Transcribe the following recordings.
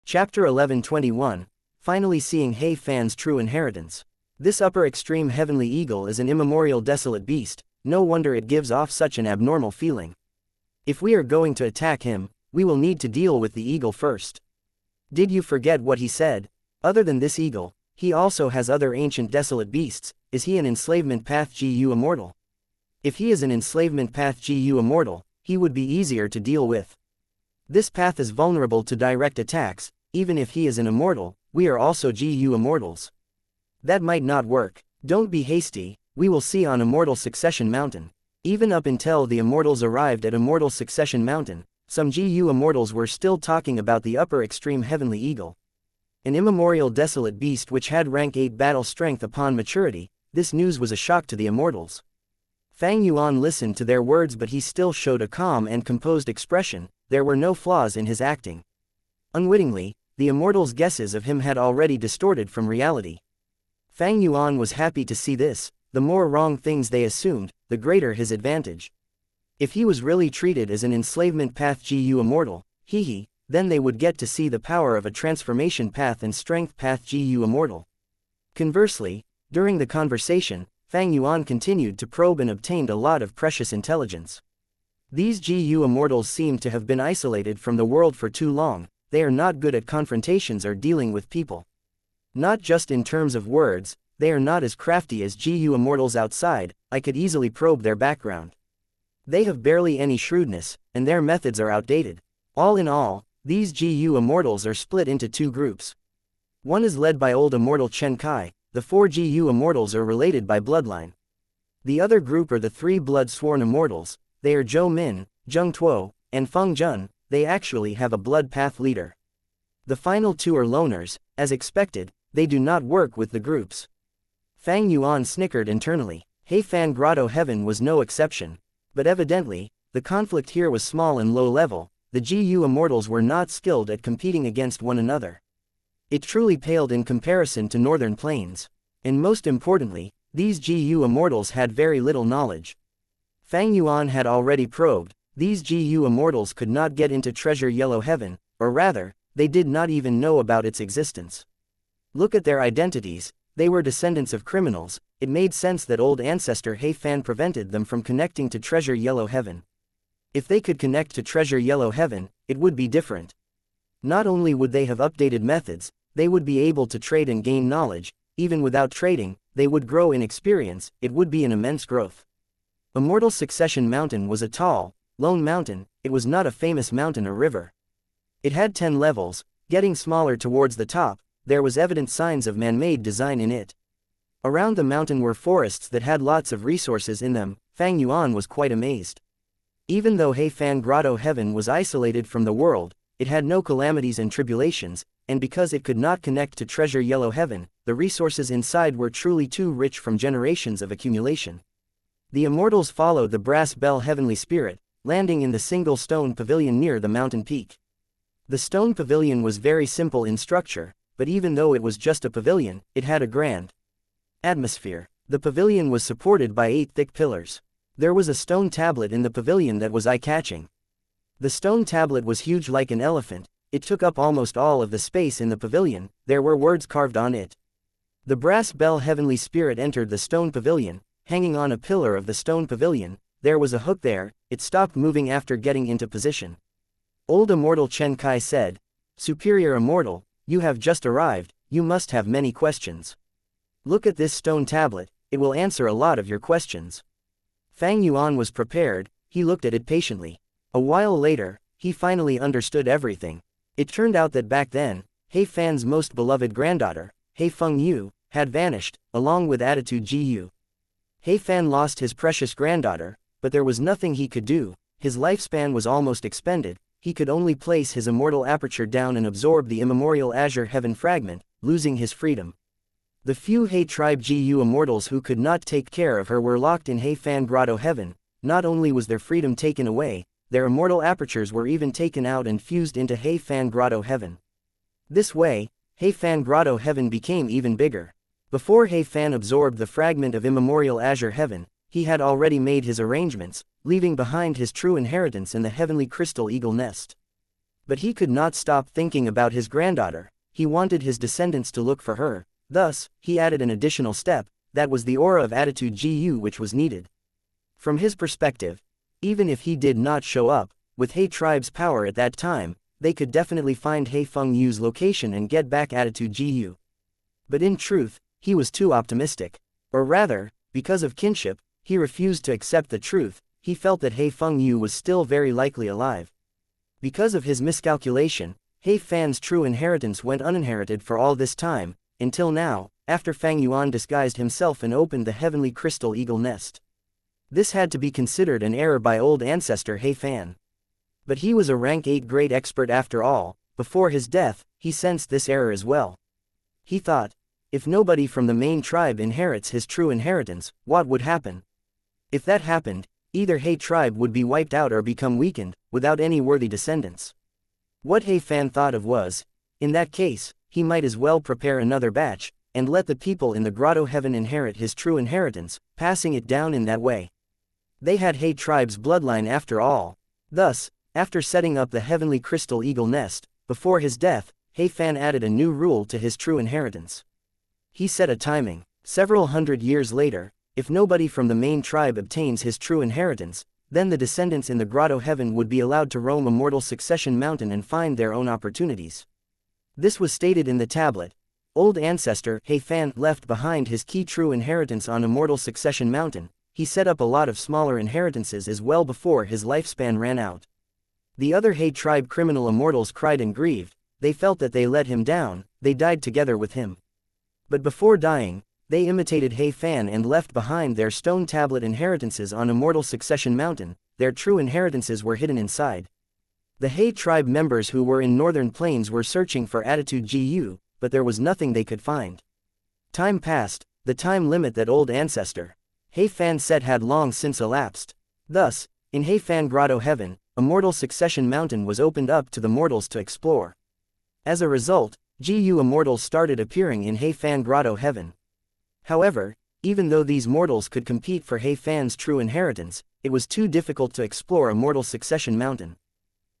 Chapter 11:21, Finally Seeing He Fan's True Inheritance. This upper extreme heavenly eagle is an immemorial desolate beast, no wonder it gives off such an abnormal feeling. If we are going to attack him, we will need to deal with the eagle first. Did you forget what he said? Other than this eagle, he also has other ancient desolate beasts. Is he an enslavement path GU immortal? If he is an enslavement path GU immortal, he would be easier to deal with. This path is vulnerable to direct attacks. Even if he is an immortal, we are also GU immortals. That might not work. Don't be hasty, we will see on Immortal Succession Mountain. Even up until the immortals arrived at Immortal Succession Mountain, some GU immortals were still talking about the upper extreme heavenly eagle. An immemorial desolate beast which had rank 8 battle strength upon maturity. This news was a shock to the immortals. Fang Yuan listened to their words, but he still showed a calm and composed expression. There were no flaws in his acting. Unwittingly, the immortals' guesses of him had already distorted from reality. Fang Yuan was happy to see this. The more wrong things they assumed, the greater his advantage. If he was really treated as an enslavement path GU immortal, then they would get to see the power of a transformation path and strength path GU immortal. Conversely, during the conversation, Fang Yuan continued to probe and obtained a lot of precious intelligence. These GU immortals seemed to have been isolated from the world for too long. They are not good at confrontations or dealing with people. Not just in terms of words, they are not as crafty as GU immortals outside. I could easily probe their background. They have barely any shrewdness, and their methods are outdated. All in all, these GU immortals are split into two groups. One is led by old immortal Chen Kai. The 4 GU immortals are related by bloodline. The other group are the 3 blood-sworn immortals. They are Zhou Min, Zheng Tuo, and Feng Jun. They actually have a blood path leader. The final 2 are loners. As expected, they do not work with the groups. Fang Yuan snickered internally. He Fan Grotto Heaven was no exception. But evidently, the conflict here was small and low level. The GU immortals were not skilled at competing against one another. It truly paled in comparison to Northern Plains. And most importantly, these GU immortals had very little knowledge. Fang Yuan had already probed. These GU immortals could not get into Treasure Yellow Heaven, or rather, they did not even know about its existence. Look at their identities. They were descendants of criminals. It made sense that old ancestor He Fan prevented them from connecting to Treasure Yellow Heaven. If they could connect to Treasure Yellow Heaven, it would be different. Not only would they have updated methods, they would be able to trade and gain knowledge. Even without trading, they would grow in experience. It would be an immense growth. Immortal Succession Mountain was a tall, lone mountain. It was not a famous mountain or river. It had 10 levels, getting smaller towards the top. There was evident signs of man-made design in it. Around the mountain were forests that had lots of resources in them. Fang Yuan was quite amazed. Even though He Fan Grotto Heaven was isolated from the world, it had no calamities and tribulations, and because it could not connect to Treasure Yellow Heaven, the resources inside were truly too rich from generations of accumulation. The immortals followed the brass bell heavenly spirit, landing in the single stone pavilion near the mountain peak. The stone pavilion was very simple in structure, but even though it was just a pavilion, it had a grand atmosphere. The pavilion was supported by 8 thick pillars. There was a stone tablet in the pavilion that was eye-catching. The stone tablet was huge like an elephant. It took up almost all of the space in the pavilion. There were words carved on it. The brass bell heavenly spirit entered the stone pavilion. Hanging on a pillar of the stone pavilion, there was a hook there. It stopped moving after getting into position. Old immortal Chen Kai said, "Superior immortal, you have just arrived. You must have many questions. Look at this stone tablet. It will answer a lot of your questions." Fang Yuan was prepared. He looked at it patiently. A while later, he finally understood everything. It turned out that back then, He Fan's most beloved granddaughter, He Feng Yu, had vanished, along with Attitude GU. He Fan lost his precious granddaughter, but there was nothing he could do. His lifespan was almost expended. He could only place his immortal aperture down and absorb the immemorial Azure Heaven fragment, losing his freedom. The few He tribe GU immortals who could not take care of her were locked in He Fan Grotto Heaven. Not only was their freedom taken away, their immortal apertures were even taken out and fused into He Fan Grotto Heaven. This way, He Fan Grotto Heaven became even bigger. Before He Fan absorbed the fragment of immemorial Azure Heaven, he had already made his arrangements, leaving behind his true inheritance in the heavenly crystal eagle nest. But he could not stop thinking about his granddaughter. He wanted his descendants to look for her. Thus, he added an additional step, that was the aura of attitude Gu which was needed. From his perspective, even if he did not show up, with He tribe's power at that time, they could definitely find He Feng Yu's location and get back attitude Gu. But in truth, he was too optimistic. Or rather, because of kinship, he refused to accept the truth. He felt that He Feng Yu was still very likely alive. Because of his miscalculation, He Fan's true inheritance went uninherited for all this time, until now, after Fang Yuan disguised himself and opened the heavenly crystal eagle nest. This had to be considered an error by old ancestor He Fan. But he was a rank 8 great expert after all. Before his death, he sensed this error as well. He thought, if nobody from the main tribe inherits his true inheritance, what would happen? If that happened, either He tribe would be wiped out or become weakened, without any worthy descendants. What He Fan thought of was, in that case, he might as well prepare another batch, and let the people in the grotto heaven inherit his true inheritance, passing it down in that way. They had He tribe's bloodline after all. Thus, after setting up the heavenly crystal eagle nest, before his death, He Fan added a new rule to his true inheritance. He set a timing. Several hundred years later, if nobody from the main tribe obtains his true inheritance, then the descendants in the grotto heaven would be allowed to roam Immortal Succession Mountain and find their own opportunities. This was stated in the tablet. Old ancestor He Fan left behind his key true inheritance on Immortal Succession Mountain. He set up a lot of smaller inheritances as well before his lifespan ran out. The other He tribe criminal immortals cried and grieved. They felt that they let him down. They died together with him. But before dying, they imitated He Fan and left behind their stone tablet inheritances on Immortal Succession Mountain. Their true inheritances were hidden inside. The He tribe members who were in northern plains were searching for attitude Gu, but there was nothing they could find. Time passed. The time limit that old ancestor He Fan set had long since elapsed. Thus, in He Fan Grotto Heaven, Immortal Succession Mountain was opened up to the mortals to explore. As a result, Gu immortals started appearing in He Fan Grotto Heaven. However, even though these mortals could compete for He Fan's true inheritance, it was too difficult to explore Immortal Succession Mountain.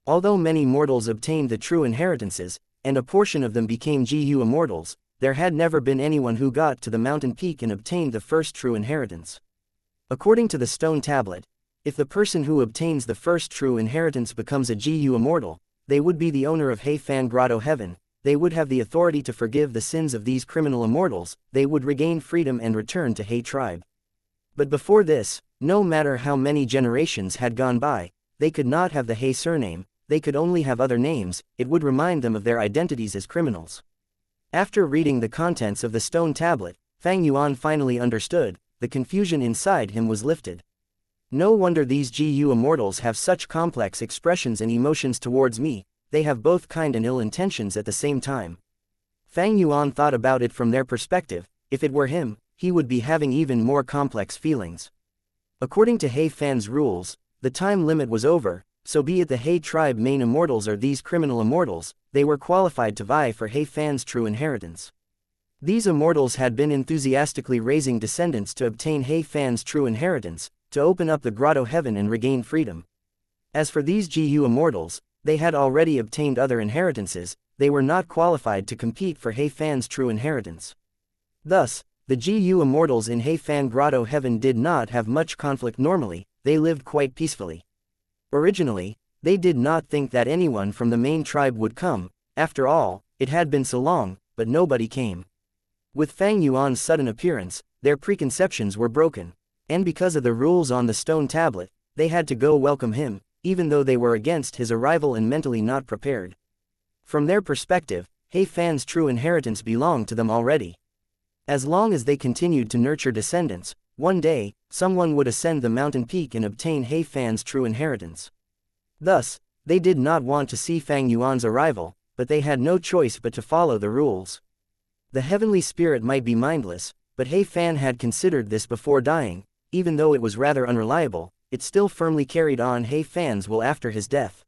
Although many mortals obtained the true inheritances, and a portion of them became Gu immortals, there had never been anyone who got to the mountain peak and obtained the first true inheritance. According to the stone tablet, if the person who obtains the first true inheritance becomes a Gu immortal, they would be the owner of He Fan Grotto Heaven. They would have the authority to forgive the sins of these criminal immortals. They would regain freedom and return to He tribe. But before this, no matter how many generations had gone by, they could not have the He surname. They could only have other names. It would remind them of their identities as criminals. After reading the contents of the stone tablet, Fang Yuan finally understood. The confusion inside him was lifted. No wonder these Gu immortals have such complex expressions and emotions towards me. They have both kind and ill intentions at the same time. Fang Yuan thought about it from their perspective. If it were him, he would be having even more complex feelings. According to He Fan's rules, the time limit was over, so be it the He tribe main immortals or these criminal immortals, they were qualified to vie for He Fan's true inheritance. These immortals had been enthusiastically raising descendants to obtain He Fan's true inheritance, to open up the grotto heaven and regain freedom. As for these Gu immortals, they had already obtained other inheritances. They were not qualified to compete for He Fan's true inheritance. Thus, the Gu immortals in He Fan Grotto Heaven did not have much conflict normally. They lived quite peacefully. Originally, they did not think that anyone from the main tribe would come. After all, it had been so long, but nobody came. With Fang Yuan's sudden appearance, their preconceptions were broken. And because of the rules on the stone tablet, they had to go welcome him, even though they were against his arrival and mentally not prepared. From their perspective, He Fan's true inheritance belonged to them already. As long as they continued to nurture descendants, one day, someone would ascend the mountain peak and obtain He Fan's true inheritance. Thus, they did not want to see Fang Yuan's arrival, but they had no choice but to follow the rules. The heavenly spirit might be mindless, but He Fan had considered this before dying. Even though it was rather unreliable, it still firmly carried on He Fan's will after his death.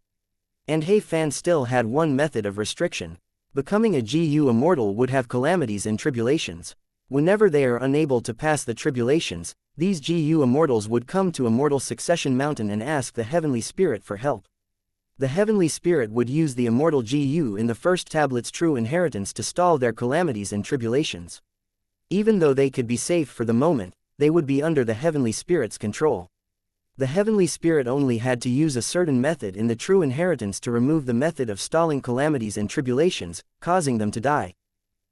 And He Fan still had one method of restriction. Becoming a Gu immortal would have calamities and tribulations. Whenever they are unable to pass the tribulations, these Gu immortals would come to Immortal Succession Mountain and ask the heavenly spirit for help. The heavenly spirit would use the immortal GU in the first tablet's true inheritance to stall their calamities and tribulations. Even though they could be safe for the moment, they would be under the heavenly spirit's control. The heavenly spirit only had to use a certain method in the true inheritance to remove the method of stalling calamities and tribulations, causing them to die.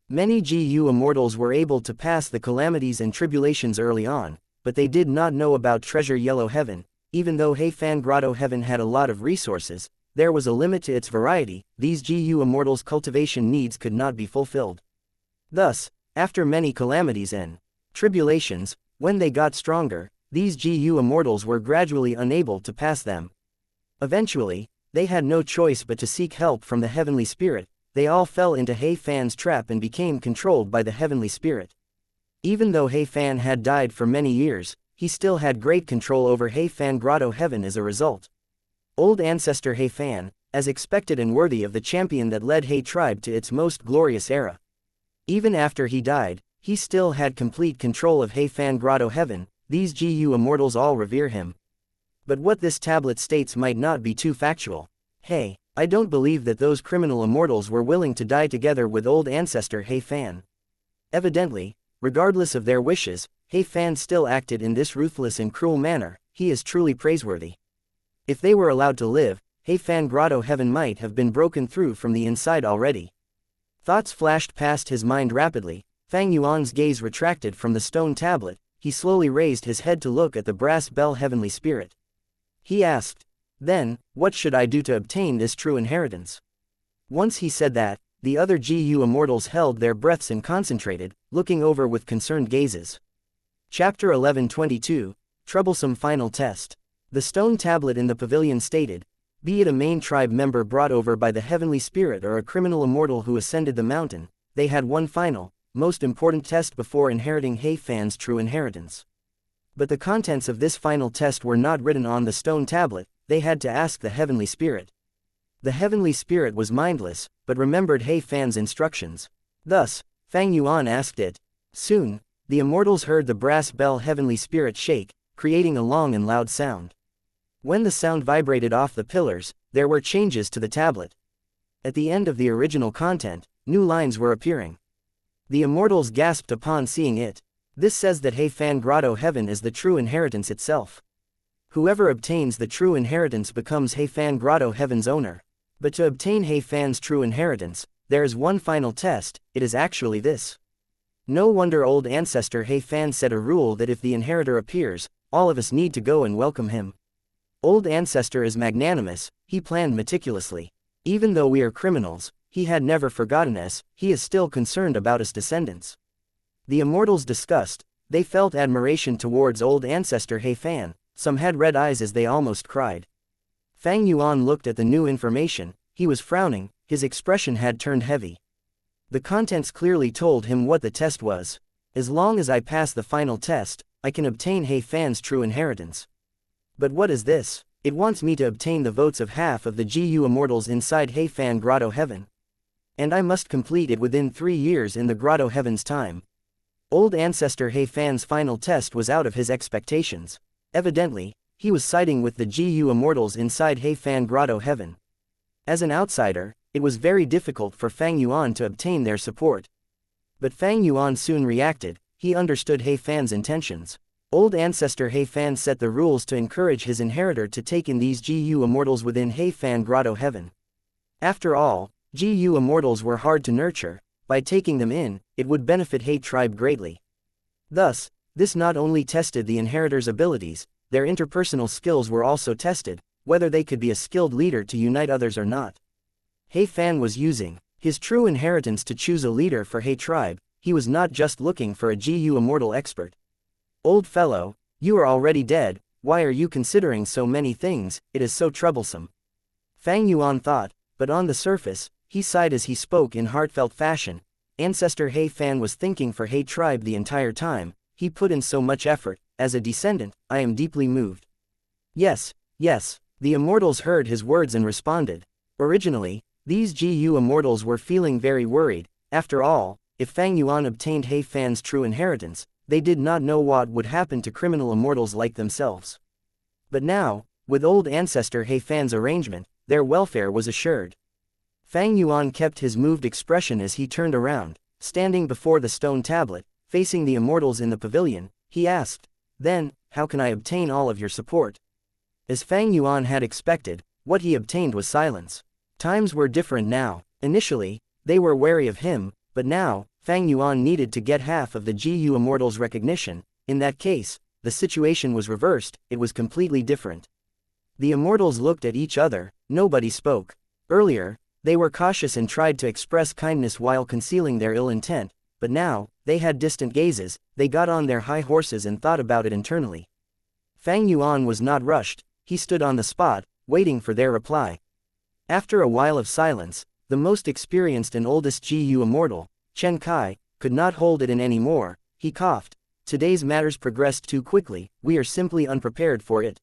Many GU immortals were able to pass the calamities and tribulations early on, but they did not know about Treasure Yellow Heaven. Even though Heifan Grotto Heaven had a lot of resources, there was a limit to its variety. These GU immortals' cultivation needs could not be fulfilled. Thus, after many calamities and tribulations, when they got stronger, these GU immortals were gradually unable to pass them. Eventually, they had no choice but to seek help from the heavenly spirit. They all fell into Heifan's trap and became controlled by the heavenly spirit. Even though Heifan had died for many years, he still had great control over Heifan Grotto Heaven as a result. Old ancestor Heifan, as expected and worthy of the champion that led He tribe to its most glorious era. Even after he died, he still had complete control of Heifan Grotto Heaven. These GU immortals all revere him. But what this tablet states might not be too factual. Hey, I don't believe that those criminal immortals were willing to die together with old ancestor Heifan. Evidently, regardless of their wishes, Heifan still acted in this ruthless and cruel manner. He is truly praiseworthy. If they were allowed to live, Heifan Grotto Heaven might have been broken through from the inside already. Thoughts flashed past his mind rapidly. Fang Yuan's gaze retracted from the stone tablet. He slowly raised his head to look at the brass bell heavenly spirit. He asked, "Then, what should I do to obtain this true inheritance?" Once he said that, the other GU immortals held their breaths and concentrated, looking over with concerned gazes. Chapter 11:22, Troublesome Final Test. The stone tablet in the pavilion stated, "Be it a main tribe member brought over by the heavenly spirit or a criminal immortal who ascended the mountain, they had one final, most important test before inheriting Heifan's true inheritance." But the contents of this final test were not written on the stone tablet. They had to ask the heavenly spirit. The heavenly spirit was mindless, but remembered Heifan's instructions. Thus, Fang Yuan asked it. Soon, the immortals heard the brass bell heavenly spirit shake, creating a long and loud sound. When the sound vibrated off the pillars, there were changes to the tablet. At the end of the original content, new lines were appearing. The immortals gasped upon seeing it. This says that Heifan Grotto Heaven is the true inheritance itself. Whoever obtains the true inheritance becomes Heifan Grotto Heaven's owner. But to obtain Heifan's true inheritance, there is one final test. It is actually this. No wonder old ancestor Heifan set a rule that if the inheritor appears, all of us need to go and welcome him. Old ancestor is magnanimous. He planned meticulously. Even though we are criminals, he had never forgotten us. He is still concerned about us descendants. The immortals discussed. They felt admiration towards old ancestor Heifan. Some had red eyes as they almost cried. Fang Yuan looked at the new information. He was frowning. His expression had turned heavy. The contents clearly told him what the test was. As long as I pass the final test, I can obtain Heifan's true inheritance. But what is this? It wants me to obtain the votes of half of the GU immortals inside Heifan Grotto Heaven. And I must complete it within 3 years in the Grotto Heaven's time. Old ancestor Heifan's final test was out of his expectations. Evidently, he was siding with the GU immortals inside Heifan Grotto Heaven. As an outsider, it was very difficult for Fang Yuan to obtain their support. But Fang Yuan soon reacted. He understood Heifan's intentions. Old ancestor Heifan set the rules to encourage his inheritor to take in these GU immortals within Heifan Grotto Heaven. After all, GU immortals were hard to nurture. By taking them in, it would benefit He tribe greatly. Thus, this not only tested the inheritor's abilities, their interpersonal skills were also tested, whether they could be a skilled leader to unite others or not. Heifan was using his true inheritance to choose a leader for He tribe. He was not just looking for a GU immortal expert. Old fellow, you are already dead. Why are you considering so many things? It is so troublesome. Fang Yuan thought, but on the surface, he sighed as he spoke in heartfelt fashion. Ancestor Heifan was thinking for He tribe the entire time. He put in so much effort. As a descendant, I am deeply moved. Yes, yes, the immortals heard his words and responded. Originally, these GU immortals were feeling very worried. After all, if Fang Yuan obtained Heifan's true inheritance, they did not know what would happen to criminal immortals like themselves. But now, with old ancestor Heifan's arrangement, their welfare was assured. Fang Yuan kept his moved expression as he turned around, standing before the stone tablet, facing the immortals in the pavilion. He asked, "Then, how can I obtain all of your support?" As Fang Yuan had expected, what he obtained was silence. Times were different now. Initially, they were wary of him, but now, Fang Yuan needed to get half of the GU Immortals' recognition. In that case, the situation was reversed, it was completely different. The Immortals looked at each other, nobody spoke. Earlier, they were cautious and tried to express kindness while concealing their ill intent, but now, they had distant gazes, they got on their high horses and thought about it internally. Fang Yuan was not rushed, he stood on the spot, waiting for their reply. After a while of silence, the most experienced and oldest GU Immortal, Chen Kai, could not hold it in anymore. He coughed. "Today's matters progressed too quickly, we are simply unprepared for it.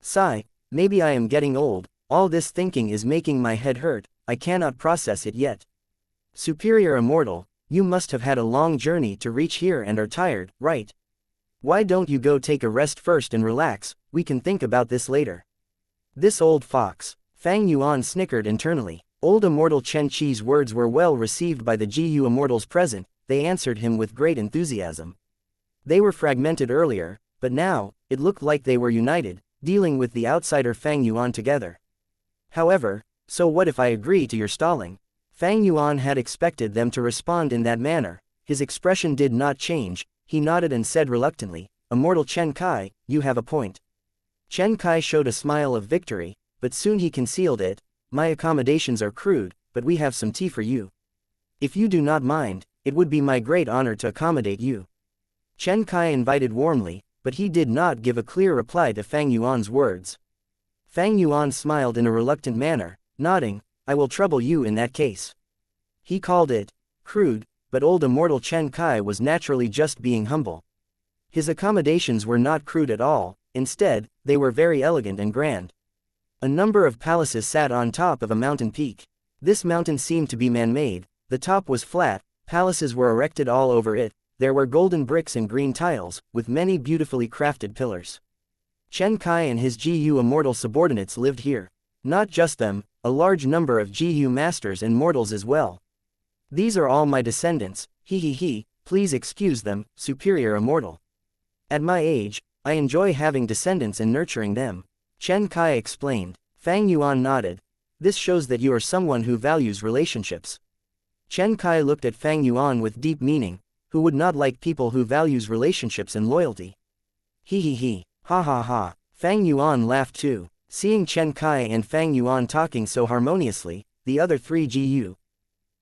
Sigh, maybe I am getting old, all this thinking is making my head hurt, I cannot process it yet. Superior Immortal, you must have had a long journey to reach here and are tired, right? Why don't you go take a rest first and relax, we can think about this later." This old fox. Fang Yuan snickered internally. Old Immortal Chen Qi's words were well received by the GU Immortals present, they answered him with great enthusiasm. They were fragmented earlier, but now, it looked like they were united, dealing with the outsider Fang Yuan together. However, so what if I agree to your stalling? Fang Yuan had expected them to respond in that manner. His expression did not change, he nodded and said reluctantly, "Immortal Chen Kai, you have a point." Chen Kai showed a smile of victory, but soon he concealed it. "My accommodations are crude, but we have some tea for you. If you do not mind, it would be my great honor to accommodate you." Chen Kai invited warmly, but he did not give a clear reply to Fang Yuan's words. Fang Yuan smiled in a reluctant manner, nodding, "I will trouble you in that case." He called it crude, but old Immortal Chen Kai was naturally just being humble. His accommodations were not crude at all, instead, they were very elegant and grand. A number of palaces sat on top of a mountain peak. This mountain seemed to be man-made, the top was flat, palaces were erected all over it, there were golden bricks and green tiles, with many beautifully crafted pillars. Chen Kai and his GU Immortal subordinates lived here. Not just them, a large number of GU Masters and Mortals as well. "These are all my descendants, please excuse them, Superior Immortal. At my age, I enjoy having descendants and nurturing them," Chen Kai explained. Fang Yuan nodded. "This shows that you are someone who values relationships." Chen Kai looked at Fang Yuan with deep meaning. Who would not like people who values relationships and loyalty? Ha ha ha. Fang Yuan laughed too. Seeing Chen Kai and Fang Yuan talking so harmoniously, the other three GU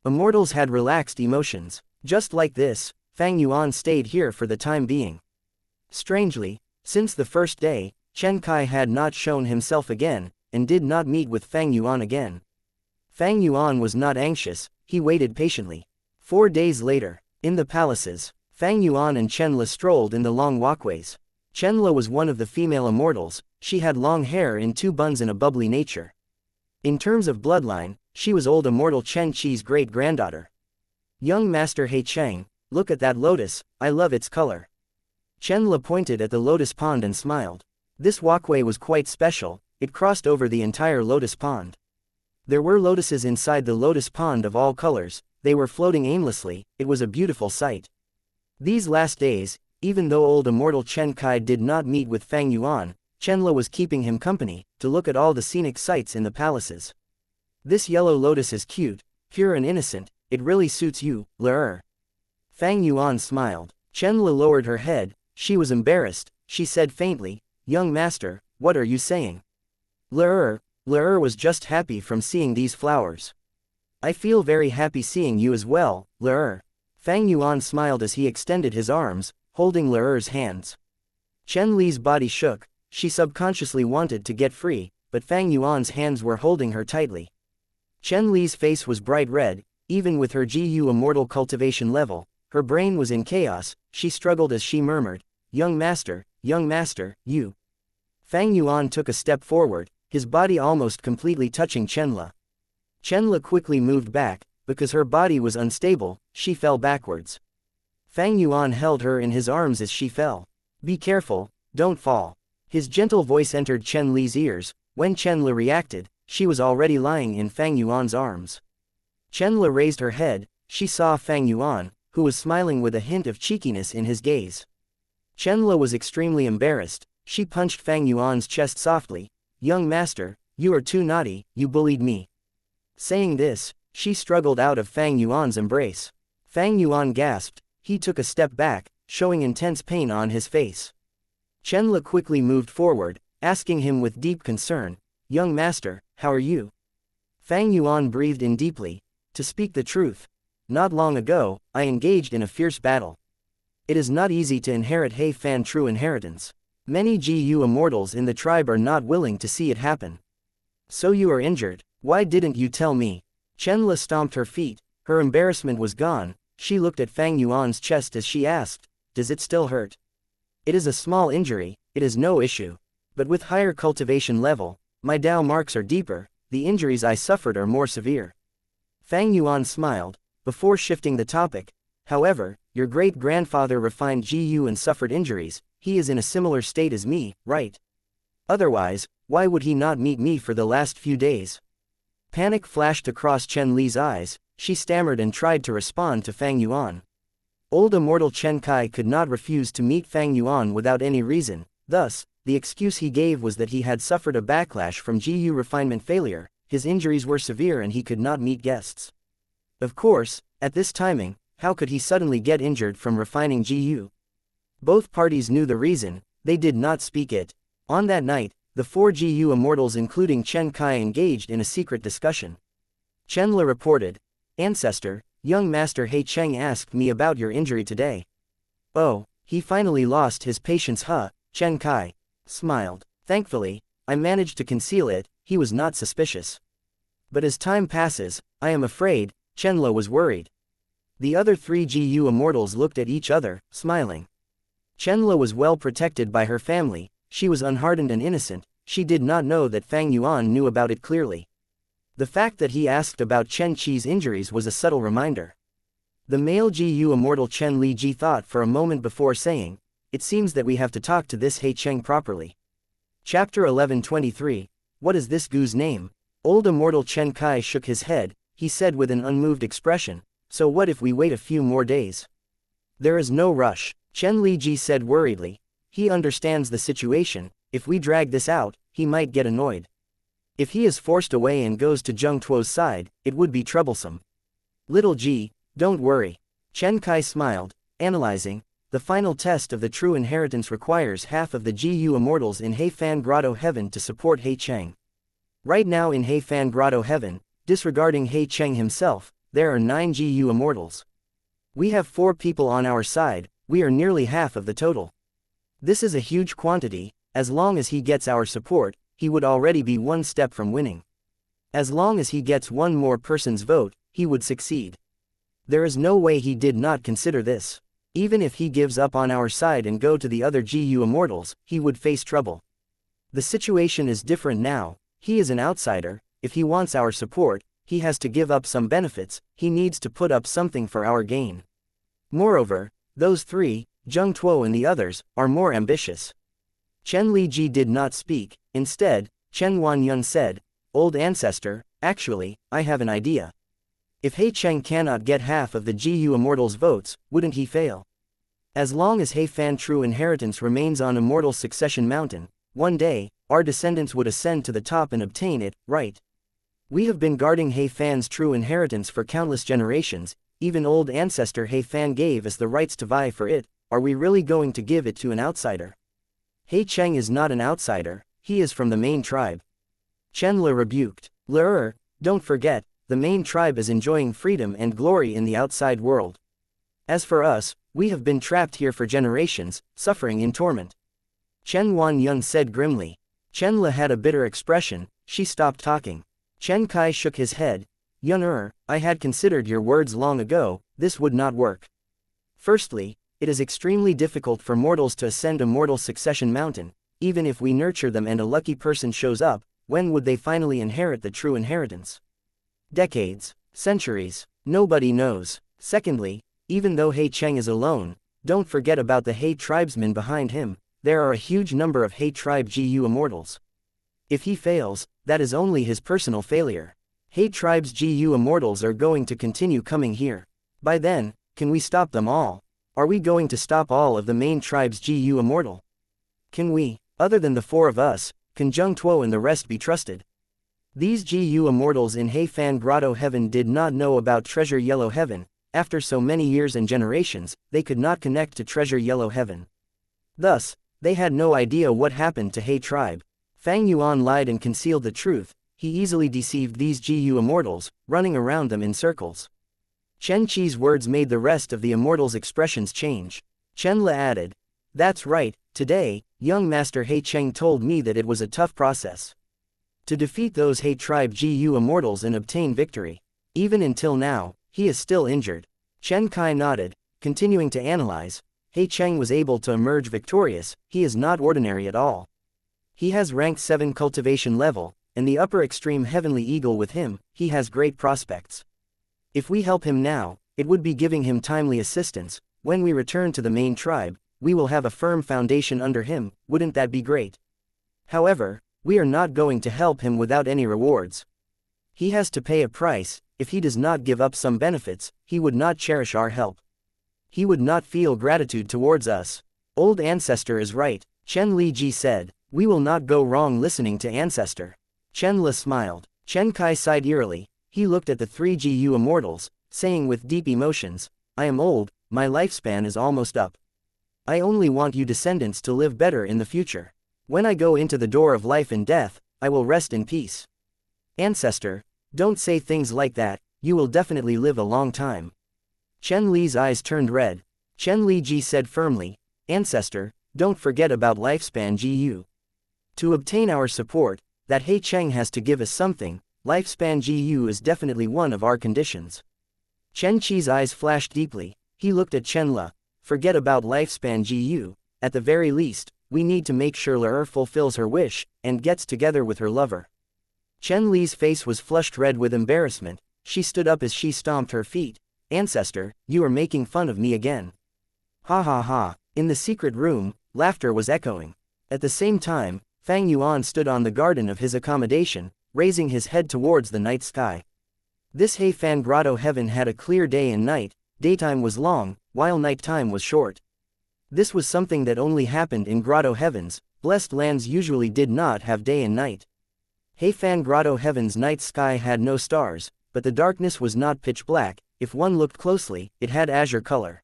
Immortals had relaxed emotions. Just like this, Fang Yuan stayed here for the time being. Strangely, since the first day, Chen Kai had not shown himself again, and did not meet with Fang Yuan again. Fang Yuan was not anxious, he waited patiently. 4 days later, in the palaces, Fang Yuan and Chen Le strolled in the long walkways. Chen Le was one of the female immortals, she had long hair in 2 buns and a bubbly nature. In terms of bloodline, she was old Immortal Chen Qi's great-granddaughter. "Young Master He Cheng, look at that lotus, I love its color." Chen Le pointed at the lotus pond and smiled. This walkway was quite special, it crossed over the entire lotus pond. There were lotuses inside the lotus pond of all colors, they were floating aimlessly, it was a beautiful sight. These last days, even though old Immortal Chen Kai did not meet with Fang Yuan, Chen Le was keeping him company, to look at all the scenic sights in the palaces. "This yellow lotus is cute, pure and innocent, it really suits you, Le." Fang Yuan smiled. Chen Le lowered her head, she was embarrassed, she said faintly, "Young master, what are you saying?" Le was just happy from seeing these flowers. "I feel very happy seeing you as well, Le." Fang Yuan smiled as he extended his arms, holding Le's hands. Chen Li's body shook, she subconsciously wanted to get free, but Fang Yuan's hands were holding her tightly. Chen Li's face was bright red, even with her GU Immortal cultivation level, her brain was in chaos, she struggled as she murmured, young master, you." Fang Yuan took a step forward, his body almost completely touching Chen Le. Chen Le quickly moved back, because her body was unstable, she fell backwards. Fang Yuan held her in his arms as she fell. "Be careful, don't fall." His gentle voice entered Chen Li's ears. When Chen Le reacted, she was already lying in Fang Yuan's arms. Chenla raised her head. She saw Fang Yuan, who was smiling with a hint of cheekiness in his gaze. Chenla was extremely embarrassed. She punched Fang Yuan's chest softly. "Young master, you are too naughty, you bullied me." Saying this, she struggled out of Fang Yuan's embrace. Fang Yuan gasped. He took a step back, showing intense pain on his face. Chenla quickly moved forward, asking him with deep concern, "Young master, how are you?" Fang Yuan breathed in deeply. "To speak the truth, not long ago, I engaged in a fierce battle. It is not easy to inherit He Fan true inheritance. Many GU immortals in the tribe are not willing to see it happen. So you are injured. Why didn't you tell me?" Chenla stomped her feet. Her embarrassment was gone. She looked at Fang Yuan's chest as she asked, "Does it still hurt?" "It is a small injury, it is no issue. But with higher cultivation level, my Dao marks are deeper, the injuries I suffered are more severe." Fang Yuan smiled, before shifting the topic. "However, your great-grandfather refined GU and suffered injuries, he is in a similar state as me, right? Otherwise, why would he not meet me for the last few days?" Panic flashed across Chen Li's eyes. She stammered and tried to respond to Fang Yuan. Old immortal Chen Kai could not refuse to meet Fang Yuan without any reason, thus, the excuse he gave was that he had suffered a backlash from GU refinement failure, his injuries were severe and he could not meet guests. Of course, at this timing, how could he suddenly get injured from refining GU? Both parties knew the reason, they did not speak it. On that night, the 4 GU immortals including Chen Kai engaged in a secret discussion. Chenla reported, "Ancestor, young master He Cheng asked me about your injury today." "Oh, he finally lost his patience, huh?" Chen Kai smiled. "Thankfully, I managed to conceal it, he was not suspicious. But as time passes, I am afraid," Chenla was worried. The other 3 GU immortals looked at each other, smiling. Chenla was well protected by her family, she was unhardened and innocent, she did not know that Fang Yuan knew about it clearly. The fact that he asked about Chen Qi's injuries was a subtle reminder. The male GU immortal Chen Li Ji thought for a moment before saying, "It seems that we have to talk to this He Cheng properly." Chapter 11:23, What is this Gu's name? Old immortal Chen Kai shook his head, he said with an unmoved expression, "So what if we wait a few more days?" "There is no rush," Chen Li Ji said worriedly. "He understands the situation, if we drag this out, he might get annoyed. If he is forced away and goes to Zheng Tuo's side, it would be troublesome." "Little Ji, don't worry." Chen Kai smiled, analyzing, "The final test of the true inheritance requires half of the GU immortals in He Fan Grotto Heaven to support He Cheng. Right now in He Fan Grotto Heaven, disregarding He Cheng himself, there are 9 GU immortals. We have 4 people on our side, we are nearly half of the total. This is a huge quantity, as long as he gets our support, he would already be one step from winning. As long as he gets one more person's vote, he would succeed. There is no way he did not consider this. Even if he gives up on our side and go to the other GU immortals, he would face trouble. The situation is different now, he is an outsider, if he wants our support, he has to give up some benefits, he needs to put up something for our gain. Moreover, those 3, Zheng Tuo and the others, are more ambitious." Chen Li Ji did not speak, instead, Chen Wanyun said, "Old ancestor, actually, I have an idea. If He Cheng cannot get half of the GU immortals' votes, wouldn't he fail? As long as He Fan true inheritance remains on Immortal Succession Mountain, one day, our descendants would ascend to the top and obtain it, right? We have been guarding He Fan's true inheritance for countless generations, even old ancestor He Fan gave us the rights to vie for it, are we really going to give it to an outsider? He Cheng is not an outsider, he is from the main tribe." Chen Le rebuked. "Le, don't forget, the main tribe is enjoying freedom and glory in the outside world. As for us, we have been trapped here for generations, suffering in torment." Chen Wanyun said grimly. Chen Le had a bitter expression, she stopped talking. Chen Kai shook his head. "Yun I had considered your words long ago, this would not work. Firstly, it is extremely difficult for mortals to ascend Immortal Succession Mountain, even if we nurture them and a lucky person shows up, when would they finally inherit the true inheritance? Decades, centuries, nobody knows. Secondly, even though He Cheng is alone, don't forget about the He tribesmen behind him, there are a huge number of He tribe GU immortals. If he fails, that is only his personal failure. Hey tribe's GU immortals are going to continue coming here. By then, can we stop them all? Are we going to stop all of the main tribe's GU immortal? Can we, other than the four of us, can Zheng Tuo and the rest be trusted? These GU immortals in Heifan Grotto Heaven did not know about Treasure Yellow Heaven. After so many years and generations, they could not connect to Treasure Yellow Heaven. Thus, they had no idea what happened to He tribe. Fang Yuan lied and concealed the truth. He easily deceived these GU immortals, running around them in circles. Chen Qi's words made the rest of the immortals' expressions change. Chen Le added, "That's right, today, young Master He Cheng told me that it was a tough process to defeat those He tribe GU immortals and obtain victory. Even until now, he is still injured." Chen Kai nodded, continuing to analyze. He Cheng was able to emerge victorious. He is not ordinary at all. He has rank 7 cultivation level, and the upper extreme heavenly eagle with him. He has great prospects. If we help him now, it would be giving him timely assistance. When we return to the main tribe, we will have a firm foundation under him. Wouldn't that be great? However, we are not going to help him without any rewards. He has to pay a price. If he does not give up some benefits, he would not cherish our help. He would not feel gratitude towards us. Old Ancestor is right, Chen Li Ji said. We will not go wrong listening to Ancestor. Chen Le smiled. Chen Kai sighed eerily. He looked at the 3 GU immortals, saying with deep emotions, "I am old, my lifespan is almost up. I only want you descendants to live better in the future. When I go into the door of life and death, I will rest in peace." Ancestor, don't say things like that, you will definitely live a long time. Chen Li's eyes turned red. Chen Li Ji said firmly, "Ancestor, don't forget about lifespan GU. To obtain our support, that He Cheng has to give us something. Lifespan GU is definitely one of our conditions." Chen Qi's eyes flashed deeply. He looked at Chen Le. "Forget about lifespan GU. At the very least, we need to make sure Le fulfills her wish, and gets together with her lover." Chen Li's face was flushed red with embarrassment. She stood up as she stomped her feet. "Ancestor, you are making fun of me again." Ha ha ha. In the secret room, laughter was echoing. At the same time, Fang Yuan stood on the garden of his accommodation, raising his head towards the night sky. This Heifan Grotto Heaven had a clear day and night. Daytime was long, while nighttime was short. This was something that only happened in Grotto Heavens. Blessed lands usually did not have day and night. Heifan Grotto Heaven's night sky had no stars, but the darkness was not pitch black. If one looked closely, it had azure color.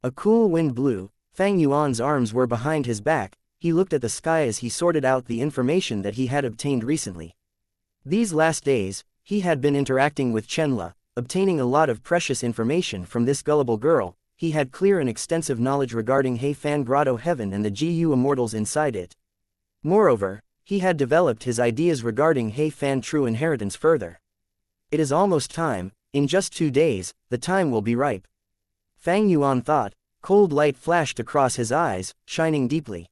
A cool wind blew. Fang Yuan's arms were behind his back. He looked at the sky as he sorted out the information that he had obtained recently. These last days, he had been interacting with Chen Le, obtaining a lot of precious information from this gullible girl. He had clear and extensive knowledge regarding Heifan Grotto Heaven and the GU immortals inside it. Moreover, he had developed his ideas regarding Heifan true inheritance further. It is almost time. In just 2 days, the time will be ripe. Fang Yuan thought. Cold light flashed across his eyes, shining deeply.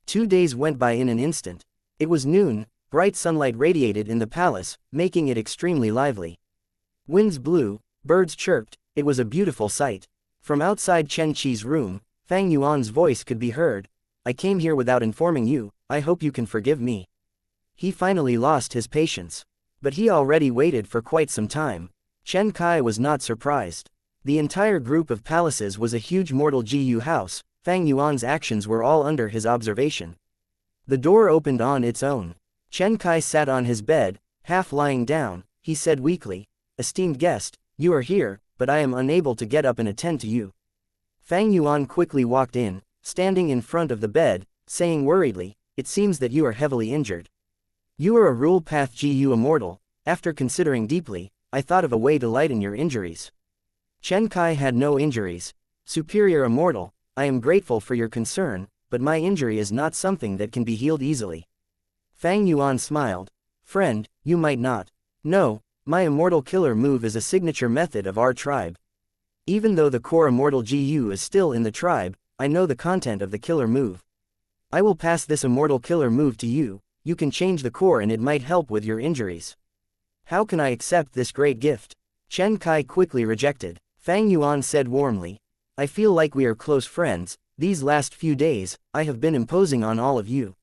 2 days went by in an instant. It was noon. Bright sunlight radiated in the palace, making it extremely lively. Winds blew, birds chirped. It was a beautiful sight. From outside Chen Qi's room, Fang Yuan's voice could be heard. "I came here without informing you. I hope you can forgive me." He finally lost his patience. But he already waited for quite some time. Chen Kai was not surprised. The entire group of palaces was a huge mortal GU house. Fang Yuan's actions were all under his observation. The door opened on its own. Chen Kai sat on his bed, half lying down. He said weakly, "Esteemed guest, you are here, but I am unable to get up and attend to you." Fang Yuan quickly walked in, standing in front of the bed, saying worriedly, "It seems that you are heavily injured. You are a rule path GU immortal. After considering deeply, I thought of a way to lighten your injuries." Chen Kai had no injuries. "Superior immortal, I am grateful for your concern, but my injury is not something that can be healed easily." Fang Yuan smiled. "Friend, you might not know, my immortal killer move is a signature method of our tribe. Even though the core immortal GU is still in the tribe, I know the content of the killer move. I will pass this immortal killer move to you. You can change the core and it might help with your injuries." "How can I accept this great gift?" Chen Kai quickly rejected. Fang Yuan said warmly, "I feel like we are close friends. These last few days, I have been imposing on all of you.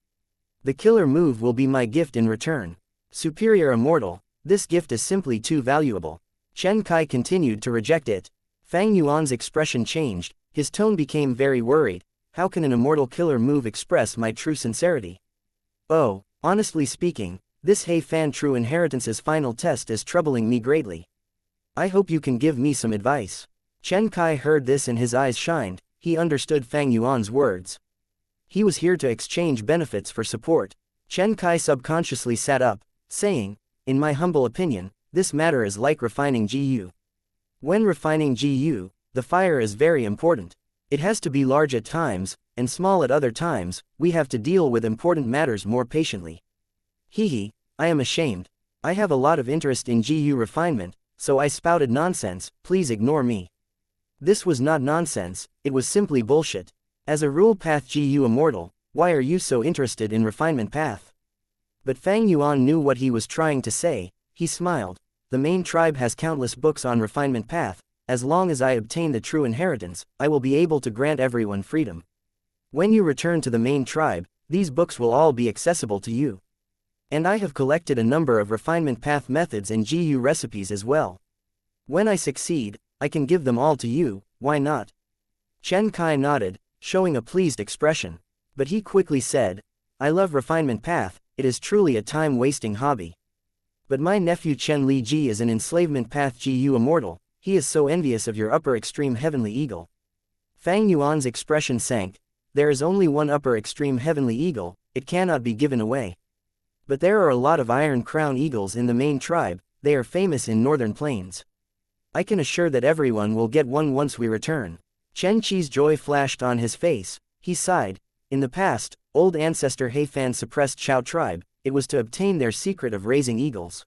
The killer move will be my gift in return. Superior Immortal, this gift is simply too valuable. Chen Kai continued to reject it. Fang Yuan's expression changed, his tone became very worried. How can an immortal killer move express my true sincerity? Oh, honestly speaking, this He Fan true inheritance's final test is troubling me greatly. I hope you can give me some advice. Chen Kai heard this and his eyes shined, he understood Fang Yuan's words. He was here to exchange benefits for support. Chen Kai subconsciously sat up, saying, in my humble opinion, this matter is like refining GU. When refining GU, the fire is very important. It has to be large at times, and small at other times. We have to deal with important matters more patiently. Hehe, I am ashamed. I have a lot of interest in GU refinement, so I spouted nonsense, please ignore me. This was not nonsense, it was simply bullshit. As a rule path GU Immortal, why are you so interested in refinement path? But Fang Yuan knew what he was trying to say, he smiled. The main tribe has countless books on refinement path. As long as I obtain the true inheritance, I will be able to grant everyone freedom. When you return to the main tribe, these books will all be accessible to you. And I have collected a number of refinement path methods and GU recipes as well. When I succeed, I can give them all to you, why not? Chen Kai nodded, showing a pleased expression. But he quickly said, I love refinement path, it is truly a time-wasting hobby. But my nephew Chen Li Ji is an enslavement path GU Immortal, he is so envious of your upper extreme heavenly eagle. Fang Yuan's expression sank, there is only one upper extreme heavenly eagle, it cannot be given away. But there are a lot of iron crown eagles in the main tribe, they are famous in northern plains. I can assure that everyone will get one once we return. Chen Qi's joy flashed on his face, he sighed. In the past, old ancestor He Fan suppressed Chao tribe, it was to obtain their secret of raising eagles.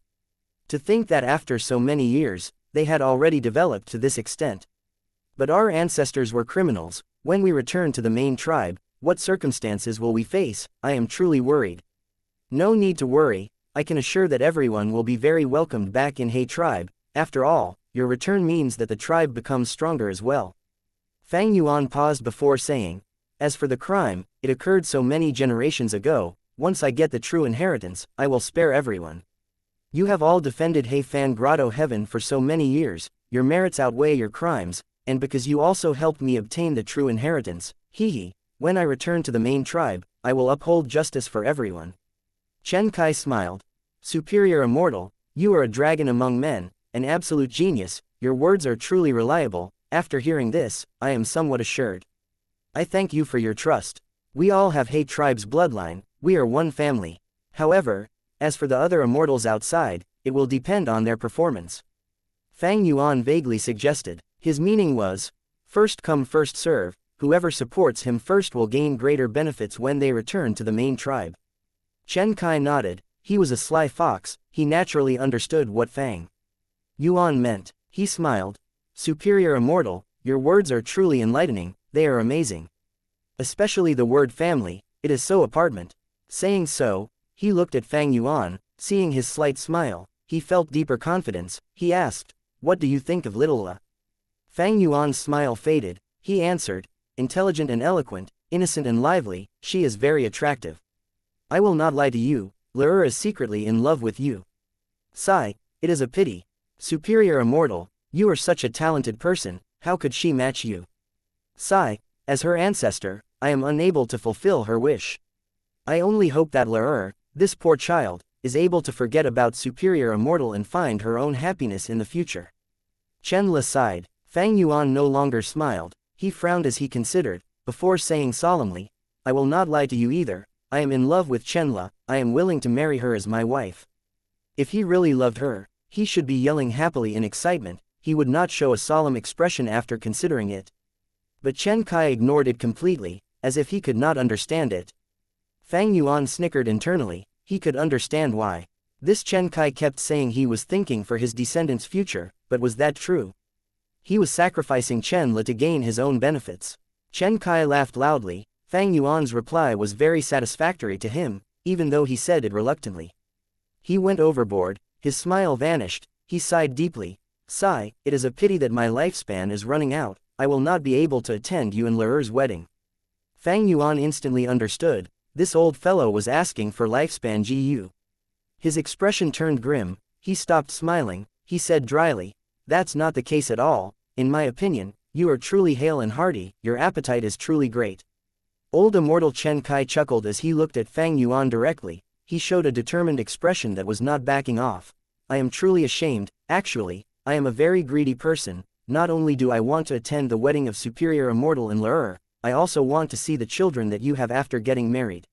To think that after so many years, they had already developed to this extent. But our ancestors were criminals. When we return to the main tribe, what circumstances will we face? I am truly worried. No need to worry, I can assure that everyone will be very welcomed back in He tribe. After all, your return means that the tribe becomes stronger as well. Fang Yuan paused before saying, as for the crime, it occurred so many generations ago, once I get the true inheritance, I will spare everyone. You have all defended He Fan Grotto Heaven for so many years, your merits outweigh your crimes, and because you also helped me obtain the true inheritance, when I return to the main tribe, I will uphold justice for everyone. Chen Kai smiled. Superior Immortal, you are a dragon among men, an absolute genius, your words are truly reliable. After hearing this, I am somewhat assured. I thank you for your trust. We all have He tribe's bloodline, we are one family. However, as for the other immortals outside, it will depend on their performance. Fang Yuan vaguely suggested. His meaning was, first come first serve, whoever supports him first will gain greater benefits when they return to the main tribe. Chen Kai nodded, he was a sly fox, he naturally understood what Fang Yuan meant. He smiled. Superior Immortal, your words are truly enlightening, they are amazing. Especially the word family, it is so apartment. Saying so, he looked at Fang Yuan, seeing his slight smile, he felt deeper confidence, he asked, what do you think of little La? Fang Yuan's smile faded, he answered, intelligent and eloquent, innocent and lively, she is very attractive. I will not lie to you, La is secretly in love with you. Sigh, it is a pity. Superior Immortal, you are such a talented person, how could she match you? Sigh, as her ancestor, I am unable to fulfill her wish. I only hope that La this poor child, is able to forget about Superior Immortal and find her own happiness in the future. Chen Le sighed. Fang Yuan no longer smiled, he frowned as he considered, before saying solemnly, I will not lie to you either, I am in love with Chen Le, I am willing to marry her as my wife. If he really loved her, he should be yelling happily in excitement, he would not show a solemn expression after considering it. But Chen Kai ignored it completely, as if he could not understand it. Fang Yuan snickered internally, he could understand why. This Chen Kai kept saying he was thinking for his descendants' future, but was that true? He was sacrificing Chen Le to gain his own benefits. Chen Kai laughed loudly. Fang Yuan's reply was very satisfactory to him, even though he said it reluctantly. He went overboard, his smile vanished, he sighed deeply. Sigh, it is a pity that my lifespan is running out, I will not be able to attend you and La's wedding. Fang Yuan instantly understood, This old fellow was asking for lifespan GU. His expression turned grim. He stopped smiling. He said dryly, "That's not the case at all. In my opinion, you are truly hale and hearty, your appetite is truly great." Old Immortal Chen Kai chuckled as he looked at Fang Yuan directly. He showed a determined expression that was not backing off. "I am truly ashamed. Actually, I am a very greedy person. Not only do I want to attend the wedding of Superior Immortal in L'er, I also want to see the children that you have after getting married.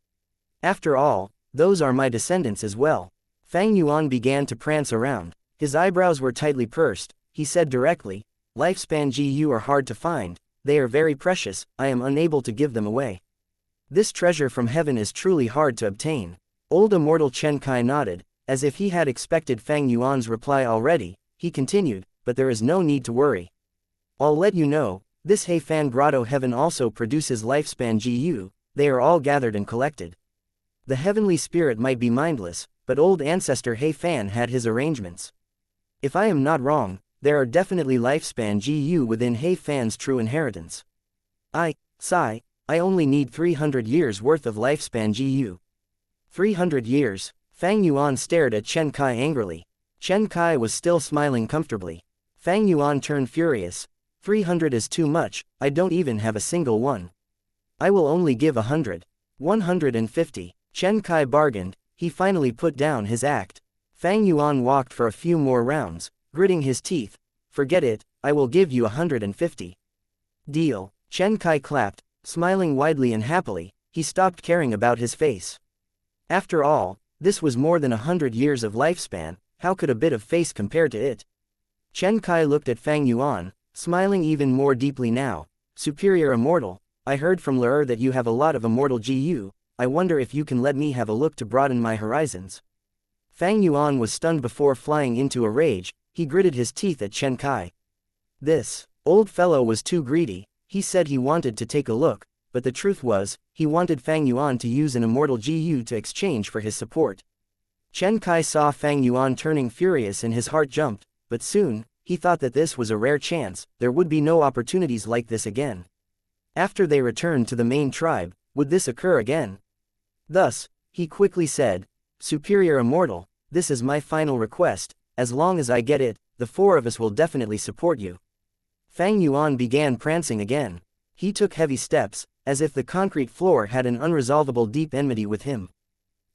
After all, those are my descendants as well." Fang Yuan began to prance around. His eyebrows were tightly pursed. He said directly, "Lifespan GU are hard to find. They are very precious. I am unable to give them away. This treasure from heaven is truly hard to obtain." Old Immortal Chen Kai nodded, as if he had expected Fang Yuan's reply already. He continued, "But there is no need to worry. I'll let you know, this Heifan Grotto Heaven also produces lifespan GU, they are all gathered and collected. The heavenly spirit might be mindless, but old ancestor Heifan had his arrangements. If I am not wrong, there are definitely lifespan GU within Heifan's true inheritance. I only need 300 years worth of lifespan GU. 300 years? Fang Yuan stared at Chen Kai angrily. Chen Kai was still smiling comfortably. Fang Yuan turned furious. 300 is too much, I don't even have a single one. I will only give 100. 150. Chen Kai bargained. He finally put down his act. Fang Yuan walked for a few more rounds, gritting his teeth. Forget it, I will give you 150. Deal. Chen Kai clapped, smiling widely and happily. He stopped caring about his face. After all, this was more than 100 years of lifespan. How could a bit of face compare to it? Chen Kai looked at Fang Yuan, smiling even more deeply now. Superior Immortal, I heard from L'er that you have a lot of immortal GU. I wonder if you can let me have a look to broaden my horizons. Fang Yuan was stunned before flying into a rage. He gritted his teeth at Chen Kai. This old fellow was too greedy. He said he wanted to take a look, but the truth was, he wanted Fang Yuan to use an immortal GU to exchange for his support. Chen Kai saw Fang Yuan turning furious and his heart jumped, but soon, he thought that this was a rare chance. There would be no opportunities like this again. After they returned to the main tribe, would this occur again? Thus, he quickly said, "Superior Immortal, this is my final request. As long as I get it, the four of us will definitely support you." Fang Yuan began prancing again. He took heavy steps, as if the concrete floor had an unresolvable deep enmity with him.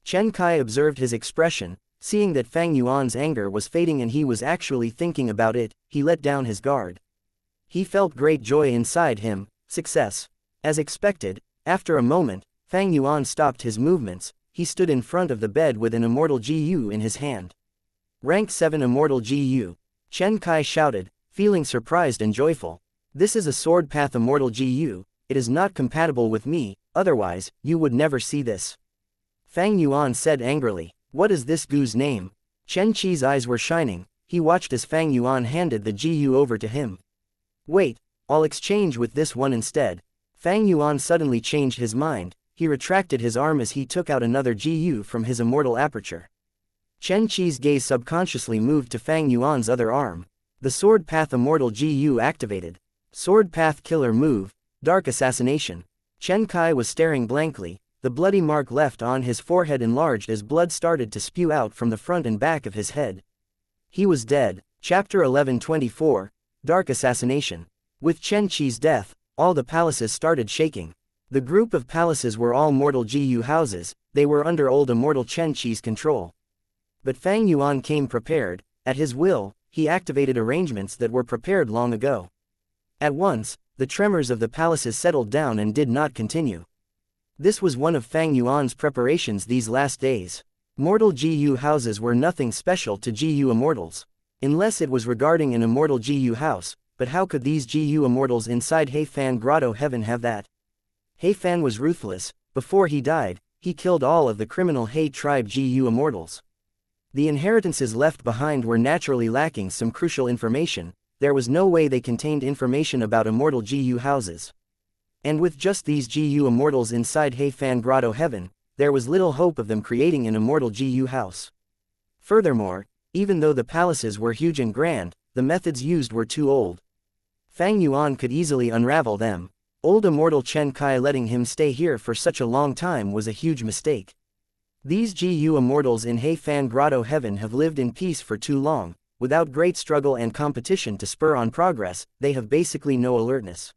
Chen Kai observed his expression. Seeing that Fang Yuan's anger was fading and he was actually thinking about it, he let down his guard. He felt great joy inside him. Success. As expected, after a moment, Fang Yuan stopped his movements. He stood in front of the bed with an immortal GU in his hand. Rank 7 immortal GU. Chen Kai shouted, feeling surprised and joyful. "This is a sword path immortal GU. It is not compatible with me, otherwise, you would never see this." Fang Yuan said angrily, "What is this GU's name?" Chen Qi's eyes were shining. He watched as Fang Yuan handed the GU over to him. "Wait, I'll exchange with this one instead." Fang Yuan suddenly changed his mind. He retracted his arm as he took out another GU from his immortal aperture. Chen Qi's gaze subconsciously moved to Fang Yuan's other arm. The Sword Path Immortal GU activated. Sword Path Killer Move, Dark Assassination. Chen Kai was staring blankly. The bloody mark left on his forehead enlarged as blood started to spew out from the front and back of his head. He was dead. Chapter 11:24, Dark Assassination. With Chen Qi's death, all the palaces started shaking. The group of palaces were all mortal GU houses. They were under old immortal Chen Qi's control. But Fang Yuan came prepared. At his will, he activated arrangements that were prepared long ago. At once, the tremors of the palaces settled down and did not continue. This was one of Fang Yuan's preparations these last days. Mortal GU houses were nothing special to GU immortals. Unless it was regarding an immortal GU house, but how could these GU immortals inside Heifan Grotto Heaven have that? Heifan was ruthless. Before he died, he killed all of the criminal He tribe GU immortals. The inheritances left behind were naturally lacking some crucial information. There was no way they contained information about immortal GU houses. And with just these GU immortals inside Heifan Grotto Heaven, there was little hope of them creating an immortal GU house. Furthermore, even though the palaces were huge and grand, the methods used were too old. Fang Yuan could easily unravel them. Old Immortal Chen Kai letting him stay here for such a long time was a huge mistake. These GU Immortals in He Fan Grotto Heaven have lived in peace for too long. Without great struggle and competition to spur on progress, they have basically no alertness.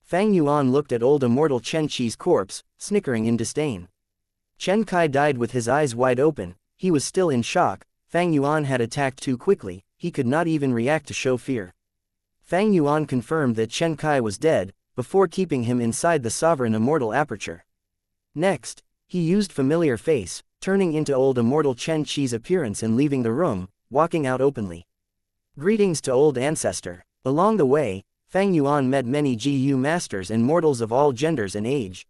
Fang Yuan looked at old Immortal Chen Chi's corpse, snickering in disdain. Chen Kai died with his eyes wide open. He was still in shock. Fang Yuan had attacked too quickly, he could not even react to show fear. Fang Yuan confirmed that Chen Kai was dead, before keeping him inside the sovereign immortal aperture. Next, he used familiar face, turning into old Immortal Chen Chi's appearance and leaving the room, walking out openly. Greetings to old ancestor. Along the way, Fang Yuan met many GU masters and mortals of all genders and age.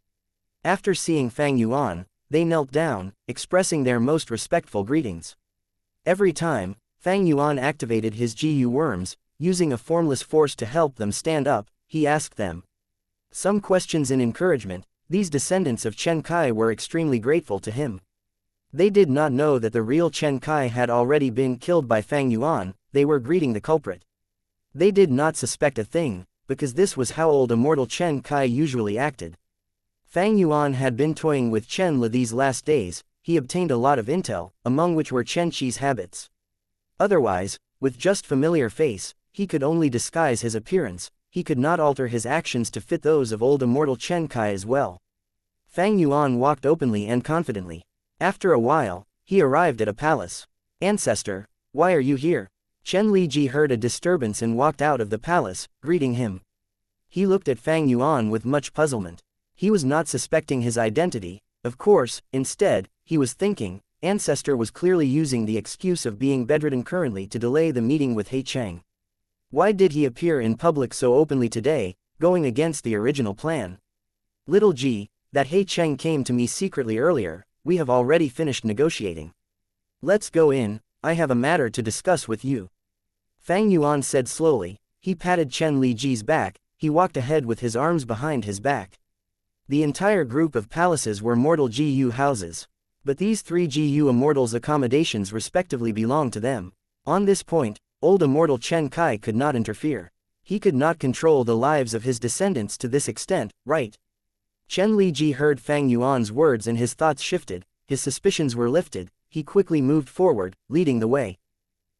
After seeing Fang Yuan, they knelt down, expressing their most respectful greetings. Every time, Fang Yuan activated his GU worms, using a formless force to help them stand up, he asked them some questions in encouragement. These descendants of Chen Kai were extremely grateful to him. They did not know that the real Chen Kai had already been killed by Fang Yuan. They were greeting the culprit. They did not suspect a thing, because this was how old Immortal Chen Kai usually acted. Fang Yuan had been toying with Chen Le these last days. He obtained a lot of intel, among which were Chen Chi's habits. Otherwise, with just familiar face, he could only disguise his appearance. He could not alter his actions to fit those of old Immortal Chen Kai as well. Fang Yuan walked openly and confidently. After a while, he arrived at a palace. Ancestor, why are you here? Chen Liji heard a disturbance and walked out of the palace, greeting him. He looked at Fang Yuan with much puzzlement. He was not suspecting his identity, of course. Instead, he was thinking, Ancestor was clearly using the excuse of being bedridden currently to delay the meeting with He Cheng. Why did he appear in public so openly today, going against the original plan? Little G, that He Cheng came to me secretly earlier. We have already finished negotiating. Let's go in, I have a matter to discuss with you. Fang Yuan said slowly. He patted Chen Liji's back. He walked ahead with his arms behind his back. The entire group of palaces were mortal GU houses. But these three GU immortals' accommodations respectively belonged to them. On this point, old Immortal Chen Kai could not interfere. He could not control the lives of his descendants to this extent, right? Chen Liji heard Fang Yuan's words and his thoughts shifted. His suspicions were lifted. He quickly moved forward, leading the way.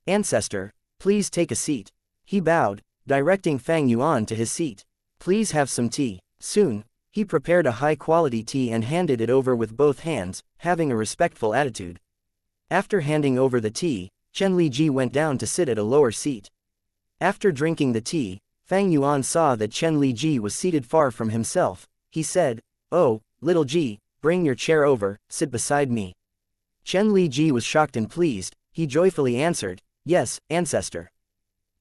Ancestor, please take a seat. He bowed, directing Fang Yuan to his seat. Please have some tea. Soon, he prepared a high-quality tea and handed it over with both hands, having a respectful attitude. After handing over the tea, Chen Liji went down to sit at a lower seat. After drinking the tea, Fang Yuan saw that Chen Liji was seated far from himself. He said, "Oh, little Ji, bring your chair over, sit beside me." Chen Liji was shocked and pleased. He joyfully answered, "Yes, ancestor.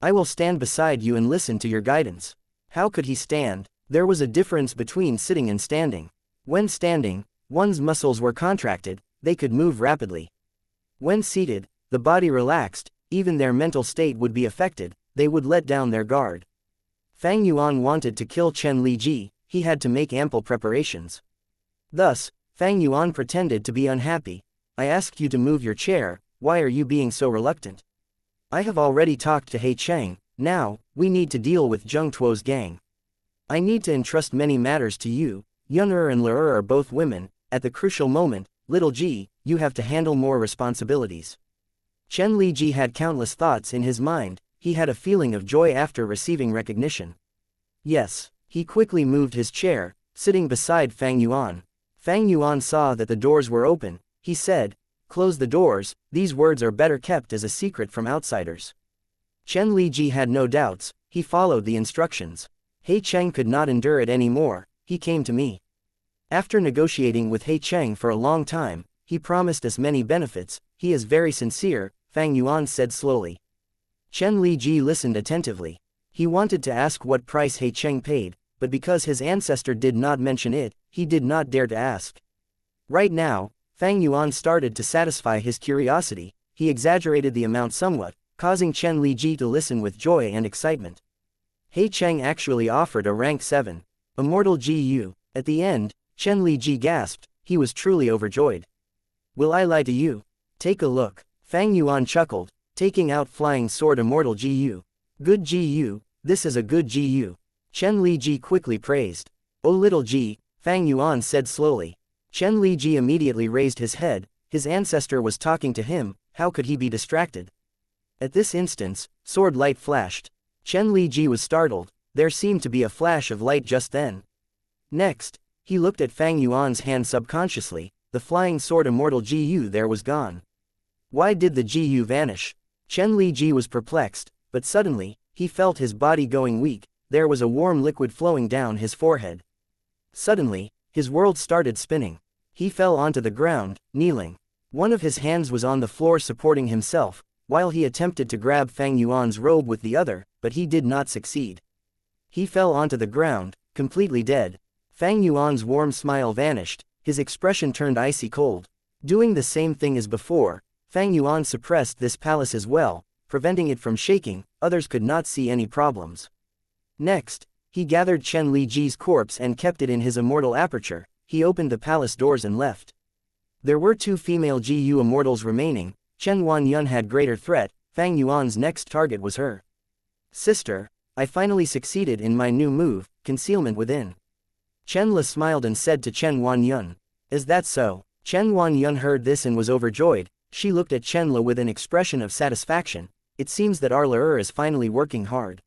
I will stand beside you and listen to your guidance." How could he stand? There was a difference between sitting and standing. When standing, one's muscles were contracted, they could move rapidly. When seated, the body relaxed, even their mental state would be affected, they would let down their guard. Fang Yuan wanted to kill Chen Liji. He had to make ample preparations. Thus, Fang Yuan pretended to be unhappy. "I asked you to move your chair, why are you being so reluctant? I have already talked to He Cheng. Now, we need to deal with Zheng Tuo's gang. I need to entrust many matters to you. Yun'er and Le'er are both women. At the crucial moment, little Ji, you have to handle more responsibilities." Chen Liji had countless thoughts in his mind. He had a feeling of joy after receiving recognition. Yes, he quickly moved his chair, sitting beside Fang Yuan. Fang Yuan saw that the doors were open. He said, "Close the doors, these words are better kept as a secret from outsiders." Chen Liji had no doubts. He followed the instructions. He Cheng could not endure it anymore. He came to me. After negotiating with He Cheng for a long time, he promised us many benefits. He is very sincere, Fang Yuan said slowly. Chen Liji listened attentively. He wanted to ask what price He Cheng paid, but because his ancestor did not mention it, he did not dare to ask. Right now, Fang Yuan started to satisfy his curiosity. He exaggerated the amount somewhat, causing Chen Liji to listen with joy and excitement. He Cheng actually offered a rank 7. Immortal GU. At the end, Chen Liji gasped. He was truly overjoyed. "Will I lie to you? Take a look." Fang Yuan chuckled, taking out Flying Sword Immortal GU. "Good GU, this is a good GU." Chen Liji quickly praised. "Oh little Ji," Fang Yuan said slowly. Chen Li Ji immediately raised his head, his ancestor was talking to him, how could he be distracted? At this instance, sword light flashed. Chen Li Ji was startled, there seemed to be a flash of light just then. Next, he looked at Fang Yuan's hand subconsciously, the flying sword Immortal Ji there was gone. Why did the Ji vanish? Chen Li Ji was perplexed, but suddenly, he felt his body going weak, there was a warm liquid flowing down his forehead. Suddenly, his world started spinning. He fell onto the ground, kneeling. One of his hands was on the floor supporting himself, while he attempted to grab Fang Yuan's robe with the other, but he did not succeed. He fell onto the ground, completely dead. Fang Yuan's warm smile vanished, his expression turned icy cold. Doing the same thing as before, Fang Yuan suppressed this palace as well, preventing it from shaking, others could not see any problems. Next, he gathered Chen Li Ji's corpse and kept it in his immortal aperture, he opened the palace doors and left. There were 2 female Ji immortals remaining, Chen Huanyun had greater threat, Fang Yuan's next target was her. "Sister, I finally succeeded in my new move, concealment within." Chen Le smiled and said to Chen Huanyun. "Is that so?" Chen Huanyun heard this and was overjoyed, she looked at Chen Le with an expression of satisfaction, it seems that our Le is finally working hard.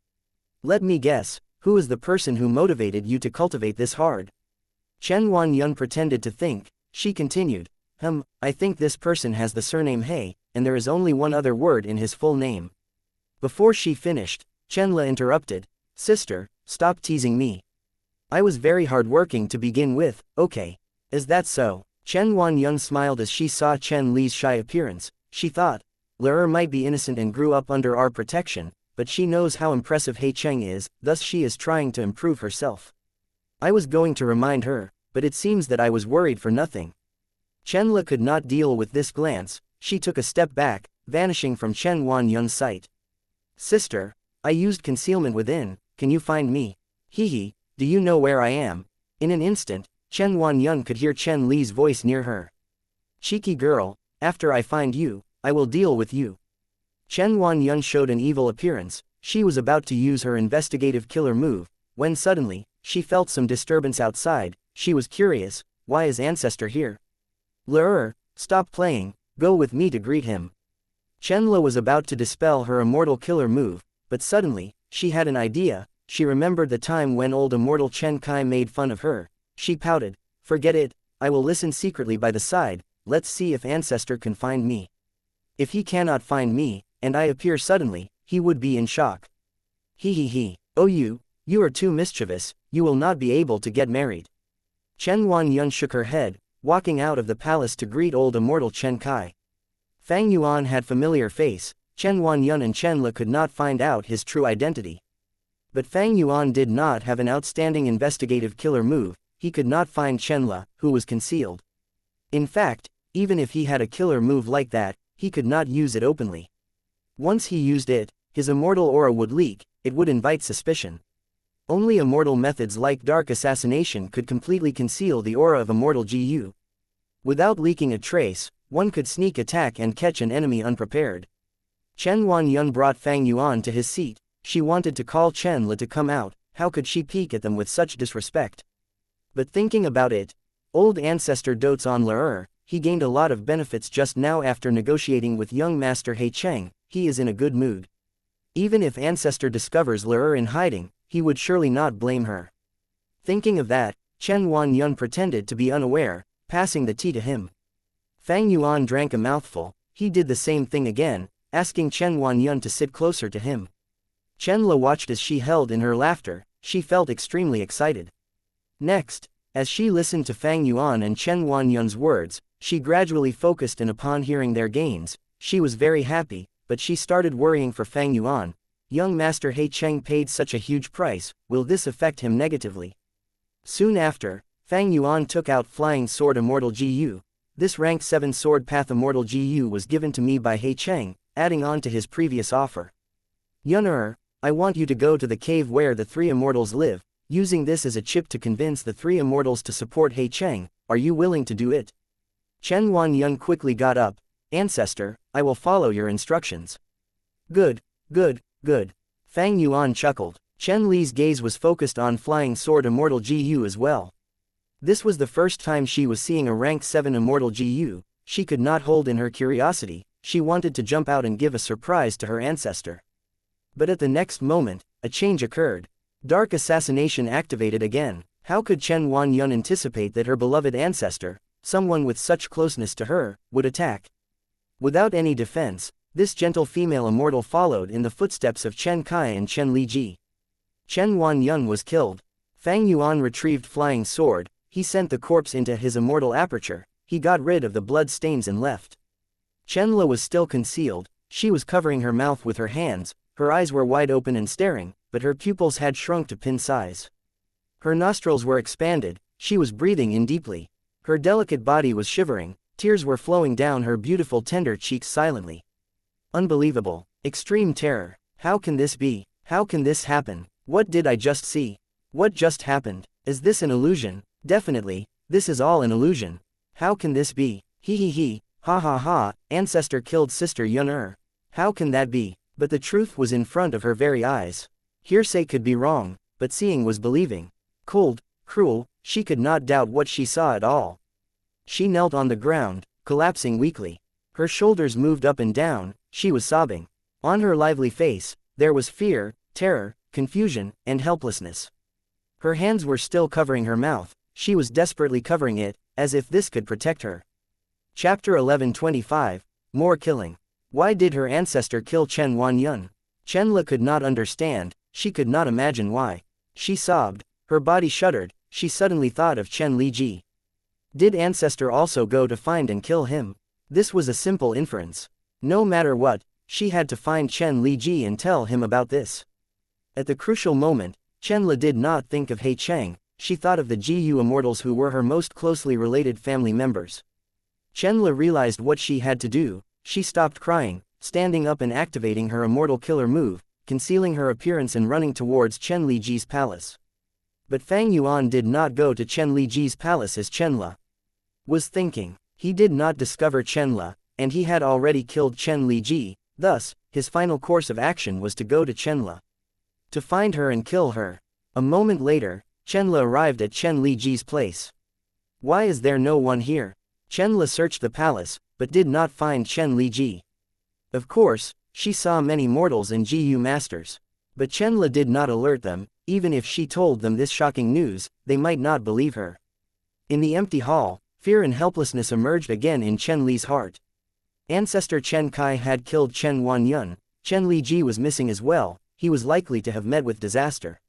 "Let me guess, who is the person who motivated you to cultivate this hard?" Chen Huanyun pretended to think, she continued, I think this person has the surname He, and there is only one other word in his full name." Before she finished, Chen Le interrupted, "Sister, stop teasing me. I was very hard-working to begin with, okay. Is that so?" Chen Huanyun smiled as she saw Chen Li's shy appearance, she thought, Le might be innocent and grew up under our protection, but she knows how impressive He Cheng is, thus she is trying to improve herself. I was going to remind her, but it seems that I was worried for nothing. Chen Le could not deal with this glance, she took a step back, vanishing from Chen Huanyun's sight. "Sister, I used concealment within, can you find me? Hehe, do you know where I am?" In an instant, Chen Huanyun could hear Chen Li's voice near her. "Cheeky girl, after I find you, I will deal with you." Chen Huanyun showed an evil appearance, she was about to use her investigative killer move, when suddenly, she felt some disturbance outside, she was curious, why is ancestor here? "Le stop playing, go with me to greet him." Chen Le was about to dispel her immortal killer move, but suddenly, she had an idea, she remembered the time when old immortal Chen Kai made fun of her, she pouted, "Forget it, I will listen secretly by the side, let's see if ancestor can find me. If he cannot find me, and I appear suddenly, he would be in shock. He. Oh you are too mischievous, you will not be able to get married." Chen Huanyun shook her head, walking out of the palace to greet old immortal Chen Kai. Fang Yuan had familiar face, Chen Huanyun and Chen Le could not find out his true identity. But Fang Yuan did not have an outstanding investigative killer move, he could not find Chen Le, who was concealed. In fact, even if he had a killer move like that, he could not use it openly. Once he used it, his immortal aura would leak, it would invite suspicion. Only immortal methods like dark assassination could completely conceal the aura of immortal Gu. Without leaking a trace, one could sneak attack and catch an enemy unprepared. Chen Huanyun brought Fang Yuan to his seat, she wanted to call Chen Le to come out, how could she peek at them with such disrespect? But thinking about it, old ancestor dotes on Le he gained a lot of benefits just now after negotiating with young master He Cheng, he is in a good mood. Even if ancestor discovers Le in hiding, he would surely not blame her. Thinking of that, Chen Huanyun pretended to be unaware, passing the tea to him. Fang Yuan drank a mouthful, he did the same thing again, asking Chen Huanyun to sit closer to him. Chen Le watched as she held in her laughter, she felt extremely excited. Next, as she listened to Fang Yuan and Chen Huanyun's words, she gradually focused in upon hearing their gains, she was very happy, but she started worrying for Fang Yuan. Young master He Cheng paid such a huge price, will this affect him negatively? Soon after, Fang Yuan took out flying sword immortal Gu. This rank 7 sword path immortal Gu was given to me by He Cheng, adding on to his previous offer. Yun I want you to go to the cave where the 3 immortals live, using this as a chip to convince the 3 immortals to support He Cheng, are you willing to do it? Chen Huanyun quickly got up, ancestor, I will follow your instructions. Good. Fang Yuan chuckled. Chen Li's gaze was focused on flying sword Immortal GU as well. This was the first time she was seeing a rank 7 Immortal GU. She could not hold in her curiosity, she wanted to jump out and give a surprise to her ancestor. But at the next moment, a change occurred. Dark assassination activated again. How could Chen Wanyan anticipate that her beloved ancestor, someone with such closeness to her, would attack? Without any defense, this gentle female immortal followed in the footsteps of Chen Kai and Chen Liji. Chen Wanyan was killed. Fang Yuan retrieved flying sword, he sent the corpse into his immortal aperture, he got rid of the blood stains and left. Chenla was still concealed, she was covering her mouth with her hands, her eyes were wide open and staring, but her pupils had shrunk to pin size. Her nostrils were expanded, she was breathing in deeply. Her delicate body was shivering, tears were flowing down her beautiful tender cheeks silently. Unbelievable. Extreme terror. How can this be? How can this happen? What did I just see? What just happened? Is this an illusion? Definitely, this is all an illusion. How can this be? He, ha ha ha, ancestor killed sister Yun. How can that be? But the truth was in front of her very eyes. Hearsay could be wrong, but seeing was believing. Cold, cruel, she could not doubt what she saw at all. She knelt on the ground, collapsing weakly. Her shoulders moved up and down, she was sobbing. On her lively face, there was fear, terror, confusion, and helplessness. Her hands were still covering her mouth, she was desperately covering it, as if this could protect her. Chapter 11:25, More Killing. Why did her ancestor kill Chen Wanyan? Chenla could not understand, she could not imagine why. She sobbed, her body shuddered, she suddenly thought of Chen Liji. Did ancestor also go to find and kill him? This was a simple inference. No matter what, she had to find Chen Liji and tell him about this. At the crucial moment, Chenla did not think of He Cheng, she thought of the GU immortals who were her most closely related family members. Chenla realized what she had to do, she stopped crying, standing up and activating her immortal killer move, concealing her appearance and running towards Chen Liji's palace. But Fang Yuan did not go to Chen Liji's palace as Chenla was thinking. He did not discover Chenla, and he had already killed Chen Liji, thus, his final course of action was to go to Chenla. To find her and kill her. A moment later, Chenla arrived at Chen Liji's place. Why is there no one here? Chenla searched the palace, but did not find Chen Liji. Of course, she saw many mortals and GU masters. But Chenla did not alert them, even if she told them this shocking news, they might not believe her. In the empty hall, fear and helplessness emerged again in Chen Li's heart. Ancestor Chen Kai had killed Chen Wanyan, Chen Liji was missing as well, he was likely to have met with disaster.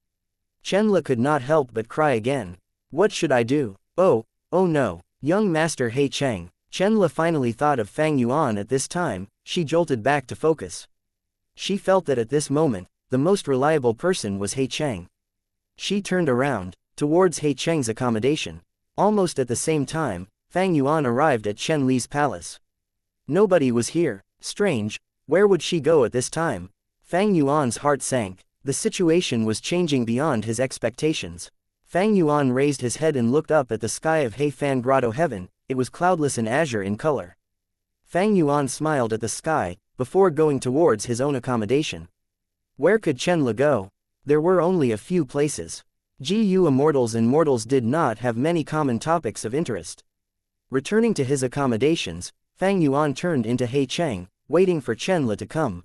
Chenla could not help but cry again. What should I do? Oh no, young master He Cheng. Chenla finally thought of Fang Yuan at this time, she jolted back to focus. She felt that at this moment, the most reliable person was He Cheng. She turned around, towards He Cheng's accommodation. Almost at the same time, Fang Yuan arrived at Chen Li's palace. Nobody was here. Strange, where would she go at this time? Fang Yuan's heart sank. The situation was changing beyond his expectations. Fang Yuan raised his head and looked up at the sky of He Fan Grotto heaven, it was cloudless and azure in color. Fang Yuan smiled at the sky, before going towards his own accommodation. Where could Chenla go? There were only a few places. GU immortals and mortals did not have many common topics of interest. Returning to his accommodations, Fang Yuan turned into He Cheng, waiting for Chenla to come.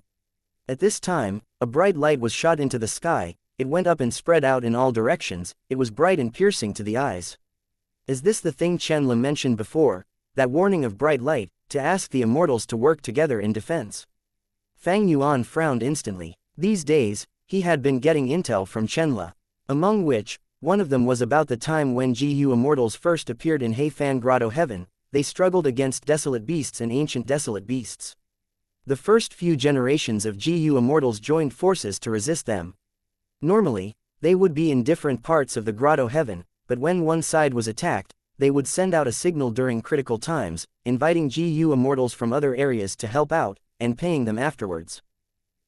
At this time, a bright light was shot into the sky, it went up and spread out in all directions, it was bright and piercing to the eyes. Is this the thing Chenla mentioned before, that warning of bright light, to ask the immortals to work together in defense? Fang Yuan frowned instantly. These days, he had been getting intel from Chenla, among which, one of them was about the time when GU immortals first appeared in He Fan Grotto heaven, they struggled against desolate beasts and ancient desolate beasts. The first few generations of GU immortals joined forces to resist them. Normally, they would be in different parts of the grotto heaven, but when one side was attacked, they would send out a signal during critical times, inviting GU immortals from other areas to help out, and paying them afterwards.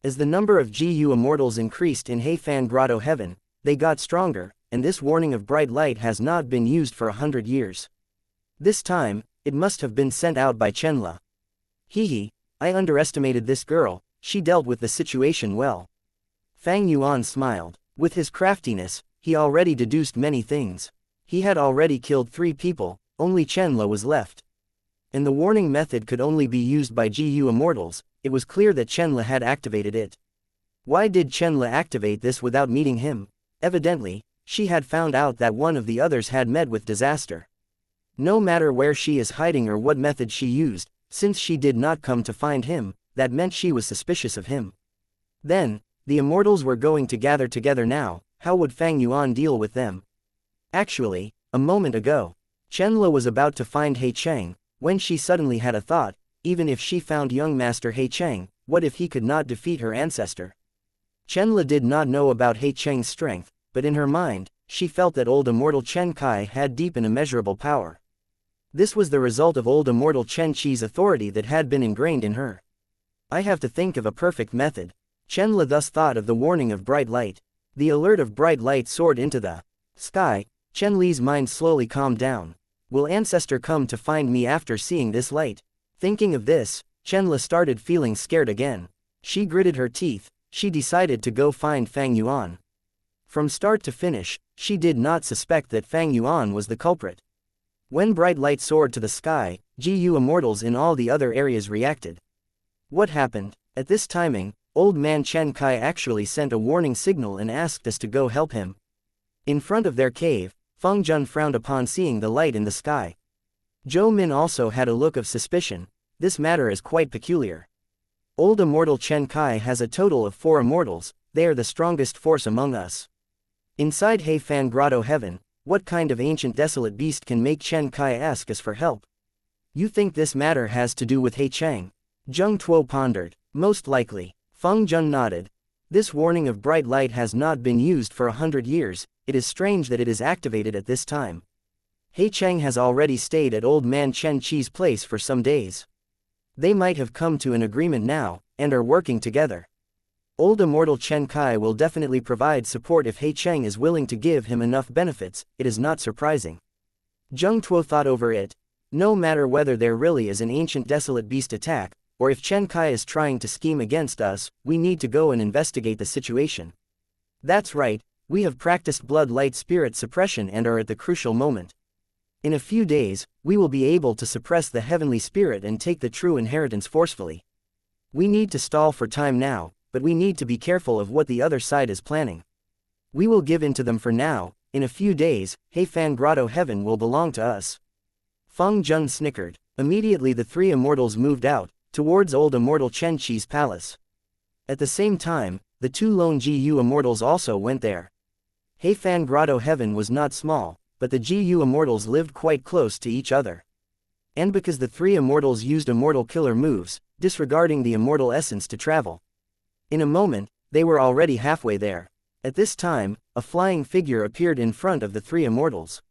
As the number of GU immortals increased in He Fan Grotto heaven, they got stronger, and this warning of bright light has not been used for 100 years. This time, it must have been sent out by Chenla. I underestimated this girl, she dealt with the situation well. Fang Yuan smiled. With his craftiness, he already deduced many things. He had already killed 3 people, only Qianle was left. And the warning method could only be used by GU Immortals. It was clear that Qianle had activated it. Why did Qianle activate this without meeting him? Evidently, she had found out that one of the others had met with disaster. No matter where she is hiding or what method she used, since she did not come to find him, that meant she was suspicious of him. Then, the Immortals were going to gather together now. How would Fang Yuan deal with them? Actually, a moment ago, Qianle was about to find He Cheng, when she suddenly had a thought. Even if she found young Master He Cheng, what if he could not defeat her ancestor? Qianle did not know about He Cheng's strength, but in her mind, she felt that old immortal Chen Kai had deep and immeasurable power. This was the result of old immortal Chen Qi's authority that had been ingrained in her. I have to think of a perfect method. Qianle thus thought of the warning of bright light. The alert of bright light soared into the sky. Qianle's mind slowly calmed down. Will ancestor come to find me after seeing this light? Thinking of this, Qianle started feeling scared again. She gritted her teeth. She decided to go find Fang Yuan. From start to finish, she did not suspect that Fang Yuan was the culprit. When bright light soared to the sky, GU Immortals in all the other areas reacted. What happened? At this timing, old man Chen Kai actually sent a warning signal and asked us to go help him. In front of their cave, Feng Jun frowned upon seeing the light in the sky. Zhou Min also had a look of suspicion. This matter is quite peculiar. Old immortal Chen Kai has a total of 4 immortals. They are the strongest force among us. Inside He Fan Grotto Heaven, what kind of ancient desolate beast can make Chen Kai ask us for help? You think this matter has to do with He Cheng? Zheng Tuo pondered. Most likely. Feng Jun nodded. This warning of bright light has not been used for 100 years, it is strange that it is activated at this time. He Cheng has already stayed at old man Chen Qi's place for some days. They might have come to an agreement now, and are working together. Old immortal Chen Kai will definitely provide support if He Cheng is willing to give him enough benefits. It is not surprising. Zheng Tuo thought over it. No matter whether there really is an ancient desolate beast attack, or if Chen Kai is trying to scheme against us, we need to go and investigate the situation. That's right, we have practiced blood light spirit suppression and are at the crucial moment. In a few days, we will be able to suppress the heavenly spirit and take the true inheritance forcefully. We need to stall for time now, but we need to be careful of what the other side is planning. We will give in to them for now. In a few days, He Fan Grotto Heaven will belong to us. Feng Jun snickered. Immediately the 3 immortals moved out, towards old immortal Chen Qi's palace. At the same time, the 2 lone GU immortals also went there. He Fan Grotto Heaven was not small, but the GU immortals lived quite close to each other. And because the 3 immortals used immortal killer moves, disregarding the immortal essence to travel. In a moment, they were already halfway there. At this time, a flying figure appeared in front of the 3 immortals.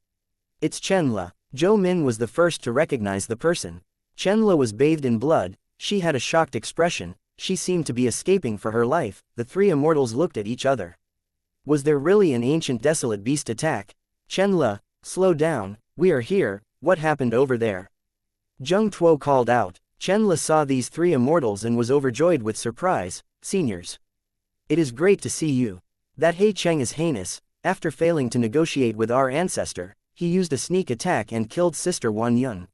It's Qianle. Zhou Min was the first to recognize the person. Qianle was bathed in blood. She had a shocked expression. She seemed to be escaping for her life. The 3 immortals looked at each other. Was there really an ancient desolate beast attack? Qianle, slow down. We are here. What happened over there? Zheng Tuo called out. Qianle saw these 3 immortals and was overjoyed with surprise. Seniors. It is great to see you. That He Cheng is heinous. After failing to negotiate with our ancestor, he used a sneak attack and killed Sister Wan Yun.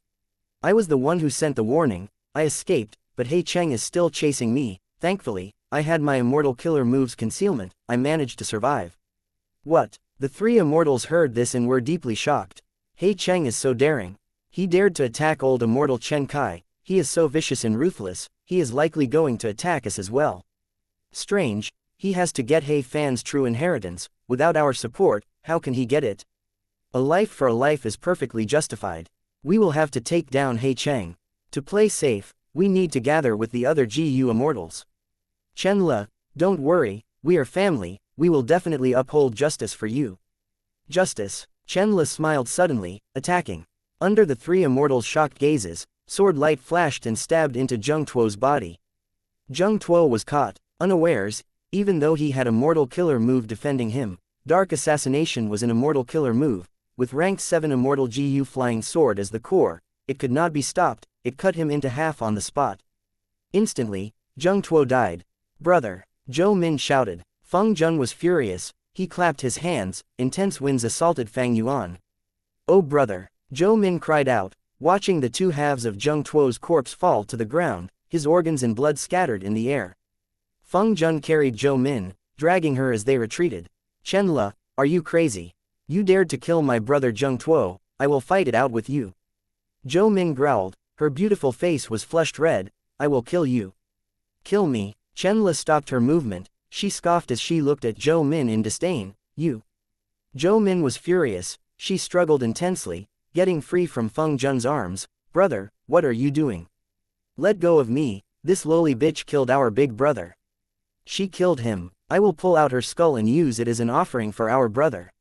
I was the one who sent the warning. I escaped, but He Cheng is still chasing me. Thankfully, I had my immortal killer moves concealment. I managed to survive. What? The 3 immortals heard this and were deeply shocked. He Cheng is so daring. He dared to attack old immortal Chen Kai. He is so vicious and ruthless. He is likely going to attack us as well. Strange. He has to get He Fan's true inheritance. Without our support, how can he get it? A life for a life is perfectly justified. We will have to take down He Cheng. To play safe, we need to gather with the other GU immortals. Qianle, don't worry, we are family. We will definitely uphold justice for you. Justice. Qianle smiled suddenly, attacking. Under the 3 immortals' shocked gazes, sword light flashed and stabbed into Zheng Tuo's body. Zheng Tuo was caught, unawares, even though he had a mortal killer move defending him. Dark Assassination was an immortal killer move, with rank 7 immortal GU flying sword as the core. It could not be stopped, it cut him into half on the spot. Instantly, Zheng Tuo died. Brother, Zhou Min shouted. Feng Jun was furious. He clapped his hands, intense winds assaulted Fang Yuan. "Oh brother!" Zhou Min cried out, watching the two halves of Zheng Tuo's corpse fall to the ground, his organs and blood scattered in the air. Feng Jun carried Zhou Min, dragging her as they retreated. "Chenle, are you crazy? You dared to kill my brother Zheng Tuo, I will fight it out with you." Zhou Min growled, her beautiful face was flushed red. "I will kill you." "Kill me." Chenle stopped her movement, she scoffed as she looked at Zhou Min in disdain. "You." Zhou Min was furious, she struggled intensely, getting free from Feng Jun's arms. "Brother, what are you doing? Let go of me, this lowly bitch killed our big brother." "She killed him, I will pull out her skull and use it as an offering for our brother."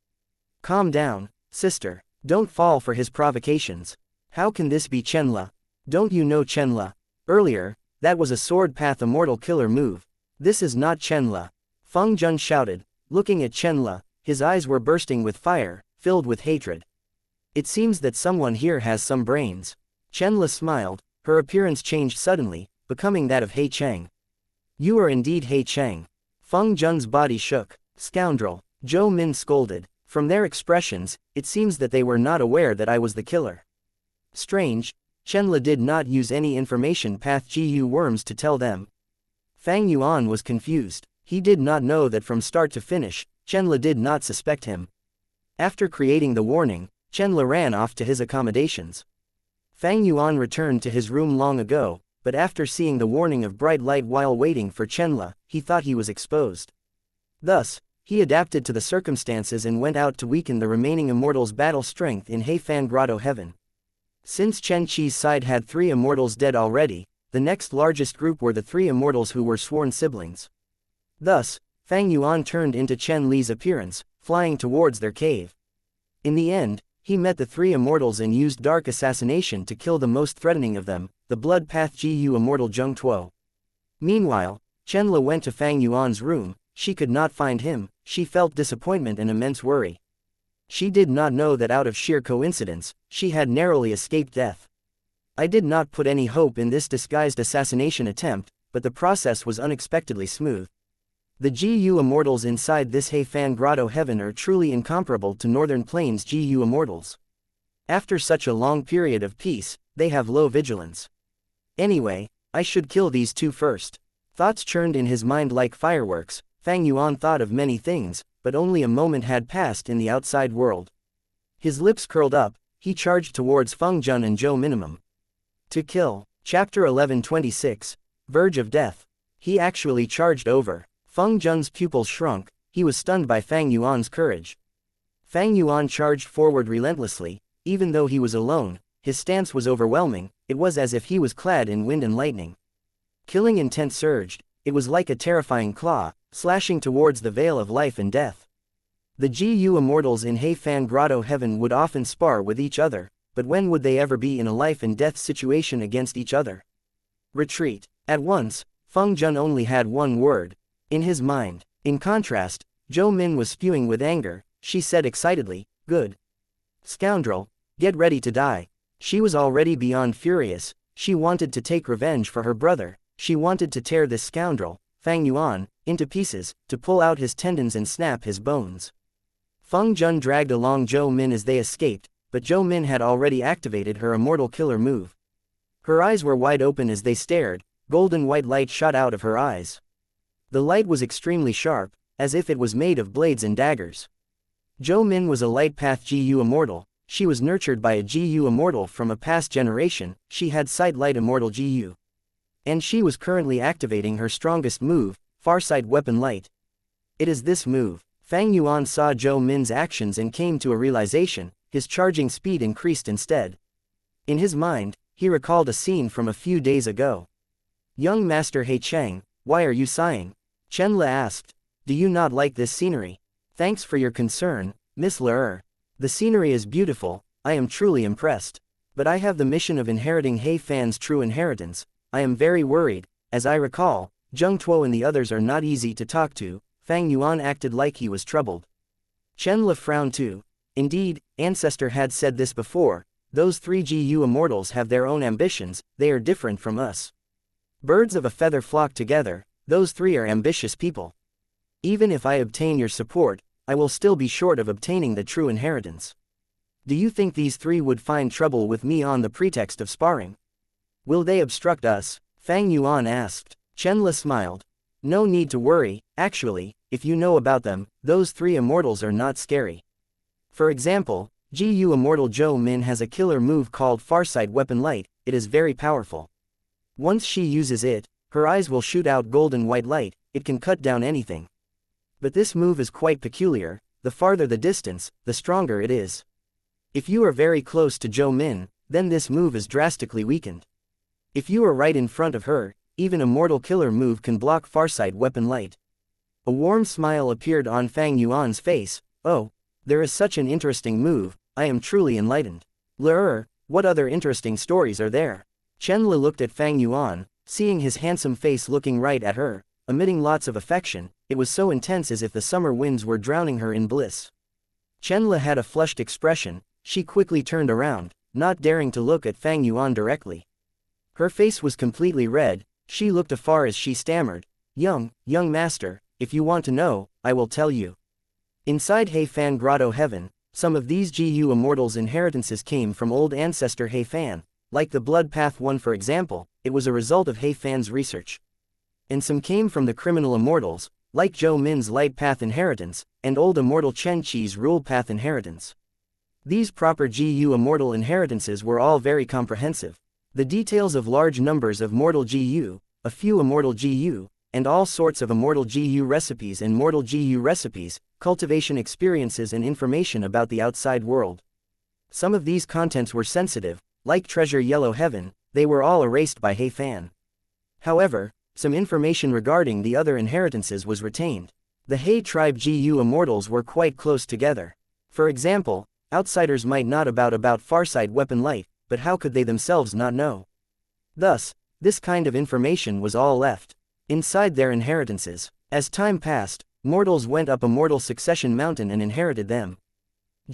"Calm down, sister, don't fall for his provocations. How can this be Chenle? Don't you know Chenle? Earlier, that was a sword path immortal killer move. This is not Chenle." Feng Jun shouted, looking at Chenle, his eyes were bursting with fire, filled with hatred. "It seems that someone here has some brains." Chenle smiled, her appearance changed suddenly, becoming that of He Cheng. "You are indeed He Cheng." Feng Jun's body shook. "Scoundrel," Zhou Min scolded. "From their expressions, it seems that they were not aware that I was the killer." Strange, Chenle did not use any information path GU worms to tell them. Fang Yuan was confused. He did not know that from start to finish, Chenle did not suspect him. After creating the warning, Chenle ran off to his accommodations. Fang Yuan returned to his room long ago, but after seeing the warning of bright light while waiting for Chenle, he thought he was exposed. Thus, he adapted to the circumstances and went out to weaken the remaining immortals' battle strength in Heifan Grotto Heaven. Since Chen Qi's side had 3 immortals dead already, the next largest group were the 3 immortals who were sworn siblings. Thus, Fang Yuan turned into Chen Li's appearance, flying towards their cave. In the end, he met the 3 immortals and used dark assassination to kill the most threatening of them, the blood path GU immortal Zheng Tuo. Meanwhile, Chenle went to Fang Yuan's room. She could not find him. She felt disappointment and immense worry. She did not know that out of sheer coincidence, she had narrowly escaped death. "I did not put any hope in this disguised assassination attempt, but the process was unexpectedly smooth. The GU immortals inside this Heifan Grotto Heaven are truly incomparable to Northern Plains GU immortals. After such a long period of peace, they have low vigilance. Anyway, I should kill these 2 first." Thoughts churned in his mind like fireworks. Fang Yuan thought of many things, but only a moment had passed in the outside world. His lips curled up, he charged towards Feng Jun and Zhou Minimum. To kill. Chapter 1126. Verge of Death. He actually charged over. Feng Jun's pupils shrunk, he was stunned by Fang Yuan's courage. Fang Yuan charged forward relentlessly, even though he was alone, his stance was overwhelming, it was as if he was clad in wind and lightning. Killing intent surged, it was like a terrifying claw, slashing towards the veil of life and death. The GU immortals in Heifan Grotto Heaven would often spar with each other, but when would they ever be in a life and death situation against each other? Retreat. At once, Feng Jun only had one word. In his mind. In contrast, Zhou Min was spewing with anger, she said excitedly, "Good. Scoundrel, get ready to die." She was already beyond furious, she wanted to take revenge for her brother, she wanted to tear this scoundrel, Fang Yuan, into pieces, to pull out his tendons and snap his bones. Feng Jun dragged along Zhou Min as they escaped, but Zhou Min had already activated her immortal killer move. Her eyes were wide open as they stared, golden white light shot out of her eyes. The light was extremely sharp, as if it was made of blades and daggers. Zhou Min was a light path GU immortal, she was nurtured by a GU immortal from a past generation, she had sight light immortal GU. And she was currently activating her strongest move, Farsight Weapon Light. It is this move. Fang Yuan saw Zhou Min's actions and came to a realization, his charging speed increased instead. In his mind, he recalled a scene from a few days ago. "Young Master He Cheng, why are you sighing?" Chenle asked. "Do you not like this scenery?" "Thanks for your concern, Miss Le. The scenery is beautiful, I am truly impressed. But I have the mission of inheriting Heifan's true inheritance. I am very worried, as I recall, Zheng Tuo and the others are not easy to talk to." Fang Yuan acted like he was troubled. Chenle frowned too. Indeed, Ancestor had said this before, those 3 GU immortals have their own ambitions, they are different from us. Birds of a feather flock together, those 3 are ambitious people. Even if I obtain your support, I will still be short of obtaining the true inheritance. Do you think these three would find trouble with me on the pretext of sparring? Will they obstruct us? Fang Yuan asked. Qianle smiled. No need to worry, actually, if you know about them, those three immortals are not scary. For example, GU Immortal Zhou Min has a killer move called Farsight Weapon Light. It is very powerful. Once she uses it, her eyes will shoot out golden white light. It can cut down anything. But this move is quite peculiar. The farther the distance, the stronger it is. If you are very close to Zhou Min, then this move is drastically weakened. If you are right in front of her, even a mortal killer move can block Farsight Weapon Light. A warm smile appeared on Fang Yuan's face. Oh, there is such an interesting move, I am truly enlightened. What other interesting stories are there? Qianle looked at Fang Yuan, seeing his handsome face looking right at her, emitting lots of affection. It was so intense as if the summer winds were drowning her in bliss. Qianle had a flushed expression. She quickly turned around, not daring to look at Fang Yuan directly. Her face was completely red. She looked afar as she stammered, young master, if you want to know, I will tell you. Inside He Fan Grotto Heaven, some of these GU Immortals' inheritances came from old ancestor He Fan, like the Blood Path one for example. It was a result of He Fan's research. And some came from the criminal immortals, like Zhou Min's Light Path inheritance, and old immortal Chen Qi's Rule Path inheritance. These proper GU Immortal inheritances were all very comprehensive. The details of large numbers of mortal GU, a few immortal GU, and all sorts of immortal GU recipes and mortal GU recipes, cultivation experiences and information about the outside world. Some of these contents were sensitive, like Treasure Yellow Heaven. They were all erased by He Fan. However, some information regarding the other inheritances was retained. The He tribe GU Immortals were quite close together. For example, outsiders might not about Farsight Weapon Light, but how could they themselves not know? Thus, this kind of information was all left inside their inheritances. As time passed, mortals went up Immortal Succession Mountain and inherited them.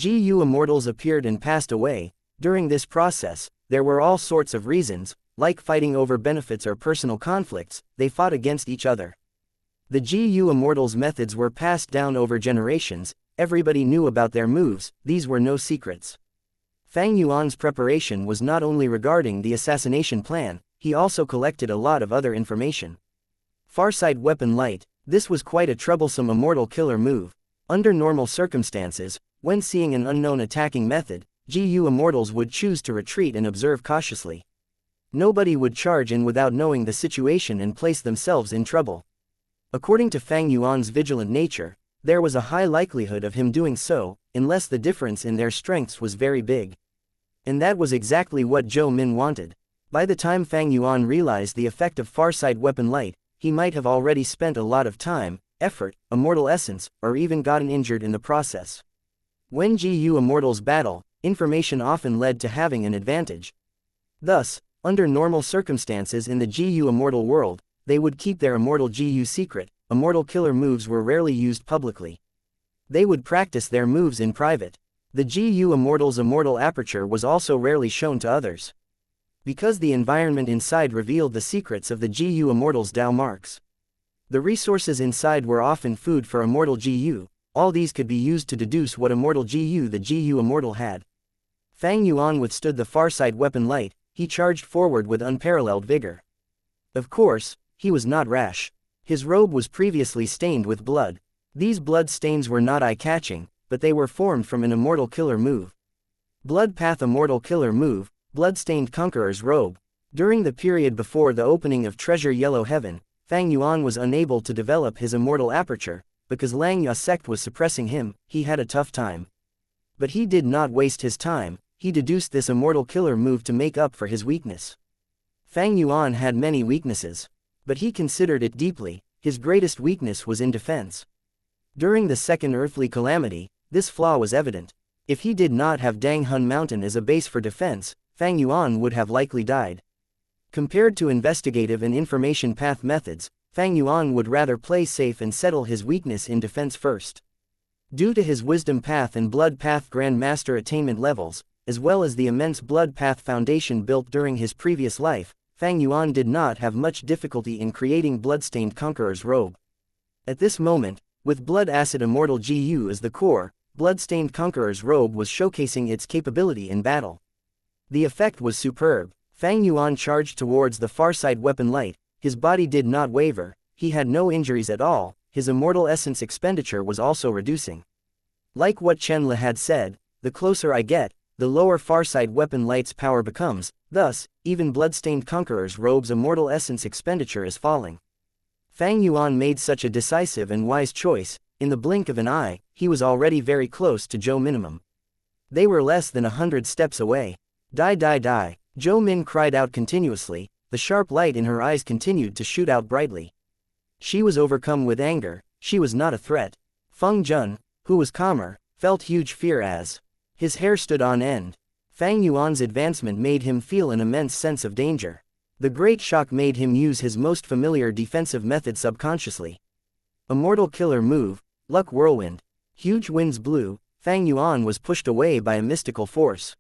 GU Immortals appeared and passed away. During this process, there were all sorts of reasons, like fighting over benefits or personal conflicts. They fought against each other. The GU Immortals' methods were passed down over generations. Everybody knew about their moves. These were no secrets. Fang Yuan's preparation was not only regarding the assassination plan, he also collected a lot of other information. Farsight Weapon Light. This was quite a troublesome immortal killer move. Under normal circumstances, when seeing an unknown attacking method, GU Immortals would choose to retreat and observe cautiously. Nobody would charge in without knowing the situation and place themselves in trouble. According to Fang Yuan's vigilant nature, there was a high likelihood of him doing so, unless the difference in their strengths was very big. And that was exactly what Zhou Min wanted. By the time Fang Yuan realized the effect of Farsight Weapon Light, he might have already spent a lot of time, effort, immortal essence, or even gotten injured in the process. When GU Immortals battle, information often led to having an advantage. Thus, under normal circumstances in the GU Immortal world, they would keep their immortal GU secret. Immortal killer moves were rarely used publicly. They would practice their moves in private. The GU Immortals' immortal aperture was also rarely shown to others. Because the environment inside revealed the secrets of the GU Immortals' Dao marks. The resources inside were often food for immortal GU. All these could be used to deduce what immortal GU the GU Immortal had. Fang Yuan withstood the Farsight Weapon Light. He charged forward with unparalleled vigor. Of course, he was not rash. His robe was previously stained with blood. These blood stains were not eye-catching, but they were formed from an immortal killer move. Blood Path Immortal Killer Move, Bloodstained Conqueror's Robe. During the period before the opening of Treasure Yellow Heaven, Fang Yuan was unable to develop his immortal aperture, because Langya sect was suppressing him. He had a tough time. But he did not waste his time. He deduced this immortal killer move to make up for his weakness. Fang Yuan had many weaknesses, but he considered it deeply. His greatest weakness was in defense. During the second earthly calamity, this flaw was evident. If he did not have Danghun Mountain as a base for defense, Fang Yuan would have likely died. Compared to investigative and information path methods, Fang Yuan would rather play safe and settle his weakness in defense first. Due to his Wisdom Path and Blood Path Grand Master attainment levels, as well as the immense Blood Path foundation built during his previous life, Fang Yuan did not have much difficulty in creating Bloodstained Conqueror's Robe. At this moment, With blood acid immortal GU as the core, blood-stained conqueror's robe was showcasing its capability in battle. The effect was superb. Fang Yuan charged towards the far side weapon light, his body did not waver, he had no injuries at all, his immortal essence expenditure was also reducing. Like what Chen Le had said, the closer I get, the lower far side weapon light's power becomes, thus, even blood-stained conqueror's robe's immortal essence expenditure is falling. Fang Yuan made such a decisive and wise choice, in the blink of an eye, he was already very close to Zhou Minimum. They were less than 100 steps away. Die die die, Zhou Min cried out continuously, the sharp light in her eyes continued to shoot out brightly. She was overcome with anger, she was not a threat. Feng Jun, who was calmer, felt huge fear as his hair stood on end. Fang Yuan's advancement made him feel an immense sense of danger. The great shock made him use his most familiar defensive method subconsciously. Immortal killer move, Luck Whirlwind. Huge winds blew, Fang Yuan was pushed away by a mystical force.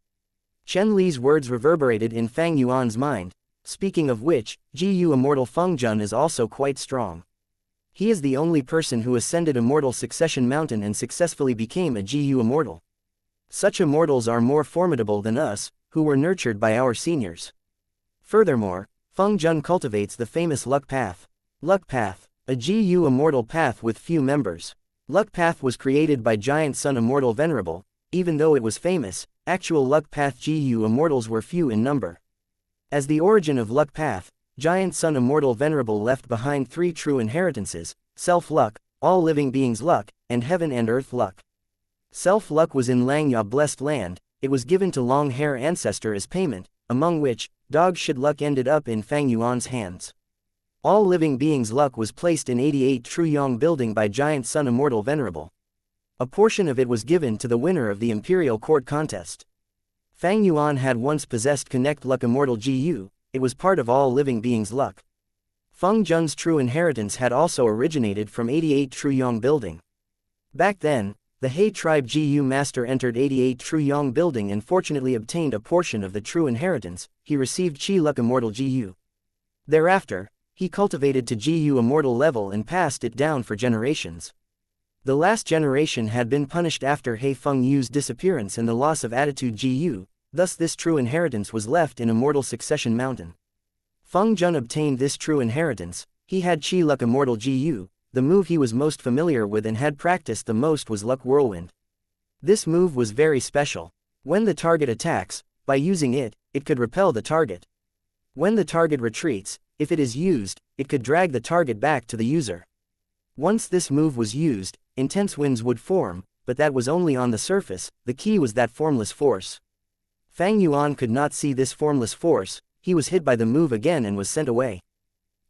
Chen Li's words reverberated in Fang Yuan's mind, speaking of which, GU Immortal Feng Jun is also quite strong. He is the only person who ascended Immortal Succession Mountain and successfully became a GU Immortal. Such immortals are more formidable than us, who were nurtured by our seniors. Furthermore, Feng Jun cultivates the famous Luck Path. Luck Path, a GU Immortal path with few members. Luck Path was created by Giant Sun Immortal Venerable, even though it was famous, actual Luck Path GU Immortals were few in number. As the origin of Luck Path, Giant Sun Immortal Venerable left behind 3 true inheritances, Self-Luck, All Living Beings Luck, and Heaven and Earth Luck. Self-Luck was in Langya Blessed Land, it was given to Long Hair Ancestor as payment, among which, Dog Shit Luck ended up in Fang Yuan's hands. All Living Beings Luck was placed in 88 True Yong Building by Giant Sun Immortal Venerable. A portion of it was given to the winner of the Imperial Court contest. Fang Yuan had once possessed Connect Luck Immortal GU, it was part of All Living Beings Luck. Feng Jun's true inheritance had also originated from 88 True Yong Building. Back then, the He tribe GU master entered 88 True Yong Building and fortunately obtained a portion of the true inheritance, he received Chi Luck Immortal GU. Thereafter, he cultivated to GU Immortal level and passed it down for generations. The last generation had been punished after He Feng Yu's disappearance and the loss of Attitude GU, thus this true inheritance was left in Immortal Succession Mountain. Feng Jun obtained this true inheritance, he had Chi Luck Immortal GU, the move he was most familiar with and had practiced the most was Luck Whirlwind. This move was very special. When the target attacks, by using it, it could repel the target. When the target retreats, if it is used, it could drag the target back to the user. Once this move was used, intense winds would form, but that was only on the surface, the key was that formless force. Fang Yuan could not see this formless force, he was hit by the move again and was sent away.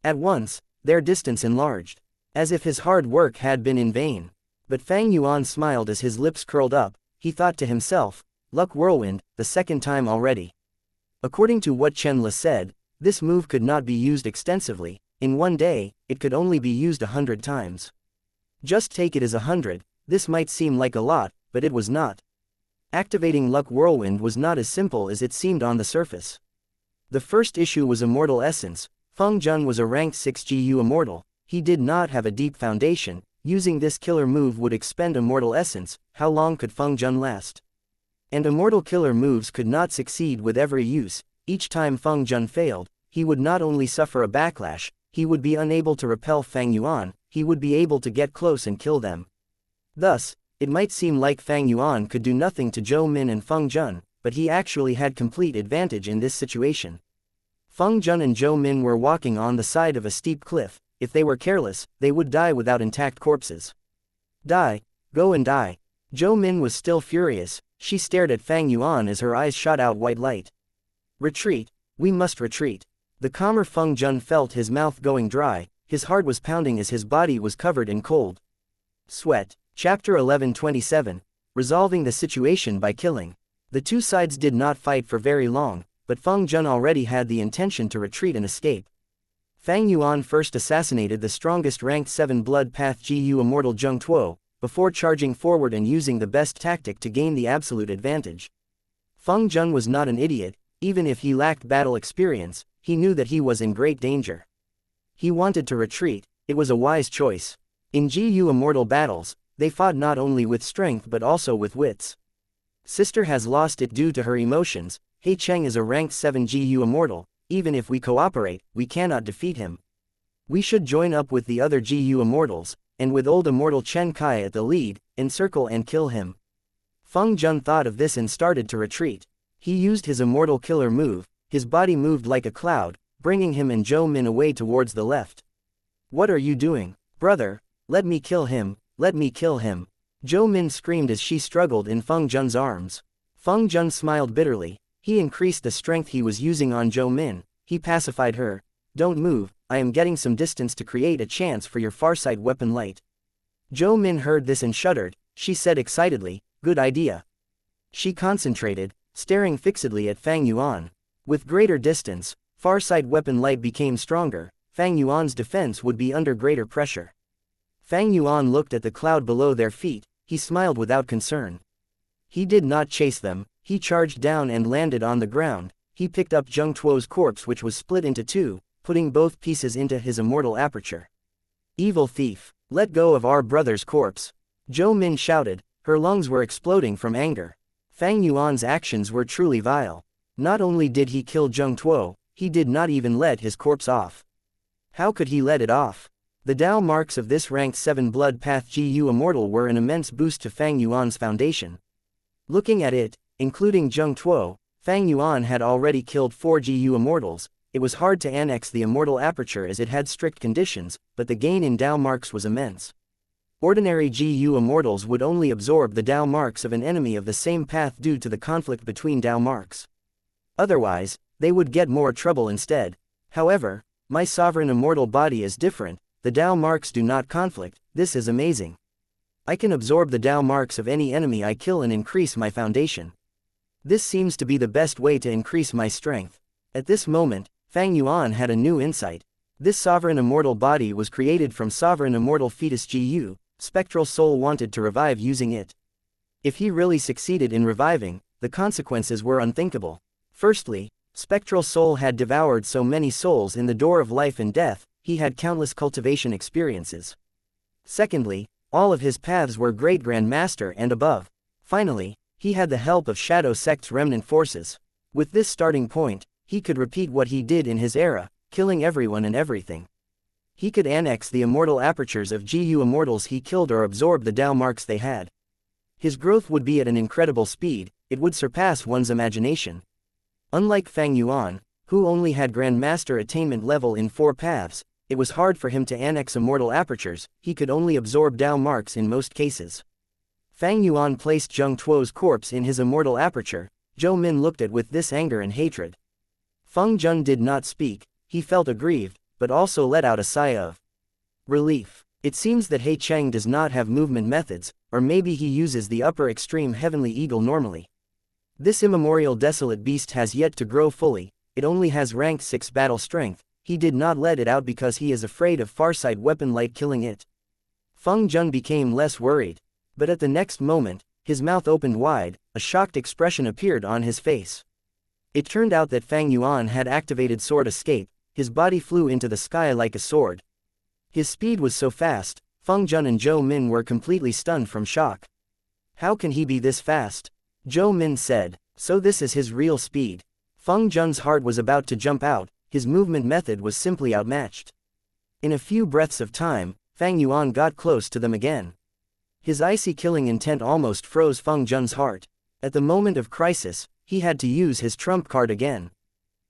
At once, their distance enlarged, as if his hard work had been in vain. But Fang Yuan smiled as his lips curled up, he thought to himself, Luck Whirlwind, the second time already. According to what Chen Le said, this move could not be used extensively, in one day, it could only be used 100 times. Just take it as 100, this might seem like a lot, but it was not. Activating Luck Whirlwind was not as simple as it seemed on the surface. The first issue was Immortal Essence. Feng Jun was a ranked 6 GU Immortal, he did not have a deep foundation, using this killer move would expend Immortal Essence, how long could Feng Jun last? And Immortal killer moves could not succeed with every use, each time Feng Jun failed, he would not only suffer a backlash, he would be unable to repel Fang Yuan, he would be able to get close and kill them. Thus, it might seem like Fang Yuan could do nothing to Zhou Min and Feng Jun, but he actually had complete advantage in this situation. Feng Jun and Zhou Min were walking on the side of a steep cliff, if they were careless, they would die without intact corpses. Die, go and die. Zhou Min was still furious, she stared at Fang Yuan as her eyes shot out white light. Retreat, we must retreat. The calmer Feng Jun felt his mouth going dry, his heart was pounding as his body was covered in cold sweat. Chapter 11:27, Resolving the situation by killing. The two sides did not fight for very long, but Feng Jun already had the intention to retreat and escape. Fang Yuan first assassinated the strongest ranked 7 Blood Path GU Immortal Zheng Tuo, before charging forward and using the best tactic to gain the absolute advantage. Feng Jun was not an idiot, even if he lacked battle experience, he knew that he was in great danger. He wanted to retreat, it was a wise choice. In GU Immortal battles, they fought not only with strength but also with wits. Sister has lost it due to her emotions. He Cheng is a rank 7 GU Immortal, even if we cooperate, we cannot defeat him. We should join up with the other GU Immortals, and with old Immortal Chen Kai at the lead, encircle and kill him. Feng Jun thought of this and started to retreat. He used his Immortal Killer move, his body moved like a cloud, bringing him and Zhou Min away towards the left. What are you doing, brother? Let me kill him, let me kill him. Zhou Min screamed as she struggled in Feng Jun's arms. Feng Jun smiled bitterly. He increased the strength he was using on Zhou Min. He pacified her. Don't move, I am getting some distance to create a chance for your farsight weapon light. Zhou Min heard this and shuddered. She said excitedly, good idea. She concentrated, staring fixedly at Fang Yuan. With greater distance, farsight weapon light became stronger. Fang Yuan's defense would be under greater pressure. Fang Yuan looked at the cloud below their feet. He smiled without concern. He did not chase them. He charged down and landed on the ground. He picked up Zheng Tuo's corpse, which was split into two, putting both pieces into his immortal aperture. Evil thief, let go of our brother's corpse. Zhou Min shouted. Her lungs were exploding from anger. Fang Yuan's actions were truly vile. Not only did he kill Zheng Tuo, he did not even let his corpse off. How could he let it off? The Dao marks of this ranked 7 blood path GU Immortal were an immense boost to Fang Yuan's foundation. Looking at it, including Zheng Tuo, Fang Yuan had already killed 4 GU Immortals. It was hard to annex the immortal aperture as it had strict conditions, but the gain in Dao marks was immense. Ordinary GU Immortals would only absorb the Dao marks of an enemy of the same path due to the conflict between Dao marks. Otherwise, they would get more trouble instead. However, my sovereign immortal body is different. The Dao marks do not conflict. This is amazing. I can absorb the Dao marks of any enemy I kill and increase my foundation. This seems to be the best way to increase my strength. At this moment, Fang Yuan had a new insight. This sovereign immortal body was created from sovereign immortal fetus GU. Spectral soul wanted to revive using it. If he really succeeded in reviving, the consequences were unthinkable. Firstly, spectral soul had devoured so many souls in the door of life and death. He had countless cultivation experiences. Secondly, all of his paths were great Grand Master and above. Finally, he had the help of Shadow Sect's remnant forces. With this starting point, he could repeat what he did in his era, killing everyone and everything. He could annex the immortal apertures of GU Immortals he killed or absorb the Dao marks they had. His growth would be at an incredible speed. It would surpass one's imagination. Unlike Fang Yuan, who only had Grand Master attainment level in 4 paths, it was hard for him to annex immortal apertures. He could only absorb Dao marks in most cases. Fang Yuan placed Zheng Tuo's corpse in his immortal aperture. Zhou Min looked at with this anger and hatred. Feng Jun did not speak. He felt aggrieved, but also let out a sigh of relief. It seems that He Cheng does not have movement methods, or maybe he uses the upper extreme heavenly eagle normally. This immemorial desolate beast has yet to grow fully. It only has rank 6 battle strength. He did not let it out because he is afraid of farsight weapon light killing it. Feng Jun became less worried. But at the next moment, his mouth opened wide, a shocked expression appeared on his face. It turned out that Fang Yuan had activated Sword Escape. His body flew into the sky like a sword. His speed was so fast, Feng Jun and Zhou Min were completely stunned from shock. How can he be this fast? Zhou Min said, so this is his real speed. Feng Jun's heart was about to jump out. His movement method was simply outmatched. In a few breaths of time, Fang Yuan got close to them again. His icy killing intent almost froze Feng Jun's heart. At the moment of crisis, he had to use his trump card again.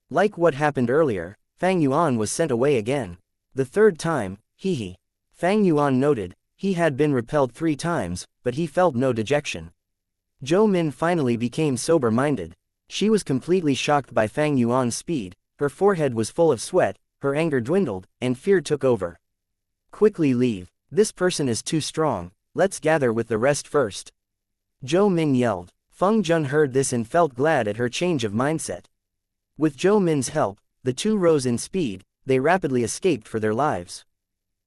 Like what happened earlier, Fang Yuan was sent away again. The third time, Fang Yuan noted, he had been repelled 3 times, but he felt no dejection. Zhou Min finally became sober-minded. She was completely shocked by Fang Yuan's speed. Her forehead was full of sweat, her anger dwindled, and fear took over. Quickly leave. This person is too strong. Let's gather with the rest first. Zhou Min yelled. Feng Jun heard this and felt glad at her change of mindset. With Zhou Min's help, the two rose in speed. They rapidly escaped for their lives.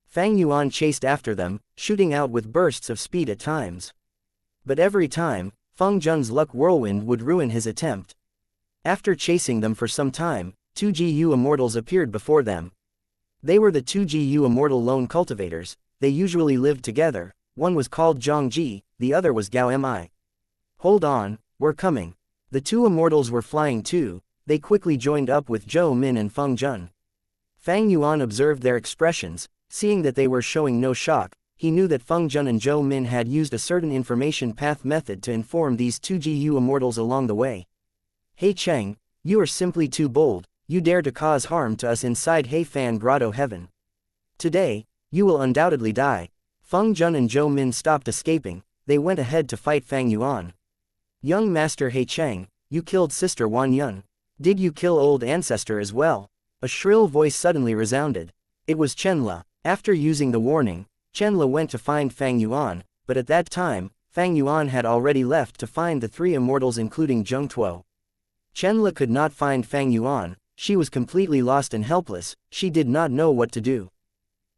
Fang Yuan chased after them, shooting out with bursts of speed at times. But every time, Feng Jun's luck whirlwind would ruin his attempt. After chasing them for some time, 2 GU Immortals appeared before them. They were the 2 GU Immortal lone cultivators. they usually lived together, one was called Zhangji, the other was Gao Mi. Hold on, we're coming. The two immortals were flying too, they quickly joined up with Zhou Min and Feng Jun. Fang Yuan observed their expressions, seeing that they were showing no shock, he knew that Feng Jun and Zhou Min had used a certain information path method to inform these two GU immortals along the way. Hey Cheng, you are simply too bold, you dare to cause harm to us inside He Fan Grotto Heaven. Today, you will undoubtedly die. Feng Jun and Zhou Min stopped escaping, they went ahead to fight Fang Yuan. Young Master He Cheng, you killed Sister Wan Yun. Did you kill old ancestor as well? A shrill voice suddenly resounded. It was Chenla. After using the warning, Chenla went to find Fang Yuan, but at that time, Fang Yuan had already left to find the three immortals including Zheng Tuo. Chenla could not find Fang Yuan, she was completely lost and helpless, she did not know what to do.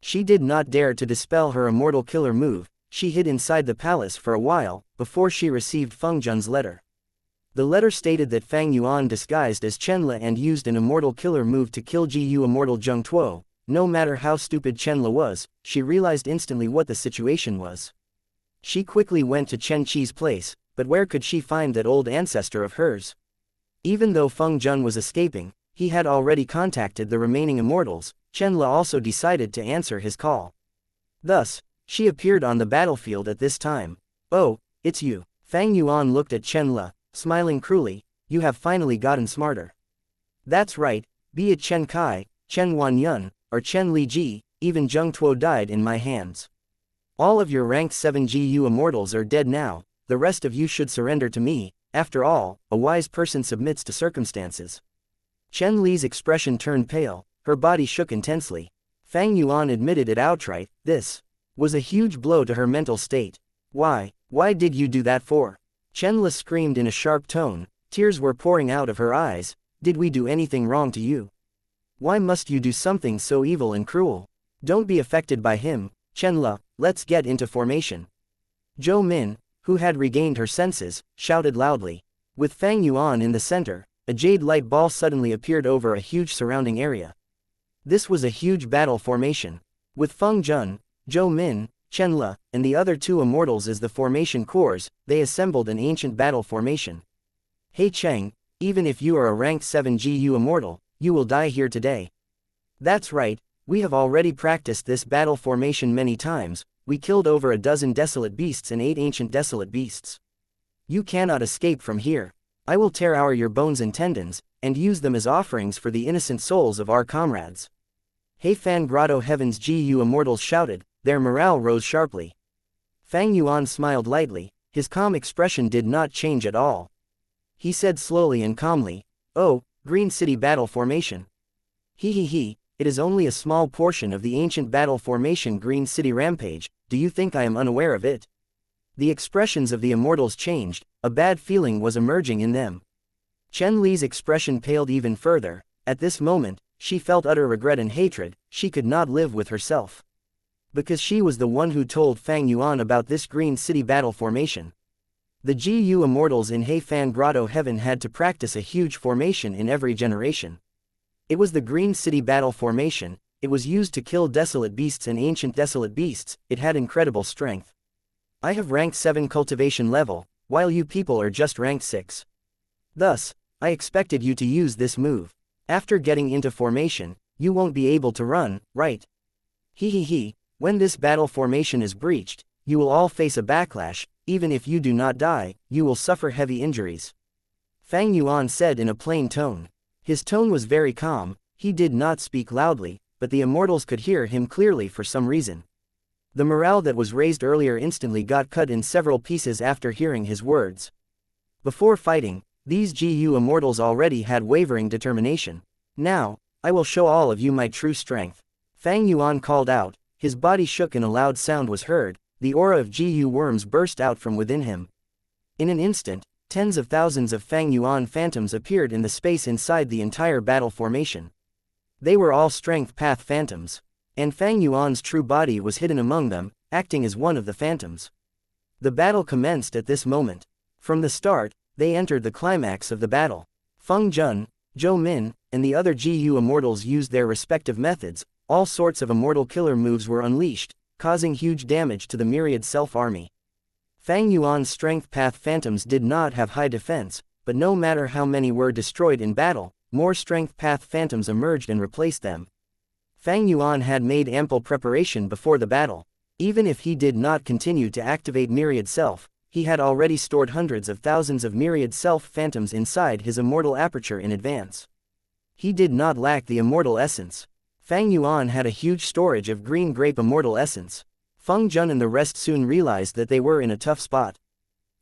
She did not dare to dispel her immortal killer move, she hid inside the palace for a while, before she received Feng Jun's letter. The letter stated that Fang Yuan disguised as Chenla and used an immortal killer move to kill GU immortal Zheng Tuo. No matter how stupid Chenla was, she realized instantly what the situation was. She quickly went to Chen Qi's place, but where could she find that old ancestor of hers? Even though Feng Jun was escaping, he had already contacted the remaining immortals, Chenla also decided to answer his call. Thus, she appeared on the battlefield at this time. Oh, it's you. Fang Yuan looked at Chenla, smiling cruelly, you have finally gotten smarter. That's right, be it Chen Kai, Chen Wan Yun, or Chen Li Ji, even Zheng Tuo died in my hands. All of your ranked 7 GU immortals are dead now, the rest of you should surrender to me, after all, a wise person submits to circumstances. Chen Li's expression turned pale, her body shook intensely. Fang Yuan admitted it outright, this was a huge blow to her mental state. Why did you do that for? Chenla screamed in a sharp tone, tears were pouring out of her eyes, did we do anything wrong to you? Why must you do something so evil and cruel? Don't be affected by him, Chenla, let's get into formation. Zhou Min, who had regained her senses, shouted loudly. With Fang Yuan in the center, a jade light ball suddenly appeared over a huge surrounding area. This was a huge battle formation. With Feng Jun, Zhou Min, Chenla, and the other two immortals as the formation cores, they assembled an ancient battle formation. Hey Cheng, even if you are a ranked 7 GU immortal, you will die here today. That's right, we have already practiced this battle formation many times, we killed over a dozen desolate beasts and 8 ancient desolate beasts. You cannot escape from here. I will tear your bones and tendons, and use them as offerings for the innocent souls of our comrades. He Fan Grotto Heaven's GU immortals shouted, their morale rose sharply. Fang Yuan smiled lightly, his calm expression did not change at all. He said slowly and calmly, oh, Green City Battle Formation. He, it is only a small portion of the ancient battle formation Green City Rampage, do you think I am unaware of it? The expressions of the immortals changed, a bad feeling was emerging in them. Chen Li's expression paled even further, at this moment, she felt utter regret and hatred, she could not live with herself. Because she was the one who told Fang Yuan about this Green City battle formation. The GU immortals in He Fan Grotto Heaven had to practice a huge formation in every generation. It was the Green City battle formation, it was used to kill desolate beasts and ancient desolate beasts, it had incredible strength. I have ranked 7 cultivation level, while you people are just ranked 6. Thus, I expected you to use this move. After getting into formation, you won't be able to run, right? When this battle formation is breached, you will all face a backlash, even if you do not die, you will suffer heavy injuries. Fang Yuan said in a plain tone. His tone was very calm, he did not speak loudly, but the immortals could hear him clearly for some reason. The morale that was raised earlier instantly got cut in several pieces after hearing his words. Before fighting, these GU immortals already had wavering determination. Now, I will show all of you my true strength. Fang Yuan called out, his body shook and a loud sound was heard, the aura of GU worms burst out from within him. In an instant, tens of thousands of Fang Yuan phantoms appeared in the space inside the entire battle formation. They were all strength path phantoms. And Fang Yuan's true body was hidden among them, acting as one of the phantoms. The battle commenced at this moment. From the start, they entered the climax of the battle. Feng Jun, Zhou Min, and the other GU immortals used their respective methods, all sorts of immortal killer moves were unleashed, causing huge damage to the myriad self-army. Fang Yuan's strength path phantoms did not have high defense, but no matter how many were destroyed in battle, more strength path phantoms emerged and replaced them. Fang Yuan had made ample preparation before the battle. Even if he did not continue to activate myriad self, he had already stored hundreds of thousands of myriad self phantoms inside his immortal aperture in advance. He did not lack the immortal essence. Fang Yuan had a huge storage of green grape immortal essence. Feng Jun and the rest soon realized that they were in a tough spot.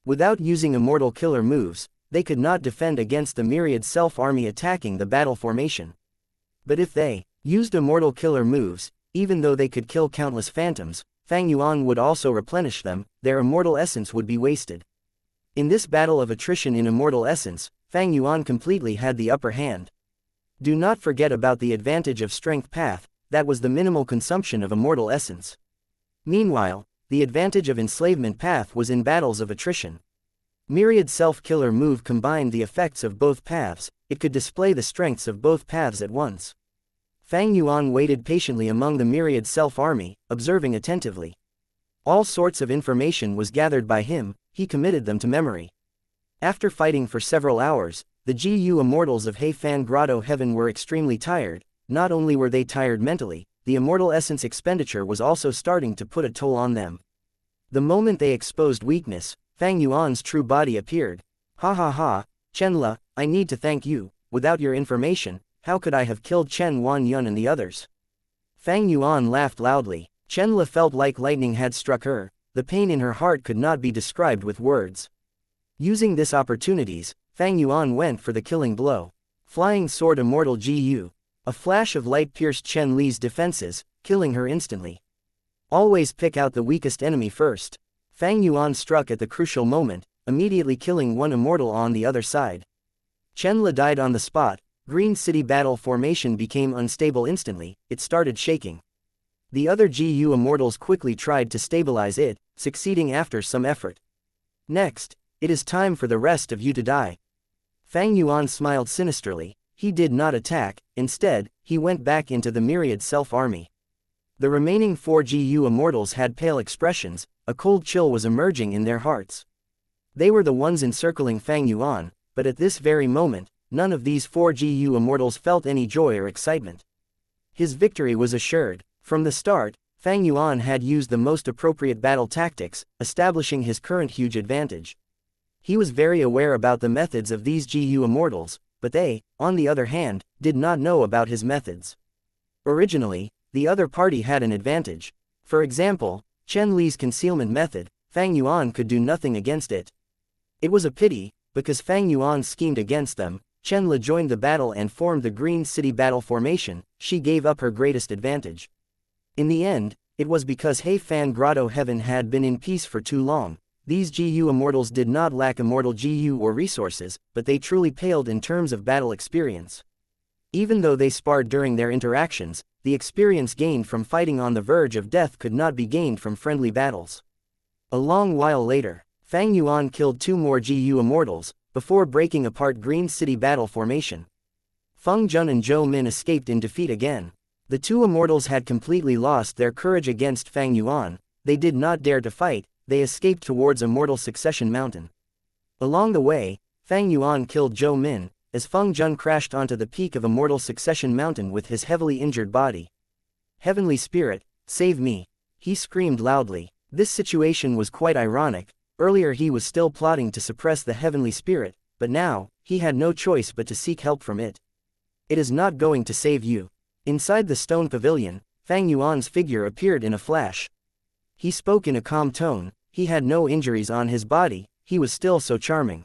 Without using immortal killer moves, they could not defend against the myriad self-army attacking the battle formation. But if they used immortal killer moves, even though they could kill countless phantoms, Fang Yuan would also replenish them, their immortal essence would be wasted. In this battle of attrition in immortal essence, Fang Yuan completely had the upper hand. Do not forget about the advantage of strength path, that was the minimal consumption of immortal essence. Meanwhile, the advantage of enslavement path was in battles of attrition. Myriad self-killer move combined the effects of both paths, it could display the strengths of both paths at once. Fang Yuan waited patiently among the myriad self-army, observing attentively. All sorts of information was gathered by him, he committed them to memory. After fighting for several hours, the GU immortals of Heifan Grotto Heaven were extremely tired. Not only were they tired mentally, the immortal essence expenditure was also starting to put a toll on them. The moment they exposed weakness, Fang Yuan's true body appeared. Ha ha ha, Chen Le, I need to thank you. Without your information, how could I have killed Chen Wanyun and the others? Fang Yuan laughed loudly. Chen Le felt like lightning had struck her. The pain in her heart could not be described with words. Using this opportunities, Fang Yuan went for the killing blow. Flying Sword Immortal GU. A flash of light pierced Chen Li's defenses, killing her instantly. Always pick out the weakest enemy first. Fang Yuan struck at the crucial moment, immediately killing one immortal on the other side. Chen Le died on the spot. Green City battle formation became unstable instantly, it started shaking. The other GU immortals quickly tried to stabilize it, succeeding after some effort. Next, it is time for the rest of you to die. Fang Yuan smiled sinisterly. He did not attack, instead, he went back into the myriad self-army. The remaining 4 GU immortals had pale expressions, a cold chill was emerging in their hearts. They were the ones encircling Fang Yuan, but at this very moment, none of these 4 GU immortals felt any joy or excitement. His victory was assured. From the start, Fang Yuan had used the most appropriate battle tactics, establishing his current huge advantage. He was very aware about the methods of these GU immortals, but they, on the other hand, did not know about his methods. Originally, the other party had an advantage. For example, Chen Li's concealment method, Fang Yuan could do nothing against it. It was a pity, because Fang Yuan schemed against them. Chen Le joined the battle and formed the Green City battle formation, she gave up her greatest advantage. In the end, it was because Heifan Grotto Heaven had been in peace for too long. These GU immortals did not lack immortal GU or resources, but they truly paled in terms of battle experience. Even though they sparred during their interactions, the experience gained from fighting on the verge of death could not be gained from friendly battles. A long while later, Fang Yuan killed 2 more GU immortals, before breaking apart Green City battle formation. Feng Jun and Zhou Min escaped in defeat again. The 2 immortals had completely lost their courage against Fang Yuan, they did not dare to fight, they escaped towards Immortal Succession Mountain. Along the way, Fang Yuan killed Zhou Min, as Feng Jun crashed onto the peak of Immortal Succession Mountain with his heavily injured body. Heavenly Spirit, save me! He screamed loudly. This situation was quite ironic. Earlier he was still plotting to suppress the Heavenly Spirit, but now, he had no choice but to seek help from it. It is not going to save you. Inside the stone pavilion, Fang Yuan's figure appeared in a flash. He spoke in a calm tone, he had no injuries on his body, he was still so charming.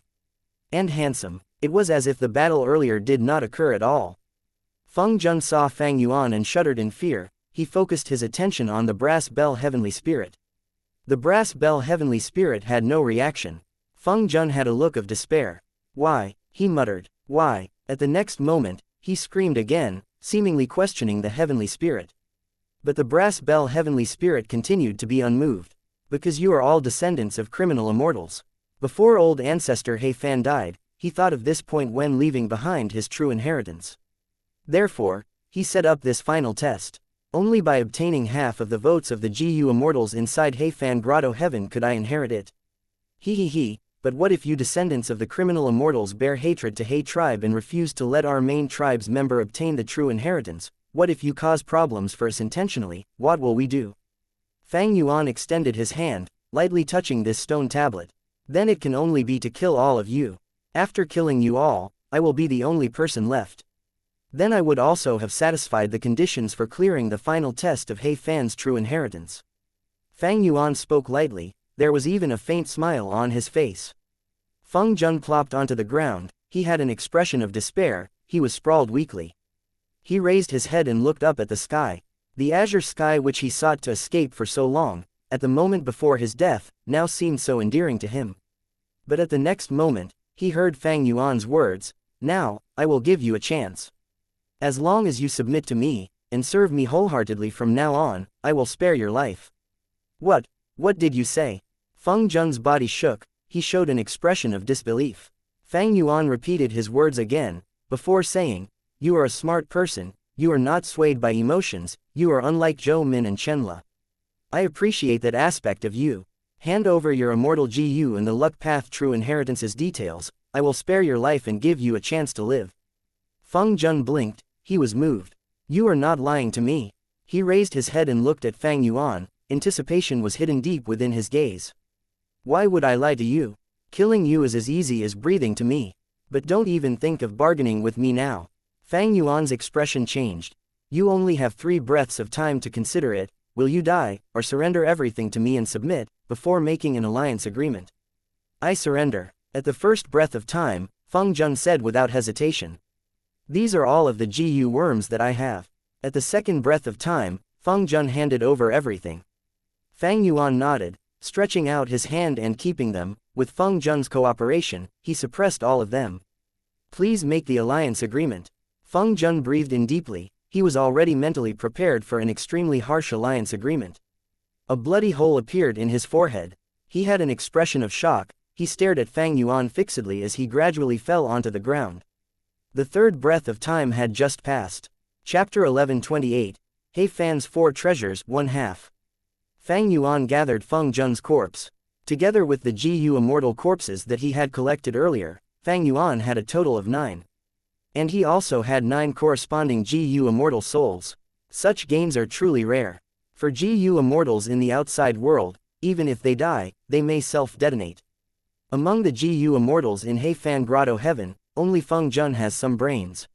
And handsome. It was as if the battle earlier did not occur at all. Feng Jun saw Fang Yuan and shuddered in fear, he focused his attention on the brass bell Heavenly Spirit. The brass bell Heavenly Spirit had no reaction. Feng Jun had a look of despair. Why? He muttered. Why? At the next moment, he screamed again, seemingly questioning the Heavenly Spirit. But the brass bell Heavenly Spirit continued to be unmoved. Because you are all descendants of criminal immortals. Before old ancestor Heifan died, he thought of this point when leaving behind his true inheritance. Therefore, he set up this final test. Only by obtaining half of the votes of the GU immortals inside Heifan Grotto Heaven could I inherit it. He, but what if you descendants of the criminal immortals bear hatred to He tribe and refuse to let our main tribe's member obtain the true inheritance? What if you cause problems for us intentionally? What will we do? Fang Yuan extended his hand, lightly touching this stone tablet. Then it can only be to kill all of you. After killing you all, I will be the only person left. Then I would also have satisfied the conditions for clearing the final test of He Fan's true inheritance. Fang Yuan spoke lightly, there was even a faint smile on his face. Feng Jun plopped onto the ground, he had an expression of despair, he was sprawled weakly. He raised his head and looked up at the sky. The azure sky which he sought to escape for so long, at the moment before his death, now seemed so endearing to him. But at the next moment, he heard Fang Yuan's words, now, I will give you a chance. As long as you submit to me, and serve me wholeheartedly from now on, I will spare your life. What did you say? Feng Jun's body shook, he showed an expression of disbelief. Fang Yuan repeated his words again, before saying, you are a smart person, you are not swayed by emotions, you are unlike Zhou Min and Chenla. I appreciate that aspect of you. Hand over your immortal GU and the luck path true inheritance's details, I will spare your life and give you a chance to live. Feng Jun blinked, he was moved. You are not lying to me. He raised his head and looked at Fang Yuan, anticipation was hidden deep within his gaze. Why would I lie to you? Killing you is as easy as breathing to me. But don't even think of bargaining with me now. Fang Yuan's expression changed. You only have 3 breaths of time to consider it, will you die, or surrender everything to me and submit, before making an alliance agreement? I surrender. At the first breath of time, Feng Jun said without hesitation. These are all of the GU worms that I have. At the second breath of time, Feng Jun handed over everything. Fang Yuan nodded, stretching out his hand and keeping them, with Feng Jun's cooperation, he suppressed all of them. Please make the alliance agreement. Feng Jun breathed in deeply, he was already mentally prepared for an extremely harsh alliance agreement. A bloody hole appeared in his forehead. He had an expression of shock, he stared at Fang Yuan fixedly as he gradually fell onto the ground. The third breath of time had just passed. Chapter 11:28, He Fan's 4 Treasures 1/2. Fang Yuan gathered Feng Jun's corpse. Together with the GU immortal corpses that he had collected earlier, Fang Yuan had a total of 9. And he also had 9 corresponding GU immortal souls. Such gains are truly rare. For GU immortals in the outside world, even if they die, they may self-detonate. Among the GU immortals in He Fan Grotto Heaven, only Feng Jun has some brains.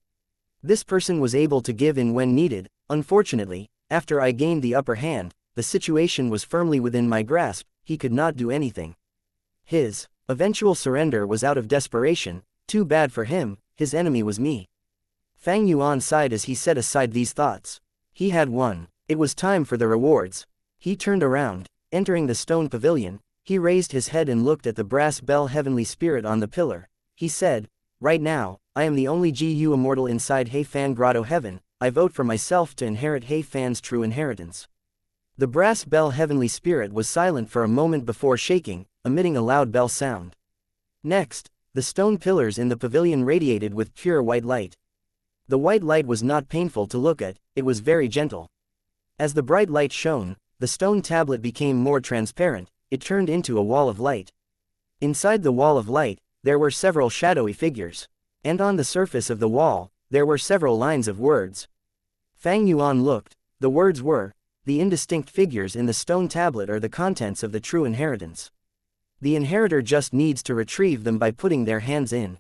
This person was able to give in when needed. Unfortunately, after I gained the upper hand, the situation was firmly within my grasp, he could not do anything. His eventual surrender was out of desperation, too bad for him, his enemy was me. Fang Yuan sighed as he set aside these thoughts. He had won. It was time for the rewards. He turned around, entering the stone pavilion, he raised his head and looked at the brass bell heavenly spirit on the pillar. He said, right now, I am the only GU immortal inside He Fan Grotto Heaven, I vote for myself to inherit He Fan's true inheritance. The brass bell heavenly spirit was silent for a moment before shaking, emitting a loud bell sound. Next, the stone pillars in the pavilion radiated with pure white light. The white light was not painful to look at, it was very gentle. As the bright light shone, the stone tablet became more transparent, it turned into a wall of light. Inside the wall of light, there were several shadowy figures. And on the surface of the wall, there were several lines of words. Fang Yuan looked, the words were, the indistinct figures in the stone tablet are the contents of the true inheritance. The inheritor just needs to retrieve them by putting their hands in.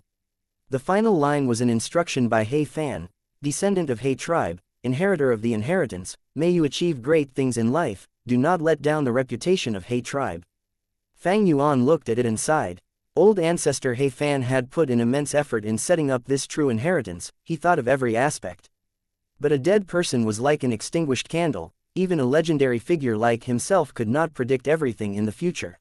The final line was an instruction by He Fan, descendant of He tribe, inheritor of the inheritance, may you achieve great things in life, do not let down the reputation of He tribe. Fang Yuan looked at it and sighed. Old ancestor He Fan had put in immense effort in setting up this true inheritance, he thought of every aspect. But a dead person was like an extinguished candle, even a legendary figure like himself could not predict everything in the future.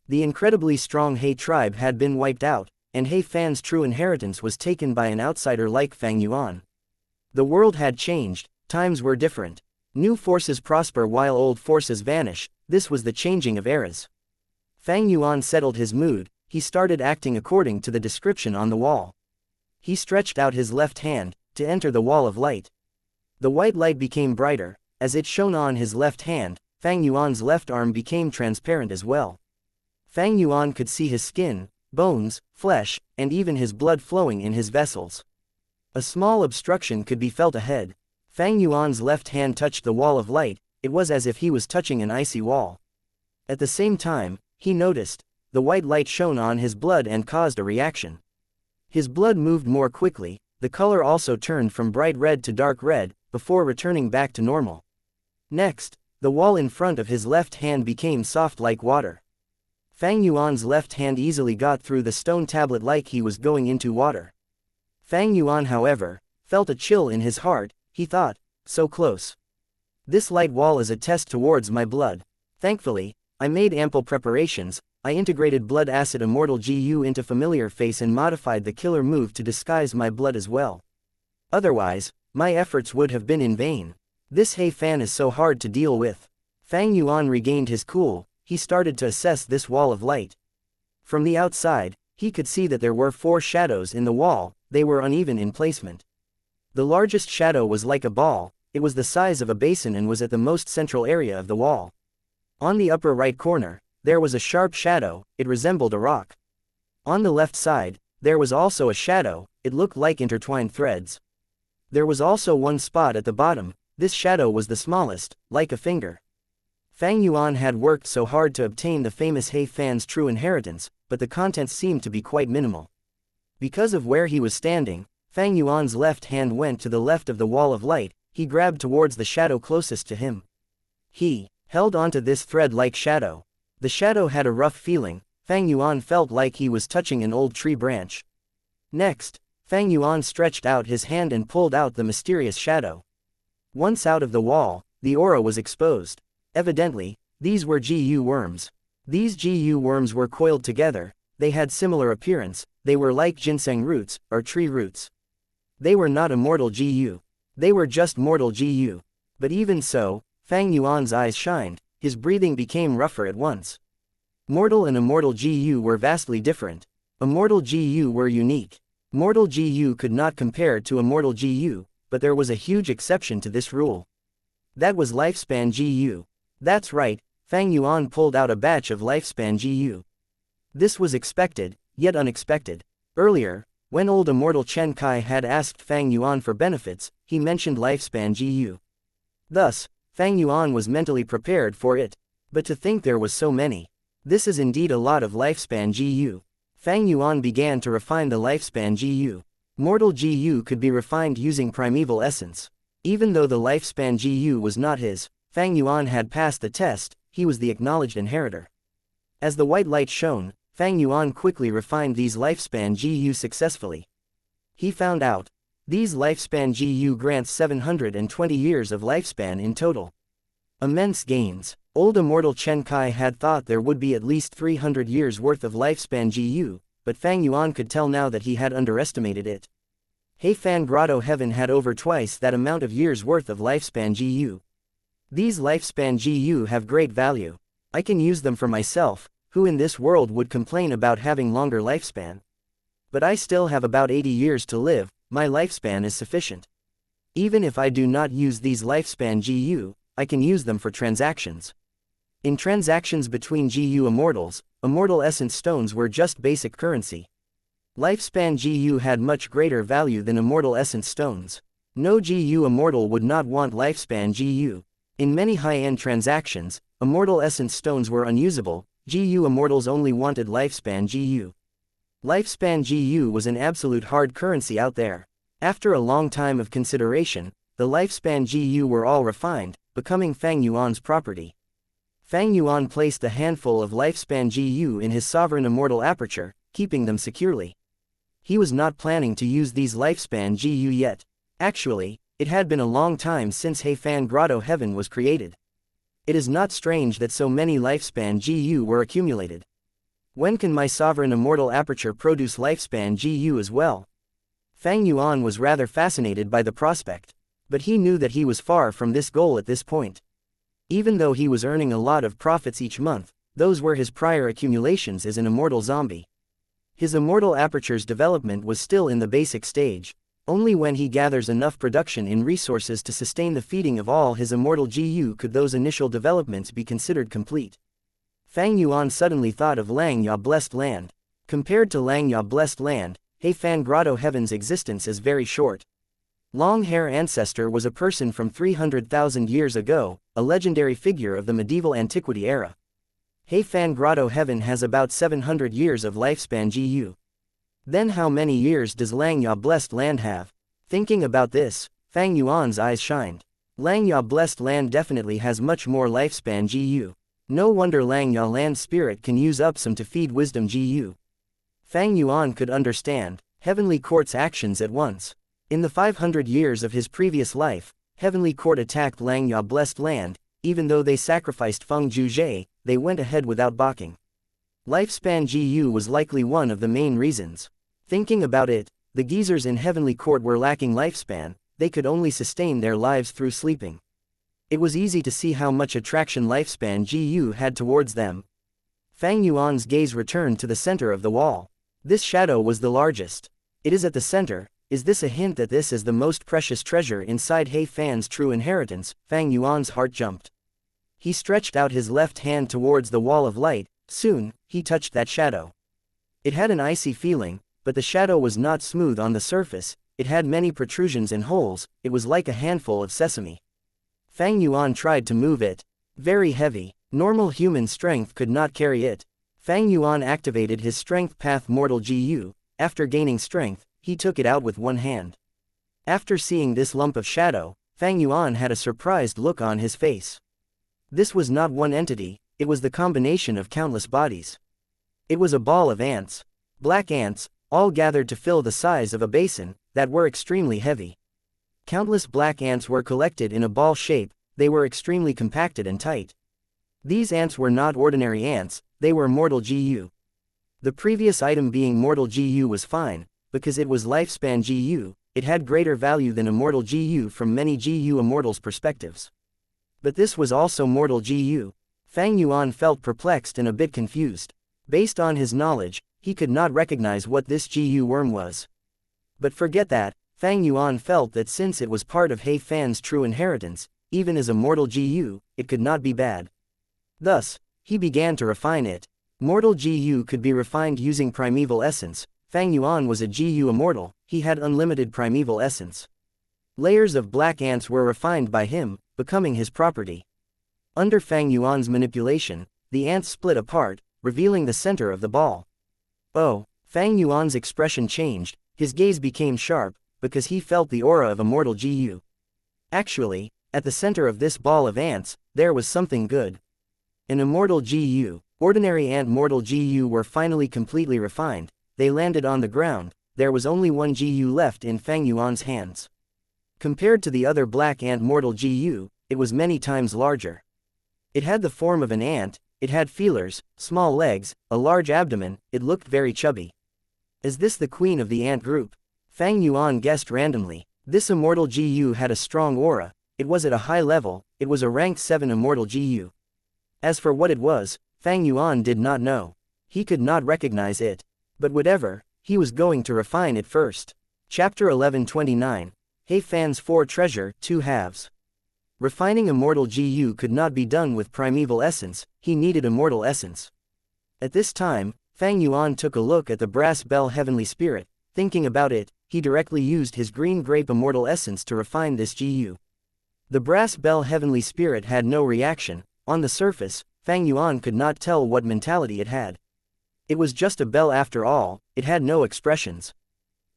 The incredibly strong He tribe had been wiped out, and He Fan's true inheritance was taken by an outsider like Fang Yuan. The world had changed, times were different. New forces prosper while old forces vanish, this was the changing of eras. Fang Yuan settled his mood, he started acting according to the description on the wall. He stretched out his left hand, to enter the wall of light. The white light became brighter, As it shone on his left hand, Fang Yuan's left arm became transparent as well. Fang Yuan could see his skin, bones, flesh, and even his blood flowing in his vessels. A small obstruction could be felt ahead. Fang Yuan's left hand touched the wall of light. It was as if he was touching an icy wall. At the same time, he noticed, the white light shone on his blood and caused a reaction. His blood moved more quickly, the color also turned from bright red to dark red, before returning back to normal. Next, the wall in front of his left hand became soft like water. Fang Yuan's left hand easily got through the stone tablet like he was going into water. Fang Yuan, however, felt a chill in his heart. He thought, so close. This light wall is a test towards my blood. Thankfully, I made ample preparations. I integrated blood acid Immortal GU into familiar face and modified the killer move to disguise my blood as well. Otherwise, my efforts would have been in vain. This He Fan is so hard to deal with. Fang Yuan regained his cool. He started to assess this wall of light. From the outside, he could see that there were 4 shadows in the wall. They were uneven in placement. The largest shadow was like a ball. It was the size of a basin and was at the most central area of the wall. On the upper right corner, there was a sharp shadow. It resembled a rock. On the left side, there was also a shadow. It looked like intertwined threads. There was also one spot at the bottom. This shadow was the smallest, like a finger. Fang Yuan had worked so hard to obtain the famous He Fan's true inheritance, but the contents seemed to be quite minimal. Because of where he was standing, Fang Yuan's left hand went to the left of the wall of light. He grabbed towards the shadow closest to him. He held onto this thread-like shadow. The shadow had a rough feeling. Fang Yuan felt like he was touching an old tree branch. Next, Fang Yuan stretched out his hand and pulled out the mysterious shadow. Once out of the wall, the aura was exposed. Evidently, these were GU worms. These GU worms were coiled together. They had similar appearance. They were like ginseng roots, or tree roots. They were not immortal GU. They were just mortal GU. But even so, Fang Yuan's eyes shined. His breathing became rougher at once. Mortal and immortal GU were vastly different. Immortal GU were unique. Mortal GU could not compare to immortal GU, but there was a huge exception to this rule. That was lifespan GU. That's right, Fang Yuan pulled out a batch of lifespan GU. This was expected, yet unexpected. Earlier, when old immortal Chen Kai had asked Fang Yuan for benefits, he mentioned lifespan GU. Thus, Fang Yuan was mentally prepared for it. But to think there was so many. This is indeed a lot of lifespan GU. Fang Yuan began to refine the lifespan GU. Mortal GU could be refined using primeval essence. Even though the lifespan GU was not his, Fang Yuan had passed the test. He was the acknowledged inheritor. As the white light shone, Fang Yuan quickly refined these lifespan GU successfully. He found out. These lifespan GU grants 720 years of lifespan in total. Immense gains. Old immortal Chen Kai had thought there would be at least 300 years worth of lifespan GU, but Fang Yuan could tell now that he had underestimated it. He Fan Grotto Heaven had over twice that amount of years worth of lifespan GU. These lifespan GU have great value. I can use them for myself. Who in this world would complain about having longer lifespan? But I still have about 80 years to live. My lifespan is sufficient. Even if I do not use these lifespan GU, I can use them for transactions. In transactions between GU immortals, immortal essence stones were just basic currency. Lifespan GU had much greater value than immortal essence stones. No GU immortal would not want lifespan GU. In many high-end transactions, immortal essence stones were unusable. GU immortals only wanted lifespan GU. Lifespan GU was an absolute hard currency out there. After a long time of consideration, the lifespan GU were all refined, becoming Fang Yuan's property. Fang Yuan placed a handful of lifespan GU in his sovereign immortal aperture, keeping them securely. He was not planning to use these lifespan GU yet. Actually, it had been a long time since He Fan Grotto Heaven was created. It is not strange that so many lifespan GU were accumulated. When can my sovereign immortal aperture produce lifespan GU as well? Fang Yuan was rather fascinated by the prospect. But he knew that he was far from this goal at this point. Even though he was earning a lot of profits each month, those were his prior accumulations as an immortal zombie. His immortal aperture's development was still in the basic stage. Only when he gathers enough production in resources to sustain the feeding of all his immortal GU could those initial developments be considered complete. Fang Yuan suddenly thought of Langya Blessed Land. Compared to Langya Blessed Land, Heifan Grotto Heaven's existence is very short. Long Hair Ancestor was a person from 300,000 years ago, a legendary figure of the medieval antiquity era. Heifan Grotto Heaven has about 700 years of lifespan GU. Then how many years does Langya Blessed Land have? Thinking about this, Fang Yuan's eyes shined. Langya Blessed Land definitely has much more lifespan GU. No wonder Langya Land Spirit can use up some to feed wisdom GU. Fang Yuan could understand Heavenly Court's actions at once. In the 500 years of his previous life, Heavenly Court attacked Langya Blessed Land. Even though they sacrificed Feng Juzhe, they went ahead without balking. Lifespan GU was likely one of the main reasons. Thinking about it, the geezers in Heavenly Court were lacking lifespan, they could only sustain their lives through sleeping. It was easy to see how much attraction lifespan GU had towards them. Fang Yuan's gaze returned to the center of the wall. This shadow was the largest. It is at the center. Is this a hint that this is the most precious treasure inside Heifan's true inheritance? Fang Yuan's heart jumped. He stretched out his left hand towards the wall of light. Soon, he touched that shadow. It had an icy feeling, but the shadow was not smooth on the surface, it had many protrusions and holes, it was like a handful of sesame. Fang Yuan tried to move it. Very heavy, normal human strength could not carry it. Fang Yuan activated his strength path mortal GU. After gaining strength, he took it out with one hand. After seeing this lump of shadow, Fang Yuan had a surprised look on his face. This was not one entity, it was the combination of countless bodies. It was a ball of ants. Black ants, all gathered to fill the size of a basin, that were extremely heavy. Countless black ants were collected in a ball shape, they were extremely compacted and tight. These ants were not ordinary ants, they were mortal GU. The previous item being mortal GU was fine, because it was lifespan GU, it had greater value than immortal GU from many GU immortals' perspectives. But this was also mortal GU. Fang Yuan felt perplexed and a bit confused. Based on his knowledge, he could not recognize what this GU worm was. But forget that, Fang Yuan felt that since it was part of Heifan's true inheritance, even as a mortal GU, it could not be bad. Thus, he began to refine it. Mortal GU could be refined using primeval essence. Fang Yuan was a GU immortal, he had unlimited primeval essence. Layers of black ants were refined by him, becoming his property. Under Fang Yuan's manipulation, the ants split apart, revealing the center of the ball. Oh, Fang Yuan's expression changed, his gaze became sharp, because he felt the aura of a mortal GU. Actually, at the center of this ball of ants, there was something good. An immortal GU, ordinary ant mortal GU were finally completely refined, they landed on the ground, there was only one GU left in Fang Yuan's hands. Compared to the other black ant mortal GU, it was many times larger. It had the form of an ant, it had feelers, small legs, a large abdomen, it looked very chubby. Is this the queen of the ant group? Fang Yuan guessed randomly. This immortal GU had a strong aura, it was at a high level, it was a ranked 7 immortal GU. As for what it was, Fang Yuan did not know. He could not recognize it. But whatever, he was going to refine it first. Chapter 1129. Heifan's 4 Treasure, 2 halves. Refining immortal GU could not be done with primeval essence, he needed immortal essence. At this time, Fang Yuan took a look at the brass bell heavenly spirit. Thinking about it, he directly used his green grape immortal essence to refine this GU. The brass bell heavenly spirit had no reaction. On the surface, Fang Yuan could not tell what mentality it had. It was just a bell after all, it had no expressions.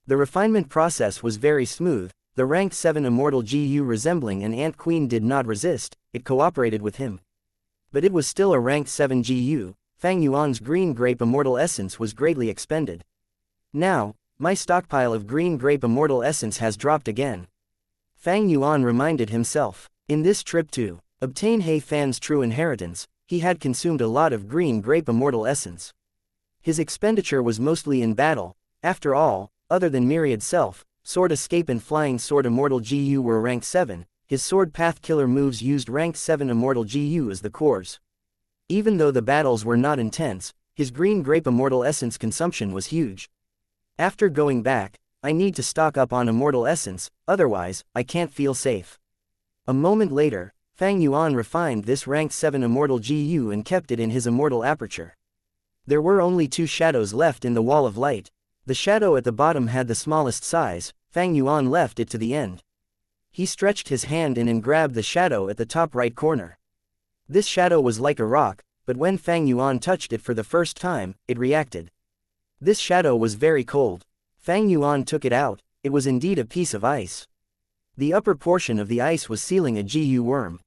The refinement process was very smooth, the ranked 7 immortal GU resembling an ant queen did not resist, it cooperated with him. But it was still a ranked 7 GU, Fang Yuan's green grape immortal essence was greatly expended. Now, my stockpile of green grape immortal essence has dropped again. Fang Yuan reminded himself. In this trip to obtain Heifan's true inheritance, he had consumed a lot of green grape immortal essence. His expenditure was mostly in battle, after all, other than Myriad Self, Sword Escape and Flying Sword Immortal GU were ranked 7, his Sword Path Killer moves used ranked 7 Immortal GU as the cores. Even though the battles were not intense, his green grape immortal essence consumption was huge. After going back, I need to stock up on immortal essence, otherwise, I can't feel safe. A moment later, Fang Yuan refined this rank 7 immortal GU and kept it in his immortal aperture. There were only 2 shadows left in the wall of light. The shadow at the bottom had the smallest size. Fang Yuan left it to the end. He stretched his hand in and grabbed the shadow at the top right corner. This shadow was like a rock, but when Fang Yuan touched it for the first time, it reacted. This shadow was very cold. Fang Yuan took it out. It was indeed a piece of ice. The upper portion of the ice was sealing a GU worm.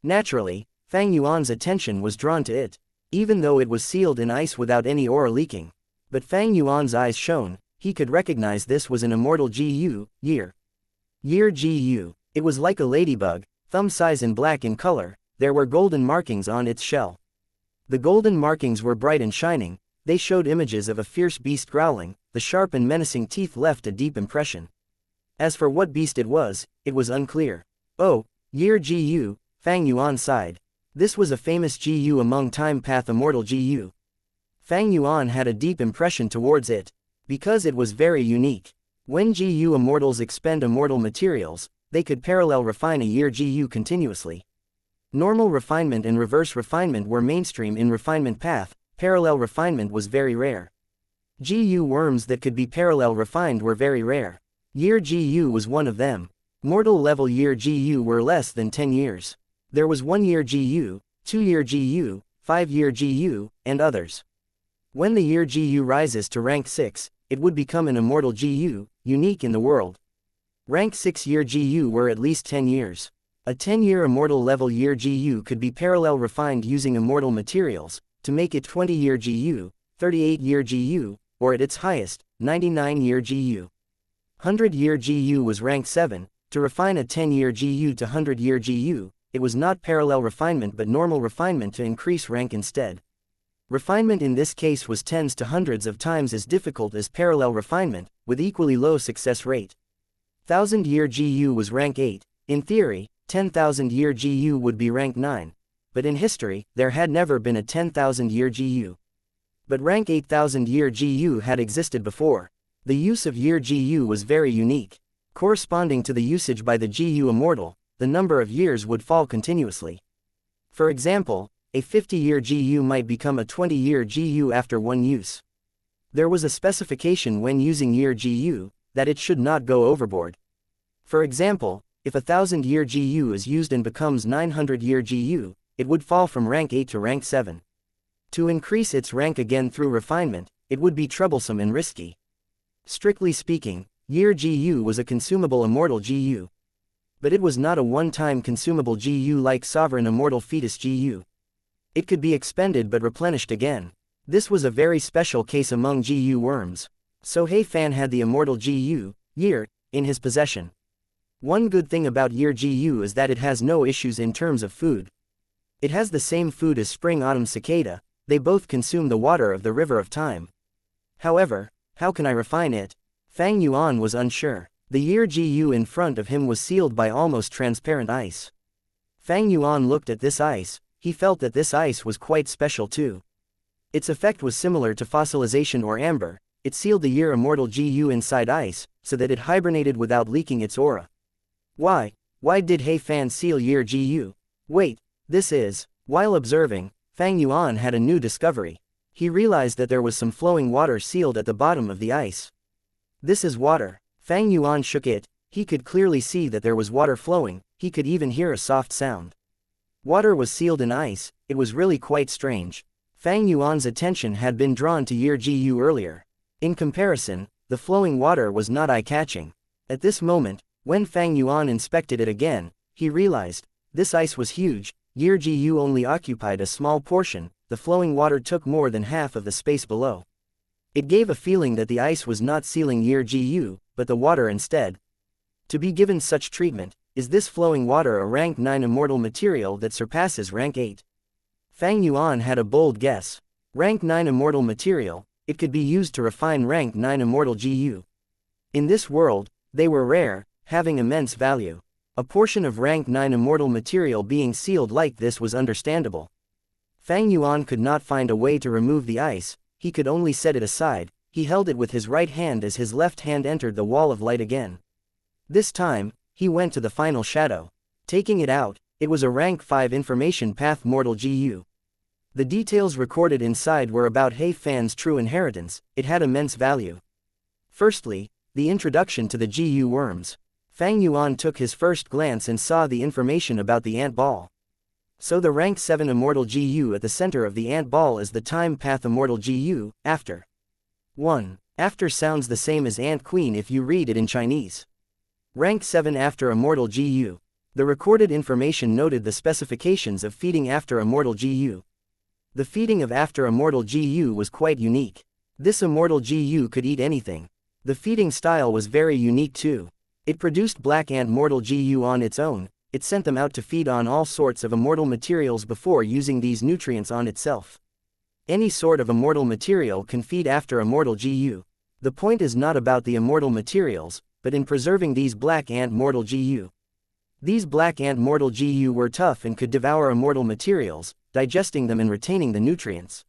Naturally, Fang Yuan's attention was drawn to it, even though it was sealed in ice without any aura leaking. But Fang Yuan's eyes shone. He could recognize this was an immortal GU, Year GU. It was like a ladybug, thumb size and black in color. There were golden markings on its shell. The golden markings were bright and shining. They showed images of a fierce beast growling. The sharp and menacing teeth left a deep impression. As for what beast it was unclear. Oh, Year GU, Fang Yuan sighed. This was a famous GU among Time Path Immortal GU. Fang Yuan had a deep impression towards it, because it was very unique. When GU immortals expend immortal materials, they could parallel refine a Year GU continuously. Normal refinement and reverse refinement were mainstream in refinement path. Parallel refinement was very rare. GU worms that could be parallel refined were very rare. Year GU was one of them. Mortal level Year GU were less than 10 years. There was 1 Year GU, 2 Year GU, 5 Year GU, and others. When the Year GU rises to rank 6, it would become an immortal GU, unique in the world. Rank 6 Year GU were at least 10 years. A 10-year immortal level Year GU could be parallel refined using immortal materials, to make it 20 Year GU, 38 Year GU, or at its highest, 99 Year GU. 100 Year GU was rank 7, to refine a 10 Year GU to 100 Year GU, it was not parallel refinement but normal refinement to increase rank instead. Refinement in this case was tens to hundreds of times as difficult as parallel refinement, with equally low success rate. 1000 Year GU was rank 8, in theory, 10,000 Year GU would be rank 9. But in history, there had never been a 10,000 Year GU. But rank 8,000 Year GU had existed before. The use of Year GU was very unique. Corresponding to the usage by the GU immortal, the number of years would fall continuously. For example, a 50-year GU might become a 20-year GU after one use. There was a specification when using Year GU, that it should not go overboard. For example, if a 1000-year GU is used and becomes 900-year GU, it would fall from rank 8 to rank 7. To increase its rank again through refinement, it would be troublesome and risky. Strictly speaking, Year GU was a consumable immortal GU. But it was not a one-time consumable GU like Sovereign Immortal Fetus GU. It could be expended but replenished again. This was a very special case among GU worms. So He Fan had the immortal GU, Year, in his possession. One good thing about Year GU is that it has no issues in terms of food. It has the same food as Spring-Autumn Cicada, they both consume the water of the River of Time. However, how can I refine it? Fang Yuan was unsure. The Year GU in front of him was sealed by almost transparent ice. Fang Yuan looked at this ice. He felt that this ice was quite special too. Its effect was similar to fossilization or amber. It sealed the Year immortal GU inside ice, so that it hibernated without leaking its aura. Why did He Fan seal Year GU? Wait, this is... While observing, Fang Yuan had a new discovery. He realized that there was some flowing water sealed at the bottom of the ice. This is water. Fang Yuan shook it. He could clearly see that there was water flowing. He could even hear a soft sound. Water was sealed in ice. It was really quite strange. Fang Yuan's attention had been drawn to Year GU earlier. In comparison, the flowing water was not eye-catching. At this moment, when Fang Yuan inspected it again, he realized, this ice was huge. Year GU only occupied a small portion, the flowing water took more than half of the space below. It gave a feeling that the ice was not sealing Year GU, but the water instead. To be given such treatment, is this flowing water a rank 9 immortal material that surpasses rank 8? Fang Yuan had a bold guess. Rank 9 immortal material, it could be used to refine rank 9 immortal GU. In this world, they were rare, having immense value. A portion of rank 9 immortal material being sealed like this was understandable. Fang Yuan could not find a way to remove the ice, he could only set it aside. he held it with his right hand as his left hand entered the wall of light again. This time, he went to the final shadow. Taking it out, it was a rank 5 information path mortal GU. The details recorded inside were about He Fan's true inheritance. It had immense value. Firstly, the introduction to the GU worms. Fang Yuan took his first glance and saw the information about the ant ball. So the rank 7 immortal GU at the center of the ant ball is the time path immortal GU, after. 1. After sounds the same as ant queen if you read it in Chinese. Rank 7 after immortal GU. The recorded information noted the specifications of feeding after immortal GU. The feeding of after immortal GU was quite unique. This immortal GU could eat anything. The feeding style was very unique too. It produced black ant mortal GU on its own. It sent them out to feed on all sorts of immortal materials before using these nutrients on itself. Any sort of immortal material can feed after immortal GU. The point is not about the immortal materials, but in preserving these black ant mortal GU. These black ant mortal GU were tough and could devour immortal materials, digesting them and retaining the nutrients.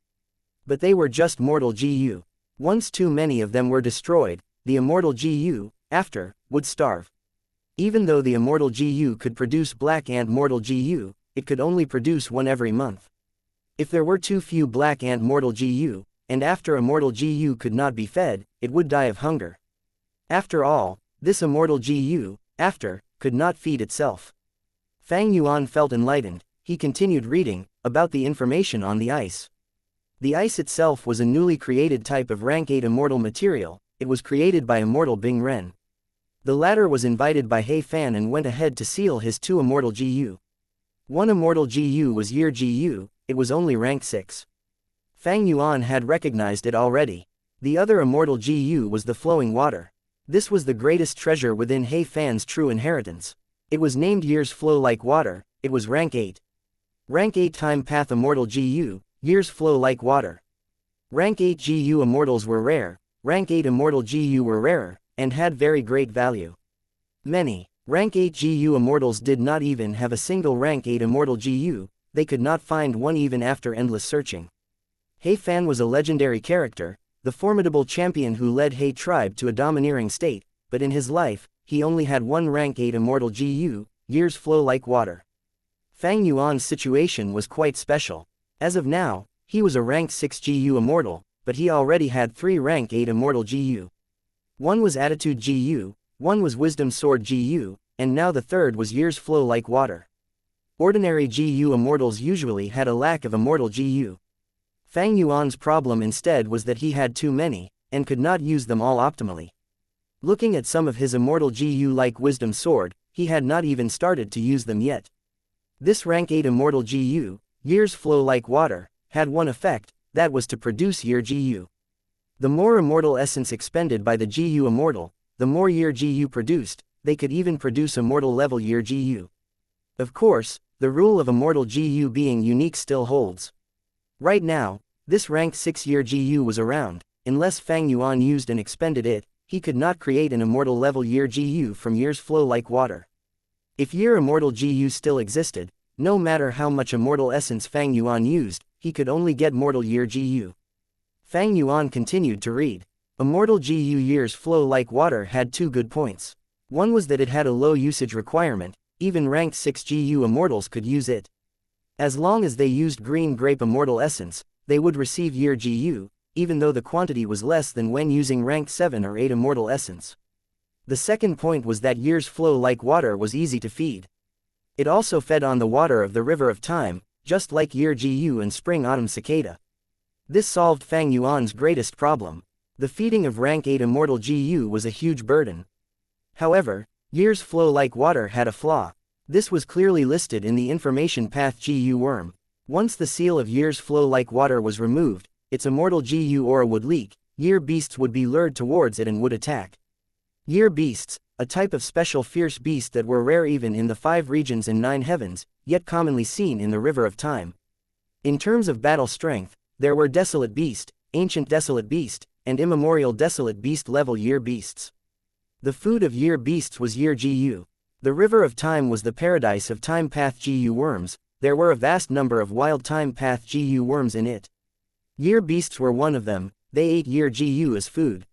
But they were just mortal GU. Once too many of them were destroyed, the immortal GU, after, would starve. Even though the immortal GU could produce black ant mortal GU, it could only produce one every month. If there were too few black ant mortal GU, and after immortal GU could not be fed, it would die of hunger. After all, this immortal GU, after, could not feed itself. Fang Yuan felt enlightened. He continued reading about the information on the ice. The ice itself was a newly created type of rank 8 immortal material. It was created by immortal Bing Ren. The latter was invited by He Fan and went ahead to seal his 2 immortal GU. One immortal GU was Year GU, it was only rank 6. Fang Yuan had recognized it already. The other immortal GU was the flowing water. This was the greatest treasure within He Fan's true inheritance. It was named Years Flow Like Water. It was rank 8. Rank 8 time path immortal GU, Years Flow Like Water. Rank 8 GU immortals were rare. Rank 8 immortal GU were rarer, and had very great value. Many rank 8 GU immortals did not even have a single rank 8 immortal GU, they could not find one even after endless searching. He Fan was a legendary character, the formidable champion who led He tribe to a domineering state, but in his life, he only had one rank 8 immortal GU, Years Flow Like Water. Fang Yuan's situation was quite special. As of now, he was a rank 6 GU immortal, but he already had 3 rank 8 immortal GU. One was Attitude GU, one was Wisdom Sword GU, and now the third was Years Flow Like Water. Ordinary GU immortals usually had a lack of immortal GU. Fang Yuan's problem instead was that he had too many, and could not use them all optimally. Looking at some of his immortal GU like Wisdom Sword, he had not even started to use them yet. This rank 8 immortal GU, Years Flow Like Water, had one effect, that was to produce Year GU. The more immortal essence expended by the GU immortal, the more Year GU produced, they could even produce immortal level Year GU. Of course, the rule of immortal GU being unique still holds. Right now, this rank 6 Year GU was around. Unless Fang Yuan used and expended it, he could not create an immortal level Year GU from Years Flow Like Water. If Year immortal GU still existed, no matter how much immortal essence Fang Yuan used, he could only get mortal Year GU. Fang Yuan continued to read. Immortal GU Years Flow Like Water had 2 good points. One was that it had a low usage requirement, even ranked 6 GU immortals could use it. As long as they used green grape immortal essence, they would receive Year GU, even though the quantity was less than when using rank 7 or 8 immortal essence. The second point was that Years Flow Like Water was easy to feed. It also fed on the water of the River of Time, just like Year GU and Spring Autumn Cicada. This solved Fang Yuan's greatest problem. The feeding of rank 8 immortal GU was a huge burden. However, Years Flow Like Water had a flaw. This was clearly listed in the information path GU worm. Once the seal of Years Flow Like Water was removed, its immortal GU aura would leak, Year beasts would be lured towards it and would attack. Year beasts, a type of special fierce beast that were rare even in the 5 regions and 9 heavens, yet commonly seen in the River of Time. In terms of battle strength, there were Desolate Beast, Ancient Desolate Beast, and Immemorial Desolate Beast level Year beasts. The food of Year beasts was Year GU. The River of Time was the paradise of time path GU worms. There were a vast number of wild time path GU worms in it. Year beasts were one of them. they ate year GU as food.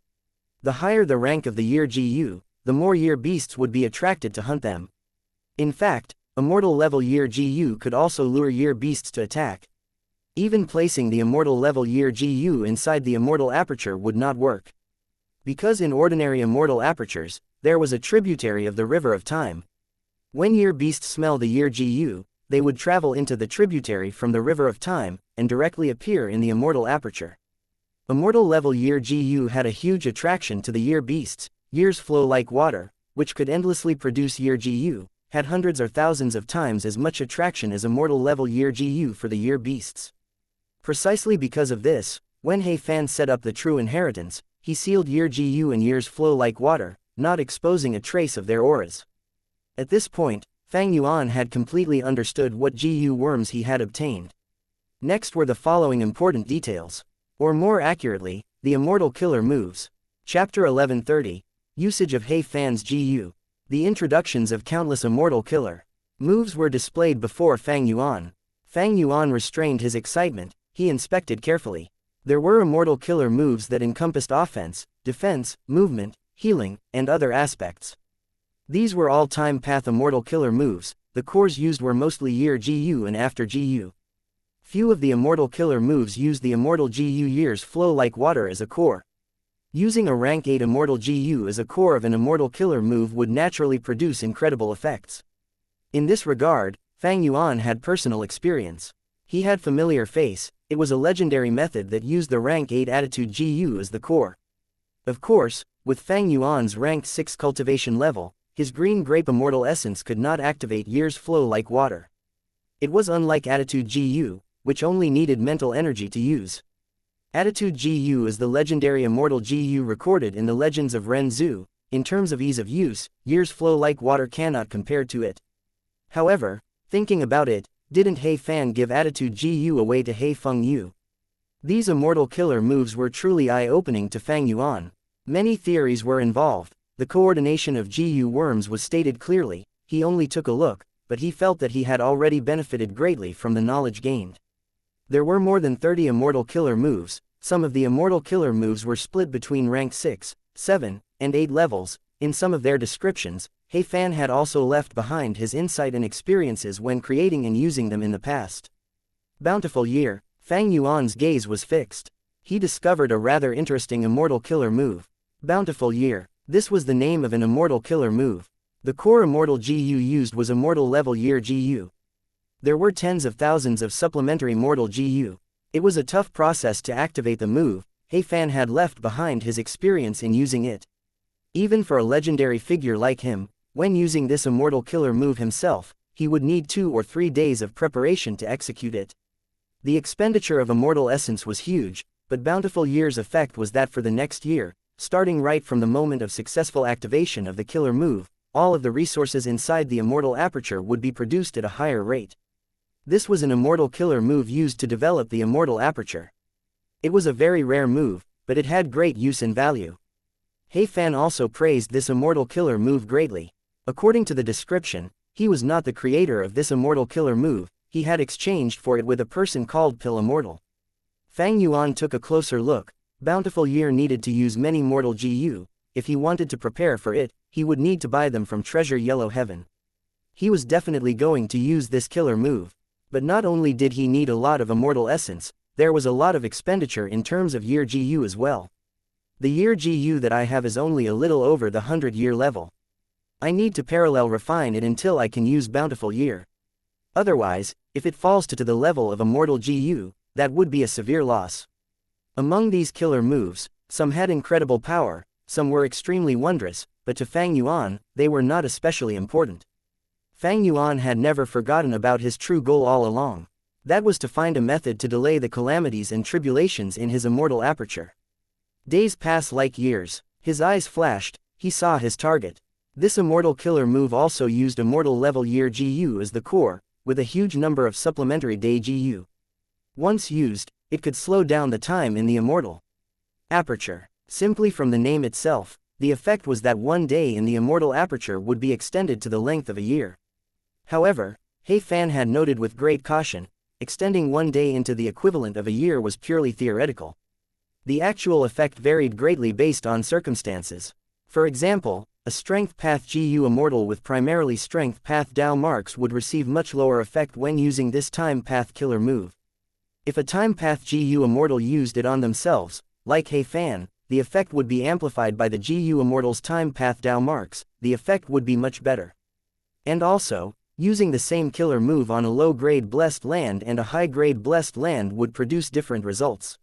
The higher the rank of the year GU, the more year beasts would be attracted to hunt them. In fact, immortal level year GU could also lure year beasts to attack. Even placing the immortal level year GU inside the immortal aperture would not work. Because in ordinary immortal apertures, there was a tributary of the river of time. When year beasts smell the year GU, they would travel into the tributary from the river of time, and directly appear in the immortal aperture. Immortal level year GU had a huge attraction to the year beasts. Years flow like water, which could endlessly produce year GU, had hundreds or thousands of times as much attraction as immortal level year GU for the year beasts. Precisely because of this, when He Fan set up the true inheritance, he sealed year GU and years flow like water, not exposing a trace of their auras. At this point, Fang Yuan had completely understood what GU worms he had obtained. Next were the following important details. Or more accurately, the immortal killer moves. Chapter 1130. Usage of He Fan's GU. The introductions of countless immortal killer moves were displayed before Fang Yuan. Fang Yuan restrained his excitement. He inspected carefully. There were immortal killer moves that encompassed offense, defense, movement, healing, and other aspects. These were all time path immortal killer moves. The cores used were mostly year GU and after GU. Few of the immortal killer moves used the immortal GU years flow like water as a core. Using a rank 8 immortal GU as a core of an immortal killer move would naturally produce incredible effects. In this regard, Fang Yuan had personal experience. He had familiar face. It was a legendary method that used the rank 8 attitude GU as the core. Of course, with Fang Yuan's rank 6 cultivation level, his green grape immortal essence could not activate years flow like water. It was unlike attitude GU, which only needed mental energy to use. Attitude GU is the legendary immortal GU recorded in the legends of Ren Zhu. In terms of ease of use, years flow like water cannot compare to it. However, thinking about it, didn't He Fan give attitude GU away to He Feng Yu? These immortal killer moves were truly eye-opening to Fang Yuan. Many theories were involved. The coordination of GU worms was stated clearly. He only took a look, but he felt that he had already benefited greatly from the knowledge gained. There were more than 30 immortal killer moves. Some of the immortal killer moves were split between rank 6, 7, and 8 levels. In some of their descriptions, He Fan had also left behind his insight and experiences when creating and using them in the past. Bountiful Year. Fang Yuan's gaze was fixed. He discovered a rather interesting immortal killer move. Bountiful Year. This was the name of an immortal killer move. The core immortal GU used was immortal level year GU. There were tens of thousands of supplementary mortal GU. It was a tough process to activate the move. He Fan had left behind his experience in using it. Even for a legendary figure like him, when using this immortal killer move himself, he would need 2 or 3 days of preparation to execute it. The expenditure of immortal essence was huge, but Bountiful Year's effect was that for the next year, starting right from the moment of successful activation of the killer move, all of the resources inside the immortal aperture would be produced at a higher rate. This was an immortal killer move used to develop the immortal aperture. It was a very rare move, but it had great use and value. He Fan also praised this immortal killer move greatly. According to the description, he was not the creator of this immortal killer move. He had exchanged for it with a person called Pill Immortal. Fang Yuan took a closer look. Bountiful Year needed to use many mortal GU. If he wanted to prepare for it, he would need to buy them from Treasure Yellow Heaven. He was definitely going to use this killer move. But not only did he need a lot of immortal essence, there was a lot of expenditure in terms of year GU as well. The year GU that I have is only a little over the 100-year level. I need to parallel refine it until I can use Bountiful Year. Otherwise, if it falls to the level of immortal GU, that would be a severe loss. Among these killer moves, some had incredible power, some were extremely wondrous, but to Fang Yuan, they were not especially important. Fang Yuan had never forgotten about his true goal all along. That was to find a method to delay the calamities and tribulations in his immortal aperture. Days passed like years. His eyes flashed. He saw his target. This immortal killer move also used immortal level year GU as the core, with a huge number of supplementary day GU. Once used, it could slow down the time in the immortal aperture. Simply from the name itself, the effect was that 1 day in the immortal aperture would be extended to the length of a year. However, He Fan had noted with great caution, extending 1 day into the equivalent of a year was purely theoretical. The actual effect varied greatly based on circumstances. For example, a Strength Path GU Immortal with primarily Strength Path Dao marks would receive much lower effect when using this Time Path Killer move. If a Time Path GU Immortal used it on themselves, like He Fan, the effect would be amplified by the GU Immortal's Time Path Dao marks, the effect would be much better. And also, using the same killer move on a low-grade Blessed Land and a high-grade Blessed Land would produce different results.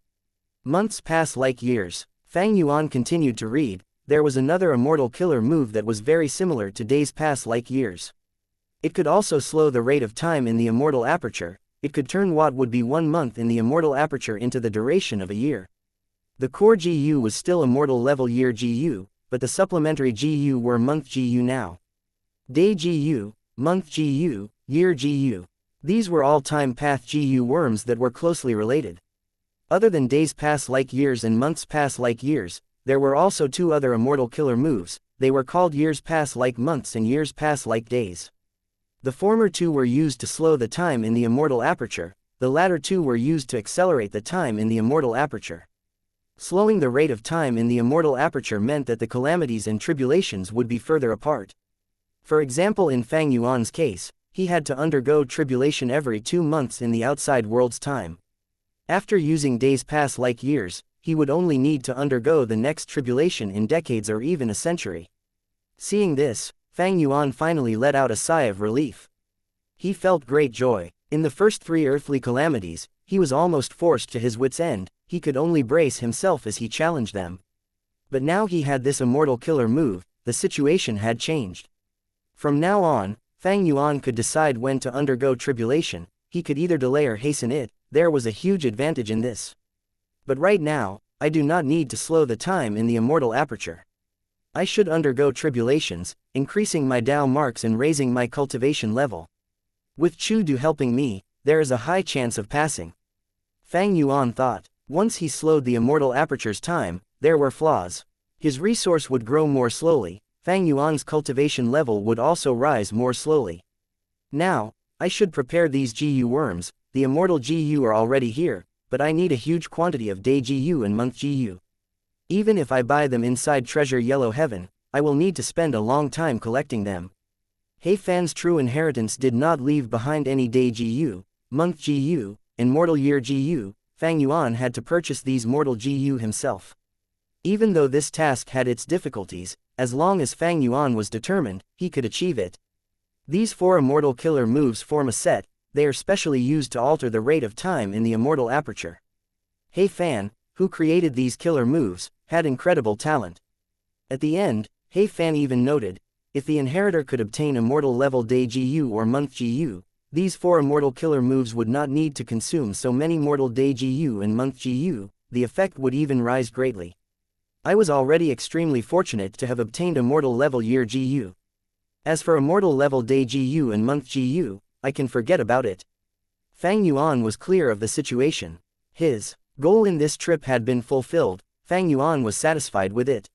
Months pass like years. Fang Yuan continued to read. There was another immortal killer move that was very similar to days pass like years. It could also slow the rate of time in the immortal aperture. It could turn what would be 1 month in the immortal aperture into the duration of a year. The core GU was still immortal level year GU, but the supplementary GU were month GU now. Day GU, month GU, year GU. These were all time path GU worms that were closely related. Other than days pass like years and months pass like years, there were also 2 other immortal killer moves. They were called years pass like months and years pass like days. The former 2 were used to slow the time in the immortal aperture, the latter 2 were used to accelerate the time in the immortal aperture. Slowing the rate of time in the immortal aperture meant that the calamities and tribulations would be further apart. For example, in Fang Yuan's case, he had to undergo tribulation every 2 months in the outside world's time. After using days pass like years, he would only need to undergo the next tribulation in decades or even a century. Seeing this, Fang Yuan finally let out a sigh of relief. He felt great joy. In the first 3 earthly calamities, he was almost forced to his wit's end. He could only brace himself as he challenged them. But now he had this immortal killer move, the situation had changed. From now on, Fang Yuan could decide when to undergo tribulation. He could either delay or hasten it. There was a huge advantage in this. But right now, I do not need to slow the time in the immortal aperture. I should undergo tribulations, increasing my Dao marks and raising my cultivation level. With Chu Du helping me, there is a high chance of passing. Fang Yuan thought. Once he slowed the immortal aperture's time, there were flaws. His resource would grow more slowly. Fang Yuan's cultivation level would also rise more slowly. Now, I should prepare these GU worms. The immortal GU are already here, but I need a huge quantity of day GU and month GU. Even if I buy them inside Treasure Yellow Heaven, I will need to spend a long time collecting them. He Fan's true inheritance did not leave behind any day GU, month GU, and mortal year GU. Fang Yuan had to purchase these mortal GU himself. Even though this task had its difficulties, as long as Fang Yuan was determined, he could achieve it. These 4 immortal killer moves form a set. They are specially used to alter the rate of time in the immortal aperture. He Fan, who created these killer moves, had incredible talent. At the end, He Fan even noted, if the inheritor could obtain immortal level day GU or month GU, these 4 immortal killer moves would not need to consume so many mortal day GU and month GU, the effect would even rise greatly. I was already extremely fortunate to have obtained immortal level year GU. As for immortal level day GU and month GU, I can forget about it. Fang Yuan was clear of the situation. His goal in this trip had been fulfilled. Fang Yuan was satisfied with it.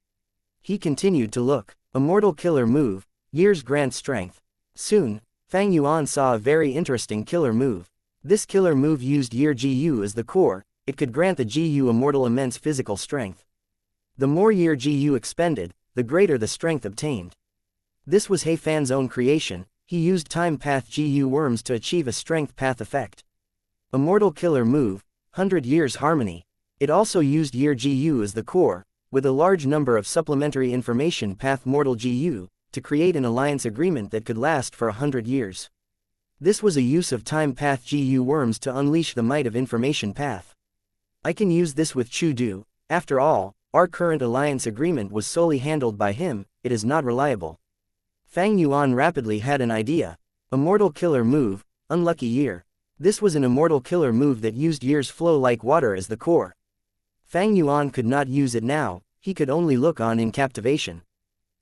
He continued to look. Immortal killer move, years grant strength. Soon, Fang Yuan saw a very interesting killer move. This killer move used year GU as the core. It could grant the GU immortal immense physical strength. The more year GU expended, the greater the strength obtained. This was He Fan's own creation. He used time path GU worms to achieve a strength path effect. Immortal killer move, 100 years harmony. It also used year GU as the core, with a large number of supplementary information path mortal GU, to create an alliance agreement that could last for 100 years. This was a use of time path GU worms to unleash the might of information path. I can use this with Chu Du. After all, our current alliance agreement was solely handled by him. It is not reliable. Fang Yuan rapidly had an idea. Immortal killer move, unlucky year. This was an immortal killer move that used years flow like water as the core. Fang Yuan could not use it now, he could only look on in captivation.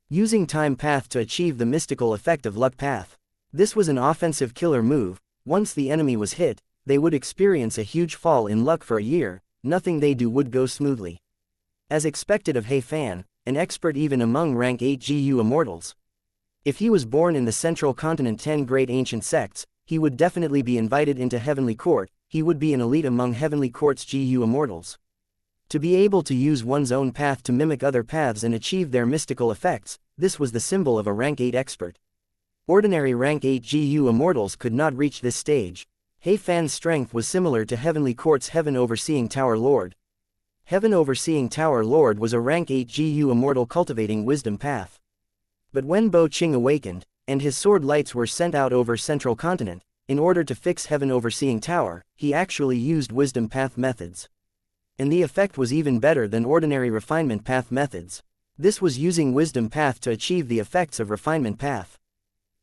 Using time path to achieve the mystical effect of luck path. This was an offensive killer move. Once the enemy was hit, they would experience a huge fall in luck for a year. Nothing they do would go smoothly. As expected of He Fan, an expert even among rank 8 GU immortals. If he was born in the central continent 10 great ancient sects, he would definitely be invited into Heavenly Court. He would be an elite among Heavenly Court's GU immortals. To be able to use one's own path to mimic other paths and achieve their mystical effects, this was the symbol of a rank 8 expert. Ordinary rank 8 GU immortals could not reach this stage. He Fan's strength was similar to Heavenly Court's Heaven Overseeing Tower Lord. Heaven Overseeing Tower Lord was a rank 8 GU immortal cultivating wisdom path. But when Bo Qing awakened, and his sword lights were sent out over Central Continent, in order to fix Heaven Overseeing Tower, he actually used wisdom path methods. And the effect was even better than ordinary refinement path methods. This was using wisdom path to achieve the effects of refinement path.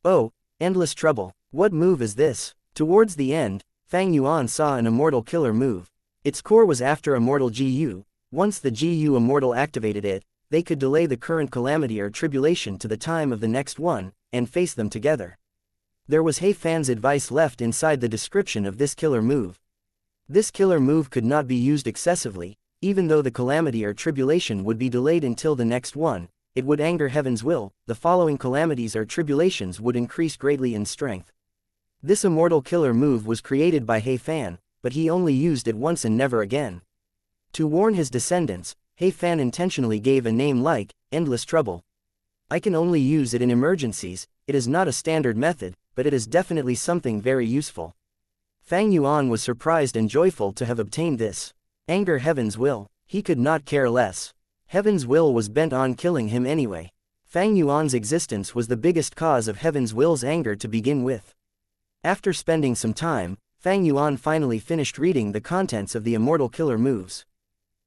Oh, endless trouble, what move is this? Towards the end, Fang Yuan saw an immortal killer move. Its core was after Immortal GU. Once the GU Immortal activated it, they could delay the current calamity or tribulation to the time of the next one, and face them together. There was He Fan's advice left inside the description of this killer move. This killer move could not be used excessively, even though the calamity or tribulation would be delayed until the next one, it would anger Heaven's will, the following calamities or tribulations would increase greatly in strength. This immortal killer move was created by He Fan, but he only used it once and never again. To warn his descendants, He Fan intentionally gave a name like, Endless Trouble. I can only use it in emergencies, it is not a standard method, but it is definitely something very useful. Fang Yuan was surprised and joyful to have obtained this. Anger Heaven's will, he could not care less. Heaven's will was bent on killing him anyway. Fang Yuan's existence was the biggest cause of Heaven's will's anger to begin with. After spending some time, Fang Yuan finally finished reading the contents of the immortal killer moves.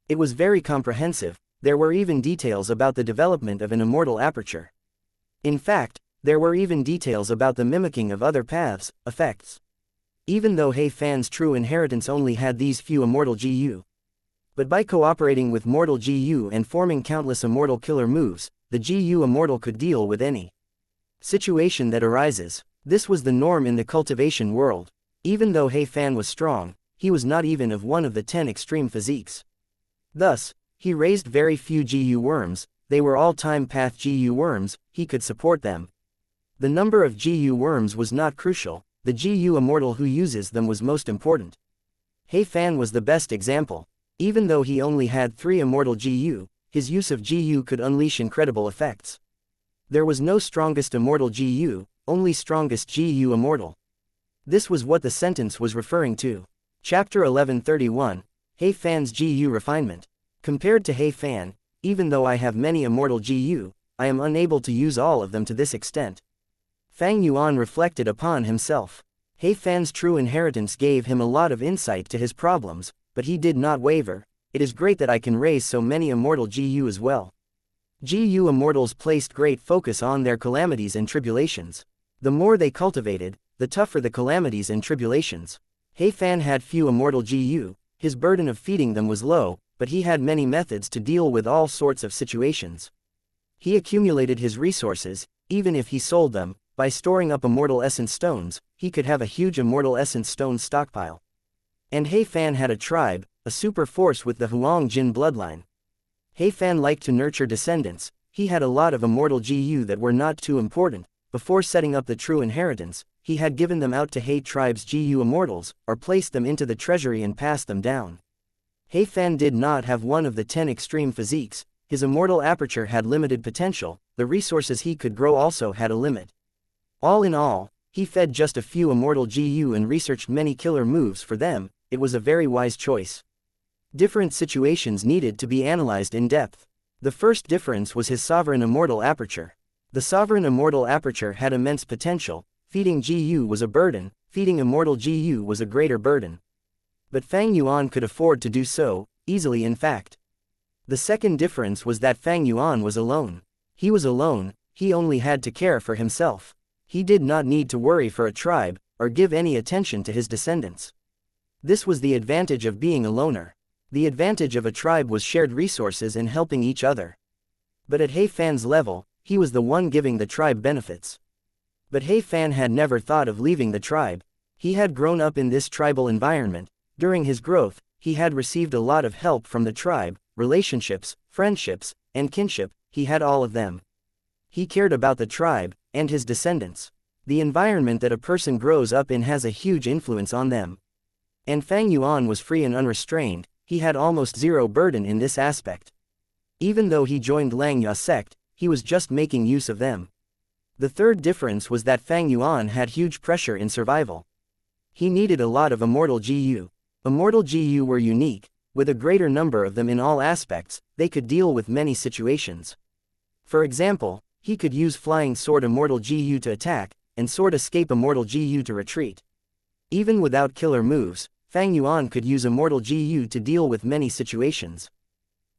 It was very comprehensive, there were even details about the development of an immortal aperture. In fact, there were even details about the mimicking of other paths, effects. Even though He Fan's true inheritance only had these few immortal GU. But by cooperating with mortal GU and forming countless immortal killer moves, the GU immortal could deal with any situation that arises. This was the norm in the cultivation world. Even though He Fan was strong, he was not even of one of the 10 extreme physiques. Thus, he raised very few GU worms, they were all time path GU worms, he could support them. The number of GU worms was not crucial, the GU immortal who uses them was most important. He Fan was the best example. Even though he only had 3 immortal GU, his use of GU could unleash incredible effects. There was no strongest immortal GU, only strongest GU immortal. This was what the sentence was referring to. Chapter 1131, He Fan's GU refinement. Compared to He Fan, even though I have many immortal GU, I am unable to use all of them to this extent. Fang Yuan reflected upon himself. He Fan's true inheritance gave him a lot of insight to his problems, but he did not waver. It is great that I can raise so many immortal GU as well. GU immortals placed great focus on their calamities and tribulations. The more they cultivated, the tougher the calamities and tribulations. He Fan had few immortal GU, his burden of feeding them was low, but he had many methods to deal with all sorts of situations. He accumulated his resources, even if he sold them. By storing up immortal essence stones, he could have a huge immortal essence stone stockpile. And He Fan had a tribe, a super force with the Huang Jin bloodline. He Fan liked to nurture descendants, he had a lot of immortal GU that were not too important. Before setting up the true inheritance, he had given them out to He tribe's GU immortals, or placed them into the treasury and passed them down. He Fan did not have one of the 10 extreme physiques, his immortal aperture had limited potential, the resources he could grow also had a limit. All in all, he fed just a few immortal GU and researched many killer moves for them, it was a very wise choice. Different situations needed to be analyzed in depth. The first difference was his sovereign immortal aperture. The sovereign immortal aperture had immense potential, feeding GU was a burden, feeding immortal GU was a greater burden. But Fang Yuan could afford to do so, easily in fact. The second difference was that Fang Yuan was alone. He was alone, he only had to care for himself. He did not need to worry for a tribe, or give any attention to his descendants. This was the advantage of being a loner. The advantage of a tribe was shared resources and helping each other. But at He Fan's level, he was the one giving the tribe benefits. But He Fan had never thought of leaving the tribe. He had grown up in this tribal environment. During his growth, he had received a lot of help from the tribe, relationships, friendships, and kinship, he had all of them. He cared about the tribe, and his descendants. The environment that a person grows up in has a huge influence on them. And Fang Yuan was free and unrestrained, he had almost zero burden in this aspect. Even though he joined Xianxia sect, he was just making use of them. The third difference was that Fang Yuan had huge pressure in survival. He needed a lot of immortal GU. Immortal GU were unique, with a greater number of them in all aspects, they could deal with many situations. For example, he could use Flying Sword Immortal GU to attack, and Sword Escape Immortal GU to retreat. Even without killer moves, Fang Yuan could use Immortal GU to deal with many situations.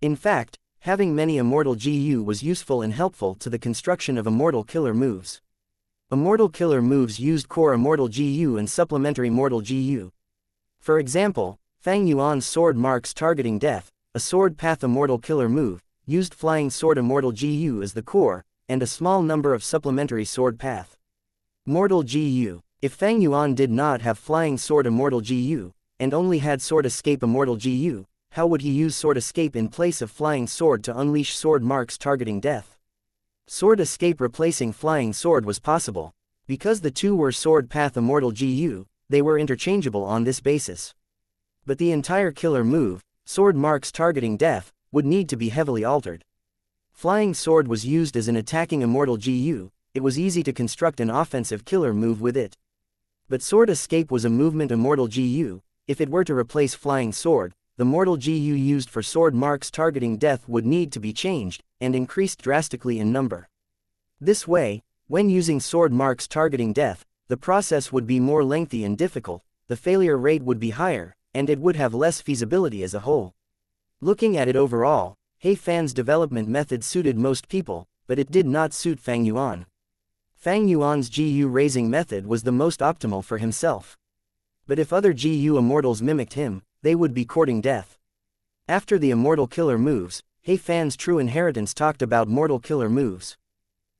In fact, having many Immortal GU was useful and helpful to the construction of Immortal killer moves. Immortal killer moves used core Immortal GU and supplementary Mortal GU. For example, Fang Yuan's Sword Marks Targeting Death, a Sword Path Immortal killer move, used Flying Sword Immortal GU as the core, and a small number of supplementary Sword Path Mortal GU. If Fang Yuan did not have Flying Sword Immortal GU, and only had Sword Escape Immortal GU, how would he use Sword Escape in place of Flying Sword to unleash Sword Marks Targeting Death? Sword Escape replacing Flying Sword was possible. Because the two were Sword Path Immortal GU, they were interchangeable on this basis. But the entire killer move, Sword Marks Targeting Death, would need to be heavily altered. Flying Sword was used as an attacking Immortal GU, it was easy to construct an offensive killer move with it. But Sword Escape was a movement Immortal GU, if it were to replace Flying Sword, the Mortal GU used for Sword Marks Targeting Death would need to be changed, and increased drastically in number. This way, when using Sword Marks Targeting Death, the process would be more lengthy and difficult, the failure rate would be higher, and it would have less feasibility as a whole. Looking at it overall, He Fan's development method suited most people, but it did not suit Fang Yuan. Fang Yuan's GU raising method was the most optimal for himself. But if other GU immortals mimicked him, they would be courting death. After the immortal killer moves, He Fan's true inheritance talked about mortal killer moves.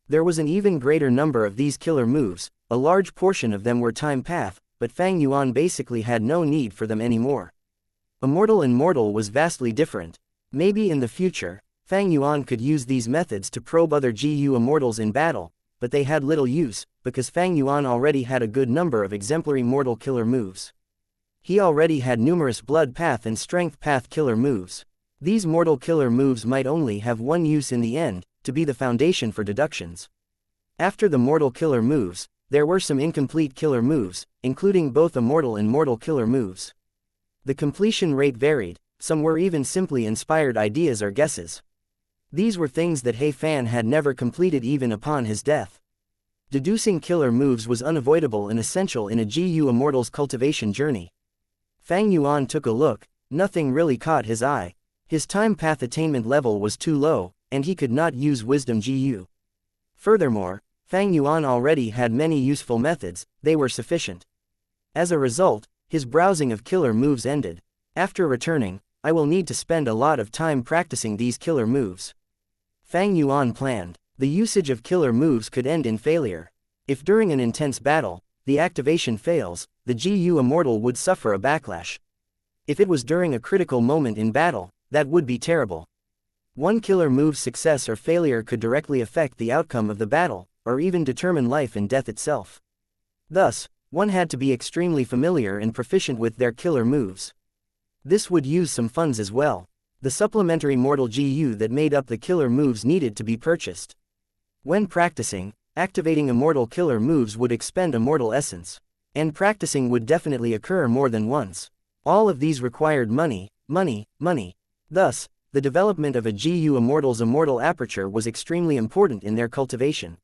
There was an even greater number of these killer moves, a large portion of them were time path, but Fang Yuan basically had no need for them anymore. Immortal and mortal was vastly different. Maybe in the future, Fang Yuan could use these methods to probe other GU immortals in battle, but they had little use, because Fang Yuan already had a good number of exemplary mortal killer moves. He already had numerous blood path and strength path killer moves. These mortal killer moves might only have one use in the end, to be the foundation for deductions. After the mortal killer moves, there were some incomplete killer moves, including both immortal and mortal killer moves. The completion rate varied, some were even simply inspired ideas or guesses. These were things that He Fan had never completed even upon his death. Deducing killer moves was unavoidable and essential in a GU immortal's cultivation journey. Fang Yuan took a look, nothing really caught his eye. His time path attainment level was too low, and he could not use Wisdom GU. Furthermore, Fang Yuan already had many useful methods, they were sufficient. As a result, his browsing of killer moves ended. After returning, I will need to spend a lot of time practicing these killer moves. Fang Yuan planned. The usage of killer moves could end in failure. If during an intense battle, the activation fails, the GU immortal would suffer a backlash. If it was during a critical moment in battle, that would be terrible. One killer move's success or failure could directly affect the outcome of the battle, or even determine life and death itself. Thus, one had to be extremely familiar and proficient with their killer moves. This would use some funds as well. The supplementary mortal GU that made up the killer moves needed to be purchased. When practicing, activating immortal killer moves would expend immortal essence. And practicing would definitely occur more than once. All of these required money, money, money. Thus, the development of a GU immortal's immortal aperture was extremely important in their cultivation.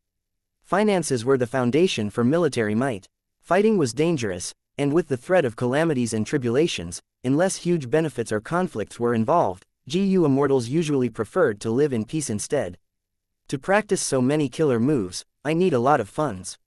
Finances were the foundation for military might. Fighting was dangerous, and with the threat of calamities and tribulations, unless huge benefits or conflicts were involved, GU immortals usually preferred to live in peace instead. To practice so many killer moves, I need a lot of funds.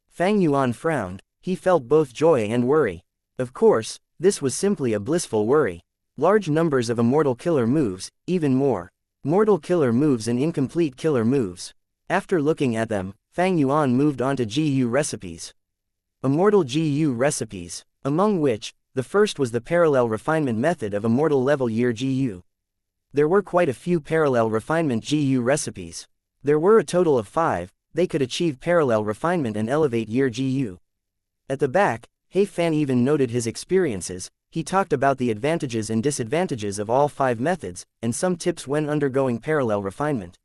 Fang Yuan frowned, he felt both joy and worry. Of course, this was simply a blissful worry. Large numbers of immortal killer moves, even more. Mortal killer moves and incomplete killer moves. After looking at them, Fang Yuan moved on to GU recipes. Immortal GU recipes, among which, the first was the parallel refinement method of immortal level year GU. There were quite a few parallel refinement GU recipes. There were a total of 5, they could achieve parallel refinement and elevate year GU. At the back, He Fan even noted his experiences. he talked about the advantages and disadvantages of all 5 methods, and some tips when undergoing parallel refinement.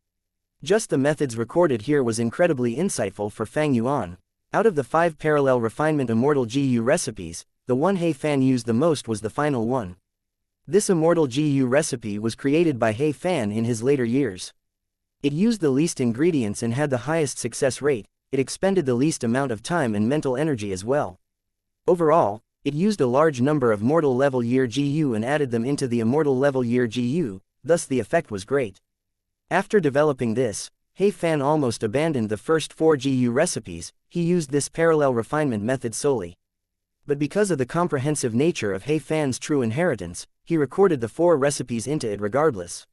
Just the methods recorded here was incredibly insightful for Fang Yuan. Out of the 5 parallel refinement Immortal GU recipes, the one He Fan used the most was the final one. This Immortal GU recipe was created by He Fan in his later years. It used the least ingredients and had the highest success rate. It expended the least amount of time and mental energy as well. Overall, it used a large number of mortal level year GU and added them into the immortal level year GU, thus the effect was great. After developing this, He Fan almost abandoned the first 4 GU recipes. He used this parallel refinement method solely. But because of the comprehensive nature of He Fan's true inheritance, he recorded the 4 recipes into it regardless.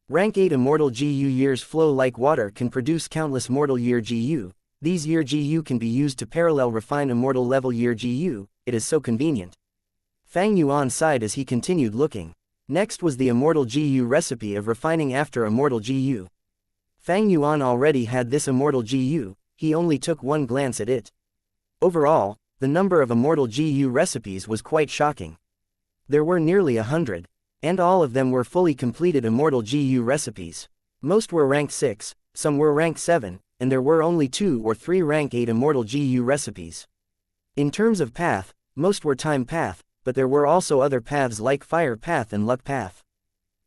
Rank 8 Immortal GU years flow like water can produce countless mortal year GU. These year GU can be used to parallel refine immortal level year GU, it is so convenient. Fang Yuan sighed as he continued looking. Next was the Immortal GU recipe of refining after Immortal GU. Fang Yuan already had this Immortal GU, he only took one glance at it. Overall, the number of Immortal GU recipes was quite shocking. There were nearly 100, and all of them were fully completed Immortal GU recipes. Most were rank 6, some were rank 7, and there were only 2 or 3 rank 8 Immortal GU recipes. In terms of path, most were time path, but there were also other paths like fire path and luck path.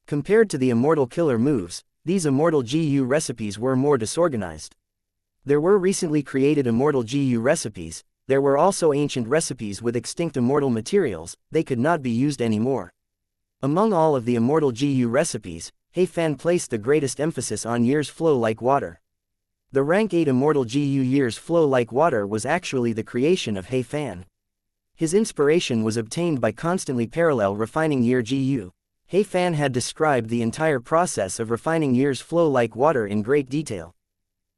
Compared to the Immortal killer moves, these Immortal GU recipes were more disorganized. There were recently created Immortal GU recipes, there were also ancient recipes with extinct immortal materials, they could not be used anymore. Among all of the Immortal GU recipes, He Fan placed the greatest emphasis on years flow like water. The rank 8 Immortal GU years flow like water was actually the creation of He Fan. His inspiration was obtained by constantly parallel refining year GU. He Fan had described the entire process of refining years flow like water in great detail.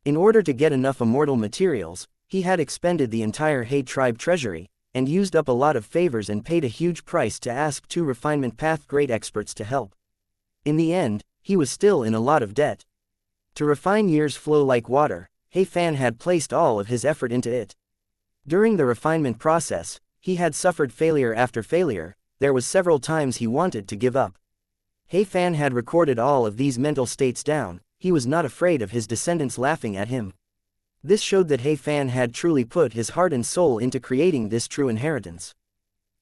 In order to get enough immortal materials, he had expended the entire He tribe treasury, and used up a lot of favors and paid a huge price to ask 2 refinement path great experts to help. In the end, he was still in a lot of debt. To refine years flow like water, He Fan had placed all of his effort into it. During the refinement process, he had suffered failure after failure, there was several times he wanted to give up. He Fan had recorded all of these mental states down, he was not afraid of his descendants laughing at him. This showed that He Fan had truly put his heart and soul into creating this true inheritance.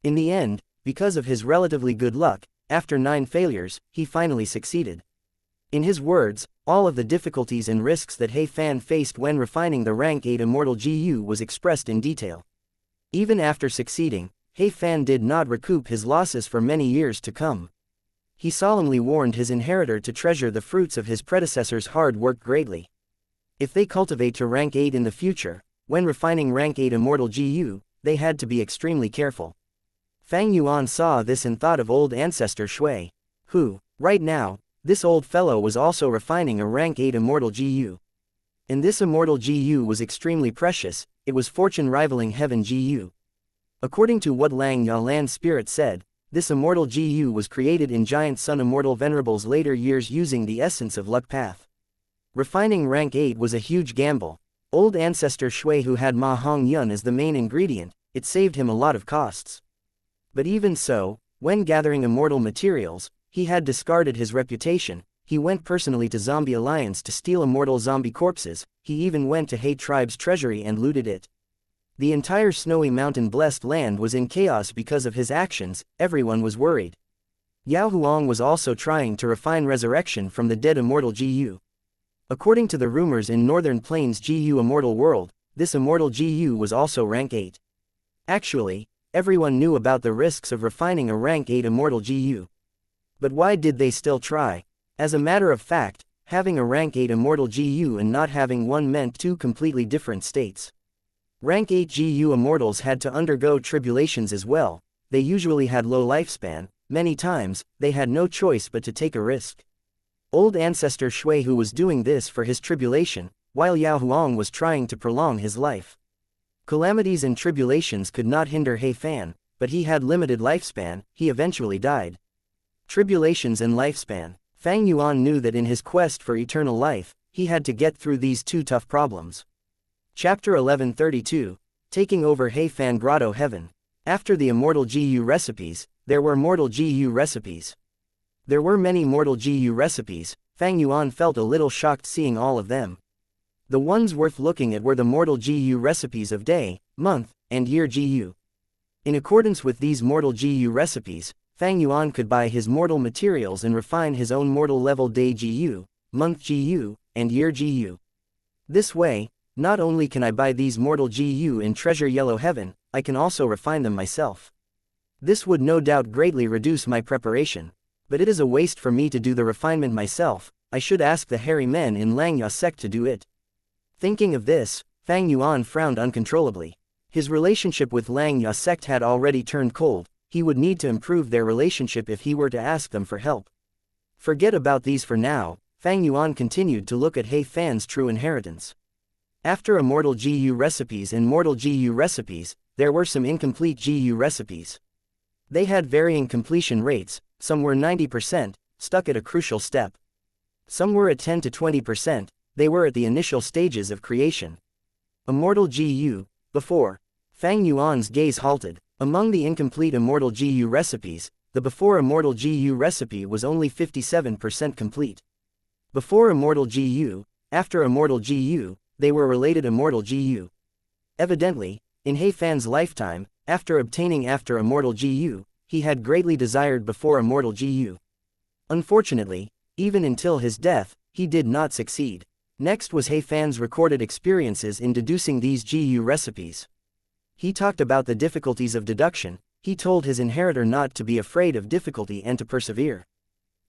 In the end, because of his relatively good luck, after 9 failures, he finally succeeded. In his words, all of the difficulties and risks that He Fan faced when refining the rank 8 Immortal GU was expressed in detail. Even after succeeding, He Fan did not recoup his losses for many years to come. He solemnly warned his inheritor to treasure the fruits of his predecessor's hard work greatly. If they cultivate to rank 8 in the future, when refining rank 8 Immortal GU, they had to be extremely careful. Fang Yuan saw this and thought of old ancestor Shui, who, right now, this old fellow was also refining a rank 8 Immortal GU. And this Immortal GU was extremely precious, it was fortune rivaling heaven GU. According to what Lang Yalan's spirit said, this Immortal GU was created in Giant Sun Immortal Venerable's later years using the essence of luck path. Refining rank 8 was a huge gamble. Old ancestor Shui who had Ma Hong Yun as the main ingredient, it saved him a lot of costs. But even so, when gathering immortal materials, he had discarded his reputation, he went personally to Zombie Alliance to steal immortal zombie corpses, he even went to He tribe's treasury and looted it. The entire snowy mountain blessed land was in chaos because of his actions, everyone was worried. Yao Huang was also trying to refine resurrection from the dead Immortal GU. According to the rumors in Northern Plains GU Immortal World, this Immortal GU was also rank 8. Actually, everyone knew about the risks of refining a rank 8 Immortal GU. But why did they still try? As a matter of fact, having a rank 8 Immortal GU and not having one meant 2 completely different states. Rank 8 GU Immortals had to undergo tribulations as well, they usually had low lifespan, many times, they had no choice but to take a risk. Old ancestor Shui who was doing this for his tribulation, while Yao Huang was trying to prolong his life. Calamities and tribulations could not hinder He Fan, but he had limited lifespan, he eventually died. Tribulations and lifespan. Fang Yuan knew that in his quest for eternal life, he had to get through these 2 tough problems. Chapter 1132, Taking over He Fan Grotto Heaven. After the Immortal GU recipes, there were mortal GU recipes. There were many mortal GU recipes. Fang Yuan felt a little shocked seeing all of them. The ones worth looking at were the mortal GU recipes of day, month, and year GU. In accordance with these mortal GU recipes, Fang Yuan could buy his mortal materials and refine his own mortal level day GU, month GU, and year GU. This way, not only can I buy these mortal GU in Treasure Yellow Heaven, I can also refine them myself. This would no doubt greatly reduce my preparation. But it is a waste for me to do the refinement myself. I should ask the hairy men in Xianxia sect to do it. Thinking of this, Fang Yuan frowned uncontrollably. His relationship with Xianxia sect had already turned cold. He would need to improve their relationship if he were to ask them for help. Forget about these for now. Fang Yuan continued to look at He Fan's true inheritance. After Immortal GU recipes and Mortal GU recipes, there were some incomplete GU recipes. They had varying completion rates. Some were 90%, stuck at a crucial step. Some were at 10 to 20%, they were at the initial stages of creation. Immortal GU, before. Fang Yuan's gaze halted. Among the incomplete Immortal GU recipes, the before Immortal GU recipe was only 57% complete. Before Immortal GU, after Immortal GU, they were related Immortal GU. Evidently, in He Fan's lifetime, after obtaining after Immortal GU, he had greatly desired before Immortal GU. Unfortunately, even until his death, he did not succeed. Next was He Fan's recorded experiences in deducing these GU recipes. He talked about the difficulties of deduction. He told his inheritor not to be afraid of difficulty and to persevere.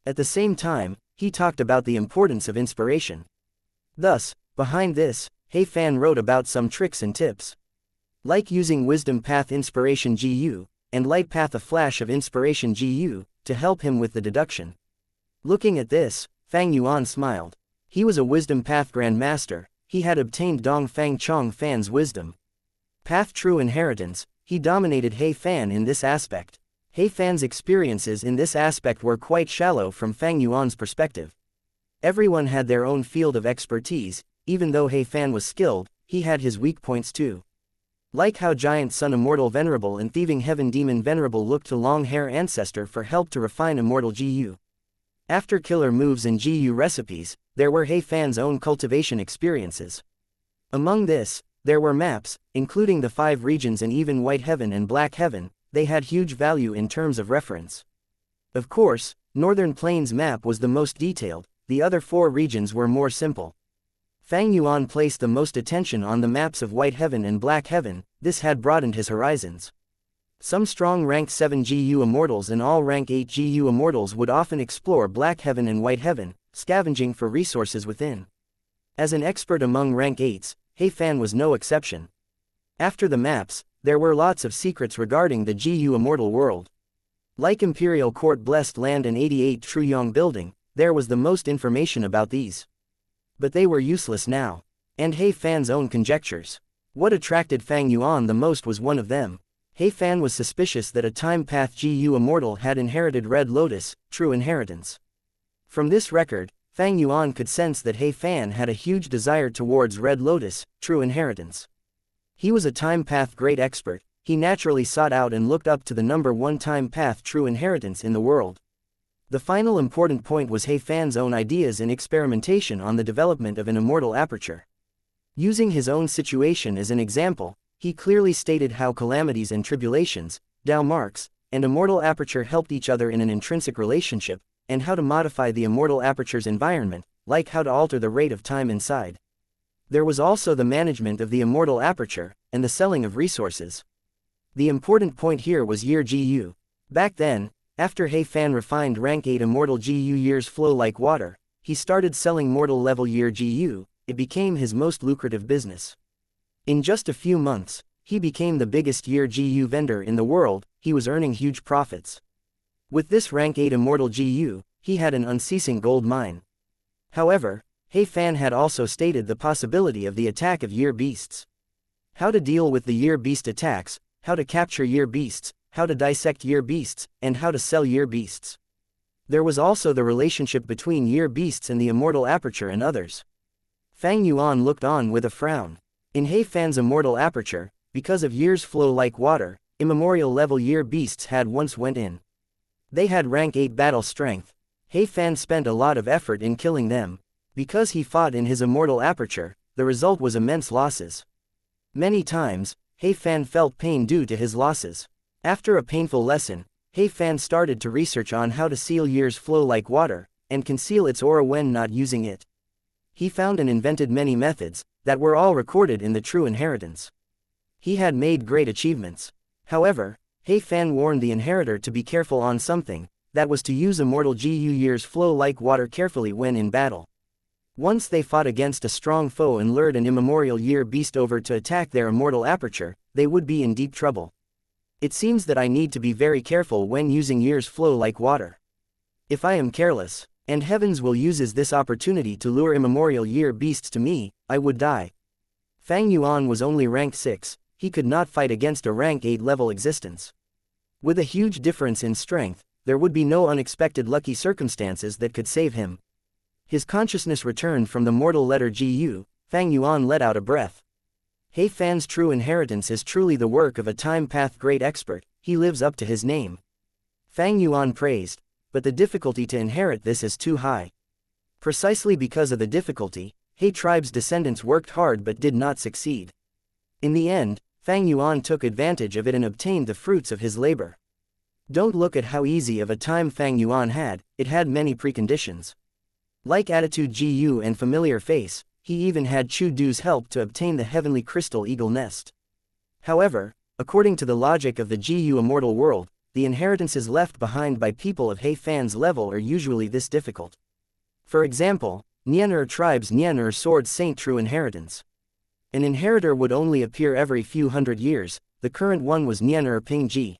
At the same time, he talked about the importance of inspiration. Thus, behind this, He Fan wrote about some tricks and tips. Like using Wisdom Path Inspiration GU, and Light Path a Flash of Inspiration GU, to help him with the deduction. Looking at this, Fang Yuan smiled. He was a Wisdom Path Grand Master. He had obtained Dong Fang Chong Fan's wisdom path true inheritance. He dominated He Fan in this aspect. He Fan's experiences in this aspect were quite shallow from Fang Yuan's perspective. Everyone had their own field of expertise. Even though He Fan was skilled, he had his weak points too. Like how Giant Sun Immortal Venerable and Thieving Heaven Demon Venerable looked to Long Hair Ancestor for help to refine Immortal GU. After killer moves and GU recipes, there were He Fan's own cultivation experiences. Among this, there were maps, including the 5 regions and even White Heaven and Black Heaven. They had huge value in terms of reference. Of course, Northern Plains map was the most detailed, the other 4 regions were more simple. Fang Yuan placed the most attention on the maps of White Heaven and Black Heaven. This had broadened his horizons. Some strong rank 7 GU Immortals and all rank 8 GU Immortals would often explore Black Heaven and White Heaven, scavenging for resources within. As an expert among rank 8s, He Fan was no exception. After the maps, there were lots of secrets regarding the GU Immortal world. Like Imperial Court Blessed Land and 88 Truyong Building, there was the most information about these. But they were useless now. And He Fan's own conjectures. What attracted Fang Yuan the most was one of them. He Fan was suspicious that a Time Path GU Immortal had inherited Red Lotus, true inheritance. From this record, Fang Yuan could sense that He Fan had a huge desire towards Red Lotus, true inheritance. He was a Time Path great expert. He naturally sought out and looked up to the number 1 Time Path true inheritance in the world. The final important point was He Fan's own ideas in experimentation on the development of an immortal aperture. Using his own situation as an example, he clearly stated how calamities and tribulations, Dao marks, and immortal aperture helped each other in an intrinsic relationship, and how to modify the immortal aperture's environment, like how to alter the rate of time inside. There was also the management of the immortal aperture, and the selling of resources. The important point here was year GU. Back then, after He Fan refined rank 8 Immortal GU years flow like water, he started selling mortal level year GU. It became his most lucrative business. In just a few months, he became the biggest year GU vendor in the world. He was earning huge profits. With this rank 8 Immortal GU, he had an unceasing gold mine. However, He Fan had also stated the possibility of the attack of year beasts. How to deal with the year beast attacks, how to capture year beasts, how to dissect year beasts, and how to sell year beasts. There was also the relationship between year beasts and the immortal aperture and others. Fang Yuan looked on with a frown. In He Fan's immortal aperture, because of years flow like water, immemorial level year beasts had once went in. They had rank 8 battle strength. He Fan spent a lot of effort in killing them. Because he fought in his immortal aperture, the result was immense losses. Many times, He Fan felt pain due to his losses. After a painful lesson, He Fan started to research on how to seal years flow like water, and conceal its aura when not using it. He found and invented many methods, that were all recorded in the True Inheritance. He had made great achievements. However, He Fan warned the inheritor to be careful on something, that was to use immortal Gu years flow like water carefully when in battle. Once they fought against a strong foe and lured an immemorial year beast over to attack their immortal aperture, they would be in deep trouble. It seems that I need to be very careful when using years flow like water. If I am careless, and heavens will uses this opportunity to lure immemorial year beasts to me, I would die. Fang Yuan was only rank 6, he could not fight against a rank 8 level existence. With a huge difference in strength, there would be no unexpected lucky circumstances that could save him. His consciousness returned from the mortal letter Gu. Fang Yuan let out a breath. He Fan's true inheritance is truly the work of a time path great expert, he lives up to his name. Fang Yuan praised, but the difficulty to inherit this is too high. Precisely because of the difficulty, He tribe's descendants worked hard but did not succeed. In the end, Fang Yuan took advantage of it and obtained the fruits of his labor. Don't look at how easy of a time Fang Yuan had, it had many preconditions. Like attitude Gu and familiar face, he even had Chu Du's help to obtain the heavenly crystal eagle nest. However, according to the logic of the Gu immortal world, the inheritances left behind by people of He Fan's level are usually this difficult. For example, Nian'er tribe's Nian'er sword saint true inheritance. An inheritor would only appear every few hundred years, the current one was Nian'er Pingji.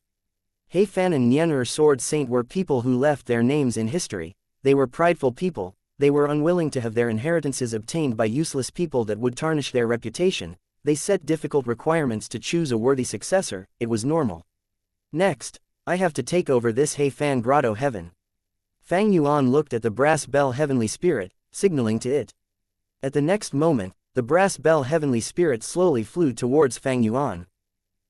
He Fan and Nian'er sword saint were people who left their names in history, they were prideful people, they were unwilling to have their inheritances obtained by useless people that would tarnish their reputation, they set difficult requirements to choose a worthy successor, it was normal. Next, I have to take over this He Fan grotto heaven. Fang Yuan looked at the brass bell heavenly spirit, signaling to it. At the next moment, the brass bell heavenly spirit slowly flew towards Fang Yuan.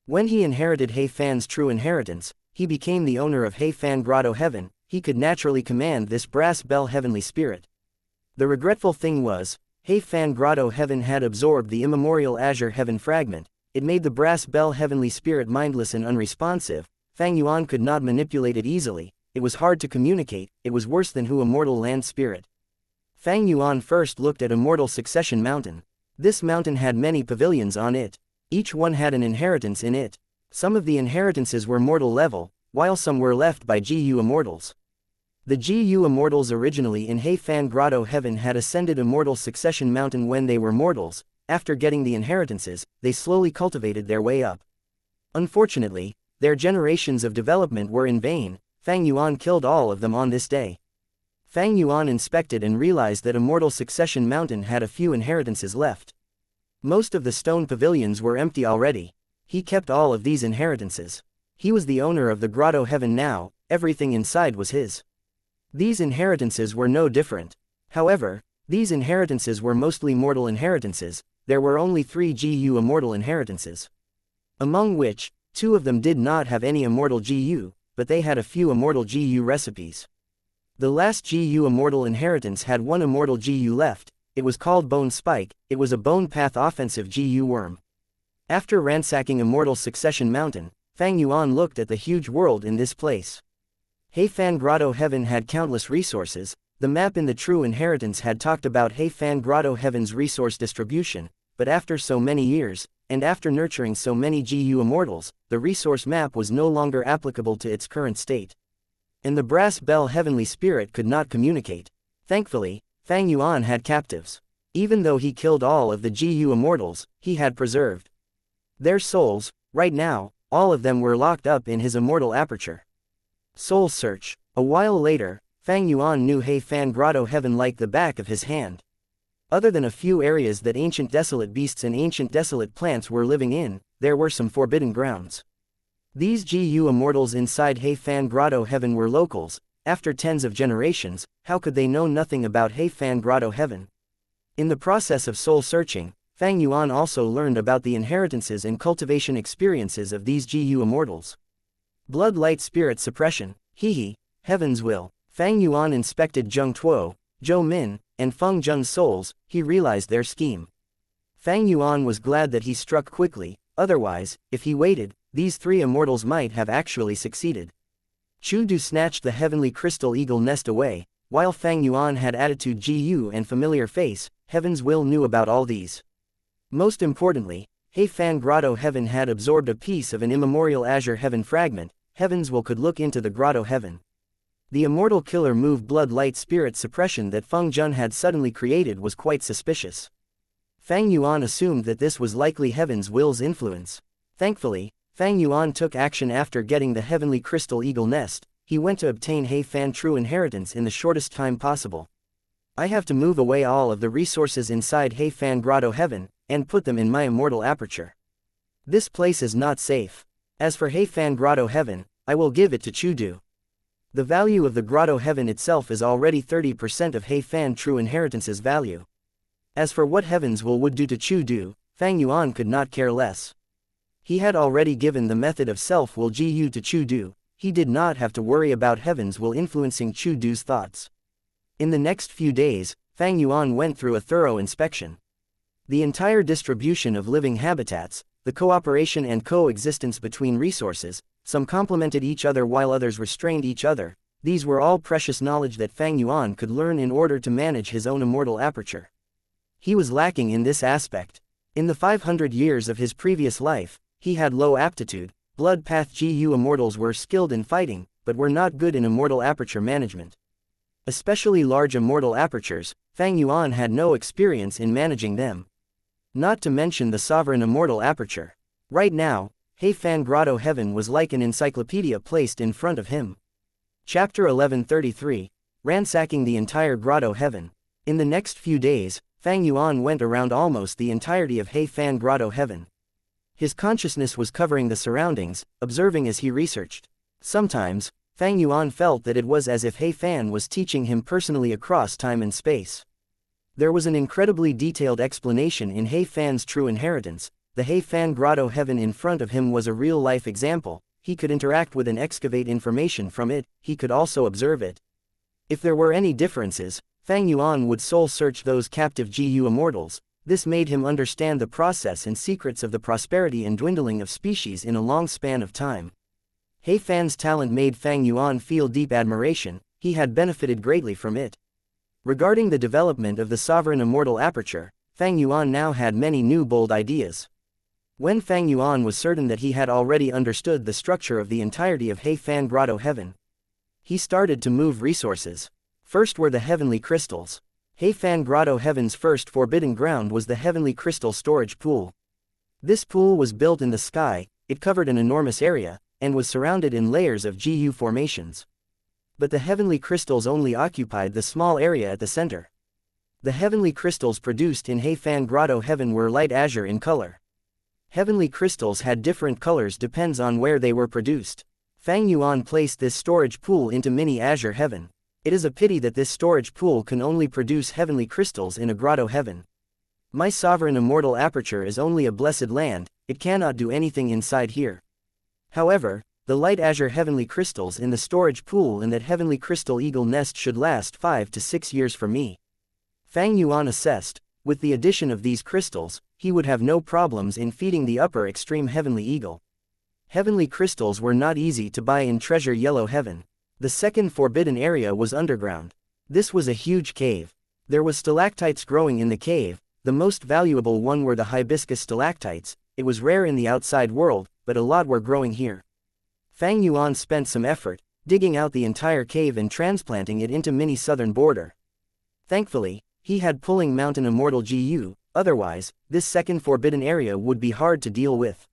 When he inherited He Fan's true inheritance, he became the owner of He Fan grotto heaven, he could naturally command this brass bell heavenly spirit. The regretful thing was, He Fan grotto heaven had absorbed the immemorial azure heaven fragment, it made the brass bell heavenly spirit mindless and unresponsive. Fang Yuan could not manipulate it easily, it was hard to communicate, it was worse than Hu immortal land spirit. Fang Yuan first looked at Immortal Succession Mountain. This mountain had many pavilions on it. Each one had an inheritance in it. Some of the inheritances were mortal level, while some were left by Gu immortals. The Gu immortals originally in He Fan grotto heaven had ascended Immortal Succession Mountain when they were mortals. After getting the inheritances, they slowly cultivated their way up. Unfortunately, their generations of development were in vain. Fang Yuan killed all of them on this day. Fang Yuan inspected and realized that Immortal Succession Mountain had a few inheritances left. Most of the stone pavilions were empty already. He kept all of these inheritances. He was the owner of the grotto heaven now, everything inside was his. These inheritances were no different. However, these inheritances were mostly mortal inheritances, there were only 3 Gu immortal inheritances. Among which, 2 of them did not have any immortal Gu, but they had a few immortal Gu recipes. The last Gu immortal inheritance had 1 immortal Gu left, it was called Bone Spike, it was a bone path offensive Gu worm. After ransacking Immortal Succession Mountain, Fang Yuan looked at the huge world in this place. He Fan grotto heaven had countless resources, the map in the True Inheritance had talked about He Fan grotto heaven's resource distribution, but after so many years, and after nurturing so many Gu immortals, the resource map was no longer applicable to its current state. And the brass bell heavenly spirit could not communicate. Thankfully, Fang Yuan had captives. Even though he killed all of the Gu immortals, he had preserved their souls. Right now, all of them were locked up in his immortal aperture. Soul search. A while later, Fang Yuan knew He Fan grotto heaven like the back of his hand. Other than a few areas that ancient desolate beasts and ancient desolate plants were living in, there were some forbidden grounds. These Gu immortals inside He Fan grotto heaven were locals. After tens of generations, how could they know nothing about He Fan grotto heaven? In the process of soul searching, Fang Yuan also learned about the inheritances and cultivation experiences of these Gu immortals. Blood light spirit suppression, Heaven's will. Fang Yuan inspected Zheng Tuo, Zhou Min, and Feng Zheng's souls. He realized their scheme. Fang Yuan was glad that he struck quickly, otherwise, if he waited, these three immortals might have actually succeeded. Chu Du snatched the heavenly crystal eagle nest away, while Fang Yuan had attitude Gu and familiar face. Heaven's will knew about all these. Most importantly, He Fan Grotto Heaven had absorbed a piece of an immemorial azure heaven fragment. Heaven's will could look into the grotto heaven. The immortal killer move blood light spirit suppression that Feng Zhen had suddenly created was quite suspicious. Fang Yuan assumed that this was likely Heaven's will's influence. Thankfully, Fang Yuan took action after getting the heavenly crystal eagle nest. He went to obtain He Fan true inheritance in the shortest time possible. I have to move away all of the resources inside He Fan Grotto Heaven, and put them in my immortal aperture. This place is not safe. As for He Fan Grotto Heaven, I will give it to Chu Du. The value of the Grotto Heaven itself is already 30% of He Fan true inheritance's value. As for what Heaven's will would do to Chu Du, Fang Yuan could not care less. He had already given the method of self-will Gu to Chu Du. He did not have to worry about Heaven's will influencing Chu Du's thoughts. In the next few days, Fang Yuan went through a thorough inspection. The entire distribution of living habitats, the cooperation and coexistence between resources, some complemented each other while others restrained each other. These were all precious knowledge that Fang Yuan could learn in order to manage his own immortal aperture. He was lacking in this aspect. In the 500 years of his previous life, he had low aptitude. Blood Path Gu immortals were skilled in fighting, but were not good in immortal aperture management. Especially large immortal apertures, Fang Yuan had no experience in managing them. Not to mention the sovereign immortal aperture. Right now, He Fan Grotto Heaven was like an encyclopedia placed in front of him. Chapter 1133, Ransacking the entire Grotto Heaven. In the next few days, Fang Yuan went around almost the entirety of He Fan Grotto Heaven. His consciousness was covering the surroundings, observing as he researched. Sometimes, Fang Yuan felt that it was as if He Fan was teaching him personally across time and space. There was an incredibly detailed explanation in He Fan's true inheritance. The He Fan Grotto Heaven in front of him was a real-life example. He could interact with and excavate information from it. He could also observe it. If there were any differences, Fang Yuan would soul-search those captive Gu immortals. This made him understand the process and secrets of the prosperity and dwindling of species in a long span of time. He Fan's talent made Fang Yuan feel deep admiration. He had benefited greatly from it. Regarding the development of the sovereign immortal aperture, Fang Yuan now had many new bold ideas. When Fang Yuan was certain that he had already understood the structure of the entirety of He Fan Grotto Heaven, he started to move resources. First were the heavenly crystals. He Fan Grotto Heaven's first forbidden ground was the heavenly crystal storage pool. This pool was built in the sky, it covered an enormous area, and was surrounded in layers of Gu formations. But the heavenly crystals only occupied the small area at the center. The heavenly crystals produced in He Fan Grotto Heaven were light azure in color. Heavenly crystals had different colors depends on where they were produced. Fang Yuan placed this storage pool into mini azure heaven. It is a pity that this storage pool can only produce heavenly crystals in a grotto heaven. My sovereign immortal aperture is only a blessed land, it cannot do anything inside here. However, the light azure heavenly crystals in the storage pool in that heavenly crystal eagle nest should last 5 to 6 years for me. Fang Yuan assessed, with the addition of these crystals, he would have no problems in feeding the upper extreme heavenly eagle. Heavenly crystals were not easy to buy in Treasure Yellow Heaven. The second forbidden area was underground. This was a huge cave. There was stalactites growing in the cave. The most valuable one were the hibiscus stalactites. It was rare in the outside world, but a lot were growing here. Fang Yuan spent some effort, digging out the entire cave and transplanting it into mini southern border. Thankfully, he had pulling mountain immortal Gu, otherwise, this second forbidden area would be hard to deal with.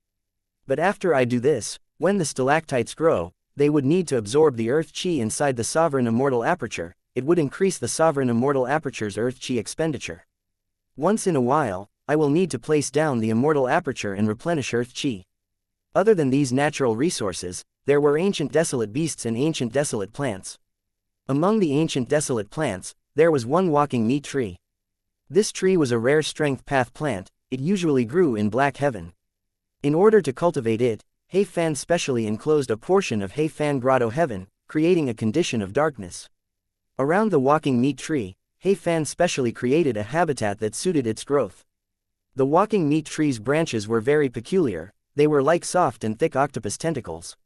But after I do this, when the stalactites grow, they would need to absorb the earth chi inside the sovereign immortal aperture. It would increase the sovereign immortal aperture's earth chi expenditure. Once in a while, I will need to place down the immortal aperture and replenish earth chi. Other than these natural resources, there were ancient desolate beasts and ancient desolate plants. Among the ancient desolate plants, there was one walking meat tree. This tree was a rare strength path plant. It usually grew in Black Heaven. In order to cultivate it, He Fan specially enclosed a portion of He Fan Grotto Heaven. creating a condition of darkness. Around the walking meat tree, He Fan specially created a habitat that suited its growth. The walking meat tree's branches were very peculiar, they were like soft and thick octopus tentacles.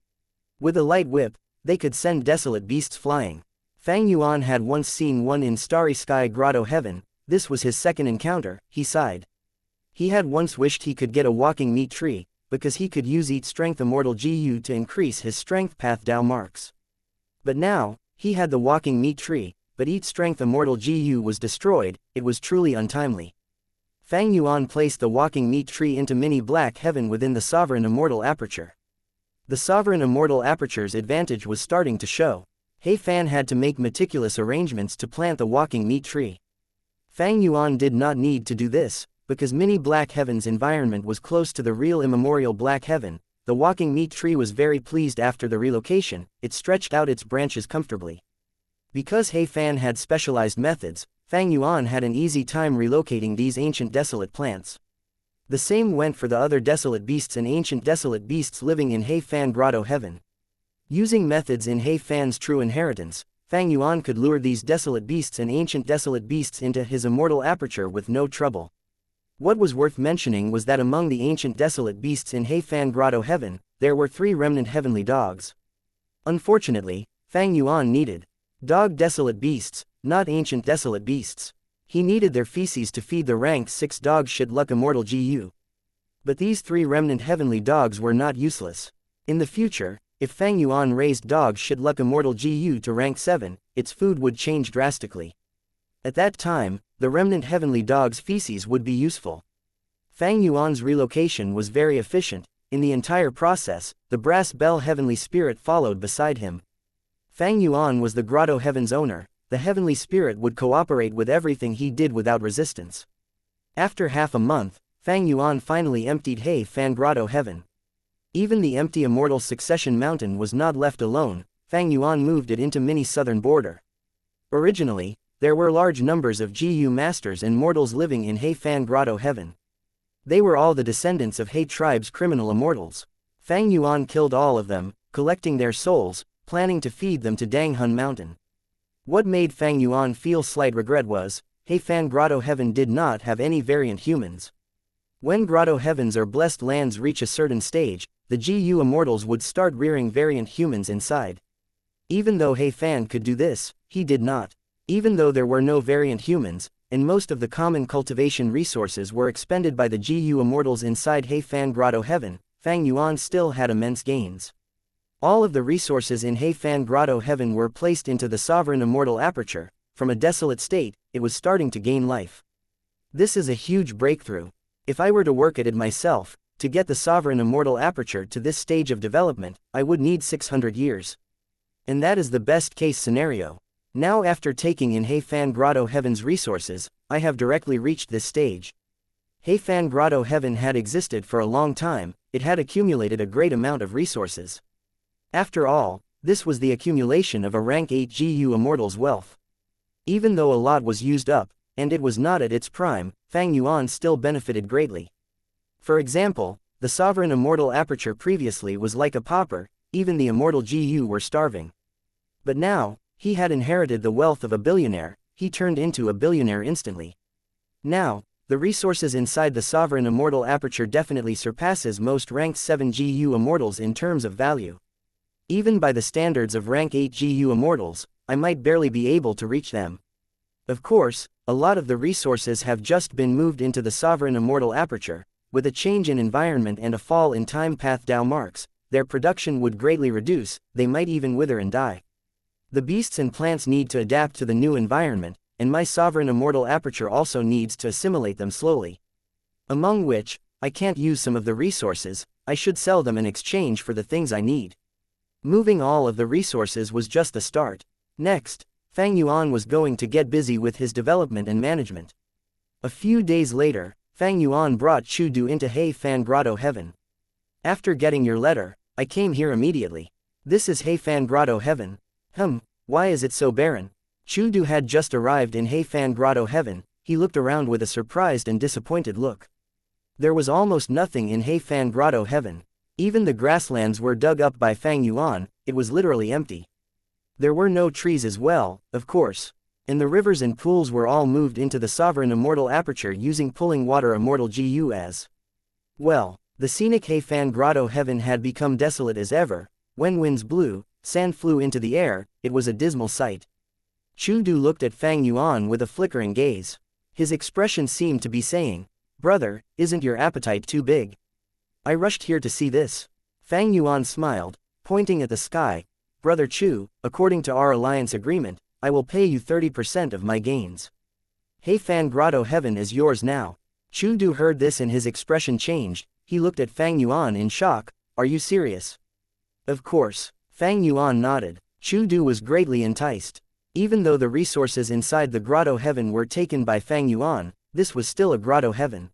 With a light whip, they could send desolate beasts flying. Fang Yuan had once seen one in Starry Sky Grotto Heaven. This was his second encounter, he sighed. He had once wished he could get a walking meat tree, because he could use Eat Strength Immortal GU to increase his strength path Dao marks. But now, he had the walking meat tree, but Eat Strength Immortal GU was destroyed, it was truly untimely. Fang Yuan placed the walking meat tree into mini black heaven within the Sovereign Immortal Aperture. The Sovereign Immortal Aperture's advantage was starting to show. He Fan had to make meticulous arrangements to plant the walking meat tree. Fang Yuan did not need to do this, because mini black heaven's environment was close to the real immemorial black heaven. The walking meat tree was very pleased after the relocation, it stretched out its branches comfortably. Because He Fan had specialized methods, Fang Yuan had an easy time relocating these ancient desolate plants. The same went for the other desolate beasts and ancient desolate beasts living in He Fan Grotto Heaven. Using methods in He Fan's true inheritance, Fang Yuan could lure these desolate beasts and ancient desolate beasts into his immortal aperture with no trouble. What was worth mentioning was that among the ancient desolate beasts in He Fan Grotto Heaven, there were 3 remnant heavenly dogs. Unfortunately, Fang Yuan needed dog desolate beasts, not ancient desolate beasts. He needed their feces to feed the rank 6 dog shit luck immortal GU. But these 3 remnant heavenly dogs were not useless. In the future, if Fang Yuan raised dog shit luck immortal GU to rank 7, its food would change drastically. At that time, the remnant heavenly dog's feces would be useful. Fang Yuan's relocation was very efficient. In the entire process, the brass bell heavenly spirit followed beside him. Fang Yuan was the Grotto Heaven's owner. The heavenly spirit would cooperate with everything he did without resistance. After half a month, Fang Yuan finally emptied He Fan Grotto Heaven. Even the empty immortal succession mountain was not left alone. Fang Yuan moved it into mini southern border. Originally, there were large numbers of GU masters and mortals living in He Fan Grotto Heaven. They were all the descendants of He tribe's criminal immortals. Fang Yuan killed all of them, collecting their souls, planning to feed them to Danghun Mountain. What made Fang Yuan feel slight regret was, He Fan Grotto Heaven did not have any variant humans. When Grotto Heavens or blessed lands reach a certain stage, the GU immortals would start rearing variant humans inside. Even though He Fan could do this, he did not. Even though there were no variant humans, and most of the common cultivation resources were expended by the GU immortals inside He Fan Grotto Heaven, Fang Yuan still had immense gains. All of the resources in He Fan Grotto Heaven were placed into the Sovereign Immortal Aperture. From a desolate state, it was starting to gain life. This is a huge breakthrough. If I were to work at it myself, to get the Sovereign Immortal Aperture to this stage of development, I would need 600 years. And that is the best case scenario. Now after taking in He Fan Grotto Heaven's resources, I have directly reached this stage. He Fan Grotto Heaven had existed for a long time, it had accumulated a great amount of resources. After all, this was the accumulation of a rank 8 GU immortal's wealth. Even though a lot was used up, and it was not at its prime, Fang Yuan still benefited greatly. For example, the Sovereign Immortal Aperture previously was like a pauper, even the immortal GU were starving. But now, he had inherited the wealth of a billionaire, he turned into a billionaire instantly. Now, the resources inside the Sovereign Immortal Aperture definitely surpasses most rank 7 GU immortals in terms of value. Even by the standards of rank 8 GU immortals, I might barely be able to reach them. Of course, a lot of the resources have just been moved into the Sovereign Immortal Aperture. With a change in environment and a fall in time path Dao marks, their production would greatly reduce, they might even wither and die. The beasts and plants need to adapt to the new environment, and my Sovereign Immortal Aperture also needs to assimilate them slowly. Among which, I can't use some of the resources, I should sell them in exchange for the things I need. Moving all of the resources was just the start. Next, Fang Yuan was going to get busy with his development and management. A few days later, Fang Yuan brought Chu Du into He Fan Grotto Heaven. After getting your letter, I came here immediately. This is He Fan Grotto Heaven. Why is it so barren? Chu Du had just arrived in He Fan Grotto Heaven, he looked around with a surprised and disappointed look. There was almost nothing in He Fan Grotto Heaven. Even the grasslands were dug up by Fang Yuan, it was literally empty. There were no trees as well, of course. And the rivers and pools were all moved into the sovereign immortal aperture using pulling water immortal GU as well. The scenic Heifan grotto heaven had become desolate as ever. When winds blew, sand flew into the air, it was a dismal sight. Chu Du looked at Fang Yuan with a flickering gaze. His expression seemed to be saying, "Brother, isn't your appetite too big? I rushed here to see this." Fang Yuan smiled, pointing at the sky. "Brother Chu, according to our alliance agreement, I will pay you 30% of my gains. Heifan grotto heaven is yours now." Chu Du heard this and his expression changed. He looked at Fang Yuan in shock. "Are you serious?" "Of course." Fang Yuan nodded. Chu Du was greatly enticed. Even though the resources inside the grotto heaven were taken by Fang Yuan, this was still a grotto heaven.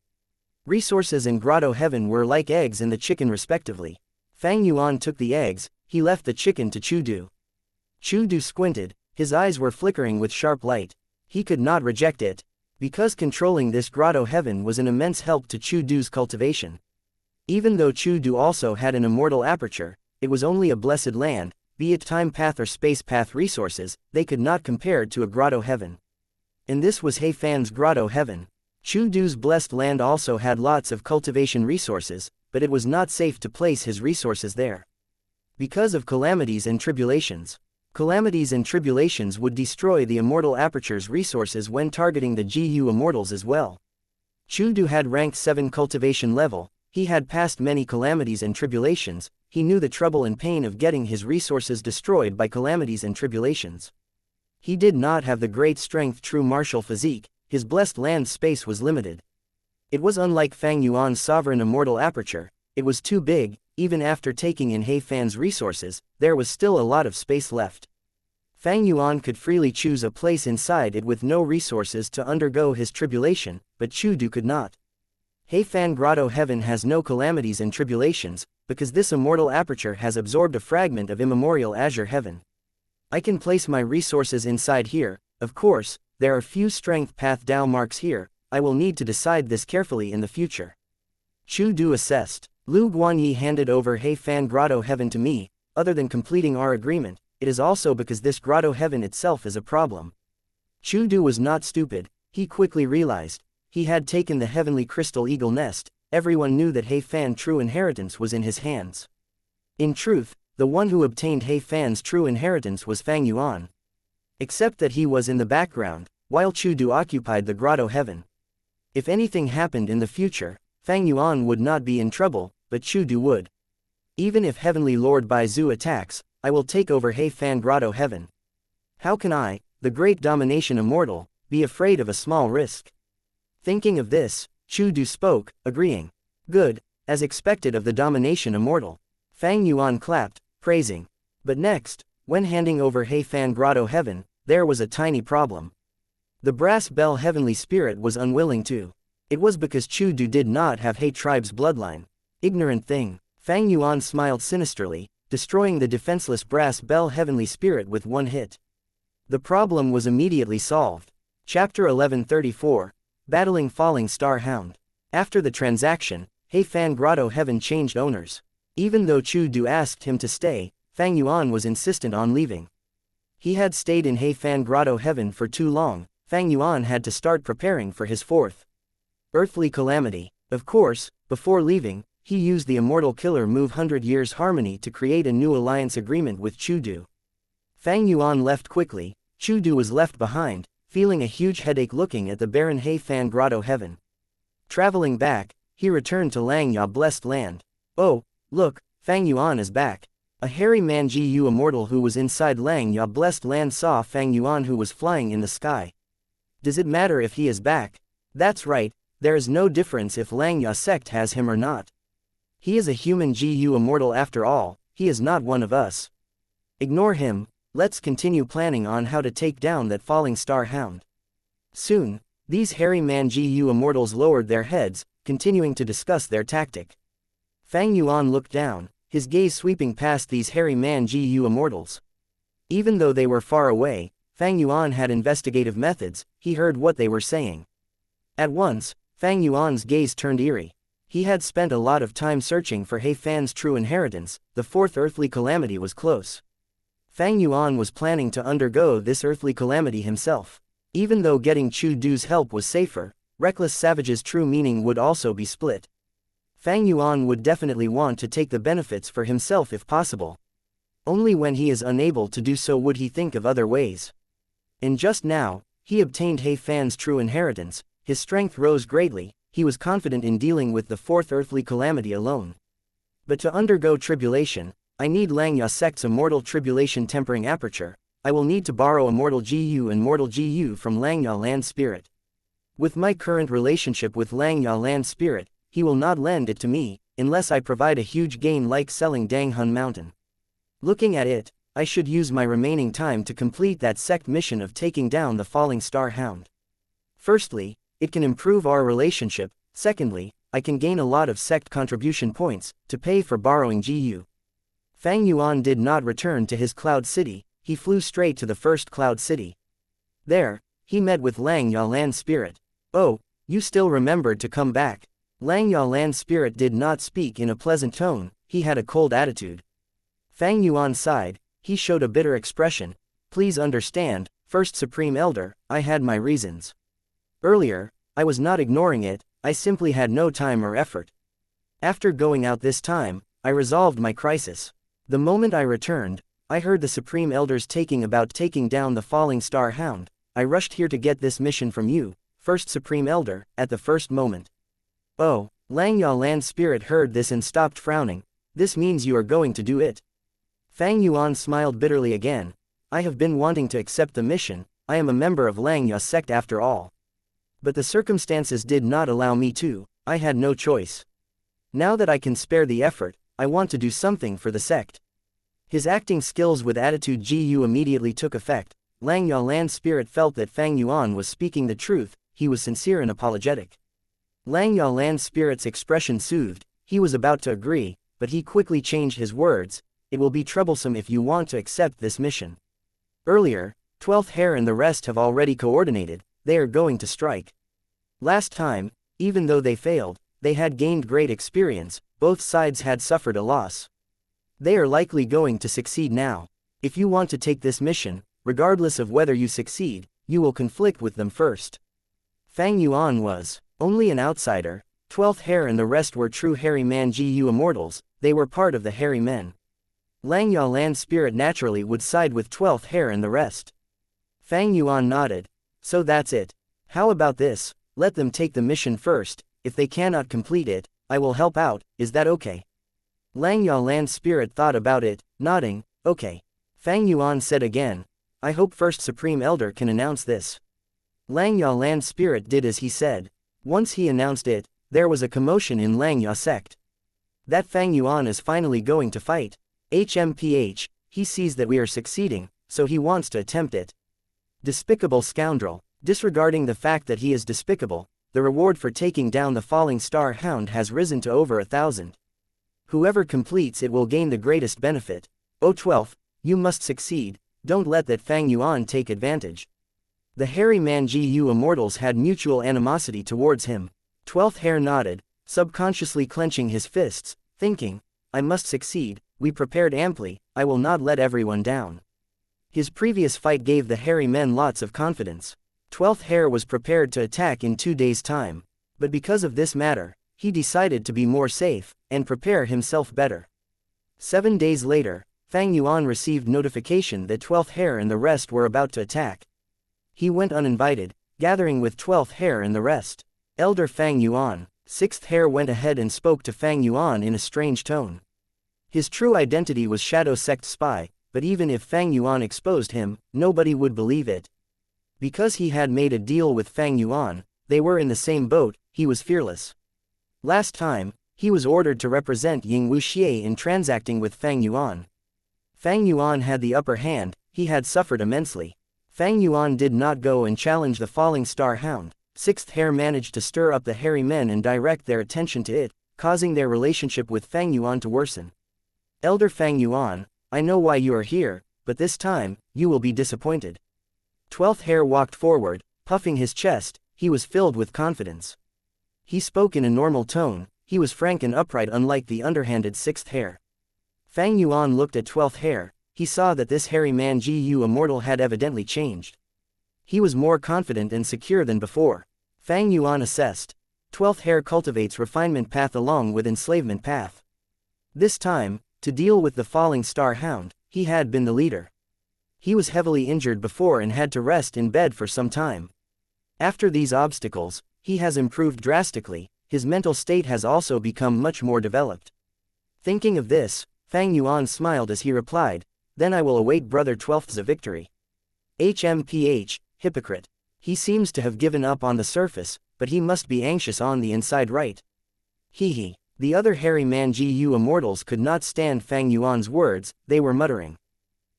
Resources in grotto heaven were like eggs in the chicken respectively. Fang Yuan took the eggs, he left the chicken to Chu Du. Chu Du squinted, his eyes were flickering with sharp light. He could not reject it, because controlling this grotto heaven was an immense help to Chu Du's cultivation. Even though Chu Du also had an immortal aperture, it was only a blessed land, be it time path or space path resources, they could not compare to a grotto heaven. And this was Heifan's grotto heaven. Chu Du's blessed land also had lots of cultivation resources, but it was not safe to place his resources there. Because of calamities and tribulations. Calamities and tribulations would destroy the immortal aperture's resources when targeting the GU immortals as well. Chu Du had ranked 7 cultivation level, he had passed many calamities and tribulations, he knew the trouble and pain of getting his resources destroyed by calamities and tribulations. He did not have the great strength true martial physique, his blessed land space was limited. It was unlike Fang Yuan's sovereign immortal aperture, it was too big, even after taking in Heifan's resources, there was still a lot of space left. Fang Yuan could freely choose a place inside it with no resources to undergo his tribulation, but Chu Du could not. Heifan grotto heaven has no calamities and tribulations, because this immortal aperture has absorbed a fragment of immemorial azure heaven. I can place my resources inside here, of course, there are few strength path Dao marks here, I will need to decide this carefully in the future. Chu Du assessed. Lu Guanyi handed over Heifan grotto heaven to me, other than completing our agreement, it is also because this grotto heaven itself is a problem. Chu Du was not stupid, he quickly realized. He had taken the heavenly crystal eagle nest, everyone knew that Heifan true inheritance was in his hands. In truth, the one who obtained Heifan's true inheritance was Fang Yuan. Except that he was in the background, while Chu Du occupied the grotto heaven. If anything happened in the future, Fang Yuan would not be in trouble, but Chu Du would. Even if Heavenly Lord Bai Zhu attacks, I will take over Heifan grotto heaven. How can I, the great domination immortal, be afraid of a small risk? Thinking of this, Chu Du spoke, agreeing. Good, as expected of the domination immortal. Fang Yuan clapped, praising. But next, when handing over Heifan grotto heaven, there was a tiny problem. The brass bell heavenly spirit was unwilling to. It was because Chu Du did not have He tribe's bloodline. Ignorant thing. Fang Yuan smiled sinisterly, destroying the defenseless brass bell heavenly spirit with one hit. The problem was immediately solved. Chapter 1134. Battling Falling Star Hound. After the transaction, Heifan grotto heaven changed owners. Even though Chu Du asked him to stay, Fang Yuan was insistent on leaving. He had stayed in Heifan grotto heaven for too long, Fang Yuan had to start preparing for his 4th earthly calamity. Of course, before leaving, he used the immortal killer move 100 Years Harmony to create a new alliance agreement with Chu Du. Fang Yuan left quickly, Chu Du was left behind, feeling a huge headache looking at the barren Heifan grotto heaven. Traveling back, he returned to Langya blessed land. Oh, look, Fang Yuan is back. A hairy man Gu immortal who was inside Langya blessed land saw Fang Yuan who was flying in the sky. Does it matter if he is back? That's right, there is no difference if Langya sect has him or not. He is a human Gu immortal after all, he is not one of us. Ignore him, let's continue planning on how to take down that falling star hound. Soon, these hairy man Gu immortals lowered their heads, continuing to discuss their tactic. Fang Yuan looked down, his gaze sweeping past these hairy man Gu immortals. Even though they were far away, Fang Yuan had investigative methods, he heard what they were saying. At once, Fang Yuan's gaze turned eerie. He had spent a lot of time searching for Heifan's true inheritance, the 4th earthly calamity was close. Fang Yuan was planning to undergo this earthly calamity himself. Even though getting Chu Du's help was safer, reckless savage's true meaning would also be split. Fang Yuan would definitely want to take the benefits for himself if possible. Only when he is unable to do so would he think of other ways. And just now, he obtained He Fan's true inheritance, his strength rose greatly, he was confident in dealing with the fourth earthly calamity alone. But to undergo tribulation, I need Xianxia sect's immortal tribulation tempering aperture. I will need to borrow immortal GU and mortal GU from Xianxia land spirit. With my current relationship with Xianxia land spirit, he will not lend it to me, unless I provide a huge gain like selling Danghun Mountain. Looking at it, I should use my remaining time to complete that sect mission of taking down the falling star hound. Firstly, it can improve our relationship. Secondly, I can gain a lot of sect contribution points to pay for borrowing GU. Fang Yuan did not return to his cloud city, he flew straight to the first cloud city. There, he met with Xianxia land spirit. Oh, you still remembered to come back. Xianxia land spirit did not speak in a pleasant tone, he had a cold attitude. Fang Yuan sighed, he showed a bitter expression. Please understand, First Supreme Elder, I had my reasons. Earlier, I was not ignoring it, I simply had no time or effort. After going out this time, I resolved my crisis. The moment I returned, I heard the Supreme Elders taking down the falling star hound. I rushed here to get this mission from you, First Supreme Elder, at the first moment. Oh, Xianxia land spirit heard this and stopped frowning. This means you are going to do it. Fang Yuan smiled bitterly again. I have been wanting to accept the mission, I am a member of Xianxia sect after all. But the circumstances did not allow me to, I had no choice. Now that I can spare the effort, I want to do something for the sect. His acting skills with attitude GU immediately took effect. Xianxia land spirit felt that Fang Yuan was speaking the truth, he was sincere and apologetic. Xianxia land spirit's expression soothed, he was about to agree, but he quickly changed his words. It will be troublesome if you want to accept this mission. Earlier, 12th Hair and the rest have already coordinated, they are going to strike. Last time, even though they failed, they had gained great experience, both sides had suffered a loss. They are likely going to succeed now. If you want to take this mission, regardless of whether you succeed, you will conflict with them first. Fang Yuan was only an outsider, 12th Hair and the rest were true hairy man GU immortals, they were part of the hairy men. Xianxia land spirit naturally would side with 12th Hair and the rest. Fang Yuan nodded. So that's it. How about this, let them take the mission first, if they cannot complete it, I will help out, is that okay? Xianxia land spirit thought about it, nodding, okay. Fang Yuan said again, I hope First Supreme Elder can announce this. Xianxia land spirit did as he said. Once he announced it, there was a commotion in Xianxia sect. That Fang Yuan is finally going to fight. HMPH, he sees that we are succeeding, so he wants to attempt it. Despicable scoundrel. Disregarding the fact that he is despicable, the reward for taking down the falling star hound has risen to over 1,000. Whoever completes it will gain the greatest benefit. Oh 12th, you must succeed, don't let that Fang Yuan take advantage. The hairy man GU immortals had mutual animosity towards him. 12th Hair nodded, subconsciously clenching his fists, thinking, I must succeed, we prepared amply, I will not let everyone down. His previous fight gave the hairy men lots of confidence. 12th Hair was prepared to attack in 2 days' time, but because of this matter, he decided to be more safe, and prepare himself better. 7 days later, Fang Yuan received notification that 12th Hair and the rest were about to attack. He went uninvited, gathering with 12th Hair and the rest. Elder Fang Yuan, 6th Hair went ahead and spoke to Fang Yuan in a strange tone. His true identity was Shadow Sect spy, but even if Fang Yuan exposed him, nobody would believe it. Because he had made a deal with Fang Yuan, they were in the same boat, he was fearless. Last time, he was ordered to represent Ying Wuxia in transacting with Fang Yuan. Fang Yuan had the upper hand, he had suffered immensely. Fang Yuan did not go and challenge the falling star hound. 6th Hair managed to stir up the hairy men and direct their attention to it, causing their relationship with Fang Yuan to worsen. Elder Fang Yuan, I know why you are here, but this time, you will be disappointed. 12th Hair walked forward, puffing his chest, he was filled with confidence. He spoke in a normal tone, he was frank and upright unlike the underhanded 6th Hair. Fang Yuan looked at 12th Hair, he saw that this hairy man Gu Immortal had evidently changed. He was more confident and secure than before. Fang Yuan assessed. 12th hair cultivates refinement path along with enslavement path. This time, to deal with the falling star hound, he had been the leader. He was heavily injured before and had to rest in bed for some time. After these obstacles, he has improved drastically. His mental state has also become much more developed. Thinking of this, Fang Yuan smiled as he replied, "Then I will await Brother 12th's victory." HMPH, hypocrite. He seems to have given up on the surface, but he must be anxious on the inside, right? Hee. The other hairy man Gu Immortals could not stand Fang Yuan's words, they were muttering.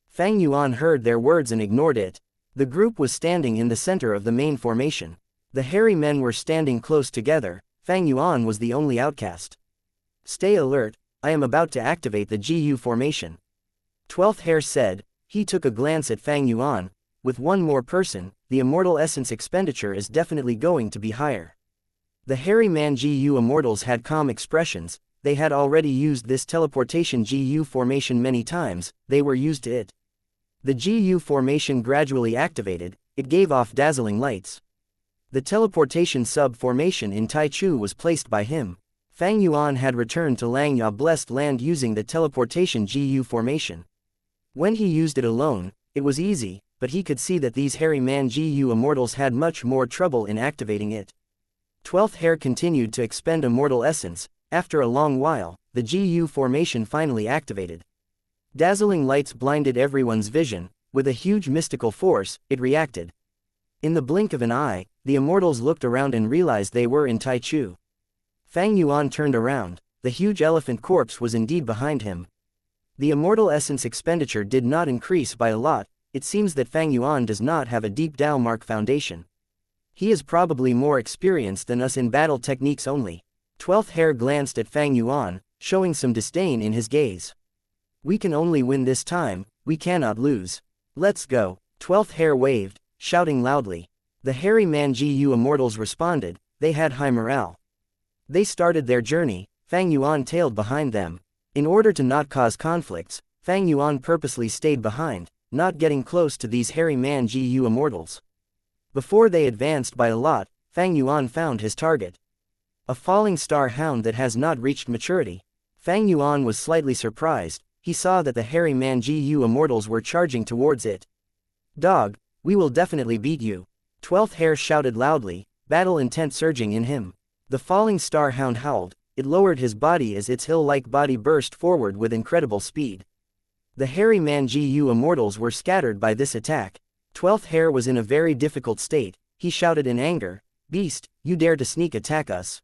Fang Yuan heard their words and ignored it. The group was standing in the center of the main formation. The hairy men were standing close together. Fang Yuan was the only outcast. Stay alert, I am about to activate the Gu formation. 12th hair said. He took a glance at Fang Yuan. With one more person, the immortal essence expenditure is definitely going to be higher. The hairy man Gu Immortals had calm expressions. They had already used this teleportation Gu formation many times, they were used to it. The Gu formation gradually activated, it gave off dazzling lights. The teleportation sub-formation in Taichu was placed by him. Fang Yuan had returned to Langya Blessed Land using the teleportation Gu formation. When he used it alone, it was easy, but he could see that these hairy man Gu Immortals had much more trouble in activating it. 12th hair continued to expend immortal essence. After a long while, the Gu formation finally activated. Dazzling lights blinded everyone's vision. With a huge mystical force, it reacted. In the blink of an eye, the immortals looked around and realized they were in Taichu. Fang Yuan turned around. The huge elephant corpse was indeed behind him. The immortal essence expenditure did not increase by a lot. It seems that Fang Yuan does not have a deep Dao mark foundation. He is probably more experienced than us in battle techniques only. 12th hair glanced at Fang Yuan, showing some disdain in his gaze. We can only win this time, we cannot lose. Let's go. 12th hair waved, shouting loudly. The hairy man Gu Immortals responded. They had high morale. They started their journey. Fang Yuan tailed behind them. In order to not cause conflicts, Fang Yuan purposely stayed behind, not getting close to these hairy man Gu Immortals. Before they advanced by a lot, Fang Yuan found his target. A falling star hound that has not reached maturity. Fang Yuan was slightly surprised. He saw that the hairy man Gu Immortals were charging towards it. Dog, we will definitely beat you. 12th hair shouted loudly, battle intent surging in him. The falling star hound howled. It lowered his body as its hill-like body burst forward with incredible speed. The hairy man Gu Immortals were scattered by this attack. 12th hair was in a very difficult state. He shouted in anger, "Beast, you dare to sneak attack us?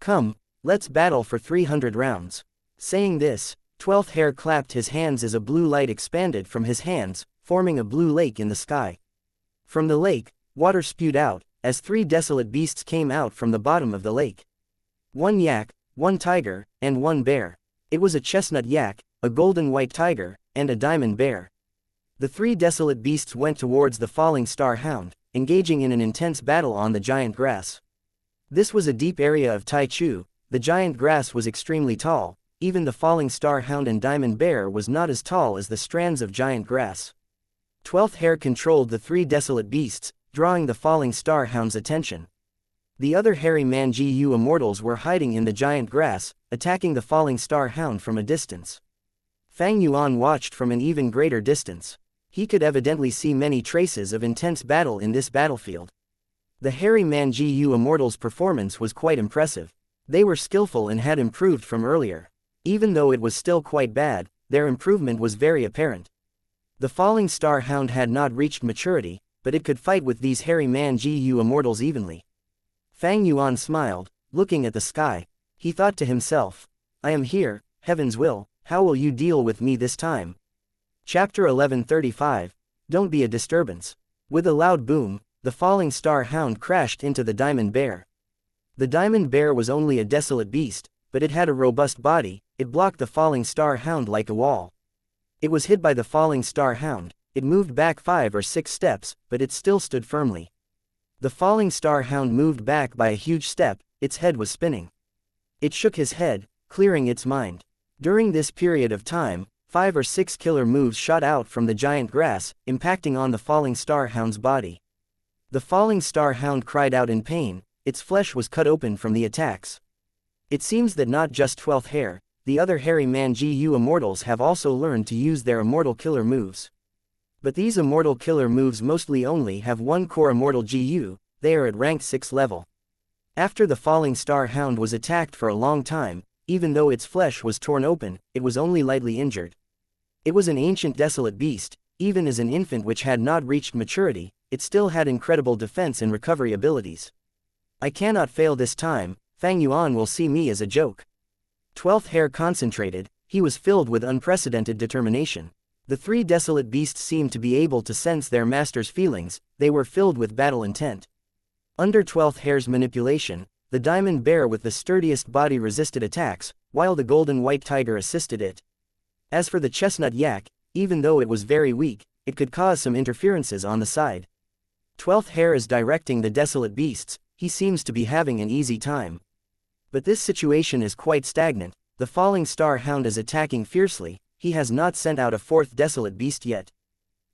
Come, let's battle for 300 rounds." Saying this, 12th hair clapped his hands as a blue light expanded from his hands, forming a blue lake in the sky. From the lake, water spewed out, as 3 desolate beasts came out from the bottom of the lake. 1 yak, 1 tiger, and 1 bear. It was a chestnut yak, a golden white tiger, and a diamond bear. The 3 desolate beasts went towards the falling star hound, engaging in an intense battle on the giant grass. This was a deep area of Taichu. The giant grass was extremely tall. Even the falling star hound and diamond bear was not as tall as the strands of giant grass. 12th hair controlled the 3 desolate beasts, drawing the falling star hound's attention. The other hairy man Gu Immortals were hiding in the giant grass, attacking the falling star hound from a distance. Fang Yuan watched from an even greater distance. He could evidently see many traces of intense battle in this battlefield. The hairy man Gu Immortals' performance was quite impressive. They were skillful and had improved from earlier. Even though it was still quite bad, their improvement was very apparent. The falling star hound had not reached maturity, but it could fight with these hairy man Gu Immortals evenly. Fang Yuan smiled, looking at the sky. He thought to himself, "I am here, heaven's will, how will you deal with me this time?" Chapter 1135. Don't be a disturbance. With a loud boom, the falling star hound crashed into the diamond bear. The diamond bear was only a desolate beast, but it had a robust body. It blocked the falling star hound like a wall. It was hit by the falling star hound. It moved back 5 or 6 steps, but it still stood firmly. The falling star hound moved back by a huge step. Its head was spinning. It shook his head, clearing its mind. During this period of time, 5 or 6 killer moves shot out from the giant grass, impacting on the falling star hound's body. The falling star hound cried out in pain, its flesh was cut open from the attacks. It seems that not just 12th Hair, the other hairy man GU immortals have also learned to use their immortal killer moves. But these immortal killer moves mostly only have one core immortal GU, they are at rank 6 level. After the falling star hound was attacked for a long time, even though its flesh was torn open, it was only lightly injured. It was an ancient desolate beast, even as an infant which had not reached maturity, it still had incredible defense and recovery abilities. I cannot fail this time, Fang Yuan will see me as a joke. 12th Hair concentrated, he was filled with unprecedented determination. The 3 desolate beasts seemed to be able to sense their master's feelings, they were filled with battle intent. Under 12th Hair's manipulation, the diamond bear with the sturdiest body resisted attacks, while the golden white tiger assisted it. As for the chestnut yak, even though it was very weak, it could cause some interferences on the side. 12th Hair is directing the desolate beasts, he seems to be having an easy time. But this situation is quite stagnant, the falling star hound is attacking fiercely, he has not sent out a 4th desolate beast yet.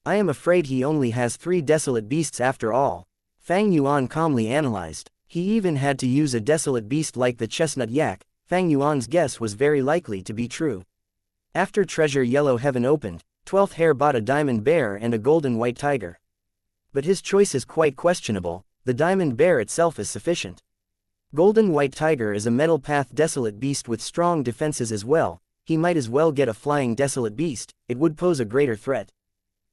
I am afraid he only has 3 desolate beasts after all. Fang Yuan calmly analyzed, he even had to use a desolate beast like the chestnut yak, Fang Yuan's guess was very likely to be true. After Treasure Yellow Heaven opened, 12th Hair bought a diamond bear and a golden white tiger. But his choice is quite questionable, the diamond bear itself is sufficient. Golden White Tiger is a metal path desolate beast with strong defenses as well, he might as well get a flying desolate beast, it would pose a greater threat.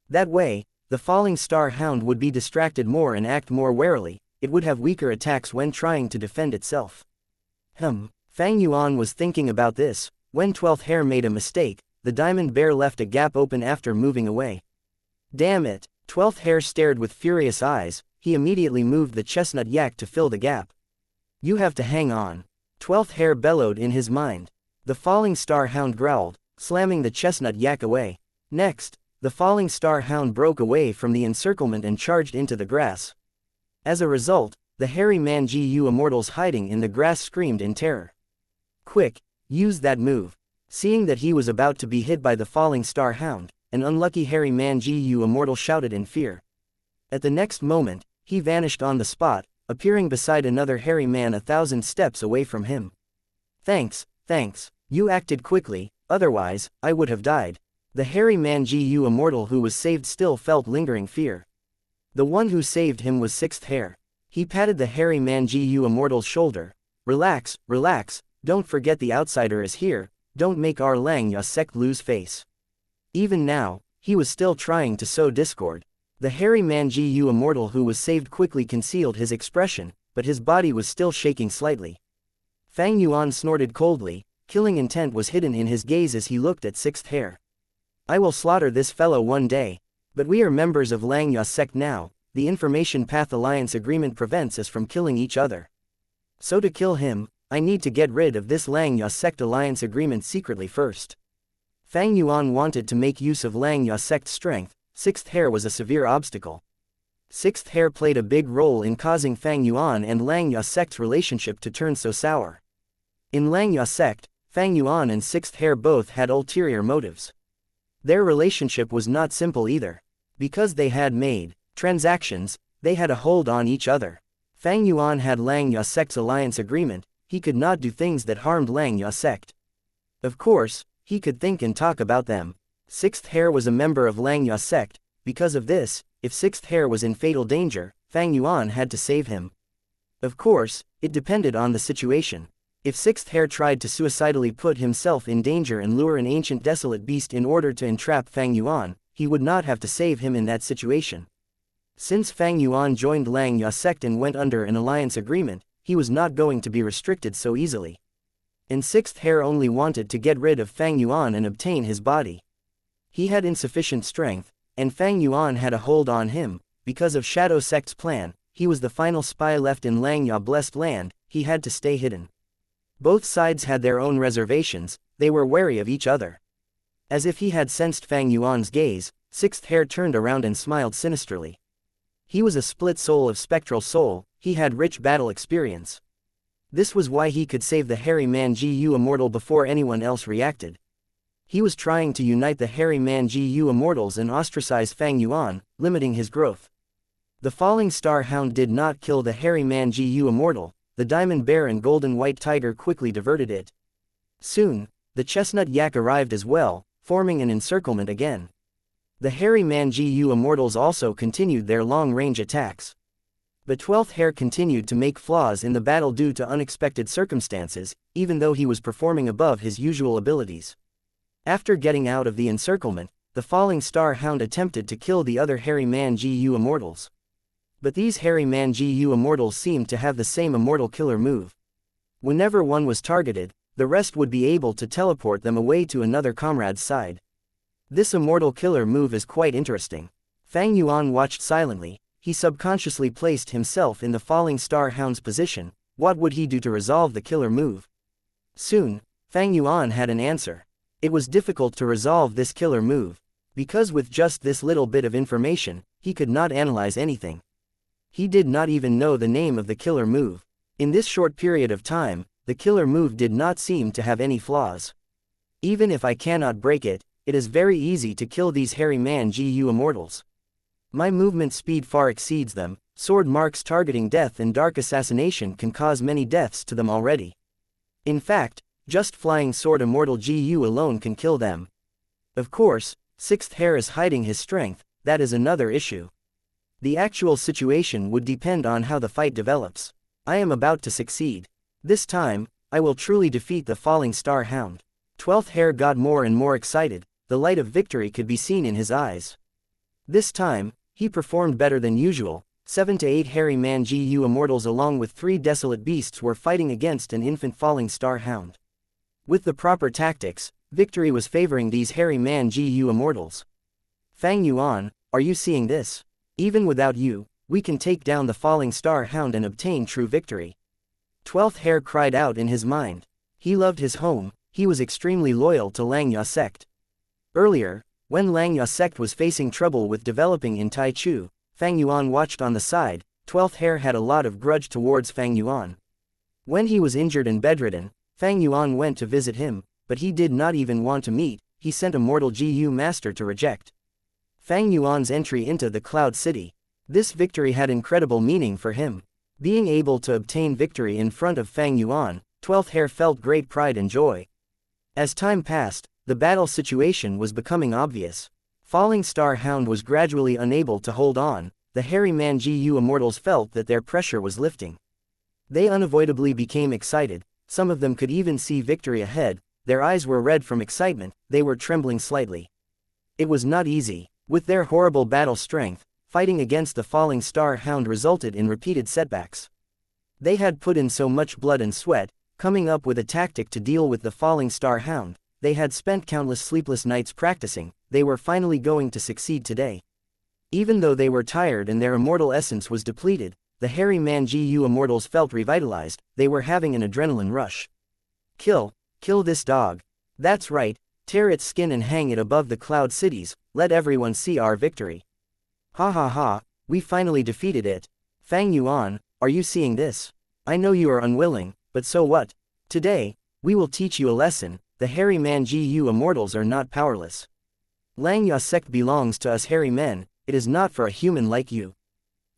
That way, the falling star hound would be distracted more and act more warily, it would have weaker attacks when trying to defend itself. Fang Yuan was thinking about this, when 12th Hair made a mistake, the diamond bear left a gap open after moving away. Damn it, 12th Hair stared with furious eyes, he immediately moved the chestnut yak to fill the gap. You have to hang on. 12th Hair bellowed in his mind. The falling star hound growled, slamming the chestnut yak away. Next, the falling star hound broke away from the encirclement and charged into the grass. As a result, the hairy man GU immortals hiding in the grass screamed in terror. Quick, use that move. Seeing that he was about to be hit by the falling star hound, an unlucky hairy man GU immortal shouted in fear. At the next moment, he vanished on the spot, appearing beside another hairy man 1,000 steps away from him. Thanks, you acted quickly, otherwise, I would have died. The hairy man GU immortal who was saved still felt lingering fear. The one who saved him was 6th Hair. He patted the hairy man GU immortal's shoulder. Relax, don't forget the outsider is here, don't make our Xianxia sect lose face. Even now, he was still trying to sow discord. The hairy man GU immortal who was saved quickly concealed his expression, but his body was still shaking slightly. Fang Yuan snorted coldly, killing intent was hidden in his gaze as he looked at 6th Hair. I will slaughter this fellow one day. But we are members of Xianxia sect now, the Information Path Alliance agreement prevents us from killing each other. So to kill him, I need to get rid of this Xianxia sect alliance agreement secretly first. Fang Yuan wanted to make use of Xianxia sect's strength, 6th Hair was a severe obstacle. 6th Hair played a big role in causing Fang Yuan and Xianxia sect's relationship to turn so sour. In Xianxia sect, Fang Yuan and 6th Hair both had ulterior motives. Their relationship was not simple either. Because they had made transactions, they had a hold on each other. Fang Yuan had Xianxia sect's alliance agreement, he could not do things that harmed Xianxia sect. Of course, he could think and talk about them. 6th Hair was a member of Xianxia sect, because of this, if 6th Hair was in fatal danger, Fang Yuan had to save him. Of course, it depended on the situation. If 6th Hair tried to suicidally put himself in danger and lure an ancient desolate beast in order to entrap Fang Yuan, he would not have to save him in that situation. Since Fang Yuan joined Xianxia sect and went under an alliance agreement, he was not going to be restricted so easily. And 6th Hair only wanted to get rid of Fang Yuan and obtain his body. He had insufficient strength, and Fang Yuan had a hold on him, because of Shadow Sect's plan, he was the final spy left in Xianxia Blessed Land, he had to stay hidden. Both sides had their own reservations, they were wary of each other. As if he had sensed Fang Yuan's gaze, 6th Hair turned around and smiled sinisterly. He was a split soul of spectral soul, he had rich battle experience. This was why he could save the hairy man GU immortal before anyone else reacted. He was trying to unite the hairy man Gu immortals and ostracize Fang Yuan, limiting his growth. The falling star hound did not kill the hairy man Gu immortal, the diamond bear and golden white tiger quickly diverted it. Soon, the chestnut yak arrived as well, forming an encirclement again. The hairy man Gu immortals also continued their long-range attacks. The 12th hare continued to make flaws in the battle due to unexpected circumstances, even though he was performing above his usual abilities. After getting out of the encirclement, the falling star hound attempted to kill the other hairy man Gu immortals. But these hairy man Gu immortals seemed to have the same immortal killer move. Whenever one was targeted, the rest would be able to teleport them away to another comrade's side. This immortal killer move is quite interesting. Fang Yuan watched silently. He subconsciously placed himself in the falling star hound's position. What would he do to resolve the killer move? Soon, Fang Yuan had an answer. It was difficult to resolve this killer move, because with just this little bit of information, he could not analyze anything. He did not even know the name of the killer move. In this short period of time, the killer move did not seem to have any flaws. Even if I cannot break it, it is very easy to kill these hairy man Gu immortals. My movement speed far exceeds them. Sword marks targeting death and dark assassination can cause many deaths to them already. In fact, just flying sword immortal Gu alone can kill them. Of course, 6th hare is hiding his strength, that is another issue. The actual situation would depend on how the fight develops. I am about to succeed. This time, I will truly defeat the falling star hound. 12th hare got more and more excited. The light of victory could be seen in his eyes. This time, he performed better than usual. 7 to 8 hairy man Gu immortals along with 3 desolate beasts were fighting against an infant falling star hound. With the proper tactics, victory was favoring these hairy man Gu immortals. Fang Yuan, are you seeing this? Even without you, we can take down the falling star hound and obtain true victory. 12th hare cried out in his mind. He loved his home. He was extremely loyal to Xianxia sect. Earlier, when Xianxia sect was facing trouble with developing in Taichu, Fang Yuan watched on the side. 12th hare had a lot of grudge towards Fang Yuan. When he was injured and bedridden, Fang Yuan went to visit him, but he did not even want to meet. He sent a mortal Gu master to reject Fang Yuan's entry into the Cloud City. This victory had incredible meaning for him. Being able to obtain victory in front of Fang Yuan, 12th hare felt great pride and joy. As time passed, the battle situation was becoming obvious. Falling star hound was gradually unable to hold on. The hairy man Gu immortals felt that their pressure was lifting. They unavoidably became excited. Some of them could even see victory ahead. Their eyes were red from excitement. They were trembling slightly. It was not easy. With their horrible battle strength, fighting against the falling star hound resulted in repeated setbacks. They had put in so much blood and sweat, coming up with a tactic to deal with the falling star hound. They had spent countless sleepless nights practicing. They were finally going to succeed today. Even though they were tired and their immortal essence was depleted, the hairy man Gu immortals felt revitalized. They were having an adrenaline rush. Kill this dog. That's right, tear its skin and hang it above the cloud cities. Let everyone see our victory. Ha ha ha, we finally defeated it. Fang Yuan, are you seeing this? I know you are unwilling, but so what? Today, we will teach you a lesson. The hairy man Gu immortals are not powerless. Xianxia sect belongs to us hairy men. It is not for a human like you.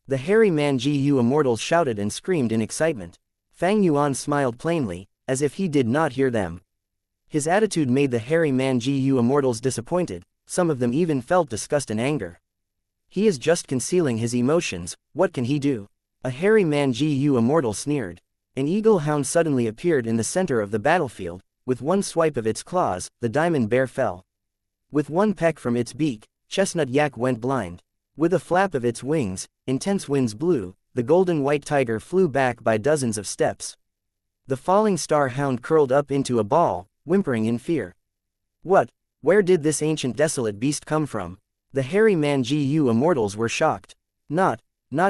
The hairy man Gu immortals shouted and screamed in excitement. Fang Yuan smiled plainly, as if he did not hear them. His attitude made the hairy man Gu immortals disappointed. Some of them even felt disgust and anger. He is just concealing his emotions. What can he do? A hairy man Gu immortal sneered. An eagle hound suddenly appeared in the center of the battlefield. With one swipe of its claws, the diamond bear fell. With one peck from its beak, chestnut yak went blind. With a flap of its wings, intense winds blew. The golden white tiger flew back by dozens of steps. The falling star hound curled up into a ball, whimpering in fear. What? Where did this ancient desolate beast come from? The hairy man Gu immortals were shocked. Not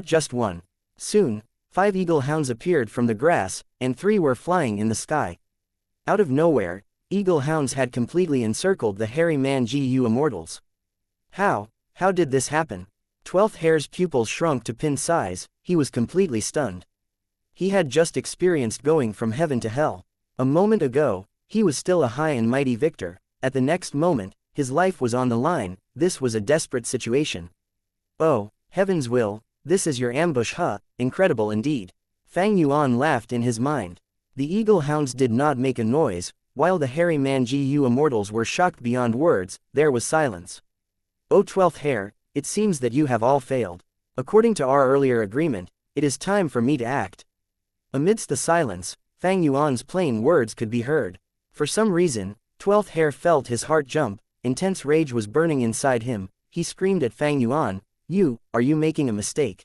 just one. Soon, 5 eagle hounds appeared from the grass, and 3 were flying in the sky. Out of nowhere, eagle hounds had completely encircled the hairy man Gu immortals. How did this happen? 12th hare's pupils shrunk to pin size. He was completely stunned. He had just experienced going from heaven to hell. A moment ago, he was still a high and mighty victor, At the next moment, his life was on the line. This was a desperate situation. Oh, heaven's will, this is your ambush, huh? Incredible indeed. Fang Yuan laughed in his mind. The eagle hounds did not make a noise. While the hairy Man-Gu immortals were shocked beyond words, there was silence. O 12th hair, it seems that you have all failed. According to our earlier agreement, it is time for me to act. Amidst the silence, Fang Yuan's plain words could be heard. For some reason, 12th hair felt his heart jump. Intense rage was burning inside him. He screamed at Fang Yuan, are you making a mistake?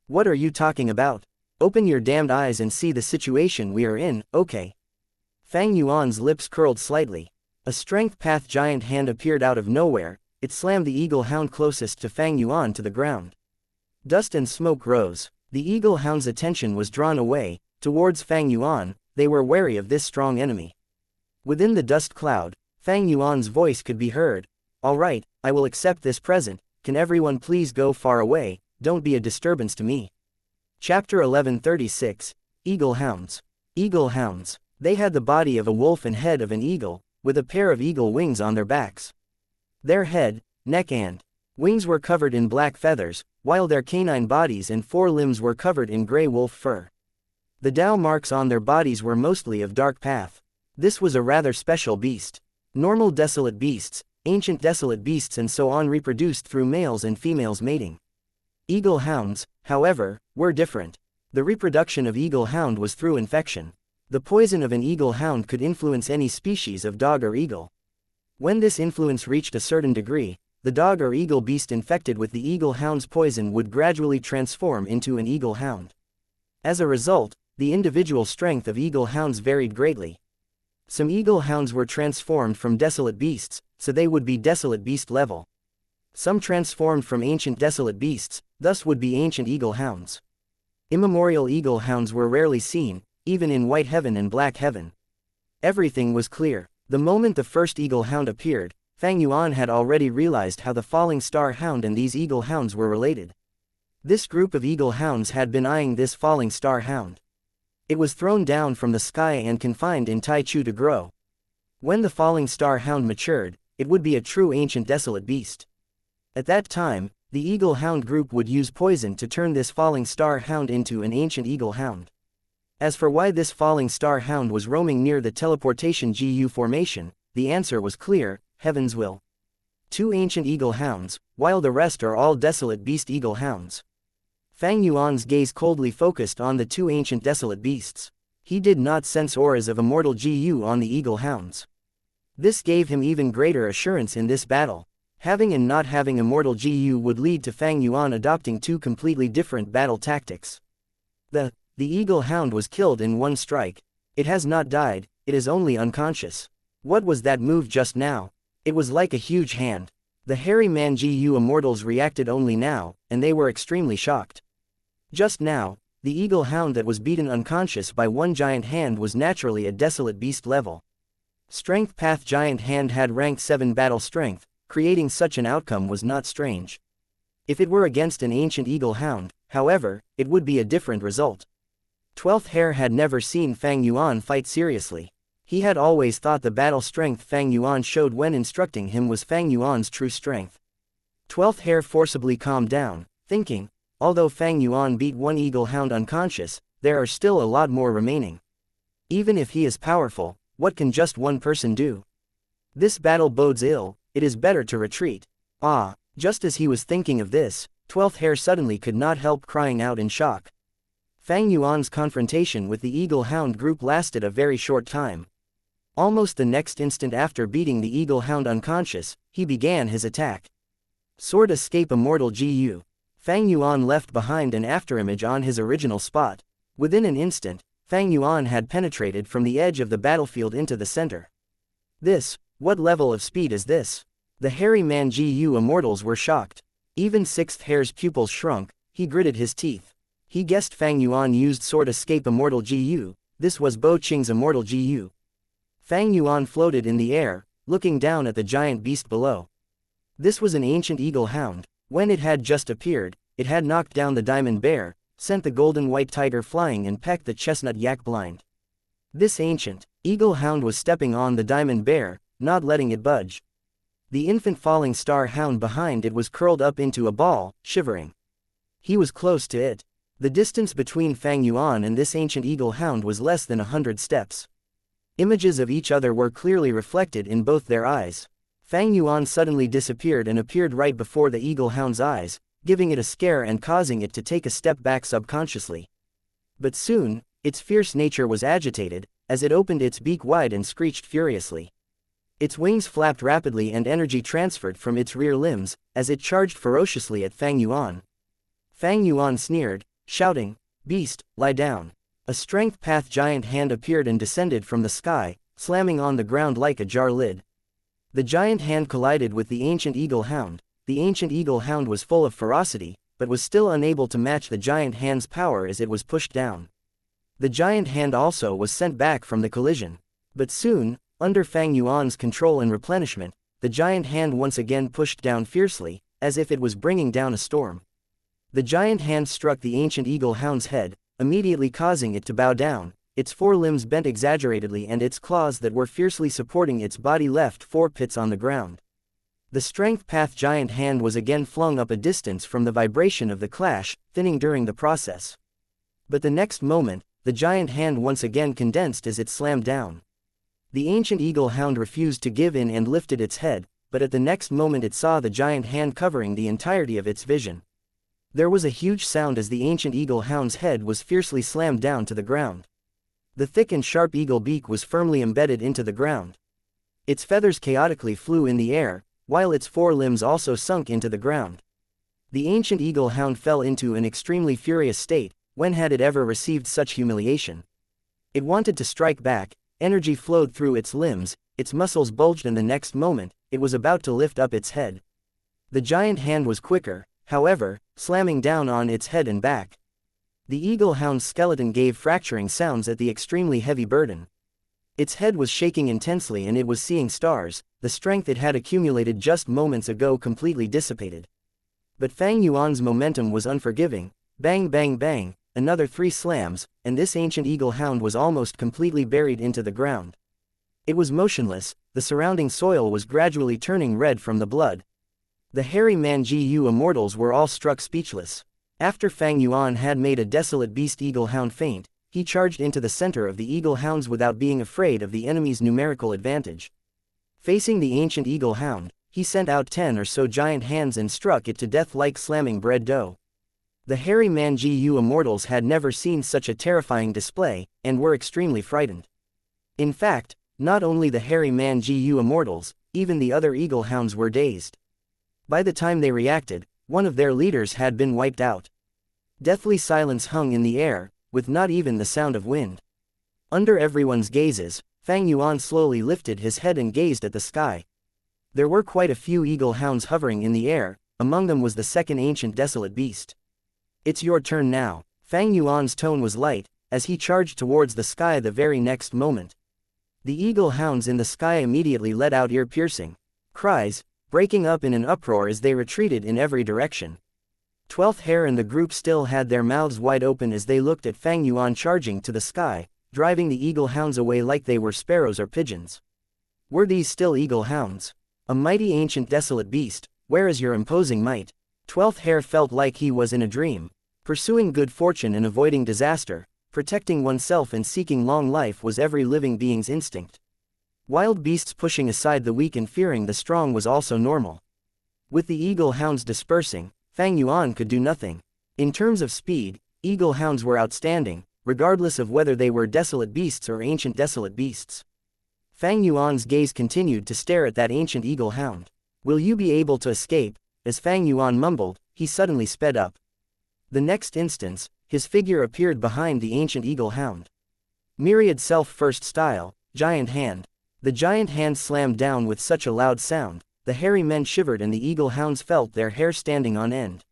What are you talking about? Open your damned eyes and see the situation we are in, okay? Fang Yuan's lips curled slightly. A strength path giant hand appeared out of nowhere. It slammed the eagle hound closest to Fang Yuan to the ground. Dust and smoke rose. The eagle hound's attention was drawn away, towards Fang Yuan. They were wary of this strong enemy. Within the dust cloud, Fang Yuan's voice could be heard. All right, I will accept this present. Can everyone please go far away? Don't be a disturbance to me. Chapter 1136, Eagle Hounds. Eagle hounds. They had the body of a wolf and head of an eagle, with a pair of eagle wings on their backs. Their head, neck and wings were covered in black feathers, while their canine bodies and forelimbs were covered in gray wolf fur. The Dao marks on their bodies were mostly of dark path. This was a rather special beast. Normal desolate beasts, ancient desolate beasts and so on reproduced through males and females mating. Eagle hounds, however, were different. The reproduction of eagle hound was through infection. The poison of an eagle hound could influence any species of dog or eagle. When this influence reached a certain degree, the dog or eagle beast infected with the eagle hound's poison would gradually transform into an eagle hound. As a result, the individual strength of eagle hounds varied greatly. Some eagle hounds were transformed from desolate beasts, so they would be desolate beast level. Some transformed from ancient desolate beasts, thus would be ancient eagle hounds. Immemorial eagle hounds were rarely seen, even in white heaven and black heaven. Everything was clear. The moment the first eagle hound appeared, Fang Yuan had already realized how the falling star hound and these eagle hounds were related. This group of eagle hounds had been eyeing this falling star hound. It was thrown down from the sky and confined in Taichu to grow. When the falling star hound matured, it would be a true ancient desolate beast. At that time, the eagle hound group would use poison to turn this falling star hound into an ancient eagle hound. As for why this falling star hound was roaming near the teleportation GU formation, the answer was clear: heaven's will. 2 ancient eagle hounds, while the rest are all desolate beast eagle hounds. Fang Yuan's gaze coldly focused on the 2 ancient desolate beasts. He did not sense auras of immortal GU on the eagle hounds. This gave him even greater assurance in this battle. Having and not having immortal GU would lead to Fang Yuan adopting 2 completely different battle tactics. The eagle hound was killed in one strike. It has not died, it is only unconscious. What was that move just now? It was like a huge hand. The hairy Man-Gu immortals reacted only now, and they were extremely shocked. Just now, the eagle hound that was beaten unconscious by one giant hand was naturally a desolate beast level. Strength path giant hand had rank 7 battle strength, creating such an outcome was not strange. If it were against an ancient eagle hound, however, it would be a different result. 12th hair had never seen Fang Yuan fight seriously. He had always thought the battle strength Fang Yuan showed when instructing him was Fang Yuan's true strength. 12th hair forcibly calmed down, thinking, although Fang Yuan beat one eagle hound unconscious, there are still a lot more remaining. Even if he is powerful, what can just one person do? This battle bodes ill, it is better to retreat. Just as he was thinking of this, 12th hair suddenly could not help crying out in shock. Fang Yuan's confrontation with the eagle hound group lasted a very short time. Almost the next instant after beating the eagle hound unconscious, he began his attack. Sword escape immortal GU. Fang Yuan left behind an afterimage on his original spot. Within an instant, Fang Yuan had penetrated from the edge of the battlefield into the center. What level of speed is this? The hairy Man-Gu immortals were shocked. Even 6th hair's pupils shrunk. He gritted his teeth. He guessed Fang Yuan used sword escape immortal GU. This was Bo Qing's immortal GU. Fang Yuan floated in the air, looking down at the giant beast below. This was an ancient eagle hound. When it had just appeared, it had knocked down the diamond bear, sent the golden white tiger flying and pecked the chestnut yak blind. This ancient eagle hound was stepping on the diamond bear, not letting it budge. The infant falling star hound behind it was curled up into a ball, shivering. He was close to it. The distance between Fang Yuan and this ancient eagle hound was less than 100 steps. Images of each other were clearly reflected in both their eyes. Fang Yuan suddenly disappeared and appeared right before the eagle hound's eyes, giving it a scare and causing it to take a step back subconsciously. But soon, its fierce nature was agitated, as it opened its beak wide and screeched furiously. Its wings flapped rapidly and energy transferred from its rear limbs, as it charged ferociously at Fang Yuan. Fang Yuan sneered, shouting, "Beast, lie down." A strength path giant hand appeared and descended from the sky, slamming on the ground like a jar lid. The giant hand collided with the ancient eagle hound. The ancient eagle hound was full of ferocity, but was still unable to match the giant hand's power as it was pushed down. The giant hand also was sent back from the collision. But soon, under Fang Yuan's control and replenishment, the giant hand once again pushed down fiercely, as if it was bringing down a storm. The giant hand struck the ancient eagle hound's head, immediately causing it to bow down. Its forelimbs bent exaggeratedly and its claws that were fiercely supporting its body left 4 pits on the ground. The strength path giant hand was again flung up a distance from the vibration of the clash, thinning during the process. But the next moment, the giant hand once again condensed as it slammed down. The ancient eagle hound refused to give in and lifted its head, but at the next moment it saw the giant hand covering the entirety of its vision. There was a huge sound as the ancient eagle hound's head was fiercely slammed down to the ground. The thick and sharp eagle beak was firmly embedded into the ground. Its feathers chaotically flew in the air, while its 4 limbs also sunk into the ground. The ancient eagle hound fell into an extremely furious state. When had it ever received such humiliation? It wanted to strike back, energy flowed through its limbs, its muscles bulged, and the next moment, it was about to lift up its head. The giant hand was quicker, however, slamming down on its head and back. The eagle hound's skeleton gave fracturing sounds at the extremely heavy burden. Its head was shaking intensely and it was seeing stars. The strength it had accumulated just moments ago completely dissipated. But Fang Yuan's momentum was unforgiving. Bang bang bang, another 3 slams, and this ancient eagle hound was almost completely buried into the ground. It was motionless. The surrounding soil was gradually turning red from the blood. The hairy Man-Ji-Yu immortals were all struck speechless. After Fang Yuan had made a desolate beast eagle hound faint, he charged into the center of the eagle hounds without being afraid of the enemy's numerical advantage. Facing the ancient eagle hound, he sent out 10 or so giant hands and struck it to death like slamming bread dough. The hairy Man-Ji-Yu immortals had never seen such a terrifying display, and were extremely frightened. In fact, not only the hairy Man-Ji-Yu immortals, even the other eagle hounds were dazed. By the time they reacted, one of their leaders had been wiped out. Deathly silence hung in the air, with not even the sound of wind. Under everyone's gazes, Fang Yuan slowly lifted his head and gazed at the sky. There were quite a few eagle hounds hovering in the air. Among them was the second ancient desolate beast. "It's your turn now." Fang Yuan's tone was light, as he charged towards the sky the very next moment. The eagle hounds in the sky immediately let out ear-piercing cries, breaking up in an uproar as they retreated in every direction. 12th Hare and the group still had their mouths wide open as they looked at Fang Yuan charging to the sky, driving the eagle hounds away like they were sparrows or pigeons. Were these still eagle hounds? A mighty ancient desolate beast, where is your imposing might? 12th Hare felt like he was in a dream. Pursuing good fortune and avoiding disaster, protecting oneself and seeking long life was every living being's instinct. Wild beasts pushing aside the weak and fearing the strong was also normal. With the eagle hounds dispersing, Fang Yuan could do nothing. In terms of speed, eagle hounds were outstanding, regardless of whether they were desolate beasts or ancient desolate beasts. Fang Yuan's gaze continued to stare at that ancient eagle hound. "Will you be able to escape?" As Fang Yuan mumbled, he suddenly sped up. The next instant, his figure appeared behind the ancient eagle hound. Myriad self-first style, giant hand. The giant hand slammed down with such a loud sound, the hairy men shivered and the eagle hounds felt their hair standing on end.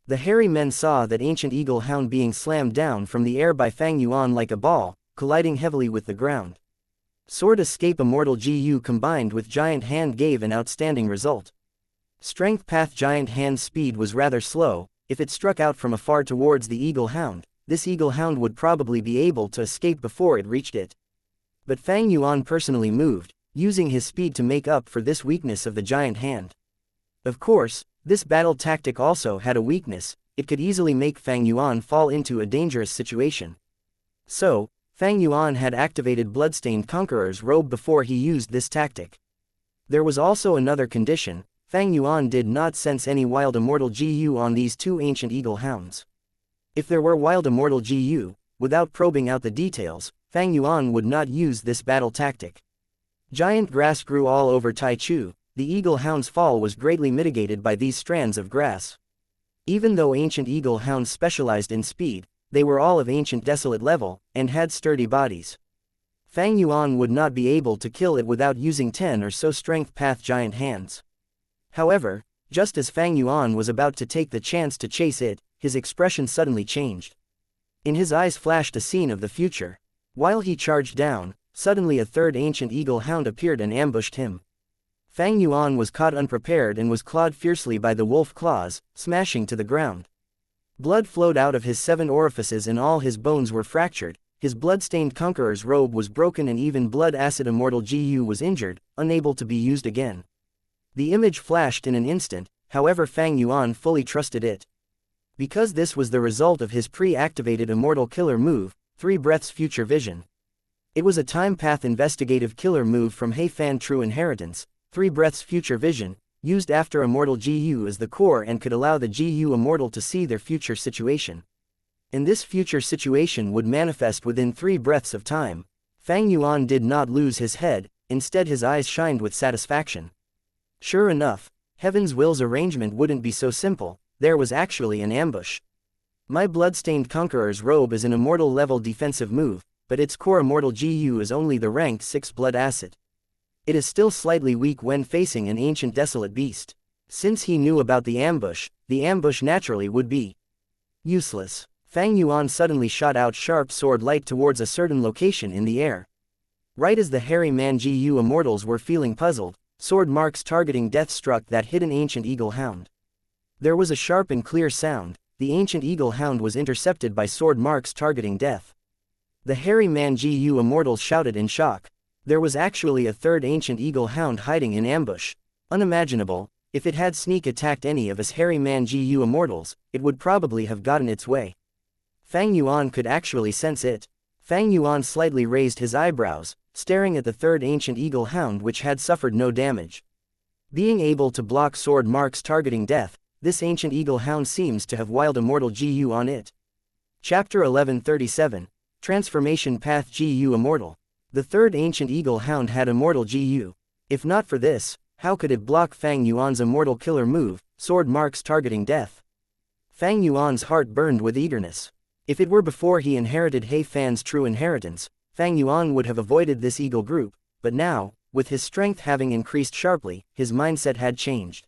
The hairy men saw that ancient eagle hound being slammed down from the air by Fang Yuan like a ball, colliding heavily with the ground. Sword escape Immortal GU combined with giant hand gave an outstanding result. Strength path giant hand's speed was rather slow. If it struck out from afar towards the eagle hound, this eagle hound would probably be able to escape before it reached it. But Fang Yuan personally moved. using his speed to make up for this weakness of the giant hand. Of course, this battle tactic also had a weakness: it could easily make Fang Yuan fall into a dangerous situation. So, Fang Yuan had activated Bloodstained Conqueror's robe before he used this tactic. There was also another condition: Fang Yuan did not sense any wild immortal GU on these two ancient eagle hounds. If there were wild immortal GU, without probing out the details, Fang Yuan would not use this battle tactic. Giant grass grew all over Taichu. The eagle hound's fall was greatly mitigated by these strands of grass. Even though ancient eagle hounds specialized in speed, they were all of ancient desolate level, and had sturdy bodies. Fang Yuan would not be able to kill it without using 10 or so strength path giant hands. However, just as Fang Yuan was about to take the chance to chase it, his expression suddenly changed. In his eyes flashed a scene of the future. While he charged down, suddenly a third ancient eagle hound appeared and ambushed him. Fang Yuan was caught unprepared and was clawed fiercely by the wolf claws, smashing to the ground. Blood flowed out of his 7 orifices and all his bones were fractured. His blood-stained conqueror's robe was broken and even blood acid immortal GU was injured, unable to be used again. The image flashed in an instant, however Fang Yuan fully trusted it. Because this was the result of his pre-activated immortal killer move, 3 Breaths Future Vision. It was a time path investigative killer move from He Fan True Inheritance. 3 Breaths Future Vision, used after immortal GU as the core and could allow the GU immortal to see their future situation. And this future situation would manifest within 3 breaths of time. Fang Yuan did not lose his head, instead his eyes shined with satisfaction. Sure enough, Heaven's Will's arrangement wouldn't be so simple. There was actually an ambush. My bloodstained conqueror's robe is an immortal level defensive move, but its core immortal GU is only the ranked 6 blood acid. It is still slightly weak when facing an ancient desolate beast. Since he knew about the ambush naturally would be useless. Fang Yuan suddenly shot out sharp sword light towards a certain location in the air. Right as the hairy man GU immortals were feeling puzzled, sword marks targeting death struck that hidden ancient eagle hound. There was a sharp and clear sound. The ancient eagle hound was intercepted by sword marks targeting death. The hairy man GU immortals shouted in shock. There was actually a third ancient eagle hound hiding in ambush. Unimaginable. If it had sneak attacked any of us hairy man GU immortals, it would probably have gotten its way. Fang Yuan could actually sense it. Fang Yuan slightly raised his eyebrows, staring at the third ancient eagle hound which had suffered no damage. Being able to block sword marks targeting death, this ancient eagle hound seems to have wild immortal GU on it. Chapter 1137, Transformation Path GU Immortal. The third ancient eagle hound had immortal GU. If not for this, how could it block Fang Yuan's immortal killer move, sword marks targeting death? Fang Yuan's heart burned with eagerness. If it were before he inherited He Fan's true inheritance, Fang Yuan would have avoided this eagle group, but now, with his strength having increased sharply, his mindset had changed.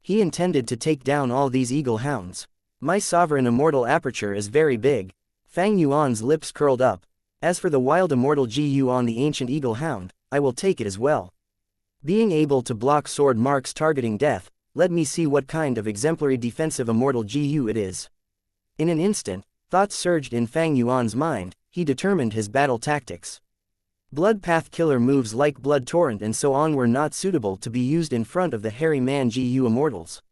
He intended to take down all these eagle hounds. My sovereign immortal aperture is very big. Fang Yuan's lips curled up. As for the wild immortal GU on the ancient eagle hound, I will take it as well. Being able to block sword marks targeting death, let me see what kind of exemplary defensive immortal GU it is. In an instant, thoughts surged in Fang Yuan's mind. He determined his battle tactics. Blood path killer moves like Blood Torrent and so on were not suitable to be used in front of the hairy man GU immortals.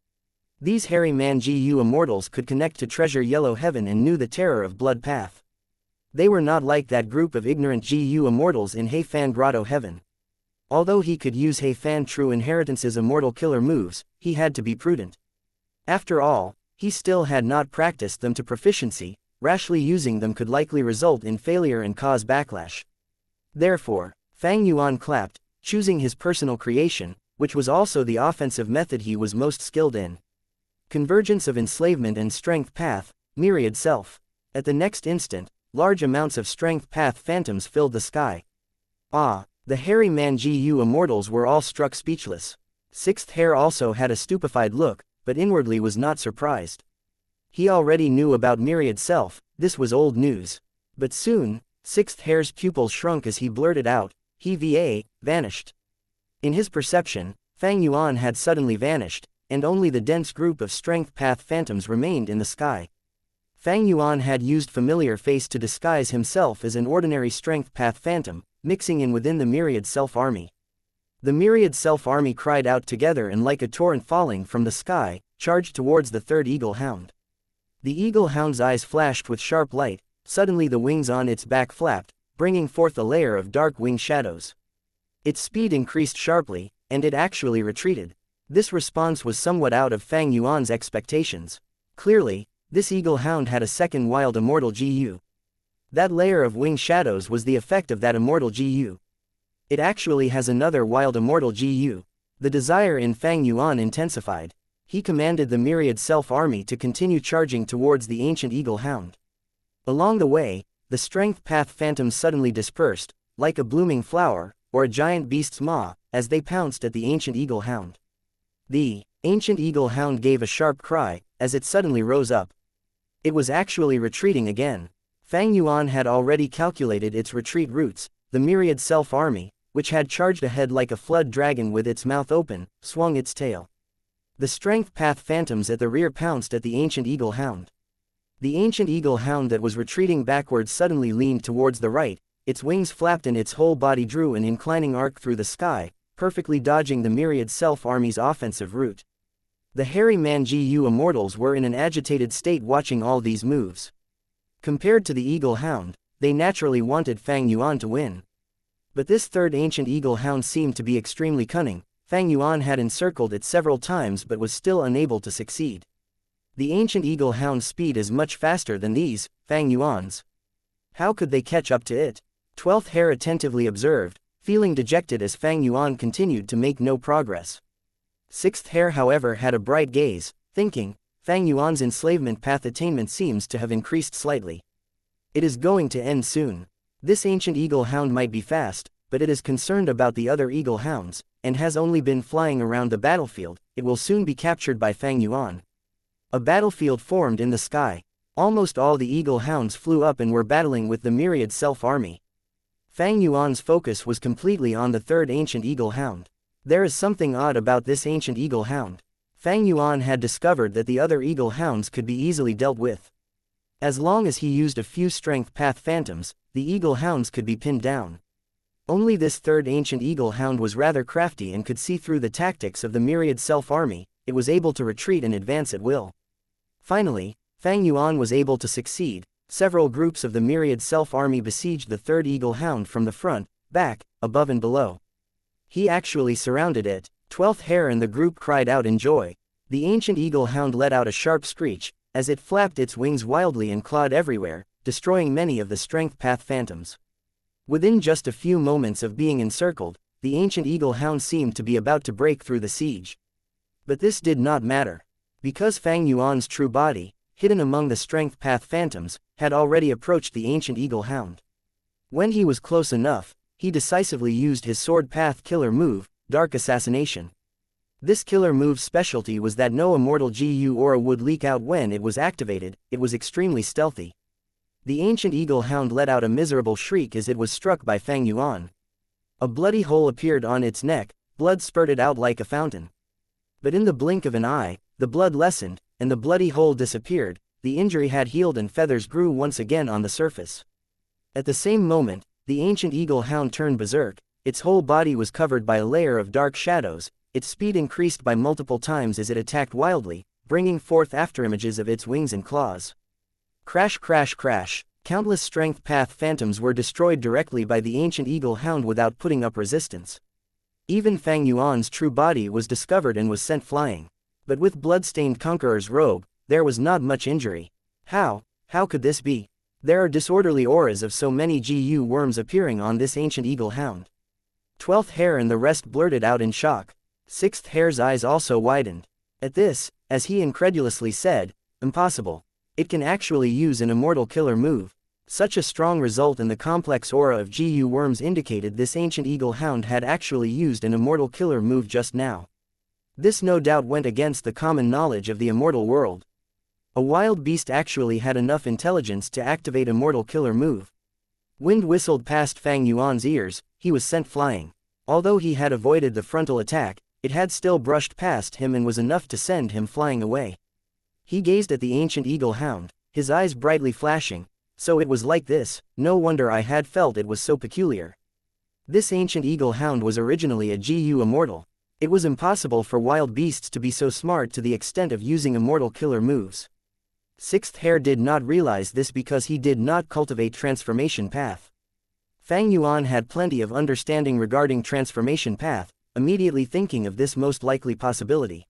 These hairy man GU immortals could connect to treasure yellow heaven and knew the terror of blood path. They were not like that group of ignorant GU immortals in He Fan Grotto Heaven. Although he could use He Fan True Inheritance's immortal killer moves, he had to be prudent. After all, he still had not practiced them to proficiency. Rashly using them could likely result in failure and cause backlash. Therefore, Fang Yuan clapped, choosing his personal creation, which was also the offensive method he was most skilled in. Convergence of enslavement and strength path, myriad self. At the next instant, large amounts of strength path phantoms filled the sky. Ah, the hairy man GU immortals were all struck speechless. Sixth Hair also had a stupefied look, but inwardly was not surprised. He already knew about myriad self, this was old news. But soon, Sixth Hair's pupils shrunk as he blurted out, he vanished. In his perception, Fang Yuan had suddenly vanished, and only the dense group of strength path phantoms remained in the sky. Fang Yuan had used familiar face to disguise himself as an ordinary strength path phantom, mixing in within the myriad self army. The myriad self-army cried out together and like a torrent falling from the sky, charged towards the third eagle hound. The eagle hound's eyes flashed with sharp light, suddenly the wings on its back flapped, bringing forth a layer of dark wing shadows. Its speed increased sharply, and it actually retreated. This response was somewhat out of Fang Yuan's expectations. Clearly, this eagle hound had a second wild immortal GU. That layer of wing shadows was the effect of that immortal GU. It actually has another wild immortal GU. The desire in Fang Yuan intensified. He commanded the myriad self-army to continue charging towards the ancient eagle hound. Along the way, the strength path phantoms suddenly dispersed, like a blooming flower, or a giant beast's maw, as they pounced at the ancient eagle hound. The ancient eagle hound gave a sharp cry, as it suddenly rose up. It was actually retreating again. Fang Yuan had already calculated its retreat routes. The myriad self-army, which had charged ahead like a flood dragon with its mouth open, swung its tail. The strength path phantoms at the rear pounced at the ancient eagle hound. The ancient eagle hound that was retreating backwards suddenly leaned towards the right, its wings flapped and its whole body drew an inclining arc through the sky, perfectly dodging the myriad self-army's offensive route. The hairy man GU immortals were in an agitated state watching all these moves. Compared to the eagle hound, they naturally wanted Fang Yuan to win. But this third ancient eagle hound seemed to be extremely cunning. Fang Yuan had encircled it several times but was still unable to succeed. The ancient eagle hound's speed is much faster than these, Fang Yuan's. How could they catch up to it? 12th Hare attentively observed, feeling dejected as Fang Yuan continued to make no progress. 6th Hare however had a bright gaze, thinking, Fang Yuan's enslavement path attainment seems to have increased slightly. It is going to end soon. This ancient eagle hound might be fast, but it is concerned about the other eagle hounds, and has only been flying around the battlefield. It will soon be captured by Fang Yuan. A battlefield formed in the sky. Almost all the eagle hounds flew up and were battling with the myriad self-army. Fang Yuan's focus was completely on the third ancient eagle hound. There is something odd about this ancient eagle hound. Fang Yuan had discovered that the other eagle hounds could be easily dealt with. As long as he used a few strength path phantoms, the eagle hounds could be pinned down. Only this third ancient eagle hound was rather crafty and could see through the tactics of the myriad self-army. It was able to retreat and advance at will. Finally, Fang Yuan was able to succeed. Several groups of the myriad self-army besieged the third eagle hound from the front, back, above and below. He actually surrounded it. 12th Hare and the group cried out in joy. The ancient eagle hound let out a sharp screech, as it flapped its wings wildly and clawed everywhere, destroying many of the strength path phantoms. Within just a few moments of being encircled, the ancient eagle hound seemed to be about to break through the siege. But this did not matter. Because Fang Yuan's true body, hidden among the strength path phantoms, had already approached the ancient eagle hound. When he was close enough, he decisively used his sword path killer move, Dark Assassination. This killer move's specialty was that no immortal GU aura would leak out when it was activated. It was extremely stealthy. The ancient eagle hound let out a miserable shriek as it was struck by Fang Yuan. A bloody hole appeared on its neck, blood spurted out like a fountain. But in the blink of an eye, the blood lessened, and the bloody hole disappeared. The injury had healed and feathers grew once again on the surface. At the same moment, the ancient eagle hound turned berserk. Its whole body was covered by a layer of dark shadows. Its speed increased by multiple times as it attacked wildly, bringing forth afterimages of its wings and claws. Crash, crash, crash. Countless strength path phantoms were destroyed directly by the ancient eagle hound without putting up resistance. Even Fang Yuan's true body was discovered and was sent flying. But with blood-stained conqueror's robe, there was not much injury. How could this be? There are disorderly auras of so many GU worms appearing on this ancient eagle hound. 12th Hare and the rest blurted out in shock. 6th Hare's eyes also widened. At this, as he incredulously said, impossible. It can actually use an immortal killer move. Such a strong result in the complex aura of GU worms indicated this ancient eagle hound had actually used an immortal killer move just now. This no doubt went against the common knowledge of the immortal world. A wild beast actually had enough intelligence to activate immortal killer move. Wind whistled past Fang Yuan's ears. He was sent flying. Although he had avoided the frontal attack, it had still brushed past him and was enough to send him flying away. He gazed at the ancient eagle hound, his eyes brightly flashing. So it was like this. No wonder I had felt it was so peculiar. This ancient eagle hound was originally a GU Immortal. It was impossible for wild beasts to be so smart to the extent of using immortal killer moves. Sixth Hare did not realize this because he did not cultivate transformation path. Fang Yuan had plenty of understanding regarding transformation path, immediately thinking of this most likely possibility.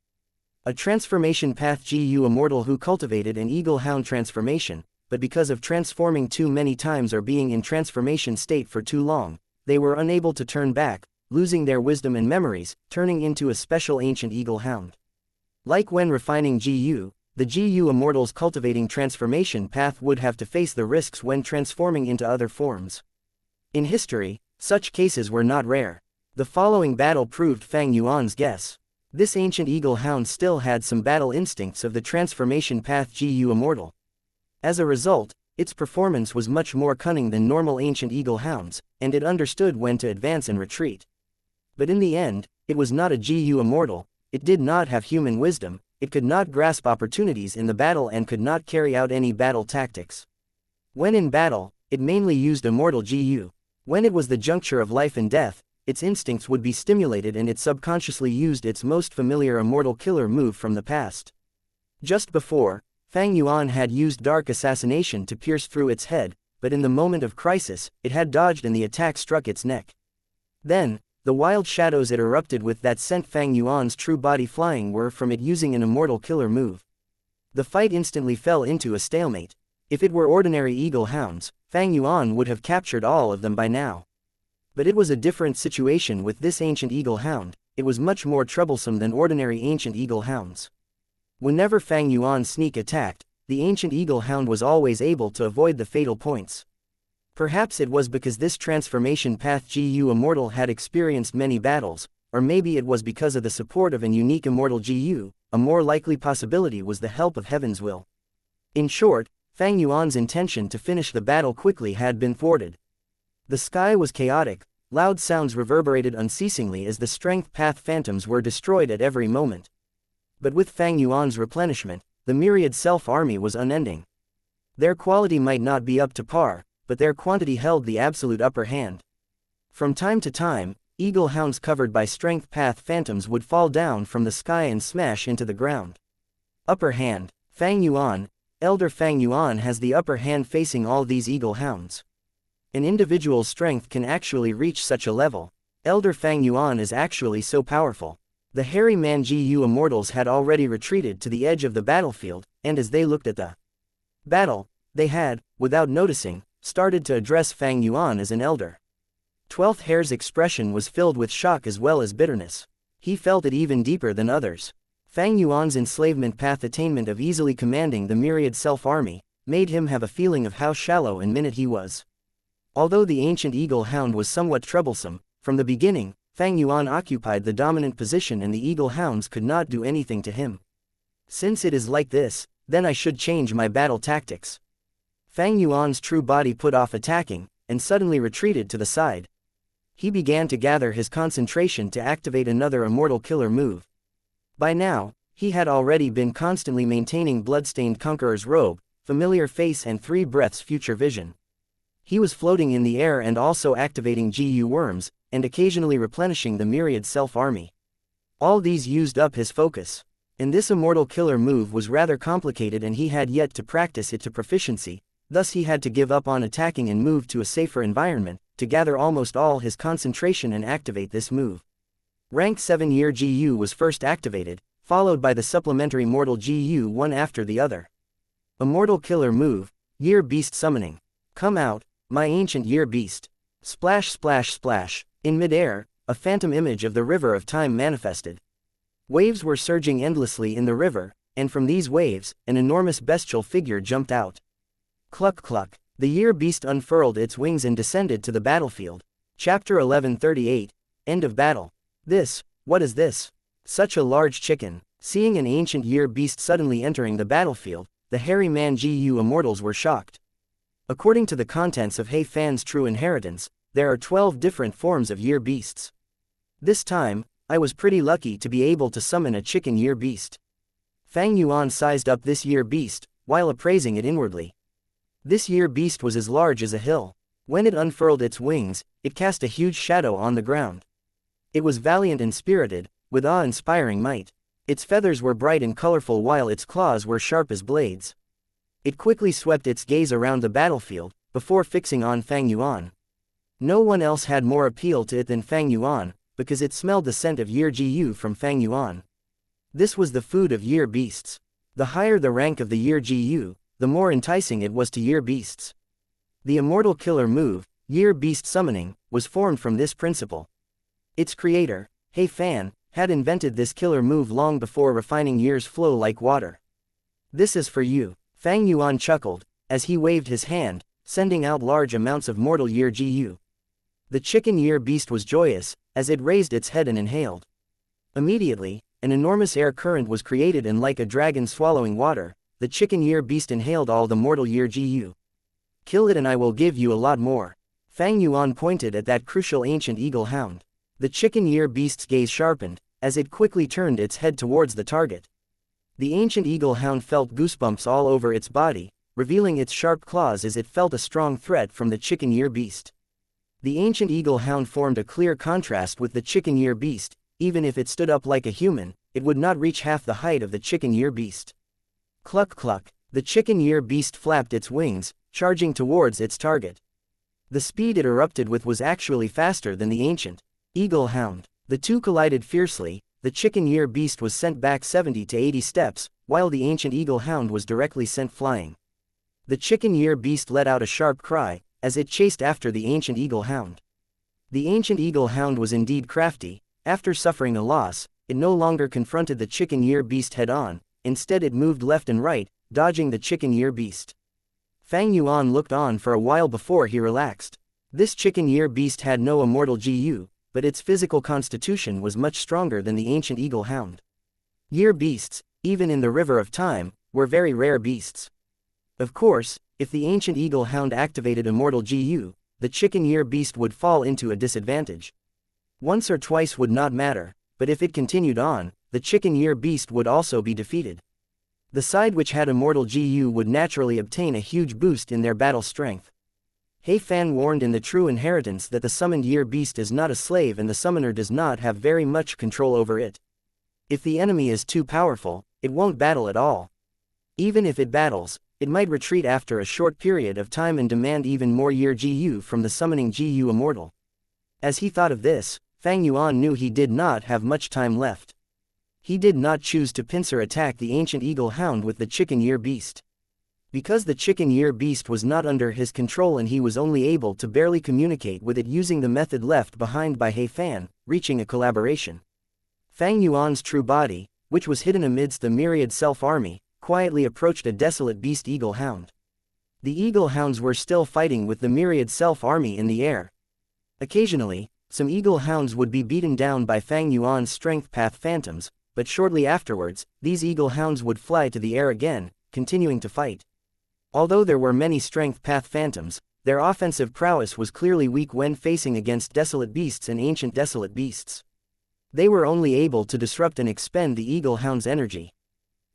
A transformation path GU Immortal who cultivated an eagle hound transformation, but because of transforming too many times or being in transformation state for too long, they were unable to turn back, losing their wisdom and memories, turning into a special ancient eagle hound. Like when refining GU, the GU Immortals cultivating transformation path would have to face the risks when transforming into other forms. In history, such cases were not rare. The following battle proved Fang Yuan's guess. This ancient eagle hound still had some battle instincts of the transformation path GU Immortal. As a result, its performance was much more cunning than normal ancient eagle hounds, and it understood when to advance and retreat. But in the end, it was not a GU Immortal, it did not have human wisdom, it could not grasp opportunities in the battle and could not carry out any battle tactics. When in battle, it mainly used immortal GU. When it was the juncture of life and death, its instincts would be stimulated and it subconsciously used its most familiar immortal killer move from the past. Just before, Fang Yuan had used dark assassination to pierce through its head, but in the moment of crisis, it had dodged and the attack struck its neck. Then, the wild shadows it erupted with that sent Fang Yuan's true body flying were from it using an immortal killer move. The fight instantly fell into a stalemate. If it were ordinary eagle hounds, Fang Yuan would have captured all of them by now. But it was a different situation with this ancient eagle hound, it was much more troublesome than ordinary ancient eagle hounds. Whenever Fang Yuan sneak attacked, the ancient eagle hound was always able to avoid the fatal points. Perhaps it was because this transformation path GU Immortal had experienced many battles, or maybe it was because of the support of an unique immortal GU, a more likely possibility was the help of Heaven's will. In short, Fang Yuan's intention to finish the battle quickly had been thwarted. The sky was chaotic, loud sounds reverberated unceasingly as the strength path phantoms were destroyed at every moment. But with Fang Yuan's replenishment, the myriad self-army was unending. Their quality might not be up to par, but their quantity held the absolute upper hand. From time to time, eagle hounds covered by strength path phantoms would fall down from the sky and smash into the ground. Upper hand, Fang Yuan, Elder Fang Yuan has the upper hand facing all these eagle hounds. An individual's strength can actually reach such a level. Elder Fang Yuan is actually so powerful. The hairy man GU Immortals had already retreated to the edge of the battlefield, and as they looked at the battle, they had, without noticing, started to address Fang Yuan as an elder. 12th Hare's expression was filled with shock as well as bitterness. He felt it even deeper than others. Fang Yuan's enslavement path attainment of easily commanding the myriad self-army made him have a feeling of how shallow and minute he was. Although the ancient eagle hound was somewhat troublesome, from the beginning, Fang Yuan occupied the dominant position and the eagle hounds could not do anything to him. Since it is like this, then I should change my battle tactics. Fang Yuan's true body put off attacking, and suddenly retreated to the side. He began to gather his concentration to activate another immortal killer move. By now, he had already been constantly maintaining bloodstained conqueror's robe, familiar face and 3 breaths future vision. He was floating in the air and also activating GU worms, and occasionally replenishing the myriad self-army. All these used up his focus. And this immortal killer move was rather complicated and he had yet to practice it to proficiency, thus he had to give up on attacking and move to a safer environment, to gather almost all his concentration and activate this move. Rank 7 Year GU was first activated, followed by the supplementary mortal GU one after the other. Immortal killer move, Year Beast Summoning. Come out, my ancient year beast. Splash splash splash. In midair, a phantom image of the river of time manifested. Waves were surging endlessly in the river, and from these waves, an enormous bestial figure jumped out. Cluck cluck. The year beast unfurled its wings and descended to the battlefield. Chapter 1138, End of Battle. What is this? Such a large chicken. Seeing an ancient year beast suddenly entering the battlefield, the hairy man GU Immortals were shocked. According to the contents of He Fan's True Inheritance, there are 12 different forms of year beasts. This time, I was pretty lucky to be able to summon a chicken year beast. Fang Yuan sized up this year beast, while appraising it inwardly. This year beast was as large as a hill. When it unfurled its wings, it cast a huge shadow on the ground. It was valiant and spirited, with awe-inspiring might. Its feathers were bright and colorful while its claws were sharp as blades. It quickly swept its gaze around the battlefield, before fixing on Fang Yuan. No one else had more appeal to it than Fang Yuan, because it smelled the scent of Year Jiyu from Fang Yuan. This was the food of year beasts. The higher the rank of the Year Jiyu, the more enticing it was to year beasts. The immortal killer move, Year Beast Summoning, was formed from this principle. Its creator, He Fan, had invented this killer move long before refining years flow like water. This is for you, Fang Yuan chuckled, as he waved his hand, sending out large amounts of mortal Year Jiyu. The chicken year beast was joyous, as it raised its head and inhaled. Immediately, an enormous air current was created and like a dragon swallowing water, the chicken year beast inhaled all the mortal Year Jiyu. Kill it and I will give you a lot more. Fang Yuan pointed at that crucial ancient eagle hound. The chicken year beast's gaze sharpened, as it quickly turned its head towards the target. The ancient eagle hound felt goosebumps all over its body, revealing its sharp claws as it felt a strong threat from the chicken year beast. The ancient eagle hound formed a clear contrast with the chicken year beast. Even if it stood up like a human, it would not reach half the height of the chicken year beast. Cluck cluck, the chicken year beast flapped its wings, charging towards its target. The speed it erupted with was actually faster than the ancient eagle hound. The two collided fiercely. The chicken year beast was sent back 70 to 80 steps, while the ancient eagle hound was directly sent flying. The chicken year beast let out a sharp cry, as it chased after the ancient eagle hound. The ancient eagle hound was indeed crafty. After suffering a loss, it no longer confronted the chicken year beast head-on, instead it moved left and right, dodging the chicken year beast. Fang Yuan looked on for a while before he relaxed. This chicken year beast had no immortal Jiyu, but its physical constitution was much stronger than the ancient eagle hound. Year beasts, even in the river of time, were very rare beasts. Of course, if the ancient eagle hound activated immortal Jiyu, the chicken year beast would fall into a disadvantage. Once or twice would not matter, but if it continued on, the chicken year beast would also be defeated. The side which had immortal Jiyu would naturally obtain a huge boost in their battle strength. He Fan warned in the True Inheritance that the summoned year beast is not a slave and the summoner does not have very much control over it. If the enemy is too powerful, it won't battle at all. Even if it battles, it might retreat after a short period of time and demand even more year Jiyu from the summoning Jiyu immortal. As he thought of this, Fang Yuan knew he did not have much time left. He did not choose to pincer attack the ancient eagle hound with the chicken year beast. Because the chicken year beast was not under his control and he was only able to barely communicate with it using the method left behind by He Fan, reaching a collaboration. Fang Yuan's true body, which was hidden amidst the myriad self-army, quietly approached a desolate beast eagle hound. The eagle hounds were still fighting with the myriad self-army in the air. Occasionally, some eagle hounds would be beaten down by Fang Yuan's strength path phantoms, but shortly afterwards, these eagle hounds would fly to the air again, continuing to fight. Although there were many strength path phantoms, their offensive prowess was clearly weak when facing against desolate beasts and ancient desolate beasts. They were only able to disrupt and expend the eagle hound's energy.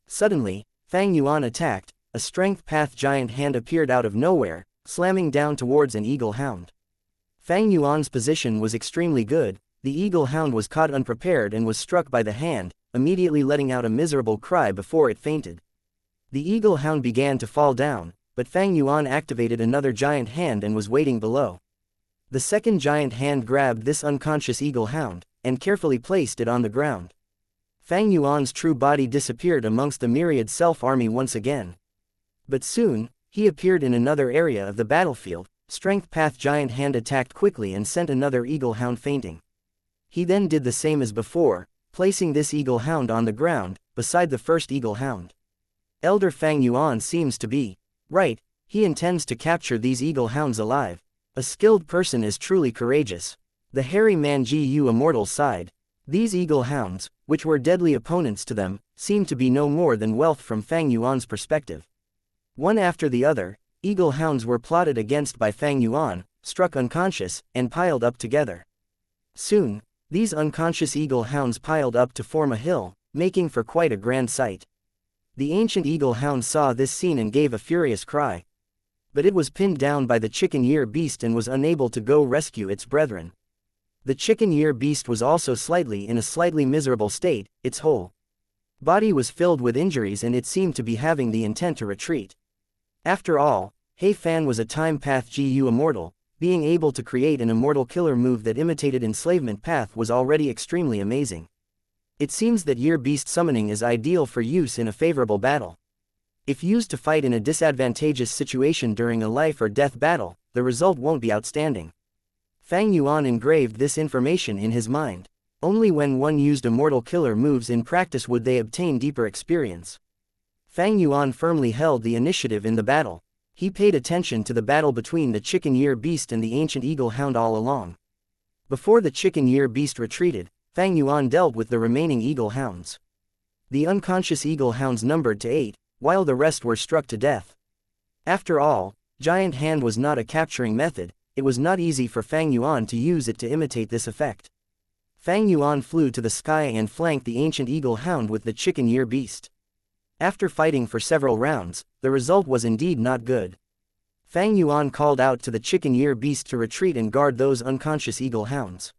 Suddenly, Fang Yuan attacked. A strength path giant hand appeared out of nowhere, slamming down towards an eagle hound. Fang Yuan's position was extremely good. The eagle hound was caught unprepared and was struck by the hand, immediately letting out a miserable cry before it fainted. The eagle hound began to fall down, but Fang Yuan activated another giant hand and was waiting below. The second giant hand grabbed this unconscious eagle hound, and carefully placed it on the ground. Fang Yuan's true body disappeared amongst the myriad self-army once again. But soon, he appeared in another area of the battlefield. Strength path giant hand attacked quickly and sent another eagle hound fainting. He then did the same as before, placing this eagle hound on the ground, beside the first eagle hound. Elder Fang Yuan seems to be right. He intends to capture these eagle hounds alive. A skilled person is truly courageous. The hairy man Jiyu Immortal sighed. These eagle hounds, which were deadly opponents to them, seemed to be no more than wealth from Fang Yuan's perspective. One after the other, eagle hounds were plotted against by Fang Yuan, struck unconscious, and piled up together. Soon, these unconscious eagle hounds piled up to form a hill, making for quite a grand sight. The ancient eagle hound saw this scene and gave a furious cry. But it was pinned down by the chicken-ear beast and was unable to go rescue its brethren. The chicken-ear beast was also in a slightly miserable state, its whole body was filled with injuries and it seemed to be having the intent to retreat. After all, He Fan was a time path GU immortal, being able to create an immortal killer move that imitated enslavement path was already extremely amazing. It seems that Year Beast summoning is ideal for use in a favorable battle. If used to fight in a disadvantageous situation during a life or death battle, the result won't be outstanding. Fang Yuan engraved this information in his mind. Only when one used immortal killer moves in practice would they obtain deeper experience. Fang Yuan firmly held the initiative in the battle. He paid attention to the battle between the chicken-ear beast and the ancient eagle hound all along. Before the chicken-ear beast retreated, Fang Yuan dealt with the remaining eagle hounds. The unconscious eagle hounds numbered to 8, while the rest were struck to death. After all, Giant Hand was not a capturing method, it was not easy for Fang Yuan to use it to imitate this effect. Fang Yuan flew to the sky and flanked the ancient eagle hound with the chicken-ear beast. After fighting for several rounds, the result was indeed not good. Fang Yuan called out to the chicken-ear beast to retreat and guard those unconscious eagle hounds.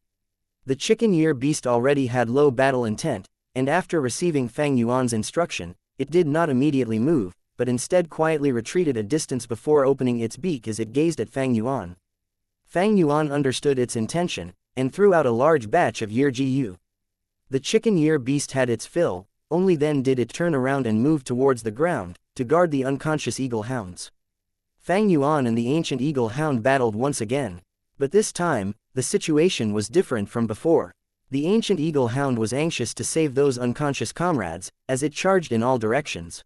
The chicken-ear beast already had low battle intent, and after receiving Fang Yuan's instruction, it did not immediately move, but instead quietly retreated a distance before opening its beak as it gazed at Fang Yuan. Fang Yuan understood its intention, and threw out a large batch of Year GU. The chicken-ear beast had its fill, only then did it turn around and move towards the ground, to guard the unconscious eagle hounds. Fang Yuan and the ancient eagle hound battled once again. But this time, the situation was different from before. The ancient eagle hound was anxious to save those unconscious comrades, as it charged in all directions.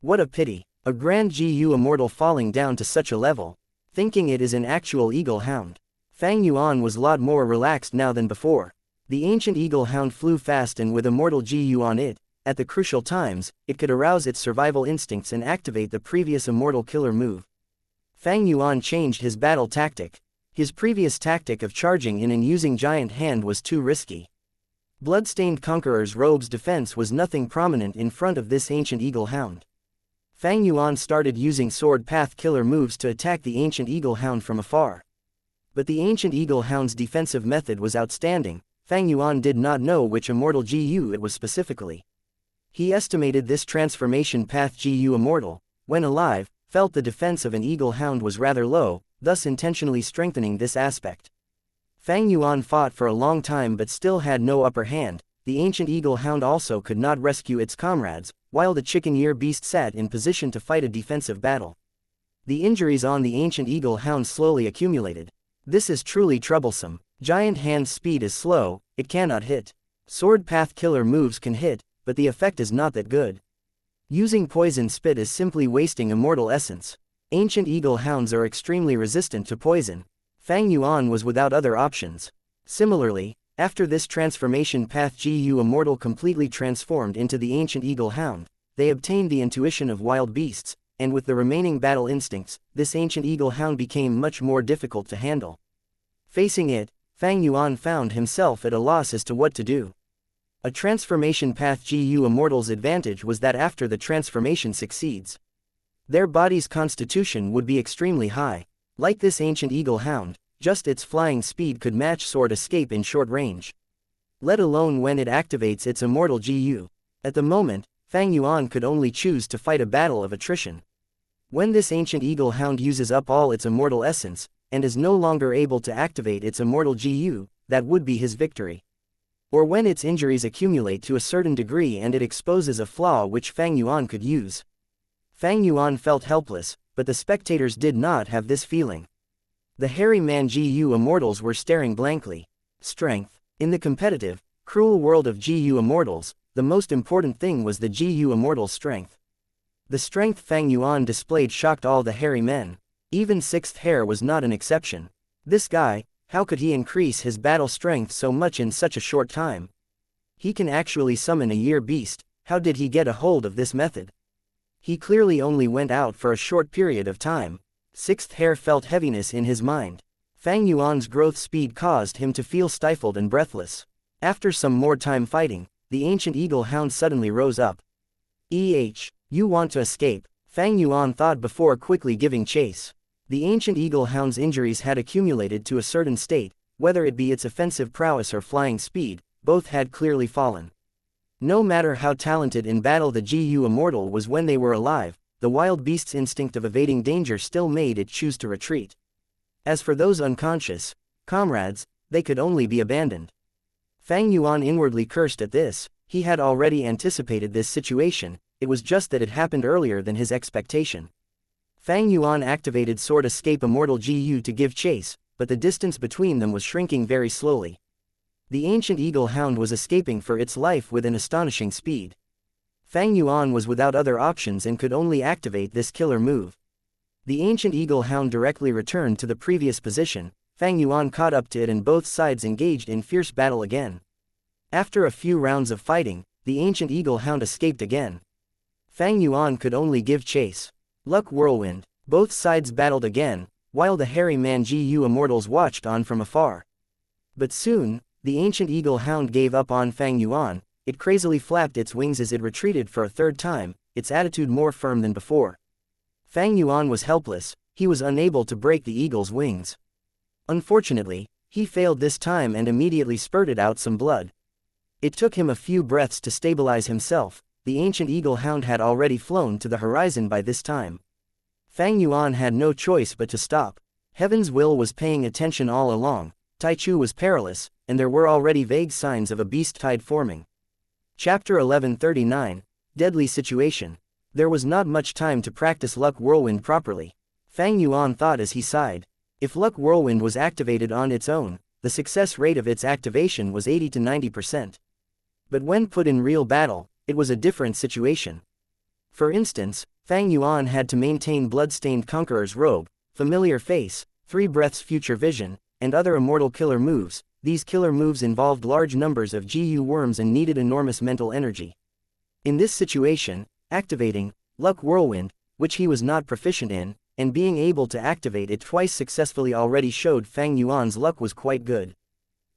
What a pity, a grand GU immortal falling down to such a level. Thinking it is an actual eagle hound. Fang Yuan was a lot more relaxed now than before. The ancient eagle hound flew fast and with immortal GU on it, at the crucial times, it could arouse its survival instincts and activate the previous immortal killer move. Fang Yuan changed his battle tactic. His previous tactic of charging in and using Giant Hand was too risky. Bloodstained Conqueror's robe's defense was nothing prominent in front of this ancient eagle hound. Fang Yuan started using sword path killer moves to attack the ancient eagle hound from afar. But the ancient eagle hound's defensive method was outstanding. Fang Yuan did not know which immortal GU it was specifically. He estimated this transformation path GU immortal, when alive, felt the defense of an eagle hound was rather low, thus intentionally strengthening this aspect. Fang Yuan fought for a long time but still had no upper hand. The ancient eagle hound also could not rescue its comrades, while the chicken-ear beast sat in position to fight a defensive battle. The injuries on the ancient eagle hound slowly accumulated. This is truly troublesome. Giant Hand's speed is slow, it cannot hit. Sword path killer moves can hit, but the effect is not that good. Using poison spit is simply wasting immortal essence. Ancient eagle hounds are extremely resistant to poison. Fang Yuan was without other options. Similarly, after this transformation path GU immortal completely transformed into the ancient eagle hound, they obtained the intuition of wild beasts, and with the remaining battle instincts, this ancient eagle hound became much more difficult to handle. Facing it, Fang Yuan found himself at a loss as to what to do. A transformation path GU immortal's advantage was that after the transformation succeeds, their body's constitution would be extremely high. Like this ancient eagle hound, just its flying speed could match sword escape in short range. Let alone when it activates its immortal GU. At the moment, Fang Yuan could only choose to fight a battle of attrition. When this ancient eagle hound uses up all its immortal essence, and is no longer able to activate its immortal GU, that would be his victory. Or when its injuries accumulate to a certain degree and it exposes a flaw which Fang Yuan could use. Fang Yuan felt helpless, but the spectators did not have this feeling. The hairy man GU immortals were staring blankly. Strength. In the competitive, cruel world of GU immortals, the most important thing was the GU immortal's strength. The strength Fang Yuan displayed shocked all the hairy men. Even sixth hair was not an exception. This guy, how could he increase his battle strength so much in such a short time? He can actually summon a year beast. How did he get a hold of this method? He clearly only went out for a short period of time. Sixth hair felt heaviness in his mind. Fang Yuan's growth speed caused him to feel stifled and breathless. After some more time fighting, the ancient eagle hound suddenly rose up. You want to escape? Fang Yuan thought before quickly giving chase. The ancient eagle hound's injuries had accumulated to a certain state, whether it be its offensive prowess or flying speed, both had clearly fallen. No matter how talented in battle the GU Immortal was when they were alive, the wild beast's instinct of evading danger still made it choose to retreat. As for those unconscious comrades, they could only be abandoned. Fang Yuan inwardly cursed at this. He had already anticipated this situation, it was just that it happened earlier than his expectation. Fang Yuan activated Sword Escape Immortal GU to give chase, but the distance between them was shrinking very slowly. The ancient eagle hound was escaping for its life with an astonishing speed. Fang Yuan was without other options and could only activate this killer move. The ancient eagle hound directly returned to the previous position. Fang Yuan caught up to it and both sides engaged in fierce battle again. After a few rounds of fighting, the ancient eagle hound escaped again. Fang Yuan could only give chase. Luck whirlwind. Both sides battled again, while the hairy man GU Immortals watched on from afar. But soon, the ancient eagle hound gave up on Fang Yuan. It crazily flapped its wings as it retreated for a third time, its attitude more firm than before. Fang Yuan was helpless, he was unable to break the eagle's wings. Unfortunately, he failed this time and immediately spurted out some blood. It took him a few breaths to stabilize himself. The ancient eagle hound had already flown to the horizon by this time. Fang Yuan had no choice but to stop. Heaven's will was paying attention all along. Taichu was perilous, and there were already vague signs of a beast tide forming. Chapter 1139, Deadly Situation. There was not much time to practice Luck Whirlwind properly. Fang Yuan thought as he sighed. If Luck Whirlwind was activated on its own, the success rate of its activation was 80 to 90%. But when put in real battle, it was a different situation. For instance, Fang Yuan had to maintain Bloodstained Conqueror's robe, familiar face, 3 breaths future vision, and other immortal killer moves. These killer moves involved large numbers of GU worms and needed enormous mental energy. In this situation, activating Luck Whirlwind, which he was not proficient in, and being able to activate it twice successfully already showed Fang Yuan's luck was quite good.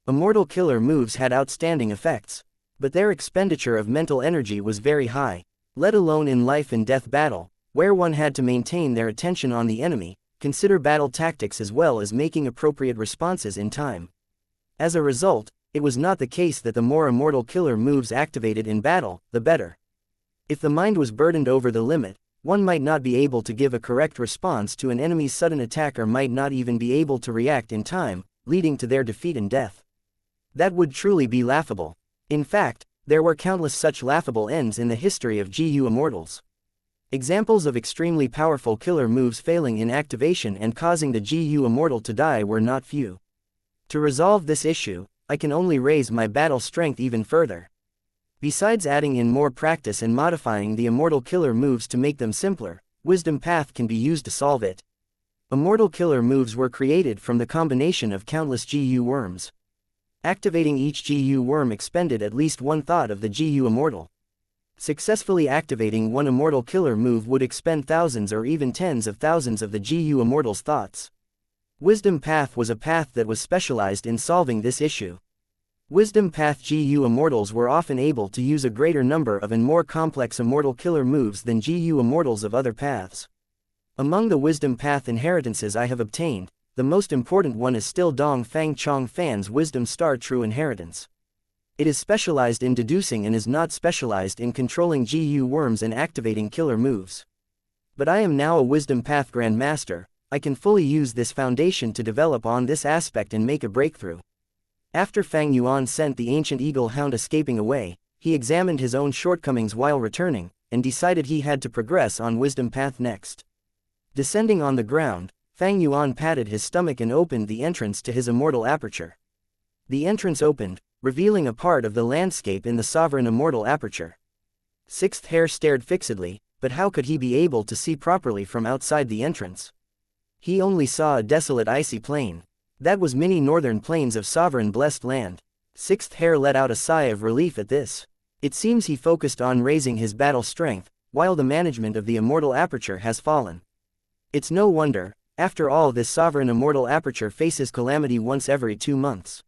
Immortal killer moves had outstanding effects, but their expenditure of mental energy was very high, let alone in life and death battle, where one had to maintain their attention on the enemy, consider battle tactics as well as making appropriate responses in time. As a result, it was not the case that the more immortal killer moves activated in battle, the better. If the mind was burdened over the limit, one might not be able to give a correct response to an enemy's sudden attack or might not even be able to react in time, leading to their defeat and death. That would truly be laughable. In fact, there were countless such laughable ends in the history of GU Immortals. Examples of extremely powerful killer moves failing in activation and causing the GU Immortal to die were not few. To resolve this issue, I can only raise my battle strength even further. Besides adding in more practice and modifying the immortal killer moves to make them simpler, Wisdom Path can be used to solve it. Immortal killer moves were created from the combination of countless GU worms. Activating each GU worm expended at least one thought of the GU Immortal. Successfully activating one immortal killer move would expend thousands or even tens of thousands of the GU Immortal's thoughts. Wisdom Path was a path that was specialized in solving this issue. Wisdom Path GU Immortals were often able to use a greater number of and more complex immortal killer moves than GU Immortals of other paths. Among the Wisdom Path inheritances I have obtained, the most important one is still Dong Fang Chong Fan's Wisdom Star True Inheritance. It is specialized in deducing and is not specialized in controlling GU worms and activating killer moves. But I am now a Wisdom Path Grandmaster, I can fully use this foundation to develop on this aspect and make a breakthrough. After Fang Yuan sent the ancient eagle hound escaping away, he examined his own shortcomings while returning, and decided he had to progress on Wisdom Path next. Descending on the ground, Fang Yuan patted his stomach and opened the entrance to his immortal aperture. The entrance opened, revealing a part of the landscape in the sovereign immortal aperture. Sixth Hair stared fixedly, but how could he be able to see properly from outside the entrance? He only saw a desolate icy plain. That was many northern plains of sovereign blessed land. Sixth Hair let out a sigh of relief at this. It seems he focused on raising his battle strength, while the management of the immortal aperture has fallen. It's no wonder, after all this sovereign immortal aperture faces calamity once every 2 months.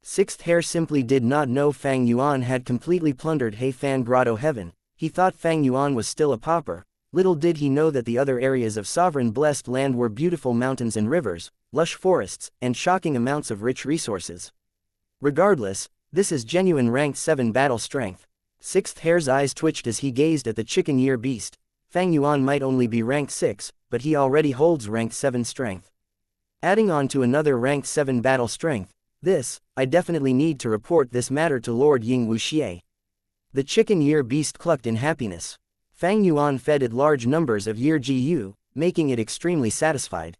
Sixth Hair simply did not know Fang Yuan had completely plundered He Fan Grotto Heaven. He thought Fang Yuan was still a pauper, Little did he know that the other areas of sovereign blessed land were beautiful mountains and rivers, lush forests, and shocking amounts of rich resources. Regardless, this is genuine ranked 7 battle strength. Sixth Hare's eyes twitched as he gazed at the chicken year beast. Fang Yuan might only be ranked 6, but he already holds ranked 7 strength. Adding on to another ranked 7 battle strength, I definitely need to report this matter to Lord Ying Wuxia. The chicken year beast clucked in happiness. Fang Yuan fed it large numbers of year GU, making it extremely satisfied.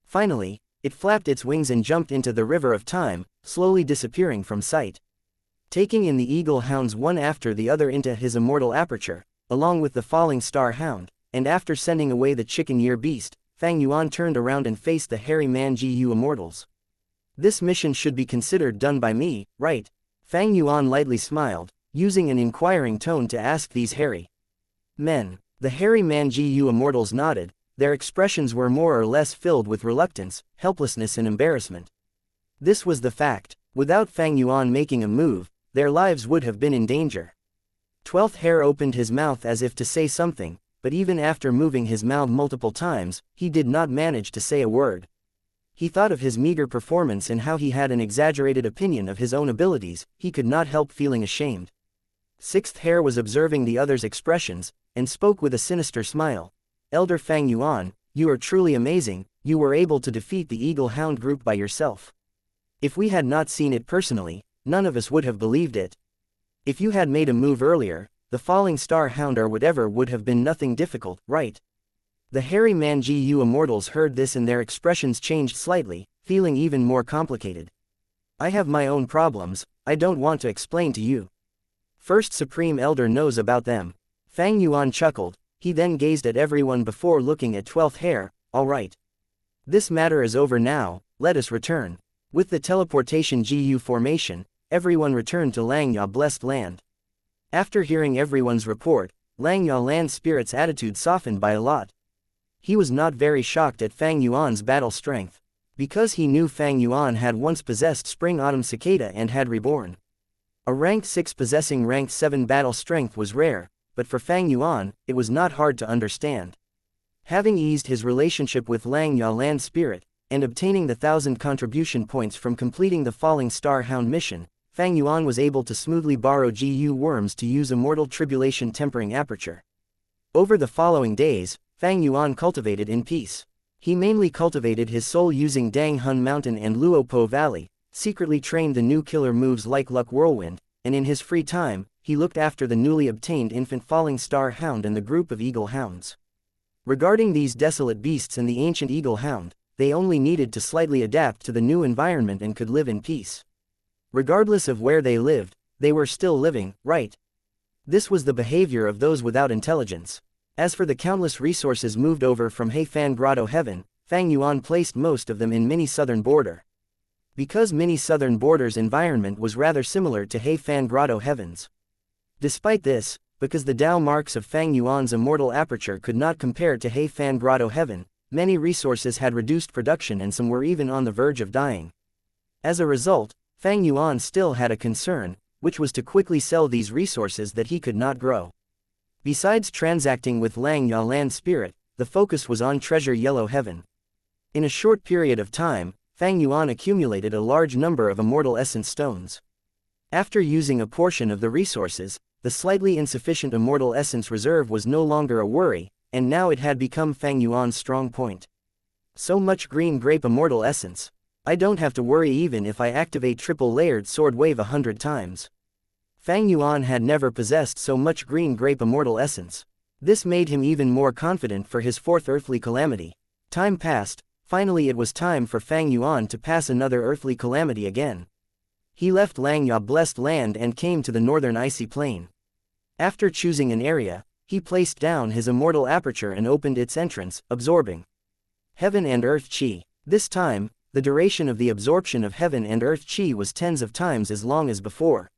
Finally, it flapped its wings and jumped into the river of time, slowly disappearing from sight. Taking in the eagle hounds one after the other into his immortal aperture, along with the falling star hound, and after sending away the chicken year beast, Fang Yuan turned around and faced the hairy man GU immortals. This mission should be considered done by me, right? Fang Yuan lightly smiled, using an inquiring tone to ask these hairy men. The hairy man GU immortals nodded, their expressions were more or less filled with reluctance, helplessness and embarrassment. This was the fact. Without Fang Yuan making a move, their lives would have been in danger. 12th Hare opened his mouth as if to say something, but even after moving his mouth multiple times, he did not manage to say a word. He thought of his meager performance and how he had an exaggerated opinion of his own abilities. He could not help feeling ashamed. 6th Hare was observing the others' expressions, and spoke with a sinister smile. Elder Fang Yuan, you are truly amazing, you were able to defeat the Eagle Hound group by yourself. If we had not seen it personally, none of us would have believed it. If you had made a move earlier, the falling star hound or whatever would have been nothing difficult, right? The hairy man GU immortals heard this and their expressions changed slightly, feeling even more complicated. I have my own problems, I don't want to explain to you. First Supreme Elder knows about them. Fang Yuan chuckled, he then gazed at everyone before looking at 12th Hare. All right. This matter is over now, let us return. With the teleportation GU formation, everyone returned to Xianxia blessed land. After hearing everyone's report, Xianxia land spirit's attitude softened by a lot. He was not very shocked at Fang Yuan's battle strength, because he knew Fang Yuan had once possessed Spring Autumn Cicada and had reborn. A rank 6 possessing rank 7 battle strength was rare, but for Fang Yuan, it was not hard to understand. Having eased his relationship with Xianxia land spirit, and obtaining the 1,000 contribution points from completing the Falling Star Hound mission, Fang Yuan was able to smoothly borrow GU worms to use Immortal Tribulation Tempering Aperture. Over the following days, Fang Yuan cultivated in peace. He mainly cultivated his soul using Dang Hun Mountain and Luopo Valley, secretly trained the new killer moves like Luck Whirlwind, and in his free time, he looked after the newly obtained infant Falling Star Hound and the group of Eagle Hounds. Regarding these desolate beasts and the ancient Eagle Hound, they only needed to slightly adapt to the new environment and could live in peace. Regardless of where they lived, they were still living, right? This was the behavior of those without intelligence. As for the countless resources moved over from Heifan Grotto Heaven, Fang Yuan placed most of them in Mini Southern Border. Because Mini Southern Border's environment was rather similar to Heifan Grotto Heaven's. Despite this, because the Dao marks of Fang Yuan's immortal aperture could not compare to Heifan Grotto Heaven, many resources had reduced production and some were even on the verge of dying. As a result, Fang Yuan still had a concern, which was to quickly sell these resources that he could not grow. Besides transacting with Xianxia land spirit, the focus was on Treasure Yellow Heaven. In a short period of time, Fang Yuan accumulated a large number of immortal essence stones. After using a portion of the resources, the slightly insufficient immortal essence reserve was no longer a worry, and now it had become Fang Yuan's strong point. So much green grape immortal essence. I don't have to worry even if I activate triple layered sword wave 100 times. Fang Yuan had never possessed so much green grape immortal essence. This made him even more confident for his fourth earthly calamity. Time passed, finally it was time for Fang Yuan to pass another earthly calamity again. He left Xianxia blessed land and came to the northern icy plain. After choosing an area, he placed down his immortal aperture and opened its entrance, absorbing heaven and earth chi. This time, the duration of the absorption of heaven and earth chi was tens of times as long as before.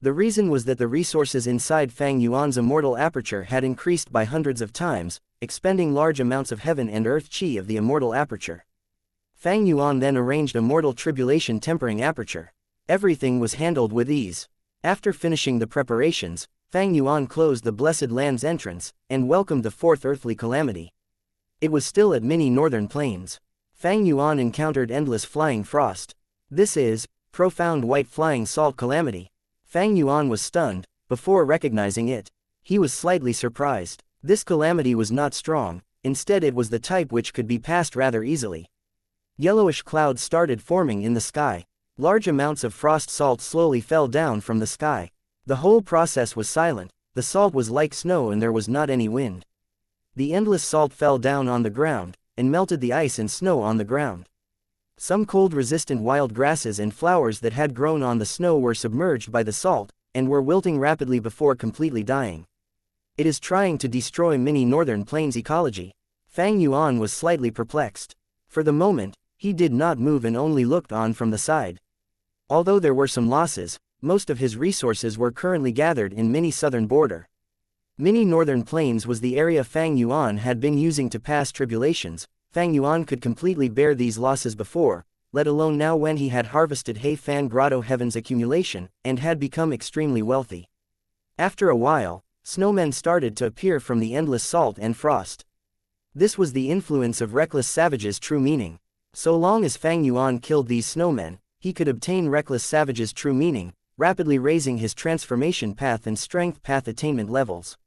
The reason was that the resources inside Fang Yuan's immortal aperture had increased by hundreds of times, expending large amounts of heaven and earth chi of the immortal aperture. Fang Yuan then arranged Immortal Tribulation Tempering Aperture. Everything was handled with ease. After finishing the preparations, Fang Yuan closed the Blessed Land's entrance, and welcomed the fourth earthly calamity. It was still at many northern plains. Fang Yuan encountered endless flying frost. This is, profound white flying salt calamity. Fang Yuan was stunned. Before recognizing it, he was slightly surprised. This calamity was not strong, instead it was the type which could be passed rather easily. Yellowish clouds started forming in the sky. Large amounts of frost salt slowly fell down from the sky. The whole process was silent, the salt was like snow and there was not any wind. The endless salt fell down on the ground, and melted the ice and snow on the ground. Some cold-resistant wild grasses and flowers that had grown on the snow were submerged by the salt, and were wilting rapidly before completely dying. It is trying to destroy many northern plains ecology. Fang Yuan was slightly perplexed. For the moment, he did not move and only looked on from the side. Although there were some losses, most of his resources were currently gathered in many southern border. Many northern plains was the area Fang Yuan had been using to pass tribulations. Fang Yuan could completely bear these losses before, let alone now when he had harvested He Fan Grotto Heaven's accumulation, and had become extremely wealthy. After a while, snowmen started to appear from the endless salt and frost. This was the influence of reckless savage's true meaning. So long as Fang Yuan killed these snowmen, he could obtain reckless savage's true meaning, rapidly raising his transformation path and strength path attainment levels.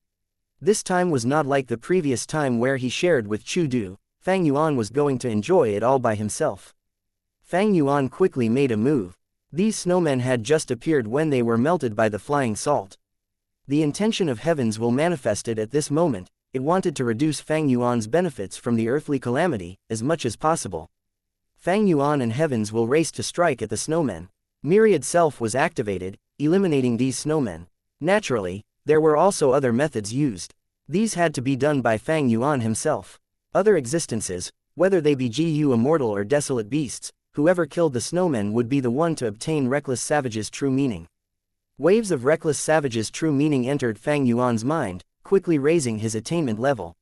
This time was not like the previous time where he shared with Chu Du. Fang Yuan was going to enjoy it all by himself. Fang Yuan quickly made a move. These snowmen had just appeared when they were melted by the flying salt. The intention of Heaven's will manifested at this moment. It wanted to reduce Fang Yuan's benefits from the earthly calamity as much as possible. Fang Yuan and Heaven's will raced to strike at the snowmen. Myriad Self was activated, eliminating these snowmen. Naturally, there were also other methods used. These had to be done by Fang Yuan himself. Other existences, whether they be Gu Immortal or desolate beasts, whoever killed the snowmen would be the one to obtain Reckless Savage's true meaning. Waves of Reckless Savage's true meaning entered Fang Yuan's mind, quickly raising his attainment level.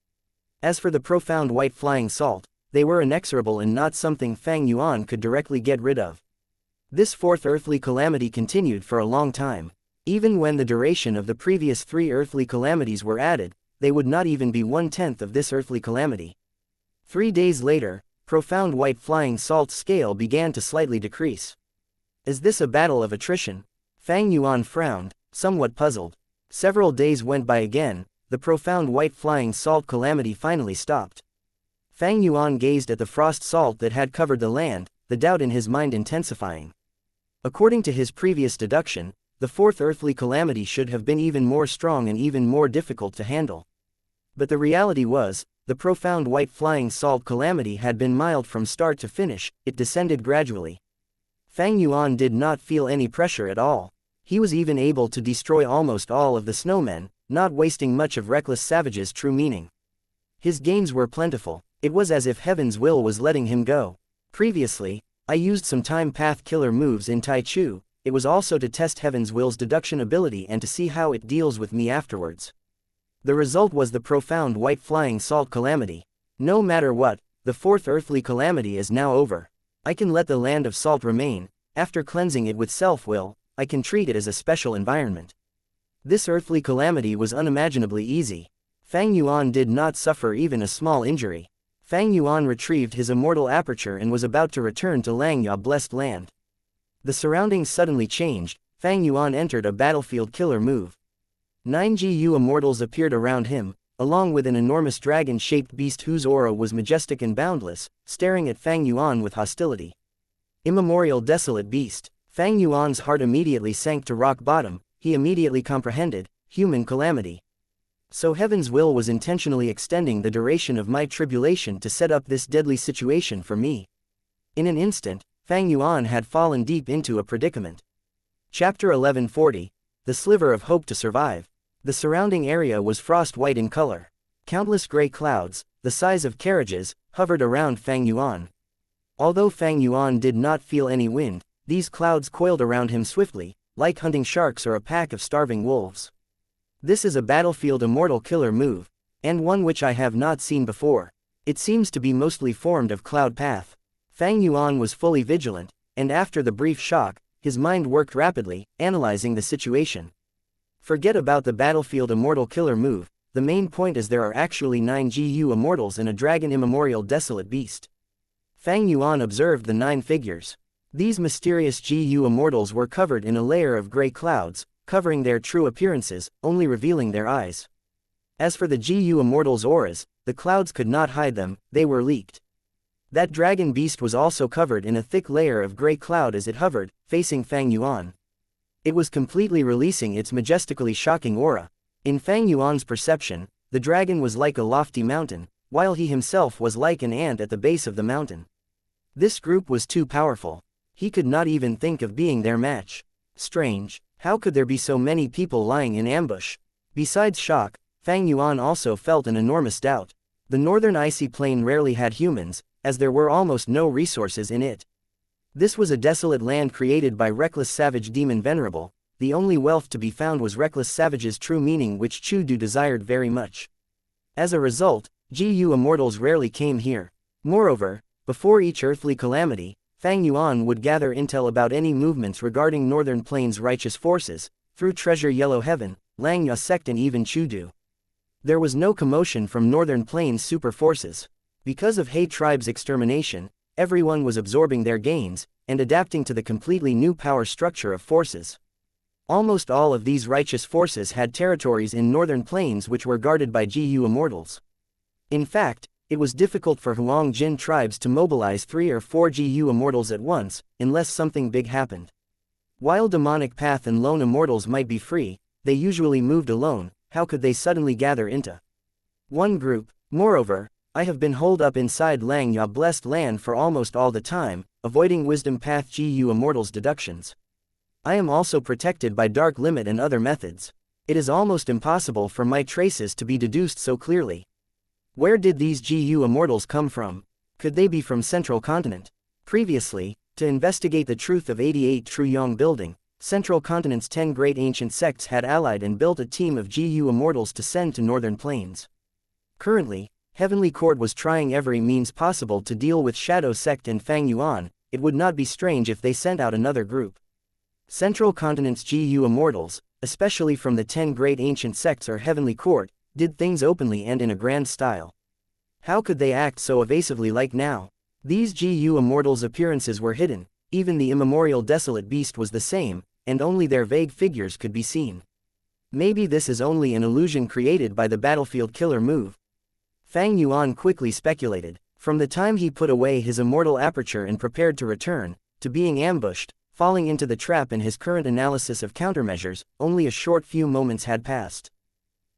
As for the profound white flying salt, they were inexorable and not something Fang Yuan could directly get rid of. This fourth earthly calamity continued for a long time. Even when the duration of the previous 3 earthly calamities were added, they would not even be 1/10 of this earthly calamity. 3 days later, profound white flying salt scale began to slightly decrease. Is this a battle of attrition? Fang Yuan frowned, somewhat puzzled. Several days went by again, the profound white flying salt calamity finally stopped. Fang Yuan gazed at the frost salt that had covered the land, the doubt in his mind intensifying. According to his previous deduction, the fourth earthly calamity should have been even more strong and even more difficult to handle. But the reality was, the profound white flying salt calamity had been mild from start to finish. It descended gradually. Fang Yuan did not feel any pressure at all. He was even able to destroy almost all of the snowmen, not wasting much of Reckless Savage's true meaning. His gains were plentiful. It was as if Heaven's will was letting him go. Previously, I used some time path killer moves in Tai Chu. It was also to test Heaven's will's deduction ability and to see how it deals with me afterwards. The result was the profound white flying salt calamity. No matter what, the fourth earthly calamity is now over. I can let the land of salt remain. After cleansing it with self-will, I can treat it as a special environment. This earthly calamity was unimaginably easy. Fang Yuan did not suffer even a small injury. Fang Yuan retrieved his immortal aperture and was about to return to Langya Blessed Land. The surroundings suddenly changed. Fang Yuan entered a battlefield killer move. 9 Gu Immortals appeared around him, along with an enormous dragon-shaped beast whose aura was majestic and boundless, staring at Fang Yuan with hostility. Immemorial desolate beast. Fang Yuan's heart immediately sank to rock bottom. He immediately comprehended, human calamity. So Heaven's will was intentionally extending the duration of my tribulation to set up this deadly situation for me. In an instant, Fang Yuan had fallen deep into a predicament. Chapter 1140. The Sliver of Hope to Survive. The surrounding area was frost white in color. Countless gray clouds, the size of carriages, hovered around Fang Yuan. Although Fang Yuan did not feel any wind, these clouds coiled around him swiftly, like hunting sharks or a pack of starving wolves. This is a battlefield immortal killer move, and one which I have not seen before. It seems to be mostly formed of cloud path. Fang Yuan was fully vigilant, and after the brief shock, his mind worked rapidly, analyzing the situation. Forget about the battlefield immortal killer move, the main point is there are actually 9 GU immortals and a dragon immemorial desolate beast. Fang Yuan observed the 9 figures. These mysterious GU immortals were covered in a layer of gray clouds, covering their true appearances, only revealing their eyes. As for the GU immortals' auras, the clouds could not hide them, they were leaked. That dragon beast was also covered in a thick layer of gray cloud as it hovered, facing Fang Yuan. It was completely releasing its majestically shocking aura. In Fang Yuan's perception, the dragon was like a lofty mountain, while he himself was like an ant at the base of the mountain. This group was too powerful. He could not even think of being their match. Strange, how could there be so many people lying in ambush? Besides shock, Fang Yuan also felt an enormous doubt. The northern icy plain rarely had humans, as there were almost no resources in it. This was a desolate land created by reckless savage demon Venerable. The only wealth to be found was reckless savage's true meaning, which Chudu desired very much. As a result, GU immortals rarely came here. Moreover, before each earthly calamity, Fang Yuan would gather intel about any movements regarding Northern Plains' righteous forces, through Treasure Yellow Heaven, Langya sect and even Chudu. There was no commotion from Northern Plains' super forces. Because of He tribe's extermination, everyone was absorbing their gains, and adapting to the completely new power structure of forces. Almost all of these righteous forces had territories in Northern Plains which were guarded by GU immortals. In fact, it was difficult for Huang Jin tribes to mobilize 3 or 4 GU immortals at once, unless something big happened. While Demonic Path and Lone Immortals might be free, they usually moved alone. How could they suddenly gather into one group? Moreover, I have been holed up inside Langya blessed land for almost all the time, avoiding Wisdom Path GU immortals deductions. I am also protected by Dark Limit and other methods. It is almost impossible for my traces to be deduced so clearly. Where did these GU immortals come from? Could they be from Central Continent? Previously, to investigate the truth of 88 Truyong building, Central Continent's 10 great ancient sects had allied and built a team of GU immortals to send to Northern Plains. Currently, Heavenly Court was trying every means possible to deal with Shadow Sect and Fang Yuan. It would not be strange if they sent out another group. Central Continent's GU immortals, especially from the 10 great ancient sects or Heavenly Court, did things openly and in a grand style. How could they act so evasively like now? These GU immortals' appearances were hidden, even the immemorial desolate beast was the same, and only their vague figures could be seen. Maybe this is only an illusion created by the battlefield killer move. Fang Yuan quickly speculated. From the time he put away his immortal aperture and prepared to return, to being ambushed, falling into the trap in his current analysis of countermeasures, only a short few moments had passed.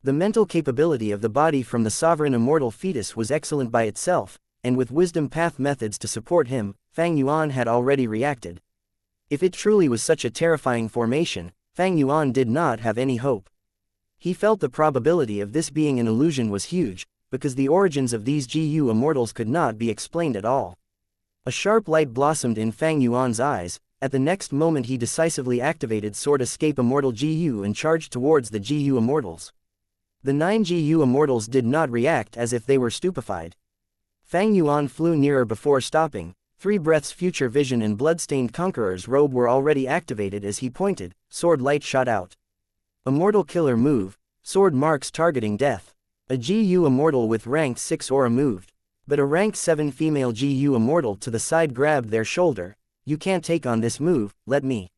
The mental capability of the body from the sovereign immortal fetus was excellent by itself, and with wisdom path methods to support him, Fang Yuan had already reacted. If it truly was such a terrifying formation, Fang Yuan did not have any hope. He felt the probability of this being an illusion was huge, because the origins of these GU immortals could not be explained at all. A sharp light blossomed in Fang Yuan's eyes. At the next moment he decisively activated Sword Escape Immortal GU and charged towards the GU immortals. The 9 GU immortals did not react as if they were stupefied. Fang Yuan flew nearer before stopping. 3 breaths future vision and bloodstained conqueror's robe were already activated as he pointed, sword light shot out. Immortal killer move, sword marks targeting death. A GU immortal with rank 6 aura moved. But a rank 7 female GU immortal to the side grabbed their shoulder. You can't take on this move, let me.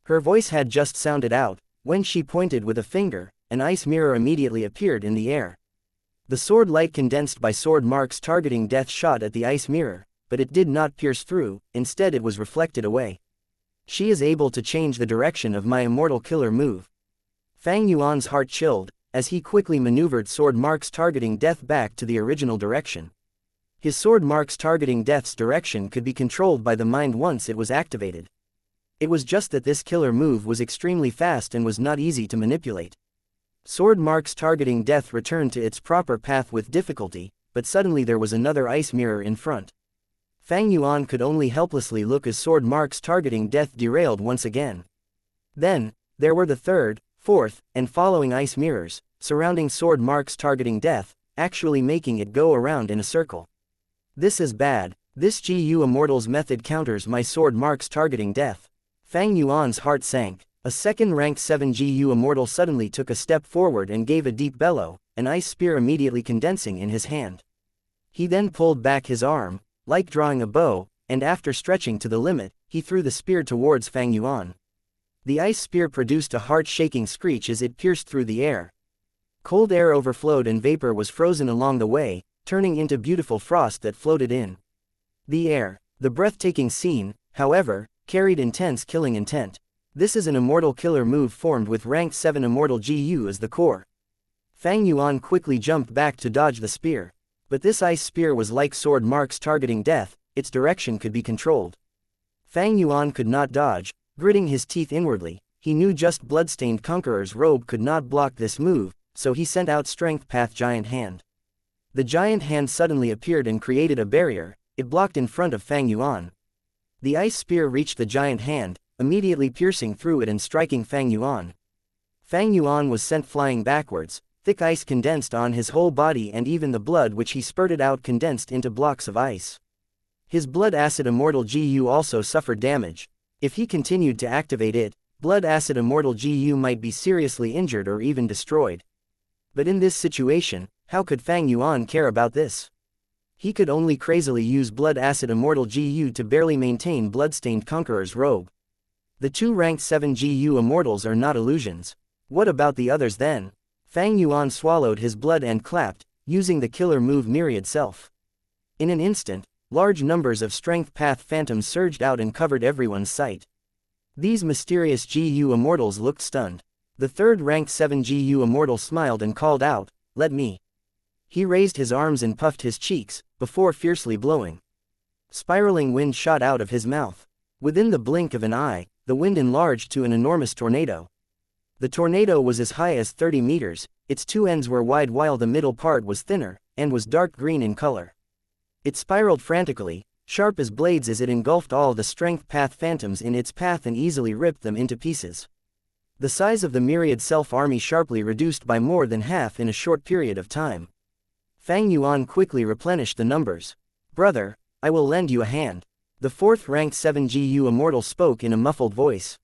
Her voice had just sounded out, when she pointed with a finger, an ice mirror immediately appeared in the air. The sword light condensed by sword marks targeting death shot at the ice mirror, but it did not pierce through, instead it was reflected away. She is able to change the direction of my immortal killer move. Fang Yuan's heart chilled, as he quickly maneuvered sword marks targeting death back to the original direction. His sword marks targeting death's direction could be controlled by the mind once it was activated. It was just that this killer move was extremely fast and was not easy to manipulate. Sword marks targeting death returned to its proper path with difficulty, but suddenly there was another ice mirror in front. Fang Yuan could only helplessly look as sword marks targeting death derailed once again. Then, there were the third, fourth, and following ice mirrors, surrounding sword marks targeting death, actually making it go around in a circle. This is bad. This GU Immortal's method counters my sword marks targeting death. Fang Yuan's heart sank. A second rank 7 GU Immortal suddenly took a step forward and gave a deep bellow, an ice spear immediately condensing in his hand. He then pulled back his arm, like drawing a bow, and after stretching to the limit, he threw the spear towards Fang Yuan. The ice spear produced a heart-shaking screech as it pierced through the air. Cold air overflowed and vapor was frozen along the way, turning into beautiful frost that floated in the air. The breathtaking scene, however, carried intense killing intent. This is an immortal killer move formed with rank 7 immortal GU as the core. Fang Yuan quickly jumped back to dodge the spear. But this ice spear was like sword marks targeting death, its direction could be controlled. Fang Yuan could not dodge, gritting his teeth inwardly. He knew just bloodstained conqueror's robe could not block this move, so he sent out Strength Path Giant Hand. The giant hand suddenly appeared and created a barrier. It blocked in front of Fang Yuan. The ice spear reached the giant hand, immediately piercing through it and striking Fang Yuan. Fang Yuan was sent flying backwards, thick ice condensed on his whole body and even the blood which he spurted out condensed into blocks of ice. His blood acid immortal GU also suffered damage. If he continued to activate it, blood acid immortal GU might be seriously injured or even destroyed. But in this situation, how could Fang Yuan care about this? He could only crazily use blood acid immortal GU to barely maintain bloodstained conqueror's robe. The two ranked 7 GU immortals are not illusions. What about the others then? Fang Yuan swallowed his blood and clapped, using the killer move Myriad Self. In an instant, large numbers of Strength Path Phantoms surged out and covered everyone's sight. These mysterious GU immortals looked stunned. The third ranked 7 GU immortal smiled and called out, "Let me." He raised his arms and puffed his cheeks, before fiercely blowing. Spiraling wind shot out of his mouth. Within the blink of an eye, the wind enlarged to an enormous tornado. The tornado was as high as 30 meters, its two ends were wide while the middle part was thinner, and was dark green in color. It spiraled frantically, sharp as blades as it engulfed all the Strength Path Phantoms in its path and easily ripped them into pieces. The size of the Myriad Self army sharply reduced by more than half in a short period of time. Fang Yuan quickly replenished the numbers. "Brother, I will lend you a hand." The fourth ranked 7 GU immortal spoke in a muffled voice.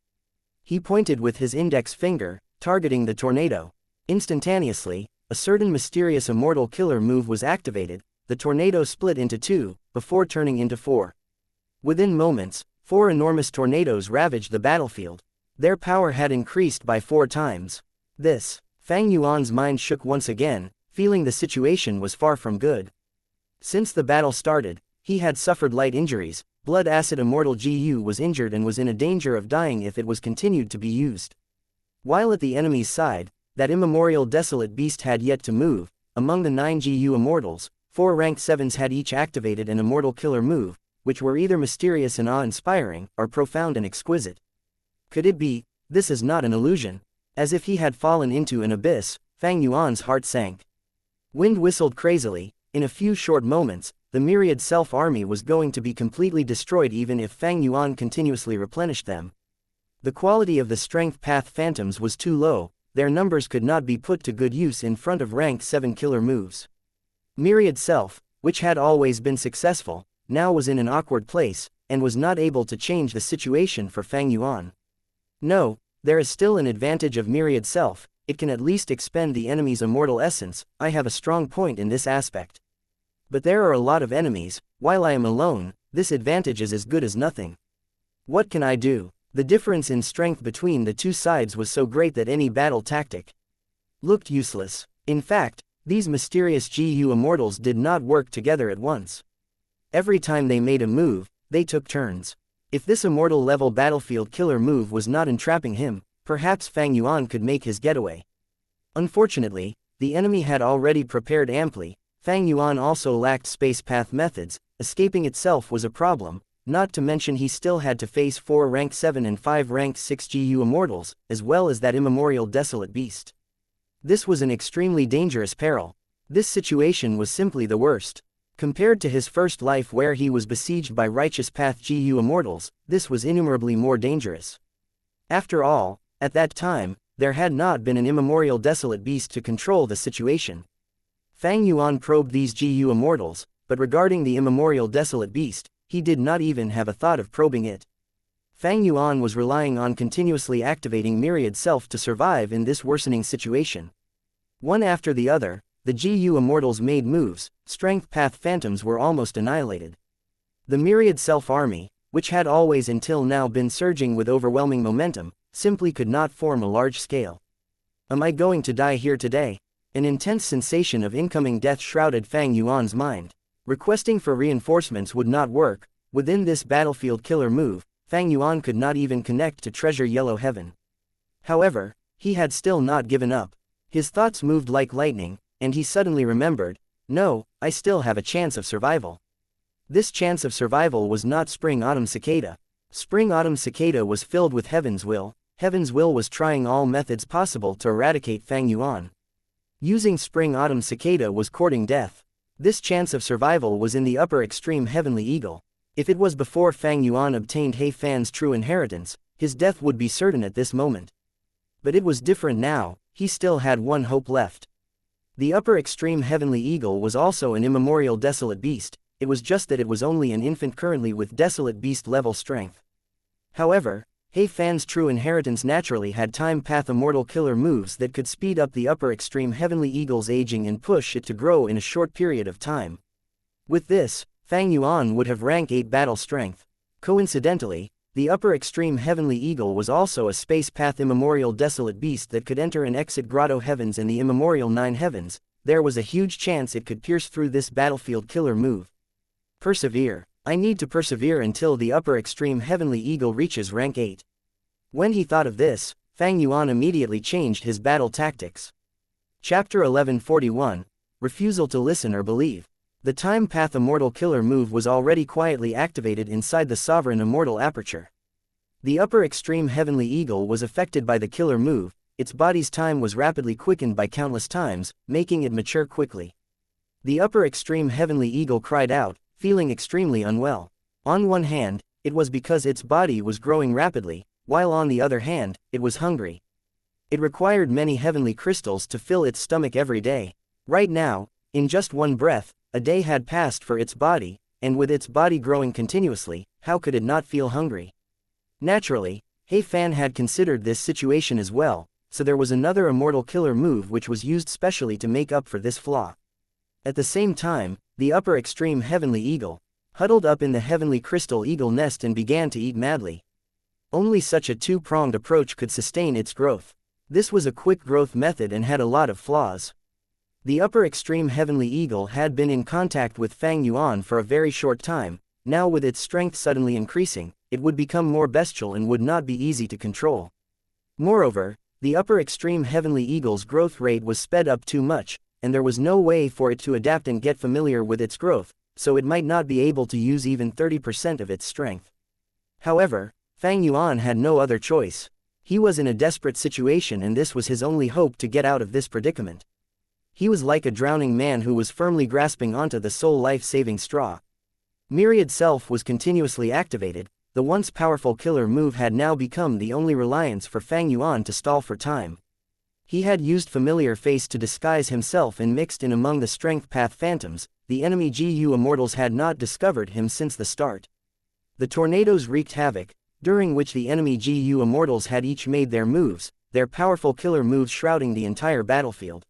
He pointed with his index finger, targeting the tornado. Instantaneously, a certain mysterious immortal killer move was activated. The tornado split into two, before turning into four. Within moments, 4 enormous tornadoes ravaged the battlefield. Their power had increased by 4 times. Fang Yuan's mind shook once again, feeling the situation was far from good. Since the battle started, he had suffered light injuries. Blood acid immortal GU was injured and was in a danger of dying if it was continued to be used. While at the enemy's side, that immemorial desolate beast had yet to move. Among the 9 GU immortals, 4 ranked 7s had each activated an immortal killer move, which were either mysterious and awe-inspiring, or profound and exquisite. Could it be, this is not an illusion? As if he had fallen into an abyss, Fang Yuan's heart sank. Wind whistled crazily. In a few short moments, the Myriad Self army was going to be completely destroyed even if Fang Yuan continuously replenished them. The quality of the Strength Path Phantoms was too low, their numbers could not be put to good use in front of rank 7 killer moves. Myriad Self, which had always been successful, now was in an awkward place, and was not able to change the situation for Fang Yuan. No, there is still an advantage of Myriad Self. It can at least expend the enemy's immortal essence. I have a strong point in this aspect. But there are a lot of enemies. While I am alone, this advantage is as good as nothing. What can I do? The difference in strength between the two sides was so great that any battle tactic looked useless. In fact, these mysterious GU immortals did not work together at once. Every time they made a move, they took turns. If this immortal level battlefield killer move was not entrapping him, perhaps Fang Yuan could make his getaway. Unfortunately, the enemy had already prepared amply. Fang Yuan also lacked space path methods. Escaping itself was a problem, not to mention he still had to face 4 rank 7 and 5 rank 6 GU immortals, as well as that immemorial desolate beast. This was an extremely dangerous peril. This situation was simply the worst. Compared to his first life where he was besieged by righteous path GU immortals, this was innumerably more dangerous. After all, at that time, there had not been an immemorial desolate beast to control the situation. Fang Yuan probed these GU immortals, but regarding the immemorial desolate beast, he did not even have a thought of probing it. Fang Yuan was relying on continuously activating Myriad Self to survive in this worsening situation. One after the other, the GU Immortals made moves, strength path phantoms were almost annihilated. The Myriad Self army, which had always until now been surging with overwhelming momentum, simply could not form a large scale. Am I going to die here today? An intense sensation of incoming death shrouded Fang Yuan's mind. Requesting for reinforcements would not work. Within this battlefield killer move, Fang Yuan could not even connect to Treasure Yellow Heaven. However, he had still not given up. His thoughts moved like lightning, and he suddenly remembered, no, I still have a chance of survival. This chance of survival was not Spring-Autumn Cicada. Spring-Autumn Cicada was filled with Heaven's Will. Heaven's Will was trying all methods possible to eradicate Fang Yuan. Using Spring-Autumn Cicada was courting death. This chance of survival was in the upper extreme Heavenly Eagle. If it was before Fang Yuan obtained He Fan's true inheritance, his death would be certain at this moment. But it was different now, he still had one hope left. The upper extreme Heavenly Eagle was also an immemorial desolate beast, it was just that it was only an infant currently with desolate beast level strength. However, He Fan's true inheritance naturally had time path immortal killer moves that could speed up the upper extreme Heavenly Eagle's aging and push it to grow in a short period of time. With this, Fang Yuan would have rank 8 battle strength. Coincidentally, the upper extreme Heavenly Eagle was also a space path immemorial desolate beast that could enter and exit Grotto Heavens and the immemorial 9 heavens. There was a huge chance it could pierce through this battlefield killer move. Persevere. I need to persevere until the upper extreme Heavenly Eagle reaches rank 8. When he thought of this, Fang Yuan immediately changed his battle tactics. Chapter 1141, Refusal to Listen or Believe. The Time Path Immortal Killer move was already quietly activated inside the Sovereign Immortal Aperture. The upper extreme Heavenly Eagle was affected by the killer move, its body's time was rapidly quickened by countless times, making it mature quickly. The upper extreme Heavenly Eagle cried out, feeling extremely unwell. On one hand, it was because its body was growing rapidly, while on the other hand, it was hungry. It required many heavenly crystals to fill its stomach every day. Right now, in just one breath, a day had passed for its body, and with its body growing continuously, how could it not feel hungry? Naturally, He Fan had considered this situation as well, so there was another immortal killer move which was used specially to make up for this flaw. At the same time, the upper extreme Heavenly Eagle huddled up in the Heavenly Crystal Eagle nest and began to eat madly. Only such a two-pronged approach could sustain its growth. This was a quick growth method and had a lot of flaws. The upper extreme Heavenly Eagle had been in contact with Fang Yuan for a very short time, now with its strength suddenly increasing, it would become more bestial and would not be easy to control. Moreover, the upper extreme Heavenly Eagle's growth rate was sped up too much, and there was no way for it to adapt and get familiar with its growth, so it might not be able to use even 30% of its strength. However, Fang Yuan had no other choice. He was in a desperate situation and this was his only hope to get out of this predicament. He was like a drowning man who was firmly grasping onto the sole life-saving straw. Myriad Self was continuously activated, the once powerful killer move had now become the only reliance for Fang Yuan to stall for time. He had used Familiar Face to disguise himself and mixed in among the Strength Path Phantoms, the enemy GU Immortals had not discovered him since the start. The tornadoes wreaked havoc, during which the enemy GU Immortals had each made their moves, their powerful killer moves shrouding the entire battlefield.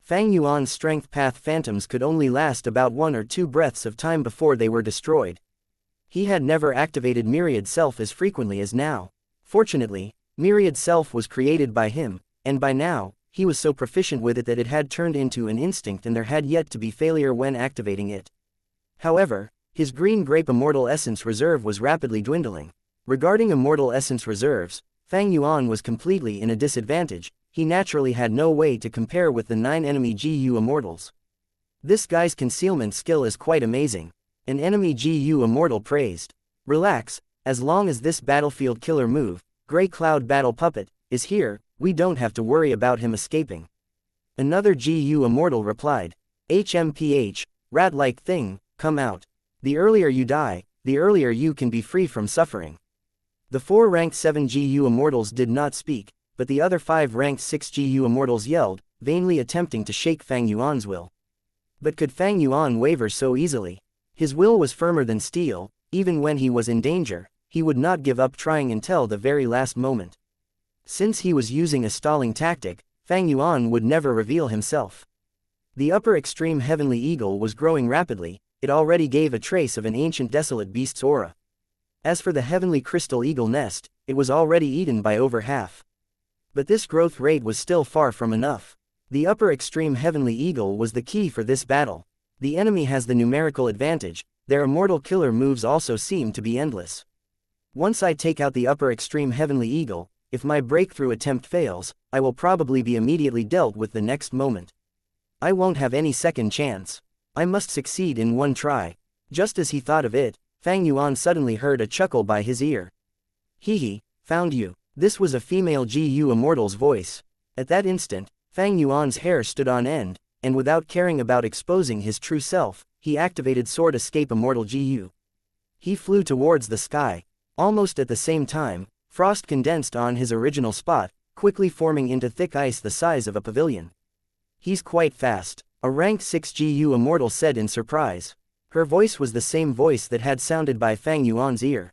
Fang Yuan's Strength Path Phantoms could only last about 1 or 2 breaths of time before they were destroyed. He had never activated Myriad Self as frequently as now. Fortunately, Myriad Self was created by him, and by now, he was so proficient with it that it had turned into an instinct and there had yet to be failure when activating it. However, his Green Grape Immortal Essence Reserve was rapidly dwindling. Regarding Immortal Essence Reserves, Fang Yuan was completely in a disadvantage. He naturally had no way to compare with the 9 enemy GU Immortals. This guy's concealment skill is quite amazing. An enemy GU Immortal praised. Relax, as long as this battlefield killer move, Grey Cloud Battle Puppet, is here, we don't have to worry about him escaping. Another GU Immortal replied. HMPH, rat-like thing, come out. The earlier you die, the earlier you can be free from suffering. The 4 ranked 7 GU Immortals did not speak, but the other 5 ranked 6 GU Immortals yelled, vainly attempting to shake Fang Yuan's will. But could Fang Yuan waver so easily? His will was firmer than steel, even when he was in danger. he would not give up trying until the very last moment. Since he was using a stalling tactic, Fang Yuan would never reveal himself. The upper extreme heavenly eagle was growing rapidly, it already gave a trace of an ancient desolate beast's aura. As for the heavenly crystal eagle nest, it was already eaten by over half. But this growth rate was still far from enough. The upper extreme heavenly eagle was the key for this battle. The enemy has the numerical advantage, their immortal killer moves also seem to be endless. Once I take out the upper extreme heavenly eagle, if my breakthrough attempt fails, I will probably be immediately dealt with the next moment. I won't have any second chance. I must succeed in one try. Just as he thought of it, Fang Yuan suddenly heard a chuckle by his ear. Hee, found you. This was a female GU Immortal's voice. At that instant, Fang Yuan's hair stood on end, and without caring about exposing his true self, he activated Sword Escape Immortal GU. He flew towards the sky. Almost at the same time, frost condensed on his original spot, quickly forming into thick ice the size of a pavilion. He's quite fast, a rank 6 GU Immortal said in surprise. Her voice was the same voice that had sounded by Fang Yuan's ear.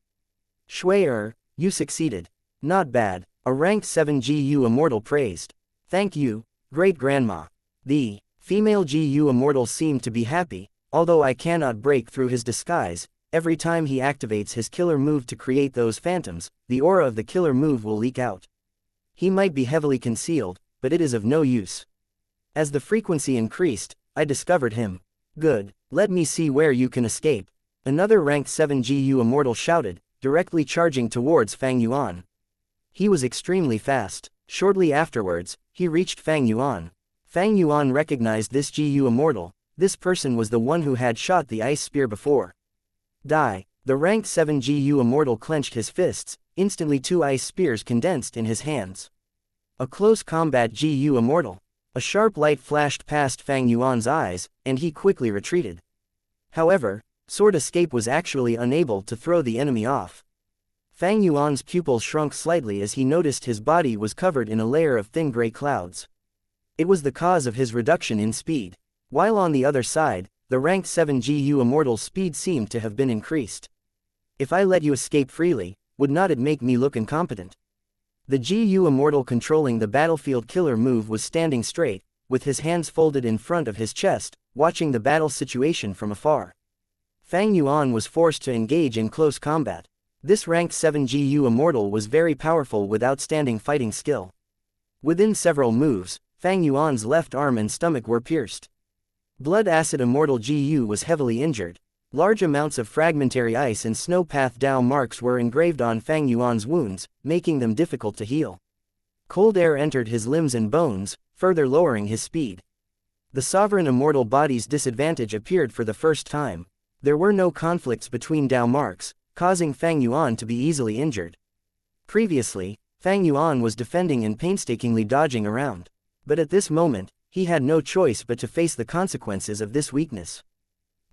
Shui, you succeeded. Not bad, a rank 7 GU Immortal praised. Thank you, great grandma. The female GU Immortal seemed to be happy, although I cannot break through his disguise. Every time he activates his killer move to create those phantoms, the aura of the killer move will leak out. He might be heavily concealed, but it is of no use. As the frequency increased, I discovered him. Good, let me see where you can escape. Another rank 7 GU Immortal shouted, directly charging towards Fang Yuan. He was extremely fast. Shortly afterwards, he reached Fang Yuan. Fang Yuan recognized this GU Immortal. This person was the one who had shot the ice spear before. Die. The rank 7 GU Immortal clenched his fists, instantly 2 ice spears condensed in his hands. A close combat GU Immortal. A sharp light flashed past Fang Yuan's eyes, and he quickly retreated. However, Sword Escape was actually unable to throw the enemy off. Fang Yuan's pupils shrunk slightly as he noticed his body was covered in a layer of thin gray clouds. It was the cause of his reduction in speed. While on the other side, the rank 7 GU Immortal's speed seemed to have been increased. If I let you escape freely, would not it make me look incompetent? The GU Immortal controlling the battlefield killer move was standing straight, with his hands folded in front of his chest, watching the battle situation from afar. Fang Yuan was forced to engage in close combat. This rank 7 GU Immortal was very powerful with outstanding fighting skill. Within several moves, Fang Yuan's left arm and stomach were pierced. Blood Acid Immortal GU was heavily injured. Large amounts of fragmentary ice and snow path Dao marks were engraved on Fang Yuan's wounds, making them difficult to heal. Cold air entered his limbs and bones, further lowering his speed. The Sovereign Immortal body's disadvantage appeared for the first time. There were no conflicts between Dao marks, causing Fang Yuan to be easily injured. Previously, Fang Yuan was defending and painstakingly dodging around. But at this moment, he had no choice but to face the consequences of this weakness.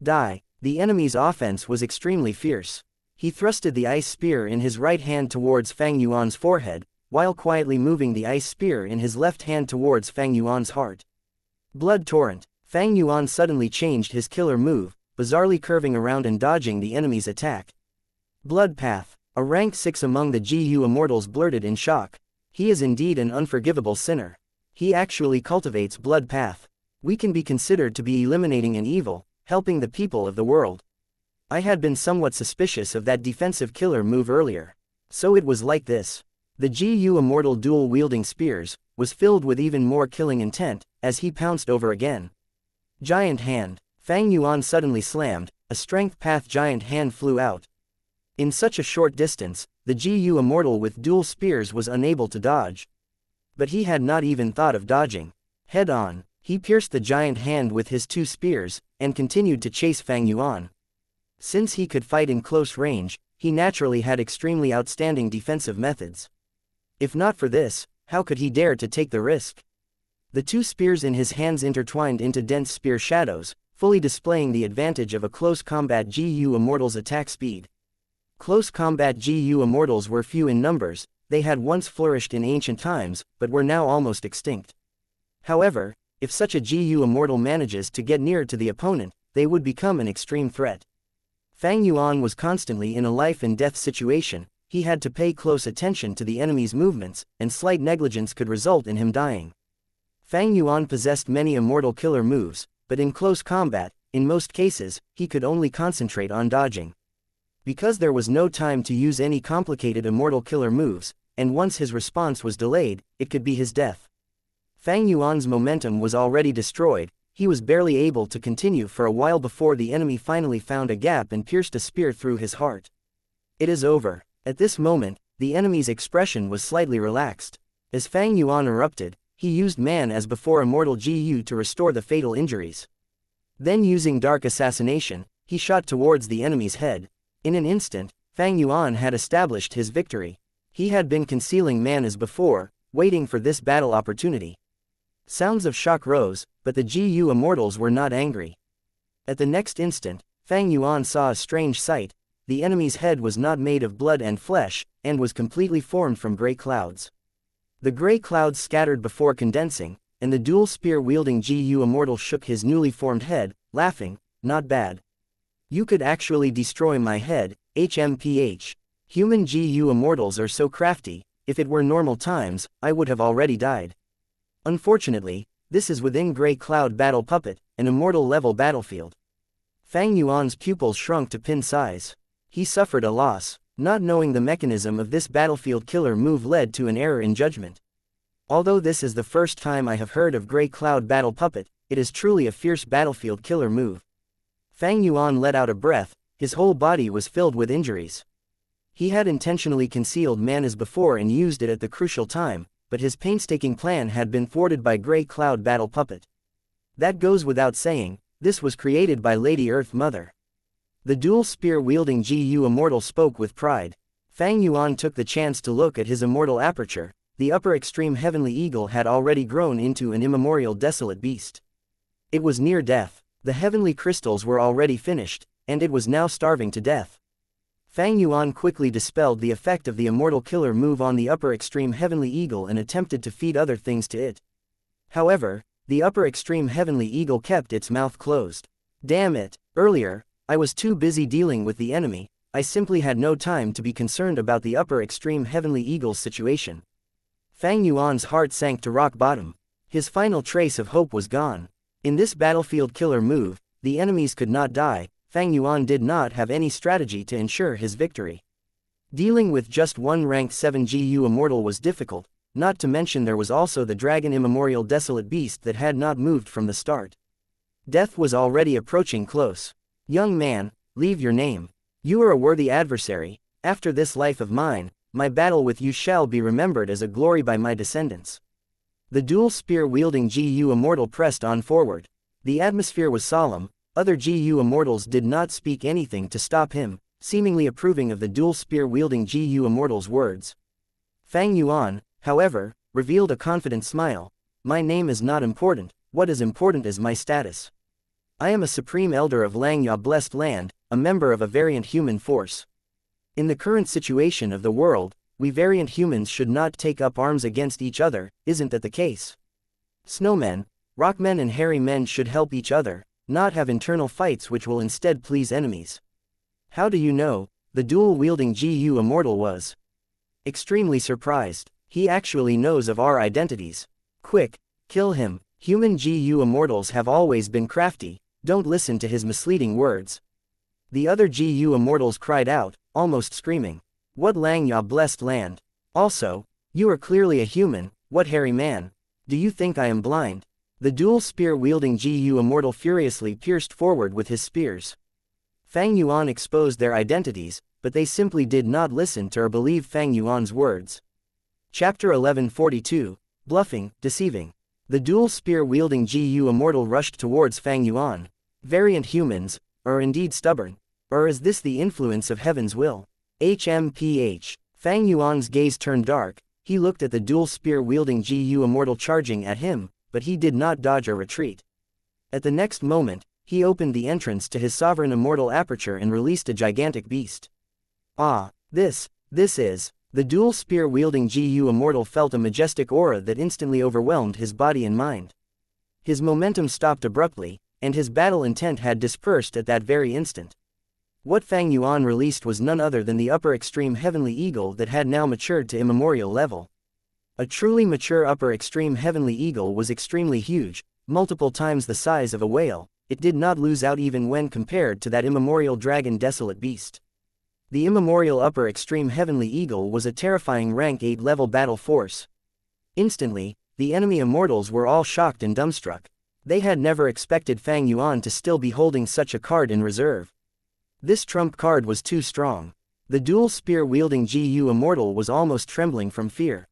Die. The enemy's offense was extremely fierce. He thrusted the ice spear in his right hand towards Fang Yuan's forehead, while quietly moving the ice spear in his left hand towards Fang Yuan's heart. Blood Torrent. Fang Yuan suddenly changed his killer move, bizarrely curving around and dodging the enemy's attack. Blood Path. A rank 6 among the GU Immortals blurted in shock. He is indeed an unforgivable sinner. He actually cultivates Blood Path. We can be considered to be eliminating an evil, helping the people of the world. I had been somewhat suspicious of that defensive killer move earlier. So it was like this. The GU Immortal dual-wielding spears was filled with even more killing intent, as he pounced over again. Giant Hand. Fang Yuan suddenly slammed, a Strength Path Giant Hand flew out. In such a short distance, the GU Immortal with dual spears was unable to dodge. But he had not even thought of dodging. Head on, he pierced the giant hand with his 2 spears, and continued to chase Fang Yuan. Since he could fight in close range, he naturally had extremely outstanding defensive methods. If not for this, how could he dare to take the risk? The 2 spears in his hands intertwined into dense spear shadows, fully displaying the advantage of a close combat GU Immortal's attack speed. Close combat GU Immortals were few in numbers, they had once flourished in ancient times, but were now almost extinct. However, if such a GU Immortal manages to get near to the opponent, they would become an extreme threat. Fang Yuan was constantly in a life and death situation. He had to pay close attention to the enemy's movements, and slight negligence could result in him dying. Fang Yuan possessed many immortal killer moves, but in close combat, in most cases, he could only concentrate on dodging. Because there was no time to use any complicated immortal killer moves, and once his response was delayed, it could be his death. Fang Yuan's momentum was already destroyed. He was barely able to continue for a while before the enemy finally found a gap and pierced a spear through his heart. It is over. At this moment, the enemy's expression was slightly relaxed. As Fang Yuan erupted, he used man as before immortal Gu to restore the fatal injuries. Then using dark assassination, he shot towards the enemy's head. In an instant, Fang Yuan had established his victory. He had been concealing man as before, waiting for this battle opportunity. Sounds of shock rose, but the Gu immortals were not angry. At the next instant, Fang Yuan saw a strange sight. The enemy's head was not made of blood and flesh, and was completely formed from gray clouds. The gray clouds scattered before condensing, and the dual spear-wielding Gu immortal shook his newly formed head, laughing, "Not bad. You could actually destroy my head, HMPH. Human Gu immortals are so crafty. If it were normal times, I would have already died. Unfortunately, this is within Gray Cloud Battle Puppet, an immortal-level battlefield." Fang Yuan's pupils shrunk to pin size. He suffered a loss. Not knowing the mechanism of this battlefield killer move led to an error in judgment. Although this is the first time I have heard of Gray Cloud Battle Puppet, it is truly a fierce battlefield killer move. Fang Yuan let out a breath. His whole body was filled with injuries. He had intentionally concealed man as before and used it at the crucial time, but his painstaking plan had been thwarted by Gray Cloud Battle Puppet. That goes without saying. This was created by Lady Earth Mother. The dual spear-wielding Gu immortal spoke with pride. Fang Yuan took the chance to look at his immortal aperture. The upper extreme heavenly eagle had already grown into an immemorial desolate beast. It was near death. The heavenly crystals were already finished, and it was now starving to death. Fang Yuan quickly dispelled the effect of the immortal killer move on the upper extreme heavenly eagle and attempted to feed other things to it. However, the upper extreme heavenly eagle kept its mouth closed. "Damn it, earlier, I was too busy dealing with the enemy. I simply had no time to be concerned about the upper extreme heavenly eagle's situation." Fang Yuan's heart sank to rock bottom. His final trace of hope was gone. In this battlefield killer move, the enemies could not die. Fang Yuan did not have any strategy to ensure his victory. Dealing with just one rank 7 Gu immortal was difficult, not to mention there was also the dragon immemorial desolate beast that had not moved from the start. Death was already approaching close. "Young man, leave your name. You are a worthy adversary. After this life of mine, my battle with you shall be remembered as a glory by my descendants." The dual spear-wielding Gu immortal pressed on forward. The atmosphere was solemn. Other Gu immortals did not speak anything to stop him, seemingly approving of the dual spear-wielding Gu immortal's words. Fang Yuan, however, revealed a confident smile. "My name is not important. What is important is my status. I am a supreme elder of Xianxia blessed land, a member of a variant human force. In the current situation of the world, we variant humans should not take up arms against each other, isn't that the case? Snowmen, rockmen and hairy men should help each other, not have internal fights which will instead please enemies." "How do you know?" The dual-wielding Gu immortal was extremely surprised. "He actually knows of our identities. Quick, kill him. Human Gu immortals have always been crafty. Don't listen to his misleading words." The other Gu immortals cried out, almost screaming. "What Xianxia blessed land? Also, you are clearly a human. What hairy man? Do you think I am blind?" The dual spear-wielding Gu immortal furiously pierced forward with his spears. Fang Yuan exposed their identities, but they simply did not listen to or believe Fang Yuan's words. Chapter 1142, Bluffing, Deceiving. The dual spear-wielding Gu immortal rushed towards Fang Yuan. "Variant humans, are indeed stubborn. Or is this the influence of heaven's will? HMPH. Fang Yuan's gaze turned dark. He looked at the dual spear-wielding Gu immortal charging at him, but he did not dodge or retreat. At the next moment, he opened the entrance to his sovereign immortal aperture and released a gigantic beast. "Ah, this is..." The dual spear-wielding Gu immortal felt a majestic aura that instantly overwhelmed his body and mind. His momentum stopped abruptly, and his battle intent had dispersed at that very instant. What Fang Yuan released was none other than the upper extreme heavenly eagle that had now matured to immemorial level. A truly mature upper extreme heavenly eagle was extremely huge, multiple times the size of a whale. It did not lose out even when compared to that immemorial dragon desolate beast. The immemorial upper extreme heavenly eagle was a terrifying rank 8 level battle force. Instantly, the enemy immortals were all shocked and dumbstruck. They had never expected Fang Yuan to still be holding such a card in reserve. This trump card was too strong. The dual spear-wielding GU Immortal was almost trembling from fear.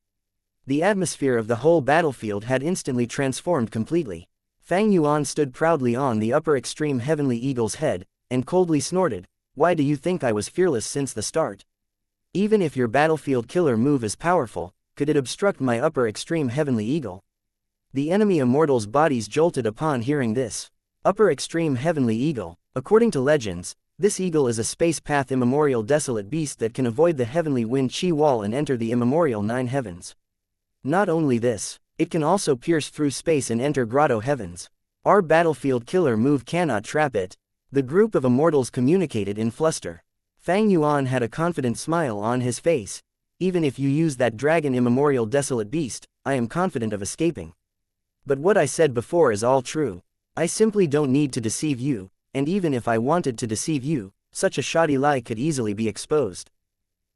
The atmosphere of the whole battlefield had instantly transformed completely. Fang Yuan stood proudly on the upper extreme heavenly eagle's head, and coldly snorted, "Why do you think I was fearless since the start? Even if your battlefield killer move is powerful, could it obstruct my upper extreme heavenly eagle?" The enemy immortals' bodies jolted upon hearing this. Upper extreme heavenly eagle. According to legends, this eagle is a space path immemorial desolate beast that can avoid the heavenly wind chi wall and enter the immemorial 9 heavens. Not only this, it can also pierce through space and enter grotto heavens. Our battlefield killer move cannot trap it. The group of immortals communicated in fluster. Fang Yuan had a confident smile on his face. "Even if you use that dragon immemorial desolate beast, I am confident of escaping. But what I said before is all true. I simply don't need to deceive you, and even if I wanted to deceive you, such a shoddy lie could easily be exposed.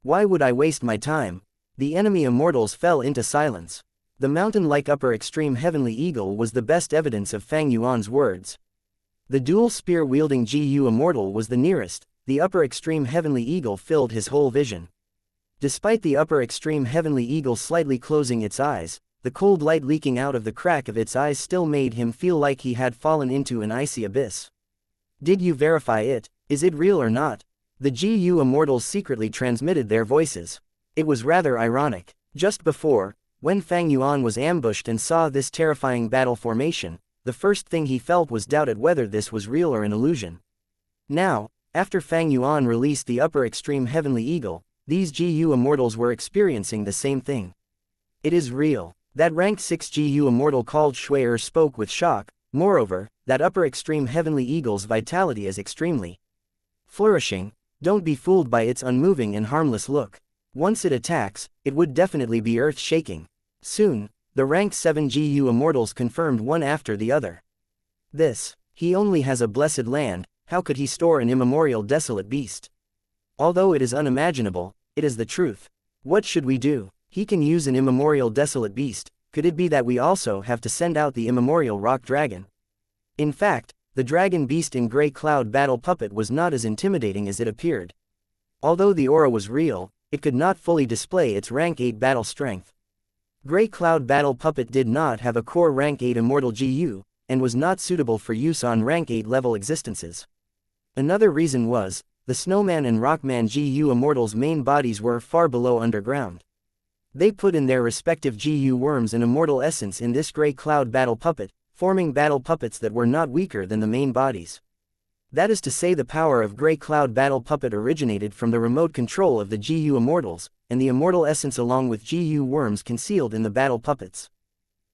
Why would I waste my time?" The enemy immortals fell into silence. The mountain-like upper extreme heavenly eagle was the best evidence of Fang Yuan's words. The dual spear-wielding GU Immortal was the nearest. The upper extreme heavenly eagle filled his whole vision. Despite the upper extreme heavenly eagle slightly closing its eyes, the cold light leaking out of the crack of its eyes still made him feel like he had fallen into an icy abyss. "Did you verify it? Is it real or not?" The GU Immortals secretly transmitted their voices. It was rather ironic. Just before, when Fang Yuan was ambushed and saw this terrifying battle formation, the first thing he felt was doubt at whether this was real or an illusion. Now, after Fang Yuan released the upper extreme heavenly eagle, these GU Immortals were experiencing the same thing. "It is real." That rank 6 GU Immortal called Shui'er spoke with shock. Moreover, that upper extreme heavenly eagle's vitality is extremely flourishing. Don't be fooled by its unmoving and harmless look. Once it attacks, it would definitely be earth-shaking. Soon, the rank 7 GU Immortals confirmed one after the other. He only has a blessed land, how could he store an immemorial desolate beast? Although it is unimaginable, it is the truth. What should we do? He can use an immemorial desolate beast. Could it be that we also have to send out the immemorial rock dragon? In fact, the dragon beast in Grey Cloud Battle Puppet was not as intimidating as it appeared. Although the aura was real, it could not fully display its rank 8 battle strength. Grey Cloud Battle Puppet did not have a core rank 8 immortal GU, and was not suitable for use on rank 8 level existences. Another reason was, the Snowman and Rockman GU Immortals' main bodies were far below underground. They put in their respective GU worms and immortal essence in this Grey Cloud Battle Puppet, forming battle puppets that were not weaker than the main bodies. That is to say, the power of Grey Cloud Battle Puppet originated from the remote control of the GU Immortals, and the immortal essence along with GU worms concealed in the battle puppets.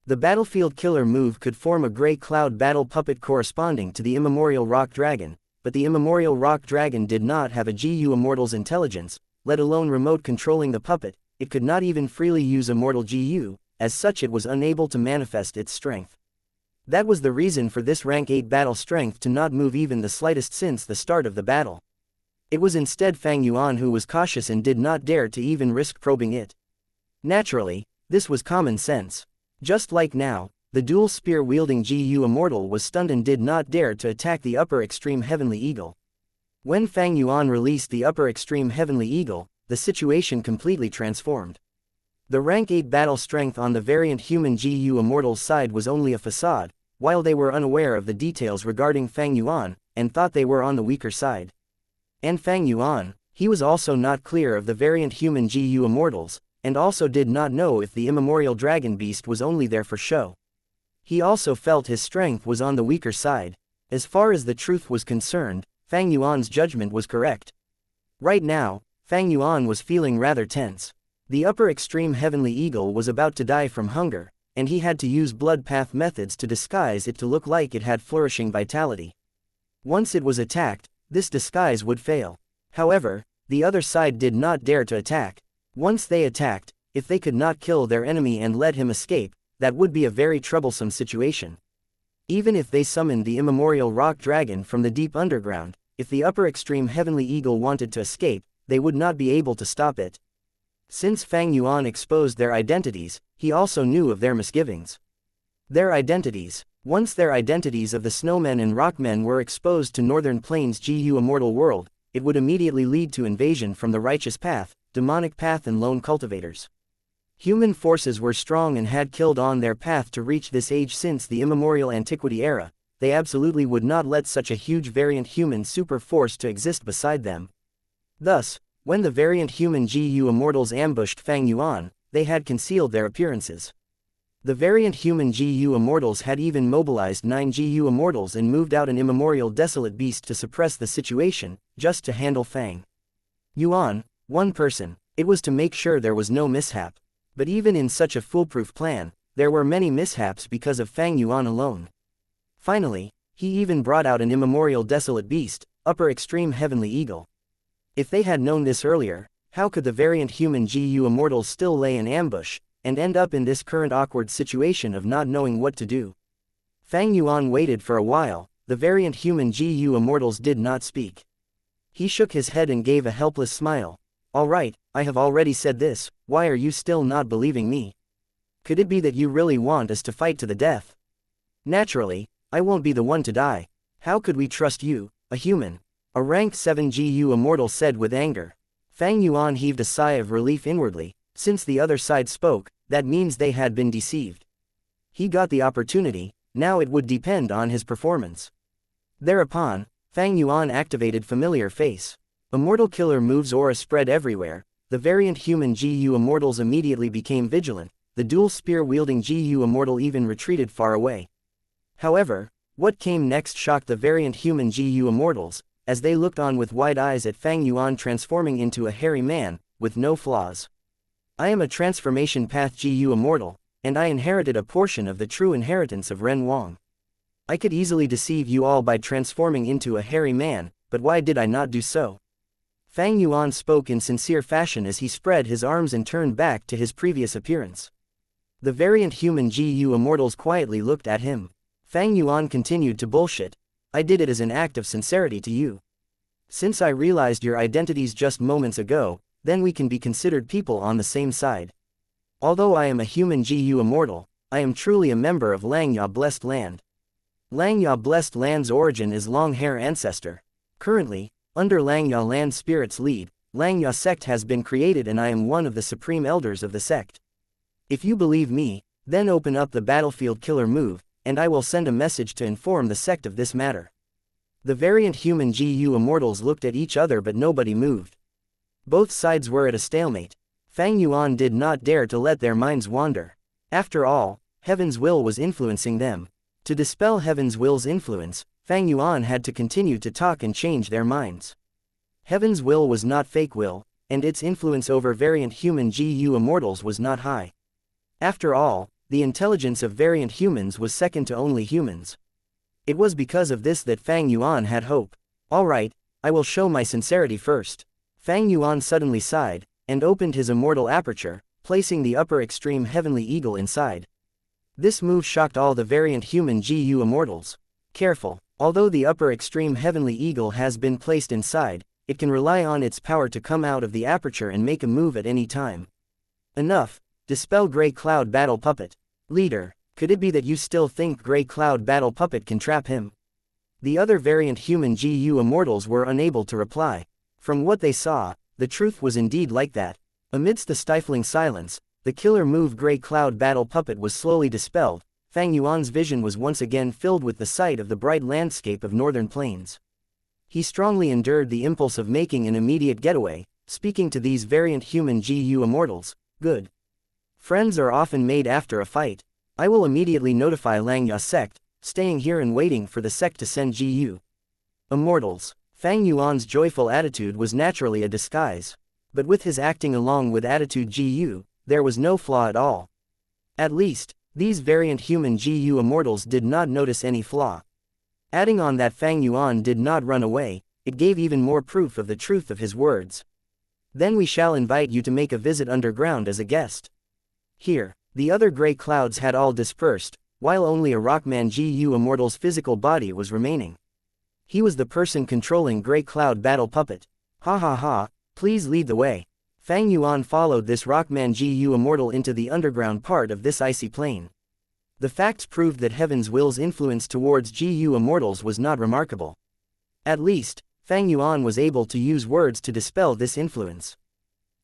The battlefield killer move could form a Grey Cloud Battle Puppet corresponding to the immemorial Rock Dragon, but the immemorial Rock Dragon did not have a GU Immortal's intelligence, let alone remote controlling the puppet. It could not even freely use immortal GU, as such it was unable to manifest its strength. That was the reason for this rank 8 battle strength to not move even the slightest since the start of the battle. It was instead Fang Yuan who was cautious and did not dare to even risk probing it. Naturally, this was common sense. Just like now, the dual spear-wielding GU Immortal was stunned and did not dare to attack the upper extreme heavenly eagle. When Fang Yuan released the upper extreme heavenly eagle, the situation completely transformed. The rank 8 battle strength on the variant human GU Immortal's side was only a facade, while they were unaware of the details regarding Fang Yuan, and thought they were on the weaker side. And Fang Yuan, he was also not clear of the variant human GU Immortals, and also did not know if the immemorial dragon beast was only there for show. He also felt his strength was on the weaker side. As far as the truth was concerned, Fang Yuan's judgment was correct. Right now, Fang Yuan was feeling rather tense. The upper extreme heavenly eagle was about to die from hunger, and he had to use blood path methods to disguise it to look like it had flourishing vitality. Once it was attacked, this disguise would fail. However, the other side did not dare to attack. Once they attacked, if they could not kill their enemy and let him escape, that would be a very troublesome situation. Even if they summoned the immemorial rock dragon from the deep underground, if the upper extreme heavenly eagle wanted to escape, they would not be able to stop it. Since Fang Yuan exposed their identities, he also knew of their misgivings. Their identities. Once their identities of the snowmen and rockmen were exposed to Northern Plains GU Immortal world, it would immediately lead to invasion from the righteous path, demonic path and lone cultivators. Human forces were strong and had killed on their path to reach this age since the immemorial antiquity era. They absolutely would not let such a huge variant human super force to exist beside them. Thus, when the variant human GU Immortals ambushed Fang Yuan, they had concealed their appearances. The variant human GU Immortals had even mobilized 9 GU Immortals and moved out an immemorial desolate beast to suppress the situation, just to handle Fang Yuan, one person. It was to make sure there was no mishap. But even in such a foolproof plan, there were many mishaps because of Fang Yuan alone. Finally, he even brought out an immemorial desolate beast, upper extreme heavenly eagle. If they had known this earlier, how could the variant human GU Immortals still lay in ambush, and end up in this current awkward situation of not knowing what to do? Fang Yuan waited for a while. The variant human GU Immortals did not speak. He shook his head and gave a helpless smile. All right, I have already said this, why are you still not believing me? Could it be that you really want us to fight to the death? Naturally, I won't be the one to die. How could we trust you, a human? A rank 7 GU Immortal said with anger. Fang Yuan heaved a sigh of relief inwardly. Since the other side spoke, that means they had been deceived. He got the opportunity, now it would depend on his performance. Thereupon, Fang Yuan activated Familiar Face. Immortal Killer moves aura spread everywhere. The variant human GU Immortals immediately became vigilant. The dual spear-wielding GU Immortal even retreated far away. However, what came next shocked the variant human GU Immortals, as they looked on with wide eyes at Fang Yuan transforming into a hairy man, with no flaws. I am a transformation path GU Immortal, and I inherited a portion of the true inheritance of Ren Wang. I could easily deceive you all by transforming into a hairy man, but why did I not do so? Fang Yuan spoke in sincere fashion as he spread his arms and turned back to his previous appearance. The variant human GU Immortals quietly looked at him. Fang Yuan continued to bullshit. I did it as an act of sincerity to you. Since I realized your identities just moments ago, then we can be considered people on the same side. Although I am a human GU Immortal, I am truly a member of Xianxia Blessed Land. Xianxia Blessed Land's origin is long hair ancestor. Currently, under Xianxia Land Spirit's lead, Xianxia sect has been created and I am one of the supreme elders of the sect. If you believe me, then open up the battlefield killer move, and I will send a message to inform the sect of this matter. The variant human GU Immortals looked at each other but nobody moved. Both sides were at a stalemate. Fang Yuan did not dare to let their minds wander. After all, Heaven's will was influencing them. To dispel Heaven's will's influence, Fang Yuan had to continue to talk and change their minds. Heaven's will was not fake will, and its influence over variant human GU Immortals was not high. After all, the intelligence of variant humans was second to only humans. It was because of this that Fang Yuan had hope. Alright, I will show my sincerity first. Fang Yuan suddenly sighed, and opened his immortal aperture, placing the upper extreme heavenly eagle inside. This move shocked all the variant human GU Immortals. Careful, although the upper extreme heavenly eagle has been placed inside, it can rely on its power to come out of the aperture and make a move at any time. Enough, dispel Grey Cloud Battle Puppet. Leader, could it be that you still think Grey Cloud Battle Puppet can trap him? The other variant human GU Immortals were unable to reply. From what they saw, the truth was indeed like that. Amidst the stifling silence, the killer move Grey Cloud Battle Puppet was slowly dispelled. Fang Yuan's vision was once again filled with the sight of the bright landscape of Northern Plains. He strongly endured the impulse of making an immediate getaway, speaking to these variant human GU Immortals. Good. Friends are often made after a fight. I will immediately notify Xianxia sect, staying here and waiting for the sect to send GU Immortals. Fang Yuan's joyful attitude was naturally a disguise. But with his acting along with attitude GU, there was no flaw at all. At least, these variant human GU Immortals did not notice any flaw. Adding on that Fang Yuan did not run away, it gave even more proof of the truth of his words. Then we shall invite you to make a visit underground as a guest. Here, the other gray clouds had all dispersed, while only a Rockman Gu Immortal's physical body was remaining. He was the person controlling Gray Cloud Battle Puppet. Ha ha ha, please lead the way. Fang Yuan followed this Rockman Gu Immortal into the underground part of this icy plane. The facts proved that Heaven's will's influence towards Gu Immortals was not remarkable. At least, Fang Yuan was able to use words to dispel this influence.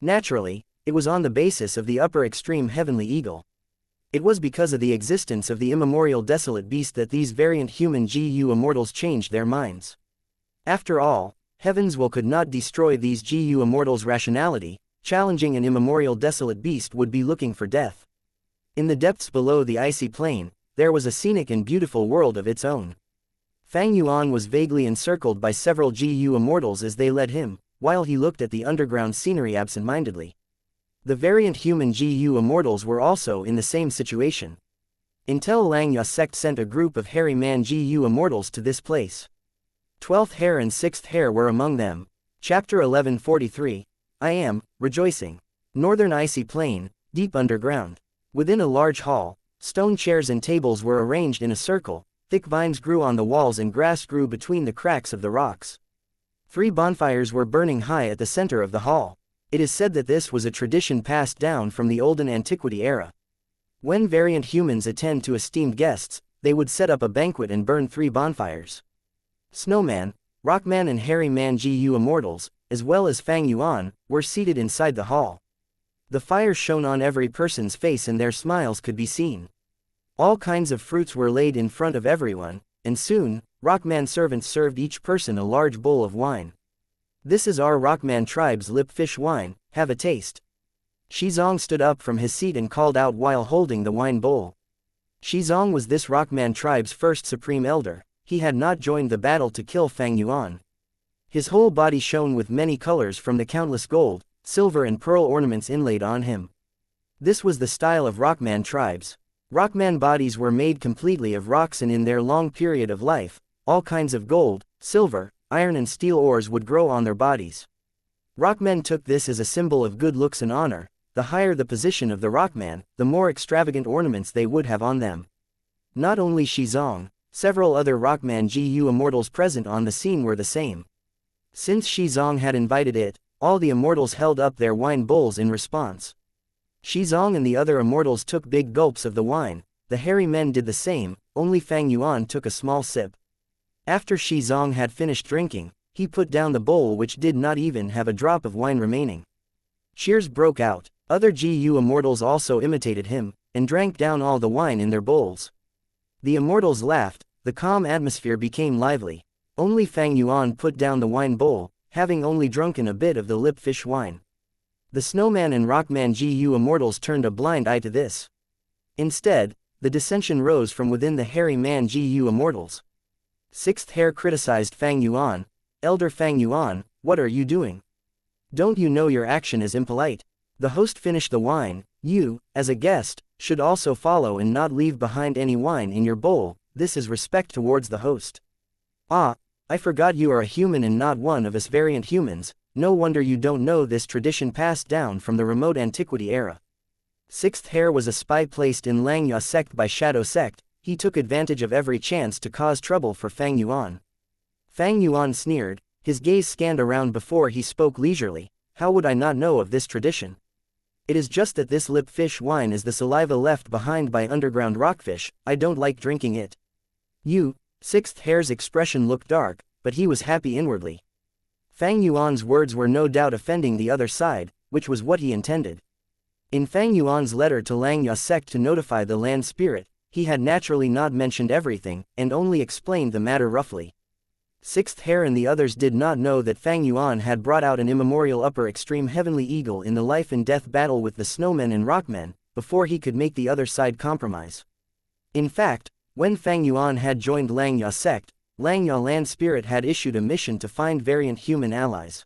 Naturally, it was on the basis of the upper extreme heavenly eagle. It was because of the existence of the immemorial desolate beast that these variant human Gu Immortals changed their minds. After all, Heaven's will could not destroy these Gu Immortals' rationality. Challenging an immemorial desolate beast would be looking for death. In the depths below the icy plain, there was a scenic and beautiful world of its own. Fang Yuan was vaguely encircled by several Gu Immortals as they led him, while he looked at the underground scenery absent-mindedly. The variant human Gu Immortals were also in the same situation. Until Xianxia sect sent a group of hairy man Gu Immortals to this place. 12th hair and 6th hair were among them. Chapter 1143. I am, rejoicing. Northern icy plain, deep underground. Within a large hall, stone chairs and tables were arranged in a circle, thick vines grew on the walls and grass grew between the cracks of the rocks. 3 bonfires were burning high at the center of the hall. It is said that this was a tradition passed down from the olden antiquity era. When variant humans attend to esteemed guests, they would set up a banquet and burn 3 bonfires. Snowman, Rockman and Hairy Man Gu Immortals, as well as Fang Yuan, were seated inside the hall. The fire shone on every person's face and their smiles could be seen. All kinds of fruits were laid in front of everyone, and soon, Rockman servants served each person a large bowl of wine. This is our Rockman tribe's lip fish wine, have a taste. Shizong stood up from his seat and called out while holding the wine bowl. Shizong was this Rockman tribe's first supreme elder. He had not joined the battle to kill Fang Yuan. His whole body shone with many colors from the countless gold, silver and pearl ornaments inlaid on him. This was the style of Rockman tribes. Rockman bodies were made completely of rocks, and in their long period of life, all kinds of gold, silver, iron and steel ores would grow on their bodies. Rockmen took this as a symbol of good looks and honor. The higher the position of the Rockman, the more extravagant ornaments they would have on them. Not only Shizong, several other Rockman Gu Immortals present on the scene were the same. Since Shizong had invited it, all the Immortals held up their wine bowls in response. Shizong and the other Immortals took big gulps of the wine. The hairy men did the same, only Fang Yuan took a small sip. After Shizong had finished drinking, he put down the bowl which did not even have a drop of wine remaining. Cheers broke out. Other Gu Immortals also imitated him, and drank down all the wine in their bowls. The Immortals laughed, the calm atmosphere became lively. Only Fang Yuan put down the wine bowl, having only drunken a bit of the lip fish wine. The Snowman and Rockman Gu Immortals turned a blind eye to this. Instead, the dissension rose from within the hairy man Gu Immortals. 6th hair criticized Fang Yuan. Elder Fang Yuan, what are you doing? Don't you know your action is impolite? The host finished the wine. You, as a guest, should also follow and not leave behind any wine in your bowl. This is respect towards the host. Ah, I forgot you are a human and not one of us variant humans. No wonder you don't know this tradition passed down from the remote antiquity era. 6th hair was a spy placed in Xianxia sect by Shadow sect. He took advantage of every chance to cause trouble for Fang Yuan. Fang Yuan sneered, his gaze scanned around before he spoke leisurely. How would I not know of this tradition? It is just that this lip fish wine is the saliva left behind by underground rockfish. I don't like drinking it. You, 6th hair's expression looked dark, but he was happy inwardly. Fang Yuan's words were no doubt offending the other side, which was what he intended. In Fang Yuan's letter to Xianxia sect to notify the land spirit, he had naturally not mentioned everything, and only explained the matter roughly. 6th hair and the others did not know that Fang Yuan had brought out an immemorial upper extreme heavenly eagle in the life and death battle with the snowmen and rockmen, before he could make the other side compromise. In fact, when Fang Yuan had joined Xianxia sect, Xianxia land spirit had issued a mission to find variant human allies.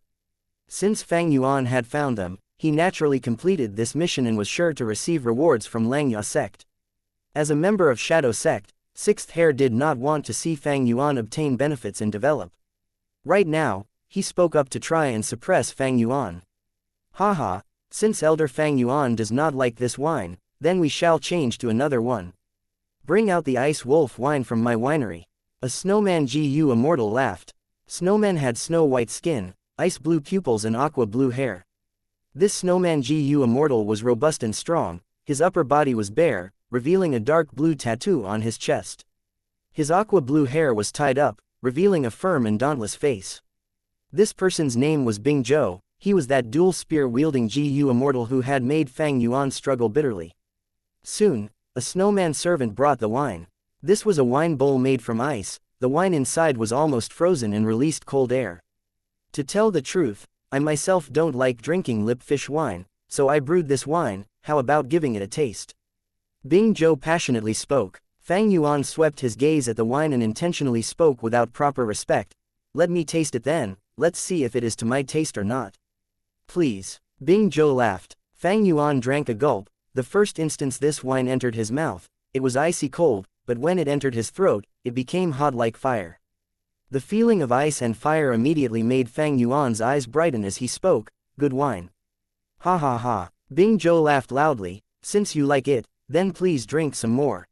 Since Fang Yuan had found them, he naturally completed this mission and was sure to receive rewards from Xianxia sect. As a member of Shadow sect, 6th hair did not want to see Fang Yuan obtain benefits and develop. Right now, he spoke up to try and suppress Fang Yuan. Haha, since Elder Fang Yuan does not like this wine, then we shall change to another one. Bring out the ice wolf wine from my winery. A snowman Gu Immortal laughed. Snowman had snow-white skin, ice-blue pupils and aqua-blue hair. This snowman Gu Immortal was robust and strong, his upper body was bare, revealing a dark blue tattoo on his chest. His aqua-blue hair was tied up, revealing a firm and dauntless face. This person's name was Bing Zhou. He was that dual spear-wielding Gu Immortal who had made Fang Yuan struggle bitterly. Soon, a snowman servant brought the wine. This was a wine bowl made from ice. The wine inside was almost frozen and released cold air. To tell the truth, I myself don't like drinking lip-fish wine, so I brewed this wine. How about giving it a taste? Bing Zhou passionately spoke. Fang Yuan swept his gaze at the wine and intentionally spoke without proper respect. Let me taste it then, let's see if it is to my taste or not. Please. Bing Zhou laughed. Fang Yuan drank a gulp. The first instance this wine entered his mouth, it was icy cold, but when it entered his throat, it became hot like fire. The feeling of ice and fire immediately made Fang Yuan's eyes brighten as he spoke. Good wine. Ha ha ha. Bing Zhou laughed loudly. Since you like it, then please drink some more.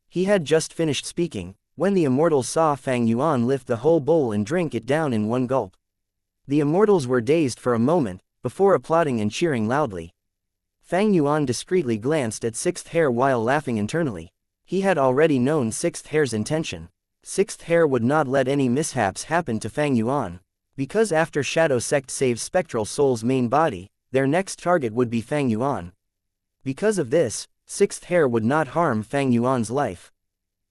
He had just finished speaking, when the immortals saw Fang Yuan lift the whole bowl and drink it down in one gulp. The immortals were dazed for a moment, before applauding and cheering loudly. Fang Yuan discreetly glanced at Sixth Hair while laughing internally. He had already known Sixth Hair's intention. Sixth Hair would not let any mishaps happen to Fang Yuan, because after Shadow Sect saves Spectral Soul's main body, their next target would be Fang Yuan. Because of this, Sixth Hair would not harm Fang Yuan's life.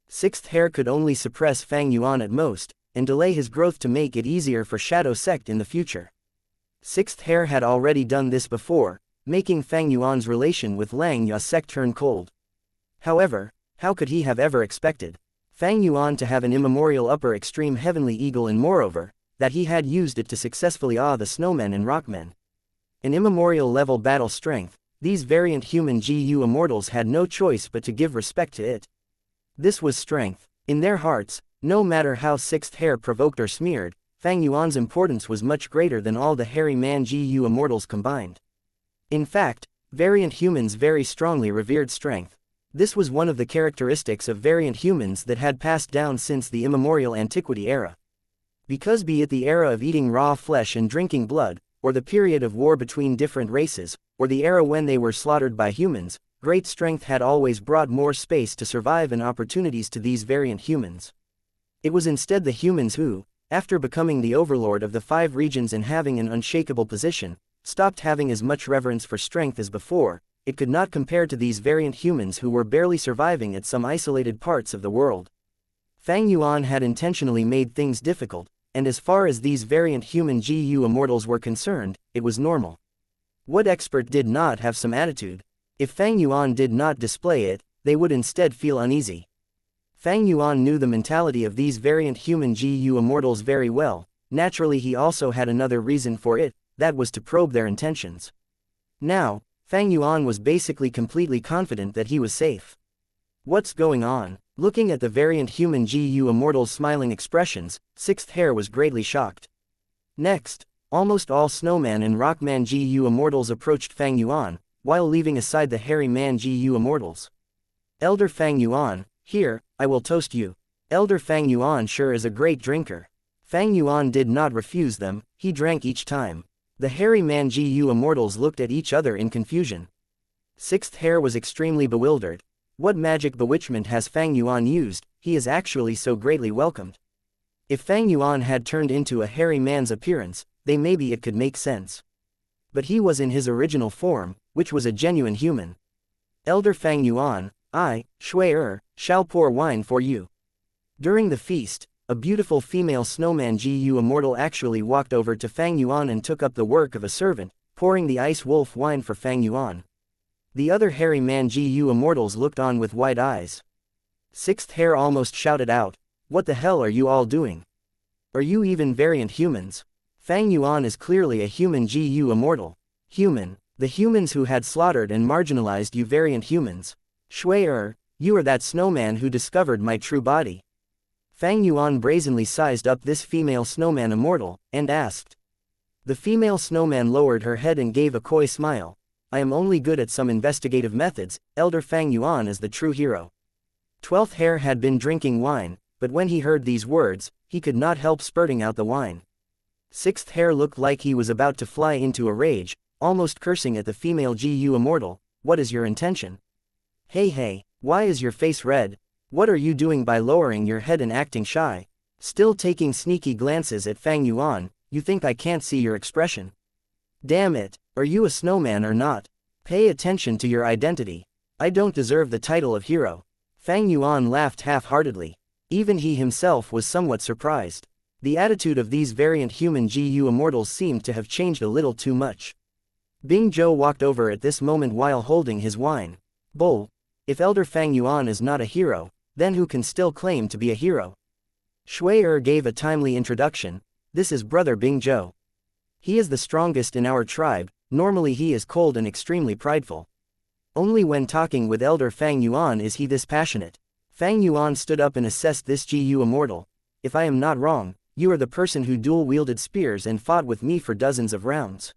Sixth Hair could only suppress Fang Yuan at most, and delay his growth to make it easier for Shadow Sect in the future. Sixth Hair had already done this before, making Fang Yuan's relation with Lang Ya Sect turn cold. However, how could he have ever expected Fang Yuan to have an immemorial upper extreme heavenly eagle and moreover, that he had used it to successfully awe the snowmen and rockmen? An immemorial level battle strength, these variant human Gu Immortals had no choice but to give respect to it. This was strength. In their hearts, no matter how Sixth Hair provoked or smeared, Fang Yuan's importance was much greater than all the hairy man Gu Immortals combined. In fact, variant humans very strongly revered strength. This was one of the characteristics of variant humans that had passed down since the immemorial antiquity era. Because be it the era of eating raw flesh and drinking blood, or the period of war between different races, or the era when they were slaughtered by humans, great strength had always brought more space to survive and opportunities to these variant humans. It was instead the humans who, after becoming the overlord of the 5 regions and having an unshakable position, stopped having as much reverence for strength as before. It could not compare to these variant humans who were barely surviving at some isolated parts of the world. Fang Yuan had intentionally made things difficult, and as far as these variant human Gu Immortals were concerned, it was normal. What expert did not have some attitude? If Fang Yuan did not display it, they would instead feel uneasy. Fang Yuan knew the mentality of these variant human Gu Immortals very well. Naturally he also had another reason for it, that was to probe their intentions. Now, Fang Yuan was basically completely confident that he was safe. What's going on? Looking at the variant human Gu Immortals' smiling expressions, Sixth Hair was greatly shocked. Next, almost all snowman and rockman Gu Immortals approached Fang Yuan, while leaving aside the hairy man Gu Immortals. Elder Fang Yuan, here, I will toast you. Elder Fang Yuan sure is a great drinker. Fang Yuan did not refuse them, he drank each time. The hairy man Gu Immortals looked at each other in confusion. Sixth Hair was extremely bewildered. What magic bewitchment has Fang Yuan used? He is actually so greatly welcomed. If Fang Yuan had turned into a hairy man's appearance, then maybe it could make sense. But he was in his original form, which was a genuine human. Elder Fang Yuan, I, Shui shall pour wine for you. During the feast, a beautiful female snowman Gu Immortal actually walked over to Fang Yuan and took up the work of a servant, pouring the ice wolf wine for Fang Yuan. The other hairy man Gu Immortals looked on with wide eyes. Sixth Hair almost shouted out, "What the hell are you all doing? Are you even variant humans?" Fang Yuan is clearly a human Gu Immortal. Human, the humans who had slaughtered and marginalized you variant humans. Shui you are that snowman who discovered my true body. Fang Yuan brazenly sized up this female snowman immortal, and asked. The female snowman lowered her head and gave a coy smile. I am only good at some investigative methods, Elder Fang Yuan is the true hero. 12th Hare had been drinking wine, but when he heard these words, he could not help spurting out the wine. 6th Hare looked like he was about to fly into a rage, almost cursing at the female GU immortal. What is your intention? Hey, why is your face red? What are you doing by lowering your head and acting shy? Still taking sneaky glances at Fang Yuan, you think I can't see your expression? Damn it, are you a snowman or not? Pay attention to your identity. I don't deserve the title of hero. Fang Yuan laughed half-heartedly. Even he himself was somewhat surprised. The attitude of these variant human GU immortals seemed to have changed a little too much. Bing Zhou walked over at this moment while holding his wine bowl. If Elder Fang Yuan is not a hero, then who can still claim to be a hero? Shui gave a timely introduction. This is Brother Bing Zhou. He is the strongest in our tribe. Normally he is cold and extremely prideful. Only when talking with Elder Fang Yuan is he this passionate. Fang Yuan stood up and assessed this GU immortal. If I am not wrong, you are the person who dual-wielded spears and fought with me for dozens of rounds.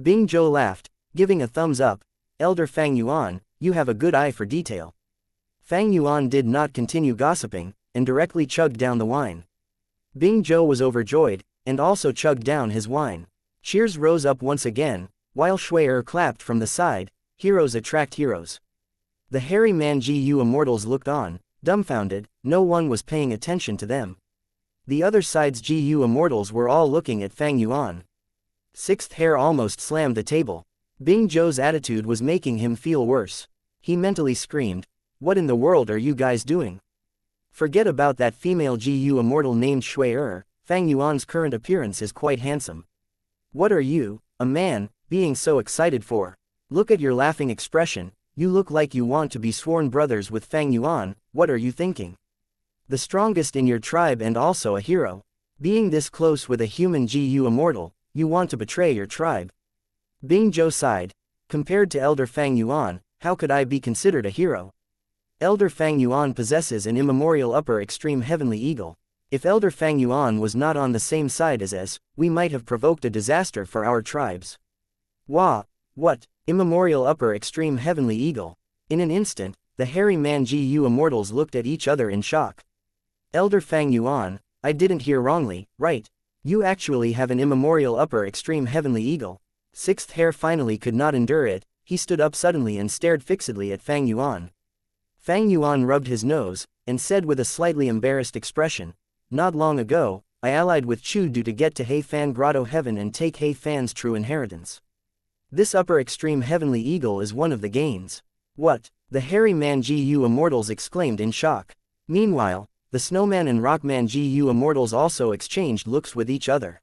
Bing Zhou laughed, giving a thumbs up. Elder Fang Yuan, you have a good eye for detail. Fang Yuan did not continue gossiping, and directly chugged down the wine. Bing Zhou was overjoyed, and also chugged down his wine. Cheers rose up once again, while Shui clapped from the side. Heroes attract heroes. The hairy man GU immortals looked on, dumbfounded. No one was paying attention to them. The other side's GU immortals were all looking at Fang Yuan. 6th Hare almost slammed the table. Bing Zhou's attitude was making him feel worse. He mentally screamed, what in the world are you guys doing? Forget about that female GU immortal named Shui. Fang Yuan's current appearance is quite handsome. What are you, a man, being so excited for? Look at your laughing expression, you look like you want to be sworn brothers with Fang Yuan. What are you thinking? The strongest in your tribe and also a hero. Being this close with a human GU immortal, you want to betray your tribe. Bing Zhou sighed. Compared to Elder Fang Yuan, how could I be considered a hero? Elder Fang Yuan possesses an immemorial upper extreme heavenly eagle. If Elder Fang Yuan was not on the same side as us, we might have provoked a disaster for our tribes. Wah! What? Immemorial upper extreme heavenly eagle. In an instant, the hairy man GU immortals looked at each other in shock. Elder Fang Yuan, I didn't hear wrongly, right? You actually have an immemorial upper extreme heavenly eagle. 6th Hare finally could not endure it. He stood up suddenly and stared fixedly at Fang Yuan. Fang Yuan rubbed his nose, and said with a slightly embarrassed expression, not long ago, I allied with Chu Du to get to He Fan Grotto Heaven and take He Fan's true inheritance. This upper extreme heavenly eagle is one of the gains. What? The hairy man GU immortals exclaimed in shock. Meanwhile, the snowman and rockman GU immortals also exchanged looks with each other.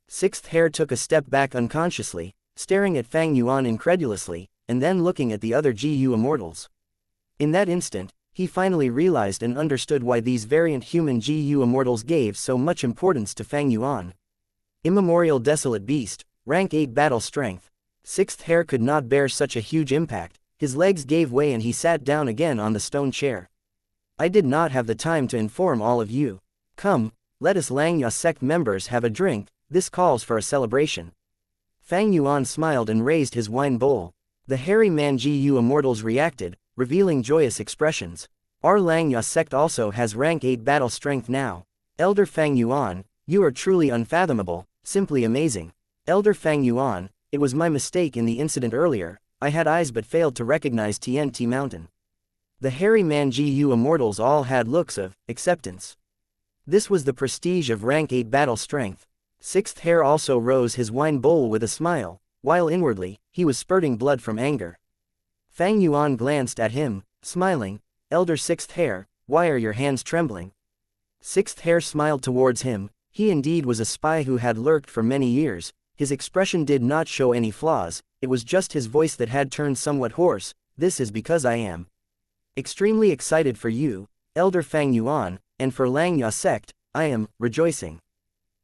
6th Hare took a step back unconsciously, staring at Fang Yuan incredulously, and then looking at the other GU immortals. In that instant, he finally realized and understood why these variant human GU immortals gave so much importance to Fang Yuan. Immemorial desolate beast, rank 8 battle strength. 6th Hare could not bear such a huge impact. His legs gave way and he sat down again on the stone chair. I did not have the time to inform all of you. Come, let us Xianxia sect members have a drink, this calls for a celebration. Fang Yuan smiled and raised his wine bowl. The hairy man GU immortals reacted, revealing joyous expressions. Our Xianxia sect also has rank 8 battle strength now. Elder Fang Yuan, you are truly unfathomable, simply amazing. Elder Fang Yuan, it was my mistake in the incident earlier, I had eyes but failed to recognize TNT Mountain. The hairy man GU immortals all had looks of acceptance. This was the prestige of rank 8 battle strength. 6th Hare also rose his wine bowl with a smile, while inwardly, he was spurting blood from anger. Fang Yuan glanced at him, smiling. Elder 6th Hare, why are your hands trembling? 6th Hare smiled towards him. He indeed was a spy who had lurked for many years. His expression did not show any flaws, it was just his voice that had turned somewhat hoarse. This is because I am extremely excited for you, Elder Fang Yuan, and for Xianxia sect, I am rejoicing.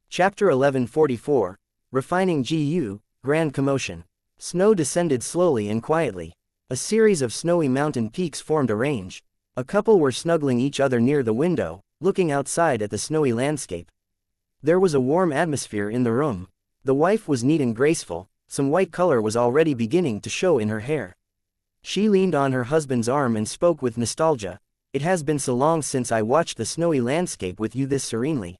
Chapter 1144, Refining GU, Grand Commotion. Snow descended slowly and quietly. A series of snowy mountain peaks formed a range. A couple were snuggling each other near the window, looking outside at the snowy landscape. There was a warm atmosphere in the room. The wife was neat and graceful, some white color was already beginning to show in her hair. She leaned on her husband's arm and spoke with nostalgia. It has been so long since I watched the snowy landscape with you this serenely.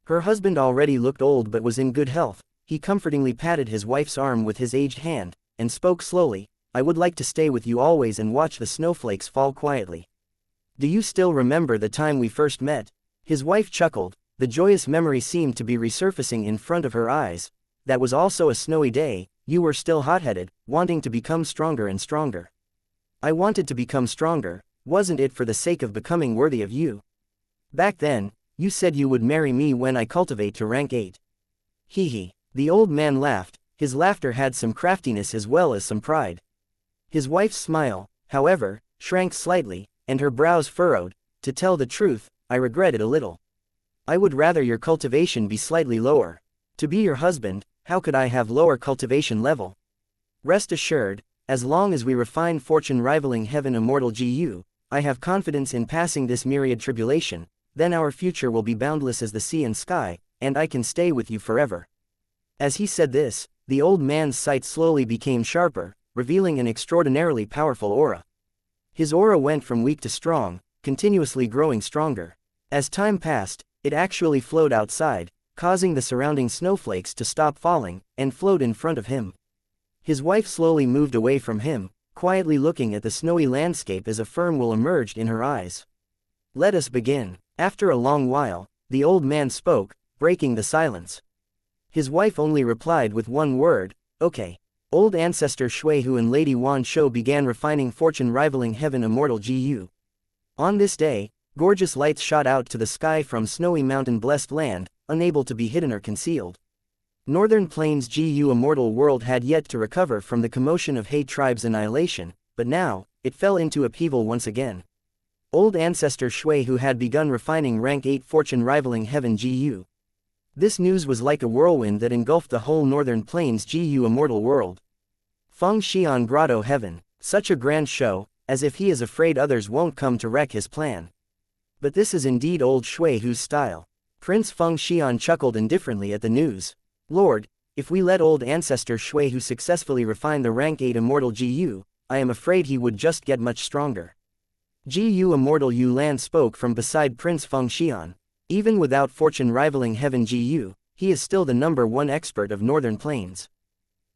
Her husband already looked old but was in good health. He comfortingly patted his wife's arm with his aged hand, and spoke slowly. I would like to stay with you always and watch the snowflakes fall quietly. Do you still remember the time we first met? His wife chuckled. The joyous memory seemed to be resurfacing in front of her eyes. That was also a snowy day. You were still hot-headed, wanting to become stronger and stronger. I wanted to become stronger. Wasn't it for the sake of becoming worthy of you? Back then, you said you would marry me when I cultivate to rank 8. Hee hee. The old man laughed. His laughter had some craftiness as well as some pride. His wife's smile, however, shrank slightly, and her brows furrowed. To tell the truth, I regret it a little. I would rather your cultivation be slightly lower. To be your husband, how could I have lower cultivation level? Rest assured, as long as we refine fortune rivaling heaven immortal GU, I have confidence in passing this myriad tribulation, then our future will be boundless as the sea and sky, and I can stay with you forever. As he said this, the old man's sight slowly became sharper, revealing an extraordinarily powerful aura. His aura went from weak to strong, continuously growing stronger. As time passed, it actually flowed outside, causing the surrounding snowflakes to stop falling, and float in front of him. His wife slowly moved away from him, quietly looking at the snowy landscape as a firm will emerged in her eyes. Let us begin. After a long while, the old man spoke, breaking the silence. His wife only replied with one word, okay. Old ancestor Shuihu and Lady Wan Shou began refining fortune rivaling heaven immortal GU. On this day, gorgeous lights shot out to the sky from snowy mountain blessed land, unable to be hidden or concealed. Northern Plains GU immortal world had yet to recover from the commotion of Hay tribe's annihilation, but now, it fell into upheaval once again. Old ancestor Shuihu had begun refining rank 8 fortune rivaling heaven GU. This news was like a whirlwind that engulfed the whole Northern Plains GU immortal world. Feng Xian Grotto Heaven, such a grand show, as if he is afraid others won't come to wreck his plan. But this is indeed old Shuihu's style. Prince Feng Xian chuckled indifferently at the news. Lord, if we let old ancestor Shuihu successfully refine the rank 8 immortal GU, I am afraid he would just get much stronger. GU immortal Yu Lan spoke from beside Prince Feng Xian. Even without fortune rivaling heaven GU, he is still the #1 expert of Northern Plains.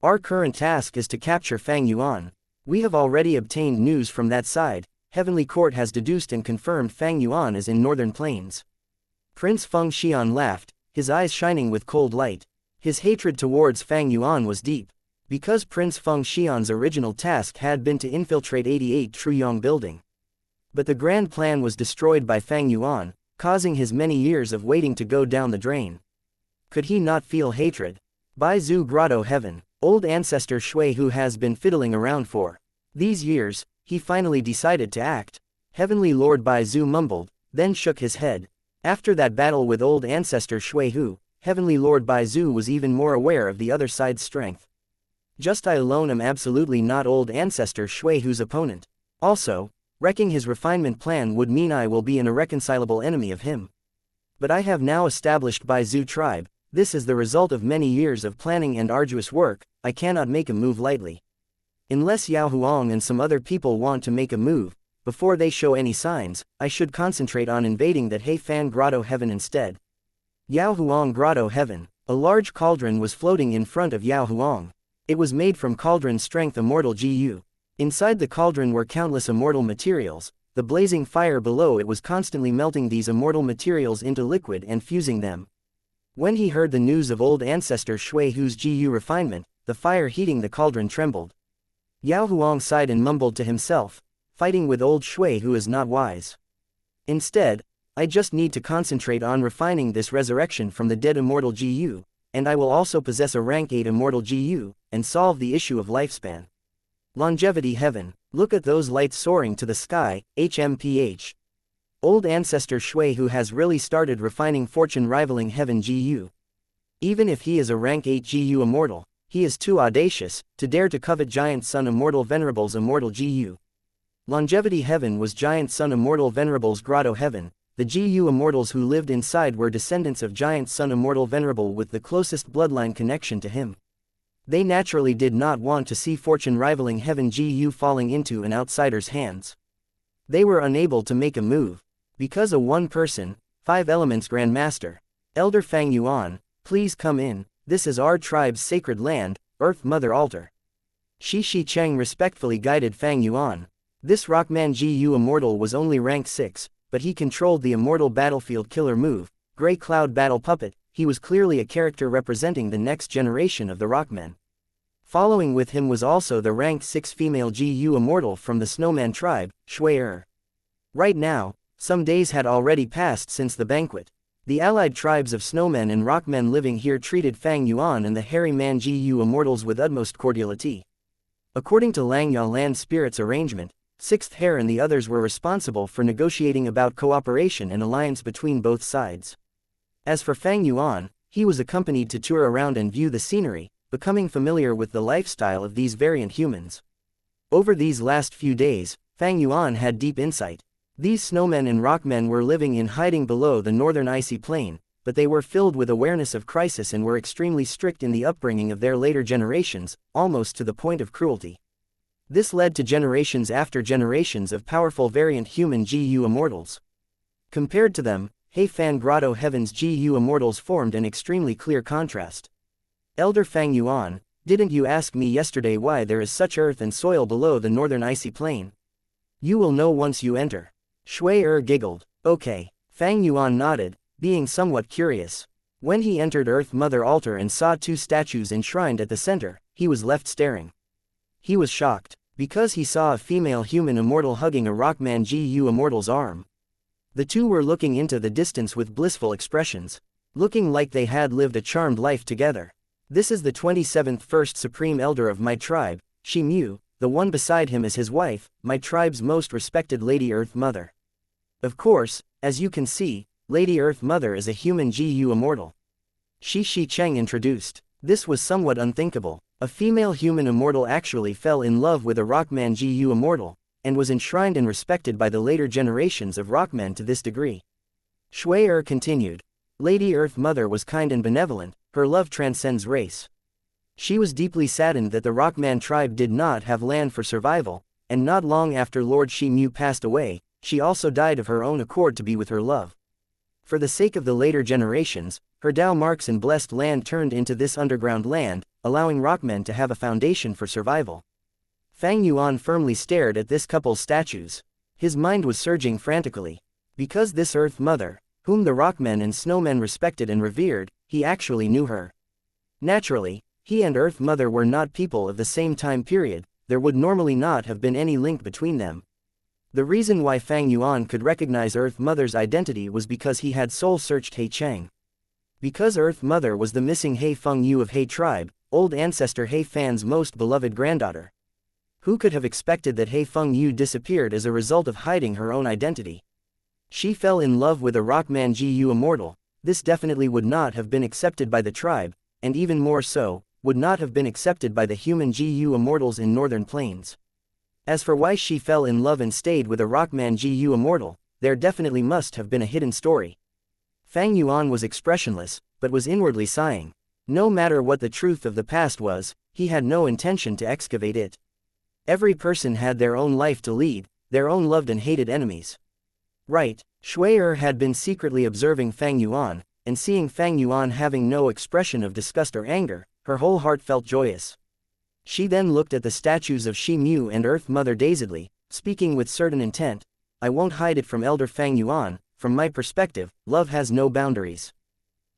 Our current task is to capture Fang Yuan. We have already obtained news from that side. Heavenly Court has deduced and confirmed Fang Yuan is in Northern Plains. Prince Feng Xian laughed, his eyes shining with cold light. His hatred towards Fang Yuan was deep. Because Prince Feng Xian's original task had been to infiltrate 88 Truyong building. But the grand plan was destroyed by Fang Yuan, causing his many years of waiting to go down the drain. Could he not feel hatred? Baizu Grotto Heaven, old ancestor Shuihu has been fiddling around for these years. He finally decided to act. Heavenly Lord Baizu mumbled, then shook his head. After that battle with old ancestor Shuihu, Heavenly Lord Baizu was even more aware of the other side's strength. Just I alone am absolutely not old ancestor Shuihu's opponent. Also, wrecking his refinement plan would mean I will be an irreconcilable enemy of him. But I have now established Baizu tribe. This is the result of many years of planning and arduous work. I cannot make a move lightly. Unless Yao Huang and some other people want to make a move, before they show any signs, I should concentrate on invading that He Fan Grotto Heaven instead. Yao Huang Grotto Heaven. A large cauldron was floating in front of Yao Huang. It was made from cauldron strength immortal GU. Inside the cauldron were countless immortal materials. The blazing fire below it was constantly melting these immortal materials into liquid and fusing them. When he heard the news of old ancestor Shuihu's GU refinement, the fire heating the cauldron trembled. Yao Huang sighed and mumbled to himself, fighting with old Shuihu is not wise. Instead, I just need to concentrate on refining this resurrection from the dead immortal GU, and I will also possess a rank 8 immortal GU, and solve the issue of lifespan. Longevity Heaven, look at those lights soaring to the sky, HMPH. Old ancestor Shuihu has really started refining fortune rivaling heaven GU. Even if he is a rank 8 GU immortal, he is too audacious to dare to covet Giant Sun Immortal Venerable's immortal GU. Longevity Heaven was Giant Sun Immortal Venerable's Grotto Heaven. The GU Immortals who lived inside were descendants of giant Sun Immortal Venerable with the closest bloodline connection to him. They naturally did not want to see fortune rivaling heaven GU falling into an outsider's hands. They were unable to make a move. Because a one-person, 5 elements Grandmaster, Elder Fang Yuan, please come in, this is our tribe's sacred land, Earth Mother Altar. Shi Cheng respectfully guided Fang Yuan. This Rockman GU Immortal was only rank 6, but he controlled the immortal battlefield killer move, Grey Cloud Battle Puppet. He was clearly a character representing the next generation of the Rockmen. Following with him was also the rank 6 female GU Immortal from the Snowman tribe, Shui. Right now, some days had already passed since the banquet. The allied tribes of snowmen and rockmen living here treated Fang Yuan and the hairy man GU Immortals with utmost cordiality. According to Langya Land Spirit's arrangement, Sixth Hair and the others were responsible for negotiating about cooperation and alliance between both sides. As for Fang Yuan, he was accompanied to tour around and view the scenery, becoming familiar with the lifestyle of these variant humans. Over these last few days, Fang Yuan had deep insight. These snowmen and rockmen were living in hiding below the northern icy plain, but they were filled with awareness of crisis and were extremely strict in the upbringing of their later generations, almost to the point of cruelty. This led to generations after generations of powerful variant human GU Immortals. Compared to them, Heifan Grotto Heaven's GU Immortals formed an extremely clear contrast. Elder Fang Yuan, didn't you ask me yesterday why there is such earth and soil below the northern icy plain? You will know once you enter. Shui giggled. Okay. Fang Yuan nodded, being somewhat curious. When he entered Earth Mother Altar and saw 2 statues enshrined at the center, he was left staring. He was shocked, because he saw a female human immortal hugging a Rockman GU Immortal's arm. The two were looking into the distance with blissful expressions, looking like they had lived a charmed life together. This is the 27th First Supreme Elder of my tribe, Shi Mu. The one beside him is his wife, my tribe's most respected Lady Earth Mother. Of course, as you can see, Lady Earth Mother is a human GU Immortal. Shi Cheng introduced. This was somewhat unthinkable. A female human immortal actually fell in love with a Rockman GU Immortal, and was enshrined and respected by the later generations of Rockmen to this degree. Shui continued. Lady Earth Mother was kind and benevolent, her love transcends race. She was deeply saddened that the Rockman tribe did not have land for survival, and not long after Lord Shi Mu passed away, she also died of her own accord to be with her love. For the sake of the later generations, her Dao marks and blessed land turned into this underground land, allowing Rockmen to have a foundation for survival. Fang Yuan firmly stared at this couple's statues. His mind was surging frantically. Because this Earth Mother, whom the Rockmen and Snowmen respected and revered, he actually knew her. Naturally, he and Earth Mother were not people of the same time period, there would normally not have been any link between them. The reason why Fang Yuan could recognize Earth Mother's identity was because he had soul-searched He Cheng. Because Earth Mother was the missing He Feng Yu of He tribe, old ancestor He Fan's most beloved granddaughter. Who could have expected that He Feng Yu disappeared as a result of hiding her own identity? She fell in love with a Rockman GU Immortal. This definitely would not have been accepted by the tribe, and even more so, would not have been accepted by the human GU Immortals in Northern Plains. As for why she fell in love and stayed with a Rockman GU Immortal, there definitely must have been a hidden story. Fang Yuan was expressionless, but was inwardly sighing. No matter what the truth of the past was, he had no intention to excavate it. Every person had their own life to lead, their own loved and hated enemies. Right, Shui had been secretly observing Fang Yuan, and seeing Fang Yuan having no expression of disgust or anger, her whole heart felt joyous. She then looked at the statues of Shi Mu and Earth Mother dazedly, speaking with certain intent. I won't hide it from Elder Fang Yuan, from my perspective, love has no boundaries.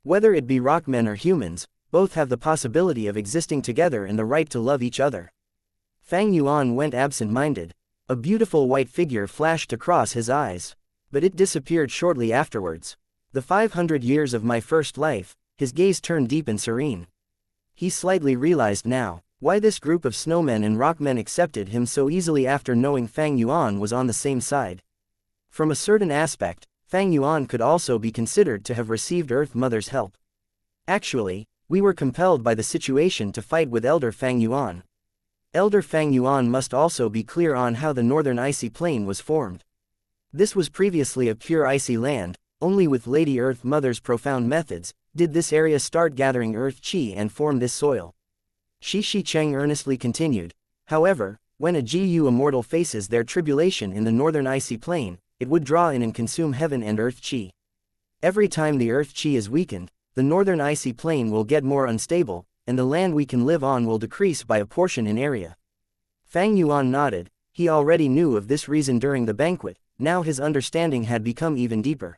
Whether it be Rockmen or humans, both have the possibility of existing together and the right to love each other. Fang Yuan went absent-minded. A beautiful white figure flashed across his eyes. But it disappeared shortly afterwards. The 500 years of my first life, his gaze turned deep and serene. He slightly realized now, why this group of snowmen and rockmen accepted him so easily after knowing Fang Yuan was on the same side. From a certain aspect, Fang Yuan could also be considered to have received Earth Mother's help. Actually, we were compelled by the situation to fight with Elder Fang Yuan. Elder Fang Yuan must also be clear on how the northern icy plain was formed. This was previously a pure icy land. Only with Lady Earth Mother's profound methods did this area start gathering earth chi and form this soil. Xianxia earnestly continued. However, when a GU immortal faces their tribulation in the northern icy plane, it would draw in and consume heaven and earth chi. Every time the earth chi is weakened, the northern icy plane will get more unstable, and the land we can live on will decrease by a portion in area. Fang Yuan nodded. He already knew of this reason during the banquet. Now his understanding had become even deeper.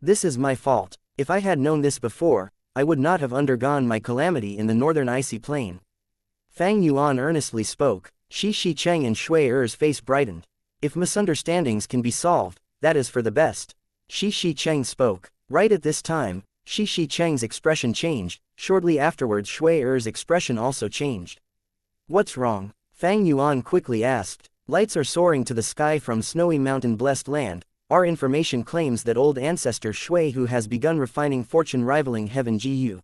This is my fault. If I had known this before, I would not have undergone my calamity in the northern icy plane. Fang Yuan earnestly spoke. Xianxia and Shui Er's face brightened. If misunderstandings can be solved, that is for the best. Xianxia spoke. Right at this time, Xianxia's expression changed. Shortly afterwards Shui Er's expression also changed. What's wrong? Fang Yuan quickly asked. Lights are soaring to the sky from snowy mountain blessed land. Our information claims that old ancestor Shui who has begun refining fortune rivaling heaven Gu.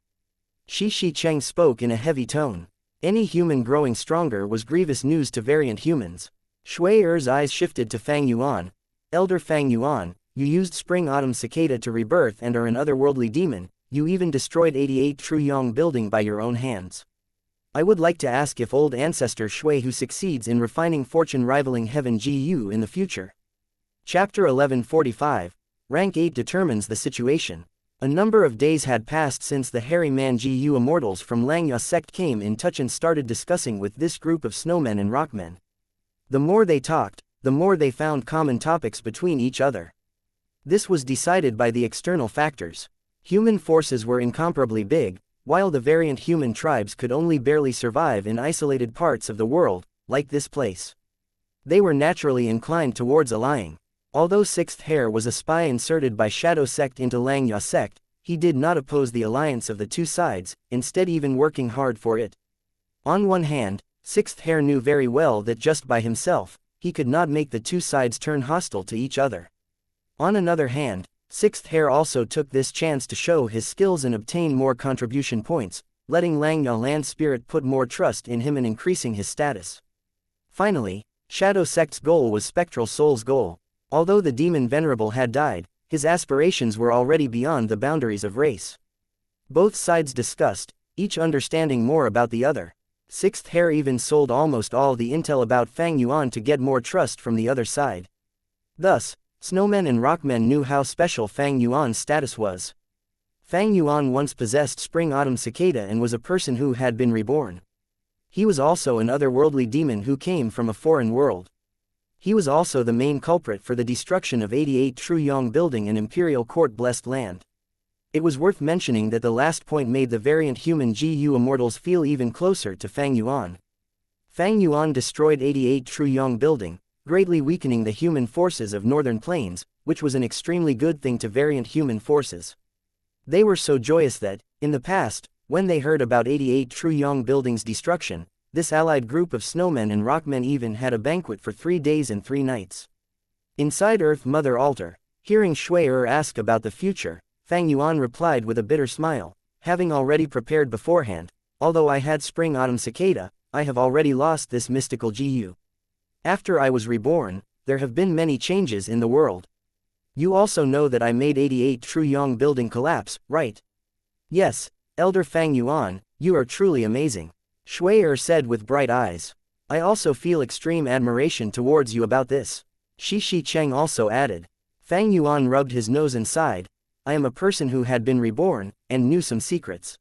Xianxia spoke in a heavy tone. Any human growing stronger was grievous news to variant humans. Shui Er's eyes shifted to Fang Yuan. Elder Fang Yuan, you used spring-autumn cicada to rebirth and are an otherworldly demon. You even destroyed 88 True Yong building by your own hands. I would like to ask if old ancestor Shui who succeeds in refining fortune rivaling heaven Gu in the future. Chapter 1145. Rank 8 determines the situation. A number of days had passed since the hairy man Gu immortals from Xianxia sect came in touch and started discussing with this group of snowmen and rockmen. The more they talked, the more they found common topics between each other. This was decided by the external factors. Human forces were incomparably big, while the variant human tribes could only barely survive in isolated parts of the world, like this place. They were naturally inclined towards allying. Although Sixth Hair was a spy inserted by Shadow Sect into Xianxia sect, he did not oppose the alliance of the two sides, instead even working hard for it. On one hand, Sixth Hair knew very well that just by himself, he could not make the two sides turn hostile to each other. On another hand, Sixth Hair also took this chance to show his skills and obtain more contribution points, letting Xianxia land spirit put more trust in him and increasing his status. Finally, Shadow Sect's goal was Spectral Soul's goal. Although the demon Venerable had died, his aspirations were already beyond the boundaries of race. Both sides discussed, each understanding more about the other. Sixth Hair even sold almost all the intel about Fang Yuan to get more trust from the other side. Thus, snowmen and rockmen knew how special Fang Yuan's status was. Fang Yuan once possessed spring-autumn cicada and was a person who had been reborn. He was also an otherworldly demon who came from a foreign world. He was also the main culprit for the destruction of 88 True Yong building and Imperial Court blessed land. It was worth mentioning that the last point made the variant human Gu immortals feel even closer to Fang Yuan. Fang Yuan destroyed 88 True Yong building, greatly weakening the human forces of Northern Plains, which was an extremely good thing to variant human forces. They were so joyous that, in the past, when they heard about 88 True Yong building's destruction, this allied group of snowmen and rockmen even had a banquet for 3 days and 3 nights. Inside Earth Mother Altar, hearing Shui ask about the future, Fang Yuan replied with a bitter smile, having already prepared beforehand. Although I had spring-autumn cicada, I have already lost this mystical Gu. After I was reborn, there have been many changes in the world. You also know that I made 88 True Yong building collapse, right? Yes, Elder Fang Yuan, you are truly amazing. Shui said with bright eyes. I also feel extreme admiration towards you about this. Xianxia also added. Fang Yuan rubbed his nose and sighed. I am a person who had been reborn, and knew some secrets.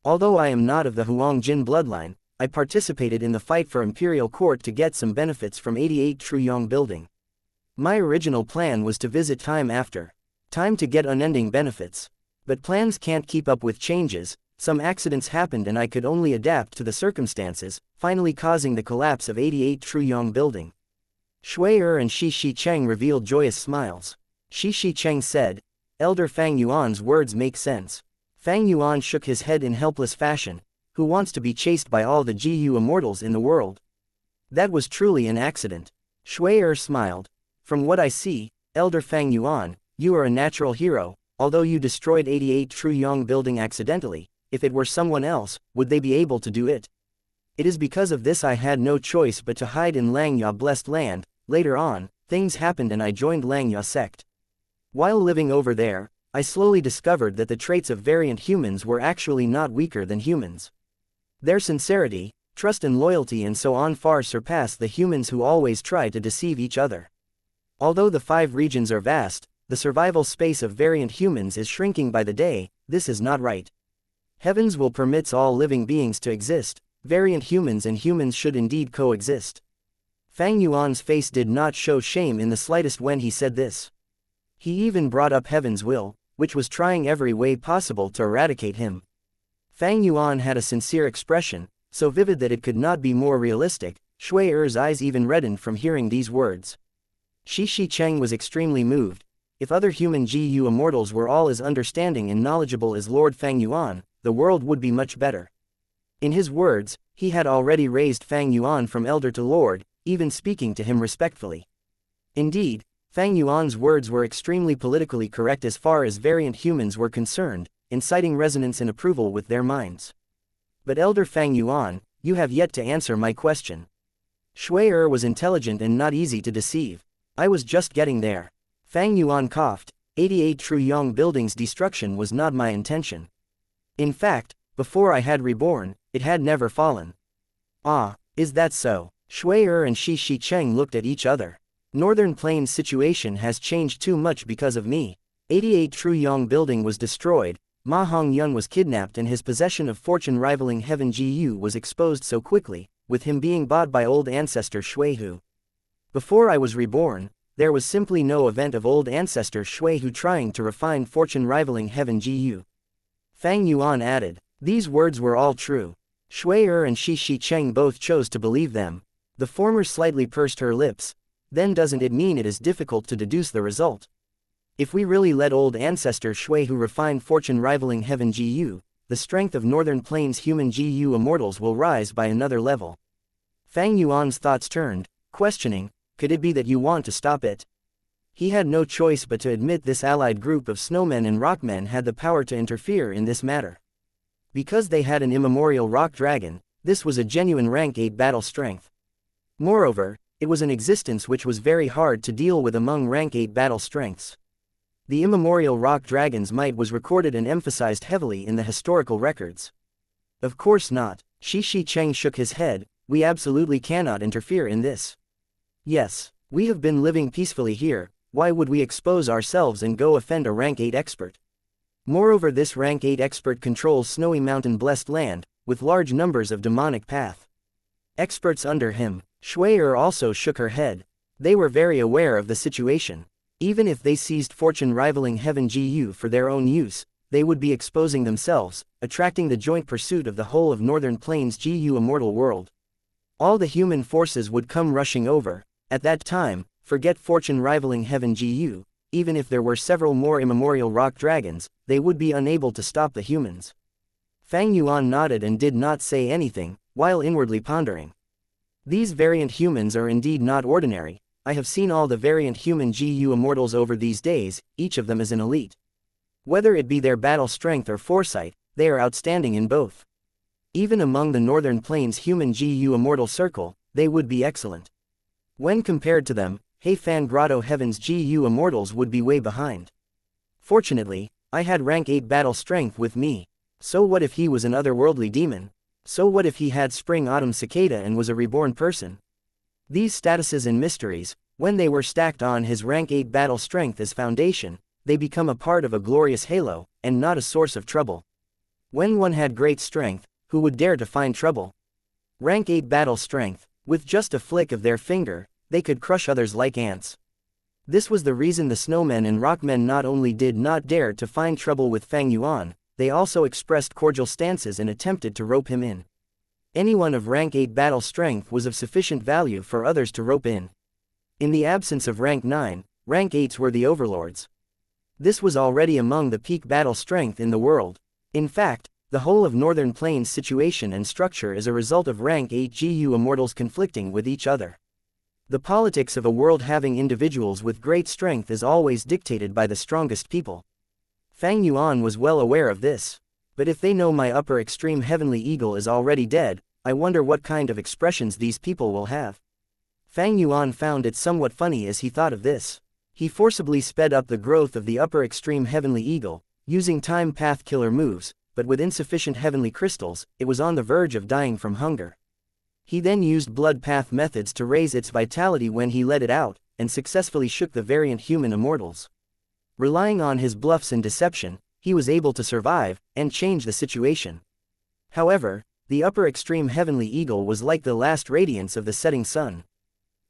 Although I am not of the Huang Jin bloodline, I participated in the fight for Imperial Court to get some benefits from 88 True Yong building. My original plan was to visit time after time to get unending benefits. But plans can't keep up with changes. Some accidents happened and I could only adapt to the circumstances, finally causing the collapse of 88 True Yong building. Shui and Xianxia revealed joyous smiles. Xianxia said, Elder Fang Yuan's words make sense. Fang Yuan shook his head in helpless fashion. Who wants to be chased by all the Gu immortals in the world? That was truly an accident. Shui smiled. From what I see, Elder Fang Yuan, you are a natural hero. Although you destroyed 88 True Yong building accidentally, if it were someone else, would they be able to do it? It is because of this I had no choice but to hide in Xianxia blessed land. Later on, things happened and I joined Xianxia sect. While living over there, I slowly discovered that the traits of variant humans were actually not weaker than humans. Their sincerity, trust and loyalty and so on far surpass the humans who always try to deceive each other. Although the 5 regions are vast, the survival space of variant humans is shrinking by the day. This is not right. Heavens will permit all living beings to exist. Variant humans and humans should indeed coexist. Fang Yuan's face did not show shame in the slightest when he said this. He even brought up Heaven's will, which was trying every way possible to eradicate him. Fang Yuan had a sincere expression, so vivid that it could not be more realistic. Shui Er's eyes even reddened from hearing these words. Shi Cheng was extremely moved. If other human GU immortals were all as understanding and knowledgeable as Lord Fang Yuan, the world would be much better. In his words, he had already raised Fang Yuan from elder to lord, even speaking to him respectfully. Indeed, Fang Yuan's words were extremely politically correct as far as variant humans were concerned, inciting resonance and approval with their minds. But Elder Fang Yuan, you have yet to answer my question. Shui Er was intelligent and not easy to deceive. I was just getting there. Fang Yuan coughed. 88 True Yong Building's destruction was not my intention. In fact, before I had reborn, it had never fallen. Ah, is that so? Shui Er and Shi Cheng looked at each other. Northern Plains' situation has changed too much because of me. 88 True Yong Building was destroyed, Ma Hongyun was kidnapped and his possession of fortune-rivaling Heaven GU was exposed so quickly, with him being bought by old ancestor Shuihu. Before I was reborn, there was simply no event of old ancestor Shuihu trying to refine fortune-rivaling Heaven GU. Fang Yuan added. These words were all true. Shui Er and Shi Cheng both chose to believe them. The former slightly pursed her lips. Then doesn't it mean it is difficult to deduce the result? If we really let old ancestor Shuihu refine fortune-rivaling Heaven GU, the strength of Northern Plains human GU immortals will rise by another level. Fang Yuan's thoughts turned, questioning, could it be that you want to stop it? He had no choice but to admit this allied group of snowmen and rockmen had the power to interfere in this matter. Because they had an immemorial rock dragon, this was a genuine rank 8 battle strength. Moreover, it was an existence which was very hard to deal with among rank 8 battle strengths. The immemorial rock dragon's might was recorded and emphasized heavily in the historical records. Of course not. Shi Cheng shook his head. We absolutely cannot interfere in this. Yes, we have been living peacefully here, why would we expose ourselves and go offend a rank 8 expert? Moreover, this rank 8 expert controls snowy mountain blessed land, with large numbers of demonic path experts under him. Shui Er also shook her head. They were very aware of the situation. Even if they seized fortune-rivaling Heaven GU for their own use, they would be exposing themselves, attracting the joint pursuit of the whole of Northern Plains GU immortal world. All the human forces would come rushing over. At that time, forget fortune-rivaling Heaven GU, even if there were several more immemorial rock dragons, they would be unable to stop the humans. Fang Yuan nodded and did not say anything, while inwardly pondering. These variant humans are indeed not ordinary. I have seen all the variant human GU immortals over these days, each of them is an elite. Whether it be their battle strength or foresight, they are outstanding in both. Even among the Northern Plains human GU immortal circle, they would be excellent. When compared to them, Heifan Grotto Heaven's GU immortals would be way behind. Fortunately, I had rank 8 battle strength with me. So what if he was an otherworldly demon? So what if he had spring-autumn cicada and was a reborn person? These statuses and mysteries, when they were stacked on his rank 8 battle strength as foundation, they become a part of a glorious halo, and not a source of trouble. When one had great strength, who would dare to find trouble? Rank 8 battle strength, with just a flick of their finger, they could crush others like ants. This was the reason the snowmen and rockmen not only did not dare to find trouble with Fang Yuan, they also expressed cordial stances and attempted to rope him in. Anyone of rank 8 battle strength was of sufficient value for others to rope in. In the absence of rank 9, rank 8s were the overlords. This was already among the peak battle strength in the world. In fact, the whole of Northern Plains' situation and structure is a result of rank 8 GU immortals conflicting with each other. The politics of a world having individuals with great strength is always dictated by the strongest people. Fang Yuan was well aware of this. But if they know my upper extreme heavenly eagle is already dead, I wonder what kind of expressions these people will have. Fang Yuan found it somewhat funny as he thought of this. He forcibly sped up the growth of the upper extreme heavenly eagle, using time path killer moves, but with insufficient heavenly crystals, it was on the verge of dying from hunger. He then used blood path methods to raise its vitality when he let it out, and successfully shook the variant human immortals. Relying on his bluffs and deception, he was able to survive, and change the situation. However, the upper extreme heavenly eagle was like the last radiance of the setting sun.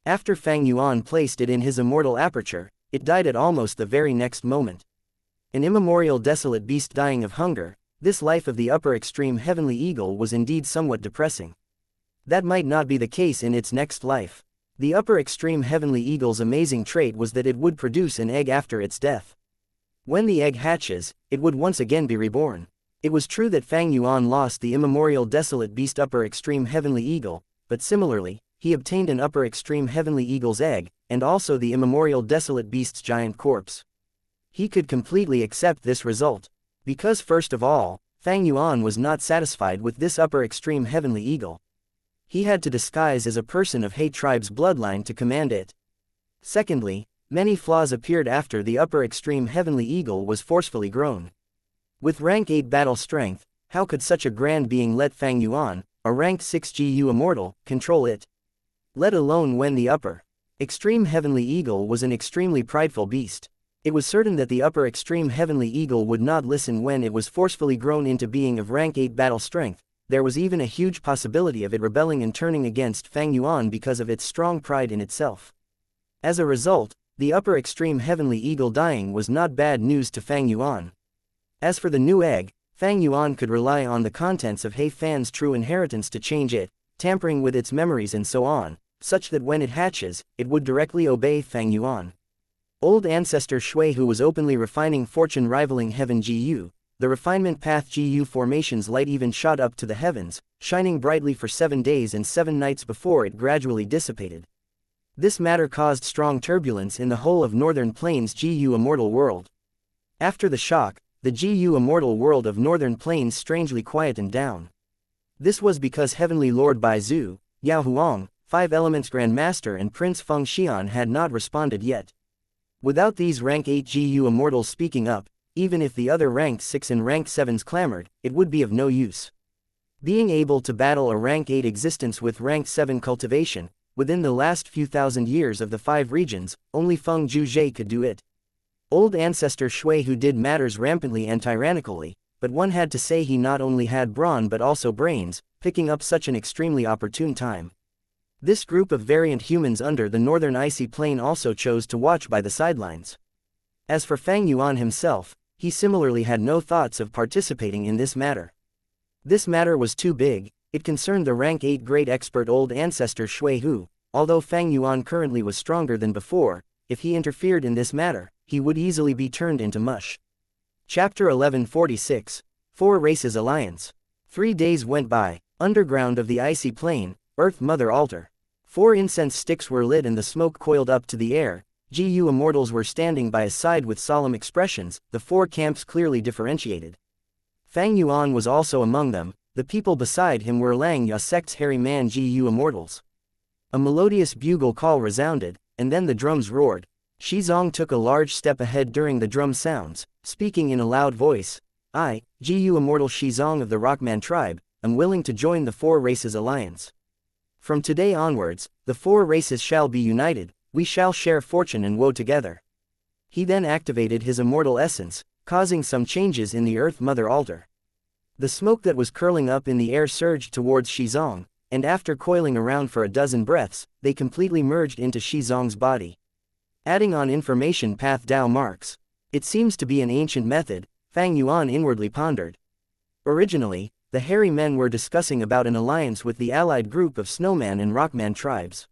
After Fang Yuan placed it in his immortal aperture, it died at almost the very next moment. An immemorial desolate beast dying of hunger, this life of the upper extreme heavenly eagle was indeed somewhat depressing. That might not be the case in its next life. The upper extreme heavenly eagle's amazing trait was that it would produce an egg after its death. When the egg hatches, it would once again be reborn. It was true that Fang Yuan lost the immemorial desolate beast upper extreme heavenly eagle, but similarly, he obtained an upper extreme heavenly eagle's egg, and also the immemorial desolate beast's giant corpse. He could completely accept this result. Because first of all, Fang Yuan was not satisfied with this upper extreme heavenly eagle. He had to disguise as a person of He tribe's bloodline to command it. Secondly, many flaws appeared after the upper extreme heavenly eagle was forcefully grown. With rank 8 battle strength, how could such a grand being let Fang Yuan, a rank 6 GU immortal, control it? Let alone when the upper extreme heavenly eagle was an extremely prideful beast. It was certain that the upper extreme heavenly eagle would not listen when it was forcefully grown into being of rank 8 battle strength. There was even a huge possibility of it rebelling and turning against Fang Yuan because of its strong pride in itself. As a result, the upper extreme heavenly eagle dying was not bad news to Fang Yuan. As for the new egg, Fang Yuan could rely on the contents of He Fan's true inheritance to change it, tampering with its memories and so on, such that when it hatches, it would directly obey Fang Yuan. Old ancestor Shui, who was openly refining fortune rivaling heaven GU, the refinement path GU formation's light even shot up to the heavens, shining brightly for 7 days and 7 nights before it gradually dissipated. This matter caused strong turbulence in the whole of Northern Plains GU immortal world. After the shock, the GU immortal world of Northern Plains strangely quietened down. This was because Heavenly Lord Bai Zhu, Yao Huang, 5 Elements Grandmaster and Prince Feng Xian had not responded yet. Without these rank 8 GU immortals speaking up, even if the other rank 6 and rank 7s clamored, it would be of no use. Being able to battle a rank 8 existence with rank 7 cultivation, within the last few thousand years of the 5 regions, only Feng Zhuzhe could do it. Old ancestor Shui who did matters rampantly and tyrannically, but one had to say he not only had brawn but also brains, picking up such an extremely opportune time. This group of variant humans under the northern icy plain also chose to watch by the sidelines. As for Fang Yuan himself, he similarly had no thoughts of participating in this matter. This matter was too big. It concerned the rank 8 great expert old ancestor Shui who, although Fang Yuan currently was stronger than before, if he interfered in this matter, he would easily be turned into mush. Chapter 1146, 4 Races Alliance. 3 days went by. Underground of the icy plain, Earth Mother Altar. 4 incense sticks were lit and the smoke coiled up to the air. GU immortals were standing by his side with solemn expressions, the 4 camps clearly differentiated. Fang Yuan was also among them. The people beside him were Lang Ya sect's hairy man GU immortals. A melodious bugle call resounded, and then the drums roared. Shizong took a large step ahead during the drum sounds, speaking in a loud voice. I, GU immortal Shizong of the Rockman tribe, am willing to join the 4 Races Alliance. From today onwards, the 4 races shall be united, we shall share fortune and woe together. He then activated his immortal essence, causing some changes in the Earth Mother altar. The smoke that was curling up in the air surged towards Shizong, and after coiling around for a dozen breaths, they completely merged into Shizong's body. Adding on information path Dao marks. It seems to be an ancient method, Fang Yuan inwardly pondered. Originally, the hairy men were discussing about an alliance with the allied group of Snowman and Rockman tribes.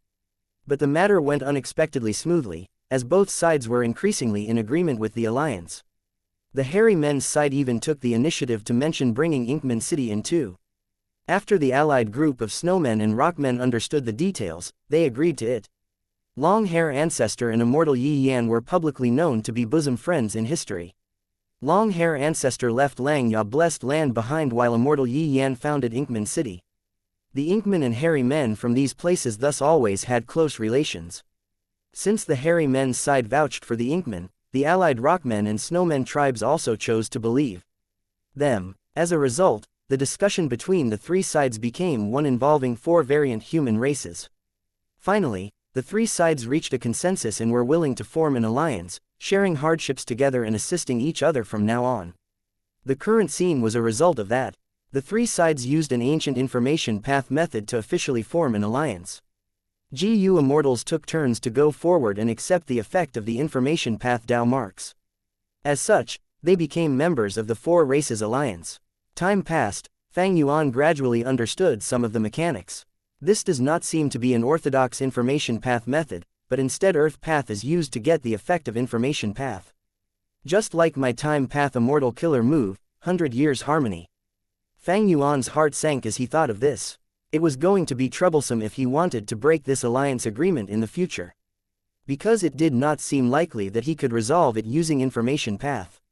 But the matter went unexpectedly smoothly, as both sides were increasingly in agreement with the alliance. The hairy men's side even took the initiative to mention bringing Inkman City in too. After the allied group of Snowmen and Rockmen understood the details, they agreed to it. Long Hair Ancestor and Immortal Yi Yan were publicly known to be bosom friends in history. Long Hair Ancestor left Lang Ya blessed land behind while Immortal Yi Yan founded Inkman City. The Inkmen and hairy men from these places thus always had close relations. Since the hairy men's side vouched for the Inkmen, the allied rockmen and snowmen tribes also chose to believe them. As a result, the discussion between the three sides became one involving four variant human races. Finally, the three sides reached a consensus and were willing to form an alliance, sharing hardships together and assisting each other from now on. The current scene was a result of that. The three sides used an ancient information path method to officially form an alliance. GU Immortals took turns to go forward and accept the effect of the information path Dao marks. As such, they became members of the Four Races Alliance. Time passed, Fang Yuan gradually understood some of the mechanics. This does not seem to be an orthodox information path method, but instead Earth Path is used to get the effect of information path. Just like my Time Path Immortal killer move, 100 Years Harmony. Fang Yuan's heart sank as he thought of this. It was going to be troublesome if he wanted to break this alliance agreement in the future. Because it did not seem likely that he could resolve it using information path.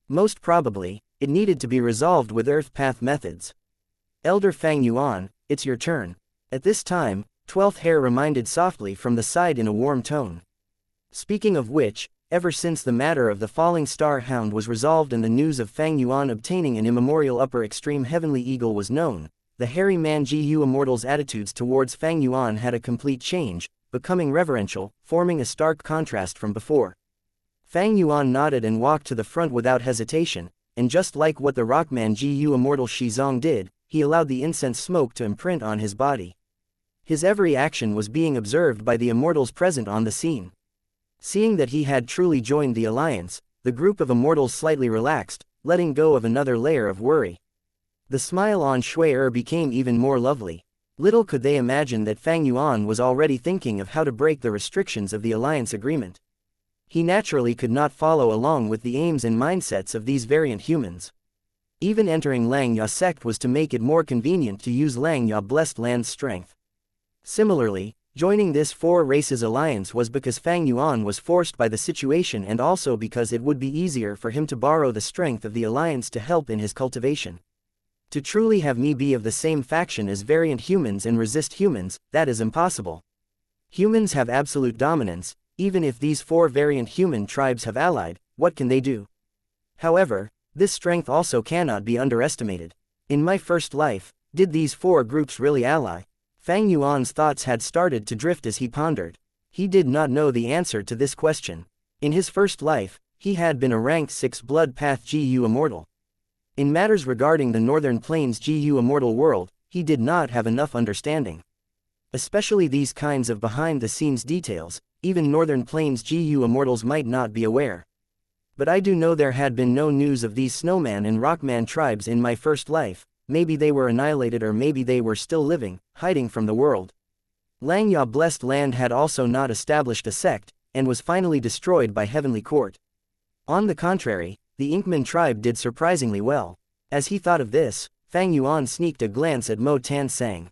Most probably, it needed to be resolved with Earth Path methods. Elder Fang Yuan, it's your turn. At this time, 12th Hair reminded softly from the side in a warm tone. Speaking of which, ever since the matter of the falling star hound was resolved and the news of Fang Yuan obtaining an immemorial upper extreme heavenly eagle was known, the hairy man GU Immortal's attitudes towards Fang Yuan had a complete change, becoming reverential, forming a stark contrast from before. Fang Yuan nodded and walked to the front without hesitation, and just like what the rockman GU Immortal Shizong did, he allowed the incense smoke to imprint on his body. His every action was being observed by the immortals present on the scene. Seeing that he had truly joined the alliance, the group of immortals slightly relaxed, letting go of another layer of worry. The smile on Shui became even more lovely. Little could they imagine that Fang Yuan was already thinking of how to break the restrictions of the alliance agreement. He naturally could not follow along with the aims and mindsets of these variant humans. Even entering Langya sect was to make it more convenient to use Langya blessed land's strength. Similarly, joining this Four Races Alliance was because Fang Yuan was forced by the situation and also because it would be easier for him to borrow the strength of the alliance to help in his cultivation. To truly have me be of the same faction as variant humans and resist humans, that is impossible. Humans have absolute dominance, even if these four variant human tribes have allied, what can they do? However, this strength also cannot be underestimated. In my first life, did these four groups really ally? Fang Yuan's thoughts had started to drift as he pondered. He did not know the answer to this question. In his first life, he had been a rank 6 blood path GU Immortal. In matters regarding the Northern Plains GU Immortal world, he did not have enough understanding. Especially these kinds of behind-the-scenes details, even Northern Plains GU Immortals might not be aware. But I do know there had been no news of these snowman and rockman tribes in my first life. Maybe they were annihilated or maybe they were still living, hiding from the world. Langya blessed land had also not established a sect, and was finally destroyed by Heavenly Court. On the contrary, the Inkman tribe did surprisingly well. As he thought of this, Fang Yuan sneaked a glance at Mo Tan Sang.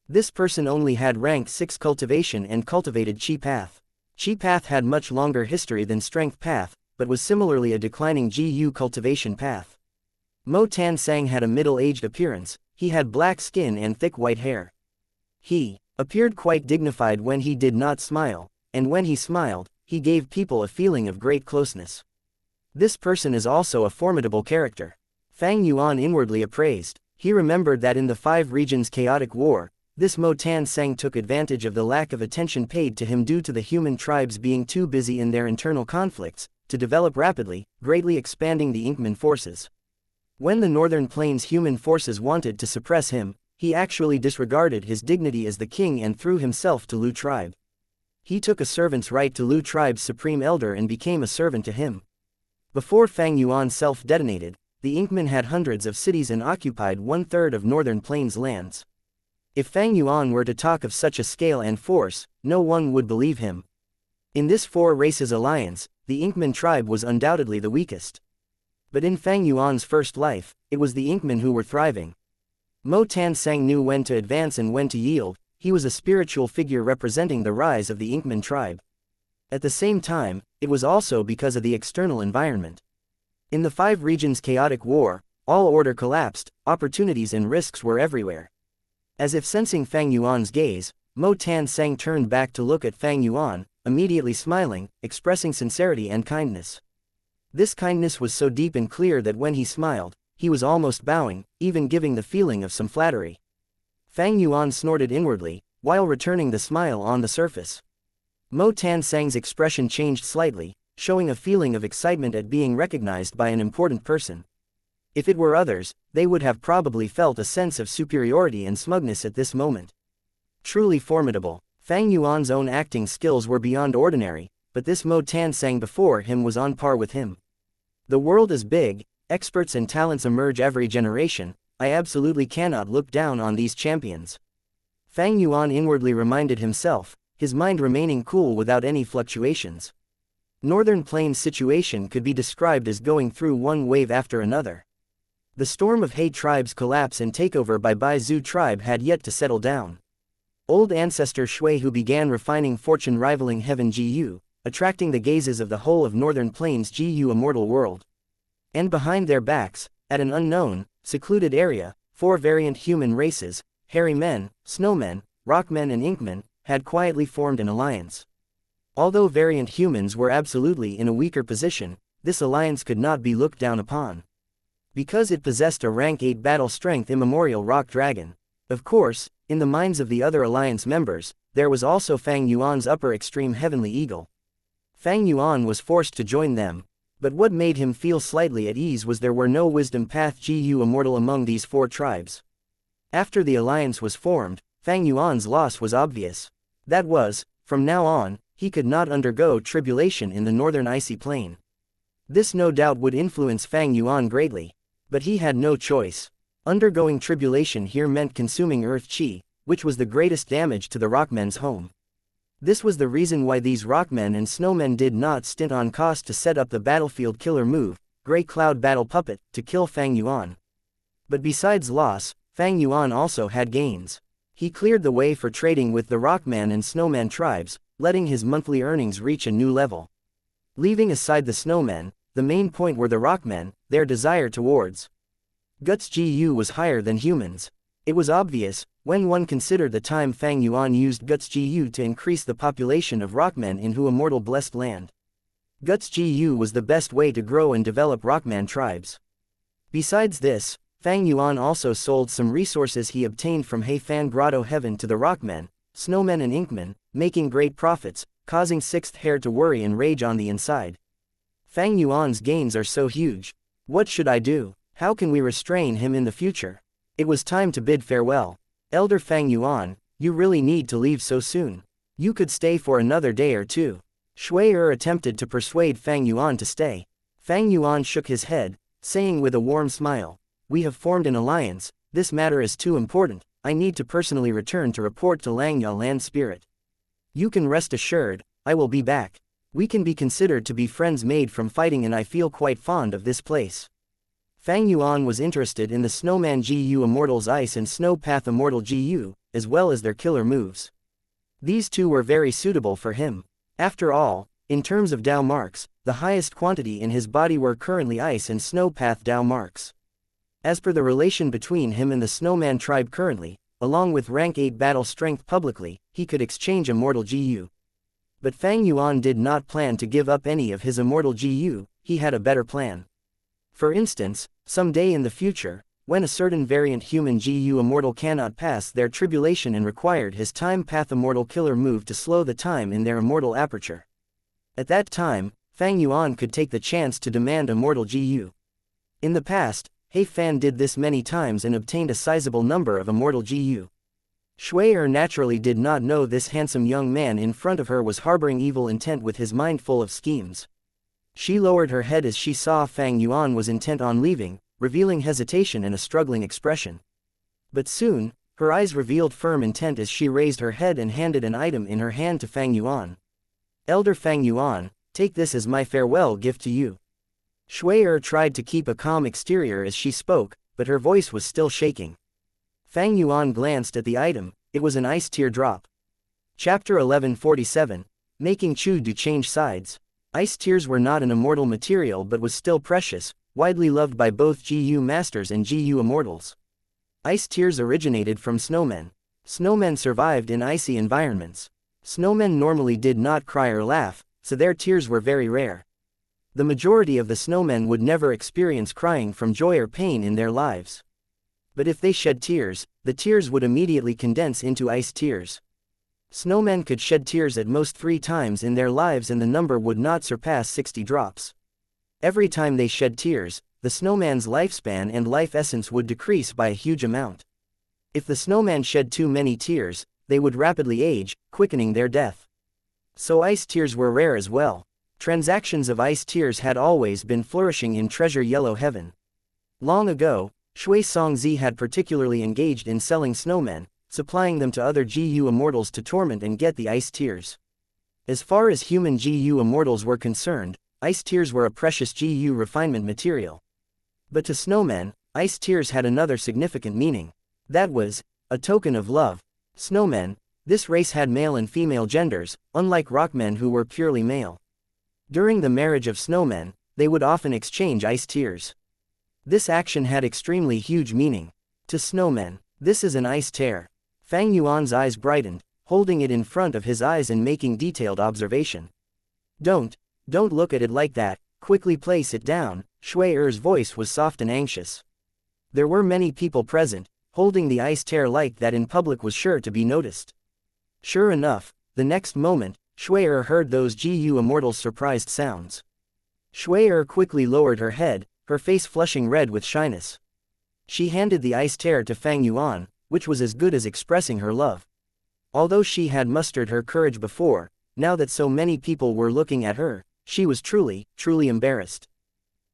This person only had rank 6 cultivation and cultivated Chi Path. Chi Path had much longer history than Strength Path, but was similarly a declining GU cultivation path. Mo Tan Sang had a middle-aged appearance, he had black skin and thick white hair. He appeared quite dignified when he did not smile, and when he smiled, he gave people a feeling of great closeness. This person is also a formidable character. Fang Yuan inwardly appraised. He remembered that in the 5 regions chaotic war, this Mo Tan Sang took advantage of the lack of attention paid to him due to the human tribes being too busy in their internal conflicts, to develop rapidly, greatly expanding the Inkman forces. When the Northern Plains human forces wanted to suppress him, he actually disregarded his dignity as the king and threw himself to Lu tribe. He took a servant's right to Lu tribe's supreme elder and became a servant to him. Before Fang Yuan self-detonated, the Inkman had hundreds of cities and occupied 1/3 of Northern Plains lands. If Fang Yuan were to talk of such a scale and force, no one would believe him. In this Four Races Alliance, the Inkman tribe was undoubtedly the weakest. But in Fang Yuan's first life, it was the Inkmen who were thriving. Mo Tan Sang knew when to advance and when to yield. He was a spiritual figure representing the rise of the Inkman tribe. At the same time, it was also because of the external environment. In the 5 regions chaotic war, all order collapsed, opportunities and risks were everywhere. As if sensing Fang Yuan's gaze, Mo Tan Seng turned back to look at Fang Yuan, immediately smiling, expressing sincerity and kindness. This kindness was so deep and clear that when he smiled, he was almost bowing, even giving the feeling of some flattery. Fang Yuan snorted inwardly, while returning the smile on the surface. Mo Tan Seng's expression changed slightly, showing a feeling of excitement at being recognized by an important person. If it were others, they would have probably felt a sense of superiority and smugness at this moment. Truly formidable. Fang Yuan's own acting skills were beyond ordinary, but this Mo Tan Seng before him was on par with him. The world is big, experts and talents emerge every generation, I absolutely cannot look down on these champions. Fang Yuan inwardly reminded himself, his mind remaining cool without any fluctuations. Northern Plains' situation could be described as going through one wave after another. The storm of He tribe's collapse and takeover by Bai Zhu tribe had yet to settle down. Old ancestor Shui who began refining fortune rivaling heaven Gu, attracting the gazes of the whole of Northern Plains Gu immortal world. And behind their backs, at an unknown, secluded area, 4 variant human races, hairy men, snowmen, rockmen and inkmen, had quietly formed an alliance. Although variant humans were absolutely in a weaker position, this alliance could not be looked down upon. Because it possessed a rank 8 battle strength immemorial rock dragon. Of course, in the minds of the other alliance members, there was also Fang Yuan's upper extreme heavenly eagle. Fang Yuan was forced to join them, but what made him feel slightly at ease was there were no wisdom path Gu immortal among these 4 tribes. After the alliance was formed, Fang Yuan's loss was obvious. That was, from now on, he could not undergo tribulation in the northern icy plain. This no doubt would influence Fang Yuan greatly. But he had no choice. Undergoing tribulation here meant consuming earth chi, which was the greatest damage to the rockmen's home. This was the reason why these rockmen and snowmen did not stint on cost to set up the battlefield killer move, Grey Cloud Battle Puppet, to kill Fang Yuan. But besides loss, Fang Yuan also had gains. He cleared the way for trading with the rockman and snowman tribes, letting his monthly earnings reach a new level. Leaving aside the snowmen, the main point were the rockmen, their desire towards Guts Gu was higher than humans. It was obvious, when one considered the time Fang Yuan used Guts Gu to increase the population of rockmen in Hu immortal blessed land. Guts Gu was the best way to grow and develop rockman tribes. Besides this, Fang Yuan also sold some resources he obtained from He Fan Grotto Heaven to the rockmen, snowmen and inkmen, making great profits, causing Sixth Hair to worry and rage on the inside. Fang Yuan's gains are so huge. What should I do? How can we restrain him in the future? It was time to bid farewell. Elder Fang Yuan, you really need to leave so soon. You could stay for another day or two. Shui attempted to persuade Fang Yuan to stay. Fang Yuan shook his head, saying with a warm smile, "We have formed an alliance, this matter is too important, I need to personally return to report to Langya Land Spirit. You can rest assured, I will be back. We can be considered to be friends made from fighting and I feel quite fond of this place." Fang Yuan was interested in the Snowman Gu Immortal's Ice and Snow Path Immortal Gu, as well as their killer moves. These two were very suitable for him. After all, in terms of Dao marks, the highest quantity in his body were currently Ice and Snow Path Dao marks. As per the relation between him and the Snowman tribe currently, along with rank 8 battle strength publicly, he could exchange Immortal Gu. But Fang Yuan did not plan to give up any of his Immortal Gu, he had a better plan. For instance, some day in the future, when a certain variant human Gu Immortal cannot pass their tribulation and required his Time Path Immortal killer move to slow the time in their immortal aperture. At that time, Fang Yuan could take the chance to demand Immortal Gu. In the past, He Fan did this many times and obtained a sizable number of Immortal Gu. Shui naturally did not know this handsome young man in front of her was harboring evil intent with his mind full of schemes. She lowered her head as she saw Fang Yuan was intent on leaving, revealing hesitation and a struggling expression. But soon, her eyes revealed firm intent as she raised her head and handed an item in her hand to Fang Yuan. "Elder Fang Yuan, take this as my farewell gift to you." Shui tried to keep a calm exterior as she spoke, but her voice was still shaking. Fang Yuan glanced at the item, it was an ice teardrop. Chapter 1147, Making Chu Do Change Sides. Ice tears were not an immortal material but was still precious, widely loved by both Gu Masters and Gu Immortals. Ice tears originated from snowmen. Snowmen survived in icy environments. Snowmen normally did not cry or laugh, so their tears were very rare. The majority of the snowmen would never experience crying from joy or pain in their lives. But if they shed tears, the tears would immediately condense into ice tears. Snowmen could shed tears at most 3 times in their lives, and the number would not surpass 60 drops. Every time they shed tears, the snowman's lifespan and life essence would decrease by a huge amount. If the snowman shed too many tears, they would rapidly age, quickening their death. So ice tears were rare as well. Transactions of ice tears had always been flourishing in Treasure Yellow Heaven. Long ago, Shui Songzi had particularly engaged in selling snowmen, supplying them to other GU immortals to torment and get the ice tears. As far as human GU immortals were concerned, ice tears were a precious GU refinement material. But to snowmen, ice tears had another significant meaning. That was a token of love. Snowmen, this race had male and female genders, unlike rockmen who were purely male. During the marriage of snowmen, they would often exchange ice tears. This action had extremely huge meaning. To snowmen, this is an ice tear. Fang Yuan's eyes brightened, holding it in front of his eyes and making detailed observation. Don't look at it like that, quickly place it down. Shui Er's voice was soft and anxious. There were many people present. Holding the ice tear like that in public was sure to be noticed. Sure enough, the next moment, Shui Er heard those GU immortals' surprised sounds. Shui Er quickly lowered her head, her face flushing red with shyness. She handed the ice tear to Fang Yuan, which was as good as expressing her love. Although she had mustered her courage before, now that so many people were looking at her, she was truly embarrassed.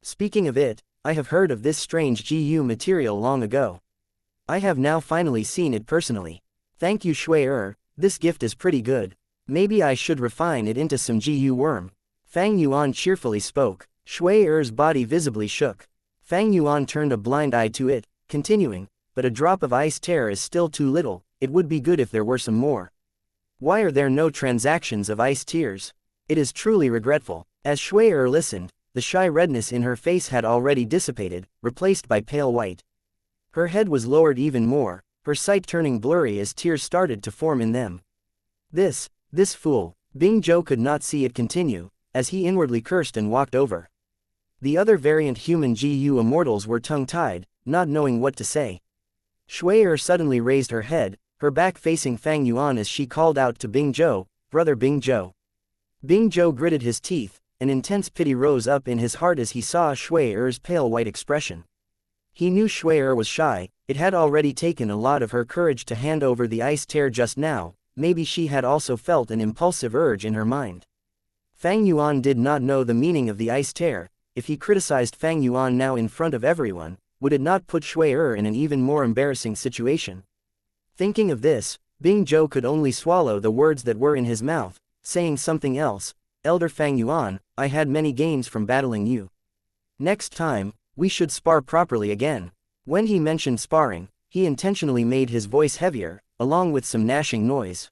Speaking of it, I have heard of this strange GU material long ago. I have now finally seen it personally. Thank you, Shui Er, this gift is pretty good. Maybe I should refine it into some GU worm. Fang Yuan cheerfully spoke. Shui Er's body visibly shook. Fang Yuan turned a blind eye to it, continuing, but a drop of ice tear is still too little, it would be good if there were some more. Why are there no transactions of ice tears? It is truly regretful. As Shui Er listened, the shy redness in her face had already dissipated, replaced by pale white. Her head was lowered even more, her sight turning blurry as tears started to form in them. This fool. Bing Zhou could not see it continue, as he inwardly cursed and walked over. The other variant human GU immortals were tongue-tied, not knowing what to say. Shui Er suddenly raised her head, her back facing Fang Yuan as she called out to Bing Zhou, "Brother Bing Zhou." Bing Zhou gritted his teeth, an intense pity rose up in his heart as he saw Shui Er's pale white expression. He knew Shui Er was shy, it had already taken a lot of her courage to hand over the ice tear just now, maybe she had also felt an impulsive urge in her mind. Fang Yuan did not know the meaning of the ice tear. If he criticized Fang Yuan now in front of everyone, would it not put Shui Er in an even more embarrassing situation? Thinking of this, Bing Zhou could only swallow the words that were in his mouth, saying something else. "Elder Fang Yuan, I had many gains from battling you. Next time, we should spar properly again." When he mentioned sparring, he intentionally made his voice heavier, along with some gnashing noise.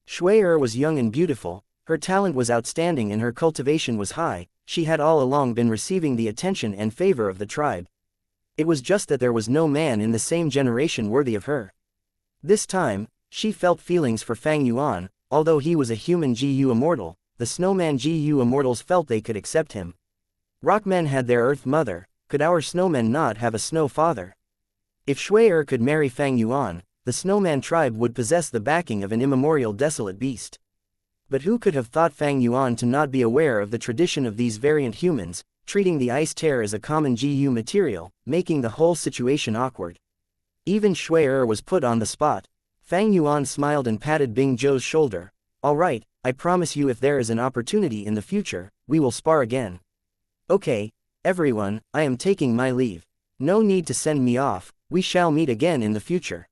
Shui Er was young and beautiful, her talent was outstanding and her cultivation was high, she had all along been receiving the attention and favor of the tribe. It was just that there was no man in the same generation worthy of her. This time, she felt feelings for Fang Yuan, although he was a human GU immortal, the snowman GU immortals felt they could accept him. Rockmen had their earth mother, could our snowmen not have a snow father? If Shui Er could marry Fang Yuan, the snowman tribe would possess the backing of an immemorial desolate beast. But who could have thought Fang Yuan to not be aware of the tradition of these variant humans, treating the ice tear as a common GU material, making the whole situation awkward. Even Shui Er was put on the spot. Fang Yuan smiled and patted Bing Zhou's shoulder. "All right, I promise you if there is an opportunity in the future, we will spar again. Okay, everyone, I am taking my leave. No need to send me off, we shall meet again in the future."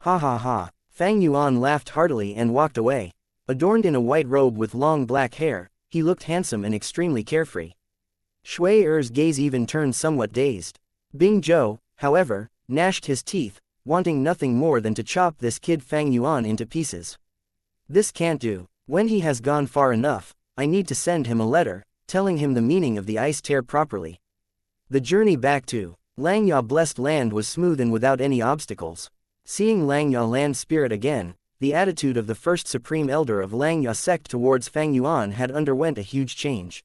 Ha ha ha. Fang Yuan laughed heartily and walked away. Adorned in a white robe with long black hair, he looked handsome and extremely carefree. Shui Er's gaze even turned somewhat dazed. Bing Zhou, however, gnashed his teeth, wanting nothing more than to chop this kid Fang Yuan into pieces. This can't do. When he has gone far enough, I need to send him a letter, telling him the meaning of the ice tear properly. The journey back to Langya blessed land was smooth and without any obstacles. Seeing Langya land spirit again, the attitude of the first supreme elder of Langya sect towards Fang Yuan had underwent a huge change.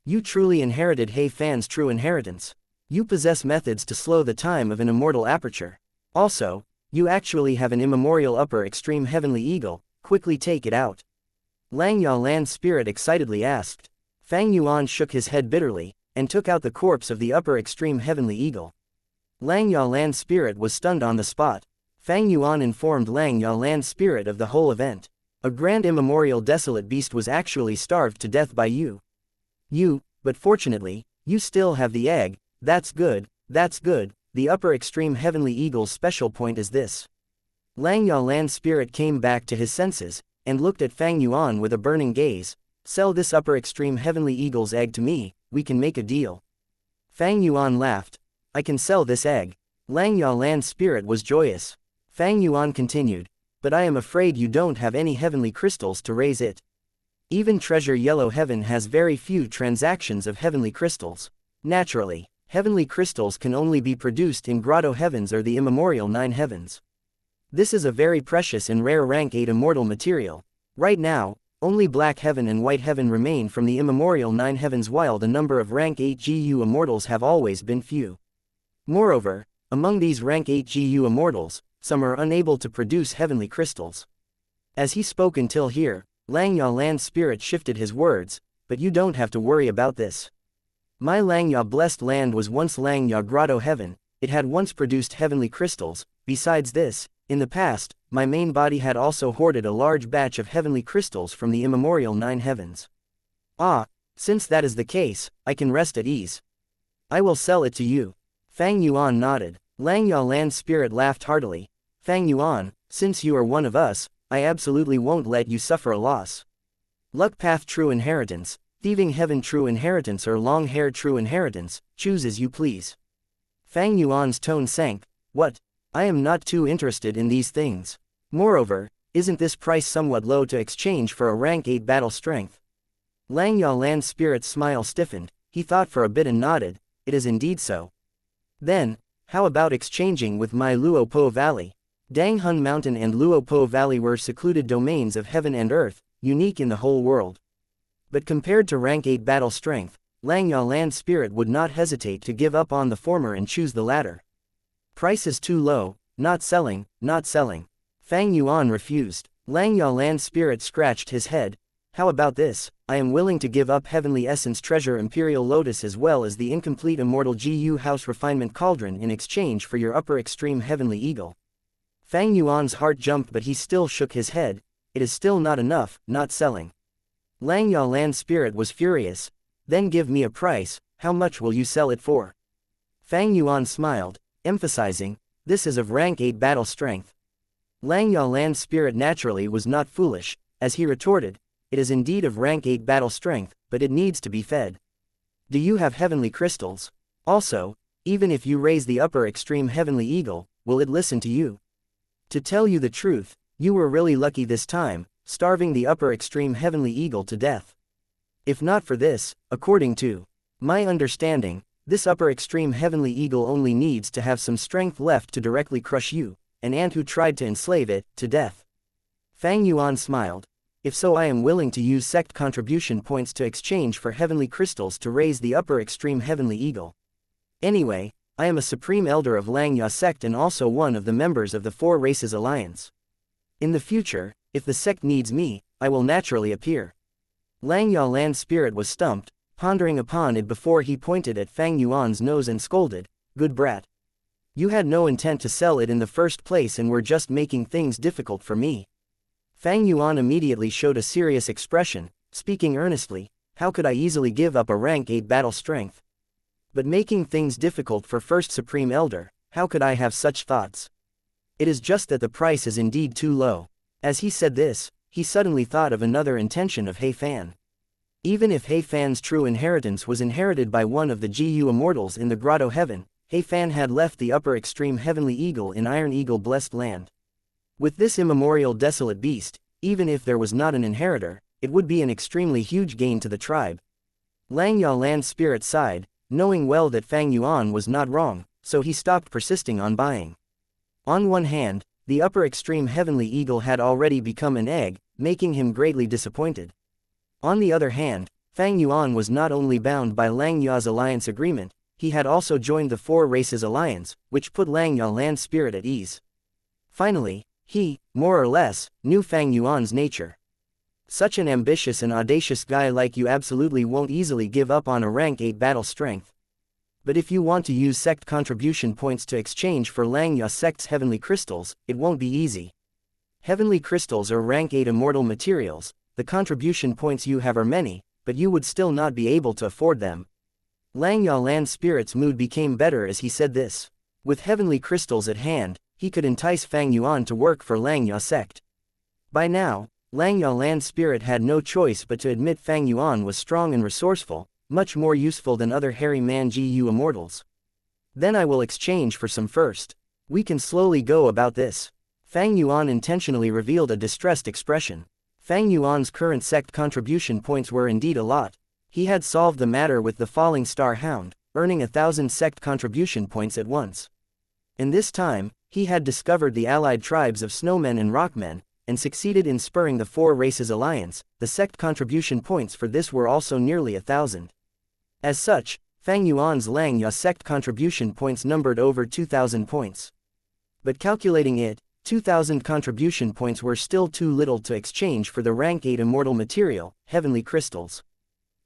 You truly inherited He Fan's true inheritance. You possess methods to slow the time of an immortal aperture. Also, you actually have an immemorial upper extreme heavenly eagle, quickly take it out. Langya land spirit excitedly asked. Fang Yuan shook his head bitterly, and took out the corpse of the upper extreme heavenly eagle. Langya land spirit was stunned on the spot. Fang Yuan informed Langya land spirit of the whole event. A grand immemorial desolate beast was actually starved to death by you. But fortunately, you still have the egg. That's good, that's good. The upper extreme heavenly eagle's special point is this. Langya land spirit came back to his senses, and looked at Fang Yuan with a burning gaze. Sell this upper extreme heavenly eagle's egg to me, we can make a deal. Fang Yuan laughed. I can sell this egg. Langya land spirit was joyous. Fang Yuan continued. But I am afraid you don't have any heavenly crystals to raise it. Even Treasure Yellow Heaven has very few transactions of heavenly crystals. Naturally, heavenly crystals can only be produced in Grotto Heavens or the immemorial 9 heavens. This is a very precious and rare rank 8 immortal material. Right now, only Black Heaven and White Heaven remain from the immemorial 9 heavens, while the number of rank 8 GU immortals have always been few. Moreover, among these rank 8 GU immortals, some are unable to produce heavenly crystals. As he spoke until here, Langya land spirit shifted his words, but you don't have to worry about this. My Langya blessed land was once Langya Grotto Heaven, it had once produced heavenly crystals. Besides this, in the past, my main body had also hoarded a large batch of heavenly crystals from the immemorial 9 heavens. Ah, since that is the case, I can rest at ease. I will sell it to you. Fang Yuan nodded. Langya land spirit laughed heartily. Fang Yuan, since you are one of us, I absolutely won't let you suffer a loss. Luck Path True Inheritance, Thieving Heaven True Inheritance or Long Hair True Inheritance, choose as you please. Fang Yuan's tone sank. What? I am not too interested in these things. Moreover, isn't this price somewhat low to exchange for a rank 8 battle strength? Langya land spirit's smile stiffened, he thought for a bit and nodded, it is indeed so. Then, how about exchanging with my Luo Po Valley? Dang Hun Mountain and Luo Po Valley were secluded domains of heaven and earth, unique in the whole world. But compared to rank 8 battle strength, Langya land spirit would not hesitate to give up on the former and choose the latter. Price is too low, not selling, not selling. Fang Yuan refused. Langya land spirit scratched his head. How about this? I am willing to give up Heavenly Essence Treasure Imperial Lotus as well as the incomplete Immortal GU House Refinement Cauldron in exchange for your upper extreme Heavenly Eagle. Fang Yuan's heart jumped, but he still shook his head. It is still not enough, not selling. Langya land spirit was furious. Then give me a price, how much will you sell it for? Fang Yuan smiled, emphasizing, this is of rank 8 battle strength. Langya land spirit naturally was not foolish, as he retorted, it is indeed of rank 8 battle strength, but it needs to be fed. Do you have heavenly crystals? Also, even if you raise the upper extreme heavenly eagle, will it listen to you? To tell you the truth, you were really lucky this time, starving the upper extreme heavenly eagle to death. If not for this, according to my understanding, this upper extreme heavenly eagle only needs to have some strength left to directly crush you, an ant who tried to enslave it, to death. Fang Yuan smiled. If so, I am willing to use sect contribution points to exchange for heavenly crystals to raise the upper extreme heavenly eagle. Anyway, I am a supreme elder of Langya sect and also one of the members of the 4 Races Alliance. In the future, if the sect needs me, I will naturally appear. Langya land spirit was stumped, pondering upon it before he pointed at Fang Yuan's nose and scolded, good brat. You had no intent to sell it in the first place and were just making things difficult for me. Fang Yuan immediately showed a serious expression, speaking earnestly, how could I easily give up a rank 8 battle strength? But making things difficult for First Supreme Elder, how could I have such thoughts? It is just that the price is indeed too low. As he said this, he suddenly thought of another intention of He Fan. Even if He Fan's true inheritance was inherited by one of the GU immortals in the Grotto Heaven, He Fan had left the upper extreme heavenly eagle in Iron Eagle blessed land. With this immemorial desolate beast, even if there was not an inheritor, it would be an extremely huge gain to the tribe. Langya land spirit sighed, knowing well that Fang Yuan was not wrong, so he stopped persisting on buying. On one hand, the upper extreme heavenly eagle had already become an egg, making him greatly disappointed. On the other hand, Fang Yuan was not only bound by Lang Ya's alliance agreement, he had also joined the Four Races Alliance, which put Lang Ya land spirit at ease. Finally, he, more or less, knew Fang Yuan's nature. Such an ambitious and audacious guy like you absolutely won't easily give up on a rank 8 battle strength. But if you want to use sect contribution points to exchange for Lang Ya sect's heavenly crystals, it won't be easy. Heavenly crystals are rank 8 immortal materials, the contribution points you have are many, but you would still not be able to afford them. Lang Ya land spirit's mood became better as he said this. With heavenly crystals at hand, he could entice Fang Yuan to work for Lang Ya sect. By now, Lang Ya land spirit had no choice but to admit Fang Yuan was strong and resourceful, much more useful than other hairy man GU immortals. Then I will exchange for some first. We can slowly go about this. Fang Yuan intentionally revealed a distressed expression. Fang Yuan's current sect contribution points were indeed a lot. He had solved the matter with the falling star hound, earning 1,000 sect contribution points at once. In this time, he had discovered the allied tribes of snowmen and rockmen, and succeeded in spurring the Four Races Alliance. The sect contribution points for this were also nearly 1,000. As such, Fang Yuan's Lang Ya sect contribution points numbered over 2,000 points. But calculating it, 2,000 contribution points were still too little to exchange for the rank 8 immortal material, heavenly crystals.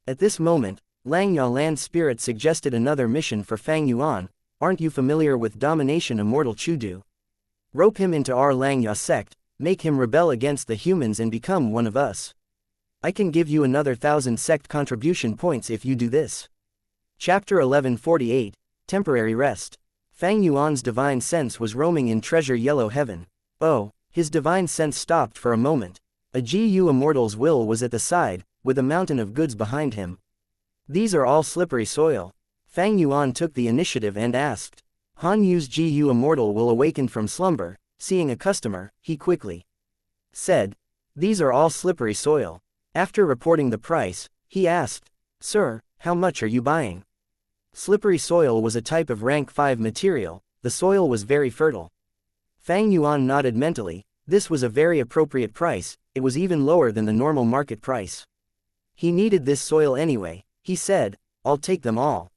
At this moment, Lang Ya land spirit suggested another mission for Fang Yuan. Aren't you familiar with domination immortal Chudu? Rope him into our Lang Ya sect, make him rebel against the humans and become one of us. I can give you another 1,000 sect contribution points if you do this. Chapter 1148, Temporary Rest. Fang Yuan's divine sense was roaming in treasure yellow heaven. Oh, his divine sense stopped for a moment. A GU immortal's will was at the side, with a mountain of goods behind him. These are all slippery soil. Fang Yuan took the initiative and asked. Han Yu's GU immortal will awaken from slumber. Seeing a customer, he quickly said, "These are all slippery soil." After reporting the price, he asked, "Sir, how much are you buying?" Slippery soil was a type of rank 5 material. The soil was very fertile. Fang Yuan nodded mentally. This was a very appropriate price. It was even lower than the normal market price. He needed this soil anyway. He said, "I'll take them all."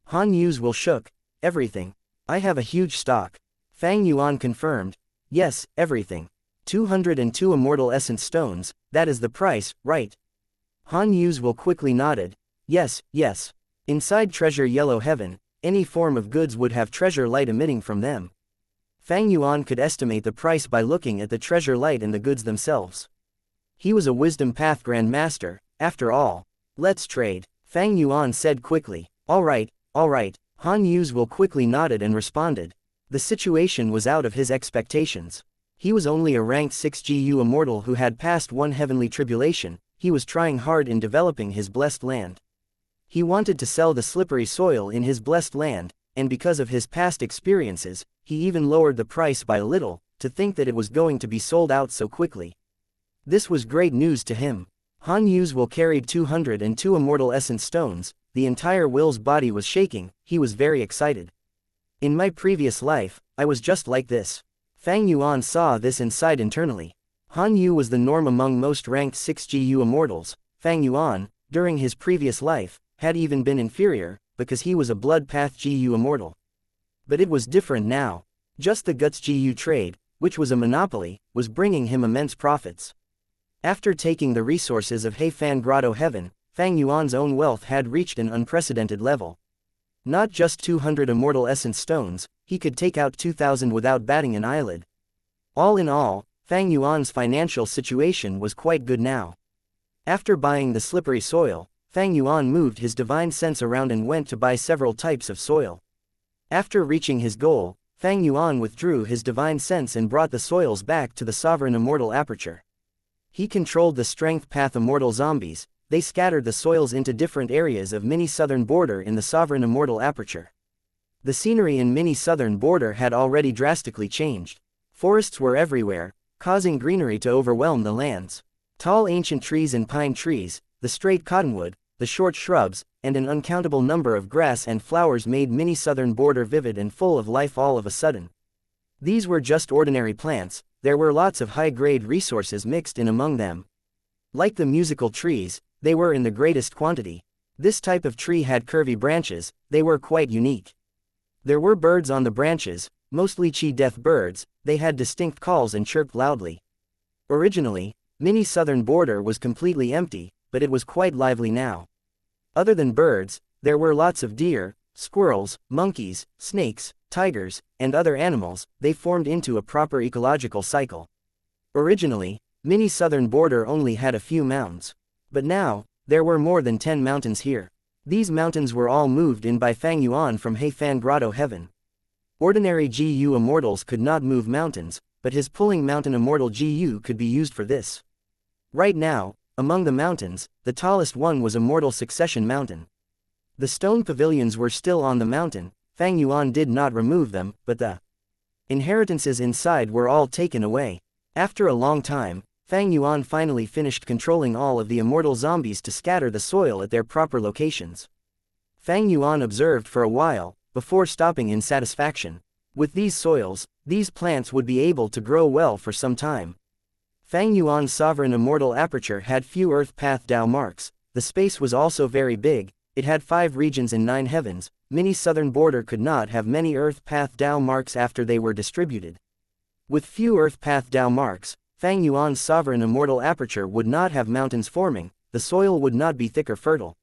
Han Yu's will shook. "Everything. I have a huge stock." Fang Yuan confirmed, "Yes, everything. 202 immortal essence stones, that is the price, right?" Han Yu's will quickly nodded, "Yes, yes. Inside treasure yellow heaven, any form of goods would have treasure light emitting from them." Fang Yuan could estimate the price by looking at the treasure light and the goods themselves. He was a wisdom path grand master, after all. "Let's trade," Fang Yuan said quickly. All right. Han Yu's will quickly nodded and responded. The situation was out of his expectations. He was only a rank 6 GU immortal who had passed one heavenly tribulation. He was trying hard in developing his blessed land. He wanted to sell the slippery soil in his blessed land, and because of his past experiences, he even lowered the price by a little, to think that it was going to be sold out so quickly. This was great news to him. Han Yu's will carried 202 immortal essence stones. The entire will's body was shaking. He was very excited. "In my previous life, I was just like this." Fang Yuan saw this and sighed internally. Han Yu was the norm among most ranked 6 GU immortals. Fang Yuan, during his previous life, had even been inferior, because he was a blood path GU immortal. But it was different now. Just the guts GU trade, which was a monopoly, was bringing him immense profits. After taking the resources of Heifan Grotto Heaven, Fang Yuan's own wealth had reached an unprecedented level. Not just 200 immortal essence stones, he could take out 2,000 without batting an eyelid. All in all, Fang Yuan's financial situation was quite good now. After buying the slippery soil, Fang Yuan moved his divine sense around and went to buy several types of soil. After reaching his goal, Fang Yuan withdrew his divine sense and brought the soils back to the sovereign immortal aperture. He controlled the strength path immortal zombies. They scattered the soils into different areas of mini southern border in the sovereign immortal aperture. The scenery in mini southern border had already drastically changed. Forests were everywhere, causing greenery to overwhelm the lands. Tall ancient trees and pine trees, the straight cottonwood, the short shrubs, and an uncountable number of grass and flowers made mini southern border vivid and full of life all of a sudden. These were just ordinary plants, there were lots of high-grade resources mixed in among them. Like the musical trees, they were in the greatest quantity. This type of tree had curvy branches, they were quite unique. There were birds on the branches, mostly chi-death birds, they had distinct calls and chirped loudly. Originally, mini southern border was completely empty, but it was quite lively now. Other than birds, there were lots of deer, squirrels, monkeys, snakes, tigers, and other animals. They formed into a proper ecological cycle. Originally, mini southern border only had a few mountains. But now, there were more than 10 mountains here. These mountains were all moved in by Fang Yuan from Heifan Grotto Heaven. Ordinary GU immortals could not move mountains, but his pulling mountain immortal GU could be used for this. Right now, among the mountains, the tallest one was Immortal Succession Mountain. The stone pavilions were still on the mountain, Fang Yuan did not remove them, but the inheritances inside were all taken away. After a long time, Fang Yuan finally finished controlling all of the immortal zombies to scatter the soil at their proper locations. Fang Yuan observed for a while, before stopping in satisfaction. With these soils, these plants would be able to grow well for some time. Fang Yuan's sovereign immortal aperture had few earth path Dao marks, the space was also very big, it had 5 regions in 9 heavens, mini southern border could not have many earth path Dao marks after they were distributed. With few earth path Dao marks, Fang Yuan's sovereign immortal aperture would not have mountains forming, the soil would not be thick or fertile.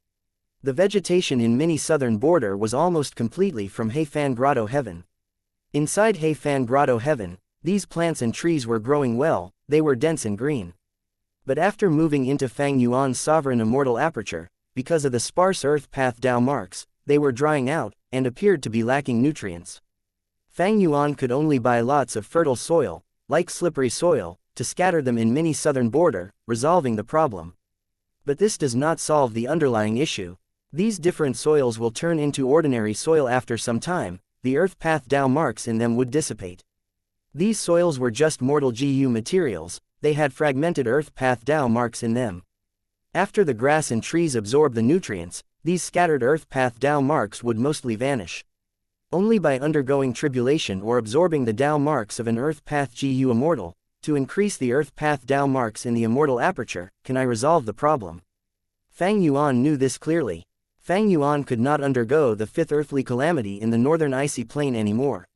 The vegetation in mini southern border was almost completely from Heifan Grotto Heaven. Inside Heifan Grotto Heaven, these plants and trees were growing well, they were dense and green. But after moving into Fang Yuan's sovereign immortal aperture, because of the sparse earth path Dao marks, they were drying out, and appeared to be lacking nutrients. Fang Yuan could only buy lots of fertile soil, like slippery soil, to scatter them in mini southern border, resolving the problem. But this does not solve the underlying issue. These different soils will turn into ordinary soil after some time, the earth path Dao marks in them would dissipate. These soils were just mortal GU materials, they had fragmented earth path Dao marks in them. After the grass and trees absorb the nutrients, these scattered earth path Dao marks would mostly vanish. Only by undergoing tribulation or absorbing the Dao marks of an earth path GU immortal, to increase the earth path Dao marks in the immortal aperture, can I resolve the problem. Fang Yuan knew this clearly. Fang Yuan could not undergo the 5th earthly calamity in the northern icy plain anymore.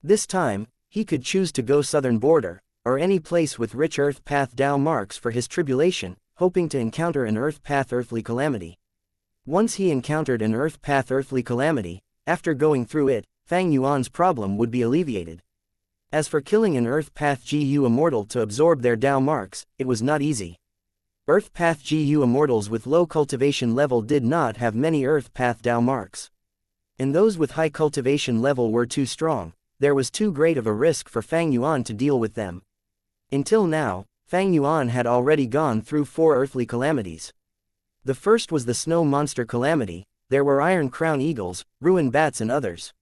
This time, he could choose to go southern border, or any place with rich earth path Dao marks for his tribulation, hoping to encounter an earth path earthly calamity. Once he encountered an earth path earthly calamity, after going through it, Fang Yuan's problem would be alleviated. As for killing an earth path GU immortal to absorb their Dao marks, it was not easy. Earth path GU immortals with low cultivation level did not have many earth path Dao marks. And those with high cultivation level were too strong, there was too great of a risk for Fang Yuan to deal with them. Until now, Fang Yuan had already gone through 4 earthly calamities. The first was the snow monster calamity, there were iron crown eagles, ruin bats and others.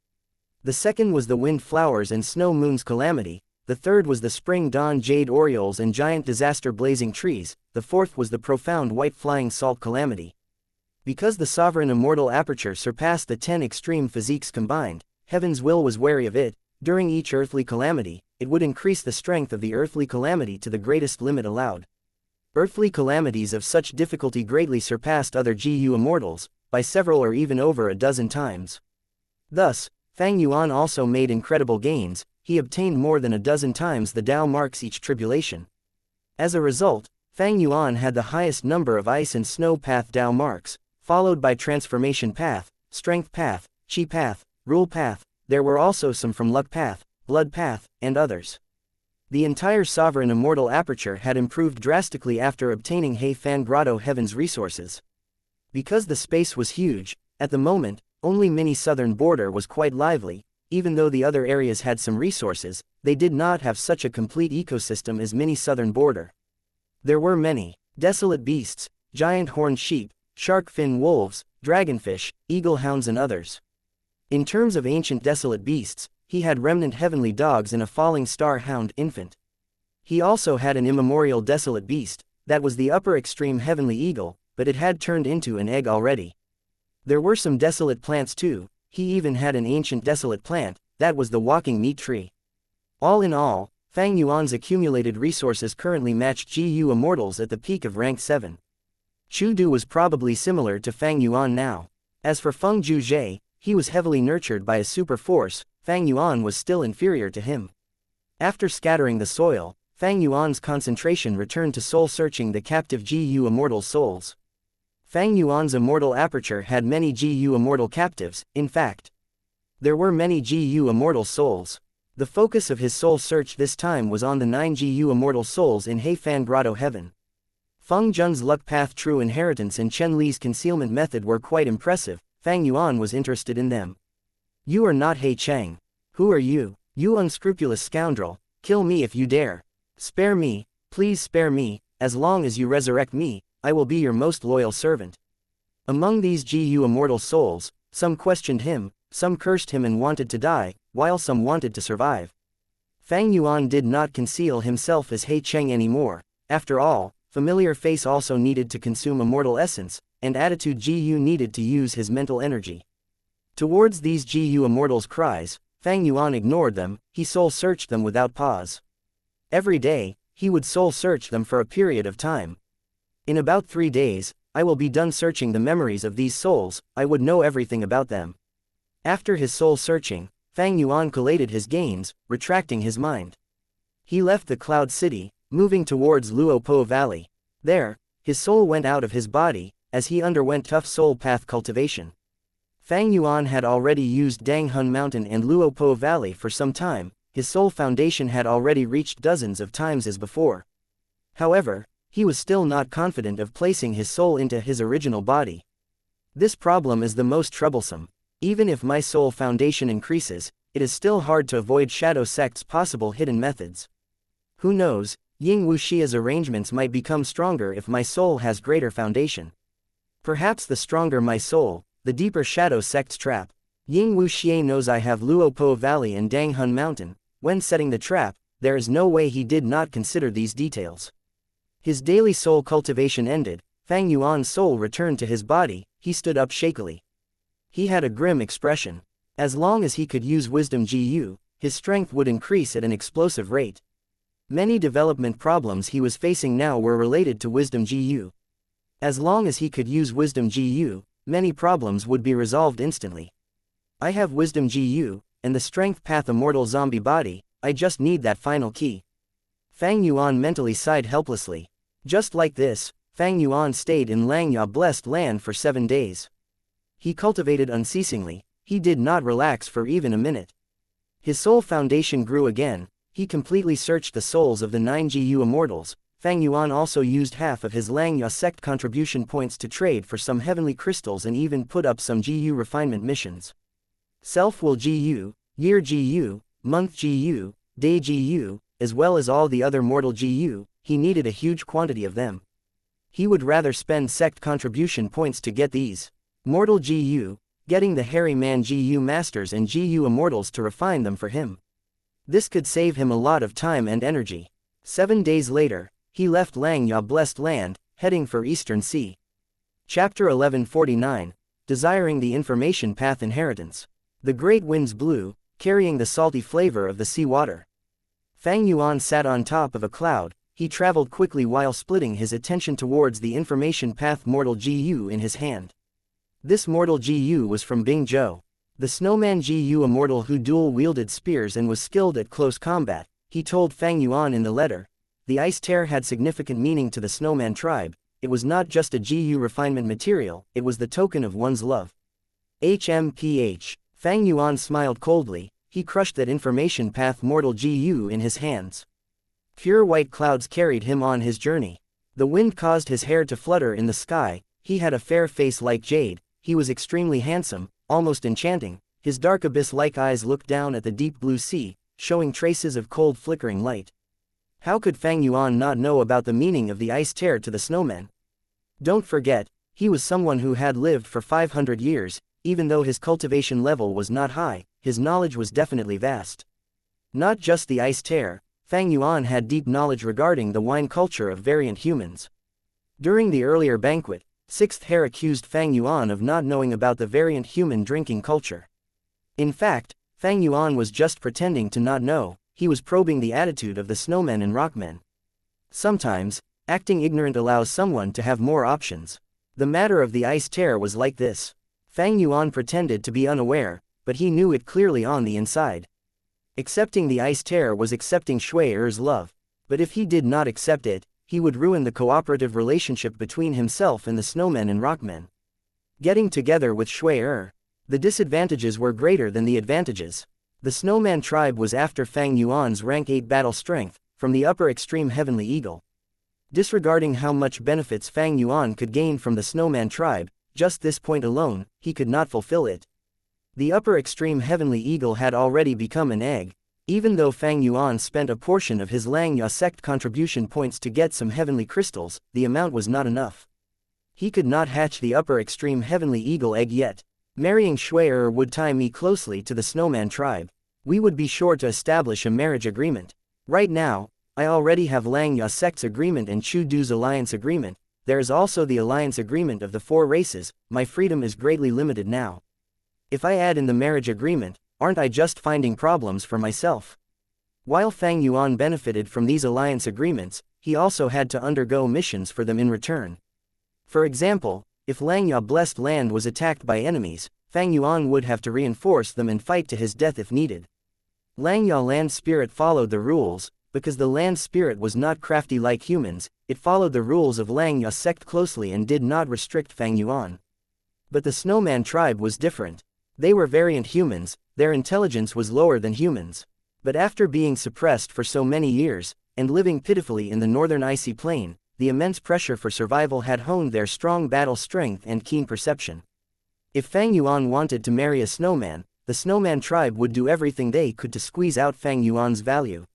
The second was the wind flowers and snow moons calamity, the third was the spring dawn jade orioles and giant disaster blazing trees, the fourth was the profound white flying salt calamity. Because the sovereign immortal aperture surpassed the 10 extreme physiques combined, Heaven's will was wary of it. During each earthly calamity, it would increase the strength of the earthly calamity to the greatest limit allowed. Earthly calamities of such difficulty greatly surpassed other GU immortals, by several or even over a dozen times. Thus, Fang Yuan also made incredible gains, he obtained more than a dozen times the Dao marks each tribulation. As a result, Fang Yuan had the highest number of ice and snow path Dao marks, followed by transformation path, strength path, chi path, rule path, there were also some from luck path, blood path, and others. The entire sovereign immortal aperture had improved drastically after obtaining Heifan Grotto Heaven's resources. Because the space was huge, at the moment, only mini southern border was quite lively, even though the other areas had some resources, they did not have such a complete ecosystem as mini southern border. There were many desolate beasts, giant horned sheep, shark fin wolves, dragonfish, eagle hounds and others. In terms of ancient desolate beasts, he had remnant heavenly dogs and a falling star hound infant. He also had an immemorial desolate beast, that was the upper extreme heavenly eagle, but it had turned into an egg already. There were some desolate plants too. He even had an ancient desolate plant, that was the walking meat tree. All in all, Fang Yuan's accumulated resources currently matched GU Immortals at the peak of rank 7. Chu Du was probably similar to Fang Yuan now. As for Feng Zhuzhe, he was heavily nurtured by a super force. Fang Yuan was still inferior to him. After scattering the soil, Fang Yuan's concentration returned to soul-searching the captive GU Immortal souls. Fang Yuan's immortal aperture had many GU Immortal captives, in fact. There were many GU Immortal souls. The focus of his soul search this time was on the 9 GU Immortal souls in Heifan Grotto Heaven. Feng Zhen's luck path, true inheritance, and Chen Li's concealment method were quite impressive. Fang Yuan was interested in them. You are not He Cheng. Who are you? You unscrupulous scoundrel, kill me if you dare. Spare me, please spare me, as long as you resurrect me, I will be your most loyal servant. Among these GU Immortal souls, some questioned him, some cursed him and wanted to die, while some wanted to survive. Fang Yuan did not conceal himself as He Cheng anymore. After all, familiar face also needed to consume immortal essence, and attitude GU needed to use his mental energy. Towards these GU Immortals' cries, Fang Yuan ignored them. He soul-searched them without pause. Every day, he would soul-search them for a period of time. In about 3 days, I will be done searching the memories of these souls, I would know everything about them. After his soul-searching, Fang Yuan collated his gains, retracting his mind. He left the Cloud City, moving towards Luopo Valley. There, his soul went out of his body, as he underwent tough soul path cultivation. Fang Yuan had already used Danghun Mountain and Luopo Valley for some time. His soul foundation had already reached dozens of times as before. However, he was still not confident of placing his soul into his original body. This problem is the most troublesome. Even if my soul foundation increases, it is still hard to avoid shadow sects' possible hidden methods. Who knows, Ying Wuxia's arrangements might become stronger if my soul has greater foundation. Perhaps the stronger my soul, the deeper shadow sect's trap. Ying Wuxia knows I have Luopo Valley and Danghun Mountain. When setting the trap, there is no way he did not consider these details. His daily soul cultivation ended, Fang Yuan's soul returned to his body. He stood up shakily. He had a grim expression. As long as he could use Wisdom GU, his strength would increase at an explosive rate. Many development problems he was facing now were related to Wisdom GU. As long as he could use Wisdom GU, many problems would be resolved instantly. I have Wisdom GU, and the Strength Path Immortal Zombie Body, I just need that final key. Fang Yuan mentally sighed helplessly. Just like this, Fang Yuan stayed in Langya Blessed Land for 7 days. He cultivated unceasingly, he did not relax for even a minute. His soul foundation grew again, he completely searched the souls of the 9 GU Immortals. Fang Yuan also used half of his Langya sect contribution points to trade for some heavenly crystals and even put up some GU refinement missions. Self-will GU, year GU, month GU, day GU, as well as all the other mortal GU, he needed a huge quantity of them. He would rather spend sect contribution points to get these. Mortal GU, getting the hairy man GU masters and GU immortals to refine them for him. This could save him a lot of time and energy. 7 days later, he left Langya Blessed Land, heading for Eastern Sea. Chapter 1149, Desiring the Information Path Inheritance. The great winds blew, carrying the salty flavor of the sea water. Fang Yuan sat on top of a cloud. He traveled quickly while splitting his attention towards the information path Mortal GU in his hand. This Mortal GU was from Bing Zhou. The Snowman GU Immortal who dual-wielded spears and was skilled at close combat. He told Fang Yuan in the letter. The ice tear had significant meaning to the Snowman tribe. It was not just a GU refinement material, it was the token of one's love. HMPH. Fang Yuan smiled coldly. He crushed that information path Mortal GU in his hands. Pure white clouds carried him on his journey. The wind caused his hair to flutter in the sky. He had a fair face like jade. He was extremely handsome, almost enchanting. His dark abyss-like eyes looked down at the deep blue sea, showing traces of cold flickering light. How could Fang Yuan not know about the meaning of the ice tear to the snowman? Don't forget, he was someone who had lived for 500 years, even though his cultivation level was not high, his knowledge was definitely vast. Not just the ice tear, Fang Yuan had deep knowledge regarding the wine culture of variant humans. During the earlier banquet, Sixth Hair accused Fang Yuan of not knowing about the variant human drinking culture. In fact, Fang Yuan was just pretending to not know, he was probing the attitude of the snowmen and rockmen. Sometimes, acting ignorant allows someone to have more options. The matter of the ice tear was like this. Fang Yuan pretended to be unaware, but he knew it clearly on the inside. Accepting the ice tear was accepting Shui Er's love, but if he did not accept it, he would ruin the cooperative relationship between himself and the snowmen and rockmen. Getting together with Shui Er. The disadvantages were greater than the advantages. The snowman tribe was after Fang Yuan's rank 8 battle strength, from the upper extreme Heavenly Eagle. Disregarding how much benefits Fang Yuan could gain from the snowman tribe, just this point alone, he could not fulfill it. The upper extreme Heavenly Eagle had already become an egg. Even though Fang Yuan spent a portion of his Xianxia sect contribution points to get some heavenly crystals, the amount was not enough. He could not hatch the upper extreme Heavenly Eagle egg yet. Marrying Shui Er would tie me closely to the snowman tribe. We would be sure to establish a marriage agreement. Right now, I already have Xianxia sect's agreement and Chu Du's alliance agreement. There is also the alliance agreement of the 4 races. My freedom is greatly limited now. If I add in the marriage agreement, aren't I just finding problems for myself? While Fang Yuan benefited from these alliance agreements, he also had to undergo missions for them in return. For example, if Xianxia Blessed Land was attacked by enemies, Fang Yuan would have to reinforce them and fight to his death if needed. Xianxia Land Spirit followed the rules, because the land spirit was not crafty like humans, it followed the rules of Xianxia sect closely and did not restrict Fang Yuan. But the snowman tribe was different. They were variant humans, their intelligence was lower than humans. But after being suppressed for so many years, and living pitifully in the northern icy plain, the immense pressure for survival had honed their strong battle strength and keen perception. If Fang Yuan wanted to marry a snowman, the snowman tribe would do everything they could to squeeze out Fang Yuan's value.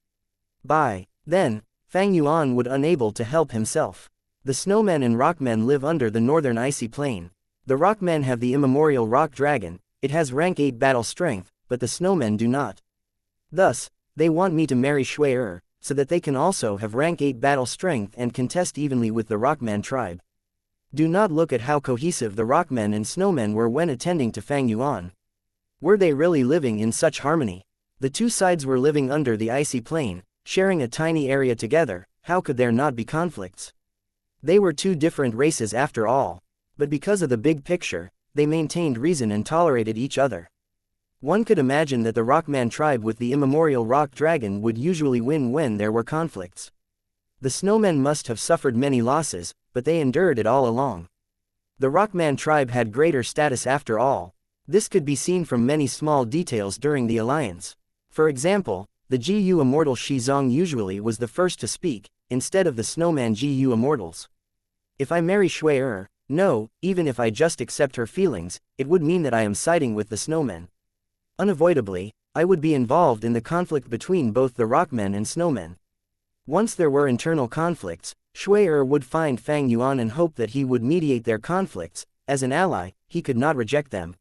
By then, Fang Yuan would unable to help himself. The snowmen and rockmen live under the northern icy plain. The rockmen have the immemorial rock dragon, it has rank 8 battle strength, but the snowmen do not. Thus, they want me to marry Shui Er, so that they can also have rank 8 battle strength and contest evenly with the rockman tribe. Do not look at how cohesive the rockmen and snowmen were when attending to Fang Yuan. Were they really living in such harmony? The two sides were living under the icy plain, sharing a tiny area together. How could there not be conflicts? They were 2 different races after all. But because of the big picture, they maintained reason and tolerated each other. One could imagine that the rockman tribe with the immemorial rock dragon would usually win when there were conflicts. The snowmen must have suffered many losses, but they endured it all along. The rockman tribe had greater status after all. This could be seen from many small details during the alliance. For example, the GU Immortal Shizong usually was the first to speak, instead of the snowman GU Immortals. If I marry Shui Er, no, even if I just accept her feelings, it would mean that I am siding with the snowmen. Unavoidably, I would be involved in the conflict between both the rockmen and snowmen. Once there were internal conflicts, Shui Er would find Fang Yuan and hope that he would mediate their conflicts. As an ally, he could not reject them.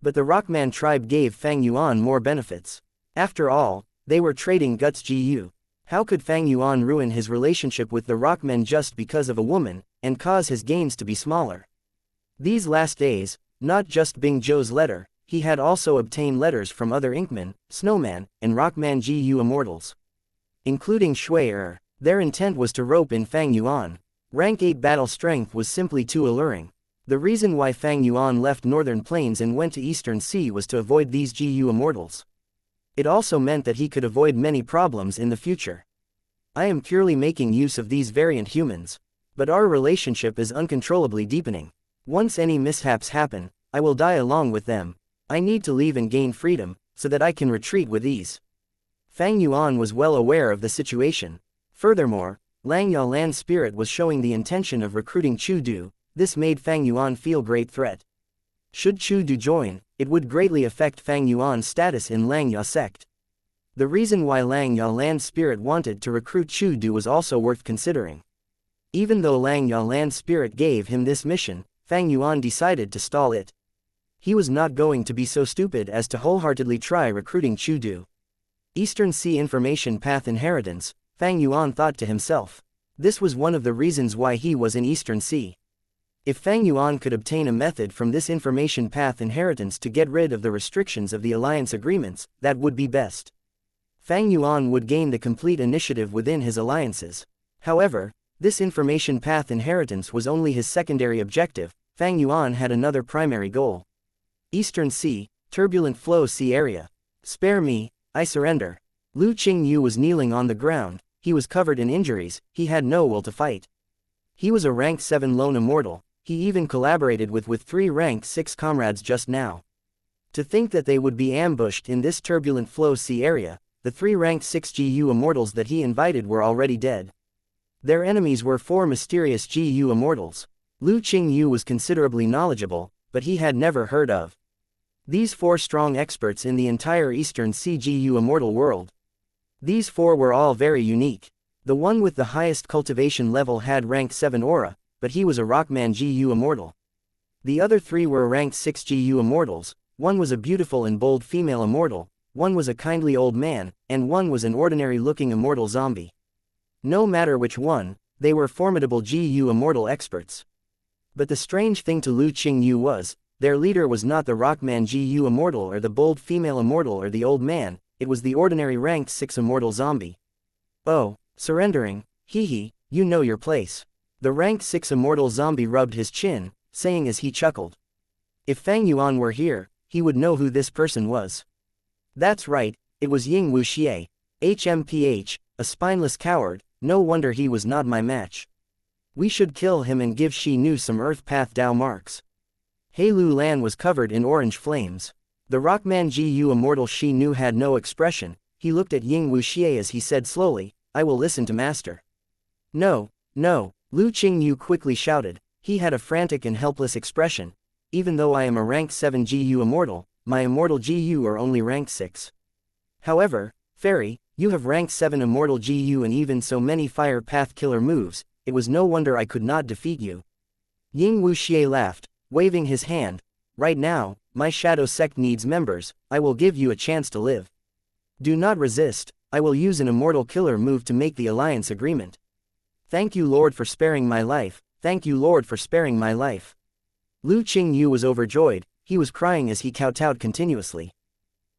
But the rockman tribe gave Fang Yuan more benefits. After all, they were trading guts GU. How could Fang Yuan ruin his relationship with the rockmen just because of a woman, and cause his gains to be smaller? These last days, not just Bing Zhou's letter, he had also obtained letters from other Inkmen, Snowman, and Rockman GU Immortals. Including Shui Er. Their intent was to rope in Fang Yuan. Rank 8 battle strength was simply too alluring. The reason why Fang Yuan left Northern Plains and went to Eastern Sea was to avoid these GU Immortals. It also meant that he could avoid many problems in the future. I am purely making use of these variant humans. But our relationship is uncontrollably deepening. Once any mishaps happen, I will die along with them. I need to leave and gain freedom, so that I can retreat with ease. Fang Yuan was well aware of the situation. Furthermore, Xianxia Land Spirit was showing the intention of recruiting Chu Du. This made Fang Yuan feel great threat. Should Chu Du join, it would greatly affect Fang Yuan's status in Xianxia sect. The reason why Xianxia Land Spirit wanted to recruit Chu Du was also worth considering. Even though Xianxia Land Spirit gave him this mission, Fang Yuan decided to stall it. He was not going to be so stupid as to wholeheartedly try recruiting Chu Du. Eastern Sea Information Path Inheritance, Fang Yuan thought to himself. This was one of the reasons why he was in Eastern Sea. If Fang Yuan could obtain a method from this information path inheritance to get rid of the restrictions of the alliance agreements, that would be best. Fang Yuan would gain the complete initiative within his alliances. However, this information path inheritance was only his secondary objective. Fang Yuan had another primary goal. Eastern Sea, turbulent flow sea area. Spare me, I surrender. Lu Qingyu was kneeling on the ground, he was covered in injuries, he had no will to fight. He was a rank 7 lone immortal, he even collaborated with 3 rank 6 comrades just now. To think that they would be ambushed in this turbulent flow sea area, the 3 rank 6 GU immortals that he invited were already dead. Their enemies were 4 mysterious GU immortals. Lu Qingyu was considerably knowledgeable, but he had never heard of these 4 strong experts in the entire Eastern Sea GU immortal world. These 4 were all very unique. The one with the highest cultivation level had rank 7 aura, but he was a Rockman GU immortal. The other 3 were rank 6 GU immortals, one was a beautiful and bold female immortal, one was a kindly old man, and one was an ordinary-looking immortal zombie. No matter which one, they were formidable GU immortal experts. But the strange thing to Lu Qingyu was, their leader was not the Rockman GU immortal or the bold female immortal or the old man, it was the ordinary ranked 6 immortal zombie. Oh, surrendering, hee, you know your place. The rank 6 immortal zombie rubbed his chin, saying as he chuckled. If Fang Yuan were here, he would know who this person was. That's right, it was Ying Wuxia, HMPH, a spineless coward, no wonder he was not my match. We should kill him and give Shi Nu some Earth Path Dao marks. He Lu Lan was covered in orange flames. The Rockman GU immortal Shi Nu had no expression, he looked at Ying Wuxia as he said slowly, I will listen to master. No, no, Lu Qingyu quickly shouted, he had a frantic and helpless expression. Even though I am a rank 7 GU immortal, my immortal GU are only rank 6. However, Fairy, you have rank 7 immortal GU and even so many fire path killer moves, it was no wonder I could not defeat you. Ying Wuxia laughed, waving his hand, right now, my shadow sect needs members, I will give you a chance to live. Do not resist, I will use an immortal killer move to make the alliance agreement. Thank you Lord for sparing my life, thank you Lord for sparing my life. Lu Qingyu was overjoyed, he was crying as he kowtowed continuously.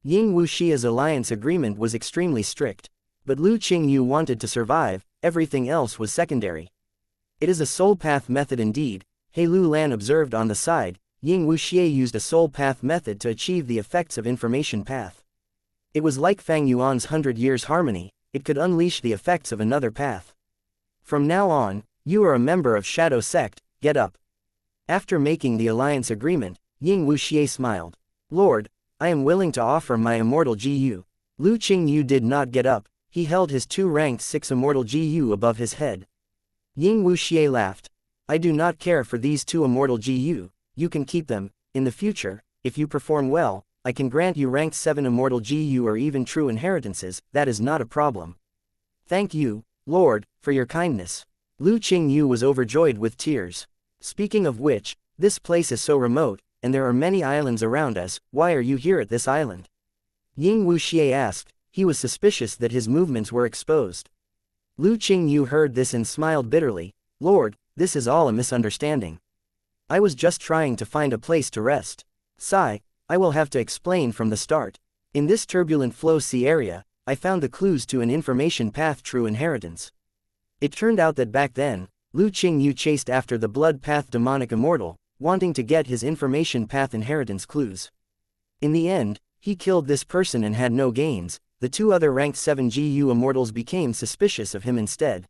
Ying Wuxia's alliance agreement was extremely strict. But Lu Qingyu wanted to survive, everything else was secondary. It is a soul path method indeed, He Lu Lan observed on the side, Ying Wuxia used a soul path method to achieve the effects of information path. It was like Fang Yuan's 100 years harmony, it could unleash the effects of another path. From now on, you are a member of Shadow Sect, get up. After making the alliance agreement, Ying Wuxia smiled. Lord, I am willing to offer my immortal GU. Lu Qingyu did not get up, he held his 2 ranked 6 immortal GU above his head. Ying Wuxia laughed. I do not care for these 2 immortal GU, you can keep them, in the future, if you perform well, I can grant you rank 7 immortal GU or even true inheritances, that is not a problem. Thank you, Lord, for your kindness. Lu Qingyu was overjoyed with tears. Speaking of which, this place is so remote, and there are many islands around us, why are you here at this island? Ying Wuxia asked, he was suspicious that his movements were exposed. Lu Qingyu heard this and smiled bitterly, Lord, this is all a misunderstanding. I was just trying to find a place to rest. Sigh, I will have to explain from the start. In this turbulent flow sea area, I found the clues to an information path true inheritance. It turned out that back then, Lu Qingyu chased after the blood path demonic immortal, wanting to get his information path inheritance clues. In the end, he killed this person and had no gains, the 2 other ranked 7 GU immortals became suspicious of him instead.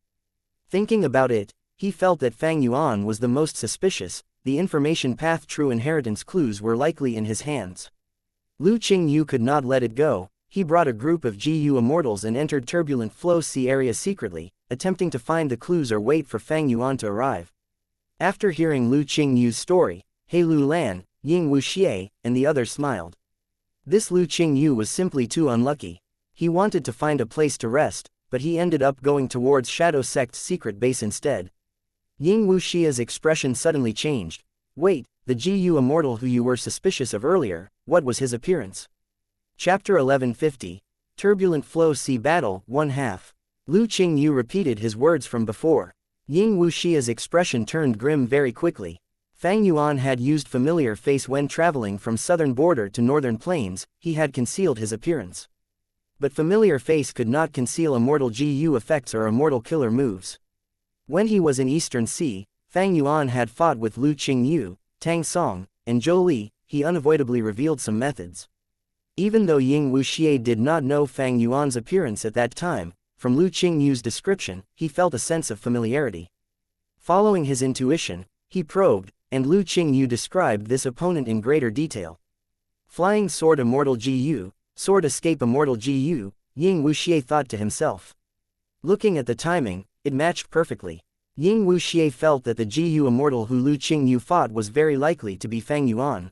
Thinking about it, he felt that Fang Yuan was the most suspicious, the information path true inheritance clues were likely in his hands. Lu Qingyu could not let it go, he brought a group of GU immortals and entered turbulent flow sea area secretly, attempting to find the clues or wait for Fang Yuan to arrive. After hearing Lu Qingyu's story, He Lu Lan, Ying Wuxia, and the others smiled. This Lu Qingyu was simply too unlucky. He wanted to find a place to rest, but he ended up going towards Shadow Sect's secret base instead. Ying Wuxia's expression suddenly changed. Wait, the GU immortal who you were suspicious of earlier, what was his appearance? Chapter 1150. Turbulent Flow Sea Battle, 1/2. Lu Qingyu repeated his words from before. Ying Wuxia's expression turned grim very quickly. Fang Yuan had used familiar face when traveling from southern border to northern plains, he had concealed his appearance. But familiar face could not conceal immortal GU effects or immortal killer moves. When he was in Eastern Sea, Fang Yuan had fought with Lu Qingyu, Tang Song, and Zhou Li, he unavoidably revealed some methods. Even though Ying Wuxia did not know Fang Yuan's appearance at that time, from Lu Qingyu's description, he felt a sense of familiarity. Following his intuition, he probed, and Lu Qingyu described this opponent in greater detail. Flying sword immortal GU, sword escape immortal GU, Ying Wuxia thought to himself. Looking at the timing, it matched perfectly. Ying Wuxia felt that the GU immortal who Lu Qingyu fought was very likely to be Fang Yuan.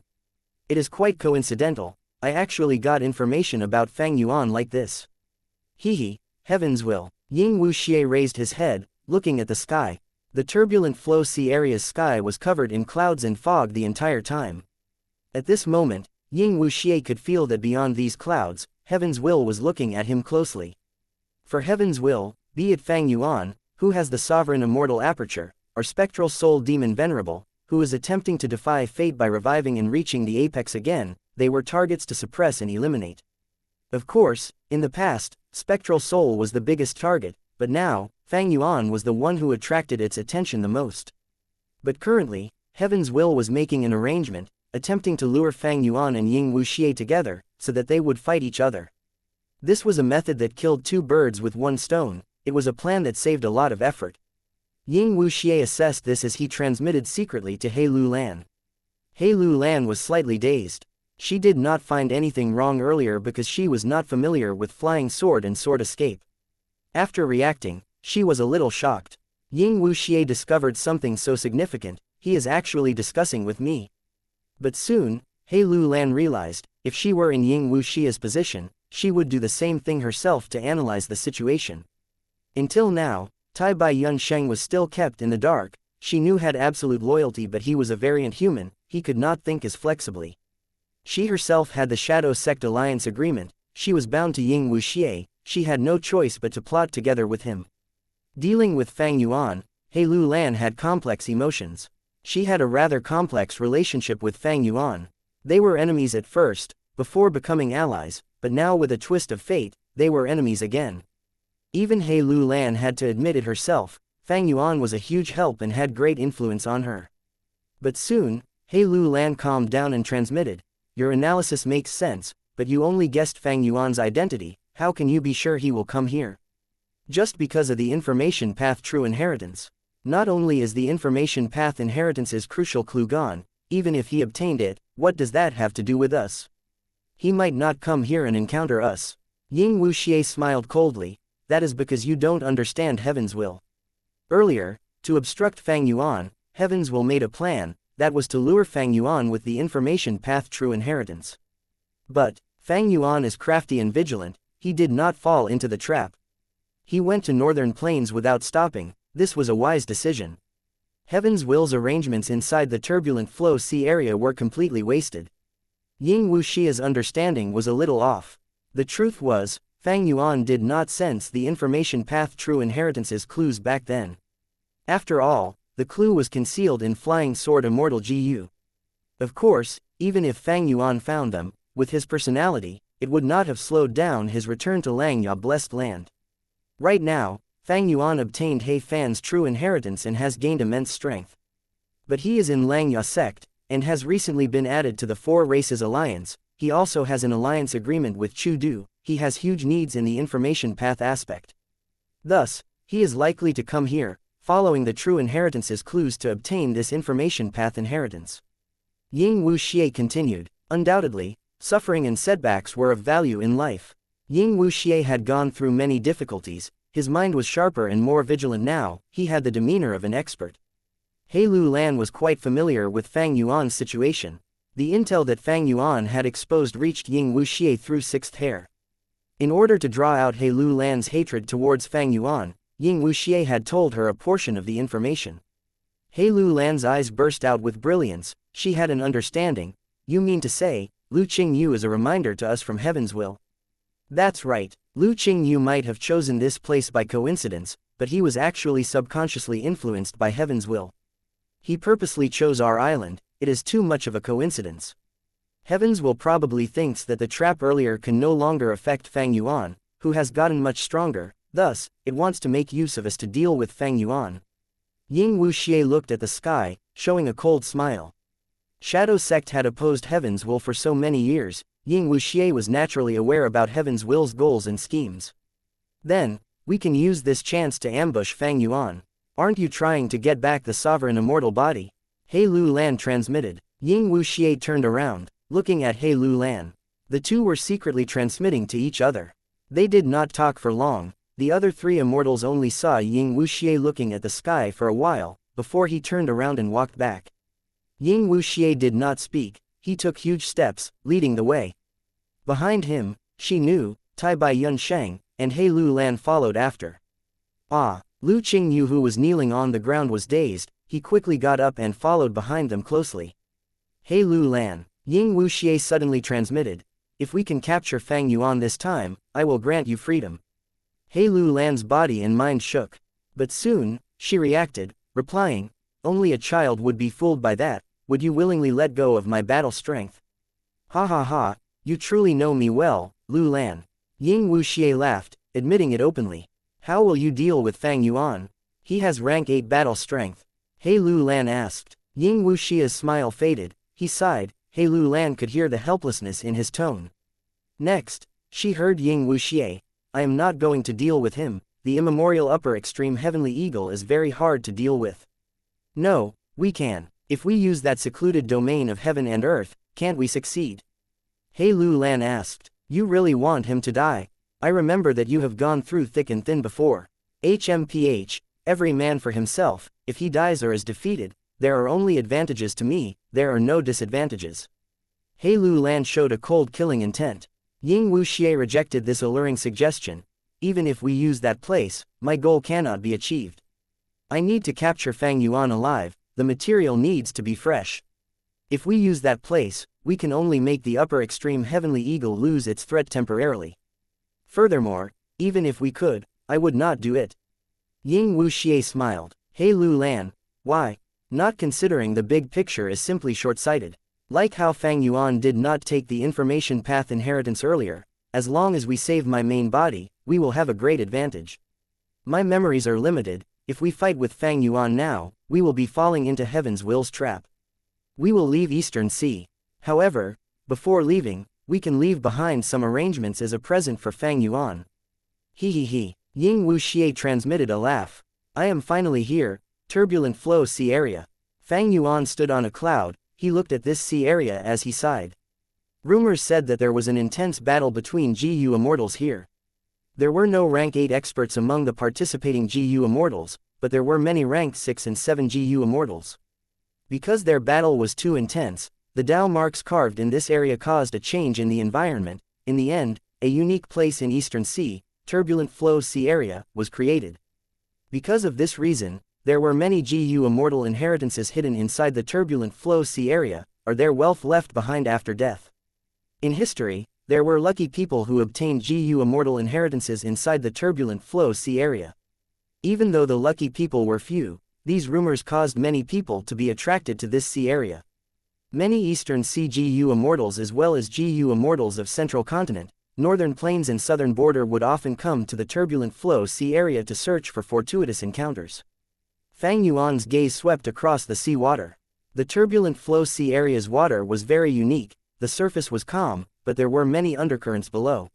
It is quite coincidental, I actually got information about Fang Yuan like this. Hehe, heaven's will. Ying Wuxia raised his head, looking at the sky. The turbulent flow sea area's sky was covered in clouds and fog the entire time. At this moment, Ying Wuxia could feel that beyond these clouds, heaven's will was looking at him closely. For heaven's will, be it Fang Yuan, who has the sovereign immortal aperture, or spectral soul demon venerable, who is attempting to defy fate by reviving and reaching the apex again, they were targets to suppress and eliminate. Of course, in the past, spectral soul was the biggest target, but now, Fang Yuan was the one who attracted its attention the most. But currently, heaven's will was making an arrangement, attempting to lure Fang Yuan and Ying Wuxia together, so that they would fight each other. This was a method that killed two birds with one stone, it was a plan that saved a lot of effort. Ying Wuxia assessed this as he transmitted secretly to He Lu Lan. He Lu Lan was slightly dazed. She did not find anything wrong earlier because she was not familiar with flying sword and sword escape. After reacting, she was a little shocked. Ying Wuxia discovered something so significant, he is actually discussing with me. But soon, He Lu Lan realized, if she were in Ying Wuxia's position, she would do the same thing herself to analyze the situation. Until now, Tai Bai Yun Sheng was still kept in the dark, she knew had absolute loyalty but he was a variant human, he could not think as flexibly. She herself had the Shadow Sect alliance agreement, she was bound to Ying Wuxia, she had no choice but to plot together with him. Dealing with Fang Yuan, He Lu Lan had complex emotions. She had a rather complex relationship with Fang Yuan. They were enemies at first, before becoming allies, but now with a twist of fate, they were enemies again. Even He Lu Lan had to admit it herself, Fang Yuan was a huge help and had great influence on her. But soon, He Lu Lan calmed down and transmitted, your analysis makes sense, but you only guessed Fang Yuan's identity, how can you be sure he will come here? Just because of the information path true inheritance. Not only is the information path inheritance's crucial clue gone, even if he obtained it, what does that have to do with us? He might not come here and encounter us. Ying Wuxia smiled coldly, that is because you don't understand heaven's will. Earlier, to obstruct Fang Yuan, heaven's will made a plan, that was to lure Fang Yuan with the information path true inheritance. But, Fang Yuan is crafty and vigilant, he did not fall into the trap. He went to northern plains without stopping, this was a wise decision. Heaven's will's arrangements inside the turbulent flow sea area were completely wasted. Ying Wuxia's understanding was a little off. The truth was, Fang Yuan did not sense the information path true inheritance's clues back then. After all, the clue was concealed in flying sword immortal GU. Of course, even if Fang Yuan found them, with his personality, it would not have slowed down his return to Langya blessed land. Right now, Fang Yuan obtained He Fan's true inheritance and has gained immense strength. But he is in Langya sect, and has recently been added to the Four Races Alliance, he also has an alliance agreement with Chu Du, he has huge needs in the information path aspect. Thus, he is likely to come here, following the true inheritance's clues to obtain this information path inheritance. Ying Wuxia continued, undoubtedly, suffering and setbacks were of value in life. Ying Wuxia had gone through many difficulties, his mind was sharper and more vigilant now, he had the demeanor of an expert. He Lu Lan was quite familiar with Fang Yuan's situation. The intel that Fang Yuan had exposed reached Ying Wuxia through sixth hair. In order to draw out He Lu Lan's hatred towards Fang Yuan, Ying Wuxia had told her a portion of the information. He Lu Lan's eyes burst out with brilliance, she had an understanding, you mean to say, Lu Qingyu is a reminder to us from heaven's will. That's right, Lu Qingyu might have chosen this place by coincidence, but he was actually subconsciously influenced by heaven's will. He purposely chose our island, it is too much of a coincidence. Heavens will probably thinks that the trap earlier can no longer affect Fang Yuan, who has gotten much stronger, thus, it wants to make use of us to deal with Fang Yuan. Ying Wuxia looked at the sky, showing a cold smile. Shadow sect had opposed Heaven's will for so many years, Ying Wuxia was naturally aware about Heaven's will's goals and schemes. Then, we can use this chance to ambush Fang Yuan. Aren't you trying to get back the sovereign immortal body? He Lu Lan transmitted. Ying Wuxia turned around, looking at He Lu Lan. The two were secretly transmitting to each other. They did not talk for long. The other three immortals only saw Ying Wuxia looking at the sky for a while, before he turned around and walked back. Ying Wuxia did not speak, he took huge steps, leading the way. Behind him, Shi Nu, Tai Bai Yun Sheng, and He Lu Lan followed after. Ah! Lu Qingyu, who was kneeling on the ground, was dazed, he quickly got up and followed behind them closely. He Lu Lan, Ying Wuxia suddenly transmitted. If we can capture Fang Yuan this time, I will grant you freedom. He Lu Lan's body and mind shook. But soon, she reacted, replying, only a child would be fooled by that. Would you willingly let go of my battle strength? Ha ha ha, you truly know me well, Lu Lan. Ying Wuxia laughed, admitting it openly. How will you deal with Fang Yuan? He has rank 8 battle strength. He Lu Lan asked. Ying Wuxia's smile faded, he sighed. He Lu Lan could hear the helplessness in his tone. Next, she heard Ying Wuxia. I am not going to deal with him, the immemorial upper extreme heavenly eagle is very hard to deal with. No, we can. If we use that secluded domain of heaven and earth, can't we succeed? He Lu Lan asked. You really want him to die? I remember that you have gone through thick and thin before. HMPH, every man for himself, if he dies or is defeated, there are only advantages to me, there are no disadvantages. He Lu Lan showed a cold killing intent. Ying Wuxia rejected this alluring suggestion. Even if we use that place, my goal cannot be achieved. I need to capture Fang Yuan alive, the material needs to be fresh. If we use that place, we can only make the upper extreme heavenly eagle lose its threat temporarily. Furthermore, even if we could, I would not do it. Ying Wuxia smiled. He Lu Lan, why? Not considering the big picture is simply short-sighted. Like how Fang Yuan did not take the information path inheritance earlier, as long as we save my main body, we will have a great advantage. My memories are limited, if we fight with Fang Yuan now, we will be falling into Heaven's will's trap. We will leave Eastern Sea. However, before leaving, we can leave behind some arrangements as a present for Fang Yuan. He. Ying Wuxia transmitted a laugh. I am finally here, turbulent flow sea area. Fang Yuan stood on a cloud, he looked at this sea area as he sighed. Rumors said that there was an intense battle between GU immortals here. There were no rank 8 experts among the participating GU immortals, but there were many rank 6 and 7 GU immortals. Because their battle was too intense, the Tao marks carved in this area caused a change in the environment. In the end, a unique place in Eastern Sea, turbulent flow sea area, was created. Because of this reason, there were many GU immortal inheritances hidden inside the turbulent flow sea area, or their wealth left behind after death. In history, there were lucky people who obtained GU immortal inheritances inside the turbulent flow sea area. Even though the lucky people were few, these rumors caused many people to be attracted to this sea area. Many Eastern Sea GU immortals as well as GU immortals of Central Continent, Northern Plains and Southern Border would often come to the turbulent flow sea area to search for fortuitous encounters. Fang Yuan's gaze swept across the sea water. The turbulent flow sea area's water was very unique, the surface was calm, but there were many undercurrents below.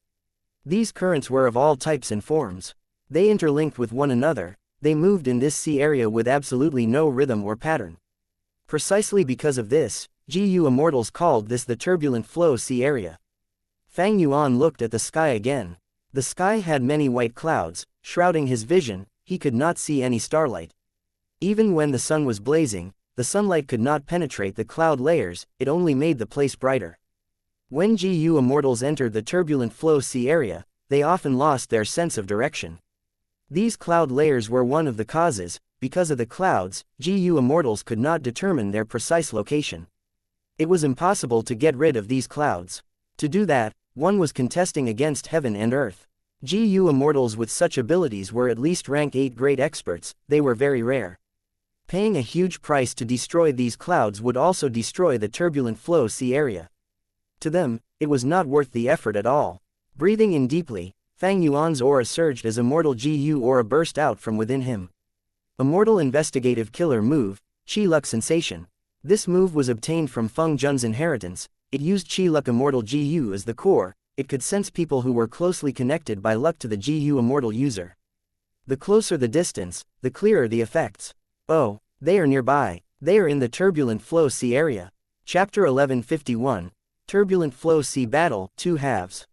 These currents were of all types and forms. They interlinked with one another, they moved in this sea area with absolutely no rhythm or pattern. Precisely because of this, GU immortals called this the turbulent flow sea area. Fang Yuan looked at the sky again. The sky had many white clouds, shrouding his vision, he could not see any starlight. Even when the sun was blazing, the sunlight could not penetrate the cloud layers, it only made the place brighter. When GU immortals entered the turbulent flow sea area, they often lost their sense of direction. These cloud layers were one of the causes. Because of the clouds, GU immortals could not determine their precise location. It was impossible to get rid of these clouds. To do that, one was contesting against heaven and earth. GU immortals with such abilities were at least rank 8 great experts, they were very rare. Paying a huge price to destroy these clouds would also destroy the turbulent flow sea area. To them, it was not worth the effort at all. Breathing in deeply, Fang Yuan's aura surged as Immortal Gu aura burst out from within him. Immortal Investigative Killer Move, Qi Luck Sensation. This move was obtained from Feng Jun's inheritance. It used Qi Luck Immortal Gu as the core. It could sense people who were closely connected by luck to the Gu Immortal user. The closer the distance, the clearer the effects. Oh, they are nearby. They are in the turbulent flow sea area. Chapter 1151, Turbulent Flow Sea Battle, 2 halves.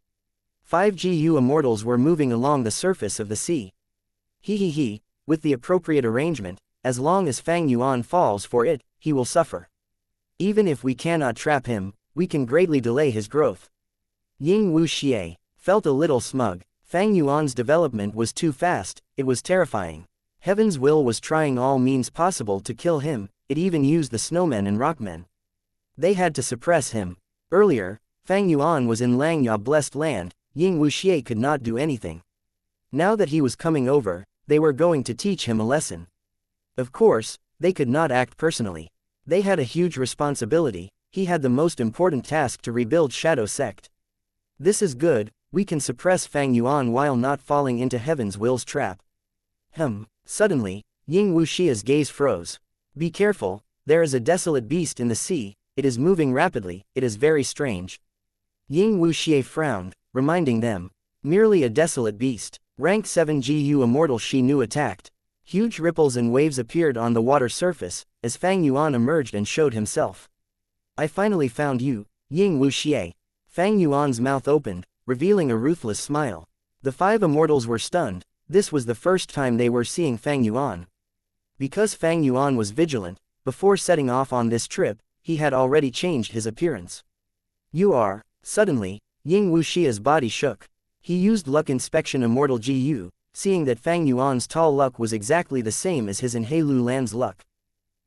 5 Gu Immortals were moving along the surface of the sea. He, with the appropriate arrangement, as long as Fang Yuan falls for it, he will suffer. Even if we cannot trap him, we can greatly delay his growth. Ying Wuxia felt a little smug. Fang Yuan's development was too fast, it was terrifying. Heaven's will was trying all means possible to kill him, it even used the snowmen and rockmen. They had to suppress him. Earlier, Fang Yuan was in Langya blessed land, Ying Wuxia could not do anything. Now that he was coming over, they were going to teach him a lesson. Of course, they could not act personally. They had a huge responsibility. He had the most important task to rebuild Shadow Sect. This is good, we can suppress Fang Yuan while not falling into Heaven's will's trap. Suddenly, Ying Wuxia's gaze froze. Be careful, there is a desolate beast in the sea, it is moving rapidly, it is very strange. Ying Wuxia frowned, reminding them. Merely a desolate beast. Rank 7 Gu Immortal Shi Nu attacked. Huge ripples and waves appeared on the water surface, as Fang Yuan emerged and showed himself. I finally found you, Ying Wuxia. Fang Yuan's mouth opened, revealing a ruthless smile. The 5 immortals were stunned. This was the first time they were seeing Fang Yuan. Because Fang Yuan was vigilant, before setting off on this trip, he had already changed his appearance. You are. Suddenly, Ying Wuxia's body shook. He used Luck Inspection Immortal Gu, seeing that Fang Yuan's tall luck was exactly the same as his in Heilu Land's luck.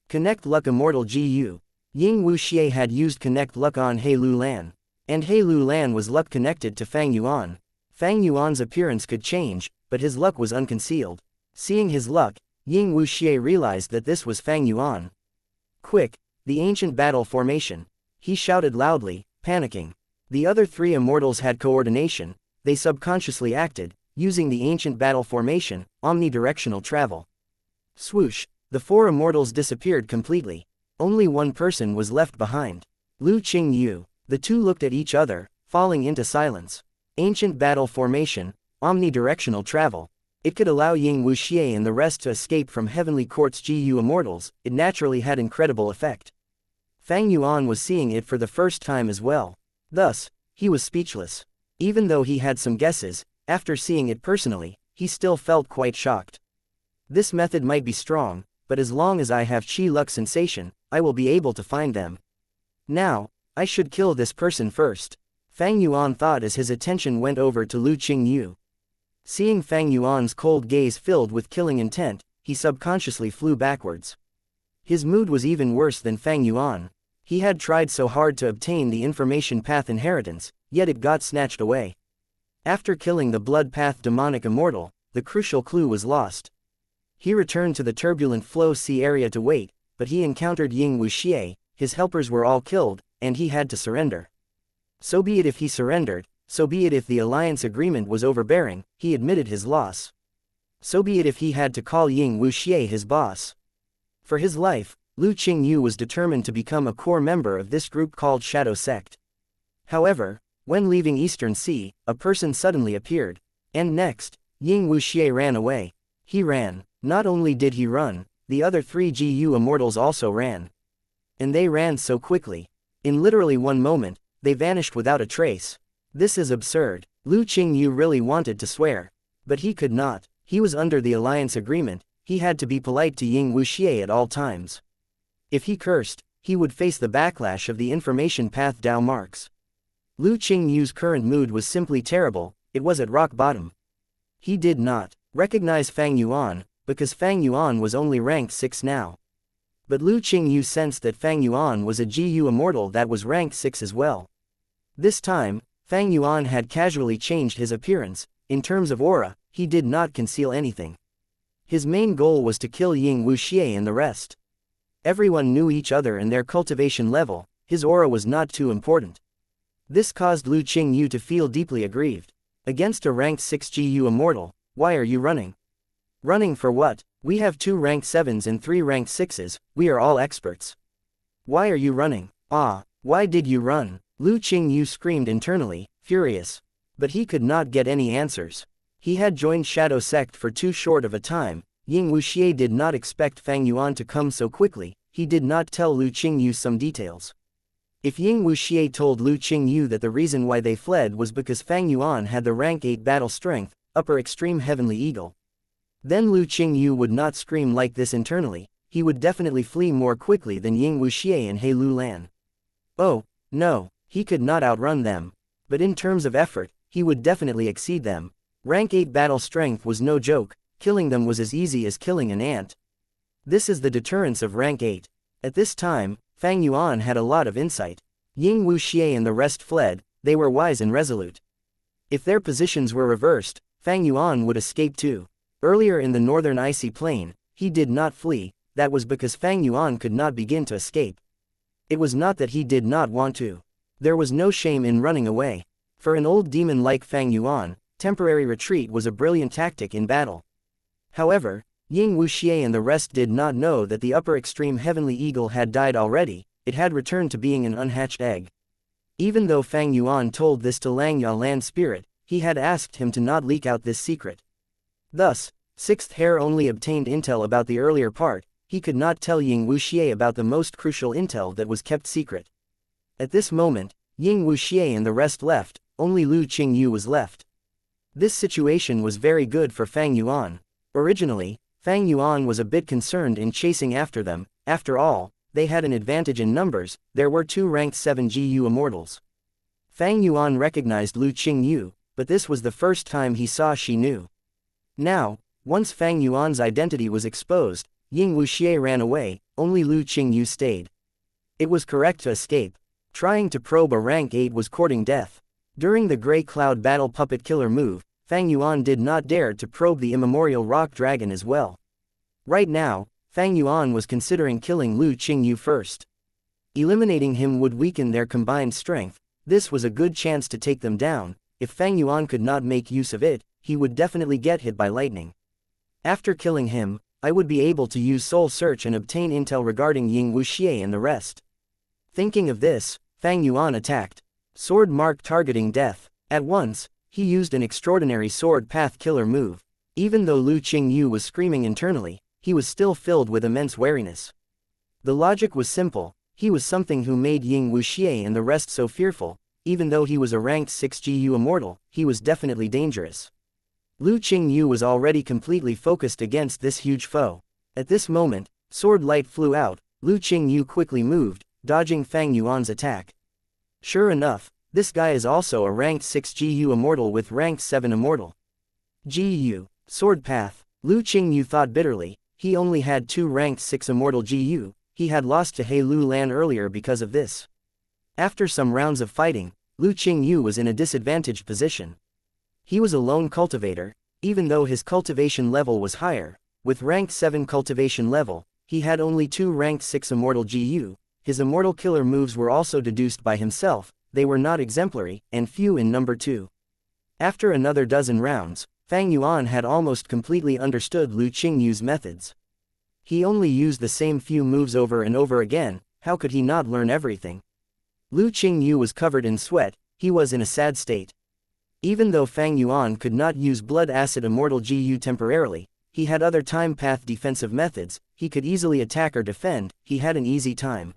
Connect Luck Immortal Gu. Ying Wuxia had used Connect Luck on Heilu Lan. And Heilu Lan was luck connected to Fang Yuan. Fang Yuan's appearance could change, but his luck was unconcealed. Seeing his luck, Ying Wuxia realized that this was Fang Yuan. Quick, the ancient battle formation. He shouted loudly, panicking. The other 3 immortals had coordination, they subconsciously acted, using the ancient battle formation, omnidirectional travel. Swoosh, the 4 immortals disappeared completely. Only one person was left behind. Lu Qingyu. The 2 looked at each other, falling into silence. Ancient battle formation, omnidirectional travel. It could allow Ying Wuxia and the rest to escape from Heavenly Court's Gu Immortals, it naturally had incredible effect. Fang Yuan was seeing it for the first time as well. Thus, he was speechless. Even though he had some guesses, after seeing it personally, he still felt quite shocked. This method might be strong, but as long as I have Qi Luck Sensation, I will be able to find them. Now, I should kill this person first. Fang Yuan thought as his attention went over to Lu Qingyu. Seeing Fang Yuan's cold gaze filled with killing intent, he subconsciously flew backwards. His mood was even worse than Fang Yuan. He had tried so hard to obtain the information path inheritance, yet it got snatched away. After killing the blood path demonic immortal, the crucial clue was lost. He returned to the turbulent flow sea area to wait, but he encountered Ying Wuxia, his helpers were all killed, and he had to surrender. So be it if he surrendered, so be it if the alliance agreement was overbearing, he admitted his loss. So be it if he had to call Ying Wuxia his boss. For his life, Lu Qingyu was determined to become a core member of this group called Shadow Sect. However, when leaving Eastern Sea, a person suddenly appeared. And next, Ying Wuxia ran away. He ran. Not only did he run, the other 3 Gu Immortals also ran. And they ran so quickly. In literally one moment, they vanished without a trace. This is absurd. Lu Qingyu really wanted to swear. But he could not. He was under the alliance agreement, he had to be polite to Ying Wuxia at all times. If he cursed, he would face the backlash of the information path Dao marks. Lu Qingyu's current mood was simply terrible, it was at rock bottom. He did not recognize Fang Yuan, because Fang Yuan was only ranked 6 now. But Lu Qingyu sensed that Fang Yuan was a Gu Immortal that was ranked 6 as well. This time, Fang Yuan had casually changed his appearance. In terms of aura, he did not conceal anything. His main goal was to kill Ying Wuxia and the rest. Everyone knew each other and their cultivation level, his aura was not too important. This caused Lu Qingyu to feel deeply aggrieved. Against a ranked 6 GU immortal, why are you running? Running for what? We have 2 ranked 7s and 3 ranked 6s, we are all experts. Why are you running? Ah, why did you run? Lu Qingyu screamed internally, furious. But he could not get any answers. He had joined Shadow Sect for too short of a time. Ying Wuxia did not expect Fang Yuan to come so quickly, he did not tell Lu Qingyu some details. If Ying Wuxia told Lu Qingyu that the reason why they fled was because Fang Yuan had the rank 8 battle strength, upper extreme heavenly eagle, then Lu Qingyu would not scream like this internally, he would definitely flee more quickly than Ying Wuxia and He Lulan. Oh, no, he could not outrun them. But in terms of effort, he would definitely exceed them. Rank 8 battle strength was no joke, killing them was as easy as killing an ant. This is the deterrence of rank 8. At this time, Fang Yuan had a lot of insight. Ying Wuxia and the rest fled, they were wise and resolute. If their positions were reversed, Fang Yuan would escape too. Earlier in the northern icy plain, he did not flee, that was because Fang Yuan could not begin to escape. It was not that he did not want to. There was no shame in running away. For an old demon like Fang Yuan, temporary retreat was a brilliant tactic in battle. However, Ying Wuxia and the rest did not know that the upper extreme heavenly eagle had died already, it had returned to being an unhatched egg. Even though Fang Yuan told this to Langya land spirit, he had asked him to not leak out this secret. Thus, Sixth Hair only obtained intel about the earlier part, he could not tell Ying Wuxia about the most crucial intel that was kept secret. At this moment, Ying Wuxia and the rest left, only Lu Qingyu was left. This situation was very good for Fang Yuan. Originally, Fang Yuan was a bit concerned in chasing after them, after all, they had an advantage in numbers, there were 2 ranked 7 GU immortals. Fang Yuan recognized Lu Qingyu, but this was the first time he saw she knew. Now, once Fang Yuan's identity was exposed, Ying Wuxia ran away, only Lu Qingyu stayed. It was correct to escape. Trying to probe a rank 8 was courting death. During the Grey Cloud Battle Puppet Killer move, Fang Yuan did not dare to probe the immemorial rock dragon as well. Right now, Fang Yuan was considering killing Lu Qingyu first. Eliminating him would weaken their combined strength, this was a good chance to take them down, if Fang Yuan could not make use of it, he would definitely get hit by lightning. After killing him, I would be able to use Soul Search and obtain intel regarding Ying Wuxia and the rest. Thinking of this, Fang Yuan attacked. Sword mark targeting death. At once, he used an extraordinary sword path killer move. Even though Lu Qingyu was screaming internally, he was still filled with immense wariness. The logic was simple, he was something who made Ying Wuxia and the rest so fearful, even though he was a ranked 6 GU immortal, he was definitely dangerous. Lu Qingyu was already completely focused against this huge foe. At this moment, sword light flew out, Lu Qingyu quickly moved, dodging Fang Yuan's attack. Sure enough, this guy is also a ranked 6 GU immortal with ranked 7 immortal. GU, sword path, Lu Qingyu thought bitterly, he only had 2 ranked 6 immortal GU, he had lost to He Lulan earlier because of this. After some rounds of fighting, Lu Qingyu was in a disadvantaged position. He was a lone cultivator, even though his cultivation level was higher, with ranked 7 cultivation level, he had only 2 ranked 6 immortal GU, his immortal killer moves were also deduced by himself, they were not exemplary, and few in number too. After another dozen rounds, Fang Yuan had almost completely understood Lu Qingyu's methods. He only used the same few moves over and over again, how could he not learn everything? Lu Qingyu was covered in sweat, he was in a sad state. Even though Fang Yuan could not use Blood Acid Immortal GU temporarily, he had other time path defensive methods, he could easily attack or defend, he had an easy time.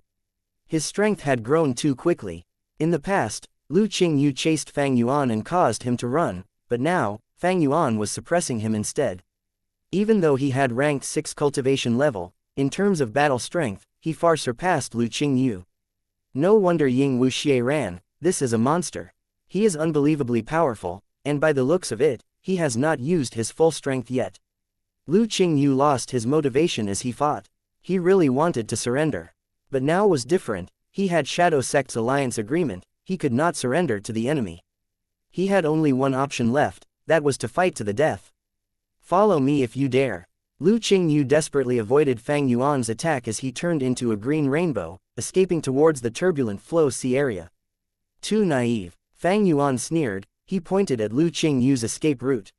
His strength had grown too quickly. In the past, Lu Qingyu chased Fang Yuan and caused him to run, but now, Fang Yuan was suppressing him instead. Even though he had ranked 6 cultivation level, in terms of battle strength, he far surpassed Lu Qingyu. No wonder Ying Wuxia ran, this is a monster. He is unbelievably powerful, and by the looks of it, he has not used his full strength yet. Lu Qingyu lost his motivation as he fought. He really wanted to surrender. But now was different, he had Shadow Sect's alliance agreement, he could not surrender to the enemy. He had only one option left, that was to fight to the death. Follow me if you dare. Lu Qingyu desperately avoided Fang Yuan's attack as he turned into a green rainbow, escaping towards the turbulent flow sea area. Too naive, Fang Yuan sneered. He pointed at Lu Qingyu's escape route.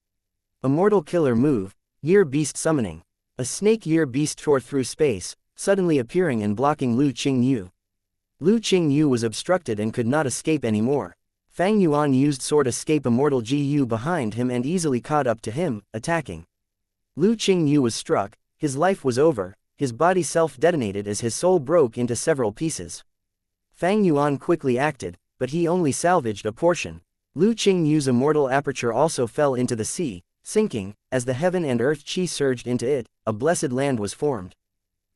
Immortal killer move, Year Beast summoning. A snake Year Beast tore through space, suddenly appearing and blocking Lu Qingyu. Lu Qingyu was obstructed and could not escape anymore. Fang Yuan used sword escape Immortal Gu behind him and easily caught up to him, attacking. Lu Qingyu was struck, his life was over, his body self-detonated as his soul broke into several pieces. Fang Yuan quickly acted, but he only salvaged a portion. Lu Qingyu's immortal aperture also fell into the sea, sinking. As the heaven and earth chi surged into it, a blessed land was formed.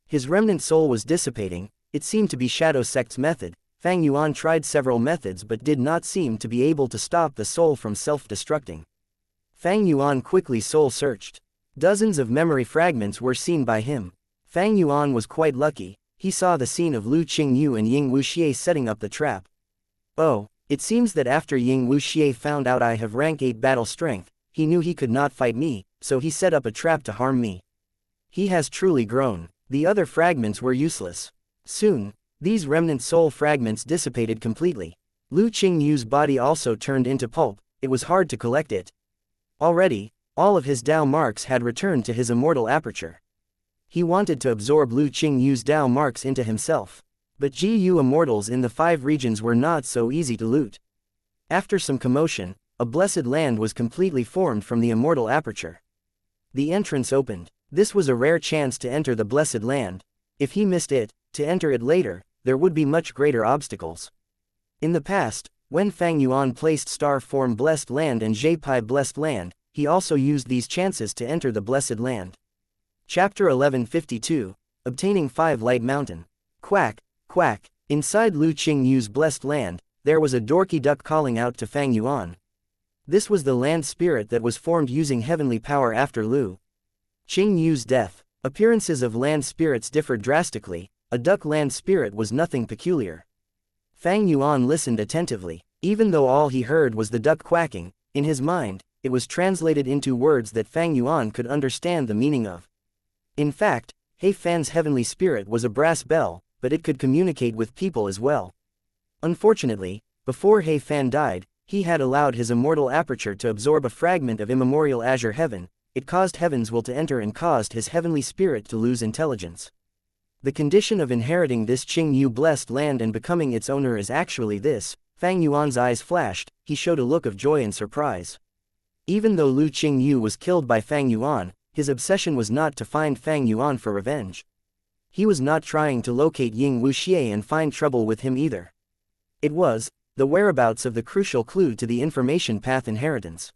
His remnant soul was dissipating. It seemed to be Shadow Sect's method. Fang Yuan tried several methods but did not seem to be able to stop the soul from self-destructing. Fang Yuan quickly soul-searched. Dozens of memory fragments were seen by him. Fang Yuan was quite lucky. He saw the scene of Lu Qingyu and Ying Wuxia setting up the trap. Oh, it seems that after Ying Wuxia found out I have rank 8 battle strength, he knew he could not fight me, so he set up a trap to harm me. He has truly grown. The other fragments were useless. Soon, these remnant soul fragments dissipated completely. Lu Qingyu's body also turned into pulp. It was hard to collect it. Already, all of his Dao marks had returned to his immortal aperture. He wanted to absorb Lu Qingyu's Dao marks into himself. But GU immortals in the 5 regions were not so easy to loot. After some commotion, a blessed land was completely formed from the immortal aperture. The entrance opened. This was a rare chance to enter the blessed land. If he missed it, to enter it later, there would be much greater obstacles. In the past, when Fang Yuan placed Star Form Blessed Land and Zhepai Blessed Land, he also used these chances to enter the blessed land. Chapter 1152, Obtaining 5 Light Mountain. Quack, quack. Inside Lu Qingyu's blessed land, there was a dorky duck calling out to Fang Yuan. This was the land spirit that was formed using heavenly power after Lu Qingyu's death. Appearances of land spirits differed drastically. A duck land spirit was nothing peculiar. Fang Yuan listened attentively. Even though all he heard was the duck quacking, in his mind, it was translated into words that Fang Yuan could understand the meaning of. In fact, He Fan's heavenly spirit was a brass bell, but it could communicate with people as well. Unfortunately, before He Fan died, he had allowed his immortal aperture to absorb a fragment of immemorial azure heaven. It caused heaven's will to enter and caused his heavenly spirit to lose intelligence. The condition of inheriting this Qingyu blessed land and becoming its owner is actually this. Fang Yuan's eyes flashed. He showed a look of joy and surprise. Even though Lu Qingyu was killed by Fang Yuan, his obsession was not to find Fang Yuan for revenge. He was not trying to locate Ying Wuxia and find trouble with him either. It was the whereabouts of the crucial clue to the information path inheritance.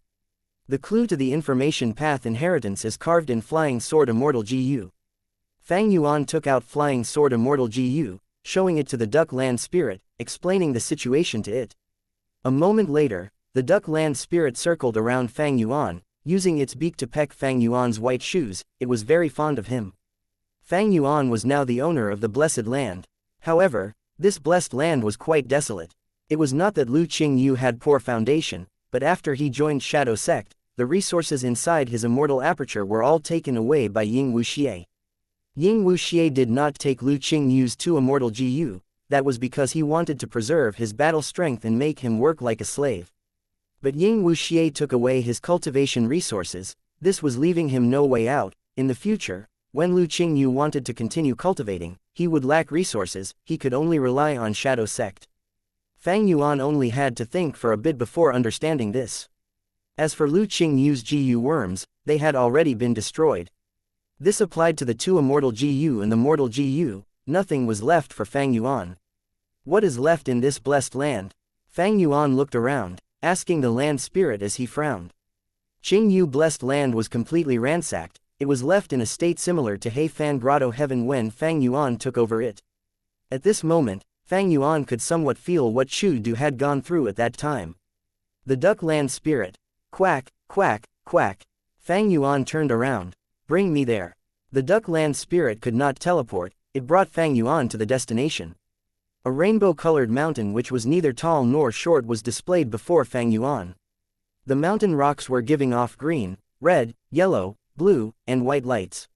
The clue to the information path inheritance is carved in Flying Sword Immortal Gu. Fang Yuan took out Flying Sword Immortal Gu, showing it to the duck land spirit, explaining the situation to it. A moment later, the duck land spirit circled around Fang Yuan, using its beak to peck Fang Yuan's white shoes. It was very fond of him. Fang Yuan was now the owner of the blessed land. However, this blessed land was quite desolate. It was not that Lu Qingyu had poor foundation, but after he joined Shadow Sect, the resources inside his immortal aperture were all taken away by Ying Wuxia. Ying Wuxia did not take Lu Qingyu's 2 immortal Gu. That was because he wanted to preserve his battle strength and make him work like a slave. But Ying Wuxia took away his cultivation resources. This was leaving him no way out. In the future, when Lu Qingyu wanted to continue cultivating, he would lack resources. He could only rely on Shadow Sect. Fang Yuan only had to think for a bit before understanding this. As for Lu Qingyu's Gu worms, they had already been destroyed. This applied to the 2 immortal Gu and the mortal Gu. Nothing was left for Fang Yuan. What is left in this blessed land? Fang Yuan looked around, asking the land spirit as he frowned. Qingyu blessed land was completely ransacked. It was left in a state similar to He Fan Grotto Heaven when Fang Yuan took over it. At this moment, Fang Yuan could somewhat feel what Chu Du had gone through at that time. The duck land spirit. Quack, quack, quack. Fang Yuan turned around. Bring me there. The duck land spirit could not teleport. It brought Fang Yuan to the destination. A rainbow-colored mountain which was neither tall nor short was displayed before Fang Yuan. The mountain rocks were giving off green, red, yellow, blue, and white lights.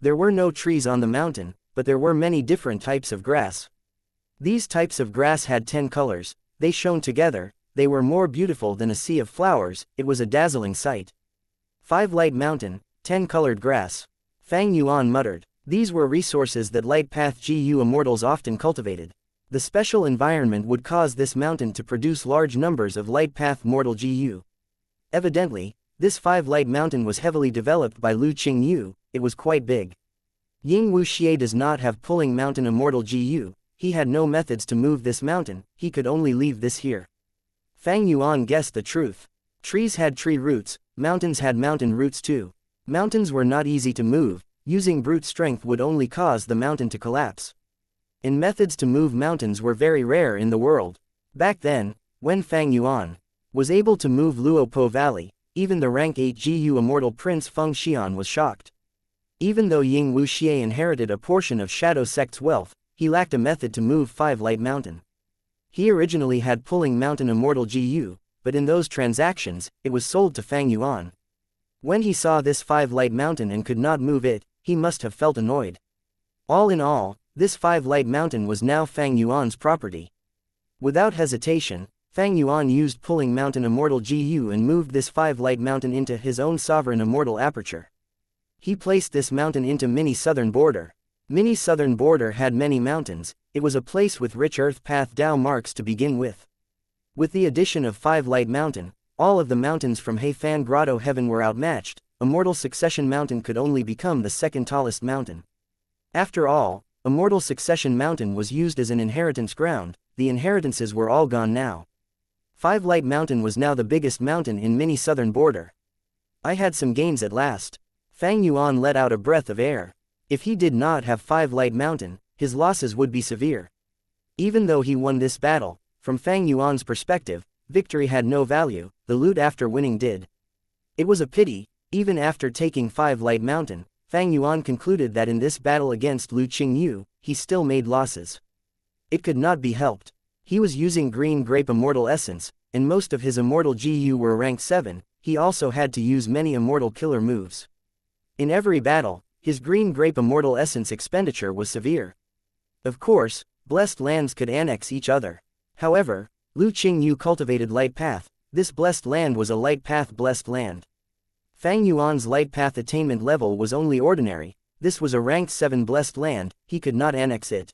There were no trees on the mountain, but there were many different types of grass. These types of grass had 10 colors, they shone together, they were more beautiful than a sea of flowers, it was a dazzling sight. 5 light mountain, 10 colored grass. Fang Yuan muttered. These were resources that light path GU immortals often cultivated. The special environment would cause this mountain to produce large numbers of light path mortal GU. Evidently, this 5 light mountain was heavily developed by Lu Qingyu, it was quite big. Ying Wuxia does not have pulling mountain immortal GU, he had no methods to move this mountain, he could only leave this here. Fang Yuan guessed the truth. Trees had tree roots, mountains had mountain roots too. Mountains were not easy to move, using brute strength would only cause the mountain to collapse. And methods to move mountains were very rare in the world. Back then, when Fang Yuan was able to move Luopo Valley, even the rank 8 GU immortal prince Feng Xian was shocked. Even though Ying Wuxia inherited a portion of Shadow Sect's wealth, he lacked a method to move 5 light mountain. He originally had pulling mountain immortal GU, but in those transactions, it was sold to Fang Yuan. When he saw this 5 light mountain and could not move it, he must have felt annoyed. All in all, this 5 light mountain was now Fang Yuan's property. Without hesitation, Fang Yuan used pulling mountain immortal GU and moved this 5 light mountain into his own sovereign immortal aperture. He placed this mountain into Mini Southern Border. Mini Southern Border had many mountains, it was a place with rich earth path Dao marks to begin with. With the addition of 5 light mountain, all of the mountains from Heifan Grotto Heaven were outmatched, Immortal Succession Mountain could only become the second tallest mountain. After all, Immortal Succession Mountain was used as an inheritance ground, the inheritances were all gone now. 5 Light Mountain was now the biggest mountain in Mini Southern Border. I had some gains at last. Fang Yuan let out a breath of air. If he did not have 5 Light Mountain, his losses would be severe. Even though he won this battle, from Fang Yuan's perspective, victory had no value, the loot after winning did. It was a pity, even after taking 5 Light Mountain, Fang Yuan concluded that in this battle against Lu Qingyu, he still made losses. It could not be helped. He was using green grape immortal essence, and most of his immortal GU were rank 7, he also had to use many immortal killer moves. In every battle, his green grape immortal essence expenditure was severe. Of course, blessed lands could annex each other. However, Lu Qingyu cultivated light path, this blessed land was a light path blessed land. Fang Yuan's light path attainment level was only ordinary, this was a ranked 7 blessed land, he could not annex it.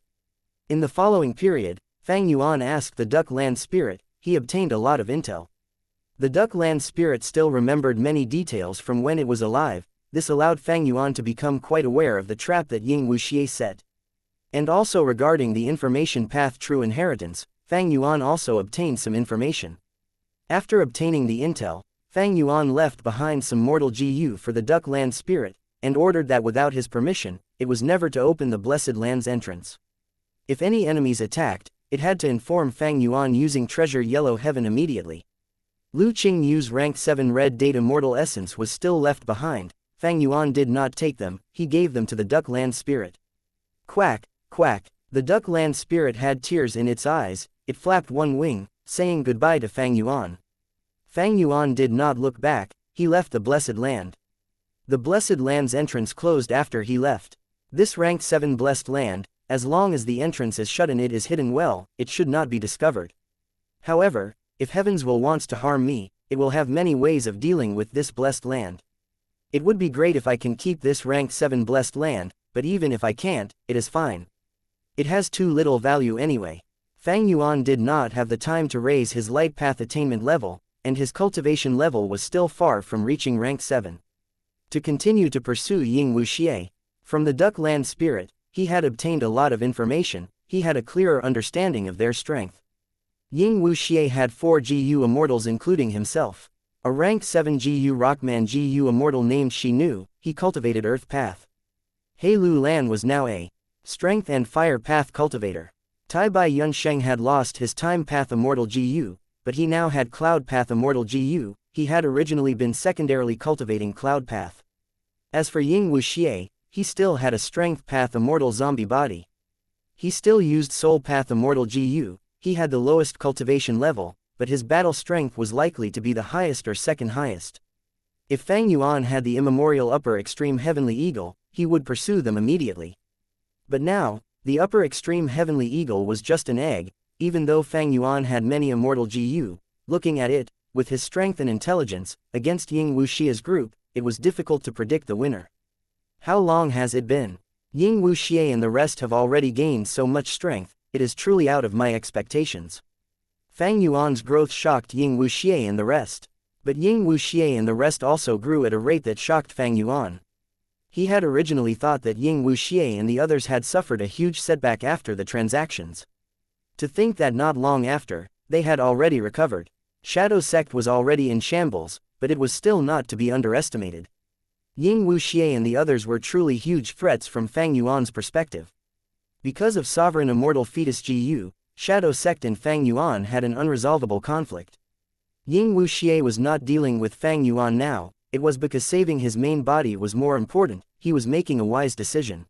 In the following period, Fang Yuan asked the Duck Land Spirit, he obtained a lot of intel. The Duck Land Spirit still remembered many details from when it was alive, this allowed Fang Yuan to become quite aware of the trap that Ying Wuxia set. And also regarding the information path true inheritance, Fang Yuan also obtained some information. After obtaining the intel, Fang Yuan left behind some mortal GU for the Duck Land Spirit, and ordered that without his permission, it was never to open the Blessed Land's entrance. If any enemies attacked, it had to inform Fang Yuan using Treasure Yellow Heaven immediately. Lu Qingyu's rank 7 Red Date Immortal Essence was still left behind, Fang Yuan did not take them, he gave them to the Duck Land Spirit. Quack, quack, the Duck Land Spirit had tears in its eyes, it flapped one wing, saying goodbye to Fang Yuan. Fang Yuan did not look back, he left the Blessed Land. The Blessed Land's entrance closed after he left. This rank 7 blessed land, as long as the entrance is shut and it is hidden well, it should not be discovered. However, if Heavens will wants to harm me, it will have many ways of dealing with this blessed land. It would be great if I can keep this rank 7 blessed land, but even if I can't, it is fine. It has too little value anyway. Fang Yuan did not have the time to raise his light path attainment level, and his cultivation level was still far from reaching rank 7. To continue to pursue Ying Wuxia. From the Duck Land Spirit, he had obtained a lot of information, he had a clearer understanding of their strength. Ying Wuxia had 4 GU immortals including himself. A rank 7 GU Rockman GU immortal named Shinu, he cultivated Earth Path. He Lu Lan was now a Strength and Fire Path cultivator. Tai Bai Yunsheng had lost his Time Path immortal GU, but he now had Cloud Path immortal GU, he had originally been secondarily cultivating Cloud Path. As for Ying Wuxia, he still had a Strength Path immortal zombie body. He still used Soul Path immortal GU, he had the lowest cultivation level, but his battle strength was likely to be the highest or second highest. If Fang Yuan had the immemorial upper extreme heavenly eagle, he would pursue them immediately. But now, the upper extreme heavenly eagle was just an egg, even though Fang Yuan had many immortal GU. Looking at it, with his strength and intelligence, against Ying Wuxia's group, it was difficult to predict the winner. How long has it been? Ying Wuxia and the rest have already gained so much strength, it is truly out of my expectations. Fang Yuan's growth shocked Ying Wuxia and the rest. But Ying Wuxia and the rest also grew at a rate that shocked Fang Yuan. He had originally thought that Ying Wuxia and the others had suffered a huge setback after the transactions. To think that not long after, they had already recovered. Shadow Sect was already in shambles, but it was still not to be underestimated. Ying Wuxia and the others were truly huge threats from Fang Yuan's perspective. Because of sovereign immortal fetus GU, Shadow Sect and Fang Yuan had an unresolvable conflict. Ying Wuxia was not dealing with Fang Yuan now, it was because saving his main body was more important, he was making a wise decision.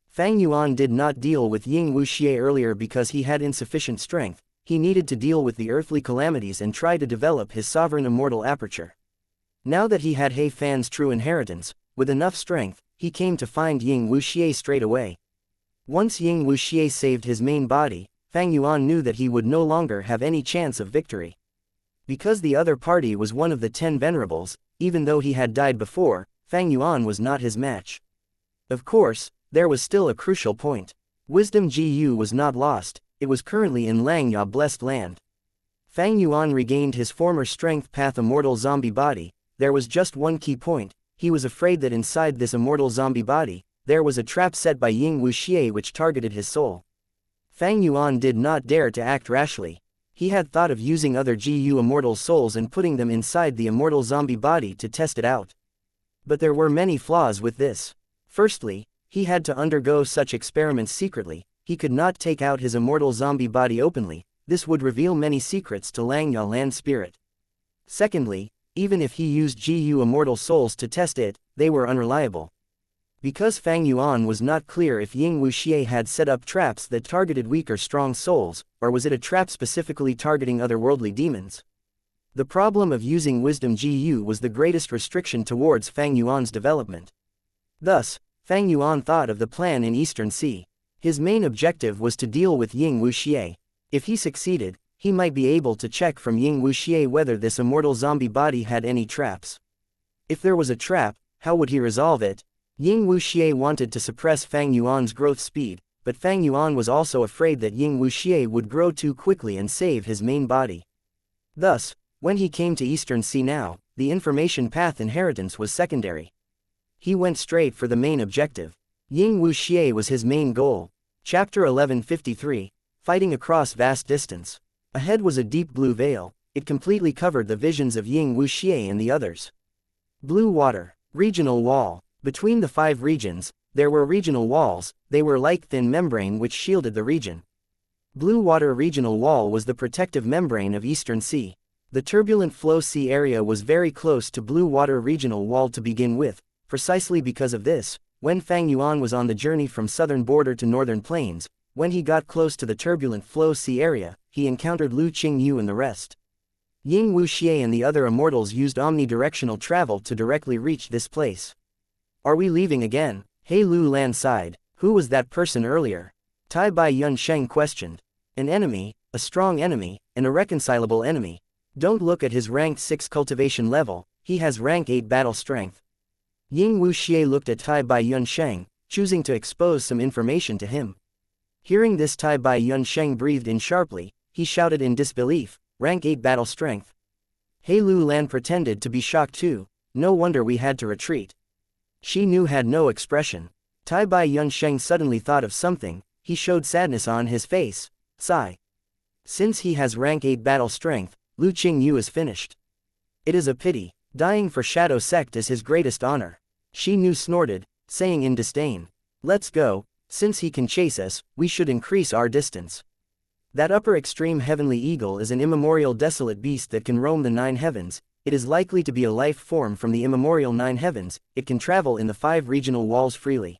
Fang Yuan did not deal with Ying Wuxia earlier because he had insufficient strength, he needed to deal with the earthly calamities and try to develop his sovereign immortal aperture. Now that he had He Fan's true inheritance, with enough strength, he came to find Ying Wuxia straight away. Once Ying Wuxia saved his main body, Fang Yuan knew that he would no longer have any chance of victory. Because the other party was one of the 10 venerables, even though he had died before, Fang Yuan was not his match. Of course, there was still a crucial point. Wisdom GU was not lost, it was currently in Langya Blessed Land. Fang Yuan regained his former strength path immortal zombie body. There was just one key point, he was afraid that inside this immortal zombie body, there was a trap set by Ying Wuxia which targeted his soul. Fang Yuan did not dare to act rashly. He had thought of using other GU immortal souls and putting them inside the immortal zombie body to test it out. But there were many flaws with this. Firstly, he had to undergo such experiments secretly, he could not take out his immortal zombie body openly, this would reveal many secrets to Langya Land Spirit. Secondly, even if he used GU immortal souls to test it, they were unreliable. Because Fang Yuan was not clear if Ying Wuxia had set up traps that targeted weak or strong souls, or was it a trap specifically targeting otherworldly demons. The problem of using Wisdom GU was the greatest restriction towards Fang Yuan's development. Thus, Fang Yuan thought of the plan in Eastern Sea. His main objective was to deal with Ying Wuxia. If he succeeded, he might be able to check from Ying Wuxia whether this immortal zombie body had any traps. If there was a trap, how would he resolve it? Ying Wuxia wanted to suppress Fang Yuan's growth speed, but Fang Yuan was also afraid that Ying Wuxia would grow too quickly and save his main body. Thus, when he came to Eastern Sea now, the information path inheritance was secondary. He went straight for the main objective. Ying Wuxia was his main goal. Chapter 1153, Fighting Across Vast Distance. Ahead was a deep blue veil, it completely covered the visions of Ying Wuxia and the others. Blue water, regional wall. Between the 5 regions, there were regional walls, they were like thin membrane which shielded the region. Blue water regional wall was the protective membrane of Eastern Sea. The turbulent flow sea area was very close to blue water regional wall to begin with, precisely because of this, when Fang Yuan was on the journey from southern border to northern plains, when he got close to the turbulent flow sea area, he encountered Lu Qingyu and the rest. Ying Wuxia and the other immortals used omnidirectional travel to directly reach this place. Are we leaving again? He Lu Lan sighed. Who was that person earlier? Tai Bai Yun Sheng questioned. An enemy, a strong enemy, an irreconcilable enemy. Don't look at his ranked 6 cultivation level, he has rank 8 battle strength. Ying Wuxia looked at Tai Bai Yun Sheng, choosing to expose some information to him. Hearing this, Tai Bai Yun Sheng breathed in sharply, he shouted in disbelief, rank 8 battle strength. He Lu Lan pretended to be shocked too, no wonder we had to retreat. Shi Nu had no expression. Tai Bai Yun Sheng suddenly thought of something, he showed sadness on his face. Sigh. Since he has rank 8 battle strength, Lu Qingyu is finished. It is a pity, dying for Shadow Sect is his greatest honor. Shi Nu snorted, saying in disdain. Let's go, since he can chase us, we should increase our distance. That upper extreme heavenly eagle is an immemorial desolate beast that can roam the 9 heavens. It is likely to be a life form from the immemorial 9 heavens, it can travel in the 5 regional walls freely.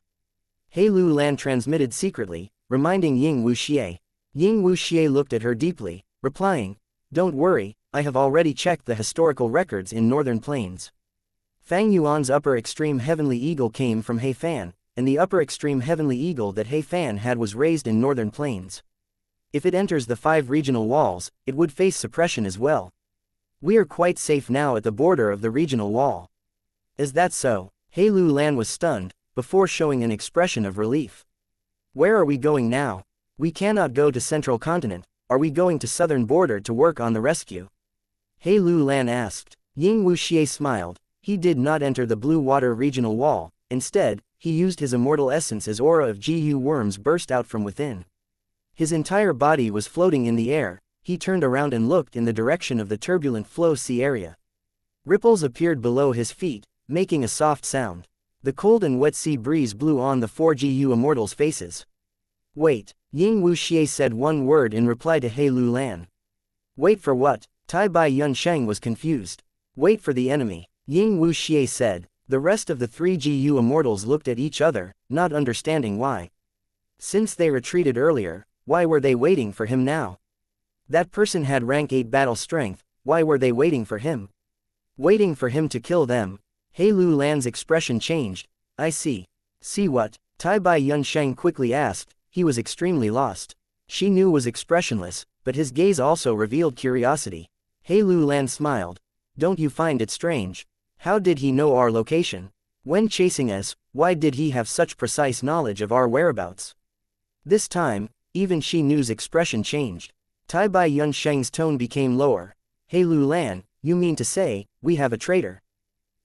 He Lu Lan transmitted secretly, reminding Ying Wuxia. Ying Wuxia looked at her deeply, replying, Don't worry, I have already checked the historical records in northern plains. Fang Yuan's upper extreme heavenly eagle came from He Fan, and the upper extreme heavenly eagle that He Fan had was raised in northern plains. If it enters the 5 regional walls, it would face suppression as well. We are quite safe now at the border of the regional wall. Is that so? He Lu Lan was stunned, before showing an expression of relief. Where are we going now? We cannot go to central continent. Are we going to southern border to work on the rescue? He Lu Lan asked. Ying Wuxia smiled. He did not enter the blue water regional wall. Instead, he used his immortal essence as aura of Gu worms burst out from within. His entire body was floating in the air. He turned around and looked in the direction of the turbulent flow sea area. Ripples appeared below his feet, making a soft sound. The cold and wet sea breeze blew on the 4 Gu immortals' faces. Wait, Ying Wuxia said one word in reply to He Lu Lan. Wait for what? Tai Bai Yunsheng was confused. Wait for the enemy, Ying Wuxia said. The rest of the 3 Gu immortals looked at each other, not understanding why. Since they retreated earlier, why were they waiting for him now? That person had rank 8 battle strength, why were they waiting for him? Waiting for him to kill them? He Lu Lan's expression changed. I see. See what? Tai Bai Yunsheng quickly asked. He was extremely lost. She knew was expressionless, but his gaze also revealed curiosity. He Lu Lan smiled. Don't you find it strange? How did he know our location? When chasing us, why did he have such precise knowledge of our whereabouts? This time, even she knew's expression changed. Tai Bai Yunsheng's tone became lower. He Lu Lan, you mean to say, we have a traitor?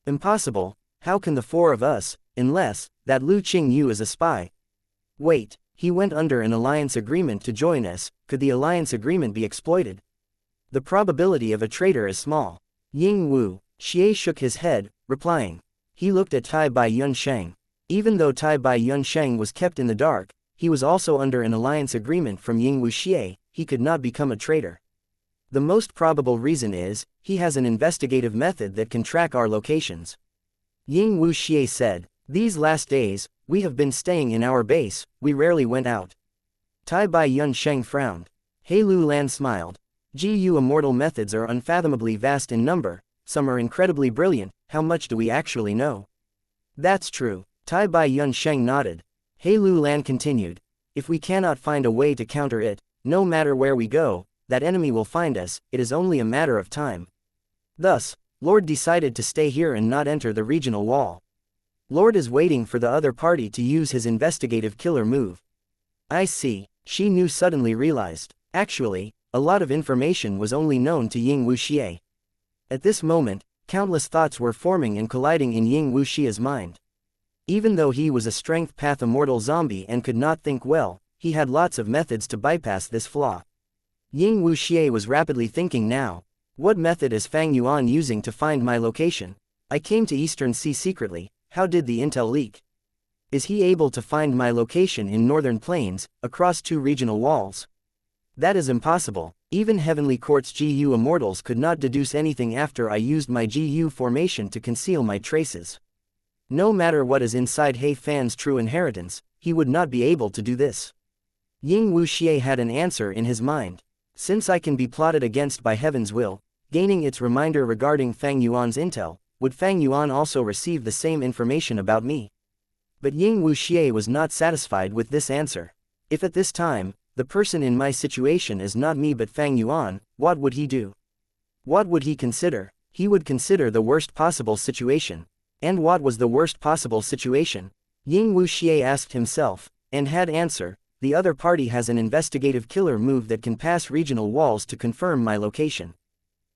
Impossible. How can the 4 of us, unless that Lu Qingyu is a spy? Wait, he went under an alliance agreement to join us. Could the alliance agreement be exploited? The probability of a traitor is small. Ying Wu Xie shook his head, replying. He looked at Tai Bai Yunsheng. Even though Tai Bai Yunsheng was kept in the dark, he was also under an alliance agreement from Ying Wuxia. He could not become a traitor. The most probable reason is, he has an investigative method that can track our locations. Ying Wuxia said. These last days, we have been staying in our base, we rarely went out. Tai Bai Yunsheng frowned. He Lu Lan smiled. Gu immortal methods are unfathomably vast in number, some are incredibly brilliant, how much do we actually know? That's true. Tai Bai Yunsheng nodded. He Lu Lan continued. If we cannot find a way to counter it, no matter where we go, that enemy will find us, it is only a matter of time. Thus, Lord decided to stay here and not enter the regional wall. Lord is waiting for the other party to use his investigative killer move. I see, she knew suddenly realized. Actually, a lot of information was only known to Ying Wuxia. At this moment, countless thoughts were forming and colliding in Ying Wuxia's mind. Even though he was a strength path immortal zombie and could not think well, he had lots of methods to bypass this flaw. Ying Wuxia was rapidly thinking now. What method is Fang Yuan using to find my location? I came to Eastern Sea secretly, how did the intel leak? Is he able to find my location in northern plains, across 2 regional walls? That is impossible. Even Heavenly Court's Gu immortals could not deduce anything after I used my Gu formation to conceal my traces. No matter what is inside He Fan's true inheritance, he would not be able to do this. Ying Wuxia had an answer in his mind. Since I can be plotted against by heaven's will, gaining its reminder regarding Fang Yuan's intel, would Fang Yuan also receive the same information about me? But Ying Wuxia was not satisfied with this answer. If at this time, the person in my situation is not me but Fang Yuan, what would he do? What would he consider? He would consider the worst possible situation. And what was the worst possible situation? Ying Wuxia asked himself, and had answer. The other party has an investigative killer move that can pass regional walls to confirm my location.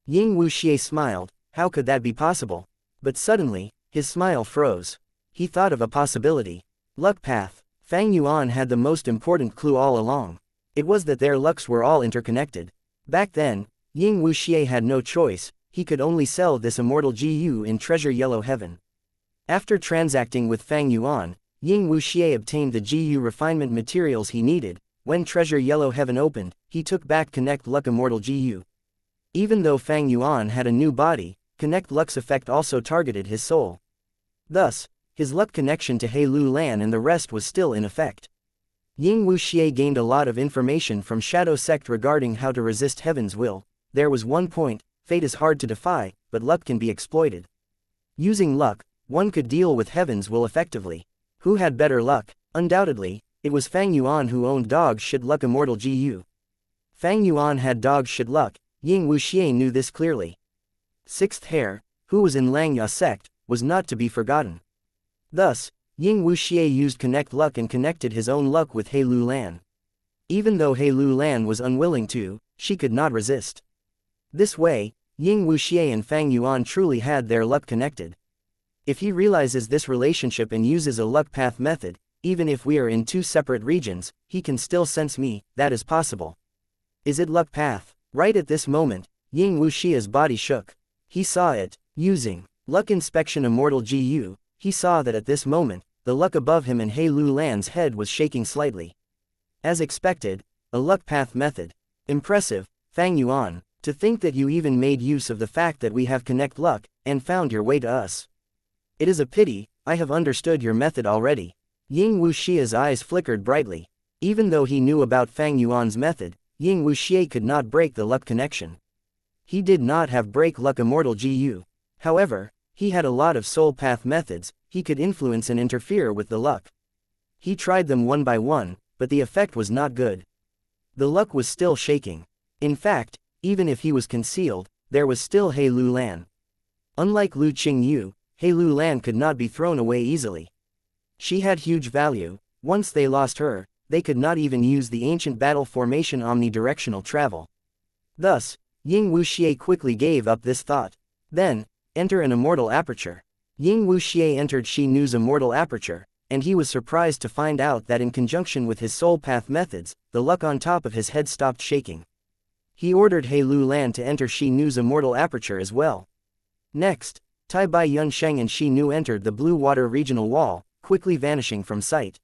Ying Wuxia smiled. How could that be possible? But suddenly, his smile froze. He thought of a possibility. Luck path. Fang Yuan had the most important clue all along. It was that their lucks were all interconnected. Back then, Ying Wuxia had no choice, he could only sell this immortal Gu in Treasure Yellow Heaven. After transacting with Fang Yuan, Ying Wuxia obtained the Gu refinement materials he needed. When Treasure Yellow Heaven opened, he took back Connect Luck Immortal Gu. Even though Fang Yuan had a new body, Connect Luck's effect also targeted his soul. Thus, his luck connection to He Lu Lan and the rest was still in effect. Ying Wuxia gained a lot of information from Shadow Sect regarding how to resist heaven's will. There was one point, fate is hard to defy, but luck can be exploited. Using luck, one could deal with heaven's will effectively. Who had better luck? Undoubtedly, it was Fang Yuan who owned dog shit luck Immortal Gu. Fang Yuan had dog shit luck, Ying Wuxia knew this clearly. Sixth heir, who was in Langya sect, was not to be forgotten. Thus, Ying Wuxia used connect luck and connected his own luck with He Lu Lan. Even though He Lu Lan was unwilling to, she could not resist. This way, Ying Wuxia and Fang Yuan truly had their luck connected. If he realizes this relationship and uses a luck path method, even if we are in two separate regions, he can still sense me, that is possible. Is it luck path? Right at this moment, Ying Wuxia's body shook. He saw it. Using luck inspection Immortal Gu, he saw that at this moment, the luck above him and He Lu Lan's head was shaking slightly. As expected, a luck path method. Impressive, Fang Yuan, to think that you even made use of the fact that we have connect luck, and found your way to us. It is a pity, I have understood your method already. Ying Wuxia's eyes flickered brightly. Even though he knew about Fang Yuan's method, Ying Wuxia could not break the luck connection. He did not have break luck Immortal Gu. However, he had a lot of soul path methods, he could influence and interfere with the luck. He tried them one by one, but the effect was not good. The luck was still shaking. In fact, even if he was concealed, there was still He Lu Lan. Unlike Lu Qingyu, He Lu Lan could not be thrown away easily. She had huge value. Once they lost her, they could not even use the ancient battle formation omnidirectional travel. Thus, Ying Wuxia quickly gave up this thought. Then, enter an immortal aperture. Ying Wuxia entered Shi Nu's immortal aperture, and he was surprised to find out that in conjunction with his soul path methods, the luck on top of his head stopped shaking. He ordered He Lu Lan to enter Shi Nu's immortal aperture as well. Next, Tai Bai Yunsheng and Shi Nu entered the Blue Water regional wall, quickly vanishing from sight.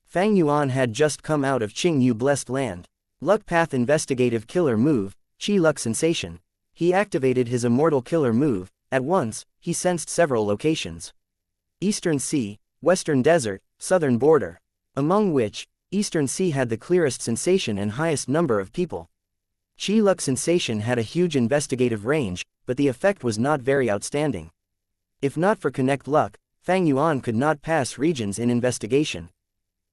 Fang Yuan had just come out of Qingyu Blessed Land. Luck Path Investigative Killer Move, Qi Luck Sensation. He activated his immortal killer move. At once, he sensed several locations. Eastern Sea, Western Desert, Southern Border. Among which, Eastern Sea had the clearest sensation and highest number of people. Qi Luck Sensation had a huge investigative range, but the effect was not very outstanding. If not for Connect Luck, Fang Yuan could not pass regions in investigation.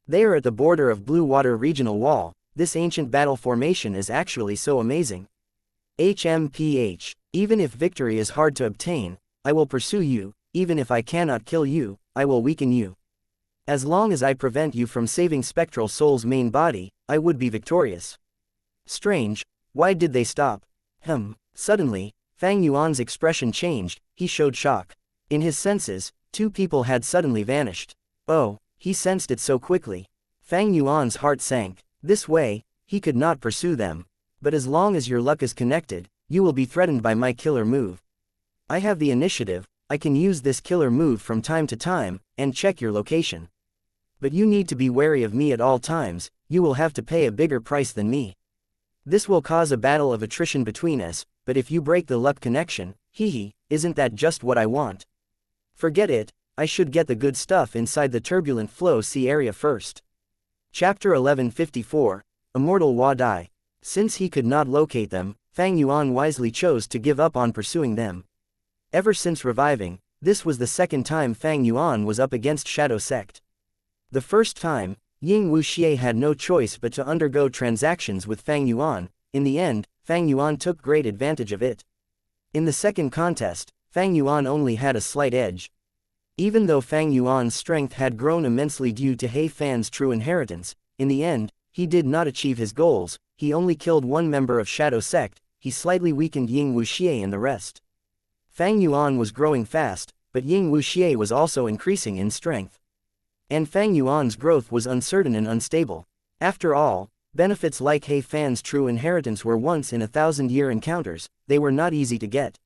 They are at the border of Blue Water Regional Wall. This ancient battle formation is actually so amazing. HMPH. Even if victory is hard to obtain, I will pursue you. Even if I cannot kill you, I will weaken you. As long as I prevent you from saving Spectral Soul's main body, I would be victorious. Strange, why did they stop? Suddenly, Fang Yuan's expression changed, he showed shock. In his senses, two people had suddenly vanished. Oh, he sensed it so quickly. Fang Yuan's heart sank. This way, he could not pursue them. But as long as your luck is connected, you will be threatened by my killer move. I have the initiative, I can use this killer move from time to time, and check your location. But you need to be wary of me at all times, you will have to pay a bigger price than me. This will cause a battle of attrition between us, but if you break the luck connection, isn't that just what I want? Forget it, I should get the good stuff inside the turbulent flow sea area first. Chapter 1154, Immortal Wa Dai. Since he could not locate them, Fang Yuan wisely chose to give up on pursuing them. Ever since reviving, this was the second time Fang Yuan was up against Shadow Sect. The first time, Ying Wuxia had no choice but to undergo transactions with Fang Yuan. In the end, Fang Yuan took great advantage of it. In the second contest, Fang Yuan only had a slight edge. Even though Fang Yuan's strength had grown immensely due to He Fan's true inheritance, in the end, he did not achieve his goals. He only killed one member of Shadow Sect, he slightly weakened Ying Wuxia and the rest. Fang Yuan was growing fast, but Ying Wuxia was also increasing in strength. And Fang Yuan's growth was uncertain and unstable. After all, benefits like He Fan's true inheritance were once in a 1,000-year encounters, they were not easy to get.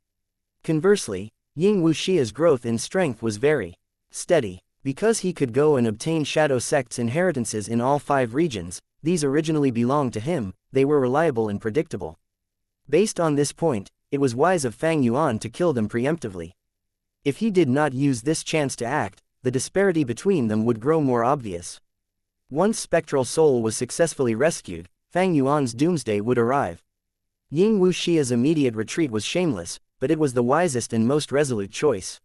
Conversely, Ying Wuxia's growth in strength was very steady. Because he could go and obtain Shadow Sect's inheritances in all 5 regions, these originally belonged to him, they were reliable and predictable. Based on this point, it was wise of Fang Yuan to kill them preemptively. If he did not use this chance to act, the disparity between them would grow more obvious. Once Spectral Soul was successfully rescued, Fang Yuan's doomsday would arrive. Ying Wuxia's immediate retreat was shameless, but it was the wisest and most resolute choice.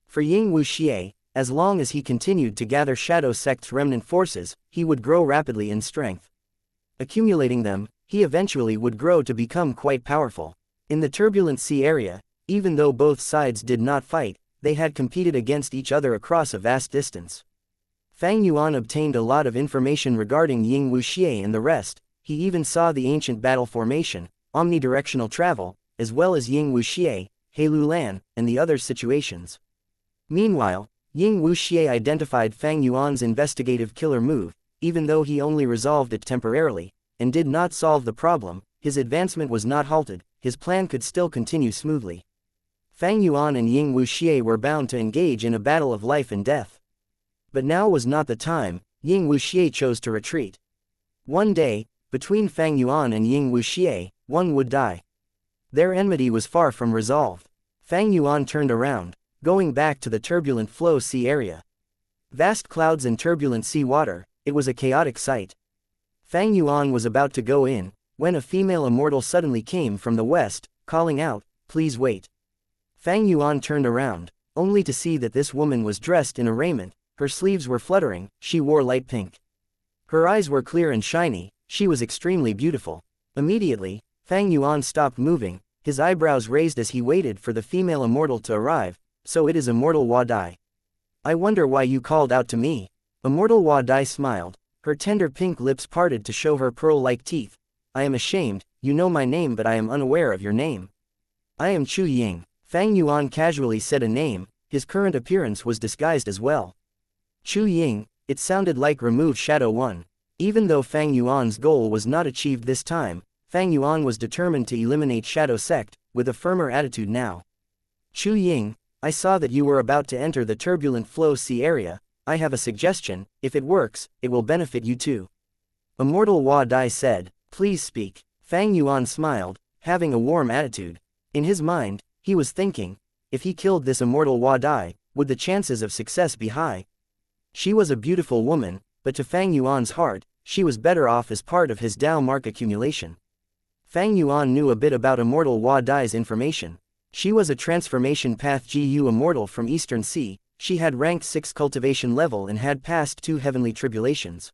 For Ying Wuxia, as long as he continued to gather Shadow Sect's remnant forces, he would grow rapidly in strength. Accumulating them, he eventually would grow to become quite powerful. In the turbulent sea area, even though both sides did not fight, they had competed against each other across a vast distance. Fang Yuan obtained a lot of information regarding Ying Wuxia and the rest. He even saw the ancient battle formation, omnidirectional travel, as well as Ying Wuxia, He Lulan, and the other situations. Meanwhile, Ying Wuxia identified Fang Yuan's investigative killer move, even though he only resolved it temporarily, and did not solve the problem. His advancement was not halted, his plan could still continue smoothly. Fang Yuan and Ying Wuxia were bound to engage in a battle of life and death. But now was not the time. Ying Wuxia chose to retreat. One day, between Fang Yuan and Ying Wuxia, one would die. Their enmity was far from resolved. Fang Yuan turned around, going back to the turbulent flow sea area. Vast clouds and turbulent sea water, it was a chaotic sight. Fang Yuan was about to go in, when a female immortal suddenly came from the west, calling out, "Please wait." Fang Yuan turned around, only to see that this woman was dressed in a raiment, her sleeves were fluttering, she wore light pink. Her eyes were clear and shiny, she was extremely beautiful. Immediately, Fang Yuan stopped moving, his eyebrows raised as he waited for the female immortal to arrive. "So it is Immortal Wa Dai. I wonder why you called out to me." Immortal Wa Dai smiled, her tender pink lips parted to show her pearl-like teeth. "I am ashamed, you know my name but I am unaware of your name." "I am Chu Ying." Fang Yuan casually said a name, his current appearance was disguised as well. Chu Ying, it sounded like remove Shadow One. Even though Fang Yuan's goal was not achieved this time, Fang Yuan was determined to eliminate Shadow Sect, with a firmer attitude now. "Chu Ying, I saw that you were about to enter the turbulent flow sea area. I have a suggestion, if it works, it will benefit you too." Immortal Wa Dai said, "Please speak." Fang Yuan smiled, having a warm attitude. In his mind, he was thinking, if he killed this Immortal Wa Dai, would the chances of success be high? She was a beautiful woman, but to Fang Yuan's heart, she was better off as part of his Dao mark accumulation. Fang Yuan knew a bit about Immortal Wa Dai's information. She was a transformation path GU immortal from Eastern Sea, she had ranked 6 cultivation level and had passed 2 heavenly tribulations.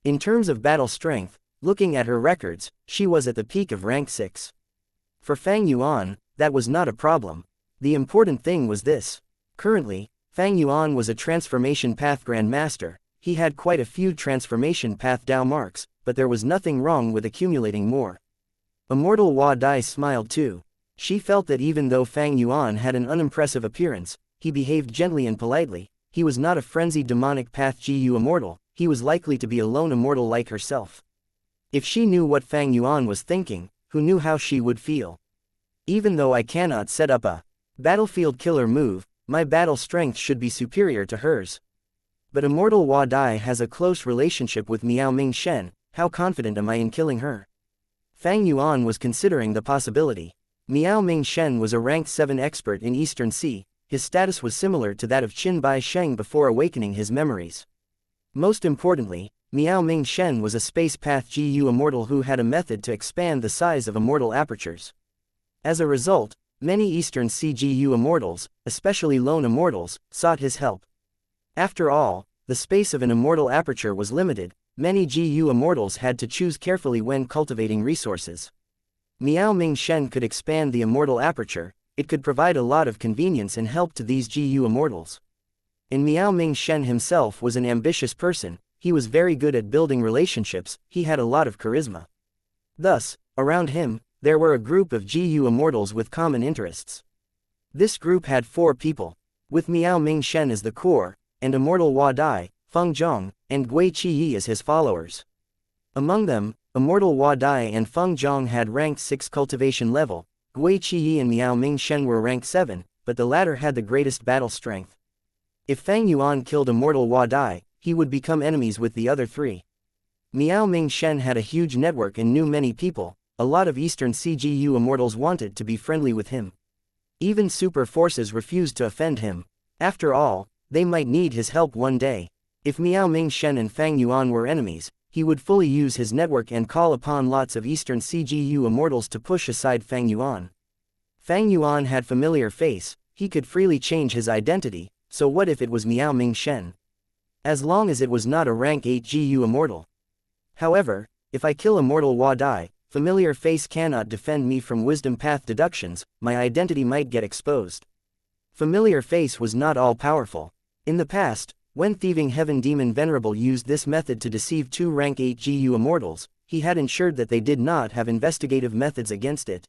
In terms of battle strength, looking at her records, she was at the peak of rank 6. For Fang Yuan, that was not a problem. The important thing was this. Currently, Fang Yuan was a transformation path grandmaster, he had quite a few transformation path Dao marks, but there was nothing wrong with accumulating more. Immortal Wa Dai smiled too. She felt that even though Fang Yuan had an unimpressive appearance, he behaved gently and politely, he was not a frenzied demonic path GU immortal, he was likely to be a lone immortal like herself. If she knew what Fang Yuan was thinking, who knew how she would feel? Even though I cannot set up a battlefield killer move, my battle strength should be superior to hers. But Immortal Wa Dai has a close relationship with Miao Ming Shen, how confident am I in killing her? Fang Yuan was considering the possibility. Miao Ming Shen was a rank 7 expert in Eastern Sea, his status was similar to that of Qin Bai Sheng before awakening his memories. Most importantly, Miao Ming Shen was a space path GU immortal who had a method to expand the size of immortal apertures. As a result, many Eastern Sea GU immortals, especially lone immortals, sought his help. After all, the space of an immortal aperture was limited, many GU immortals had to choose carefully when cultivating resources. Miao Ming Shen could expand the immortal aperture, it could provide a lot of convenience and help to these GU immortals. And Miao Ming Shen himself was an ambitious person, he was very good at building relationships, he had a lot of charisma. Thus, around him, there were a group of GU immortals with common interests. This group had 4 people, with Miao Ming Shen as the core, and Immortal Wa Dai, Feng Zhong, and Gui Qi as his followers. Among them, Immortal Wa Dai and Feng Zhong had ranked 6 cultivation level, Gui Qi and Miao Ming Shen were ranked 7, but the latter had the greatest battle strength. If Fang Yuan killed Immortal Wa Dai, he would become enemies with the other 3. Miao Ming Shen had a huge network and knew many people, a lot of Eastern Sea GU immortals wanted to be friendly with him. Even super forces refused to offend him. After all, they might need his help one day. If Miao Ming Shen and Fang Yuan were enemies, he would fully use his network and call upon lots of Eastern Sea GU immortals to push aside Fang Yuan. Fang Yuan had familiar face, he could freely change his identity, so what if it was Miao Ming Shen? As long as it was not a rank 8 GU immortal. However, if I kill Immortal Hua Dai, familiar face cannot defend me from wisdom path deductions, my identity might get exposed. Familiar face was not all-powerful. In the past, when Thieving Heaven Demon Venerable used this method to deceive 2 rank 8 GU immortals, he had ensured that they did not have investigative methods against it.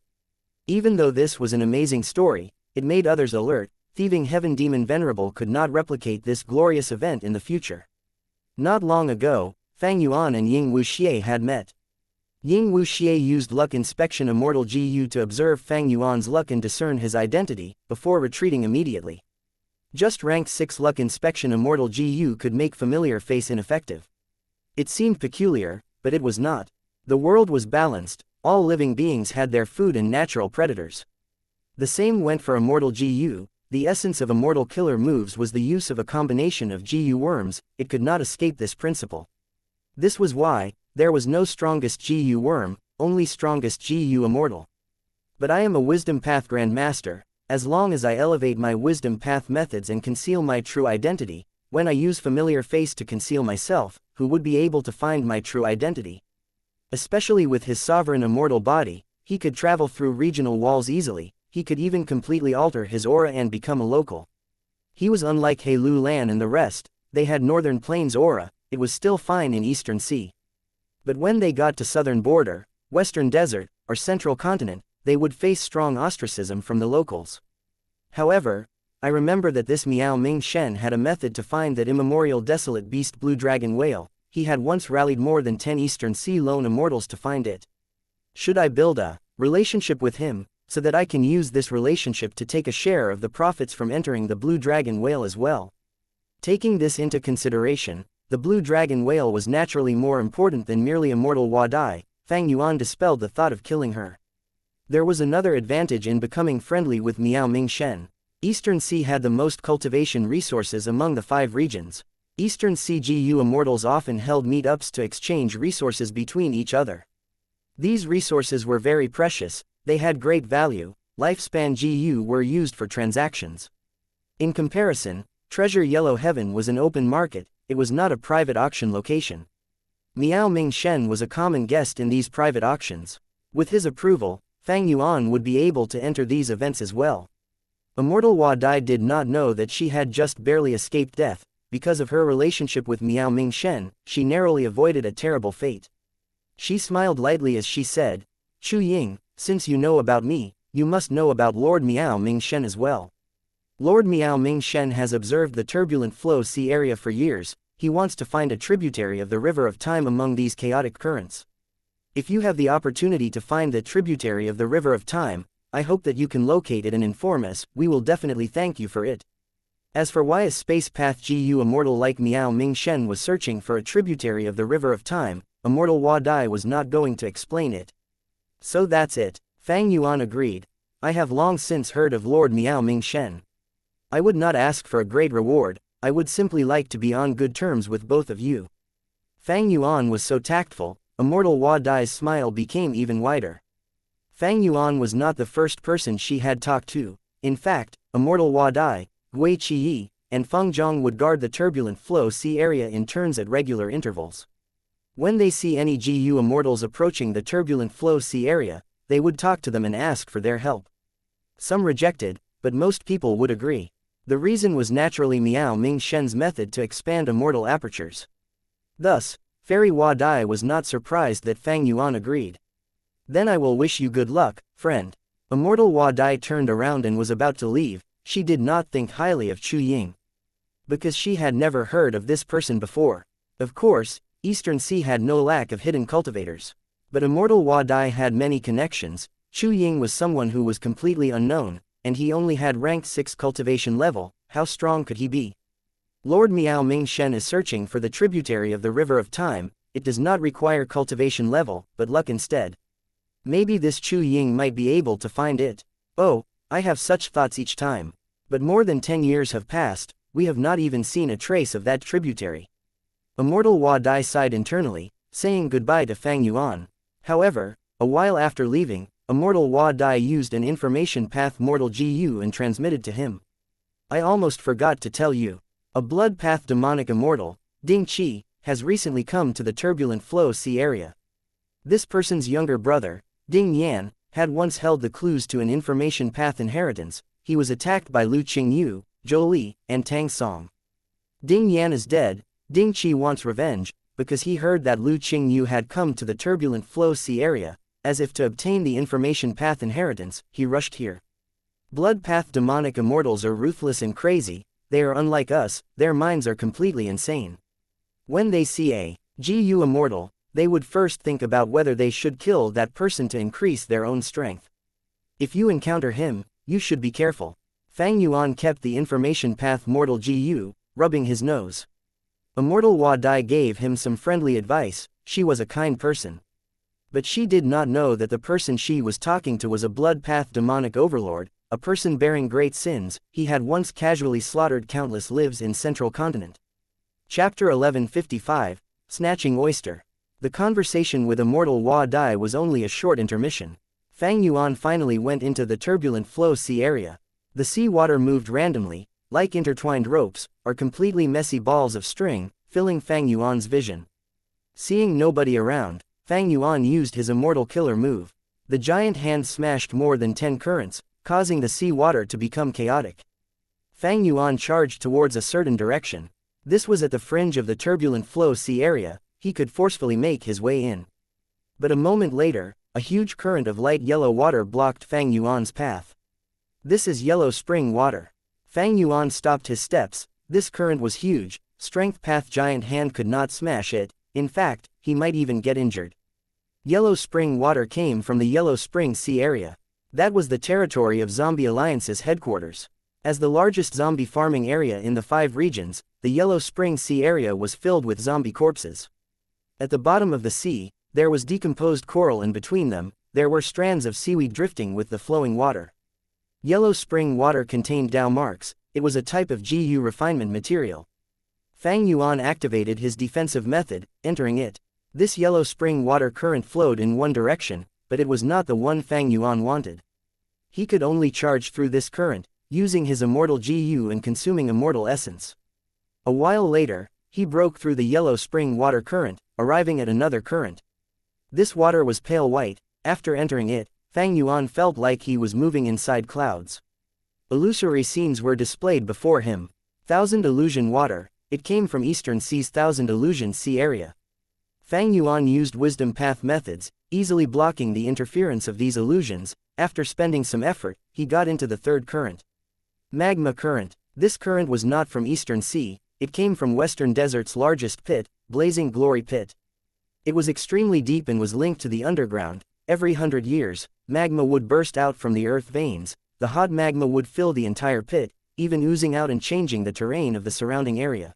Even though this was an amazing story, it made others alert. Thieving Heaven Demon Venerable could not replicate this glorious event in the future. Not long ago, Fang Yuan and Ying Wuxia had met. Ying Wuxia used Luck Inspection Immortal GU to observe Fang Yuan's luck and discern his identity, before retreating immediately. Just rank 6 Luck Inspection Immortal GU could make familiar face ineffective. It seemed peculiar, but it was not. The world was balanced, all living beings had their food and natural predators. The same went for Immortal GU. The essence of Immortal Killer moves was the use of a combination of GU worms, it could not escape this principle. This was why, there was no strongest GU worm, only strongest GU immortal. But I am a Wisdom Path Grandmaster, as long as I elevate my Wisdom Path methods and conceal my true identity, when I use familiar face to conceal myself, who would be able to find my true identity? Especially with his sovereign immortal body, he could travel through regional walls easily. He could even completely alter his aura and become a local. He was unlike He Lu Lan and the rest, they had Northern Plains aura, it was still fine in Eastern Sea. But when they got to Southern Border, Western Desert, or Central Continent, they would face strong ostracism from the locals. However, I remember that this Miao Ming Shen had a method to find that immemorial desolate beast blue dragon whale. He had once rallied more than 10 Eastern Sea lone immortals to find it. Should I build a relationship with him, so that I can use this relationship to take a share of the profits from entering the blue dragon whale as well? Taking this into consideration, the blue dragon whale was naturally more important than merely Immortal Hua Dai. Fang Yuan dispelled the thought of killing her. There was another advantage in becoming friendly with Miao Ming Shen. Eastern Sea had the most cultivation resources among the 5 regions. Eastern Sea GU immortals often held meetups to exchange resources between each other. These resources were very precious, they had great value, lifespan GU were used for transactions. In comparison, Treasure Yellow Heaven was an open market, it was not a private auction location. Miao Ming Shen was a common guest in these private auctions. With his approval, Fang Yuan would be able to enter these events as well. Immortal Hua Dai did not know that she had just barely escaped death. Because of her relationship with Miao Ming Shen, she narrowly avoided a terrible fate. She smiled lightly as she said, "Chu Ying, since you know about me, you must know about Lord Miao Ming Shen as well. Lord Miao Ming Shen has observed the turbulent flow sea area for years, he wants to find a tributary of the River of Time among these chaotic currents. If you have the opportunity to find the tributary of the River of Time, I hope that you can locate it and inform us, we will definitely thank you for it." As for why a space path GU immortal like Miao Ming Shen was searching for a tributary of the River of Time, Immortal Hua Dai was not going to explain it. "So that's it," Fang Yuan agreed. "I have long since heard of Lord Miao Ming Shen. I would not ask for a great reward, I would simply like to be on good terms with both of you." Fang Yuan was so tactful, Immortal Hua Dai's smile became even wider. Fang Yuan was not the first person she had talked to. In fact, Immortal Hua Dai, Gui Qiyi, and Feng Zhang would guard the turbulent flow sea area in turns at regular intervals. When they see any GU immortals approaching the turbulent flow sea area, they would talk to them and ask for their help. Some rejected, but most people would agree. The reason was naturally Miao Ming Shen's method to expand immortal apertures. Thus, Fairy Hua Dai was not surprised that Fang Yuan agreed. "Then I will wish you good luck, friend." Immortal Hua Dai turned around and was about to leave. She did not think highly of Chu Ying. Because she had never heard of this person before. Of course, Eastern Sea had no lack of hidden cultivators. But Immortal Hua Dai had many connections. Chu Ying was someone who was completely unknown, and he only had ranked 6 cultivation level, how strong could he be? Lord Miao Ming Shen is searching for the tributary of the River of Time, it does not require cultivation level, but luck instead. Maybe this Chu Ying might be able to find it. Oh, I have such thoughts each time. But more than 10 years have passed, we have not even seen a trace of that tributary. Immortal Hua Dai sighed internally, saying goodbye to Fang Yuan. However, a while after leaving, Immortal Hua Dai used an information path Mortal GU and transmitted to him. I almost forgot to tell you. A blood path demonic immortal, Ding Qi, has recently come to the turbulent flow sea area. This person's younger brother, Ding Yan, had once held the clues to an information path inheritance. He was attacked by Lu Qingyu, Zhou Li, and Tang Song. Ding Yan is dead. Ding Qi wants revenge, because he heard that Lu Qingyu had come to the turbulent flow sea area. As if to obtain the information path inheritance, he rushed here. Blood path demonic immortals are ruthless and crazy. They are unlike us, their minds are completely insane. When they see a GU immortal, they would first think about whether they should kill that person to increase their own strength. If you encounter him, you should be careful. Fang Yuan kept the information path mortal GU, rubbing his nose. Immortal Hua Dai gave him some friendly advice. She was a kind person. But she did not know that the person she was talking to was a blood path demonic overlord, a person bearing great sins. He had once casually slaughtered countless lives in Central Continent. Chapter 1155, Snatching Oyster. The conversation with Immortal Hua Dai was only a short intermission. Fang Yuan finally went into the turbulent flow sea area. The sea water moved randomly, like intertwined ropes, or completely messy balls of string, filling Fang Yuan's vision. Seeing nobody around, Fang Yuan used his immortal killer move. The giant hand smashed more than 10 currents, causing the sea water to become chaotic. Fang Yuan charged towards a certain direction. This was at the fringe of the turbulent flow sea area. He could forcefully make his way in. But a moment later, a huge current of light yellow water blocked Fang Yuan's path. This is yellow spring water. Fang Yuan stopped his steps. This current was huge. Strength path giant hand could not smash it. In fact, he might even get injured. Yellow spring water came from the Yellow Spring Sea area. That was the territory of Zombie Alliance's headquarters. As the largest zombie farming area in the 5 regions, the Yellow Spring Sea area was filled with zombie corpses. At the bottom of the sea, there was decomposed coral, and between them, there were strands of seaweed drifting with the flowing water. Yellow spring water contained Dao marks. It was a type of GU refinement material. Fang Yuan activated his defensive method, entering it. This yellow spring water current flowed in one direction, but it was not the one Fang Yuan wanted. He could only charge through this current, using his immortal GU and consuming immortal essence. A while later, he broke through the yellow spring water current, arriving at another current. This water was pale white. After entering it, Fang Yuan felt like he was moving inside clouds. Illusory scenes were displayed before him. Thousand Illusion Water. It came from Eastern Sea's Thousand Illusion Sea area. Fang Yuan used wisdom path methods, easily blocking the interference of these illusions. After spending some effort, he got into the third current. Magma current. This current was not from Eastern Sea. It came from Western Desert's largest pit, Blazing Glory Pit. It was extremely deep and was linked to the underground. Every 100 years, magma would burst out from the earth veins. The hot magma would fill the entire pit, even oozing out and changing the terrain of the surrounding area.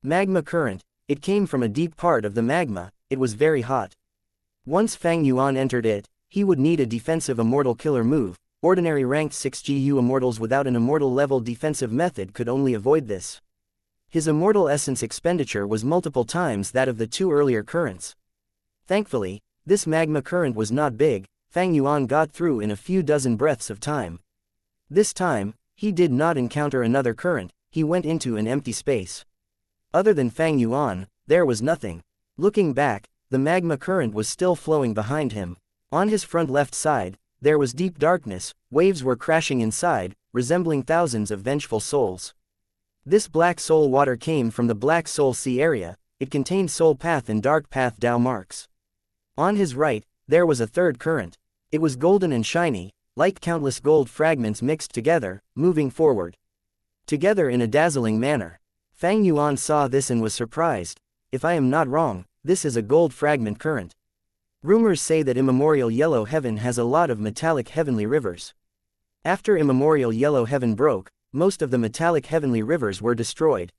Magma current. It came from a deep part of the magma. It was very hot. Once Fang Yuan entered it, he would need a defensive immortal killer move. Ordinary ranked 6 GU immortals without an immortal level defensive method could only avoid this. His immortal essence expenditure was multiple times that of the 2 earlier currents. Thankfully, this magma current was not big. Fang Yuan got through in a few dozen breaths of time. This time, he did not encounter another current. He went into an empty space. Other than Fang Yuan, there was nothing. Looking back, the magma current was still flowing behind him. On his front left side, there was deep darkness. Waves were crashing inside, resembling thousands of vengeful souls. This black soul water came from the Black Soul Sea area. It contained soul path and dark path Dao marks. On his right, there was a third current. It was golden and shiny, like countless gold fragments mixed together, moving forward. Together in a dazzling manner. Fang Yuan saw this and was surprised. If I am not wrong, this is a gold fragment current. Rumors say that Immemorial Yellow Heaven has a lot of metallic heavenly rivers. After Immemorial Yellow Heaven broke, most of the metallic heavenly rivers were destroyed.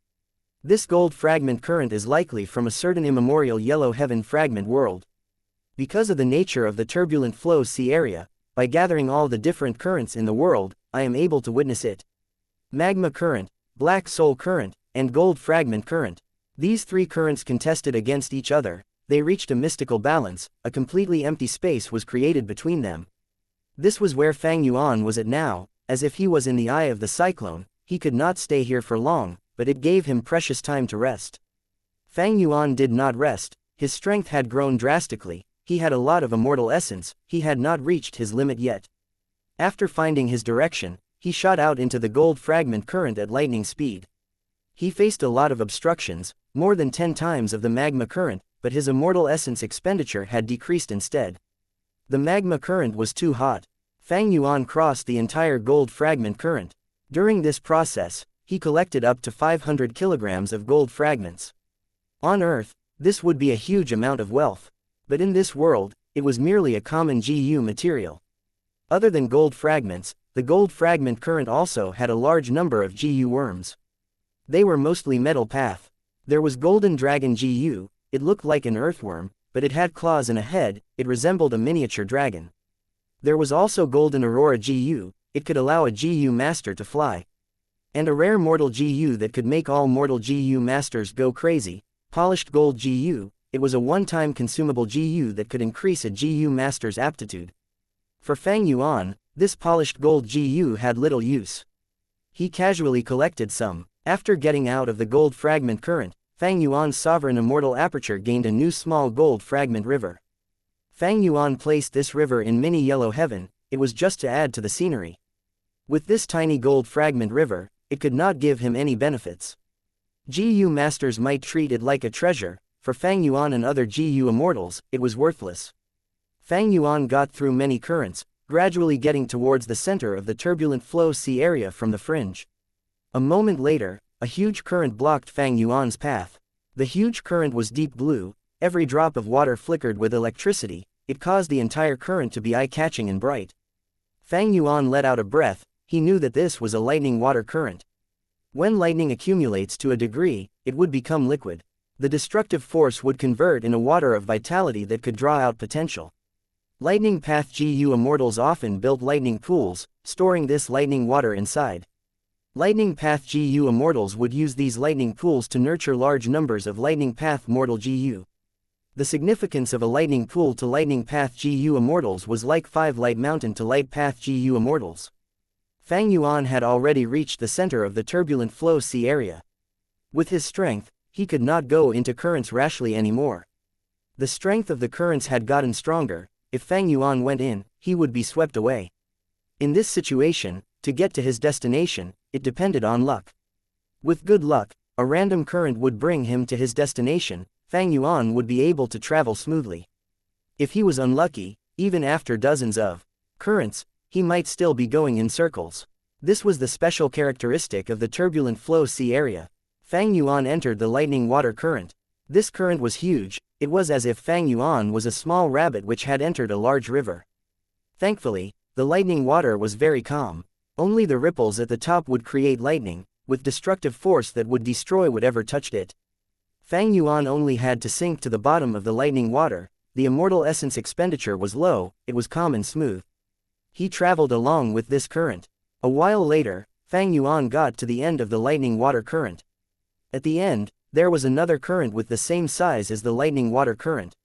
This gold fragment current is likely from a certain Immemorial Yellow Heaven fragment world. Because of the nature of the turbulent flow sea area, by gathering all the different currents in the world, I am able to witness it. Magma current, black soul current, and gold fragment current. These 3 currents contested against each other. They reached a mystical balance. A completely empty space was created between them. This was where Fang Yuan was at now. As if he was in the eye of the cyclone, He could not stay here for long, but it gave him precious time to rest. Fang Yuan did not rest. His strength had grown drastically. He had a lot of immortal essence. He had not reached his limit yet. After finding his direction, he shot out into the gold fragment current at lightning speed. He faced a lot of obstructions, more than 10 times of the magma current, but his immortal essence expenditure had decreased instead. The magma current was too hot. Fang Yuan crossed the entire gold fragment current. During this process, he collected up to 500 kilograms of gold fragments. On Earth, this would be a huge amount of wealth. But in this world, it was merely a common GU material. Other than gold fragments, the gold fragment current also had a large number of GU worms. They were mostly metal path. There was golden dragon GU. It looked like an earthworm, but it had claws and a head. It resembled a miniature dragon. There was also golden aurora GU. It could allow a GU master to fly. And a rare mortal GU that could make all mortal GU masters go crazy. Polished gold GU. It was a one-time consumable GU that could increase a GU master's aptitude. For Fang Yuan, this polished gold GU had little use. He casually collected some. After getting out of the gold fragment current, Fang Yuan's sovereign immortal aperture gained a new small gold fragment river. Fang Yuan placed this river in mini yellow heaven. It was just to add to the scenery. With this tiny gold fragment river, it could not give him any benefits. GU masters might treat it like a treasure. For Fang Yuan and other GU immortals, it was worthless. Fang Yuan got through many currents, gradually getting towards the center of the turbulent flow sea area from the fringe. A moment later, a huge current blocked Fang Yuan's path. The huge current was deep blue. Every drop of water flickered with electricity. It caused the entire current to be eye-catching and bright. Fang Yuan let out a breath. He knew that this was a lightning water current. When lightning accumulates to a degree, it would become liquid. The destructive force would convert in a water of vitality that could draw out potential. Lightning Path GU immortals often built lightning pools, storing this lightning water inside. Lightning Path GU immortals would use these lightning pools to nurture large numbers of Lightning Path mortal GU. The significance of a lightning pool to Lightning Path GU immortals was like 5 Light Mountain to Light Path GU immortals. Fang Yuan had already reached the center of the turbulent flow sea area. With his strength, he could not go into currents rashly anymore. The strength of the currents had gotten stronger. If Fang Yuan went in, he would be swept away. In this situation, to get to his destination, it depended on luck. With good luck, a random current would bring him to his destination. Fang Yuan would be able to travel smoothly. If he was unlucky, even after dozens of currents, he might still be going in circles. This was the special characteristic of the turbulent flow sea area. Fang Yuan entered the lightning water current. This current was huge. It was as if Fang Yuan was a small rabbit which had entered a large river. Thankfully, the lightning water was very calm. Only the ripples at the top would create lightning, with destructive force that would destroy whatever touched it. Fang Yuan only had to sink to the bottom of the lightning water. The immortal essence expenditure was low. It was calm and smooth. He traveled along with this current. A while later, Fang Yuan got to the end of the lightning water current. At the end, there was another current with the same size as the lightning water current.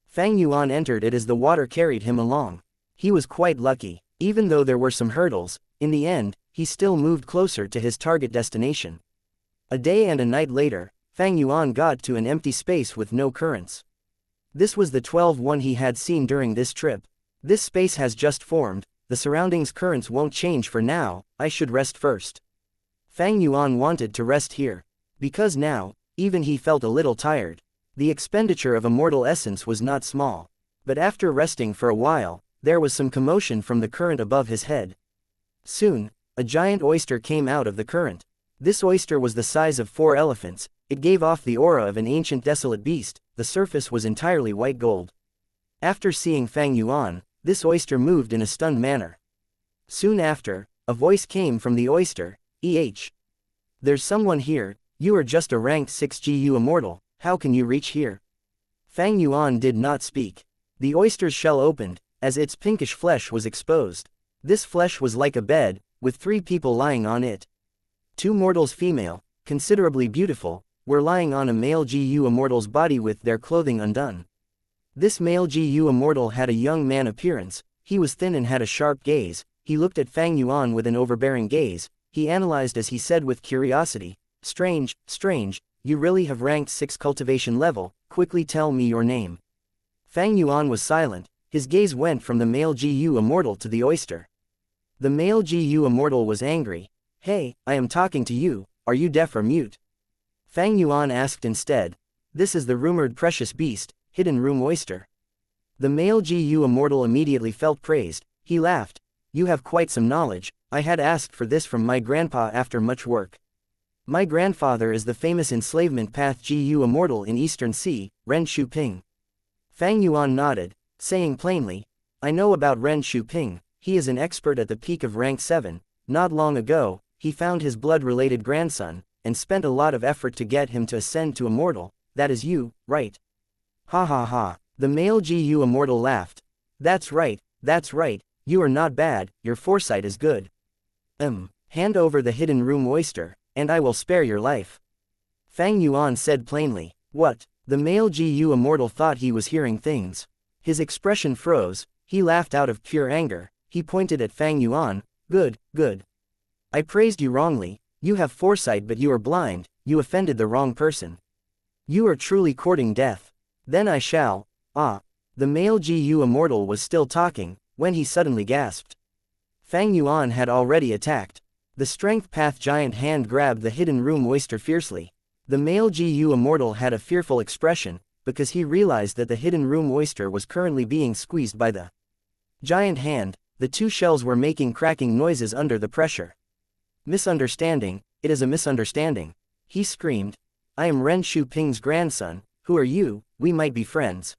Fang Yuan entered it as the water carried him along. He was quite lucky. Even though there were some hurdles, in the end, he still moved closer to his target destination. A day and a night later, Fang Yuan got to an empty space with no currents. This was the 12th one he had seen during this trip. This space has just formed. The surroundings currents won't change for now. I should rest first. Fang Yuan wanted to rest here. Because now, even he felt a little tired. The expenditure of immortal essence was not small. But after resting for a while, there was some commotion from the current above his head. Soon, a giant oyster came out of the current. This oyster was the size of 4 elephants. It gave off the aura of an ancient desolate beast. The surface was entirely white gold. After seeing Fang Yuan, this oyster moved in a stunned manner. Soon after, a voice came from the oyster. There's someone here. You are just a ranked 6 GU immortal. How can you reach here? Fang Yuan did not speak. The oyster's shell opened, as its pinkish flesh was exposed. This flesh was like a bed, with 3 people lying on it. 2 mortals female, considerably beautiful, were lying on a male GU immortal's body with their clothing undone. This male GU immortal had a young man appearance. He was thin and had a sharp gaze. He looked at Fang Yuan with an overbearing gaze. he analyzed as he said with curiosity, strange, you really have ranked 6 cultivation level, quickly tell me your name. Fang Yuan was silent, his gaze went from the male Gu Immortal to the oyster. The male Gu Immortal was angry. Hey, I am talking to you, are you deaf or mute? Fang Yuan asked instead. This is the rumored precious beast, hidden room oyster. The male Gu Immortal immediately felt praised, he laughed. You have quite some knowledge, I had asked for this from my grandpa after much work. My grandfather is the famous enslavement path Gu Immortal in Eastern Sea, Ren Shuping. Fang Yuan nodded, saying plainly, I know about Ren Shuping, he is an expert at the peak of rank 7, not long ago, he found his blood-related grandson, and spent a lot of effort to get him to ascend to Immortal, that is you, right? Ha ha ha, the male Gu Immortal laughed. That's right, you are not bad, your foresight is good. Hand over the hidden room oyster, and I will spare your life. Fang Yuan said plainly. What? The male Gu Immortal thought he was hearing things. His expression froze, he laughed out of pure anger, he pointed at Fang Yuan, good. I praised you wrongly, you have foresight but you are blind, you offended the wrong person. You are truly courting death. Then I shall, The male Gu Immortal was still talking, when he suddenly gasped. Fang Yuan had already attacked. The strength path giant hand grabbed the hidden room oyster fiercely. The male Gu Immortal had a fearful expression, because he realized that the hidden room oyster was currently being squeezed by the giant hand. The two shells were making cracking noises under the pressure. Misunderstanding, it is a misunderstanding. He screamed. I am Ren Shuping's grandson, who are you? We might be friends.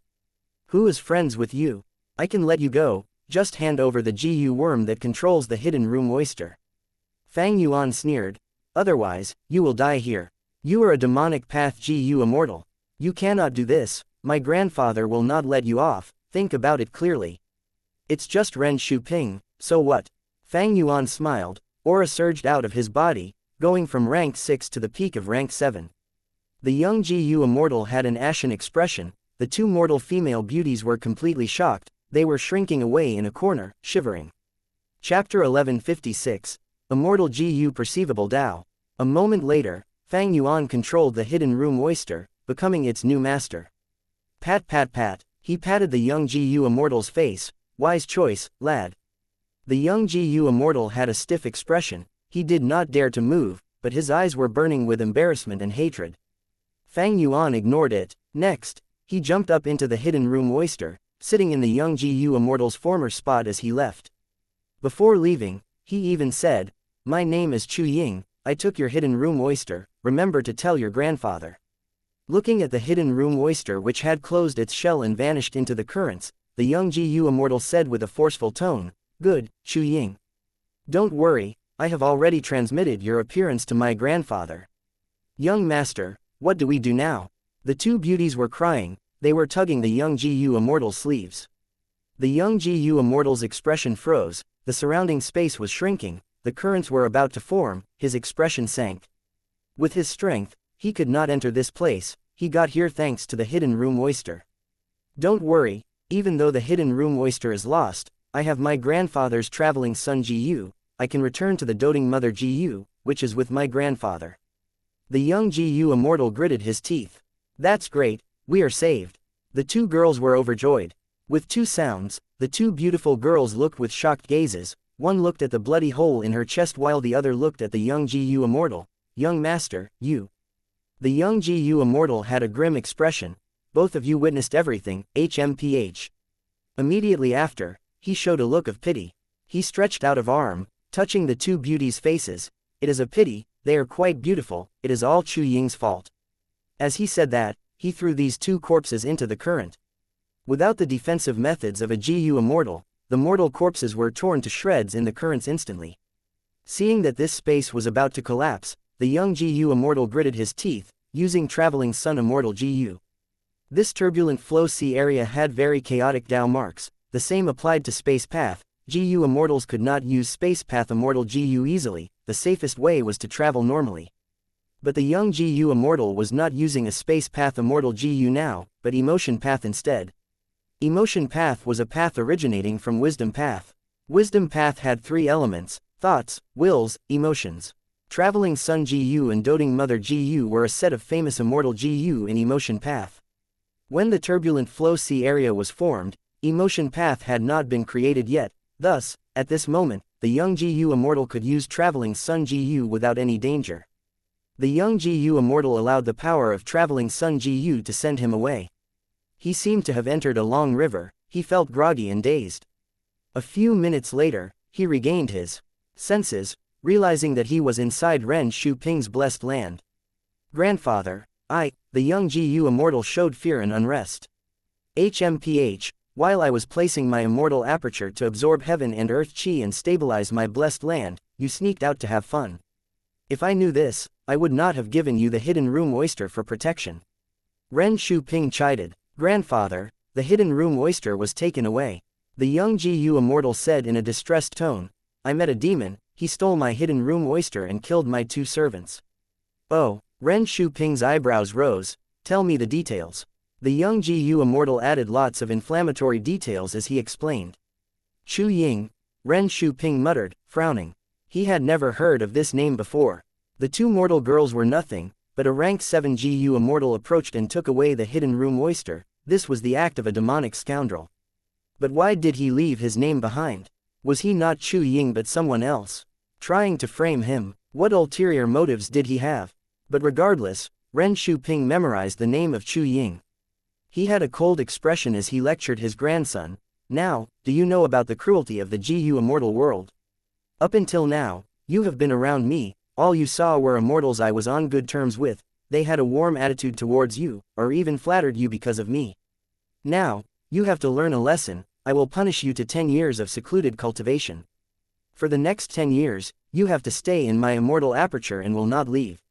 Who is friends with you? I can let you go, just hand over the Gu worm that controls the hidden room oyster. Fang Yuan sneered. Otherwise, you will die here. You are a demonic path Gu Immortal. You cannot do this, my grandfather will not let you off, think about it clearly. It's just Ren Shuping, so what? Fang Yuan smiled, aura surged out of his body, going from rank 6 to the peak of rank 7. The young Gu Immortal had an ashen expression, the two mortal female beauties were completely shocked, they were shrinking away in a corner, shivering. Chapter 1156. Immortal Gu Perceivable Tao. A moment later, Fang Yuan controlled the hidden room oyster, becoming its new master. Pat, he patted the young Gu Immortal's face, wise choice, lad. The young Gu Immortal had a stiff expression, he did not dare to move, but his eyes were burning with embarrassment and hatred. Fang Yuan ignored it. Next, he jumped up into the hidden room oyster, sitting in the young Gu Immortal's former spot as he left. Before leaving, he even said, My name is Chu Ying, I took your hidden room oyster, remember to tell your grandfather. Looking at the hidden room oyster which had closed its shell and vanished into the currents, the young Gu Immortal said with a forceful tone, Good, Chu Ying. Don't worry, I have already transmitted your appearance to my grandfather. Young master, what do we do now? The two beauties were crying, they were tugging the young Gu Immortal's sleeves. The young Gu Immortal's expression froze, the surrounding space was shrinking, the currents were about to form, his expression sank. With his strength, he could not enter this place, he got here thanks to the hidden room oyster. Don't worry, even though the hidden room oyster is lost, I have my grandfather's traveling son Gu, I can return to the doting mother Gu, which is with my grandfather. The young Gu Immortal gritted his teeth. That's great, we are saved. The two girls were overjoyed. With two sounds, the two beautiful girls looked with shocked gazes, one looked at the bloody hole in her chest while the other looked at the young Gu Immortal. Young master, you. The young Gu Immortal had a grim expression. Both of you witnessed everything, HMPH. Immediately after, he showed a look of pity. He stretched out an arm, touching the two beauties' faces. It is a pity, they are quite beautiful, it is all Chu Ying's fault. As he said that, he threw these two corpses into the current. Without the defensive methods of a Gu Immortal, the mortal corpses were torn to shreds in the currents instantly. Seeing that this space was about to collapse, the young Gu Immortal gritted his teeth, using traveling sun Immortal Gu. This turbulent flow sea area had very chaotic Tao marks, the same applied to space path. Gu Immortals could not use space path Immortal Gu easily, the safest way was to travel normally. But the young Gu Immortal was not using a space path Immortal Gu now, but emotion path instead. Emotion path was a path originating from wisdom path. Wisdom path had three elements, Thoughts, wills, emotions. Traveling Sun Gu and Doting Mother Gu were a set of famous immortal Gu in Emotion Path. When the turbulent flow sea area was formed, Emotion Path had not been created yet, thus, at this moment, the young Gu Immortal could use Traveling Sun Gu without any danger. The young Gu Immortal allowed the power of Traveling Sun Gu to send him away. He seemed to have entered a long river, he felt groggy and dazed. A few minutes later, he regained his senses, realizing that he was inside Ren Shu Ping's blessed land. Grandfather, the young Gu Immortal showed fear and unrest. HMPH, while I was placing my immortal aperture to absorb heaven and earth chi and stabilize my blessed land, you sneaked out to have fun. If I knew this, I would not have given you the hidden room oyster for protection. Ren Shu Ping chided. Grandfather, the hidden room oyster was taken away. The young Gu Immortal said in a distressed tone, I met a demon, he stole my hidden room oyster and killed my 2 servants. Oh, Ren Shu Ping's eyebrows rose, tell me the details. The young Gu Immortal added lots of inflammatory details as he explained. Chu Ying, Ren Shu Ping muttered, frowning. He had never heard of this name before. The 2 mortal girls were nothing, but a rank 7 Gu Immortal approached and took away the hidden room oyster. This was the act of a demonic scoundrel. But why did he leave his name behind? Was he not Chu Ying but someone else? Trying to frame him, what ulterior motives did he have? But regardless, Ren Shu Ping memorized the name of Chu Ying. He had a cold expression as he lectured his grandson. Now, do you know about the cruelty of the Gu Immortal world? Up until now, you have been around me, all you saw were immortals I was on good terms with, they had a warm attitude towards you, or even flattered you because of me. Now, you have to learn a lesson, I will punish you to 10 years of secluded cultivation. For the next 10 years, you have to stay in my immortal aperture and will not leave.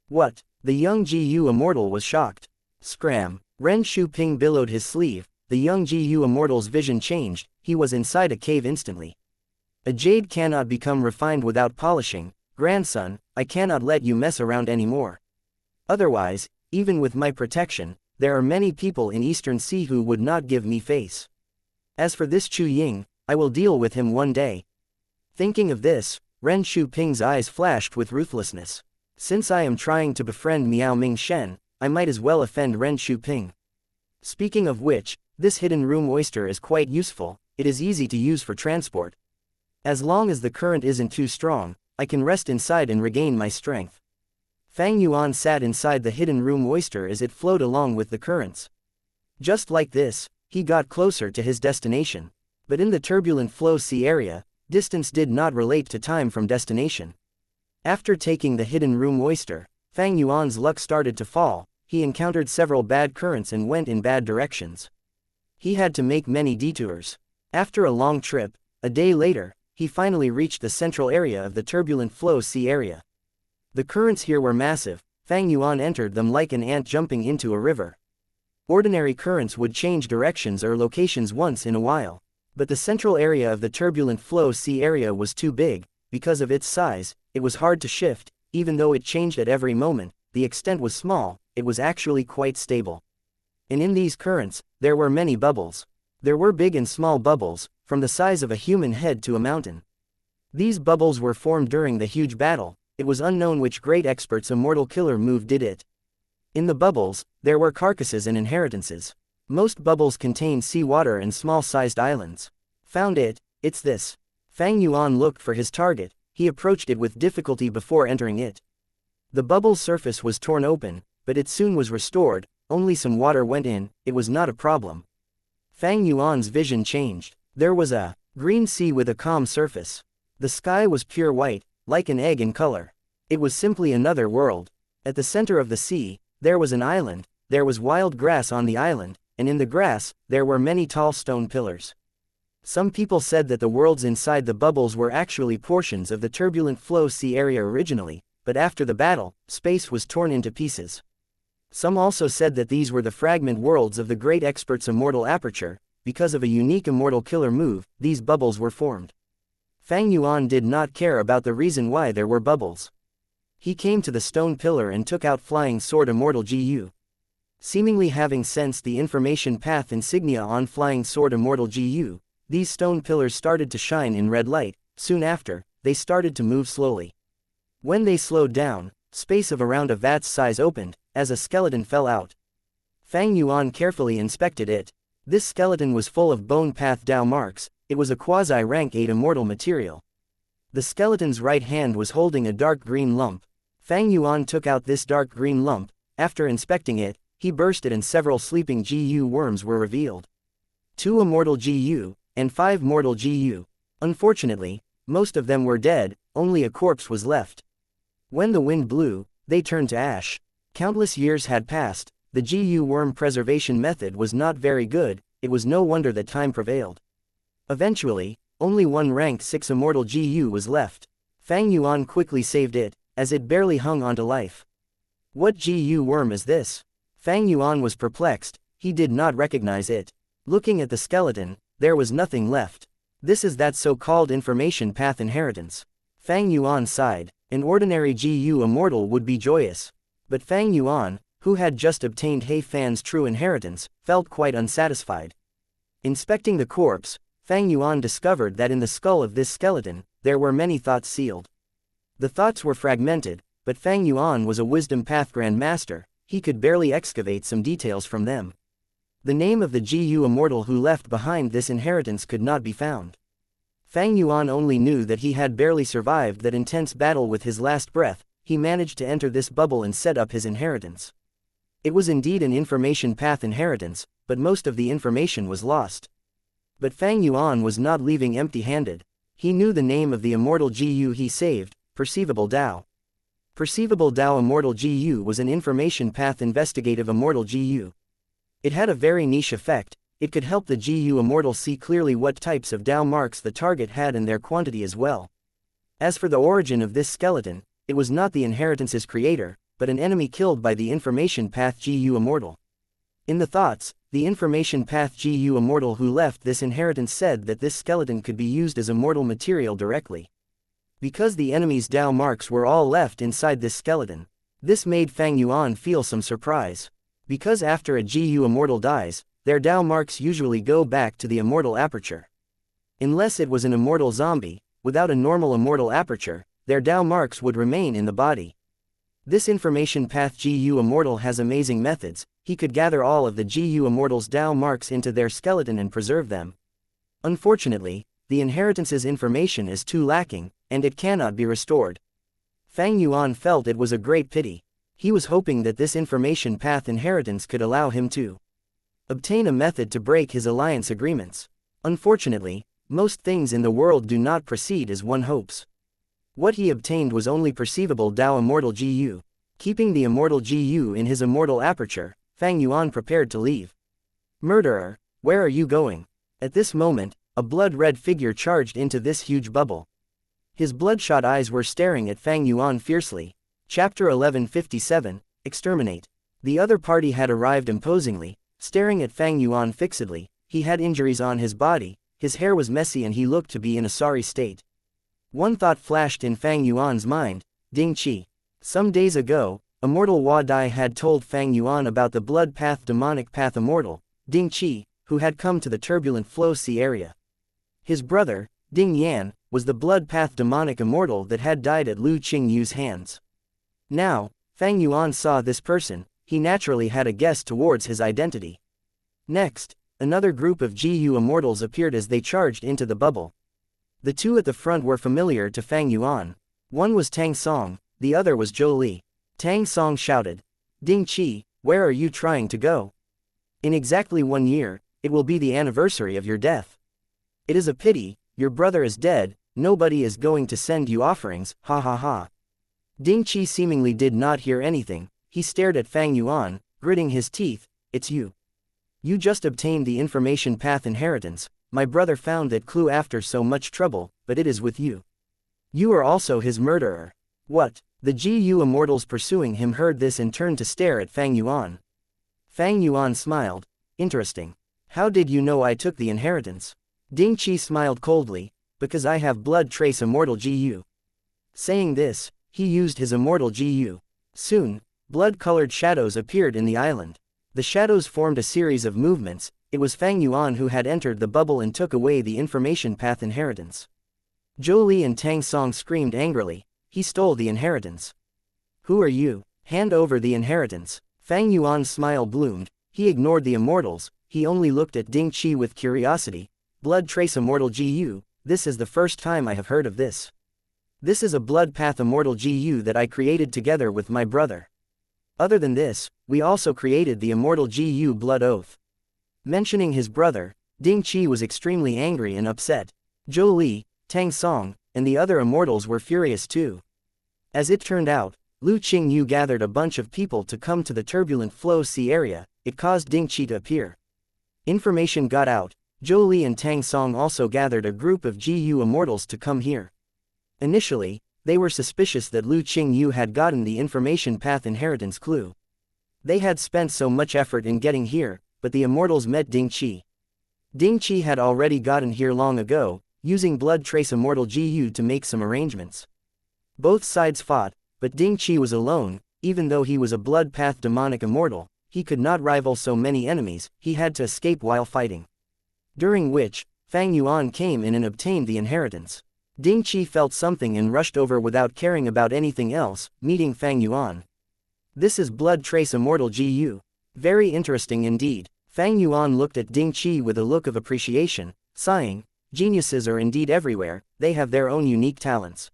What? The young Gu Immortal was shocked. Scram! Ren Shu Ping billowed his sleeve, the young Gu Immortal's vision changed, he was inside a cave instantly. A jade cannot become refined without polishing, grandson, I cannot let you mess around anymore. Otherwise, even with my protection, there are many people in Eastern Sea who would not give me face. As for this Chu Ying, I will deal with him one day. Thinking of this, Ren Shu Ping's eyes flashed with ruthlessness. Since I am trying to befriend Miao Ming Shen, I might as well offend Ren Shu Ping. Speaking of which, this hidden room oyster is quite useful, it is easy to use for transport. As long as the current isn't too strong, I can rest inside and regain my strength. Fang Yuan sat inside the hidden room oyster as it flowed along with the currents. Just like this, he got closer to his destination. But in the turbulent flow sea area, distance did not relate to time from destination. After taking the hidden room oyster, Fang Yuan's luck started to fall, he encountered several bad currents and went in bad directions. He had to make many detours. After a long trip, a day later, he finally reached the central area of the turbulent flow sea area. The currents here were massive, Fang Yuan entered them like an ant jumping into a river. Ordinary currents would change directions or locations once in a while. But the central area of the turbulent flow sea area was too big, because of its size, it was hard to shift, even though it changed at every moment, the extent was small, it was actually quite stable. And in these currents, there were many bubbles. There were big and small bubbles, from the size of a human head to a mountain. These bubbles were formed during the huge battle, it was unknown which great expert's immortal killer move did it. In the bubbles, there were carcasses and inheritances. Most bubbles contain seawater and small-sized islands. Found it, it's this. Fang Yuan looked for his target, he approached it with difficulty before entering it. The bubble's surface was torn open, but it soon was restored, only some water went in, it was not a problem. Fang Yuan's vision changed. There was a green sea with a calm surface. The sky was pure white, like an egg in color. It was simply another world. At the center of the sea, there was an island, there was wild grass on the island, and in the grass, there were many tall stone pillars. Some people said that the worlds inside the bubbles were actually portions of the turbulent flow sea area originally, but after the battle, space was torn into pieces. Some also said that these were the fragment worlds of the great expert's immortal aperture, because of a unique immortal killer move, these bubbles were formed. Fang Yuan did not care about the reason why there were bubbles. He came to the stone pillar and took out Flying Sword Immortal Gu. Seemingly having sensed the information path insignia on Flying Sword Immortal Gu, these stone pillars started to shine in red light. Soon after, they started to move slowly. When they slowed down, space of around a vat's size opened, as a skeleton fell out. Fang Yuan carefully inspected it. This skeleton was full of bone path Dao marks, it was a quasi-rank 8 immortal material. The skeleton's right hand was holding a dark green lump. Fang Yuan took out this dark green lump. After inspecting it, he burst it and several sleeping GU worms were revealed. 2 immortal GU, and 5 mortal GU. Unfortunately, most of them were dead, only a corpse was left. When the wind blew, they turned to ash. Countless years had passed, the GU worm preservation method was not very good, it was no wonder that time prevailed. Eventually, only one ranked 6 immortal GU was left. Fang Yuan quickly saved it, as it barely hung onto life. What GU worm is this? Fang Yuan was perplexed, he did not recognize it. Looking at the skeleton, there was nothing left. This is that so-called information path inheritance. Fang Yuan sighed. An ordinary GU immortal would be joyous. But Fang Yuan, who had just obtained He Fan's true inheritance, felt quite unsatisfied. Inspecting the corpse, Fang Yuan discovered that in the skull of this skeleton, there were many thoughts sealed. The thoughts were fragmented, but Fang Yuan was a wisdom path grandmaster, he could barely excavate some details from them. The name of the GU immortal who left behind this inheritance could not be found. Fang Yuan only knew that he had barely survived that intense battle with his last breath, he managed to enter this bubble and set up his inheritance. It was indeed an information path inheritance, but most of the information was lost. But Fang Yuan was not leaving empty-handed. He knew the name of the immortal GU he saved, Perceivable Dao. Perceivable Dao Immortal GU was an information path investigative immortal GU. It had a very niche effect. It could help the GU immortal see clearly what types of Dao marks the target had and their quantity as well. As for the origin of this skeleton, it was not the inheritance's creator, but an enemy killed by the information path GU immortal. In the thoughts, the information path GU immortal who left this inheritance said that this skeleton could be used as immortal material directly. Because the enemy's Dao marks were all left inside this skeleton, this made Fang Yuan feel some surprise. Because after a GU immortal dies, their Dao marks usually go back to the immortal aperture. Unless it was an immortal zombie, without a normal immortal aperture, their Dao marks would remain in the body. This information path GU immortal has amazing methods, he could gather all of the GU immortal's Dao marks into their skeleton and preserve them. Unfortunately, the inheritance's information is too lacking, and it cannot be restored. Fang Yuan felt it was a great pity. He was hoping that this information path inheritance could allow him to obtain a method to break his alliance agreements. Unfortunately, most things in the world do not proceed as one hopes. What he obtained was only Perceivable Dao Immortal GU. Keeping the Immortal GU in his immortal aperture, Fang Yuan prepared to leave. Murderer, where are you going? At this moment, a blood-red figure charged into this huge bubble. His bloodshot eyes were staring at Fang Yuan fiercely. Chapter 1157, Exterminate. The other party had arrived imposingly, staring at Fang Yuan fixedly. He had injuries on his body, his hair was messy and he looked to be in a sorry state. One thought flashed in Fang Yuan's mind, Ding Qi. Some days ago, Immortal Hua Dai had told Fang Yuan about the blood path demonic path immortal, Ding Qi, who had come to the turbulent flow sea area. His brother, Ding Yan, was the blood path demonic immortal that had died at Lu Qingyu's hands. Now, Fang Yuan saw this person, he naturally had a guess towards his identity. Next, another group of GU immortals appeared as they charged into the bubble. The two at the front were familiar to Fang Yuan. One was Tang Song, the other was Zhou Li. Tang Song shouted, Ding Qi, where are you trying to go? In exactly 1 year, it will be the anniversary of your death. It is a pity, your brother is dead, nobody is going to send you offerings, ha ha ha. Ding Qi seemingly did not hear anything, he stared at Fang Yuan, gritting his teeth, it's you. You just obtained the information path inheritance, my brother found that clue after so much trouble, but it is with you. You are also his murderer. What? The GU immortals pursuing him heard this and turned to stare at Fang Yuan. Fang Yuan smiled, interesting. How did you know I took the inheritance? Ding Qi smiled coldly, because I have blood trace immortal GU. Saying this, he used his immortal GU. Soon, blood-colored shadows appeared in the island. The shadows formed a series of movements. It was Fang Yuan who had entered the bubble and took away the information path inheritance. Zhou Li and Tang Song screamed angrily. He stole the inheritance. Who are you? Hand over the inheritance. Fang Yuan's smile bloomed. He ignored the immortals, he only looked at Ding Qi with curiosity. Blood Trace Immortal GU, this is the first time I have heard of this. This is a Blood Path Immortal GU that I created together with my brother. Other than this, we also created the Immortal GU Blood Oath. Mentioning his brother, Ding Qi was extremely angry and upset. Zhou Li, Tang Song, and the other immortals were furious too. As it turned out, Lu Qingyu gathered a bunch of people to come to the turbulent flow sea area. It caused Ding Qi to appear. Information got out. Zhou Li and Tang Song also gathered a group of GU immortals to come here. Initially, they were suspicious that Lu Qingyu had gotten the information path inheritance clue. They had spent so much effort in getting here, but the immortals met Ding Qi. Ding Qi had already gotten here long ago, using Blood Trace Immortal GU to make some arrangements. Both sides fought, but Ding Qi was alone. Even though he was a Blood Path demonic immortal, he could not rival so many enemies. He had to escape while fighting. During which, Fang Yuan came in and obtained the inheritance. Ding Qi felt something and rushed over without caring about anything else, meeting Fang Yuan. This is Blood Trace Immortal GU. Very interesting indeed. Fang Yuan looked at Ding Qi with a look of appreciation, sighing, geniuses are indeed everywhere, they have their own unique talents.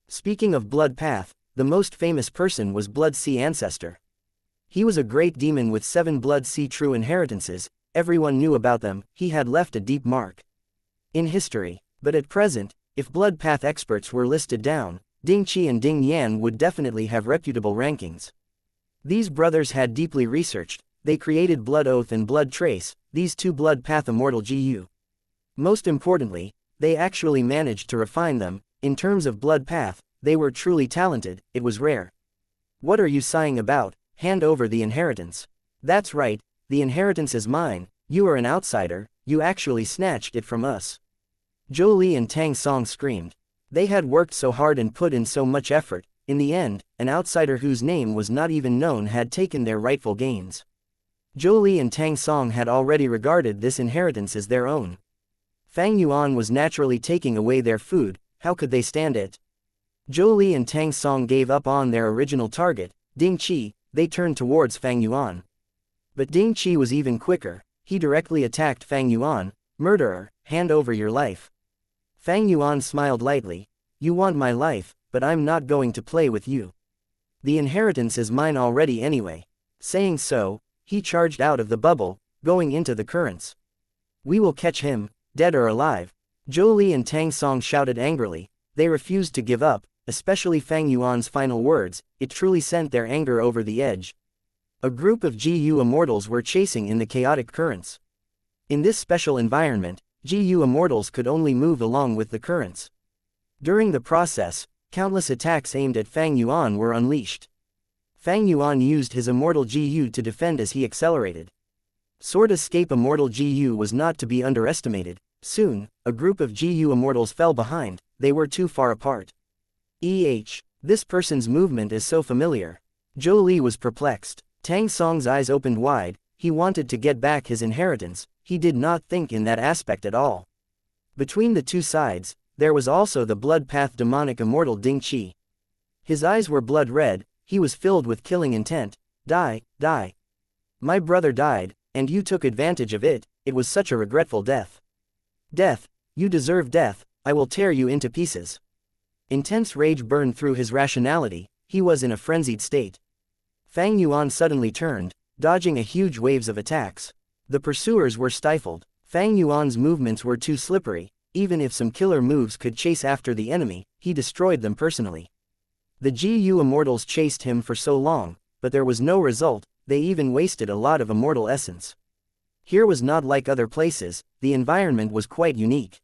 Speaking of Blood Path, the most famous person was Blood Sea Ancestor. He was a great demon with 7 Blood Sea true inheritances, everyone knew about them, he had left a deep mark in history. But at present, if Blood Path experts were listed down, Ding Qi and Ding Yan would definitely have reputable rankings. These brothers had deeply researched, they created Blood Oath and Blood Trace, these 2 Blood Path Immortal GU. Most importantly, they actually managed to refine them. In terms of Blood Path, they were truly talented, it was rare. What are you sighing about? Hand over the inheritance. That's right, the inheritance is mine, you are an outsider, you actually snatched it from us. Zhou Li and Tang Song screamed. They had worked so hard and put in so much effort, in the end, an outsider whose name was not even known had taken their rightful gains. Zhou Li and Tang Song had already regarded this inheritance as their own. Fang Yuan was naturally taking away their food, how could they stand it? Zhou Li and Tang Song gave up on their original target, Ding Qi. They turned towards Fang Yuan. But Ding Qi was even quicker, he directly attacked Fang Yuan. Murderer, hand over your life. Fang Yuan smiled lightly, you want my life, but I'm not going to play with you. The inheritance is mine already anyway. Saying so, he charged out of the bubble, going into the currents. We will catch him, dead or alive. Zhou Li and Tang Song shouted angrily, they refused to give up. Especially Fang Yuan's final words, it truly sent their anger over the edge. A group of GU immortals were chasing in the chaotic currents. In this special environment, GU immortals could only move along with the currents. During the process, countless attacks aimed at Fang Yuan were unleashed. Fang Yuan used his Immortal GU to defend as he accelerated. Sword Escape Immortal GU was not to be underestimated. Soon, a group of GU immortals fell behind, they were too far apart. This person's movement is so familiar. Zhou Li was perplexed. Tang Song's eyes opened wide, he wanted to get back his inheritance, he did not think in that aspect at all. Between the two sides, there was also the Blood Path demonic immortal Ding Qi. His eyes were blood red, he was filled with killing intent. Die, die. My brother died, and you took advantage of it, it was such a regretful death. Death, you deserve death, I will tear you into pieces. Intense rage burned through his rationality, he was in a frenzied state. Fang Yuan suddenly turned, dodging a huge waves of attacks. The pursuers were stifled. Fang Yuan's movements were too slippery, even if some killer moves could chase after the enemy, he destroyed them personally. The GU immortals chased him for so long, but there was no result, they even wasted a lot of immortal essence. Here was not like other places, the environment was quite unique.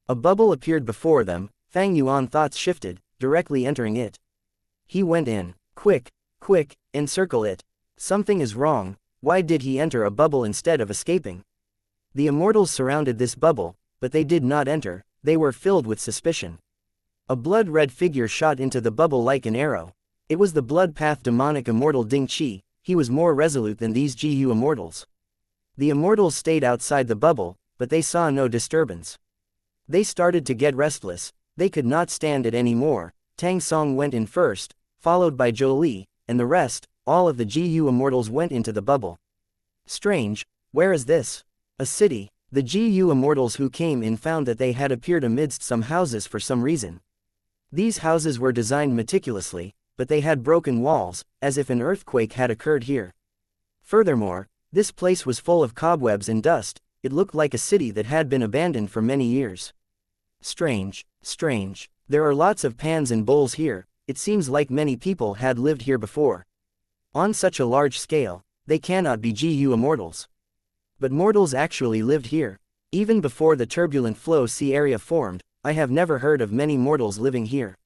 A bubble appeared before them. Fang Yuan thoughts shifted, directly entering it. He went in. Quick, quick, encircle it. Something is wrong, why did he enter a bubble instead of escaping? The immortals surrounded this bubble, but they did not enter, they were filled with suspicion. A blood-red figure shot into the bubble like an arrow. It was the Blood Path demonic immortal Ding Qi, he was more resolute than these GU immortals. The immortals stayed outside the bubble, but they saw no disturbance. They started to get restless. They could not stand it anymore. Tang Song went in first, followed by Zhou Li, and the rest, all of the GU immortals went into the bubble. Strange, where is this? A city. The GU immortals who came in found that they had appeared amidst some houses for some reason. These houses were designed meticulously, but they had broken walls, as if an earthquake had occurred here. Furthermore, this place was full of cobwebs and dust. It looked like a city that had been abandoned for many years. Strange, strange. There are lots of pans and bowls here. It seems like many people had lived here before. On such a large scale, they cannot be GU immortals. But mortals actually lived here. Even before the turbulent flow sea area formed, I have never heard of many mortals living here.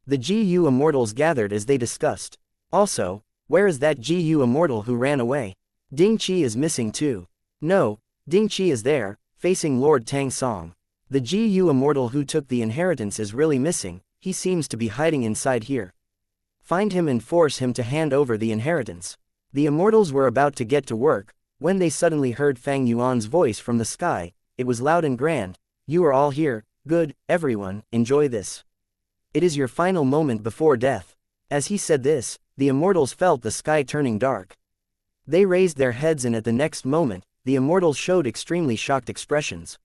The GU immortals gathered as they discussed. Also, where is that GU immortal who ran away? Ding Qi is missing too. No, Ding Qi is there, facing Lord Tang Song. The GU immortal who took the inheritance is really missing. He seems to be hiding inside here. Find him and force him to hand over the inheritance. The immortals were about to get to work, when they suddenly heard Fang Yuan's voice from the sky. It was loud and grand. You are all here. Good, everyone, enjoy this. It is your final moment before death. As he said this, the immortals felt the sky turning dark. They raised their heads and at the next moment, the immortals showed extremely shocked expressions.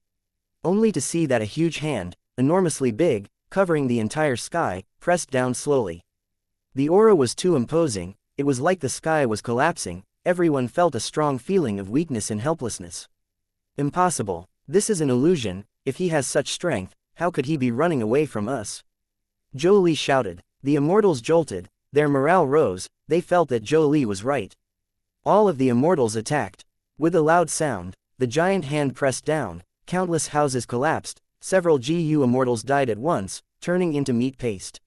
Only to see that a huge hand, enormously big, covering the entire sky, pressed down slowly. The aura was too imposing. It was like the sky was collapsing. Everyone felt a strong feeling of weakness and helplessness. Impossible. This is an illusion. If he has such strength, how could he be running away from us? Zhou Li shouted. The immortals jolted. Their morale rose. They felt that Zhou Li was right. All of the immortals attacked. With a loud sound, the giant hand pressed down. Countless houses collapsed. Several GU immortals died at once, turning into meat paste.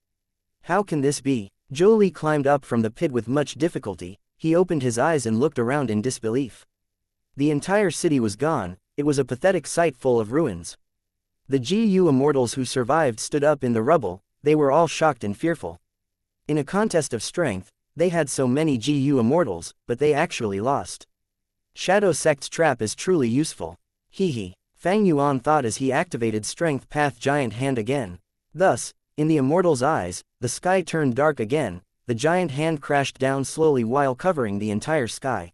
How can this be? Zhou Li climbed up from the pit with much difficulty. He opened his eyes and looked around in disbelief. The entire city was gone. It was a pathetic sight full of ruins. The GU immortals who survived stood up in the rubble. They were all shocked and fearful. In a contest of strength, they had so many GU immortals, but they actually lost. Shadow Sect's trap is truly useful. Hee. Fang Yuan thought as he activated Strength Path Giant Hand again. Thus, in the immortal's eyes, the sky turned dark again. The giant hand crashed down slowly while covering the entire sky.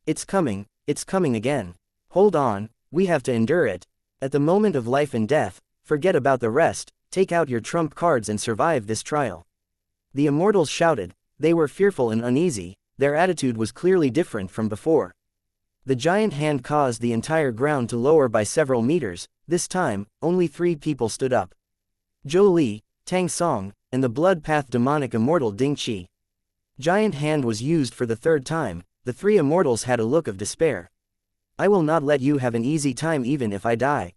It's coming again. Hold on, we have to endure it. At the moment of life and death, forget about the rest, take out your trump cards and survive this trial. The immortals shouted. They were fearful and uneasy. Their attitude was clearly different from before. The giant hand caused the entire ground to lower by several meters. This time, only 3 people stood up. Zhou Li, Tang Song, and the blood path demonic immortal Ding Qi. Giant hand was used for the 3rd time. The 3 immortals had a look of despair. I will not let you have an easy time even if I die.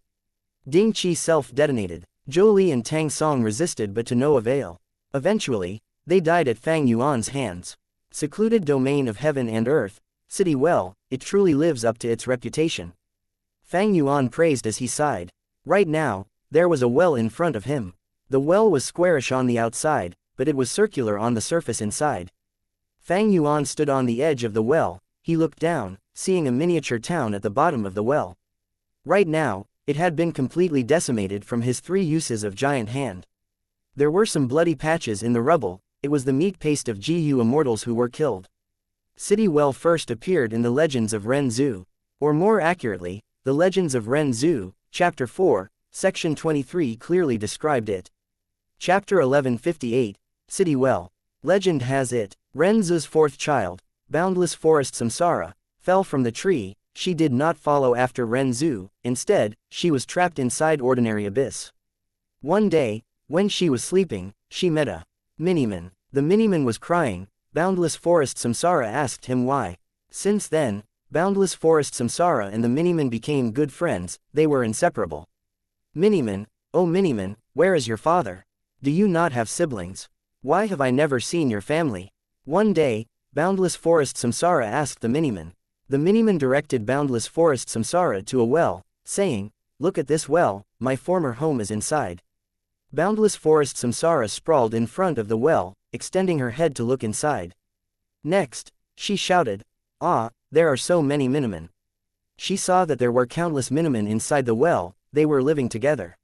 Ding Qi self-detonated. Zhou Li and Tang Song resisted but to no avail. Eventually, they died at Fang Yuan's hands. Secluded domain of heaven and earth. City well, it truly lives up to its reputation. Fang Yuan praised as he sighed. Right now, there was a well in front of him. The well was squarish on the outside, but it was circular on the surface inside. Fang Yuan stood on the edge of the well. He looked down, seeing a miniature town at the bottom of the well. Right now, it had been completely decimated from his 3 uses of giant hand. There were some bloody patches in the rubble. It was the meat paste of GU immortals who were killed. City well first appeared in the Legends of Ren Zhu. Or more accurately, the Legends of Ren Zhu, Chapter 4, Section 23 clearly described it. Chapter 1158, City Well. Legend has it, Ren Zhu's 4th child, boundless forest Samsara, fell from the tree. She did not follow after Ren Zhu. Instead, she was trapped inside ordinary abyss. One day, when she was sleeping, she met a Miniman. The Miniman was crying. Boundless Forest Samsara asked him why. Since then, Boundless Forest Samsara and the Miniman became good friends. They were inseparable. Miniman, oh Miniman, where is your father? Do you not have siblings? Why have I never seen your family? One day, Boundless Forest Samsara asked the Miniman. The Miniman directed Boundless Forest Samsara to a well, saying, look at this well, my former home is inside. Boundless Forest Samsara sprawled in front of the well, extending her head to look inside. Next, she shouted, ah, there are so many Minimen. She saw that there were countless Minimen inside the well. They were living together.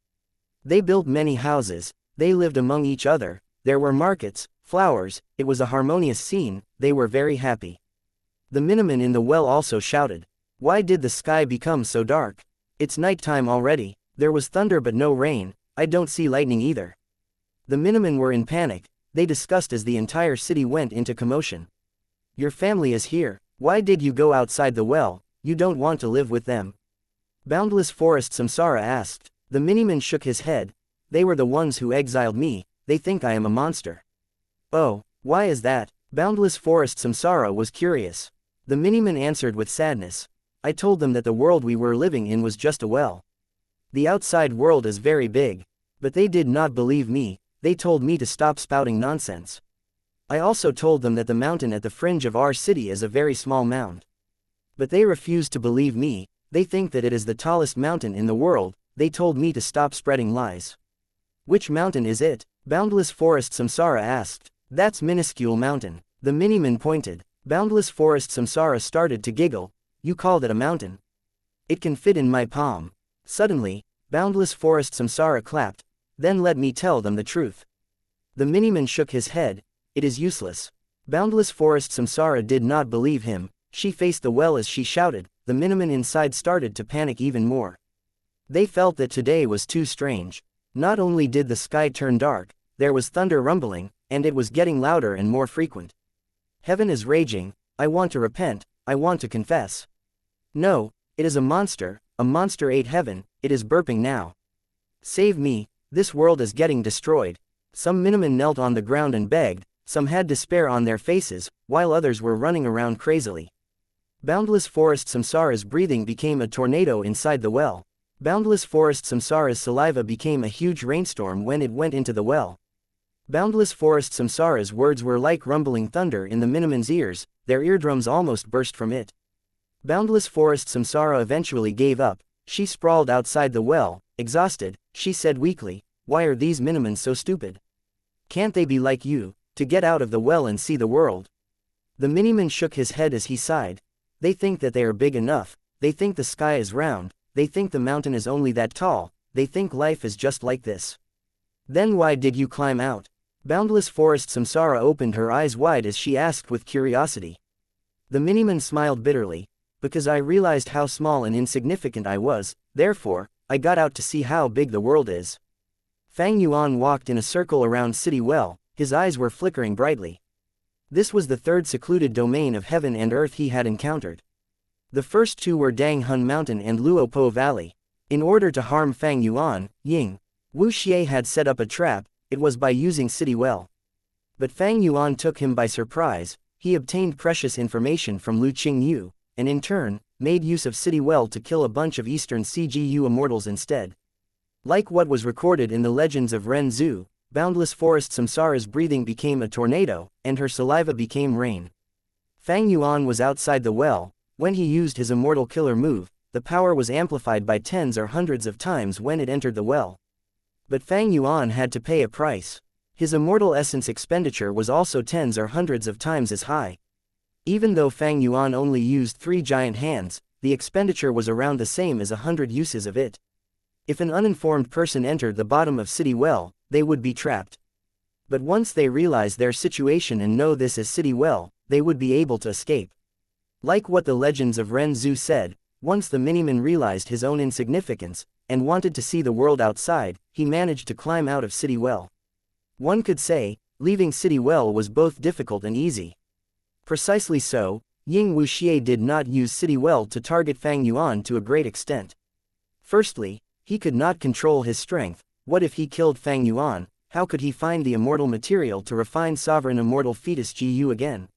They built many houses, they lived among each other, there were markets, flowers, it was a harmonious scene, they were very happy. The Miniman in the well also shouted. Why did the sky become so dark? It's nighttime already, there was thunder but no rain, I don't see lightning either. The Minimen were in panic, they discussed as the entire city went into commotion. Your family is here, why did you go outside the well, you don't want to live with them? Boundless Forest Samsara asked. The Miniman shook his head, they were the ones who exiled me, they think I am a monster. Oh, why is that? Boundless Forest Samsara was curious. The Miniman answered with sadness. I told them that the world we were living in was just a well. The outside world is very big. But they did not believe me, they told me to stop spouting nonsense. I also told them that the mountain at the fringe of our city is a very small mound. But they refused to believe me, they think that it is the tallest mountain in the world, they told me to stop spreading lies. Which mountain is it? Boundless Forest Samsara asked. That's minuscule mountain. The Miniman pointed. Boundless Forest Samsara started to giggle. You called it a mountain? It can fit in my palm. Suddenly, Boundless Forest Samsara clapped. Then let me tell them the truth. The Miniman shook his head. It is useless. Boundless Forest Samsara did not believe him. She faced the well as she shouted. The Miniman inside started to panic even more. They felt that today was too strange. Not only did the sky turn dark, there was thunder rumbling, and it was getting louder and more frequent. Heaven is raging, I want to repent, I want to confess. No, it is a monster ate heaven, it is burping now. Save me, this world is getting destroyed. Some Minimen knelt on the ground and begged, some had despair on their faces, while others were running around crazily. Boundless Forest Samsara's breathing became a tornado inside the well. Boundless Forest Samsara's saliva became a huge rainstorm when it went into the well. Boundless Forest Samsara's words were like rumbling thunder in the Miniman's ears, their eardrums almost burst from it. Boundless Forest Samsara eventually gave up, she sprawled outside the well, exhausted, she said weakly, why are these Minimen so stupid? Can't they be like you, to get out of the well and see the world? The Miniman shook his head as he sighed. They think that they are big enough, they think the sky is round, they think the mountain is only that tall, they think life is just like this. Then why did you climb out? Boundless Forest Samsara opened her eyes wide as she asked with curiosity. The Miniman smiled bitterly. Because I realized how small and insignificant I was, therefore, I got out to see how big the world is. Fang Yuan walked in a circle around City Well, his eyes were flickering brightly. This was the third secluded domain of heaven and earth he had encountered. The first two were Dang Hun Mountain and Luopo Valley. In order to harm Fang Yuan, Ying Wuxia had set up a trap, it was by using City Well. But Fang Yuan took him by surprise, he obtained precious information from Lu Qingyu, and in turn, made use of City Well to kill a bunch of Eastern CGU Immortals instead. Like what was recorded in the legends of Ren Zhu, Boundless Forest Samsara's breathing became a tornado, and her saliva became rain. Fang Yuan was outside the well. When he used his Immortal Killer move, the power was amplified by tens or hundreds of times when it entered the well. But Fang Yuan had to pay a price. His Immortal Essence expenditure was also tens or hundreds of times as high. Even though Fang Yuan only used 3 giant hands, the expenditure was around the same as 100 uses of it. If an uninformed person entered the bottom of City Well, they would be trapped. But once they realize their situation and know this is City Well, they would be able to escape. Like what the legends of Ren Zhu said, once the Miniman realized his own insignificance, and wanted to see the world outside, he managed to climb out of City Well. One could say, leaving City Well was both difficult and easy. Precisely so, Ying Wuxia did not use City Well to target Fang Yuan to a great extent. Firstly, he could not control his strength. What if he killed Fang Yuan? How could he find the immortal material to refine sovereign immortal fetus Gu again?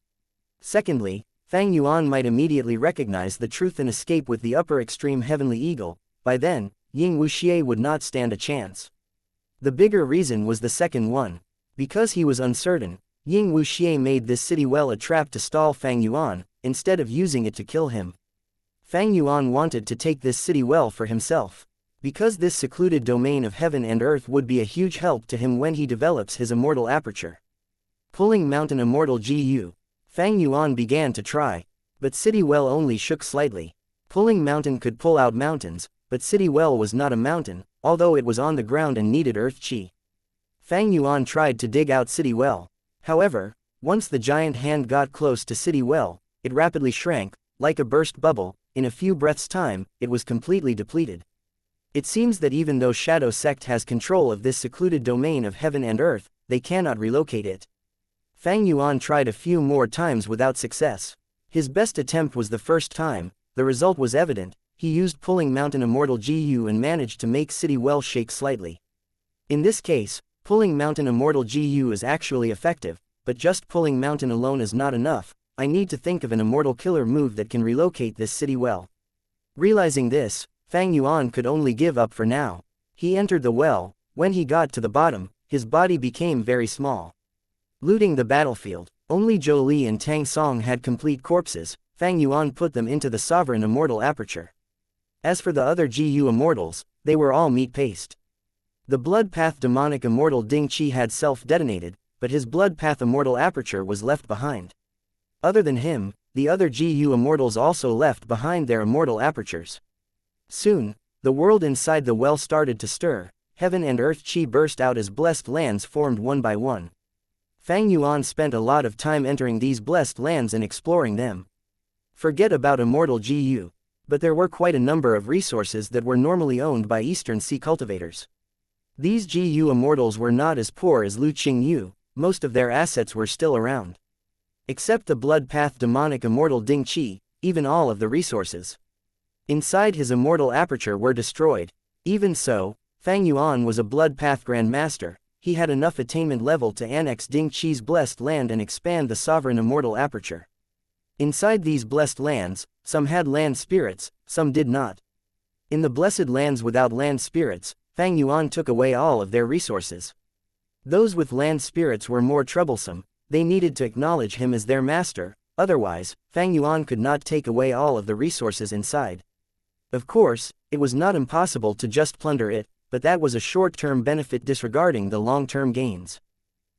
Secondly, Fang Yuan might immediately recognize the truth and escape with the upper extreme heavenly eagle. By then, Ying Wuxia would not stand a chance. The bigger reason was the second one. Because he was uncertain, Ying Wuxia made this City Well a trap to stall Fang Yuan, instead of using it to kill him. Fang Yuan wanted to take this City Well for himself. Because this secluded domain of heaven and earth would be a huge help to him when he develops his immortal aperture. Pulling Mountain Immortal Gu. Fang Yuan began to try. But City Well only shook slightly. Pulling Mountain could pull out mountains, but City Well was not a mountain, although it was on the ground and needed earth chi. Fang Yuan tried to dig out city well. However, once the giant hand got close to city well, it rapidly shrank, like a burst bubble. In a few breaths' time, it was completely depleted. It seems that even though Shadow Sect has control of this secluded domain of heaven and earth, they cannot relocate it. Fang Yuan tried a few more times without success. His best attempt was the first time. The result was evident. He used Pulling Mountain Immortal GU and managed to make city well shake slightly. In this case, Pulling Mountain Immortal GU is actually effective, but just Pulling Mountain alone is not enough. I need to think of an immortal killer move that can relocate this city well. Realizing this, Fang Yuan could only give up for now. He entered the well. When he got to the bottom, his body became very small. Looting the battlefield, only Zhou Li and Tang Song had complete corpses. Fang Yuan put them into the sovereign immortal aperture. As for the other GU immortals, they were all meat paste. The Blood Path demonic immortal Ding Qi had self-detonated, but his Blood Path immortal aperture was left behind. Other than him, the other GU immortals also left behind their immortal apertures. Soon, the world inside the well started to stir. Heaven and earth chi burst out as blessed lands formed one by one. Fang Yuan spent a lot of time entering these blessed lands and exploring them. Forget about immortal GU. But there were quite a number of resources that were normally owned by Eastern Sea cultivators. These GU immortals were not as poor as Lu Qingyu. Most of their assets were still around. Except the Blood Path demonic immortal Ding Qi, even all of the resources inside his immortal aperture were destroyed. Even so, Fang Yuan was a Blood Path Grandmaster. He had enough attainment level to annex Ding Qi's blessed land and expand the sovereign immortal aperture. Inside these blessed lands, some had land spirits, some did not. In the blessed lands without land spirits, Fang Yuan took away all of their resources. Those with land spirits were more troublesome. They needed to acknowledge him as their master, otherwise, Fang Yuan could not take away all of the resources inside. Of course, it was not impossible to just plunder it, but that was a short-term benefit disregarding the long-term gains.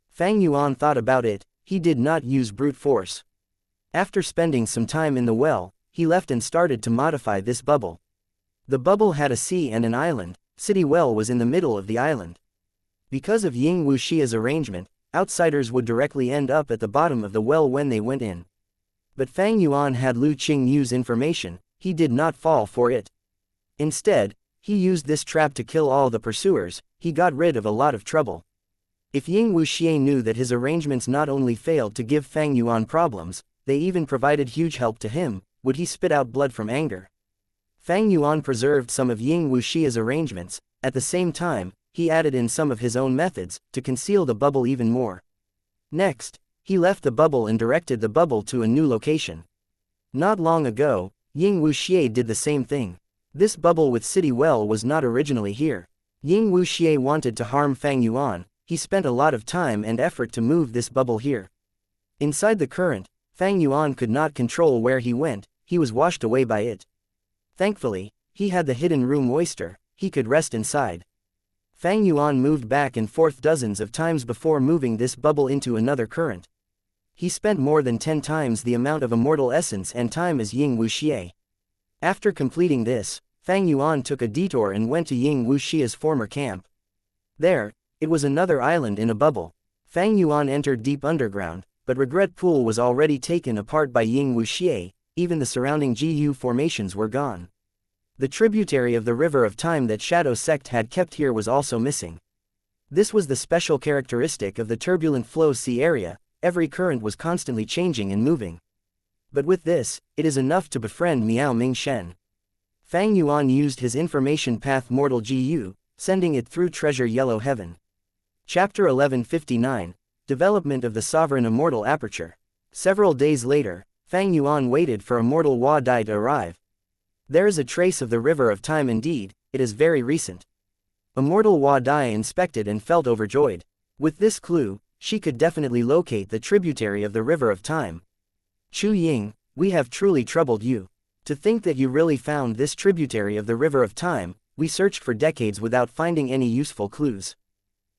Fang Yuan thought about it. He did not use brute force. After spending some time in the well, he left and started to modify this bubble. The bubble had a sea and an island. City Well was in the middle of the island. Because of Ying Wuxia's arrangement, outsiders would directly end up at the bottom of the well when they went in. But Fang Yuan had Lu Qingyu's information. He did not fall for it. Instead, he used this trap to kill all the pursuers. He got rid of a lot of trouble. If Ying Wuxia knew that his arrangements not only failed to give Fang Yuan problems, they even provided huge help to him, would he spit out blood from anger? Fang Yuan preserved some of Ying Wuxia's arrangements. At the same time, he added in some of his own methods, to conceal the bubble even more. Next, he left the bubble and directed the bubble to a new location. Not long ago, Ying Wuxia did the same thing. This bubble with City Well was not originally here. Ying Wuxia wanted to harm Fang Yuan. He spent a lot of time and effort to move this bubble here. Inside the current, Fang Yuan could not control where he went. He was washed away by it. Thankfully, he had the hidden room oyster. He could rest inside. Fang Yuan moved back and forth dozens of times before moving this bubble into another current. He spent more than 10 times the amount of immortal essence and time as Ying Wuxia. After completing this, Fang Yuan took a detour and went to Ying Wuxia's former camp. There, it was another island in a bubble. Fang Yuan entered deep underground, but Regret Pool was already taken apart by Ying Wuxia. Even the surrounding GU formations were gone. The tributary of the River of Time that Shadow Sect had kept here was also missing. This was the special characteristic of the turbulent flow sea area. Every current was constantly changing and moving. But with this, it is enough to befriend Miao Ming Shen. Fang Yuan used his information path Mortal GU, sending it through Treasure Yellow Heaven. Chapter 1159, Development of the Sovereign Immortal Aperture. Several days later, Fang Yuan waited for Immortal Hua Dai to arrive. There is a trace of the River of Time indeed. It is very recent. Immortal Hua Dai inspected and felt overjoyed. With this clue, she could definitely locate the tributary of the River of Time. Chu Ying, we have truly troubled you. To think that you really found this tributary of the River of Time. We searched for decades without finding any useful clues.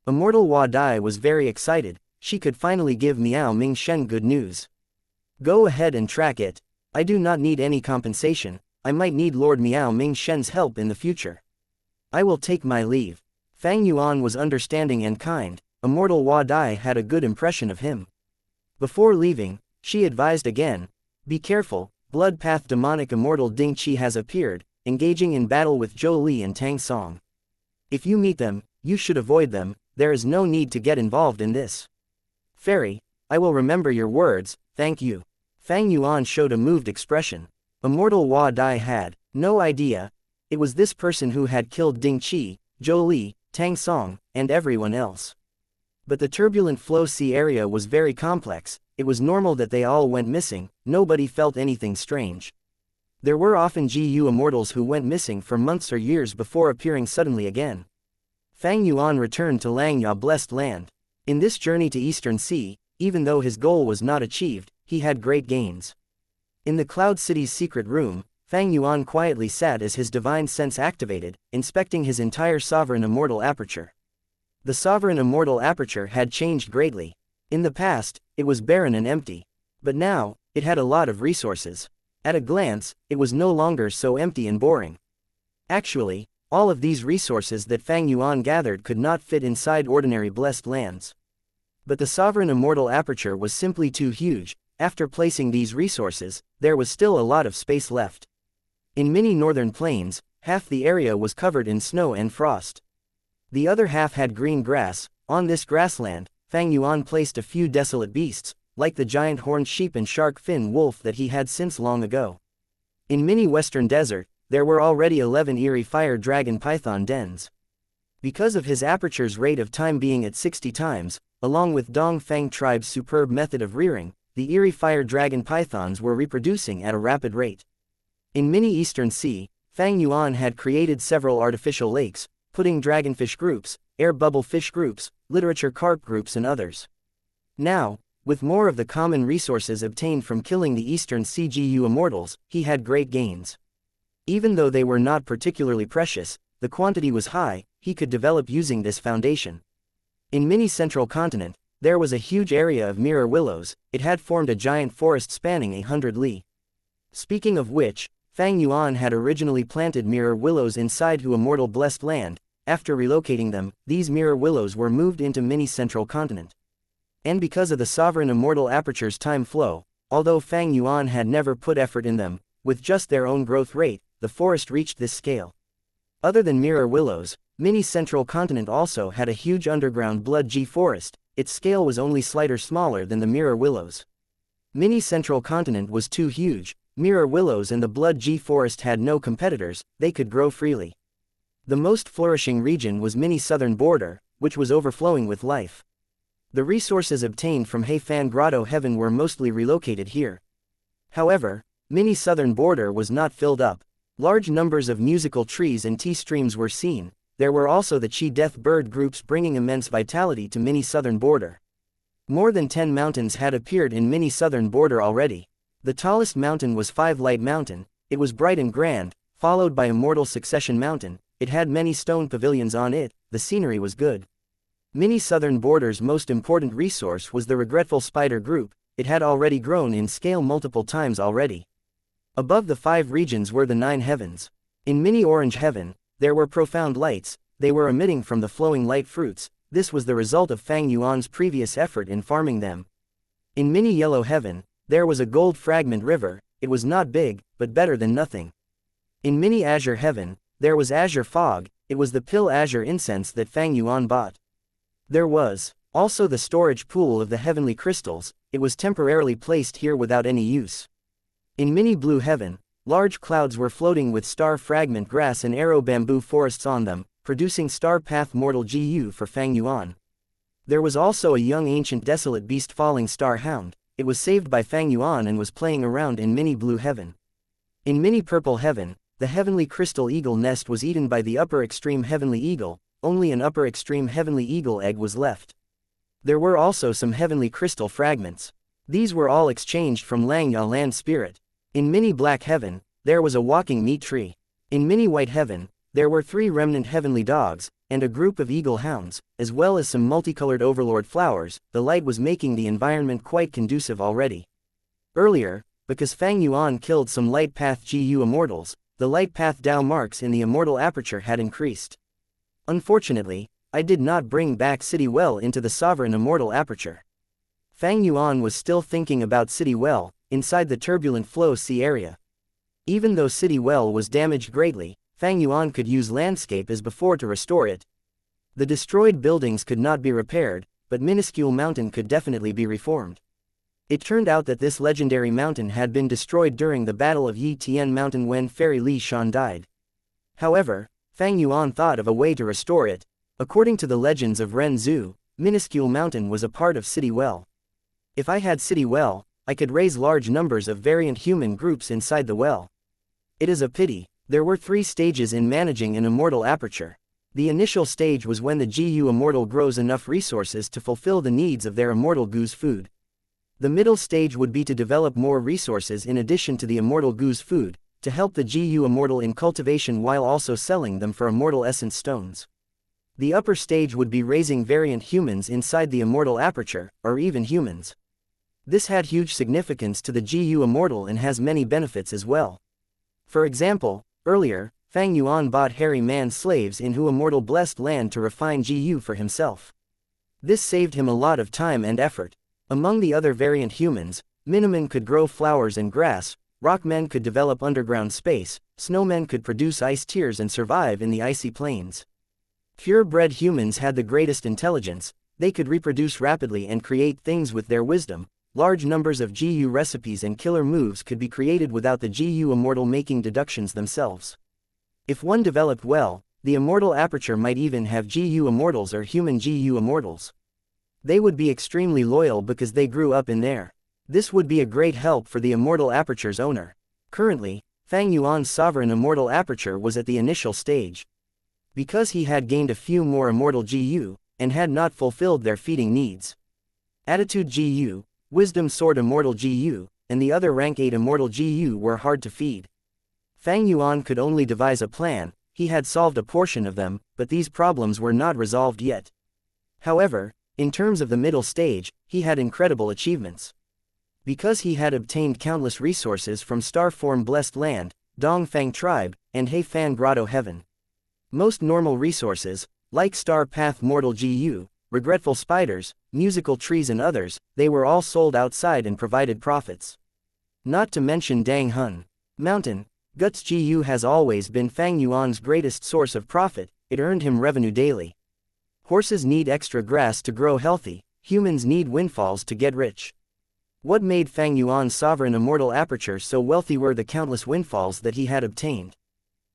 Immortal Hua Dai was very excited. She could finally give Miao Ming Shen good news. Go ahead and track it. I do not need any compensation. I might need Lord Miao Ming Shen's help in the future. I will take my leave. Fang Yuan was understanding and kind. Immortal Hua Dai had a good impression of him. Before leaving, she advised again, be careful, blood path demonic immortal Ding Qi has appeared, engaging in battle with Zhou Li and Tang Song. If you meet them, you should avoid them, there is no need to get involved in this. Fairy, I will remember your words, thank you. Fang Yuan showed a moved expression. Immortal Hua Dai had no idea. It was this person who had killed Ding Qi, Zhou Li, Tang Song, and everyone else. But the turbulent flow sea area was very complex. It was normal that they all went missing, nobody felt anything strange. There were often GU immortals who went missing for months or years before appearing suddenly again. Fang Yuan returned to Langya Blessed Land. In this journey to Eastern Sea, even though his goal was not achieved, he had great gains. In the Cloud City's secret room, Fang Yuan quietly sat as his divine sense activated, inspecting his entire sovereign immortal aperture. The sovereign immortal aperture had changed greatly. In the past, it was barren and empty. But now, it had a lot of resources. At a glance, it was no longer so empty and boring. Actually, all of these resources that Fang Yuan gathered could not fit inside ordinary blessed lands. But the sovereign immortal aperture was simply too huge. After placing these resources, there was still a lot of space left. In many northern plains, half the area was covered in snow and frost. The other half had green grass. On this grassland, Fang Yuan placed a few desolate beasts, like the giant horned sheep and shark fin wolf that he had since long ago. In many western desert, there were already 11 eerie fire dragon python dens. Because of his aperture's rate of time being at 60 times, along with Dong Fang tribe's superb method of rearing, the eerie fire dragon pythons were reproducing at a rapid rate. In many Eastern Sea, Fang Yuan had created several artificial lakes, pudding dragonfish groups, air bubble fish groups, literature carp groups and others. Now, with more of the common resources obtained from killing the Eastern Sea GU immortals, he had great gains. Even though they were not particularly precious, the quantity was high, he could develop using this foundation. In many central continent, there was a huge area of mirror willows. It had formed a giant forest spanning 100 li. Speaking of which, Fang Yuan had originally planted mirror willows inside Hu Immortal Blessed Land. After relocating them, these mirror willows were moved into many central continent. And because of the sovereign immortal aperture's time flow, although Fang Yuan had never put effort in them, with just their own growth rate, the forest reached this scale. Other than mirror willows, many central continent also had a huge underground blood G forest. Its scale was only smaller than the mirror willows. Many central continent was too huge. Mirror willows and the blood G forest had no competitors, they could grow freely. The most flourishing region was mini southern border, which was overflowing with life. The resources obtained from Heifan Grotto Heaven were mostly relocated here. However, mini southern border was not filled up. Large numbers of musical trees and tea streams were seen. There were also the Chi Death bird groups bringing immense vitality to mini southern border. More than 10 mountains had appeared in mini southern border already. The tallest mountain was 5 Light Mountain. It was bright and grand, followed by Immortal Succession Mountain. It had many stone pavilions on it. The scenery was good. Mini southern border's most important resource was the regretful spider group. It had already grown in scale multiple times already. Above the 5 regions were the 9 heavens. In mini orange heaven, there were profound lights. They were emitting from the flowing light fruits. This was the result of Fang Yuan's previous effort in farming them. In mini yellow heaven, there was a gold fragment river. It was not big, but better than nothing. In mini azure heaven, there was azure fog. It was the pill azure incense that Fang Yuan bought. There was also the storage pool of the heavenly crystals. It was temporarily placed here without any use. In mini blue heaven, large clouds were floating with star fragment grass and arrow bamboo forests on them, producing star path mortal GU for Fang Yuan. There was also a young ancient desolate beast falling star hound. It was saved by Fang Yuan and was playing around in mini blue heaven. In mini purple heaven, the heavenly crystal eagle nest was eaten by the upper extreme heavenly eagle. Only an upper extreme heavenly eagle egg was left. There were also some heavenly crystal fragments. These were all exchanged from Langya land spirit. In mini black heaven, there was a walking meat tree. In mini white heaven, there were 3 remnant heavenly dogs, and a group of eagle hounds, as well as some multicolored overlord flowers. The light was making the environment quite conducive already. Earlier, because Fang Yuan killed some light path GU immortals, the light path Dao marks in the immortal aperture had increased. Unfortunately, I did not bring back City Well into the sovereign immortal aperture. Fang Yuan was still thinking about City Well, inside the turbulent flow sea area. Even though City Well was damaged greatly, Fang Yuan could use landscape as before to restore it. The destroyed buildings could not be repaired, but minuscule mountain could definitely be reformed. It turned out that this legendary mountain had been destroyed during the Battle of Yi Tian Mountain when Fairy Li Shan died. However, Fang Yuan thought of a way to restore it. According to the legends of Ren Zhu, minuscule mountain was a part of City Well. If I had City Well, I could raise large numbers of variant human groups inside the well. It is a pity. There were 3 stages in managing an immortal aperture. The initial stage was when the GU Immortal grows enough resources to fulfill the needs of their immortal goose food. The middle stage would be to develop more resources in addition to the immortal goose food, to help the GU Immortal in cultivation while also selling them for immortal essence stones. The upper stage would be raising variant humans inside the immortal aperture, or even humans. This had huge significance to the GU Immortal and has many benefits as well. For example, earlier, Fang Yuan bought hairy man slaves in Hu Immortal blessed land to refine GU for himself. This saved him a lot of time and effort. Among the other variant humans, Minimen could grow flowers and grass, Rockmen could develop underground space, Snowmen could produce ice tiers and survive in the icy plains. Purebred humans had the greatest intelligence, they could reproduce rapidly and create things with their wisdom. Large numbers of GU recipes and killer moves could be created without the GU Immortal making deductions themselves. If one developed well, the immortal aperture might even have GU Immortals or human GU Immortals. They would be extremely loyal because they grew up in there. This would be a great help for the immortal aperture's owner. Currently, Fang Yuan's sovereign immortal aperture was at the initial stage. Because he had gained a few more immortal GU, and had not fulfilled their feeding needs. Attitude GU, Wisdom Sword Immortal GU, and the other rank 8 Immortal GU were hard to feed. Fang Yuan could only devise a plan. He had solved a portion of them, but these problems were not resolved yet. However, in terms of the middle stage, he had incredible achievements. Because he had obtained countless resources from Starform Blessed Land, Dongfang Tribe, and Heifan Grotto Heaven. Most normal resources, like Star Path Mortal GU, Regretful Spiders, Musical Trees and others, they were all sold outside and provided profits. Not to mention Dang Hun Mountain, Guts GU has always been Fang Yuan's greatest source of profit, it earned him revenue daily. Horses need extra grass to grow healthy, humans need windfalls to get rich. What made Fang Yuan's sovereign immortal aperture so wealthy were the countless windfalls that he had obtained.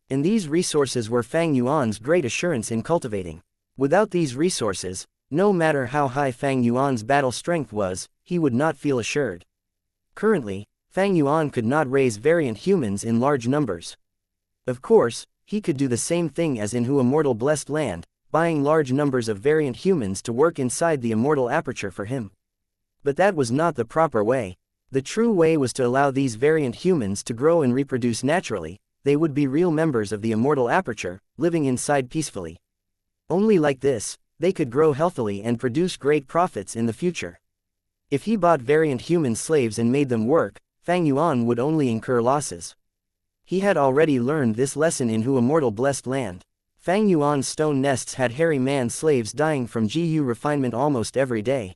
And these resources were Fang Yuan's great assurance in cultivating. Without these resources, no matter how high Fang Yuan's battle strength was, he would not feel assured. Currently, Fang Yuan could not raise variant humans in large numbers. Of course, he could do the same thing as in Hu Immortal Blessed Land, buying large numbers of variant humans to work inside the immortal aperture for him. But that was not the proper way. The true way was to allow these variant humans to grow and reproduce naturally. They would be real members of the immortal aperture, living inside peacefully. Only like this, they could grow healthily and produce great profits in the future. If he bought variant human slaves and made them work, Fang Yuan would only incur losses. He had already learned this lesson in Hu Immortal Blessed Land. Fang Yuan's stone nests had hairy man slaves dying from GU refinement almost every day.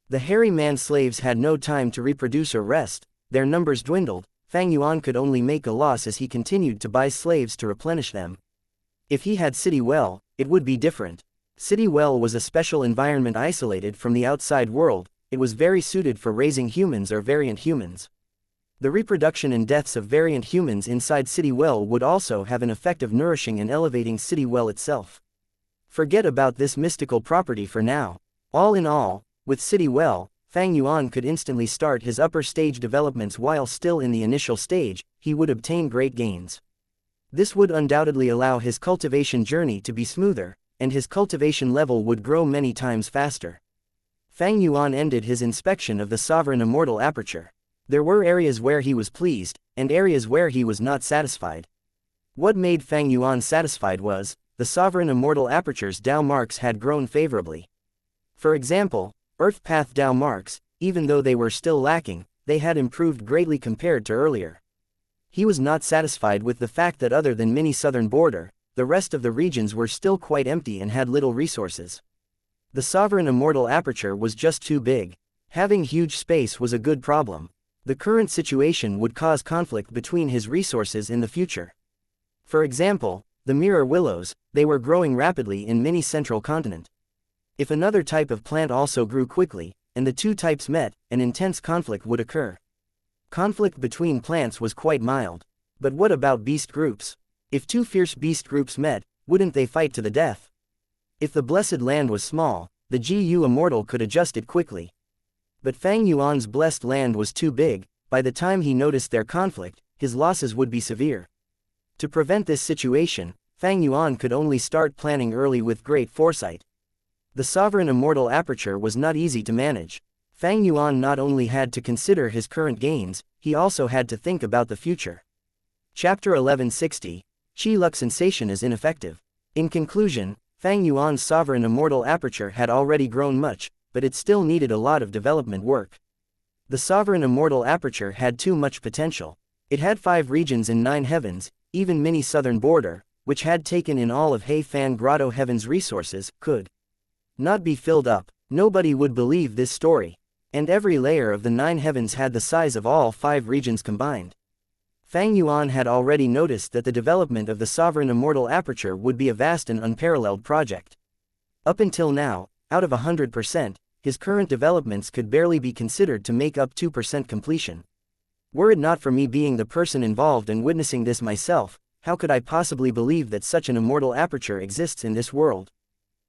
The hairy man slaves had no time to reproduce or rest, their numbers dwindled. Fang Yuan could only make a loss as he continued to buy slaves to replenish them. If he had City Well, it would be different. City Well was a special environment isolated from the outside world, it was very suited for raising humans or variant humans. The reproduction and deaths of variant humans inside City Well would also have an effect of nourishing and elevating City Well itself. Forget about this mystical property for now. All in all, with City Well, Fang Yuan could instantly start his upper stage developments while still in the initial stage, he would obtain great gains. This would undoubtedly allow his cultivation journey to be smoother, and his cultivation level would grow many times faster. Fang Yuan ended his inspection of the sovereign immortal aperture. There were areas where he was pleased, and areas where he was not satisfied. What made Fang Yuan satisfied was, the sovereign immortal aperture's Dao marks had grown favorably. For example, Earth Path Dao marks, even though they were still lacking, they had improved greatly compared to earlier. He was not satisfied with the fact that other than mini southern border, the rest of the regions were still quite empty and had little resources. The sovereign immortal aperture was just too big. Having huge space was a good problem. The current situation would cause conflict between his resources in the future. For example, the mirror willows, they were growing rapidly in many central continent. If another type of plant also grew quickly, and the two types met, an intense conflict would occur. Conflict between plants was quite mild. But what about beast groups? If two fierce beast groups met, wouldn't they fight to the death? If the blessed land was small, the GU Immortal could adjust it quickly. But Fang Yuan's blessed land was too big. By the time he noticed their conflict, his losses would be severe. To prevent this situation, Fang Yuan could only start planning early with great foresight. The sovereign immortal aperture was not easy to manage. Fang Yuan not only had to consider his current gains, he also had to think about the future. Chapter 1160. Qi luck sensation is ineffective. In conclusion, Fang Yuan's sovereign immortal aperture had already grown much, but it still needed a lot of development work. The sovereign immortal aperture had too much potential. It had 5 regions in 9 heavens, even mini southern border, which had taken in all of He Fan Grotto Heaven's resources, could not be filled up. Nobody would believe this story. And every layer of the 9 heavens had the size of all 5 regions combined. Fang Yuan had already noticed that the development of the sovereign immortal aperture would be a vast and unparalleled project. Up until now, out of 100%, his current developments could barely be considered to make up 2% completion. Were it not for me being the person involved and witnessing this myself, how could I possibly believe that such an immortal aperture exists in this world?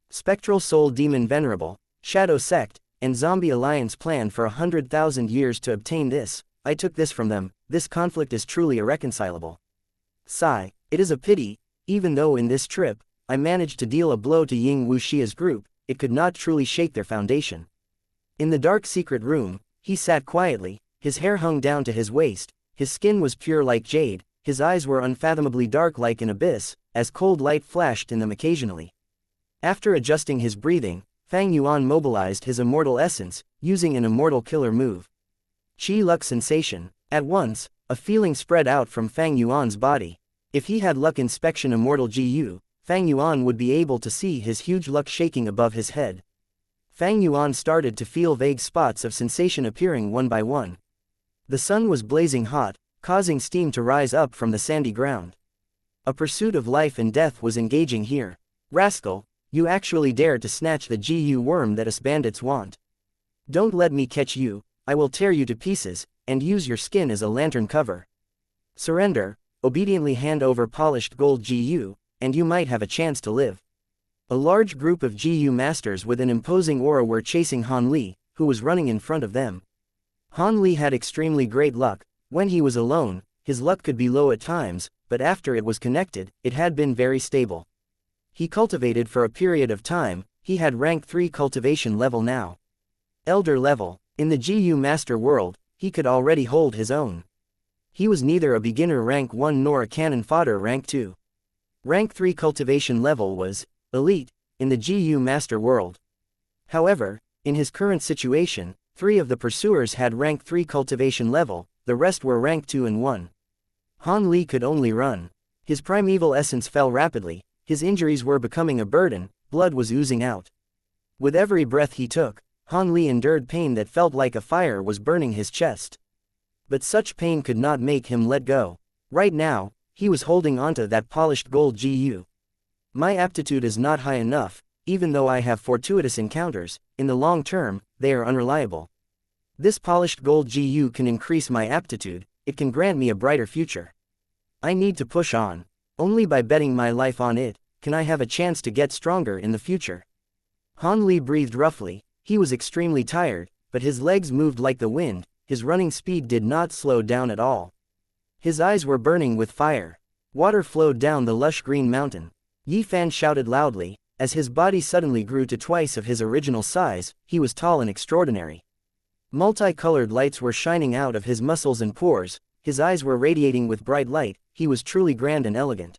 Spectral Soul Demon Venerable, Shadow Sect, and Zombie Alliance plan for 100,000 years to obtain this. I took this from them. This conflict is truly irreconcilable. Sigh, it is a pity, even though in this trip, I managed to deal a blow to Ying Wuxia's group, it could not truly shake their foundation. In the dark secret room, he sat quietly, his hair hung down to his waist, his skin was pure like jade, his eyes were unfathomably dark like an abyss, as cold light flashed in them occasionally. After adjusting his breathing, Fang Yuan mobilized his immortal essence, using an immortal killer move. Qi luck sensation. At once, a feeling spread out from Fang Yuan's body. If he had luck inspection immortal GU, Fang Yuan would be able to see his huge luck shaking above his head. Fang Yuan started to feel vague spots of sensation appearing one by one. The sun was blazing hot, causing steam to rise up from the sandy ground. A pursuit of life and death was engaging here. Rascal, you actually dared to snatch the GU worm that us bandits want. Don't let me catch you, I will tear you to pieces, and use your skin as a lantern cover. Surrender, obediently hand over polished gold GU, and you might have a chance to live. A large group of GU masters with an imposing aura were chasing Han Li, who was running in front of them. Han Li had extremely great luck. When he was alone, his luck could be low at times, but after it was connected, it had been very stable. He cultivated for a period of time. He had rank 3 cultivation level now. Elder level. In the GU master world, he could already hold his own. He was neither a beginner rank 1 nor a cannon fodder rank 2. Rank 3 cultivation level was elite in the GU master world. However, in his current situation, 3 of the pursuers had rank 3 cultivation level, the rest were rank 2 and 1. Han Li could only run. His primeval essence fell rapidly, his injuries were becoming a burden, blood was oozing out. With every breath he took, Han Li endured pain that felt like a fire was burning his chest. But such pain could not make him let go. Right now, he was holding onto that polished gold GU. My aptitude is not high enough, even though I have fortuitous encounters, in the long term, they are unreliable. This polished gold GU can increase my aptitude, it can grant me a brighter future. I need to push on. Only by betting my life on it, can I have a chance to get stronger in the future. Han Li breathed roughly. He was extremely tired, but his legs moved like the wind, his running speed did not slow down at all. His eyes were burning with fire. Water flowed down the lush green mountain. Yi Fan shouted loudly, as his body suddenly grew to twice of his original size. He was tall and extraordinary. Multicolored lights were shining out of his muscles and pores, his eyes were radiating with bright light, he was truly grand and elegant.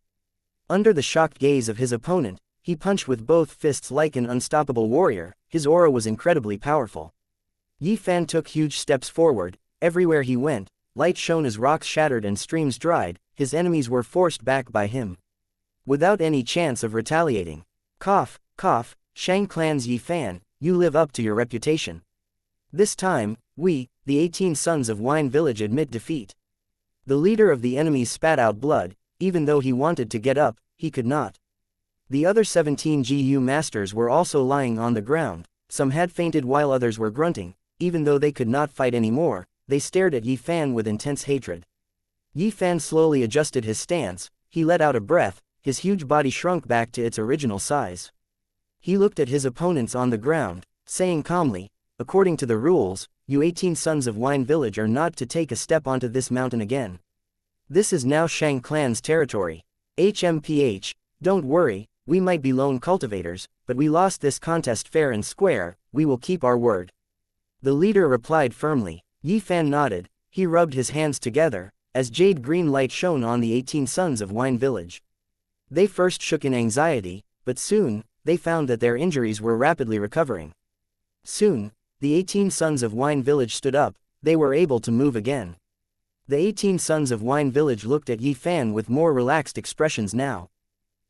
Under the shocked gaze of his opponent, he punched with both fists like an unstoppable warrior. His aura was incredibly powerful. Yi Fan took huge steps forward. Everywhere he went, light shone as rocks shattered and streams dried, his enemies were forced back by him. Without any chance of retaliating. Cough, cough, Shang clan's Yi Fan, you live up to your reputation. This time, we, the 18 sons of Wine Village, admit defeat. The leader of the enemies spat out blood, even though he wanted to get up, he could not. The other 17 GU masters were also lying on the ground, some had fainted while others were grunting, even though they could not fight anymore, they stared at Yi Fan with intense hatred. Yi Fan slowly adjusted his stance, he let out a breath, his huge body shrunk back to its original size. He looked at his opponents on the ground, saying calmly, according to the rules, you 18 sons of Wine Village are not to take a step onto this mountain again. This is now Shang clan's territory. HMPH, don't worry, we might be lone cultivators, but we lost this contest fair and square, we will keep our word. The leader replied firmly. Yi Fan nodded, he rubbed his hands together, as jade green light shone on the 18 sons of Wine Village. They first shook in anxiety, but soon, they found that their injuries were rapidly recovering. Soon, the 18 sons of Wine Village stood up, they were able to move again. The 18 sons of Wine Village looked at Yi Fan with more relaxed expressions now.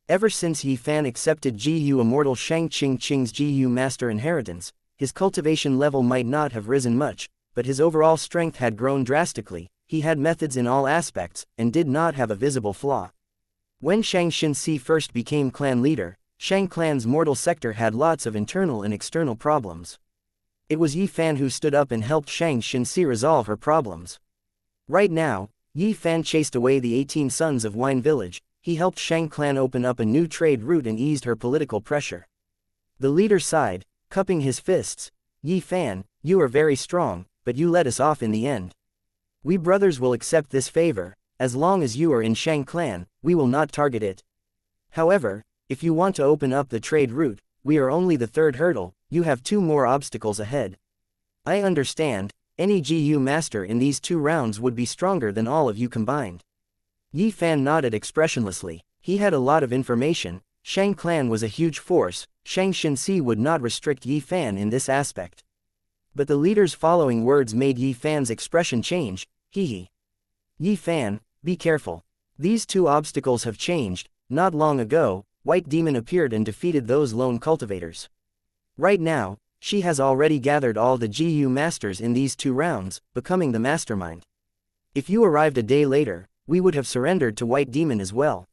Ever since Yi Fan accepted GU Immortal Shang Qing's GU Master inheritance, his cultivation level might not have risen much, but his overall strength had grown drastically, he had methods in all aspects, and did not have a visible flaw. When Xianxia first became clan leader, Shang clan's mortal sector had lots of internal and external problems. It was Yi Fan who stood up and helped Xianxia resolve her problems. Right now, Yi Fan chased away the 18 sons of Wine Village, he helped Shang clan open up a new trade route and eased her political pressure. The leader sighed, cupping his fists, Yi Fan, you are very strong, but you let us off in the end. We brothers will accept this favor, as long as you are in Shang clan, we will not target it. However, if you want to open up the trade route, we are only the third hurdle, you have 2 more obstacles ahead. I understand, any GU master in these 2 rounds would be stronger than all of you combined. Yi Fan nodded expressionlessly, he had a lot of information, Shang clan was a huge force, Xianxia would not restrict Yi Fan in this aspect. But the leader's following words made Yi Fan's expression change, hee. Yi Fan, be careful. These 2 obstacles have changed, not long ago, White Demon appeared and defeated those lone cultivators. Right now, she has already gathered all the GU masters in these 2 rounds, becoming the mastermind. If you arrived a day later, we would have surrendered to White Demon as well.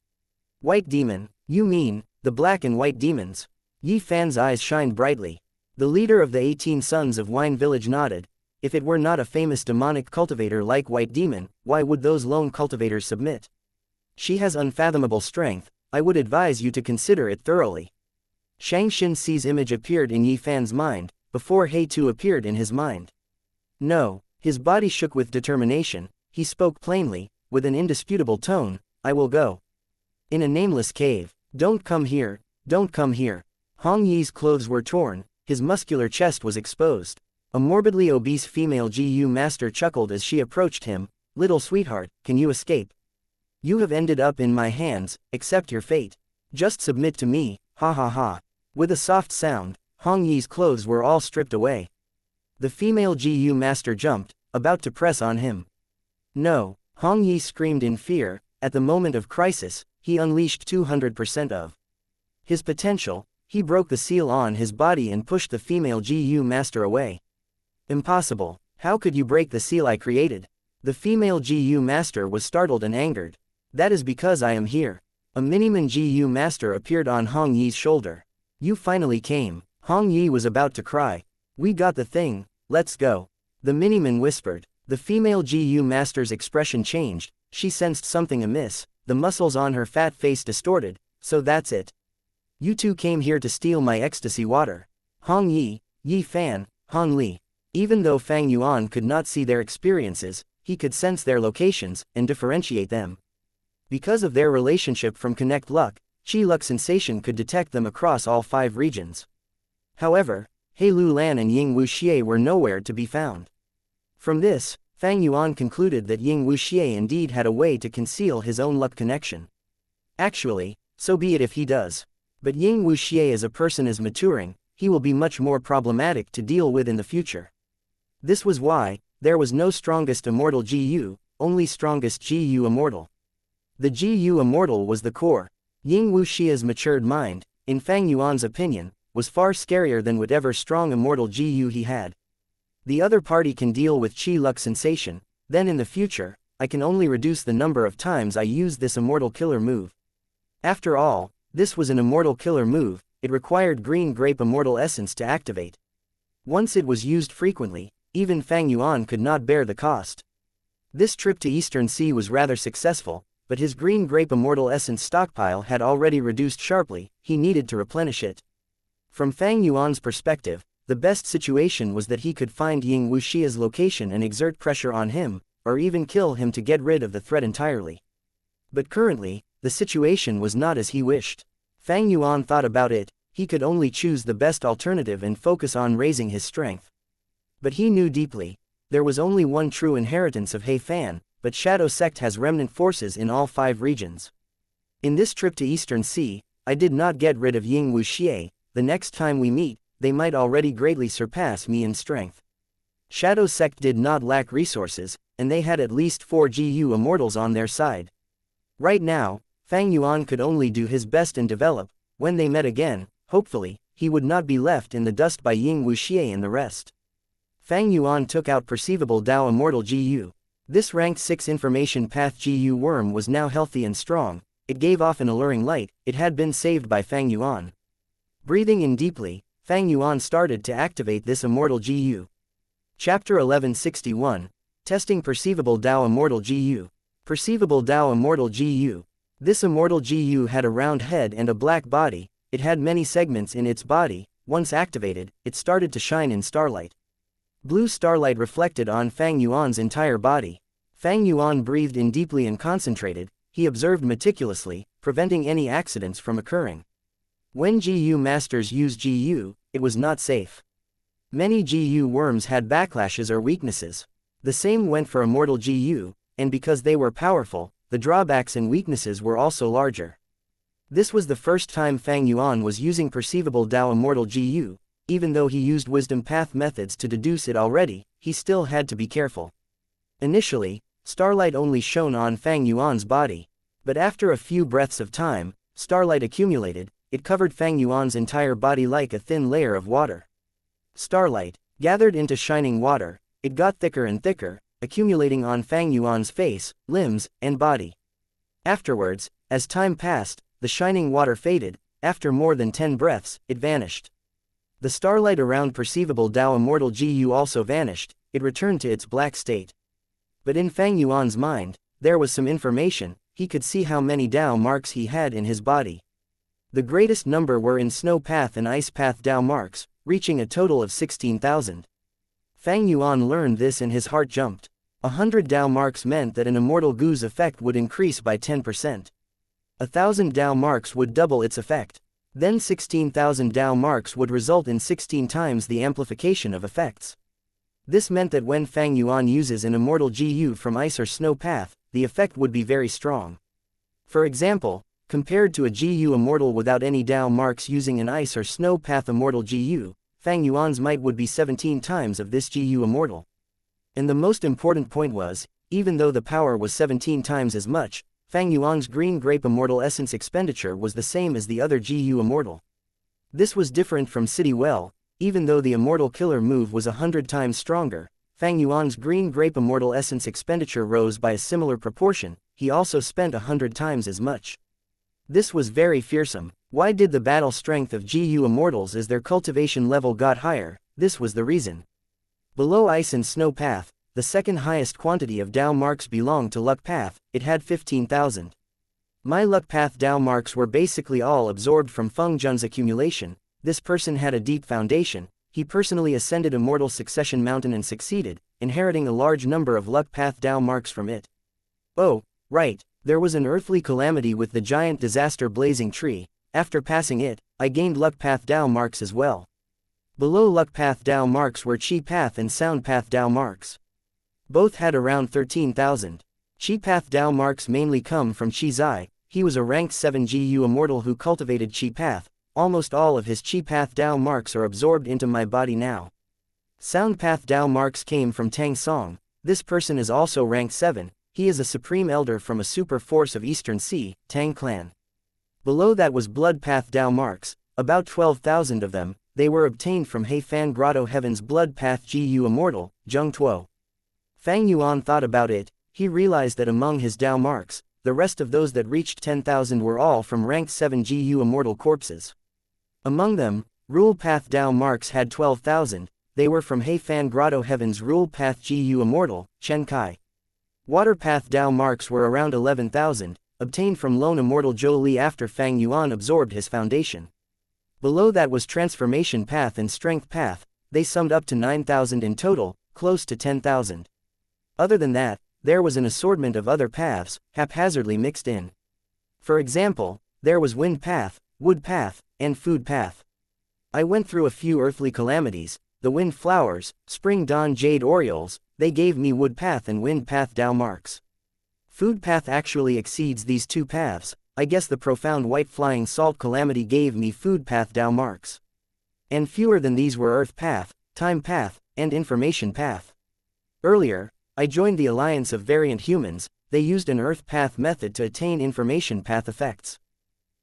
White Demon, you mean, the Black and White Demons? Yi Fan's eyes shined brightly. The leader of the 18 sons of Wine Village nodded. If it were not a famous demonic cultivator like White Demon, why would those lone cultivators submit? She has unfathomable strength, I would advise you to consider it thoroughly. Xianxia's image appeared in Yi Fan's mind, before He Tu appeared in his mind. No, his body shook with determination, he spoke plainly, with an indisputable tone, I will go. In a nameless cave, don't come here, don't come here. Hong Yi's clothes were torn, his muscular chest was exposed. A morbidly obese female GU master chuckled as she approached him, little sweetheart, can you escape? You have ended up in my hands, accept your fate. Just submit to me, ha ha ha. With a soft sound, Hong Yi's clothes were all stripped away. The female GU master jumped, about to press on him. No, Hong Yi screamed in fear, at the moment of crisis, he unleashed 200% of his potential, he broke the seal on his body and pushed the female GU master away. Impossible, how could you break the seal I created? The female GU master was startled and angered. That is because I am here. A Miniman GU master appeared on Hong Yi's shoulder. You finally came. Hong Yi was about to cry. We got the thing, let's go. The Miniman whispered. The female GU master's expression changed, she sensed something amiss, the muscles on her fat face distorted, so that's it. You 2 came here to steal my ecstasy water. Hong Yi, Yi Fan, Han Li. Even though Fang Yuan could not see their experiences, he could sense their locations, and differentiate them. Because of their relationship from Connect Luck, Chi Luck Sensation could detect them across all 5 regions. However, He Lu Lan and Ying Wuxia were nowhere to be found. From this, Fang Yuan concluded that Ying Wuxia indeed had a way to conceal his own luck connection. Actually, so be it if he does. But Ying Wuxia as a person is maturing, he will be much more problematic to deal with in the future. This was why, there was no strongest immortal GU, only strongest GU immortal. The GU immortal was the core. Ying Wuxia's matured mind, in Fang Yuan's opinion, was far scarier than whatever strong immortal GU he had. The other party can deal with Qi luck sensation, then in the future, I can only reduce the number of times I use this immortal killer move. After all, this was an immortal killer move, it required green grape immortal essence to activate. Once it was used frequently, even Fang Yuan could not bear the cost. This trip to Eastern Sea was rather successful, but his green grape immortal essence stockpile had already reduced sharply, he needed to replenish it. From Fang Yuan's perspective, the best situation was that he could find Ying Wuxia's location and exert pressure on him, or even kill him to get rid of the threat entirely. But currently, the situation was not as he wished. Fang Yuan thought about it, he could only choose the best alternative and focus on raising his strength. But he knew deeply, there was only one true inheritance of He Fan, but Shadow Sect has remnant forces in all 5 regions. In this trip to Eastern Sea, I did not get rid of Ying Wuxia, the next time we meet, they might already greatly surpass me in strength. Shadow Sect did not lack resources, and they had at least 4 GU immortals on their side. Right now, Fang Yuan could only do his best and develop. When they met again, hopefully, he would not be left in the dust by Ying Wuxia and the rest. Fang Yuan took out perceivable Dao Immortal GU. This ranked 6 information path GU worm was now healthy and strong, it gave off an alluring light, it had been saved by Fang Yuan. Breathing in deeply, Fang Yuan started to activate this immortal GU. Chapter 1161, Testing Perceivable Dao Immortal GU. Perceivable Dao Immortal GU. This immortal GU had a round head and a black body, it had many segments in its body, once activated, it started to shine in starlight. Blue starlight reflected on Fang Yuan's entire body. Fang Yuan breathed in deeply and concentrated, he observed meticulously, preventing any accidents from occurring. When GU masters use GU, it was not safe. Many GU worms had backlashes or weaknesses. The same went for immortal GU, and because they were powerful, the drawbacks and weaknesses were also larger. This was the first time Fang Yuan was using perceivable Dao Immortal GU. Even though he used wisdom path methods to deduce it already, he still had to be careful. Initially, starlight only shone on Fang Yuan's body. But after a few breaths of time, starlight accumulated, it covered Fang Yuan's entire body like a thin layer of water. Starlight gathered into shining water, it got thicker and thicker, accumulating on Fang Yuan's face, limbs, and body. Afterwards, as time passed, the shining water faded, after more than 10 breaths, it vanished. The starlight around perceivable Dao Immortal GU also vanished, it returned to its black state. But in Fang Yuan's mind, there was some information, he could see how many Dao marks he had in his body. The greatest number were in Snow Path and Ice Path Dao marks, reaching a total of 16,000. Fang Yuan learned this and his heart jumped. 100 Dao marks meant that an immortal Gu's effect would increase by 10%. 1,000 Dao marks would double its effect. Then 16,000 Dao marks would result in 16 times the amplification of effects. This meant that when Fang Yuan uses an immortal GU from Ice or Snow Path, the effect would be very strong. For example, compared to a GU immortal without any Dao marks using an Ice or Snow Path immortal GU, Fang Yuan's might would be 17 times of this GU immortal. And the most important point was, even though the power was 17 times as much, Fang Yuan's green grape immortal essence expenditure was the same as the other GU immortal. This was different from City Well, even though the immortal killer move was 100 times stronger, Fang Yuan's green grape immortal essence expenditure rose by a similar proportion, he also spent 100 times as much. This was very fearsome. Why did the battle strength of GU immortals as their cultivation level got higher? This was the reason. Below Ice and Snow Path, the second highest quantity of Dao marks belonged to Luck Path, it had 15,000. My Luck Path Dao marks were basically all absorbed from Feng Jun's accumulation. This person had a deep foundation, he personally ascended Immortal Succession Mountain and succeeded, inheriting a large number of Luck Path Dao marks from it. Oh, right, there was an earthly calamity with the giant disaster Blazing Tree. After passing it, I gained Luck Path Dao marks as well. Below Luck Path Dao marks were Qi Path and Sound Path Dao marks. Both had around 13,000. Qi Path Dao marks mainly come from Qi Zai, he was a ranked 7 GU immortal who cultivated Qi Path, almost all of his Qi Path Dao marks are absorbed into my body now. Sound path Dao marks came from Tang Song. This person is also rank 7, he is a supreme elder from a super force of Eastern Sea, Tang clan. Below that was blood path Dao marks, about 12,000 of them, they were obtained from He Fan Grotto Heaven's blood path Gu Immortal, Zheng Tuo. Fang Yuan thought about it, he realized that among his Dao marks, the rest of those that reached 10,000 were all from rank 7 Gu Immortal corpses. Among them, Rule Path Dao marks had 12,000, they were from He Fan Grotto Heaven's Rule Path Gu Immortal, Chen Kai. Water Path Dao marks were around 11,000, obtained from Lone Immortal Zhou Li after Fang Yuan absorbed his foundation. Below that was Transformation Path and Strength Path, they summed up to 9,000 in total, close to 10,000. Other than that, there was an assortment of other paths, haphazardly mixed in. For example, there was Wind Path, Wood Path, and Food Path. I went through a few earthly calamities, the Wind Flowers, Spring Dawn Jade Orioles, they gave me Wood Path and Wind Path Dao marks. Food Path actually exceeds these two paths, I guess the Profound White Flying Salt Calamity gave me Food Path Dao marks. And fewer than these were Earth Path, Time Path, and Information Path. Earlier, I joined the Alliance of Variant Humans, they used an Earth Path method to attain Information Path effects.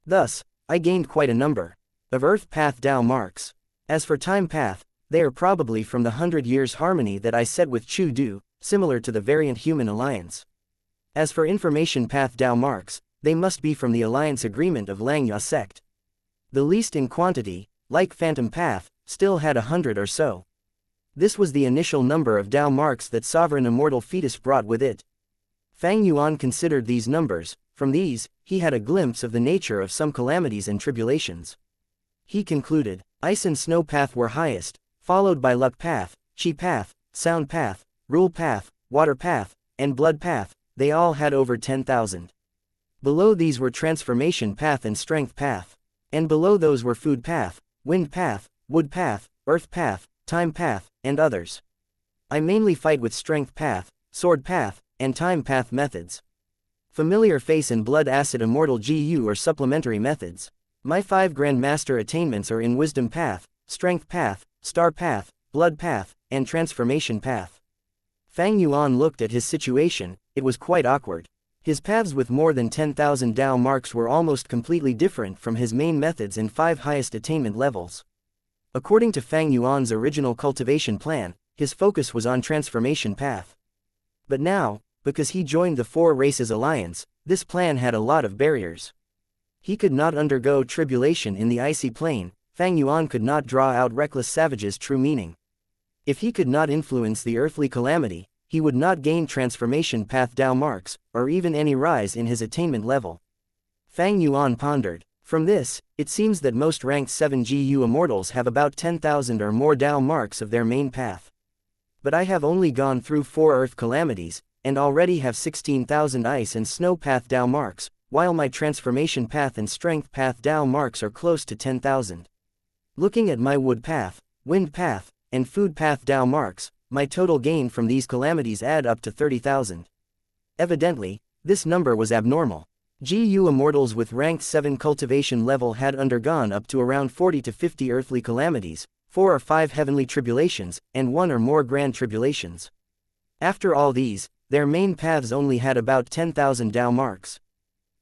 Thus, I gained quite a number of Earth Path Dao marks. As for Time Path, they are probably from the 100 Years Harmony that I set with Chu Du, similar to the Variant Human Alliance. As for Information Path Dao marks, they must be from the Alliance Agreement of Langyua sect. The least in quantity, like Phantom Path, still had 100 or so. This was the initial number of Dao marks that Sovereign Immortal Fetus brought with it. Fang Yuan considered these numbers, from these, he had a glimpse of the nature of some calamities and tribulations. He concluded, Ice and Snow Path were highest, followed by Luck Path, Chi Path, Sound Path, Rule Path, Water Path, and Blood Path, they all had over 10,000. Below these were Transformation Path and Strength Path. And below those were Food Path, Wind Path, Wood Path, Earth Path, Time Path, and others. I mainly fight with Strength Path, Sword Path, and Time Path methods. Familiar Face and Blood Acid Immortal GU are supplementary methods. My 5 Grandmaster attainments are in Wisdom Path, Strength Path, Star Path, Blood Path, and Transformation Path. Fang Yuan looked at his situation, it was quite awkward. His paths with more than 10,000 Dao marks were almost completely different from his main methods and 5 highest attainment levels. According to Fang Yuan's original cultivation plan, his focus was on Transformation Path. But now, because he joined the 4 Races Alliance, this plan had a lot of barriers. He could not undergo tribulation in the icy plane, Fang Yuan could not draw out Reckless Savage's true meaning. If he could not influence the earthly calamity, he would not gain Transformation Path Dao marks, or even any rise in his attainment level. Fang Yuan pondered. From this, it seems that most ranked 7 GU Immortals have about 10,000 or more Dao marks of their main path. But I have only gone through 4 Earth calamities, and already have 16,000 Ice and Snow Path Dao marks, while my Transformation Path and Strength Path Dao marks are close to 10,000. Looking at my Wood Path, Wind Path, and Food Path Dao marks, my total gain from these calamities add up to 30,000. Evidently, this number was abnormal. GU Immortals with ranked 7 cultivation level had undergone up to around 40 to 50 earthly calamities, 4 or 5 heavenly tribulations, and 1 or more grand tribulations. After all these, their main paths only had about 10,000 Dao marks.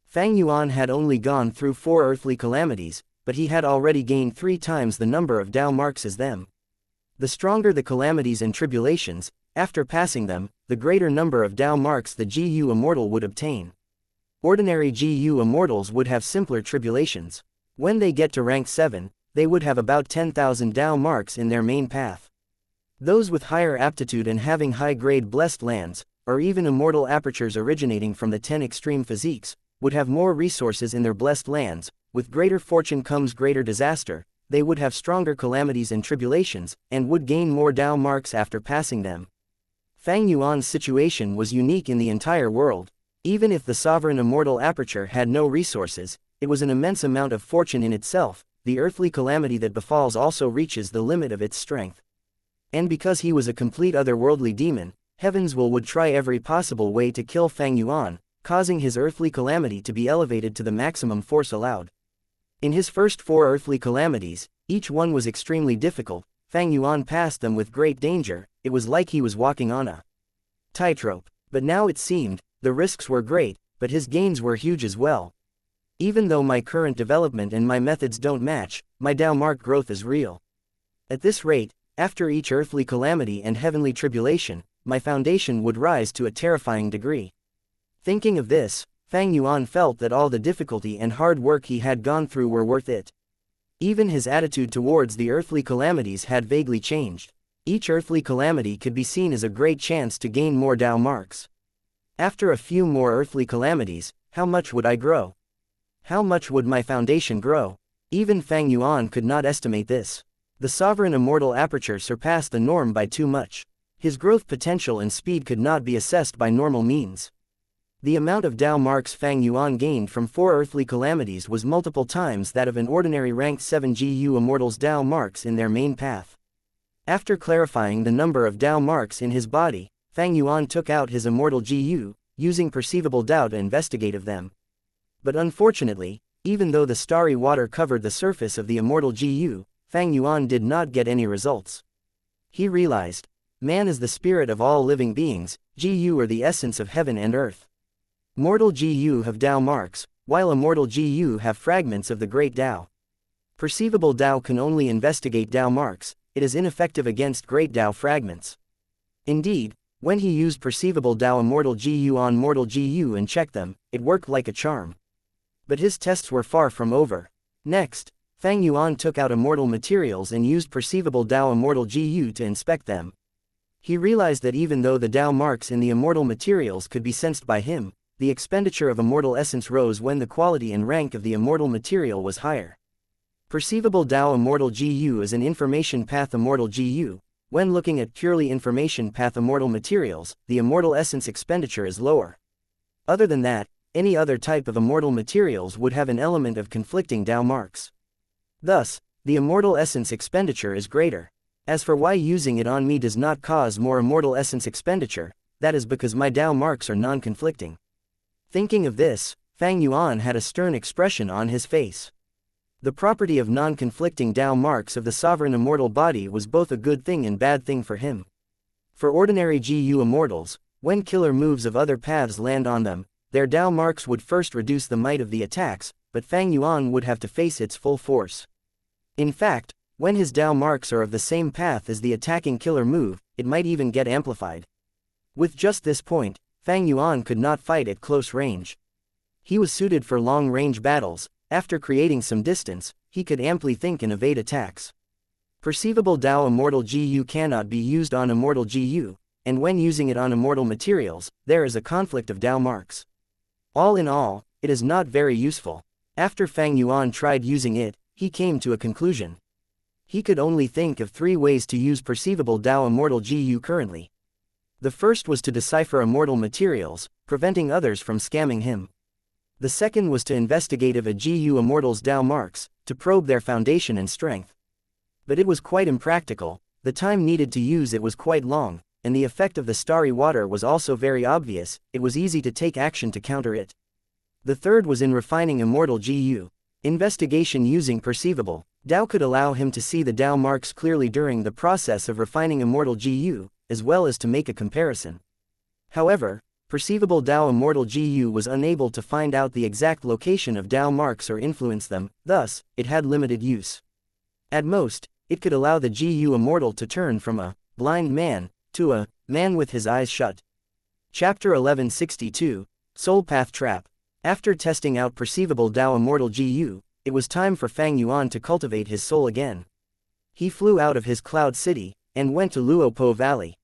Fang Yuan had only gone through 4 earthly calamities, but he had already gained 3 times the number of Dao marks as them. The stronger the calamities and tribulations, after passing them, the greater number of Dao marks the GU Immortal would obtain. Ordinary GU Immortals would have simpler tribulations. When they get to rank 7, they would have about 10,000 Dao marks in their main path. Those with higher aptitude and having high-grade blessed lands, or even immortal apertures originating from the 10 extreme physiques, would have more resources in their blessed lands. With greater fortune comes greater disaster, they would have stronger calamities and tribulations, and would gain more Dao marks after passing them. Fang Yuan's situation was unique in the entire world. Even if the sovereign immortal aperture had no resources, it was an immense amount of fortune in itself. The earthly calamity that befalls also reaches the limit of its strength. And because he was a complete otherworldly demon, Heaven's will would try every possible way to kill Fang Yuan, causing his earthly calamity to be elevated to the maximum force allowed. In his first 4 earthly calamities, each one was extremely difficult. Fang Yuan passed them with great danger. It was like he was walking on a tightrope. But now it seemed, the risks were great, but his gains were huge as well. Even though my current development and my methods don't match, my Dao mark growth is real. At this rate, after each earthly calamity and heavenly tribulation, my foundation would rise to a terrifying degree. Thinking of this, Fang Yuan felt that all the difficulty and hard work he had gone through were worth it. Even his attitude towards the earthly calamities had vaguely changed. Each earthly calamity could be seen as a great chance to gain more Dao marks. After a few more earthly calamities, how much would I grow? How much would my foundation grow? Even Fang Yuan could not estimate this. The sovereign immortal aperture surpassed the norm by too much. His growth potential and speed could not be assessed by normal means. The amount of Dao marks Fang Yuan gained from 4 earthly calamities was multiple times that of an ordinary ranked 7 GU immortals' Dao marks in their main path. After clarifying the number of Dao marks in his body, Fang Yuan took out his immortal GU, using perceivable Dao to investigate of them. But unfortunately, even though the starry water covered the surface of the immortal GU, Fang Yuan did not get any results. He realized, man is the spirit of all living beings, GU are the essence of heaven and earth. Mortal GU have Dao marks, while immortal GU have fragments of the great Dao. Perceivable Dao can only investigate Dao marks, it is ineffective against great Dao fragments. Indeed, when he used perceivable Dao immortal GU on mortal GU and checked them, it worked like a charm. But his tests were far from over. Next, Fang Yuan took out immortal materials and used perceivable Dao immortal GU to inspect them. He realized that even though the Dao marks in the immortal materials could be sensed by him, the expenditure of immortal essence rose when the quality and rank of the immortal material was higher. Perceivable Dao immortal GU is an information path immortal GU. When looking at purely information path immortal materials, the immortal essence expenditure is lower. Other than that, any other type of immortal materials would have an element of conflicting Dao marks. Thus, the immortal essence expenditure is greater. As for why using it on me does not cause more immortal essence expenditure, that is because my Dao marks are non-conflicting. Thinking of this, Fang Yuan had a stern expression on his face. The property of non-conflicting Dao marks of the sovereign immortal body was both a good thing and bad thing for him. For ordinary GU immortals, when killer moves of other paths land on them, their Dao marks would first reduce the might of the attacks, but Fang Yuan would have to face its full force. In fact, when his Dao marks are of the same path as the attacking killer move, it might even get amplified. With just this point, Fang Yuan could not fight at close range. He was suited for long-range battles. After creating some distance, he could amply think and evade attacks. Perceivable Dao immortal GU cannot be used on immortal GU, and when using it on immortal materials, there is a conflict of Dao marks. All in all, it is not very useful. After Fang Yuan tried using it, he came to a conclusion. He could only think of 3 ways to use perceivable Dao immortal GU currently. The first was to decipher immortal materials, preventing others from scamming him. The second was to investigate of a GU immortal's Dao marks, to probe their foundation and strength. But it was quite impractical, the time needed to use it was quite long, and the effect of the starry water was also very obvious, it was easy to take action to counter it. The third was in refining immortal GU. Investigation using perceivable Dao could allow him to see the Dao marks clearly during the process of refining immortal GU, as well as to make a comparison. However, perceivable Dao immortal GU was unable to find out the exact location of Dao marks or influence them, thus, it had limited use. At most, it could allow the GU immortal to turn from a blind man to a man with his eyes shut. Chapter 1162, Soul Path Trap. After testing out perceivable Dao immortal GU, it was time for Fang Yuan to cultivate his soul again. He flew out of his cloud city, and went to Luopo Valley.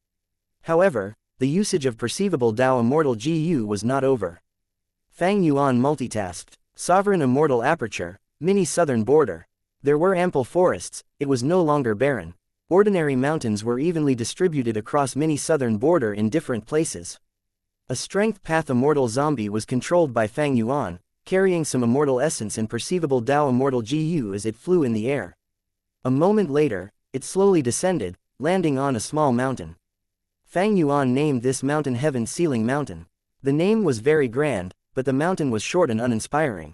However, the usage of perceivable Dao immortal GU was not over. Fang Yuan multitasked. Sovereign immortal aperture, mini southern border. There were ample forests, it was no longer barren. Ordinary mountains were evenly distributed across mini southern border in different places. A strength path immortal zombie was controlled by Fang Yuan, carrying some immortal essence and perceivable Dao immortal GU as it flew in the air. A moment later, it slowly descended, landing on a small mountain. Fang Yuan named this mountain Heaven Ceiling Mountain. The name was very grand, but the mountain was short and uninspiring.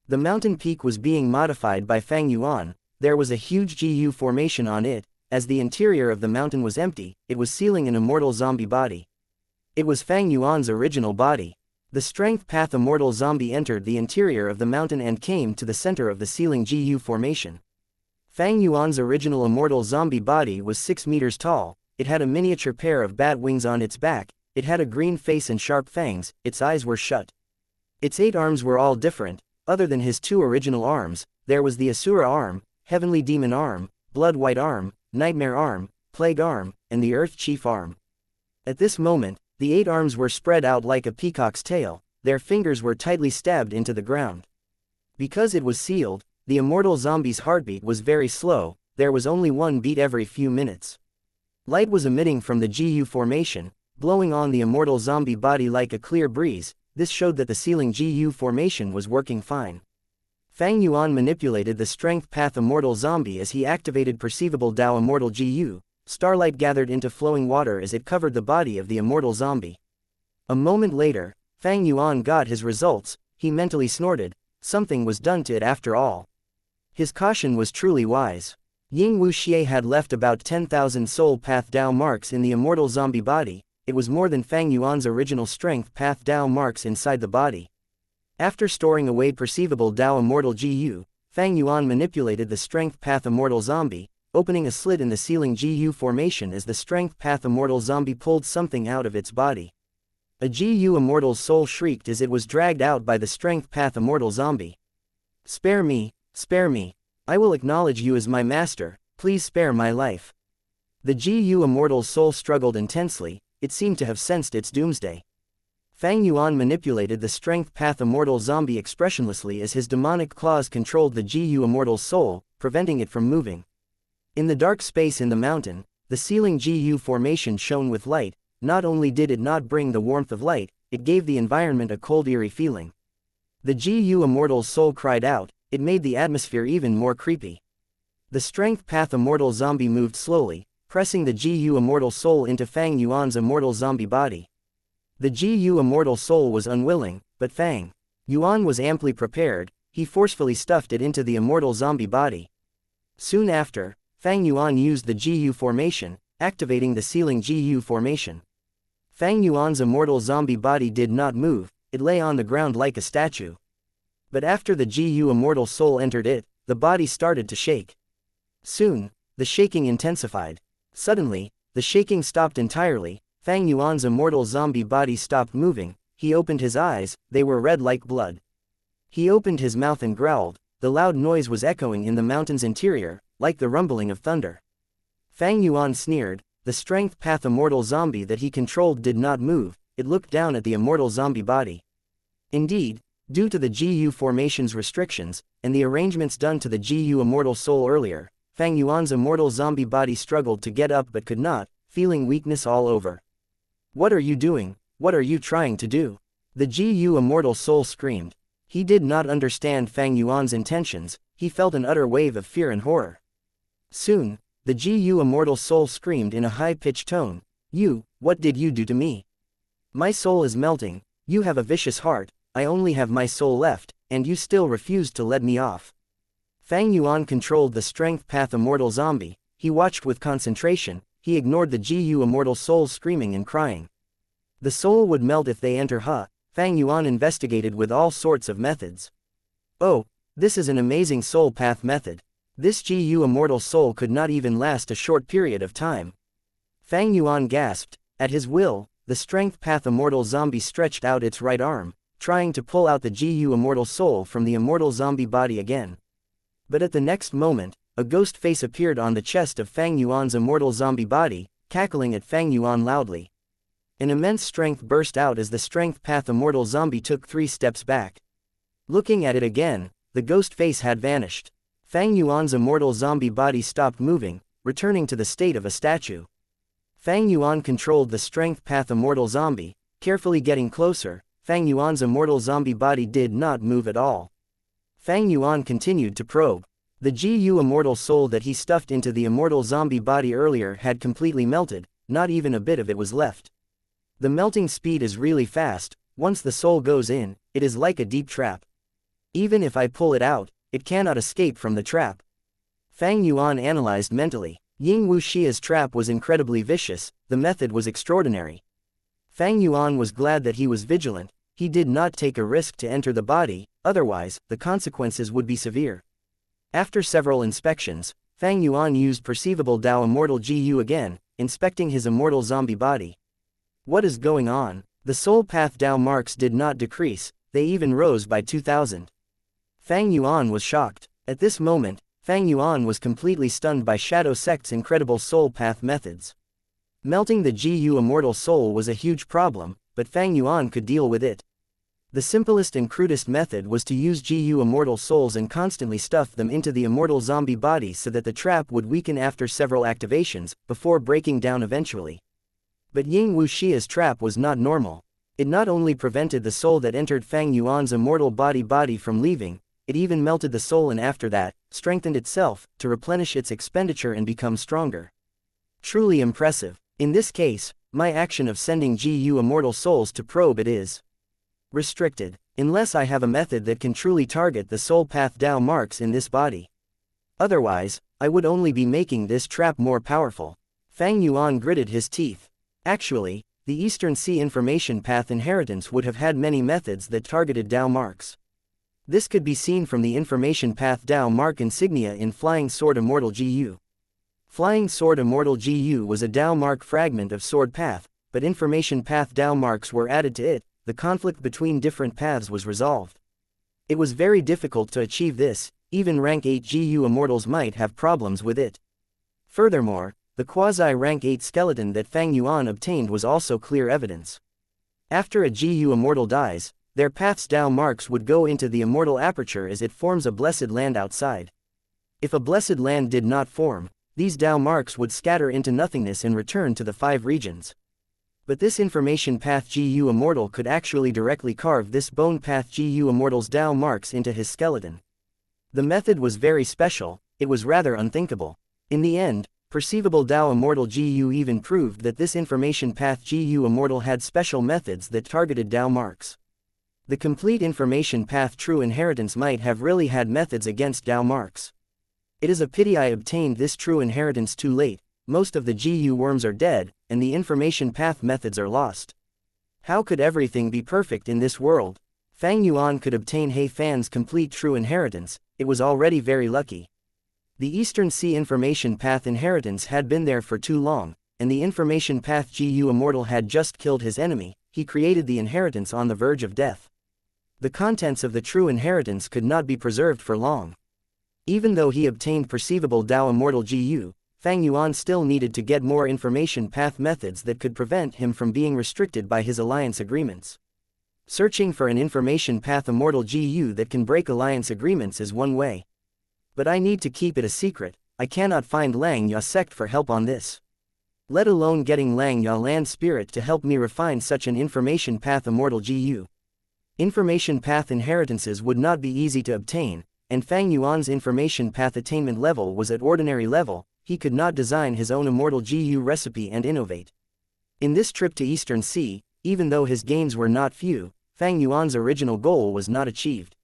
The mountain peak was being modified by Fang Yuan, there was a huge GU formation on it, as the interior of the mountain was empty, it was sealing an immortal zombie body. It was Fang Yuan's original body. The strength path immortal zombie entered the interior of the mountain and came to the center of the sealing GU formation. Fang Yuan's original immortal zombie body was 6 meters tall, it had a miniature pair of bat wings on its back, it had a green face and sharp fangs, its eyes were shut. Its 8 arms were all different, other than his 2 original arms. There was the Asura arm, Heavenly Demon arm, Blood White arm, Nightmare arm, Plague arm, and the Earth Chief arm. At this moment, the 8 arms were spread out like a peacock's tail, their fingers were tightly stabbed into the ground. Because it was sealed, the immortal zombie's heartbeat was very slow, there was only 1 beat every few minutes. Light was emitting from the GU formation, blowing on the immortal zombie body like a clear breeze. This showed that the sealing GU formation was working fine. Fang Yuan manipulated the strength path immortal zombie as he activated perceivable Dao immortal GU. Starlight gathered into flowing water as it covered the body of the immortal zombie. A moment later, Fang Yuan got his results. He mentally snorted, something was done to it after all. His caution was truly wise. Ying Wuxia had left about 10,000 soul path Dao marks in the immortal zombie body. It was more than Fang Yuan's original strength path Dao marks inside the body. After storing away perceivable Dao immortal GU, Fang Yuan manipulated the strength path immortal zombie, opening a slit in the sealing GU formation as the strength path immortal zombie pulled something out of its body. A GU immortal's soul shrieked as it was dragged out by the strength path immortal zombie. Spare me, I will acknowledge you as my master, please spare my life. The GU immortal's soul struggled intensely, it seemed to have sensed its doomsday. Fang Yuan manipulated the strength path immortal zombie expressionlessly as his demonic claws controlled the GU immortal's soul, preventing it from moving. In the dark space in the mountain, the sealing GU formation shone with light. Not only did it not bring the warmth of light, it gave the environment a cold eerie feeling. The GU immortal's soul cried out, it made the atmosphere even more creepy. The strength path immortal zombie moved slowly, pressing the GU immortal soul into Fang Yuan's immortal zombie body. The GU immortal soul was unwilling, but Fang Yuan was amply prepared. He forcefully stuffed it into the immortal zombie body. Soon after, Fang Yuan used the GU formation, activating the sealing GU formation. Fang Yuan's immortal zombie body did not move, it lay on the ground like a statue. But after the GU immortal soul entered it, the body started to shake. Soon, the shaking intensified. Suddenly, the shaking stopped entirely. Fang Yuan's immortal zombie body stopped moving. He opened his eyes, they were red like blood. He opened his mouth and growled. The loud noise was echoing in the mountain's interior, like the rumbling of thunder. Fang Yuan sneered. The strength path immortal zombie that he controlled did not move, it looked down at the immortal zombie body. Indeed, due to the GU formation's restrictions, and the arrangements done to the GU immortal soul earlier, Fang Yuan's immortal zombie body struggled to get up but could not, feeling weakness all over. What are you doing? What are you trying to do? The GU immortal soul screamed. He did not understand Fang Yuan's intentions, he felt an utter wave of fear and horror. Soon, the GU immortal soul screamed in a high-pitched tone, what did you do to me? My soul is melting, you have a vicious heart, I only have my soul left, and you still refuse to let me off. Fang Yuan controlled the strength path immortal zombie, he watched with concentration, he ignored the GU immortal soul screaming and crying. The soul would melt if they enter Fang Yuan investigated with all sorts of methods. Oh, this is an amazing soul path method. This GU immortal soul could not even last a short period of time. Fang Yuan gasped. At his will, the strength path immortal zombie stretched out its right arm, trying to pull out the GU immortal soul from the immortal zombie body again. But at the next moment, a ghost face appeared on the chest of Fang Yuan's immortal zombie body, cackling at Fang Yuan loudly. An immense strength burst out as the strength path immortal zombie took 3 steps back. Looking at it again, the ghost face had vanished. Fang Yuan's immortal zombie body stopped moving, returning to the state of a statue. Fang Yuan controlled the strength path immortal zombie, carefully getting closer. Fang Yuan's immortal zombie body did not move at all. Fang Yuan continued to probe. The GU immortal soul that he stuffed into the immortal zombie body earlier had completely melted, not even a bit of it was left. The melting speed is really fast. Once the soul goes in, it is like a deep trap. Even if I pull it out, it cannot escape from the trap. Fang Yuan analyzed mentally. Ying Wuxia's trap was incredibly vicious, the method was extraordinary. Fang Yuan was glad that he was vigilant, he did not take a risk to enter the body, otherwise, the consequences would be severe. After several inspections, Fang Yuan used perceivable Dao Immortal GU again, inspecting his immortal zombie body. What is going on? The soul path Dao marks did not decrease, they even rose by 2000. Fang Yuan was shocked. At this moment, Fang Yuan was completely stunned by Shadow Sect's incredible soul path methods. Melting the GU immortal soul was a huge problem, but Fang Yuan could deal with it. The simplest and crudest method was to use GU immortal souls and constantly stuff them into the immortal zombie body so that the trap would weaken after several activations, before breaking down eventually. But Ying Wuxia's trap was not normal. It not only prevented the soul that entered Fang Yuan's immortal body from leaving, it even melted the soul and after that, strengthened itself, to replenish its expenditure and become stronger. Truly impressive. In this case, my action of sending GU immortal souls to probe it is restricted, unless I have a method that can truly target the soul path Dao marks in this body. Otherwise, I would only be making this trap more powerful. Fang Yuan gritted his teeth. Actually, the Eastern Sea Information Path inheritance would have had many methods that targeted Dao marks. This could be seen from the Information Path Dao mark insignia in Flying Sword Immortal GU. Flying Sword Immortal GU was a Dao mark fragment of Sword Path, but Information Path Dao marks were added to it, the conflict between different paths was resolved. It was very difficult to achieve this, even rank 8 GU immortals might have problems with it. Furthermore, the quasi-rank 8 skeleton that Fang Yuan obtained was also clear evidence. After a GU immortal dies, their path's Dao marks would go into the immortal aperture as it forms a blessed land outside. If a blessed land did not form, these Dao marks would scatter into nothingness and return to the 5 regions. But this Information Path GU Immortal could actually directly carve this Bone Path GU Immortal's Dao marks into his skeleton. The method was very special, it was rather unthinkable. In the end, Perceivable Dao Immortal GU even proved that this Information Path GU Immortal had special methods that targeted Dao marks. The complete Information Path True Inheritance might have really had methods against Dao marks. It is a pity I obtained this True Inheritance too late. Most of the GU worms are dead, and the Information Path methods are lost. How could everything be perfect in this world? Fang Yuan could obtain He Fan's complete True Inheritance, it was already very lucky. The Eastern Sea Information Path inheritance had been there for too long, and the Information Path GU Immortal had just killed his enemy, he created the inheritance on the verge of death. The contents of the True Inheritance could not be preserved for long. Even though he obtained Perceivable Dao Immortal GU, Fang Yuan still needed to get more Information Path methods that could prevent him from being restricted by his alliance agreements. Searching for an Information Path Immortal GU that can break alliance agreements is one way. But I need to keep it a secret, I cannot find Lang Ya sect for help on this. Let alone getting Lang Ya land spirit to help me refine such an Information Path Immortal GU. Information Path inheritances would not be easy to obtain, and Fang Yuan's Information Path attainment level was at ordinary level, he could not design his own Immortal GU recipe and innovate. In this trip to Eastern Sea, even though his gains were not few, Fang Yuan's original goal was not achieved.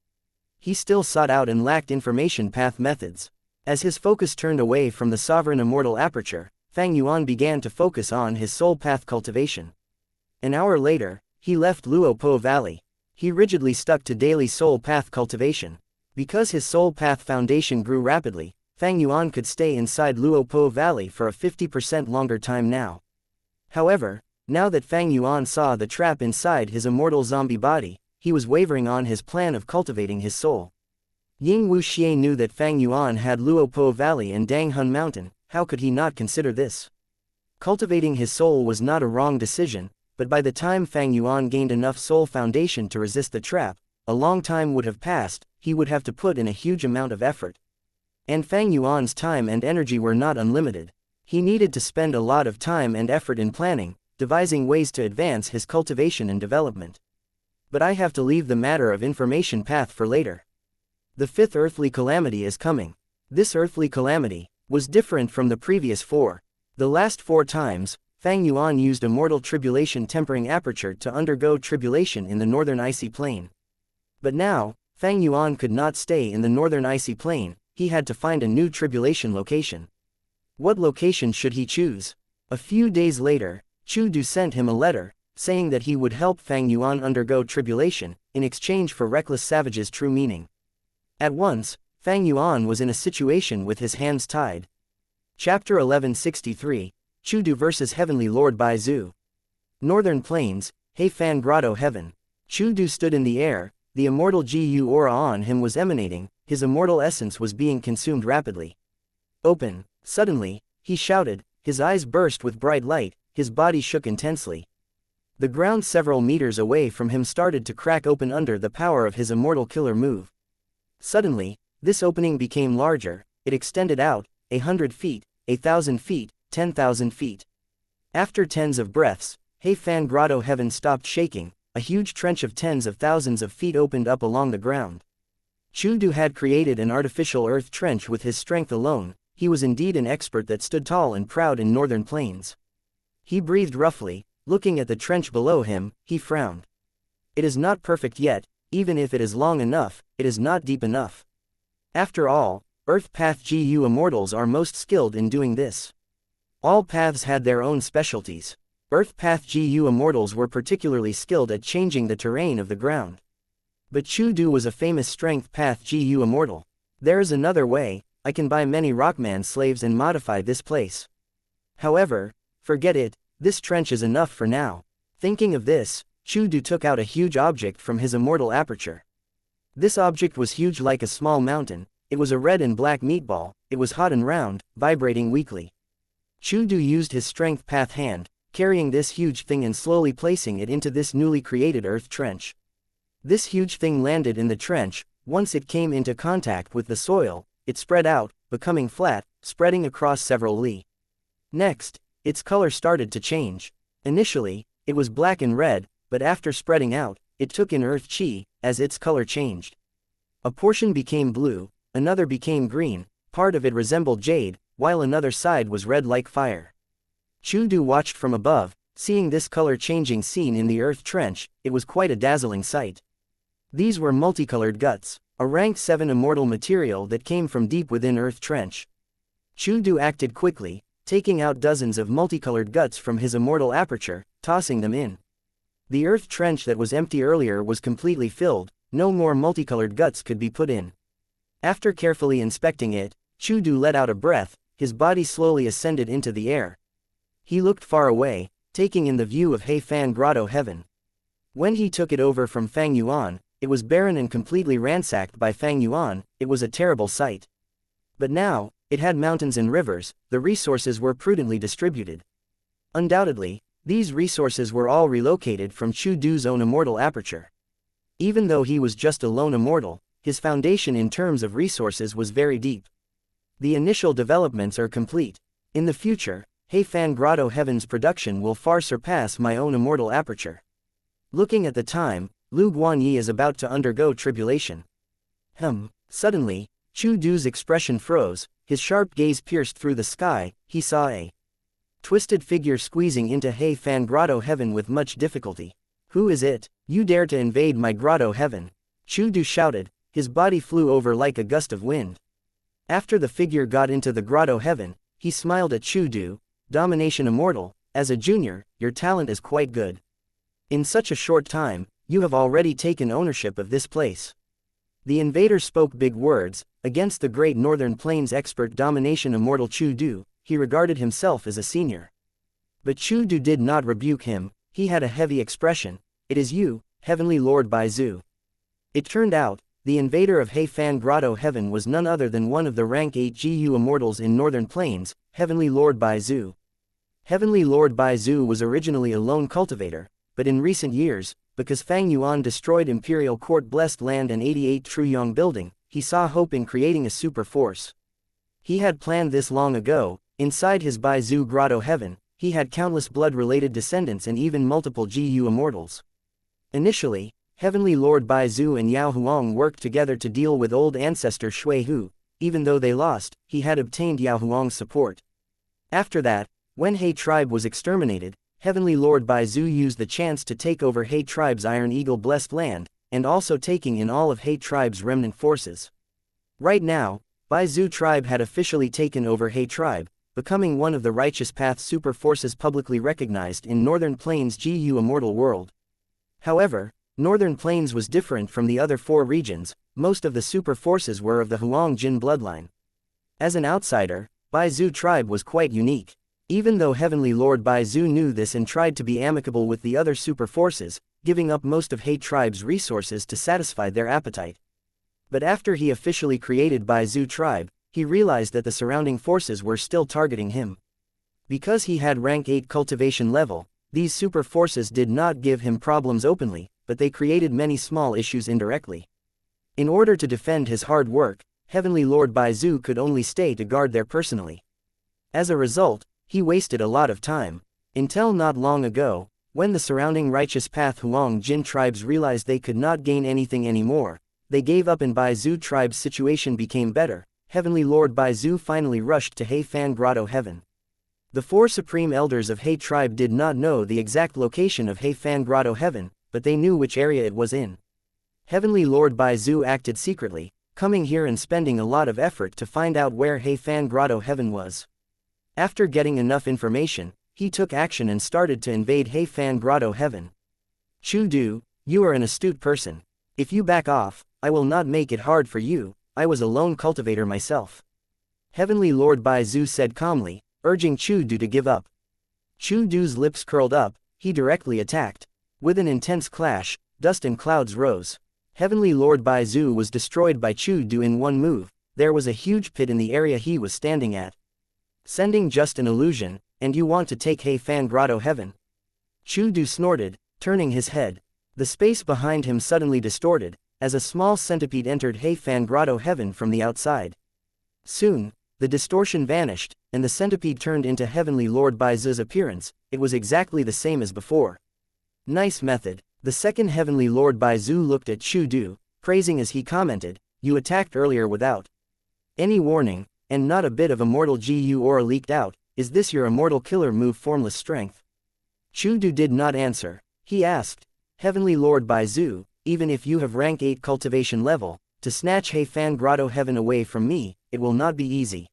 He still sought out and lacked Information Path methods. As his focus turned away from the sovereign immortal aperture, Fang Yuan began to focus on his soul path cultivation. An hour later, he left Luopo Valley. He rigidly stuck to daily soul path cultivation. Because his soul path foundation grew rapidly, Fang Yuan could stay inside Luopo Valley for a 50% longer time now. However, now that Fang Yuan saw the trap inside his immortal zombie body, he was wavering on his plan of cultivating his soul. Ying Wuxia knew that Fang Yuan had Luopo Valley and Danghun Mountain, how could he not consider this? Cultivating his soul was not a wrong decision, but by the time Fang Yuan gained enough soul foundation to resist the trap, a long time would have passed, he would have to put in a huge amount of effort. And Fang Yuan's time and energy were not unlimited. He needed to spend a lot of time and effort in planning, devising ways to advance his cultivation and development. But I have to leave the matter of Information Path for later. The 5th earthly calamity is coming. This earthly calamity was different from the previous 4. The last 4 times, Fang Yuan used Immortal Tribulation Tempering Aperture to undergo tribulation in the northern icy plain. But now, Fang Yuan could not stay in the northern icy plain, he had to find a new tribulation location. What location should he choose? A few days later, Chu Du sent him a letter, saying that he would help Fang Yuan undergo tribulation, in exchange for reckless savage's true meaning. At once, Fang Yuan was in a situation with his hands tied. Chapter 1163, Chu Du vs. Heavenly Lord Bai Zhu. Northern Plains, He Fan Grotto Heaven. Chu Du stood in the air, the immortal Gu aura on him was emanating, his immortal essence was being consumed rapidly. Open! Suddenly, he shouted, his eyes burst with bright light, his body shook intensely. The ground several meters away from him started to crack open under the power of his immortal killer move. Suddenly, this opening became larger, it extended out, 100 feet, 1,000 feet, 10,000 feet. After tens of breaths, He Fan Grotto Heaven stopped shaking, a huge trench of tens of thousands of feet opened up along the ground. Chu Du had created an artificial earth trench with his strength alone, he was indeed an expert that stood tall and proud in northern plains. He breathed roughly, looking at the trench below him, he frowned. It is not perfect yet, even if it is long enough, it is not deep enough. After all, Earth Path GU Immortals are most skilled in doing this. All paths had their own specialties. Earth Path GU Immortals were particularly skilled at changing the terrain of the ground. But Chu Du was a famous Strength Path GU Immortal. There is another way, I can buy many Rockman slaves and modify this place. However, forget it, this trench is enough for now. Thinking of this, Chu Du took out a huge object from his immortal aperture. This object was huge like a small mountain, it was a red and black meatball, it was hot and round, vibrating weakly. Chu Du used his Strength Path hand, carrying this huge thing and slowly placing it into this newly created earth trench. This huge thing landed in the trench, once it came into contact with the soil, it spread out, becoming flat, spreading across several li. Next, its color started to change. Initially, it was black and red, but after spreading out, it took in earth chi, as its color changed. A portion became blue, another became green, part of it resembled jade, while another side was red like fire. Chu Du watched from above, seeing this color-changing scene in the earth trench, it was quite a dazzling sight. These were multicolored guts, a rank 7 immortal material that came from deep within earth trench. Chu Du acted quickly, taking out dozens of multicolored guts from his immortal aperture, tossing them in. The earth trench that was empty earlier was completely filled, no more multicolored guts could be put in. After carefully inspecting it, Chu Du let out a breath, his body slowly ascended into the air. He looked far away, taking in the view of He Fan Grotto Heaven. When he took it over from Fang Yuan, it was barren and completely ransacked by Fang Yuan, it was a terrible sight. But now, it had mountains and rivers, the resources were prudently distributed. Undoubtedly, these resources were all relocated from Chu Du's own immortal aperture. Even though he was just a lone immortal, his foundation in terms of resources was very deep. The initial developments are complete. In the future, He Fan Grotto Heaven's production will far surpass my own immortal aperture. Looking at the time, Lu Guanyi is about to undergo tribulation. Suddenly, Chu Du's expression froze, his sharp gaze pierced through the sky, he saw a twisted figure squeezing into He Fan Grotto Heaven with much difficulty. Who is it? You dare to invade my Grotto Heaven? Chu Du shouted, his body flew over like a gust of wind. After the figure got into the Grotto Heaven, he smiled at Chu Du, Domination Immortal, as a junior, your talent is quite good. In such a short time, you have already taken ownership of this place. The invader spoke big words, against the great Northern Plains expert Domination Immortal Chu Du, he regarded himself as a senior. But Chu Du did not rebuke him, he had a heavy expression, it is you, Heavenly Lord Bai Zhu. It turned out, the invader of He Fan Grotto Heaven was none other than one of the rank 8 GU Immortals in Northern Plains, Heavenly Lord Bai Zhu. Heavenly Lord Bai Zhu was originally a lone cultivator, but in recent years, because Fang Yuan destroyed Imperial Court Blessed Land and 88 Truyong Building, he saw hope in creating a super force. He had planned this long ago. Inside his Bai Zhu Grotto Heaven, he had countless blood-related descendants and even multiple GU Immortals. Initially, Heavenly Lord Bai Zhu and Yao Huang worked together to deal with old ancestor Shui Hu. Even though they lost, he had obtained Yao Huang's support. After that, when He tribe was exterminated, Heavenly Lord Bai Zhu used the chance to take over He tribe's Iron Eagle Blessed Land, and also taking in all of He tribe's remnant forces. Right now, Bai Zhu tribe had officially taken over He tribe, becoming one of the Righteous Path super forces publicly recognized in Northern Plains GU Immortal world. However, Northern Plains was different from the other 4 regions. Most of the super forces were of the Huang Jin bloodline. As an outsider, Bai Zhu tribe was quite unique. Even though Heavenly Lord Bai Zhu knew this and tried to be amicable with the other super forces, giving up most of He tribe's resources to satisfy their appetite. But after he officially created Bai Zhu tribe, he realized that the surrounding forces were still targeting him. Because he had rank 8 cultivation level, these super forces did not give him problems openly, but they created many small issues indirectly. In order to defend his hard work, Heavenly Lord Bai Zhu could only stay to guard there personally. As a result, he wasted a lot of time. Until not long ago, when the surrounding Righteous Path Huang Jin tribes realized they could not gain anything anymore, they gave up and Bai Zhu tribe's situation became better. Heavenly Lord Bai Zhu finally rushed to He Fan Grotto Heaven. The 4 supreme elders of He tribe did not know the exact location of He Fan Grotto Heaven, but they knew which area it was in. Heavenly Lord Bai Zhu acted secretly, coming here and spending a lot of effort to find out where He Fan Grotto Heaven was. After getting enough information, he took action and started to invade He Fan Grotto Heaven. Chu Du, you are an astute person. If you back off, I will not make it hard for you. I was a lone cultivator myself. Heavenly Lord Bai Zhu said calmly, urging Chu Du to give up. Chu Du's lips curled up, he directly attacked. With an intense clash, dust and clouds rose. Heavenly Lord Bai Zhu was destroyed by Chu Du in one move. There was a huge pit in the area he was standing at. Sending just an illusion, and you want to take He Fan Grotto Heaven? Chu Du snorted, turning his head. The space behind him suddenly distorted, as a small centipede entered He Fan Grotto Heaven from the outside. Soon, the distortion vanished, and the centipede turned into Heavenly Lord Bai Zhu's appearance. It was exactly the same as before. Nice method. The second Heavenly Lord Bai Zhu looked at Chu Du, praising as he commented, you attacked earlier without any warning, and not a bit of Immortal GU aura leaked out. Is this your Immortal killer move, Formless Strength? Chu Du did not answer. He asked, Heavenly Lord Bai Zhu, even if you have rank 8 cultivation level, to snatch He Fan Grotto Heaven away from me, it will not be easy.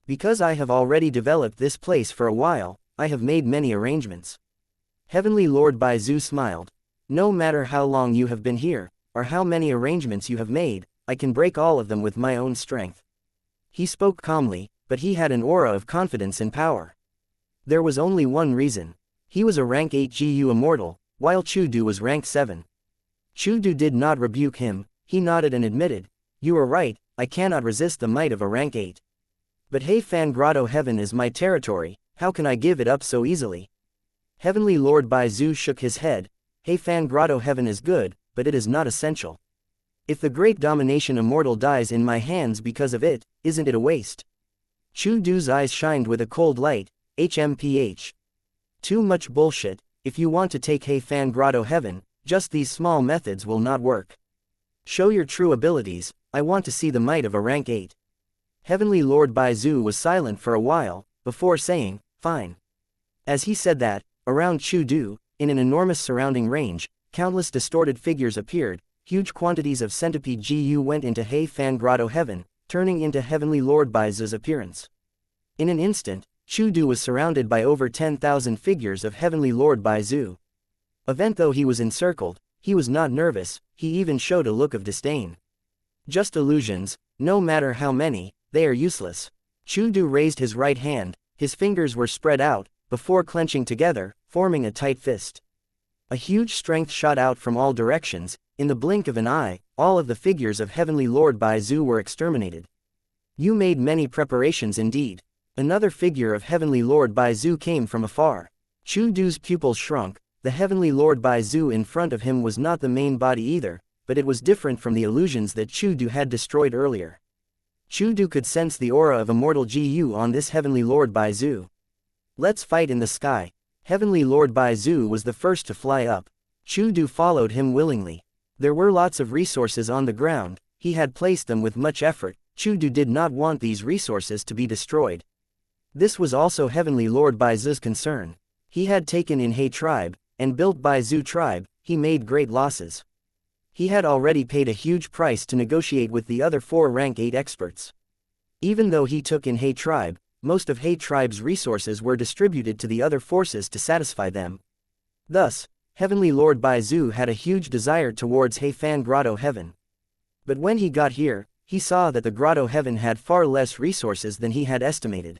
Because I have already developed this place for a while, I have made many arrangements. Heavenly Lord Bai Zhu smiled. No matter how long you have been here, or how many arrangements you have made, I can break all of them with my own strength. He spoke calmly, but he had an aura of confidence and power. There was only one reason. He was a rank 8 GU Immortal, while Chu Du was rank 7. Chu Du did not rebuke him, he nodded and admitted, you are right, I cannot resist the might of a rank 8. But He Fan Grotto Heaven is my territory, how can I give it up so easily? Heavenly Lord Bai Zhu shook his head. He Fan Grotto Heaven is good, but it is not essential. If the great domination Immortal dies in my hands because of it, isn't it a waste? Chu Du's eyes shined with a cold light. HMPH. Too much bullshit. If you want to take He Fan Grotto Heaven, just these small methods will not work. Show your true abilities, I want to see the might of a rank 8. Heavenly Lord Bai Zhu was silent for a while, before saying, fine. As he said that, around Chu Du, in an enormous surrounding range, countless distorted figures appeared, huge quantities of centipede GU went into He Fan Grotto Heaven, turning into Heavenly Lord Bai Zhu's appearance. In an instant, Chu Du was surrounded by over 10,000 figures of Heavenly Lord Bai Zhu. Even though he was encircled, he was not nervous, he even showed a look of disdain. Just illusions, no matter how many, they are useless. Chu Du raised his right hand, his fingers were spread out, before clenching together, forming a tight fist. A huge strength shot out from all directions. In the blink of an eye, all of the figures of Heavenly Lord Bai Zhu were exterminated. You made many preparations indeed. Another figure of Heavenly Lord Bai Zhu came from afar. Chu Du's pupils shrunk. The Heavenly Lord Bai Zhu in front of him was not the main body either, but it was different from the illusions that Chu Du had destroyed earlier. Chu Du could sense the aura of Immortal GU on this Heavenly Lord Bai Zhu. Let's fight in the sky. Heavenly Lord Bai Zhu was the first to fly up. Chu Du followed him willingly. There were lots of resources on the ground, he had placed them with much effort. Chu Du did not want these resources to be destroyed. This was also Heavenly Lord Bai Zhu's concern. He had taken in He tribe, and built Bai Zhu tribe, he made great losses. He had already paid a huge price to negotiate with the other 4 rank 8 experts. Even though he took in He tribe, most of He tribe's resources were distributed to the other forces to satisfy them. Thus, Heavenly Lord Baizu had a huge desire towards He Fan Grotto Heaven. But when he got here, he saw that the Grotto Heaven had far less resources than he had estimated.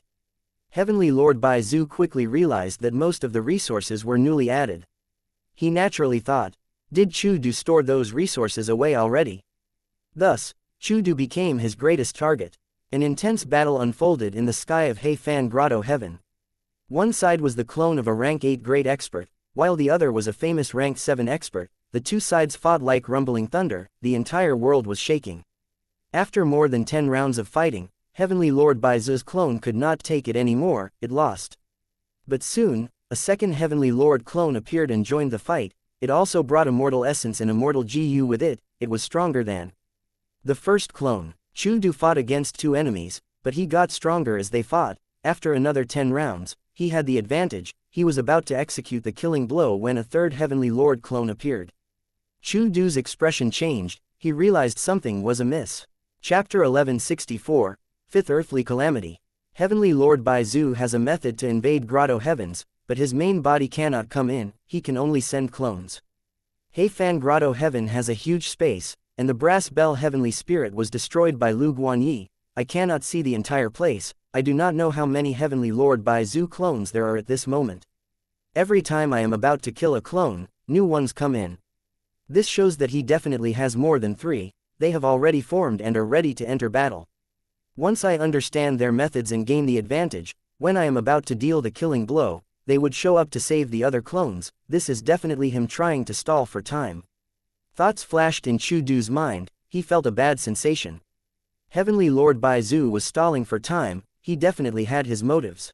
Heavenly Lord Baizu quickly realized that most of the resources were newly added. He naturally thought, did Chu Du store those resources away already? Thus, Chu Du became his greatest target. An intense battle unfolded in the sky of He Fan Grotto Heaven. One side was the clone of a rank 8 great expert, while the other was a famous rank 7 expert. The two sides fought like rumbling thunder, the entire world was shaking. After more than 10 rounds of fighting, Heavenly Lord Baizu's clone could not take it anymore, it lost. But soon, a second Heavenly Lord clone appeared and joined the fight. It also brought Immortal Essence and Immortal GU with it. It was stronger than the first clone. Chu Du fought against 2 enemies, but he got stronger as they fought. After another 10 rounds, he had the advantage. He was about to execute the killing blow when a third Heavenly Lord clone appeared. Chu Du's expression changed, he realized something was amiss. Chapter 1164, Fifth Earthly Calamity. Heavenly Lord Baizu has a method to invade Grotto Heavens, but his main body cannot come in, he can only send clones. He Fan Grotto Heaven has a huge space, and the brass bell Heavenly Spirit was destroyed by Lu Guanyi. I cannot see the entire place, I do not know how many Heavenly Lord Baizu clones there are at this moment. Every time I am about to kill a clone, new ones come in. This shows that he definitely has more than 3, they have already formed and are ready to enter battle. Once I understand their methods and gain the advantage, when I am about to deal the killing blow, they would show up to save the other clones. This is definitely him trying to stall for time. Thoughts flashed in Chu Du's mind, he felt a bad sensation. Heavenly Lord Baizu was stalling for time, he definitely had his motives.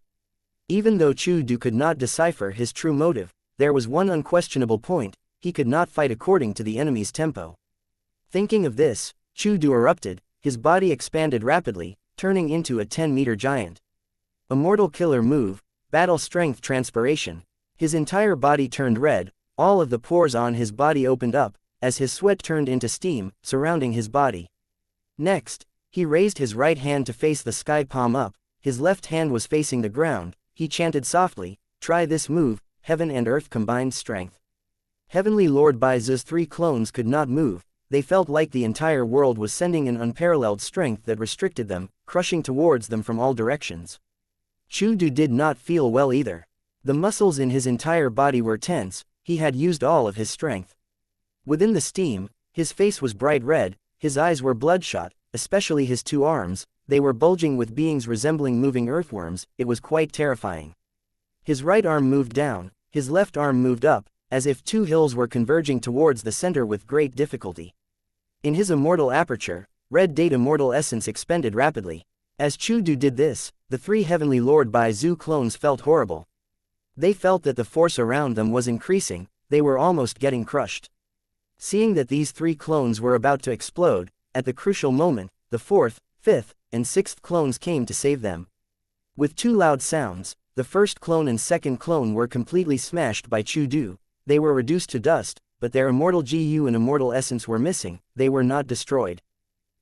Even though Chu Du could not decipher his true motive, there was one unquestionable point, he could not fight according to the enemy's tempo. Thinking of this, Chu Du erupted, his body expanded rapidly, turning into a 10-meter giant. Immortal Killer Move, Battle Strength Transpiration. His entire body turned red, all of the pores on his body opened up, as his sweat turned into steam, surrounding his body. Next, he raised his right hand to face the sky, palm up, his left hand was facing the ground, he chanted softly, try this move, heaven and earth combined strength. Heavenly Lord Baizu's 3 clones could not move, they felt like the entire world was sending an unparalleled strength that restricted them, crushing towards them from all directions. Chu Du did not feel well either. The muscles in his entire body were tense, he had used all of his strength. Within the steam, his face was bright red, his eyes were bloodshot, especially his 2 arms, they were bulging with beings resembling moving earthworms, it was quite terrifying. His right arm moved down, his left arm moved up, as if 2 hills were converging towards the center with great difficulty. In his immortal aperture, red date immortal essence expended rapidly. As Chu Du did this, the 3 Heavenly Lord Baizu clones felt horrible. They felt that the force around them was increasing, they were almost getting crushed. Seeing that these 3 clones were about to explode, at the crucial moment, the 4th, 5th, and 6th clones came to save them. With 2 loud sounds, the first clone and second clone were completely smashed by Chu Du. They were reduced to dust, but their immortal GU and immortal essence were missing, they were not destroyed.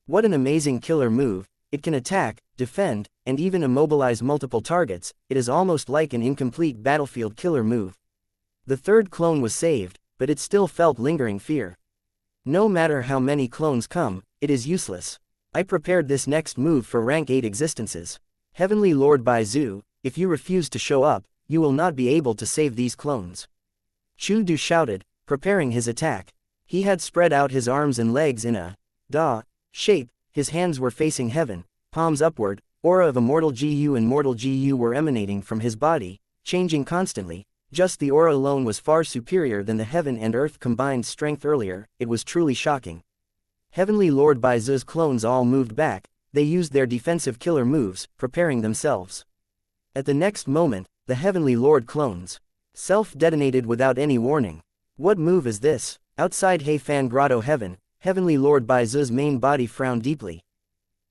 What an amazing killer move, it can attack, defend, and even immobilize multiple targets, it is almost like an incomplete battlefield killer move. The 3rd clone was saved, but it still felt lingering fear. No matter how many clones come, it is useless. I prepared this next move for rank 8 existences. Heavenly Lord Baizu, if you refuse to show up, you will not be able to save these clones. Chu Du shouted, preparing his attack. He had spread out his arms and legs in a Da shape, his hands were facing heaven, palms upward, aura of immortal GU and mortal GU were emanating from his body, changing constantly. Just the aura alone was far superior than the heaven and earth combined strength earlier, it was truly shocking. Heavenly Lord Baizu's clones all moved back, they used their defensive killer moves, preparing themselves. At the next moment, the Heavenly Lord clones self-detonated without any warning. What move is this? Outside He Fan Grotto Heaven, Heavenly Lord Baizu's main body frowned deeply.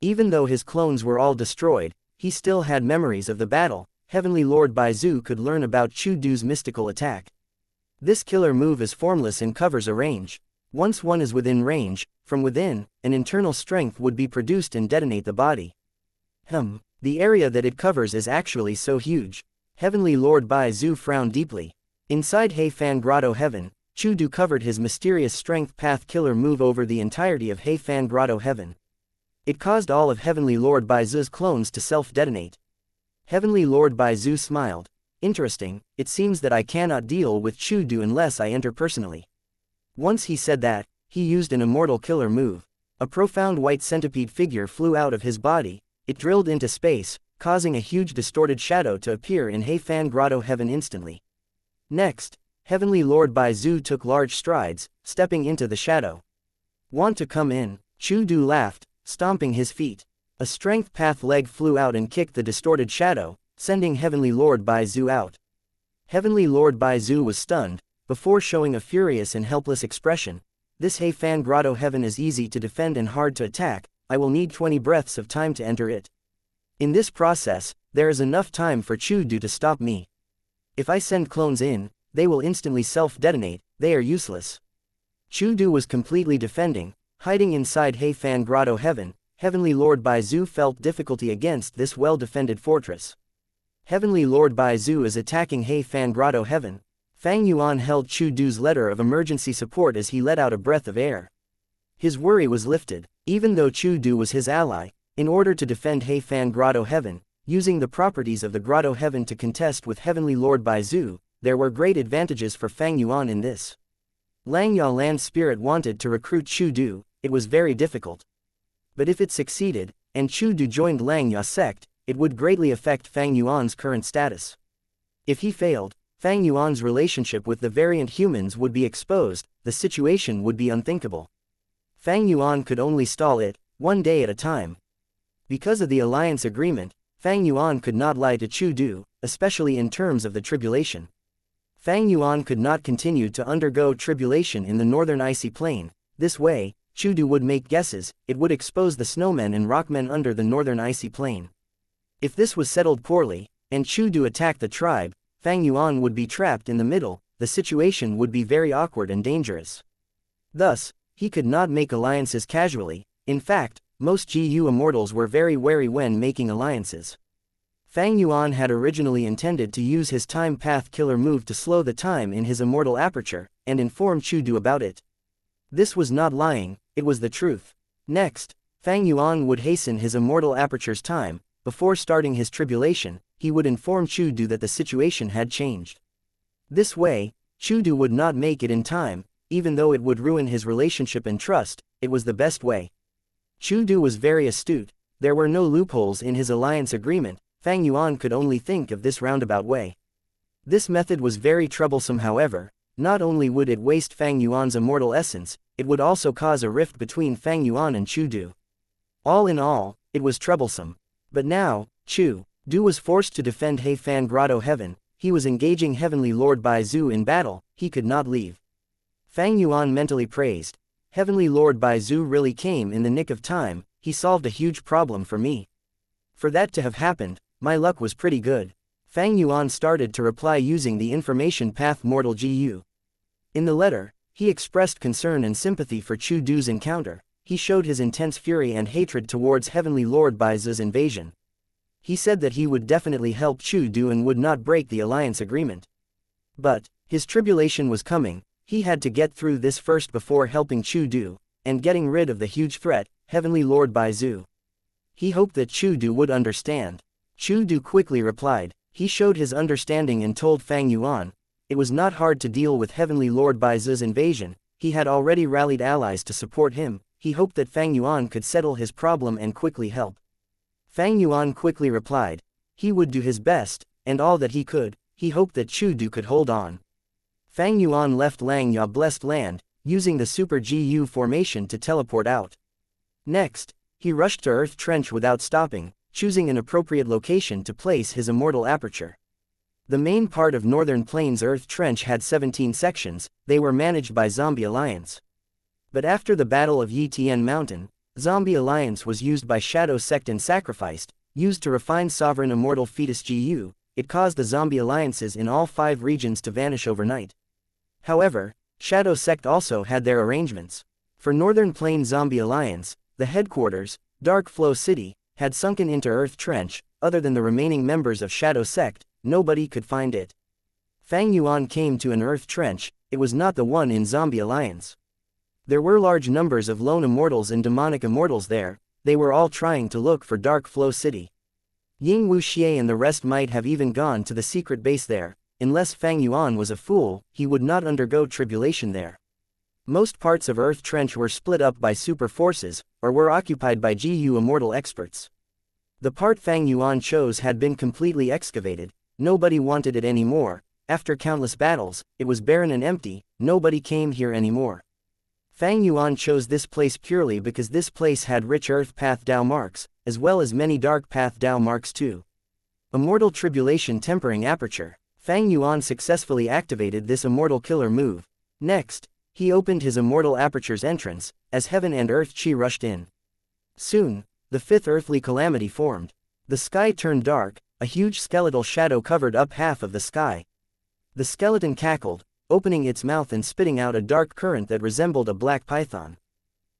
Even though his clones were all destroyed, he still had memories of the battle. Heavenly Lord Baizu could learn about Chu Du's mystical attack. This killer move is formless and covers a range. Once one is within range, from within, an internal strength would be produced and detonate the body. The area that it covers is actually so huge. Heavenly Lord Bai Zu frowned deeply. Inside He Fan Grotto Heaven, Chu Du covered his mysterious strength path killer move over the entirety of He Fan Grotto Heaven. It caused all of Heavenly Lord Bai Zu's clones to self-detonate. Heavenly Lord Bai Zu smiled. Interesting, it seems that I cannot deal with Chu Du unless I enter personally. Once he said that, he used an immortal killer move. A profound white centipede figure flew out of his body. It drilled into space, causing a huge distorted shadow to appear in He Fan Grotto Heaven instantly. Next, Heavenly Lord Bai Zu took large strides, stepping into the shadow. Want to come in? Chu Du laughed, stomping his feet. A strength path leg flew out and kicked the distorted shadow, sending Heavenly Lord Bai Zu out. Heavenly Lord Bai Zu was stunned, before showing a furious and helpless expression. This He Fan Grotto Heaven is easy to defend and hard to attack. I will need 20 breaths of time to enter it. In this process, there is enough time for Chu Du to stop me. If I send clones in, they will instantly self-detonate, they are useless. Chu Du was completely defending, hiding inside He Fan Grotto Heaven. Heavenly Lord Bai Zu felt difficulty against this well-defended fortress. Heavenly Lord Bai Zu is attacking He Fan Grotto Heaven. Fang Yuan held Chu Du's letter of emergency support as he let out a breath of air. His worry was lifted. Even though Chu Du was his ally, in order to defend He Fan Grotto Heaven, using the properties of the Grotto Heaven to contest with Heavenly Lord Bai Zu, there were great advantages for Fang Yuan in this. Lang Ya Land Spirit wanted to recruit Chu Du. It was very difficult. But if it succeeded, and Chu Du joined Lang Ya sect, it would greatly affect Fang Yuan's current status. If he failed, Fang Yuan's relationship with the variant humans would be exposed. The situation would be unthinkable. Fang Yuan could only stall it, one day at a time. Because of the alliance agreement, Fang Yuan could not lie to Chu Du, especially in terms of the tribulation. Fang Yuan could not continue to undergo tribulation in the northern icy plain. This way, Chu Du would make guesses. It would expose the snowmen and rockmen under the northern icy plain. If this was settled poorly, and Chu Du attacked the tribe, Fang Yuan would be trapped in the middle. The situation would be very awkward and dangerous. Thus, he could not make alliances casually. In fact, most GU immortals were very wary when making alliances. Fang Yuan had originally intended to use his time path killer move to slow the time in his immortal aperture, and inform Chu Du about it. This was not lying, it was the truth. Next, Fang Yuan would hasten his immortal aperture's time. Before starting his tribulation, he would inform Chu Du that the situation had changed. This way, Chu Du would not make it in time. Even though it would ruin his relationship and trust, it was the best way. Chu Du was very astute. There were no loopholes in his alliance agreement. Fang Yuan could only think of this roundabout way. This method was very troublesome, however. Not only would it waste Fang Yuan's immortal essence, it would also cause a rift between Fang Yuan and Chu Du. All in all, it was troublesome. But now, Chu Du was forced to defend He Fan Grotto Heaven. He was engaging Heavenly Lord Bai Zu in battle. He could not leave. Fang Yuan mentally praised. Heavenly Lord Bai Zu really came in the nick of time. He solved a huge problem for me. For that to have happened, my luck was pretty good. Fang Yuan started to reply using the information path Mortal GU. In the letter, he expressed concern and sympathy for Chu Du's encounter. He showed his intense fury and hatred towards Heavenly Lord Bai Zu's invasion. He said that he would definitely help Chu Du and would not break the alliance agreement. But his tribulation was coming. He had to get through this first before helping Chu Du, and getting rid of the huge threat, Heavenly Lord Bai Zu. He hoped that Chu Du would understand. Chu Du quickly replied. He showed his understanding and told Fang Yuan. It was not hard to deal with Heavenly Lord Bai Zu's invasion. He had already rallied allies to support him. He hoped that Fang Yuan could settle his problem and quickly help. Fang Yuan quickly replied. He would do his best, and all that he could. He hoped that Chu Du could hold on. Fang Yuan left Lang Ya Blessed Land, using the Super GU formation to teleport out. Next, he rushed to Earth Trench without stopping, choosing an appropriate location to place his immortal aperture. The main part of Northern Plains Earth Trench had 17 sections. They were managed by Zombie Alliance. But after the Battle of Yi Tian Mountain, Zombie Alliance was used by Shadow Sect and sacrificed, used to refine Sovereign Immortal Fetus GU. It caused the Zombie Alliances in all 5 regions to vanish overnight. However, Shadow Sect also had their arrangements. For Northern Plain Zombie Alliance, the headquarters, Dark Flow City, had sunken into Earth Trench. Other than the remaining members of Shadow Sect, nobody could find it. Fang Yuan came to an Earth Trench. It was not the one in Zombie Alliance. There were large numbers of lone immortals and demonic immortals there. They were all trying to look for Dark Flow City. Ying Wuxia and the rest might have even gone to the secret base there. Unless Fang Yuan was a fool, he would not undergo tribulation there. Most parts of Earth Trench were split up by super forces, or were occupied by GU immortal experts. The part Fang Yuan chose had been completely excavated. Nobody wanted it anymore. After countless battles, it was barren and empty. Nobody came here anymore. Fang Yuan chose this place purely because this place had rich Earth Path Dao marks, as well as many Dark Path Dao marks too. Immortal Tribulation Tempering Aperture. Fang Yuan successfully activated this Immortal Killer move. Next, he opened his Immortal Aperture's entrance, as heaven and earth chi rushed in. Soon, the fifth earthly calamity formed. The sky turned dark, a huge skeletal shadow covered up half of the sky. The skeleton cackled, opening its mouth and spitting out a dark current that resembled a black python.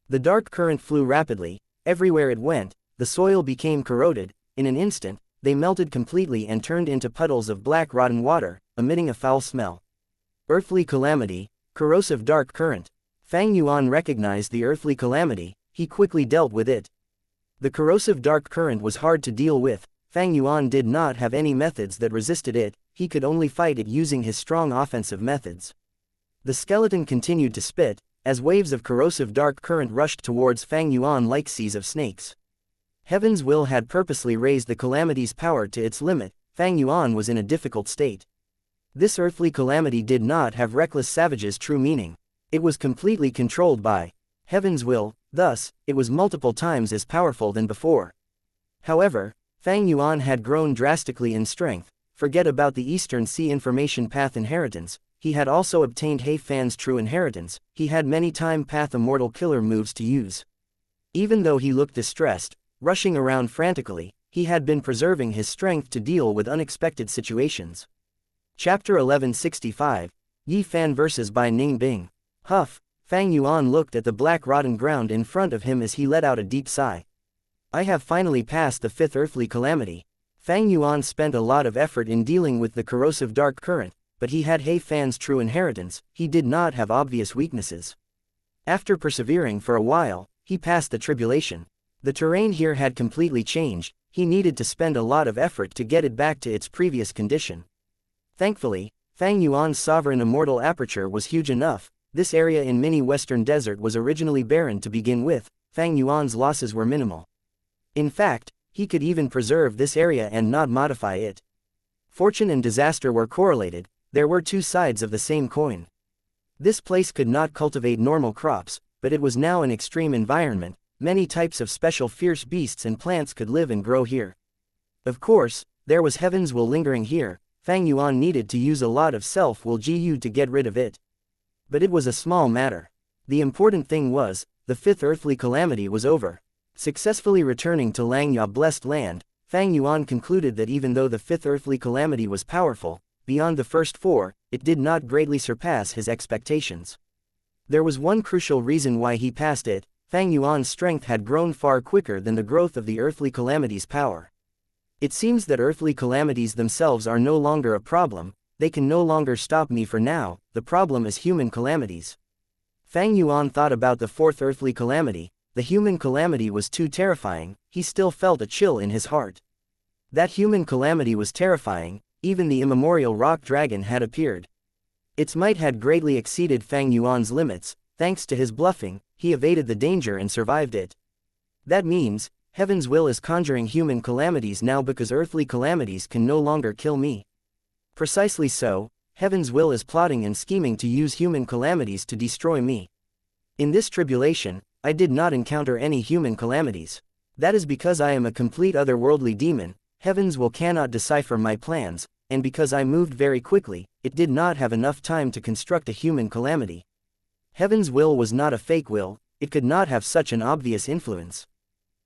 The dark current flew rapidly. Everywhere it went, the soil became corroded. In an instant, they melted completely and turned into puddles of black rotten water, emitting a foul smell. Earthly calamity, corrosive dark current. Fang Yuan recognized the earthly calamity. He quickly dealt with it. The corrosive dark current was hard to deal with. Fang Yuan did not have any methods that resisted it. He could only fight it using his strong offensive methods. The skeleton continued to spit, as waves of corrosive dark current rushed towards Fang Yuan like seas of snakes. Heaven's will had purposely raised the calamity's power to its limit. Fang Yuan was in a difficult state. This earthly calamity did not have reckless savage's true meaning. It was completely controlled by Heaven's will, thus, it was multiple times as powerful than before. However, Fang Yuan had grown drastically in strength. Forget about the Eastern Sea Information Path inheritance. He had also obtained He Fan's true inheritance. He had many time path immortal killer moves to use. Even though he looked distressed, rushing around frantically, he had been preserving his strength to deal with unexpected situations. Chapter 1165, Yi Fan vs. Bai Ning Bing. Huff, Fang Yuan looked at the black rotten ground in front of him as he let out a deep sigh. I have finally passed the fifth earthly calamity. Fang Yuan spent a lot of effort in dealing with the corrosive dark current, but he had He Fan's true inheritance. He did not have obvious weaknesses. After persevering for a while, he passed the tribulation. The terrain here had completely changed. He needed to spend a lot of effort to get it back to its previous condition. Thankfully, Fang Yuan's sovereign immortal aperture was huge enough. This area in mini-western desert was originally barren to begin with. Fang Yuan's losses were minimal. In fact, he could even preserve this area and not modify it. Fortune and disaster were correlated. There were two sides of the same coin. This place could not cultivate normal crops, but it was now an extreme environment. Many types of special fierce beasts and plants could live and grow here. Of course, there was Heaven's will lingering here. Fang Yuan needed to use a lot of self-will GU to get rid of it. But it was a small matter. The important thing was, the fifth earthly calamity was over. Successfully returning to Langya blessed land, Fang Yuan concluded that even though the fifth earthly calamity was powerful, beyond the first four, it did not greatly surpass his expectations. There was one crucial reason why he passed it. Fang Yuan's strength had grown far quicker than the growth of the earthly calamity's power. It seems that earthly calamities themselves are no longer a problem. They can no longer stop me for now. The problem is human calamities. Fang Yuan thought about the fourth earthly calamity. The human calamity was too terrifying. He still felt a chill in his heart. That human calamity was terrifying. Even the immemorial rock dragon had appeared. Its might had greatly exceeded Fang Yuan's limits. Thanks to his bluffing, he evaded the danger and survived it. That means, Heaven's will is conjuring human calamities now because earthly calamities can no longer kill me. Precisely so, Heaven's will is plotting and scheming to use human calamities to destroy me. In this tribulation, I did not encounter any human calamities. That is because I am a complete otherworldly demon. Heaven's will cannot decipher my plans, and because I moved very quickly, it did not have enough time to construct a human calamity. Heaven's will was not a fake will. It could not have such an obvious influence.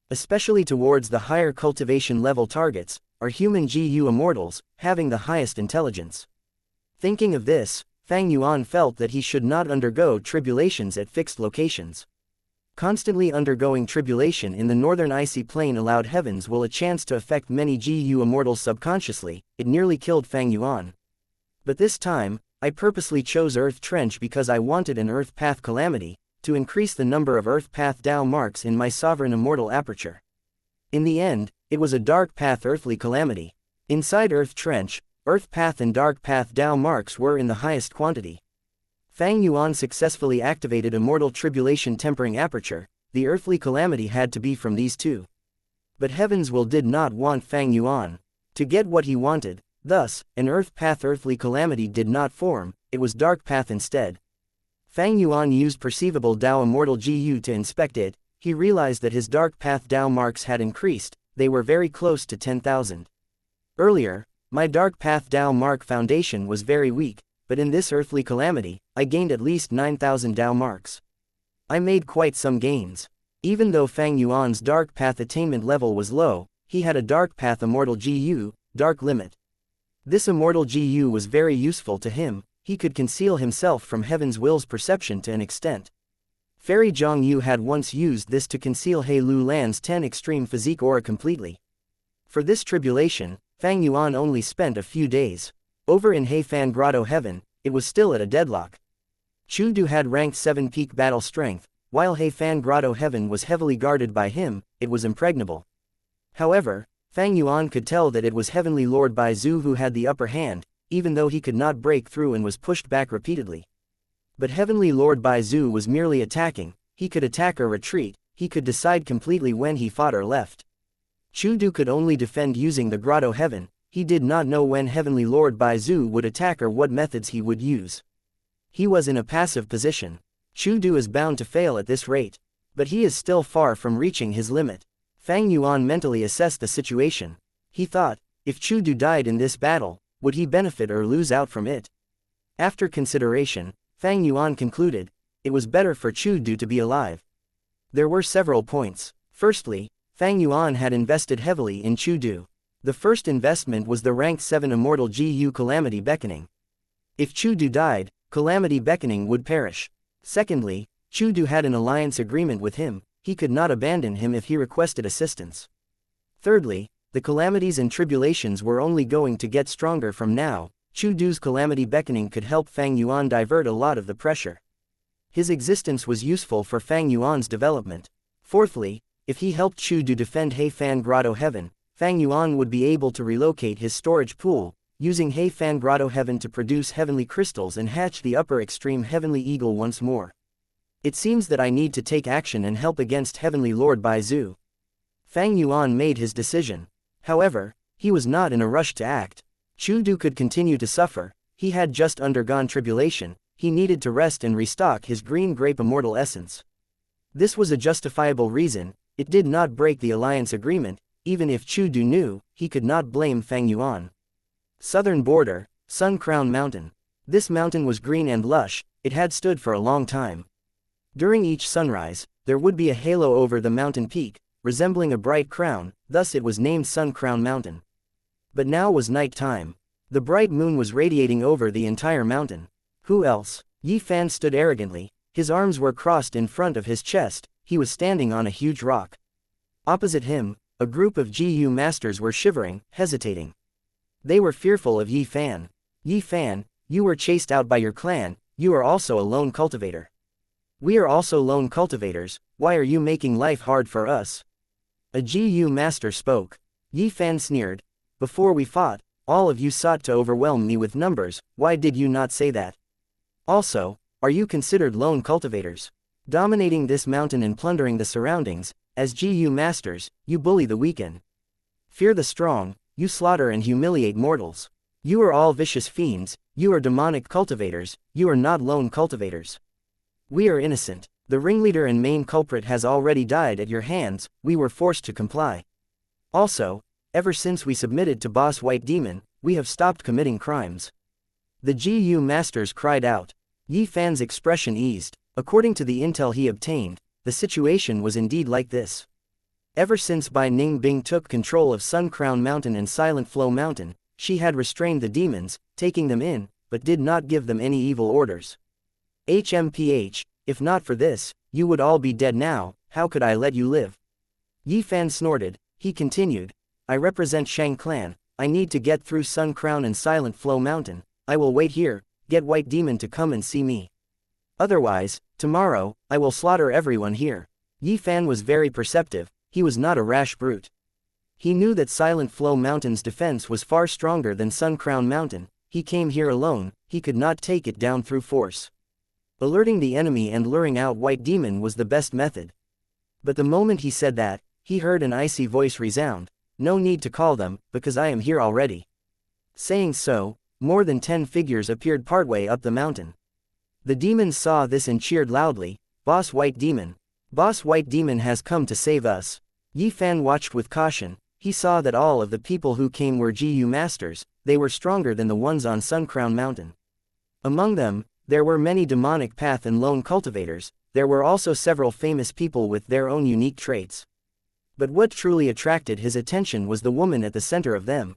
Especially towards the higher cultivation level targets, are human GU immortals, having the highest intelligence. Thinking of this, Fang Yuan felt that he should not undergo tribulations at fixed locations. Constantly undergoing tribulation in the northern icy plain allowed heavens will a chance to affect many GU immortals subconsciously. It nearly killed Fang Yuan. But this time, I purposely chose Earth Trench because I wanted an Earth Path Calamity, to increase the number of Earth Path Dao marks in my Sovereign Immortal aperture. In the end, it was a Dark Path Earthly Calamity. Inside Earth Trench, Earth Path and Dark Path Dao marks were in the highest quantity. Fang Yuan successfully activated Immortal Tribulation Tempering Aperture. The Earthly Calamity had to be from these two. But Heaven's Will did not want Fang Yuan to get what he wanted, thus, an Earth Path Earthly Calamity did not form, it was Dark Path instead. Fang Yuan used Perceivable Dao Immortal GU to inspect it. He realized that his Dark Path Dao marks had increased, they were very close to 10,000. Earlier, my Dark Path Dao mark foundation was very weak, but in this Earthly Calamity, I gained at least 9,000 Dao marks. I made quite some gains. Even though Fang Yuan's Dark Path attainment level was low, he had a Dark Path Immortal GU, Dark Limit. This Immortal GU was very useful to him. He could conceal himself from Heaven's Will's perception to an extent. Fairy Zhang Yu had once used this to conceal He Lu Lan's 10 extreme physique aura completely. For this tribulation, Fang Yuan only spent a few days. Over in He Fan Grotto Heaven, it was still at a deadlock. Chu Du had ranked 7 peak battle strength, while He Fan Grotto Heaven was heavily guarded by him, it was impregnable. However, Fang Yuan could tell that it was Heavenly Lord Bai Zhu who had the upper hand, even though he could not break through and was pushed back repeatedly. But Heavenly Lord Bai Zhu was merely attacking. He could attack or retreat, he could decide completely when he fought or left. Chu Du could only defend using the Grotto Heaven. He did not know when Heavenly Lord Bai Zhu would attack or what methods he would use. He was in a passive position. Chu Du is bound to fail at this rate. But he is still far from reaching his limit. Fang Yuan mentally assessed the situation. He thought, if Chu Du died in this battle, would he benefit or lose out from it? After consideration, Fang Yuan concluded, it was better for Chu Du to be alive. There were several points. Firstly, Fang Yuan had invested heavily in Chu Du. The first investment was the rank 7 Immortal GU Calamity Beckoning. If Chu Du died, Calamity Beckoning would perish. Secondly, Chu Du had an alliance agreement with him, he could not abandon him if he requested assistance. Thirdly, the calamities and tribulations were only going to get stronger from now. Chu Du's Calamity Beckoning could help Fang Yuan divert a lot of the pressure. His existence was useful for Fang Yuan's development. Fourthly, if he helped Chu Du defend He Fan Grotto Heaven, Fang Yuan would be able to relocate his storage pool, using He Fan Grotto Heaven to produce heavenly crystals and hatch the upper extreme Heavenly Eagle once more. It seems that I need to take action and help against Heavenly Lord Bai Zhu. Fang Yuan made his decision. However, he was not in a rush to act. Chu Du could continue to suffer, he had just undergone tribulation, he needed to rest and restock his green grape immortal essence. This was a justifiable reason, it did not break the alliance agreement, even if Chu Du knew, he could not blame Fang Yuan. Southern border, Sun Crown Mountain. This mountain was green and lush, it had stood for a long time. During each sunrise, there would be a halo over the mountain peak, resembling a bright crown, thus it was named Sun Crown Mountain. But now was night time. The bright moon was radiating over the entire mountain. Who else? Yi Fan stood arrogantly, his arms were crossed in front of his chest, he was standing on a huge rock. Opposite him, a group of GU masters were shivering, hesitating. They were fearful of Yi Fan. Yi Fan, you were chased out by your clan, you are also a lone cultivator. We are also lone cultivators, why are you making life hard for us? A GU master spoke. Yi Fan sneered. Before we fought, all of you sought to overwhelm me with numbers, why did you not say that? Also, are you considered lone cultivators? Dominating this mountain and plundering the surroundings, as GU masters, you bully the weak. Fear the strong, you slaughter and humiliate mortals. You are all vicious fiends, you are demonic cultivators, you are not lone cultivators. We are innocent. The ringleader and main culprit has already died at your hands, we were forced to comply. Also, ever since we submitted to Boss White Demon, we have stopped committing crimes. The GU masters cried out. Yi Fan's expression eased. According to the intel he obtained, the situation was indeed like this. Ever since Bai Ning Bing took control of Sun Crown Mountain and Silent Flow Mountain, she had restrained the demons, taking them in, but did not give them any evil orders. HMPH, if not for this, you would all be dead now, how could I let you live? Yi Fan snorted, he continued, I represent Shang clan, I need to get through Sun Crown and Silent Flow Mountain, I will wait here, get White Demon to come and see me. Otherwise, tomorrow, I will slaughter everyone here. Yi Fan was very perceptive, he was not a rash brute. He knew that Silent Flow Mountain's defense was far stronger than Sun Crown Mountain, he came here alone, he could not take it down through force. Alerting the enemy and luring out White Demon was the best method. But the moment he said that, he heard an icy voice resound, no need to call them, because I am here already. Saying so, more than 10 figures appeared partway up the mountain. The demons saw this and cheered loudly, Boss White Demon. Boss White Demon has come to save us. Yi Fan watched with caution, he saw that all of the people who came were GU masters, they were stronger than the ones on Sun Crown Mountain. Among them, there were many demonic path and lone cultivators, there were also several famous people with their own unique traits. But what truly attracted his attention was the woman at the center of them.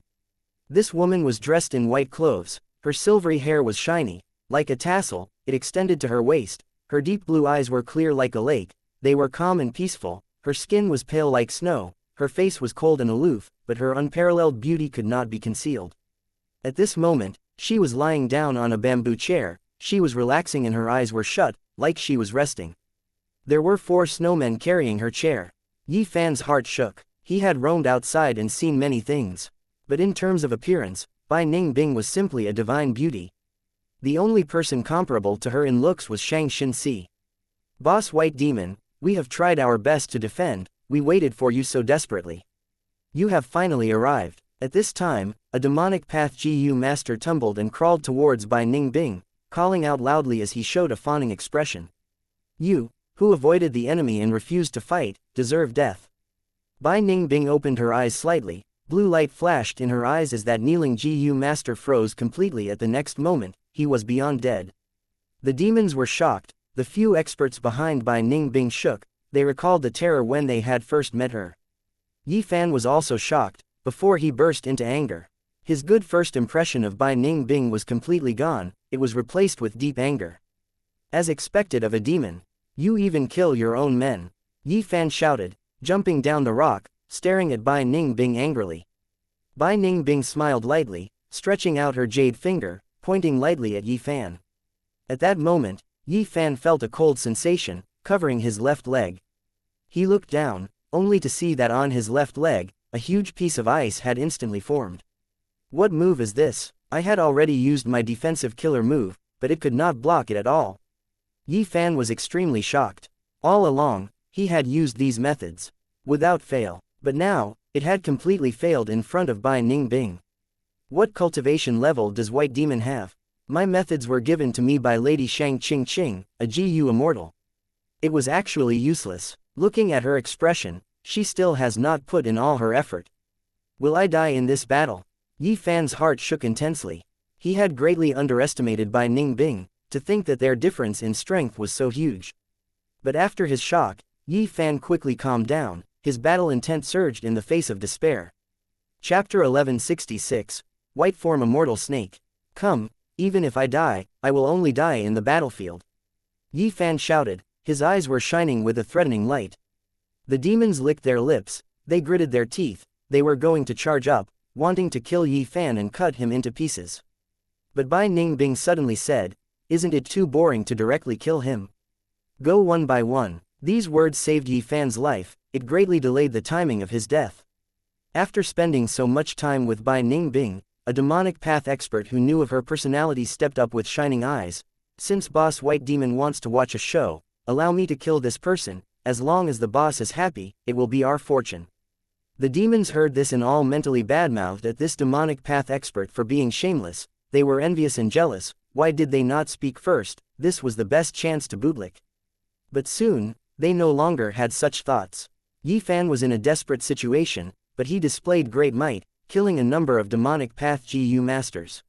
This woman was dressed in white clothes, her silvery hair was shiny, like a tassel, it extended to her waist, her deep blue eyes were clear like a lake, they were calm and peaceful, her skin was pale like snow, her face was cold and aloof, but her unparalleled beauty could not be concealed. At this moment, she was lying down on a bamboo chair, she was relaxing and her eyes were shut, like she was resting. There were 4 snowmen carrying her chair. Yi Fan's heart shook, he had roamed outside and seen many things. But in terms of appearance, Bai Ningbing was simply a divine beauty. The only person comparable to her in looks was Shang Xinxia. Boss White Demon, we have tried our best to defend, we waited for you so desperately. You have finally arrived. At this time, a demonic path GU master tumbled and crawled towards Bai Ningbing, calling out loudly as he showed a fawning expression. You, who avoided the enemy and refused to fight, deserve death. Bai Ningbing opened her eyes slightly, blue light flashed in her eyes as that kneeling GU master froze completely at the next moment, he was beyond dead. The demons were shocked, the few experts behind Bai Ningbing shook, they recalled the terror when they had first met her. Yi Fan was also shocked, before he burst into anger. His good first impression of Bai Ningbing was completely gone, it was replaced with deep anger. As expected of a demon, you even kill your own men. Yi Fan shouted, jumping down the rock, staring at Bai Ningbing angrily. Bai Ningbing smiled lightly, stretching out her jade finger, pointing lightly at Yi Fan. At that moment, Yi Fan felt a cold sensation, covering his left leg. He looked down, only to see that on his left leg, a huge piece of ice had instantly formed. What move is this? I had already used my defensive killer move, but it could not block it at all. Yi Fan was extremely shocked. All along, he had used these methods. Without fail. But now, it had completely failed in front of Bai Ningbing. What cultivation level does White Demon have? My methods were given to me by Lady Shang Qingqing, a GU Immortal. It was actually useless. Looking at her expression, she still has not put in all her effort. Will I die in this battle? Yi Fan's heart shook intensely. He had greatly underestimated Bai Ningbing, to think that their difference in strength was so huge. But after his shock, Yi Fan quickly calmed down, his battle intent surged in the face of despair. Chapter 1166, White Form Immortal Snake. Come, even if I die, I will only die in the battlefield. Yi Fan shouted, his eyes were shining with a threatening light. The demons licked their lips, they gritted their teeth, they were going to charge up, wanting to kill Yi Fan and cut him into pieces. But Bai Ningbing suddenly said, isn't it too boring to directly kill him? Go one by one. These words saved Yi Fan's life, it greatly delayed the timing of his death. After spending so much time with Bai Ningbing, a demonic path expert who knew of her personality stepped up with shining eyes. Since Boss White Demon wants to watch a show, allow me to kill this person, as long as the boss is happy, it will be our fortune. The demons heard this and all mentally badmouthed at this demonic path expert for being shameless, they were envious and jealous, why did they not speak first, this was the best chance to bootlick. But soon, they no longer had such thoughts. Yi Fan was in a desperate situation, but he displayed great might, killing a number of demonic path GU masters.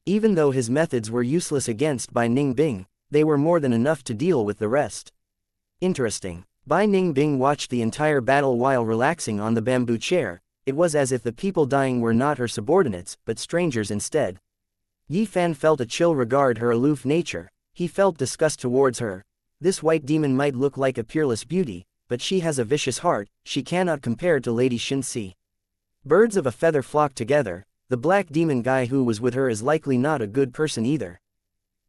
Even though his methods were useless against Bai Ningbing, they were more than enough to deal with the rest. Interesting. Bai Ningbing watched the entire battle while relaxing on the bamboo chair, it was as if the people dying were not her subordinates, but strangers instead. Yi Fan felt a chill regard her aloof nature, he felt disgust towards her. This white demon might look like a peerless beauty, but she has a vicious heart, she cannot compare to Lady Xianxia. Birds of a feather flock together, the black demon guy who was with her is likely not a good person either.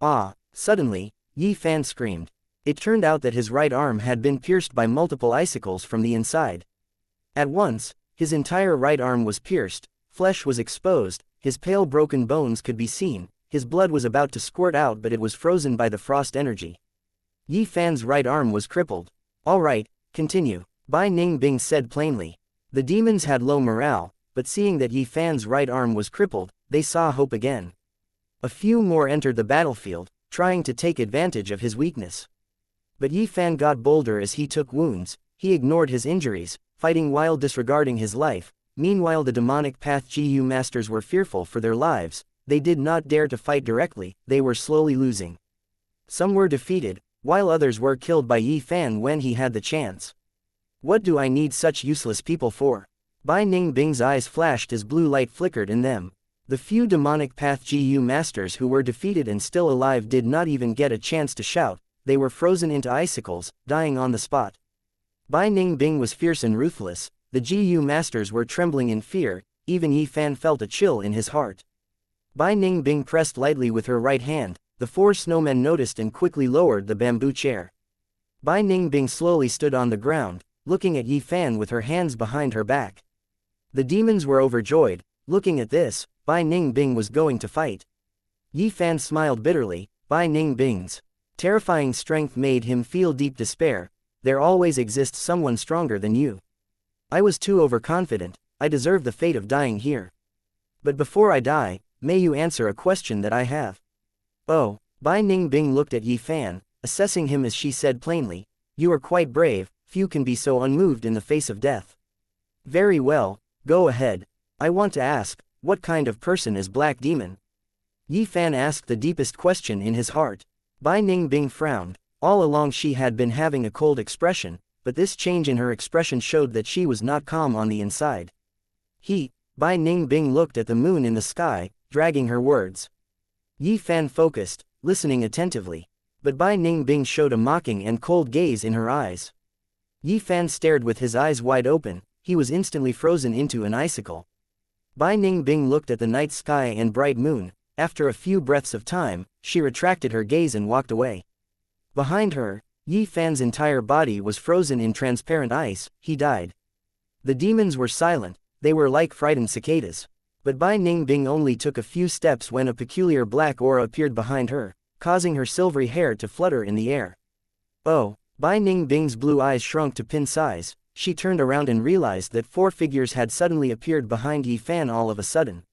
Ah! Suddenly, Yi Fan screamed. It turned out that his right arm had been pierced by multiple icicles from the inside. At once, his entire right arm was pierced, flesh was exposed, his pale broken bones could be seen, his blood was about to squirt out but it was frozen by the frost energy. Yi Fan's right arm was crippled. All right, continue, Bai Ningbing said plainly. The demons had low morale, but seeing that Yi Fan's right arm was crippled, they saw hope again. A few more entered the battlefield, trying to take advantage of his weakness. But Yi Fan got bolder as he took wounds, he ignored his injuries, fighting while disregarding his life. Meanwhile the demonic path GU masters were fearful for their lives, they did not dare to fight directly, they were slowly losing. Some were defeated, while others were killed by Yi Fan when he had the chance. What do I need such useless people for? Bai Ningbing's eyes flashed as blue light flickered in them. The few demonic path GU masters who were defeated and still alive did not even get a chance to shout, they were frozen into icicles, dying on the spot. Bai Ningbing was fierce and ruthless, the GU masters were trembling in fear, even Yi Fan felt a chill in his heart. Bai Ningbing pressed lightly with her right hand, the four snowmen noticed and quickly lowered the bamboo chair. Bai Ningbing slowly stood on the ground, looking at Yi Fan with her hands behind her back. The demons were overjoyed, looking at this, Bai Ningbing was going to fight. Yi Fan smiled bitterly, Bai Ningbing's terrifying strength made him feel deep despair, there always exists someone stronger than you. I was too overconfident, I deserve the fate of dying here. But before I die, may you answer a question that I have. Oh, Bai Ningbing looked at Yi Fan, assessing him as she said plainly, you are quite brave, few can be so unmoved in the face of death. Very well, go ahead. I want to ask, what kind of person is Black Demon? Yi Fan asked the deepest question in his heart. Bai Ningbing frowned, all along she had been having a cold expression, but this change in her expression showed that she was not calm on the inside. Bai Ningbing looked at the moon in the sky, dragging her words. Yi Fan focused, listening attentively. But Bai Ningbing showed a mocking and cold gaze in her eyes. Yi Fan stared with his eyes wide open, he was instantly frozen into an icicle. Bai Ningbing looked at the night sky and bright moon, after a few breaths of time, she retracted her gaze and walked away. Behind her, Yi Fan's entire body was frozen in transparent ice, he died. The demons were silent, they were like frightened cicadas. But Bai Ningbing only took a few steps when a peculiar black aura appeared behind her, causing her silvery hair to flutter in the air. Oh, Bai Ningbing's blue eyes shrunk to pin size, she turned around and realized that four figures had suddenly appeared behind Yi Fan all of a sudden.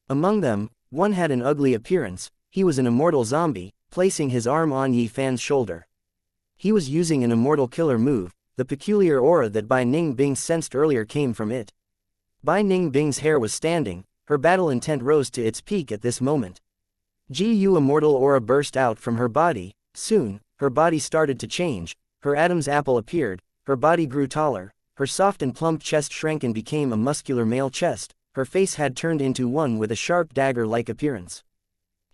Among them, one had an ugly appearance, he was an immortal zombie, placing his arm on Yi Fan's shoulder. He was using an immortal killer move, the peculiar aura that Bai Ningbing sensed earlier came from it. Bai Ningbing's hair was standing, her battle intent rose to its peak at this moment. GU immortal aura burst out from her body, soon, her body started to change, her Adam's apple appeared, her body grew taller, her soft and plump chest shrank and became a muscular male chest, her face had turned into one with a sharp dagger-like appearance.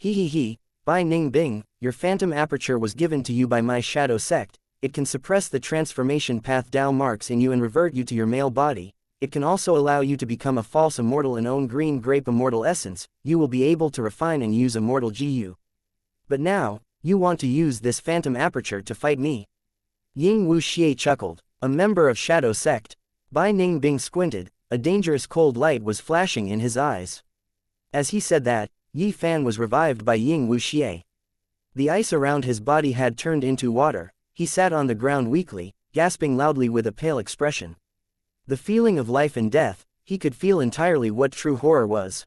Bai Ningbing, your phantom aperture was given to you by my shadow sect, it can suppress the transformation path Dao marks in you and revert you to your male body. It can also allow you to become a false immortal and own green grape immortal essence, you will be able to refine and use immortal GU. But now, you want to use this phantom aperture to fight me. Ying Wuxia chuckled, a member of Shadow Sect. Bai Ningbing squinted, a dangerous cold light was flashing in his eyes. As he said that, Yi Fan was revived by Ying Wuxia. The ice around his body had turned into water, he sat on the ground weakly, gasping loudly with a pale expression. The feeling of life and death, he could feel entirely what true horror was.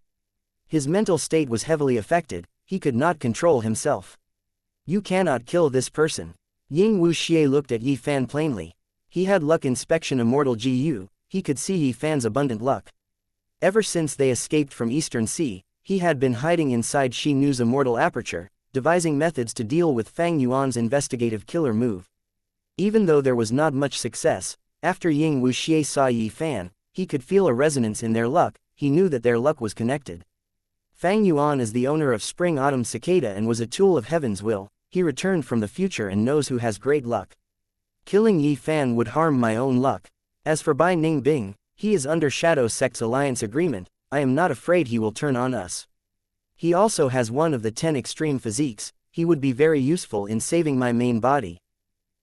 His mental state was heavily affected, he could not control himself. You cannot kill this person. Ying Wuxia looked at Yi Fan plainly. He had luck inspection immortal GU, he could see Yi Fan's abundant luck. Ever since they escaped from Eastern Sea, he had been hiding inside Shi Nu's immortal aperture, devising methods to deal with Fang Yuan's investigative killer move. Even though there was not much success, after Ying Wuxia saw Yi Fan, he could feel a resonance in their luck, he knew that their luck was connected. Fang Yuan is the owner of Spring Autumn Cicada and was a tool of Heaven's will, he returned from the future and knows who has great luck. Killing Yi Fan would harm my own luck. As for Bai Ningbing, he is under Shadow Sect's alliance agreement, I am not afraid he will turn on us. He also has one of the 10 extreme physiques, he would be very useful in saving my main body.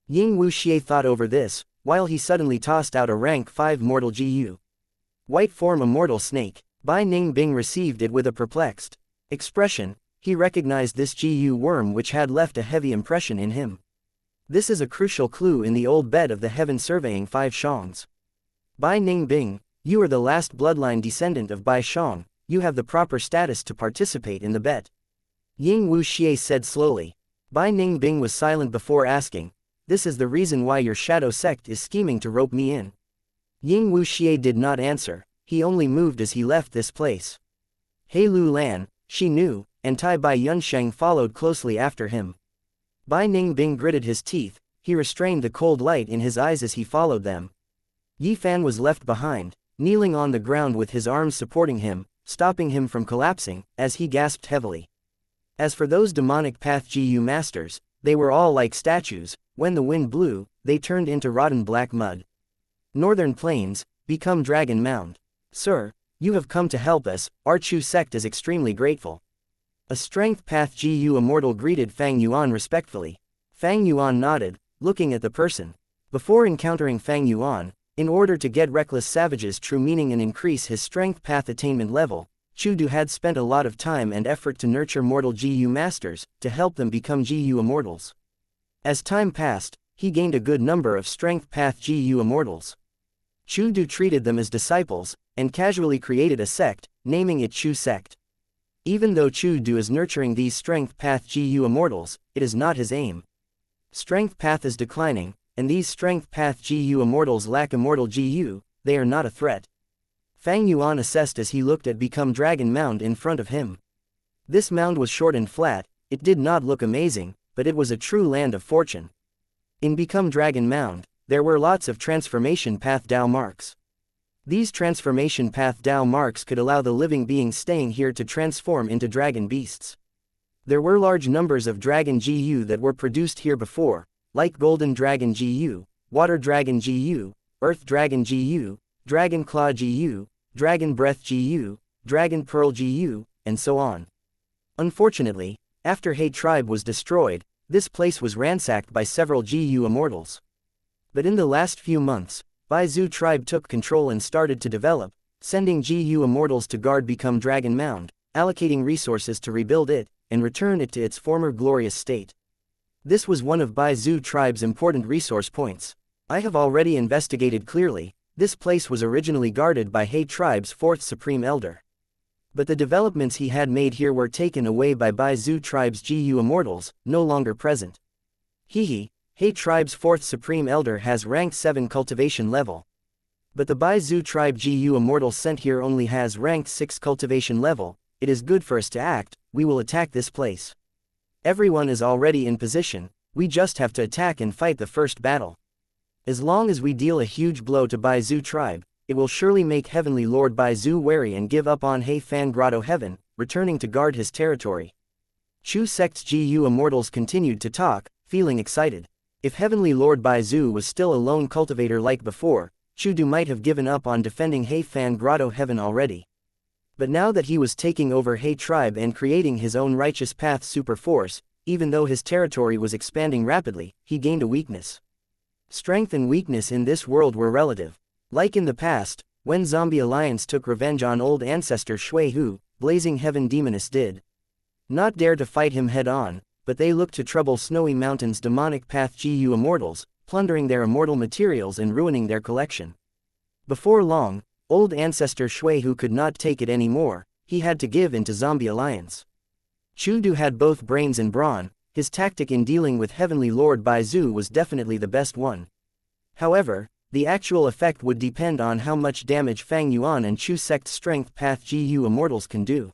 Ying Wuxia thought over this, while he suddenly tossed out a rank 5 mortal GU. White form Immortal Snake. Bai Ningbing received it with a perplexed expression. He recognized this GU worm which had left a heavy impression in him. This is a crucial clue in the old bed of the heaven surveying 5 Shangs. Bai Ningbing, you are the last bloodline descendant of Bai Shang, you have the proper status to participate in the bet. Ying Wuxia said slowly. Bai Ningbing was silent before asking, this is the reason why your shadow sect is scheming to rope me in. Ying Wuxia did not answer, he only moved as he left this place. He Lu Lan, she knew, and Tai Bai Yunsheng followed closely after him. Bai Ningbing gritted his teeth, he restrained the cold light in his eyes as he followed them. Yi Fan was left behind, kneeling on the ground with his arms supporting him, stopping him from collapsing, as he gasped heavily. As for those demonic path GU masters, they were all like statues, when the wind blew, they turned into rotten black mud. Northern Plains, become Dragon Mound. Sir, you have come to help us, our Chu sect is extremely grateful. A strength path GU Immortal greeted Fang Yuan respectfully. Fang Yuan nodded, looking at the person. Before encountering Fang Yuan, in order to get Reckless Savage's true meaning and increase his strength path attainment level, Chu Du had spent a lot of time and effort to nurture mortal GU masters, to help them become GU Immortals. As time passed, he gained a good number of strength path GU Immortals. Chu Du treated them as disciples, and casually created a sect, naming it Chu Sect. Even though Chu Du is nurturing these strength path GU Immortals, it is not his aim. Strength path is declining, and these strength path GU Immortals lack immortal GU, they are not a threat. Fang Yuan assessed as he looked at Become Dragon Mound in front of him. This mound was short and flat, it did not look amazing, but it was a true land of fortune. In Become Dragon Mound, there were lots of transformation path Dao marks. These transformation path Dao marks could allow the living beings staying here to transform into dragon beasts. There were large numbers of dragon GU that were produced here before, like Golden Dragon GU, Water Dragon GU, Earth Dragon GU, Dragon Claw GU, Dragon Breath GU, Dragon Pearl GU, and so on. Unfortunately, after He tribe was destroyed, this place was ransacked by several GU Immortals. But in the last few months, Bai Zhu tribe took control and started to develop, sending GU Immortals to guard Become Dragon Mound, allocating resources to rebuild it, and return it to its former glorious state. This was one of Bai Zhu tribe's important resource points. I have already investigated clearly, this place was originally guarded by He tribe's 4th Supreme Elder. But the developments he had made here were taken away by Bai Zhu tribe's GU Immortals, no longer present. He tribe's 4th Supreme Elder has rank 7 cultivation level. But the Bai Zhu tribe GU Immortal sent here only has rank 6 cultivation level, it is good for us to act, we will attack this place. Everyone is already in position, we just have to attack and fight the first battle. As long as we deal a huge blow to Bai Zhu tribe, it will surely make Heavenly Lord Bai Zhu wary and give up on He Fan Grotto Heaven, returning to guard his territory. Chu Sect's GU Immortals continued to talk, feeling excited. If Heavenly Lord Bai Zhu was still a lone cultivator like before, Chu Du might have given up on defending He Fan Grotto Heaven already. But now that he was taking over He tribe and creating his own righteous path super force, even though his territory was expanding rapidly, he gained a weakness. Strength and weakness in this world were relative. Like in the past, when Zombie Alliance took revenge on old ancestor Shui Hu, Blazing Heaven Demoness did not dare to fight him head-on, but they looked to trouble Snowy Mountain's demonic path GU Immortals, plundering their immortal materials and ruining their collection. Before long, old ancestor Shui Hu could not take it anymore, he had to give in to Zombie Alliance. Chu Du had both brains and brawn, his tactic in dealing with Heavenly Lord Bai Zhu was definitely the best one. However, the actual effect would depend on how much damage Fang Yuan and Chu Sect's Strength Path GU Immortals can do.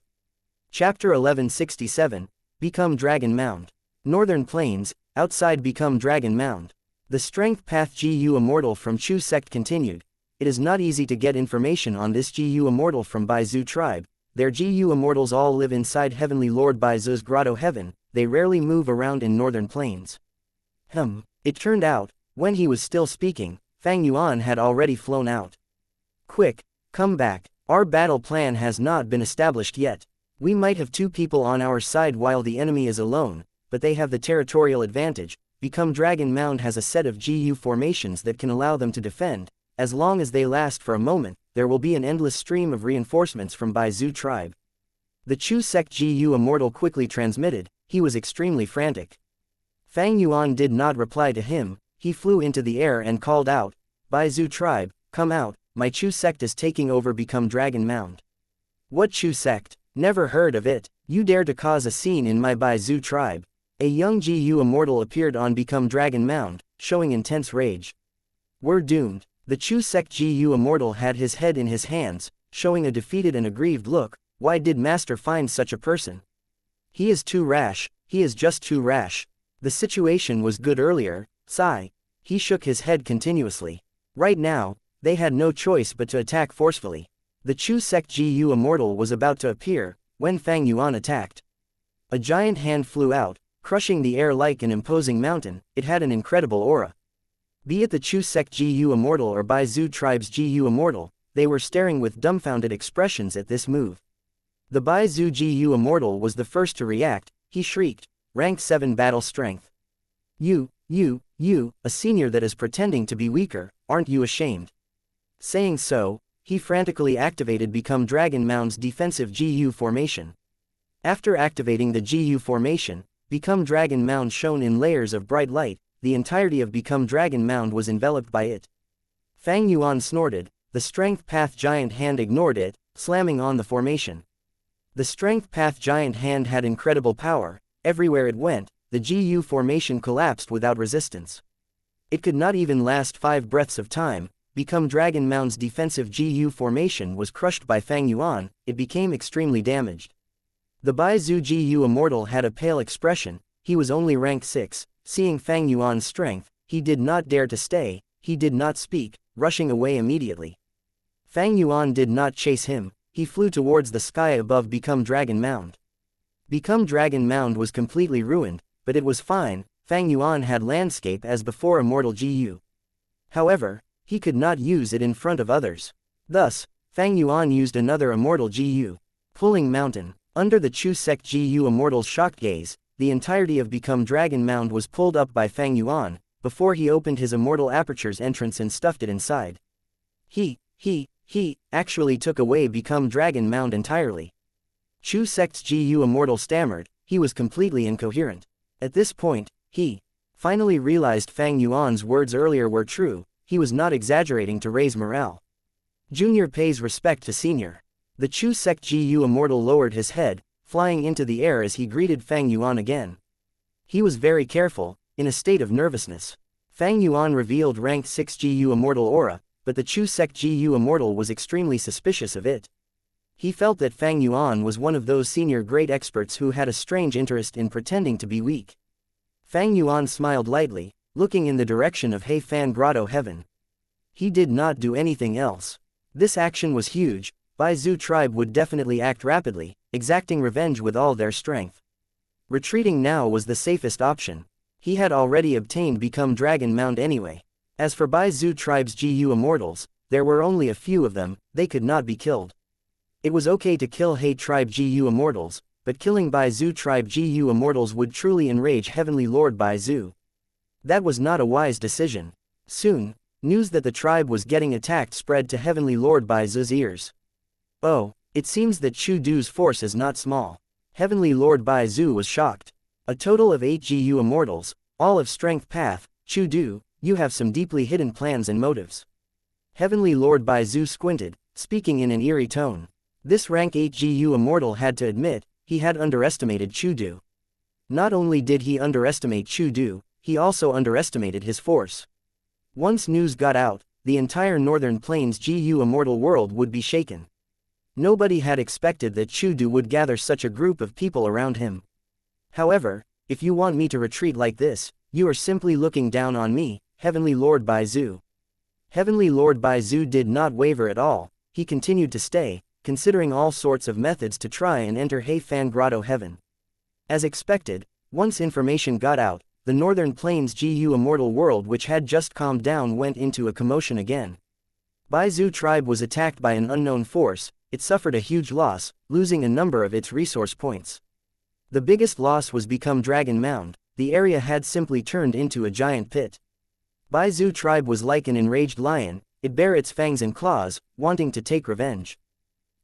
Chapter 1167, Become Dragon Mound. Northern Plains, outside Become Dragon Mound. The Strength Path GU Immortal from Chu Sect continued. It is not easy to get information on this GU Immortal from Bai Zhu tribe. Their GU Immortals all live inside Heavenly Lord Bai Zhu's Grotto Heaven, they rarely move around in northern plains. It turned out, when he was still speaking, Fang Yuan had already flown out. Quick, come back, our battle plan has not been established yet. We might have 2 people on our side while the enemy is alone, but they have the territorial advantage. Become Dragon Mound has a set of GU formations that can allow them to defend. As long as they last for a moment, there will be an endless stream of reinforcements from Baizu tribe. The Chu sect GU Immortal quickly transmitted. He was extremely frantic. Fang Yuan did not reply to him. He flew into the air and called out, Baizu tribe, come out, my Chu sect is taking over Become Dragon Mound. What Chu sect? Never heard of it. You dare to cause a scene in my Baizu tribe. A young GU Immortal appeared on Become Dragon Mound, showing intense rage. We're doomed. The Chu sect GU Immortal had his head in his hands, showing a defeated and aggrieved look. Why did Master find such a person? He is too rash, he is just too rash. The situation was good earlier, sigh. He shook his head continuously. Right now, they had no choice but to attack forcefully. The Chu sect GU Immortal was about to appear, when Fang Yuan attacked. A giant hand flew out, crushing the air like an imposing mountain. It had an incredible aura. Be it the Chu sect GU Immortal or Baizu tribe's GU Immortal, they were staring with dumbfounded expressions at this move. The Baizu GU Immortal was the first to react. He shrieked, rank 7 battle strength. You, a senior that is pretending to be weaker, aren't you ashamed? Saying so, he frantically activated Become Dragon Mound's defensive GU formation. After activating the GU formation, Become Dragon Mound shone in layers of bright light. The entirety of Become Dragon Mound was enveloped by it. Fang Yuan snorted. The Strength Path Giant Hand ignored it, slamming on the formation. The Strength Path Giant Hand had incredible power. Everywhere it went, the GU formation collapsed without resistance. It could not even last 5 breaths of time. Become Dragon Mound's defensive GU formation was crushed by Fang Yuan. It became extremely damaged. The Baizu GU Immortal had a pale expression. He was only rank 6. Seeing Fang Yuan's strength, he did not dare to stay. He did not speak, rushing away immediately. Fang Yuan did not chase him. He flew towards the sky above Become Dragon Mound. Become Dragon Mound was completely ruined, but it was fine. Fang Yuan had landscape as before Immortal GU. However, he could not use it in front of others. Thus, Fang Yuan used another Immortal GU. Pulling Mountain. Under the Chu sect GU Immortal's shocked gaze, the entirety of Become Dragon Mound was pulled up by Fang Yuan, before he opened his Immortal Aperture's entrance and stuffed it inside. He actually took away Become Dragon Mound entirely. Chu sect's GU Immortal stammered. He was completely incoherent. At this point, he finally realized Fang Yuan's words earlier were true. He was not exaggerating to raise morale. Junior pays respect to senior. The Chu sect GU Immortal lowered his head, flying into the air as he greeted Fang Yuan again. He was very careful, in a state of nervousness. Fang Yuan revealed rank 6 GU Immortal aura, but the Chu sect GU Immortal was extremely suspicious of it. He felt that Fang Yuan was one of those senior great experts who had a strange interest in pretending to be weak. Fang Yuan smiled lightly, looking in the direction of He Fan Grotto Heaven. He did not do anything else. This action was huge. Baizu tribe would definitely act rapidly, exacting revenge with all their strength. Retreating now was the safest option. He had already obtained Become Dragon Mound anyway. As for Baizu tribe's GU Immortals, there were only a few of them. They could not be killed. It was okay to kill He tribe GU Immortals, but killing Baizu tribe GU Immortals would truly enrage Heavenly Lord Baizu. That was not a wise decision. Soon, news that the tribe was getting attacked spread to Heavenly Lord Baizu's ears. Oh, it seems that Chu Du's force is not small. Heavenly Lord Baizu was shocked. A total of 8 GU Immortals, all of Strength Path. Chu Du, you have some deeply hidden plans and motives. Heavenly Lord Baizu squinted, speaking in an eerie tone. This rank 8 GU Immortal had to admit, he had underestimated Chu Du. Not only did he underestimate Chu Du, he also underestimated his force. Once news got out, the entire Northern Plains GU Immortal world would be shaken. Nobody had expected that Chu Du would gather such a group of people around him. However, if you want me to retreat like this, you are simply looking down on me, Heavenly Lord Baizu. Heavenly Lord Baizu did not waver at all. He continued to stay, considering all sorts of methods to try and enter He Fan Grotto Heaven. As expected, Once information got out, the Northern Plains GU Immortal world, which had just calmed down, went into a commotion again. Baizu tribe was attacked by an unknown force. It suffered a huge loss, losing a number of its resource points. The biggest loss was become Dragon Mound. The area had simply turned into a giant pit. Baizu tribe was like an enraged lion. It bare its fangs and claws, wanting to take revenge.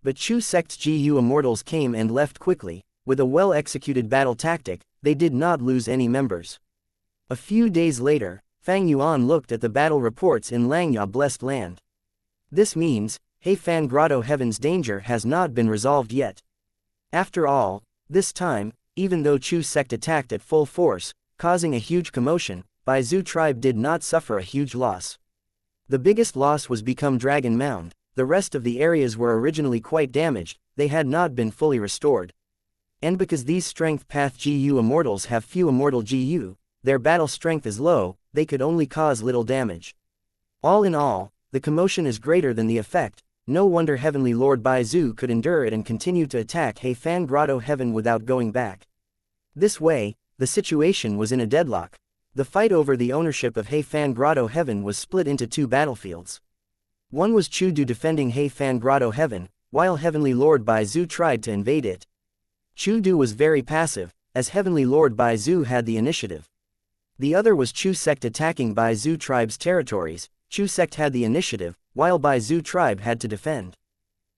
But Chu sect's GU Immortals came and left quickly. With a well-executed battle tactic, they did not lose any members. A few days later, Fang Yuan looked at the battle reports in Langya Blessed Land. This means, Heifan Grotto Heaven's danger has not been resolved yet. After all, this time, even though Chu sect attacked at full force, causing a huge commotion, Baizu tribe did not suffer a huge loss. The biggest loss was become Dragon Mound. The rest of the areas were originally quite damaged, they had not been fully restored. And because these Strength Path GU Immortals have few Immortal GU, their battle strength is low, they could only cause little damage. All in all, the commotion is greater than the effect. No wonder Heavenly Lord Baizu could endure it and continue to attack Heifan Grotto Heaven without going back. This way, the situation was in a deadlock. The fight over the ownership of Heifan Grotto Heaven was split into two battlefields. One was Chudu defending Heifan Grotto Heaven, while Heavenly Lord Baizu tried to invade it. Chudu was very passive, as Heavenly Lord Baizu had the initiative. The other was Chu sect attacking Baizu tribe's territories. Chu sect had the initiative, while Baizu tribe had to defend.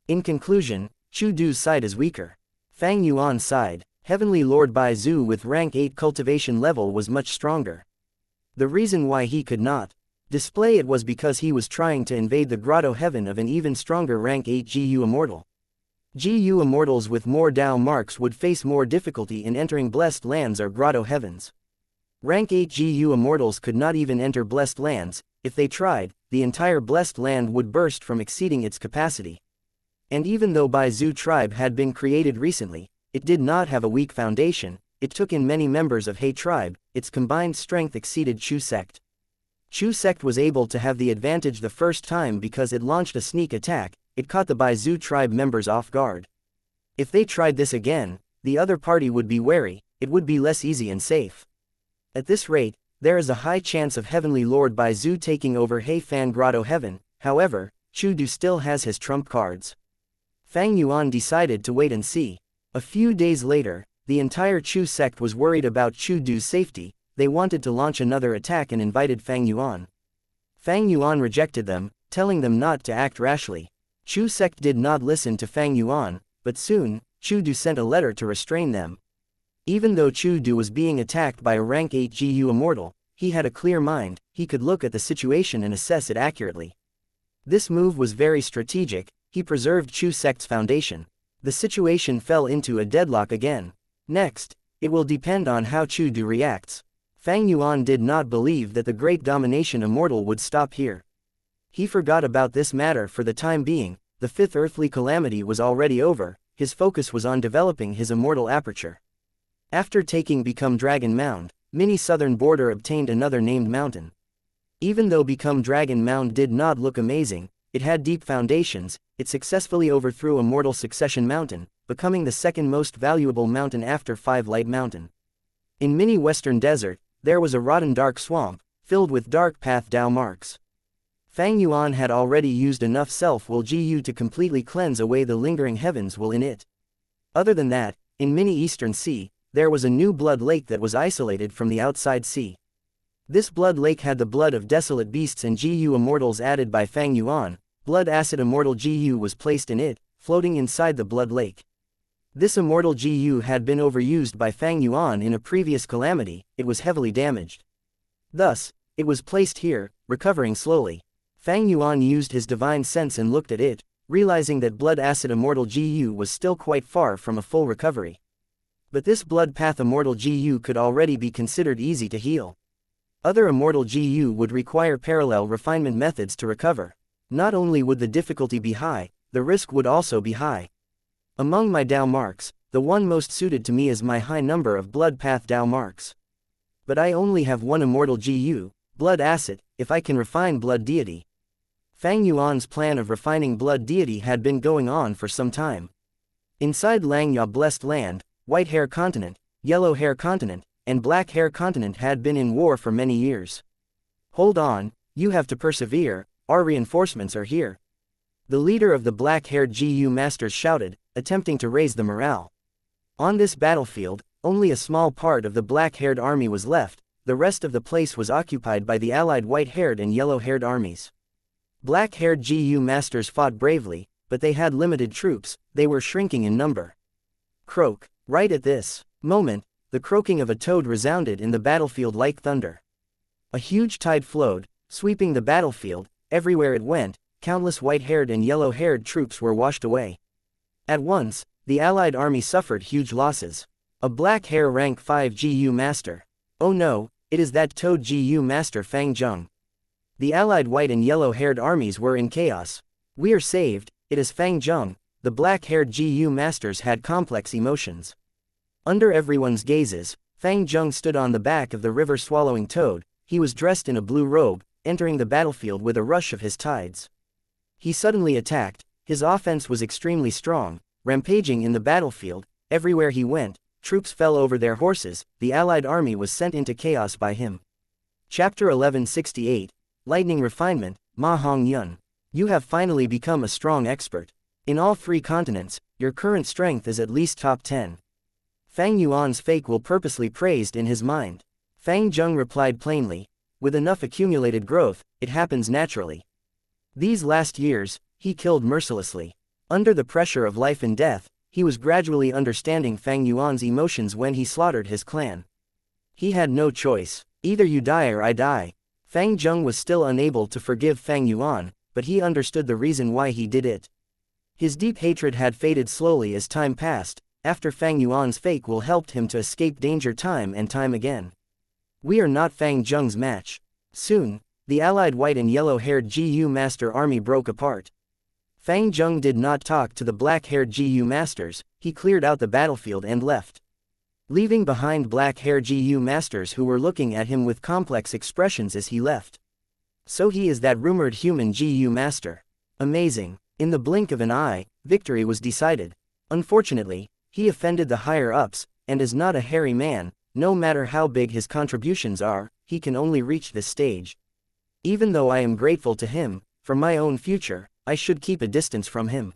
In conclusion, Chudu's side is weaker. Fang Yuan's side, Heavenly Lord Baizu with rank 8 cultivation level, was much stronger. The reason why he could not display it was because he was trying to invade the Grotto Heaven of an even stronger rank 8 GU Immortal. GU Immortals with more Dao marks would face more difficulty in entering Blessed Lands or Grotto Heavens. Rank 8 GU Immortals could not even enter Blessed Lands. If they tried, the entire Blessed Land would burst from exceeding its capacity. And even though Baizu tribe had been created recently, it did not have a weak foundation. It took in many members of He tribe. Its combined strength exceeded Chu sect. Chu sect was able to have the advantage the first time because it launched a sneak attack. It caught the Baizu tribe members off guard. If they tried this again, the other party would be wary. It would be less easy and safe. At this rate, there is a high chance of Heavenly Lord Baizu taking over Heifan Grotto Heaven. However, Chudu still has his trump cards. Fang Yuan decided to wait and see. A few days later, the entire Chu sect was worried about Chudu's safety. They wanted to launch another attack and invited Fang Yuan. Fang Yuan rejected them, telling them not to act rashly. Chu sect did not listen to Fang Yuan, but soon, Chudu sent a letter to restrain them. Even though Chudu was being attacked by a rank 8 GU Immortal, he had a clear mind. He could look at the situation and assess it accurately. This move was very strategic. He preserved Chu sect's foundation. The situation fell into a deadlock again. Next, it will depend on how Chudu reacts. Fang Yuan did not believe that the Great Domination Immortal would stop here. He forgot about this matter for the time being. The fifth earthly calamity was already over. His focus was on developing his immortal aperture. After taking Become Dragon Mound, Mini Southern Border obtained another named mountain. Even though Become Dragon Mound did not look amazing, it had deep foundations. It successfully overthrew Immortal Succession Mountain, becoming the second most valuable mountain after Five Light Mountain. In Mini Western Desert, there was a rotten dark swamp, filled with dark path Dao marks. Fang Yuan had already used enough self-will GU to completely cleanse away the lingering heavens will in it. Other than that, in Mini Eastern Sea, there was a new blood lake that was isolated from the outside sea. This blood lake had the blood of desolate beasts and GU Immortals added by Fang Yuan. Blood Acid Immortal GU was placed in it, floating inside the blood lake. This Immortal GU had been overused by Fang Yuan in a previous calamity. It was heavily damaged. Thus, it was placed here, recovering slowly. Fang Yuan used his divine sense and looked at it, realizing that Blood Acid Immortal GU was still quite far from a full recovery. But this Blood Path Immortal GU could already be considered easy to heal. Other Immortal GU would require parallel refinement methods to recover. Not only would the difficulty be high, the risk would also be high. Among my Dao marks, the one most suited to me is my high number of Blood Path Dao marks. But I only have one Immortal GU, Blood Acid. If I can refine Blood Deity. Fang Yuan's plan of refining Blood Deity had been going on for some time. Inside Langya Blessed Land, White Hair Continent, Yellow Hair Continent, and Black Hair continent had been in war for many years. Hold on, you have to persevere, our reinforcements are here. The leader of the black-haired GU masters shouted, attempting to raise the morale. On this battlefield, only a small part of the black-haired army was left, the rest of the place was occupied by the allied white-haired and yellow-haired armies. Black-haired GU masters fought bravely, but they had limited troops, they were shrinking in number. Croak. Right at this moment, the croaking of a toad resounded in the battlefield like thunder. A huge tide flowed, sweeping the battlefield. Everywhere it went, countless white-haired and yellow-haired troops were washed away. At once, the allied army suffered huge losses. A black hair rank 5 GU master. Oh no, it is that toad GU master Fang Zheng. The allied white and yellow-haired armies were in chaos. We are saved, it is Fang Zheng. The black-haired GU masters had complex emotions. Under everyone's gazes, Fang Zheng stood on the back of the river-swallowing toad. He was dressed in a blue robe, entering the battlefield with a rush of his tides. He suddenly attacked. His offense was extremely strong, rampaging in the battlefield. Everywhere he went, troops fell over their horses. The allied army was sent into chaos by him. Chapter 1168, Lightning Refinement. Ma Hong Yun. You have finally become a strong expert. In all 3 continents, your current strength is at least top 10. Fang Yuan's fake will purposely praised in his mind. Fang Zheng replied plainly, with enough accumulated growth, it happens naturally. These last years, he killed mercilessly. Under the pressure of life and death, he was gradually understanding Fang Yuan's emotions when he slaughtered his clan. He had no choice, either you die or I die. Fang Zheng was still unable to forgive Fang Yuan, but he understood the reason why he did it. His deep hatred had faded slowly as time passed, after Fang Yuan's fake will helped him to escape danger time and time again. We are not Fang Zheng's match. Soon, the allied white and yellow-haired GU master army broke apart. Fang Zheng did not talk to the black-haired GU masters, he cleared out the battlefield and left. Leaving behind black-haired GU masters who were looking at him with complex expressions as he left. So he is that rumored human GU master. Amazing. In the blink of an eye, victory was decided. Unfortunately, he offended the higher-ups, and is not a hairy man. No matter how big his contributions are, he can only reach this stage. Even though I am grateful to him, for my own future, I should keep a distance from him.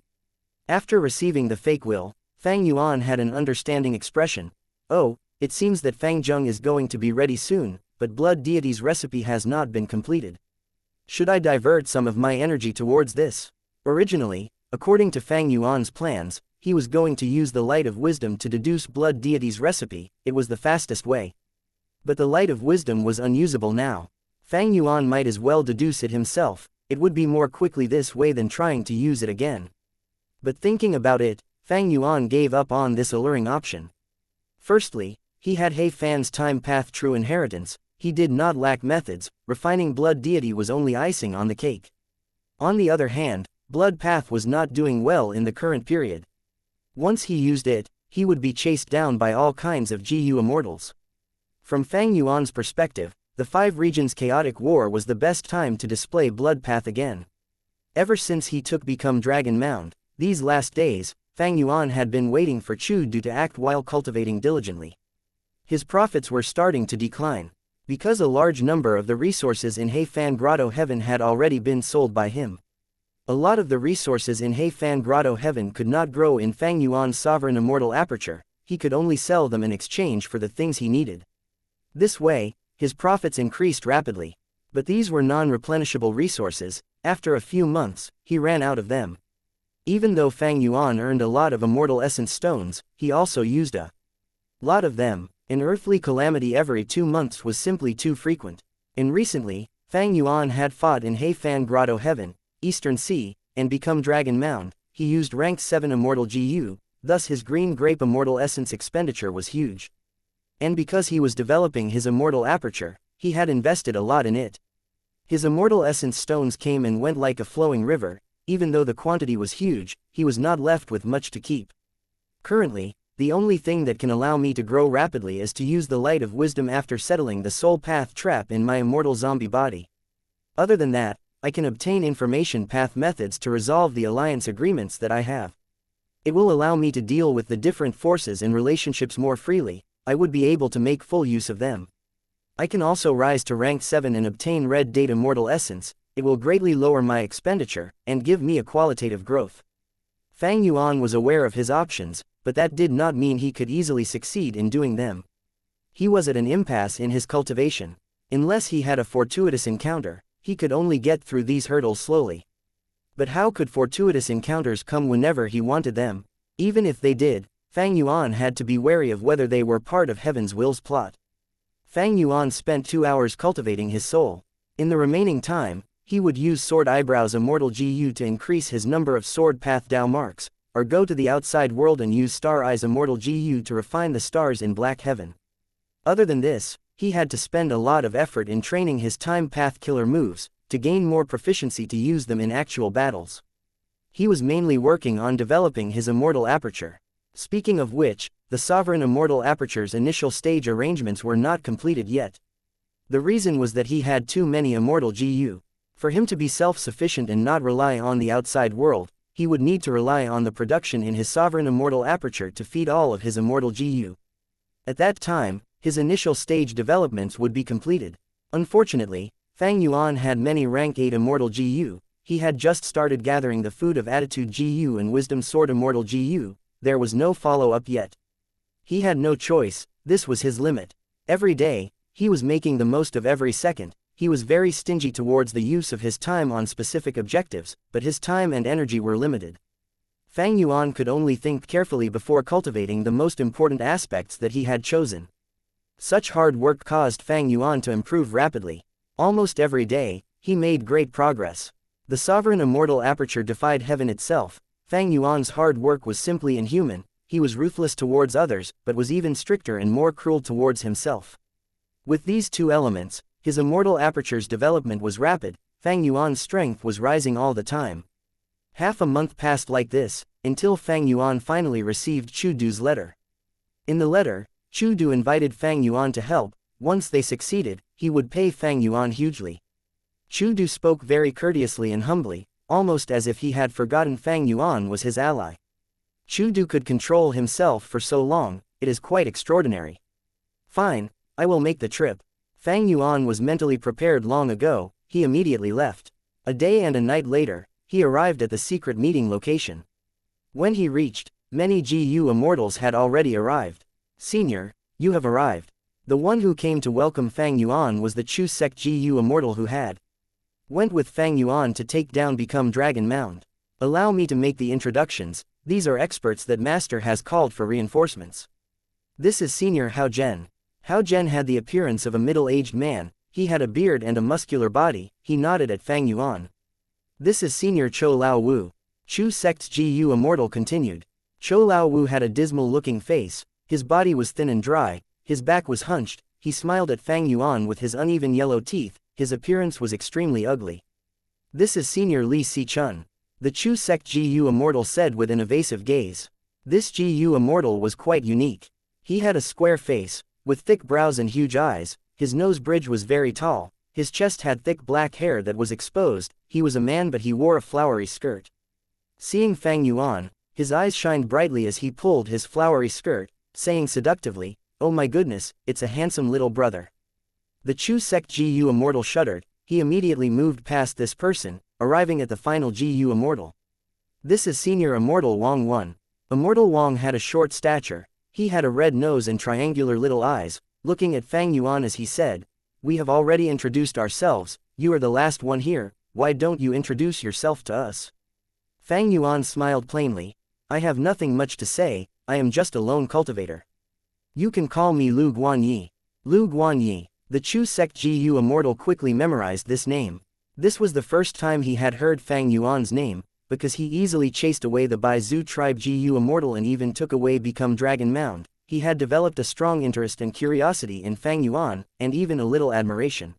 After receiving the fake will, Fang Yuan had an understanding expression. Oh, it seems that Fang Zheng is going to be ready soon, but Blood Deity's recipe has not been completed. Should I divert some of my energy towards this? Originally, according to Fang Yuan's plans, he was going to use the Light of Wisdom to deduce Blood Deity's recipe. It was the fastest way. But the Light of Wisdom was unusable now. Fang Yuan might as well deduce it himself. It would be more quickly this way than trying to use it again. But thinking about it, Fang Yuan gave up on this alluring option. Firstly, he had He Fan's time path true inheritance. He did not lack methods. Refining Blood Deity was only icing on the cake. On the other hand, Blood Path was not doing well in the current period. Once he used it, he would be chased down by all kinds of GU immortals. From Fang Yuan's perspective, the 5 regions chaotic war was the best time to display Blood Path again. Ever since he took become Dragon Mound, these last days, Fang Yuan had been waiting for Chu Du to act while cultivating diligently. His profits were starting to decline, because a large number of the resources in He Fan Grotto Heaven had already been sold by him. A lot of the resources in He Fan Grotto Heaven could not grow in Fang Yuan's sovereign immortal aperture, he could only sell them in exchange for the things he needed. This way, his profits increased rapidly. But these were non-replenishable resources. After a few months, he ran out of them. Even though Fang Yuan earned a lot of immortal essence stones, he also used a lot of them. An earthly calamity every 2 months was simply too frequent. And recently, Fang Yuan had fought in He Fan Grotto Heaven, Eastern Sea, and become Dragon Mound. He used rank 7 immortal GU, thus his green grape immortal essence expenditure was huge. And because he was developing his immortal aperture, he had invested a lot in it. His immortal essence stones came and went like a flowing river. Even though the quantity was huge, he was not left with much to keep. Currently, the only thing that can allow me to grow rapidly is to use the Light of Wisdom after settling the soul path trap in my immortal zombie body. Other than that, I can obtain information path methods to resolve the alliance agreements that I have. It will allow me to deal with the different forces and relationships more freely. I would be able to make full use of them. I can also rise to rank 7 and obtain Red Date Immortal Essence. It will greatly lower my expenditure, and give me a qualitative growth. Fang Yuan was aware of his options, but that did not mean he could easily succeed in doing them. He was at an impasse in his cultivation. Unless he had a fortuitous encounter, he could only get through these hurdles slowly. But how could fortuitous encounters come whenever he wanted them? Even if they did, Fang Yuan had to be wary of whether they were part of Heaven's will's plot. Fang Yuan spent 2 hours cultivating his soul. In the remaining time, he would use Sword Eyebrows Immortal GU to increase his number of Sword Path Dao marks, or go to the outside world and use Star Eyes Immortal GU to refine the stars in Black Heaven. Other than this, he had to spend a lot of effort in training his Time Path Killer moves, to gain more proficiency to use them in actual battles. He was mainly working on developing his Immortal Aperture. Speaking of which, the Sovereign Immortal Aperture's initial stage arrangements were not completed yet. The reason was that he had too many Immortal GU. For him to be self-sufficient and not rely on the outside world, he would need to rely on the production in his Sovereign Immortal Aperture to feed all of his Immortal GU. At that time, his initial stage developments would be completed. Unfortunately, Fang Yuan had many rank 8 Immortal GU. He had just started gathering the Food of Attitude GU and Wisdom Sword Immortal GU. There was no follow-up yet. He had no choice, this was his limit. Every day, he was making the most of every second. He was very stingy towards the use of his time on specific objectives, but his time and energy were limited. Fang Yuan could only think carefully before cultivating the most important aspects that he had chosen. Such hard work caused Fang Yuan to improve rapidly. Almost every day, he made great progress. The Sovereign Immortal Aperture defied heaven itself. Fang Yuan's hard work was simply inhuman. He was ruthless towards others, but was even stricter and more cruel towards himself. With these two elements, his Immortal Aperture's development was rapid. Fang Yuan's strength was rising all the time. Half a month passed like this, until Fang Yuan finally received Chu Du's letter. In the letter, Chu Du invited Fang Yuan to help. Once they succeeded, he would pay Fang Yuan hugely. Chu Du spoke very courteously and humbly, almost as if he had forgotten Fang Yuan was his ally. Chu Du could control himself for so long, it is quite extraordinary. Fine, I will make the trip. Fang Yuan was mentally prepared long ago. He immediately left. A day and a night later, he arrived at the secret meeting location. When he reached, many GU Immortals had already arrived. Senior, you have arrived. The one who came to welcome Fang Yuan was the Chu Sect GU Immortal who had went with Fang Yuan to take down Become Dragon Mound. Allow me to make the introductions. These are experts that Master has called for reinforcements. This is Senior Hao Zhen. Hao Zhen had the appearance of a middle-aged man. He had a beard and a muscular body. He nodded at Fang Yuan. This is Senior Chou Lao Wu. Chu Sect's GU Immortal continued. Chou Lao Wu had a dismal-looking face. His body was thin and dry. His back was hunched. He smiled at Fang Yuan with his uneven yellow teeth. His appearance was extremely ugly. This is Senior Li Si-chun. The Chu Sect GU Immortal said with an evasive gaze. This GU Immortal was quite unique. He had a square face, with thick brows and huge eyes. His nose bridge was very tall. His chest had thick black hair that was exposed. He was a man, but he wore a flowery skirt. Seeing Fang Yuan, his eyes shined brightly as he pulled his flowery skirt, saying seductively, "Oh my goodness, it's a handsome little brother." The Chu Sect GU Immortal shuddered. He immediately moved past this person, arriving at the final GU Immortal. This is Senior Immortal Wang Wen. Immortal Wang had a short stature. He had a red nose and triangular little eyes. Looking at Fang Yuan as he said, "We have already introduced ourselves. You are the last one here. Why don't you introduce yourself to us?" Fang Yuan smiled plainly. "I have nothing much to say. I am just a lone cultivator. You can call me Lu Guanyi." Lu Guanyi. The Chu Sect GU Immortal quickly memorized this name. This was the first time he had heard Fang Yuan's name, because he easily chased away the Bai Zhu tribe GU Immortal and even took away Become Dragon Mound. He had developed a strong interest and curiosity in Fang Yuan, and even a little admiration.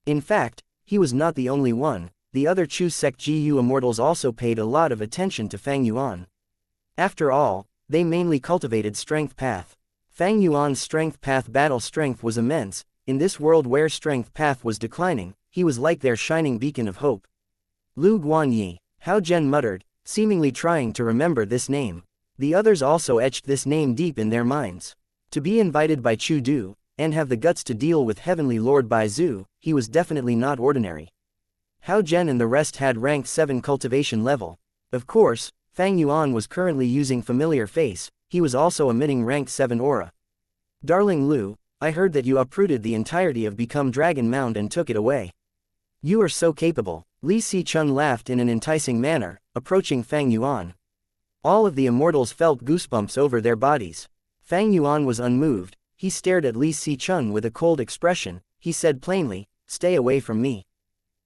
In fact, he was not the only one. The other Chu Sect GU Immortals also paid a lot of attention to Fang Yuan. After all, they mainly cultivated Strength Path. Fang Yuan's Strength Path battle strength was immense. In this world where Strength Path was declining, he was like their shining beacon of hope. Lu Guanyi. Hao Zhen muttered, seemingly trying to remember this name. The others also etched this name deep in their minds. To be invited by Chu Du, and have the guts to deal with Heavenly Lord Bai Zhu, he was definitely not ordinary. Hao Zhen and the rest had rank 7 cultivation level. Of course, Fang Yuan was currently using familiar face, he was also emitting rank 7 aura. Darling Lu, I heard that you uprooted the entirety of Become Dragon Mound and took it away. You are so capable. Li Sichun laughed in an enticing manner, approaching Fang Yuan. All of the immortals felt goosebumps over their bodies. Fang Yuan was unmoved, he stared at Li Sichun with a cold expression, he said plainly, "Stay away from me."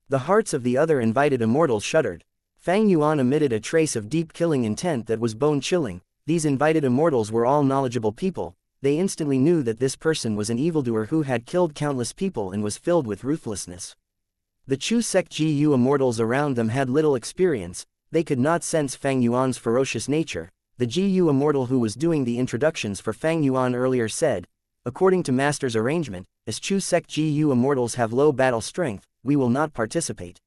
The hearts of the other invited immortals shuddered. Fang Yuan emitted a trace of deep killing intent that was bone-chilling. These invited immortals were all knowledgeable people, they instantly knew that this person was an evildoer who had killed countless people and was filled with ruthlessness. The Chu sect GU immortals around them had little experience, they could not sense Fang Yuan's ferocious nature. The GU immortal who was doing the introductions for Fang Yuan earlier said, "According to Master's arrangement, as Chu sect GU immortals have low battle strength, we will not participate.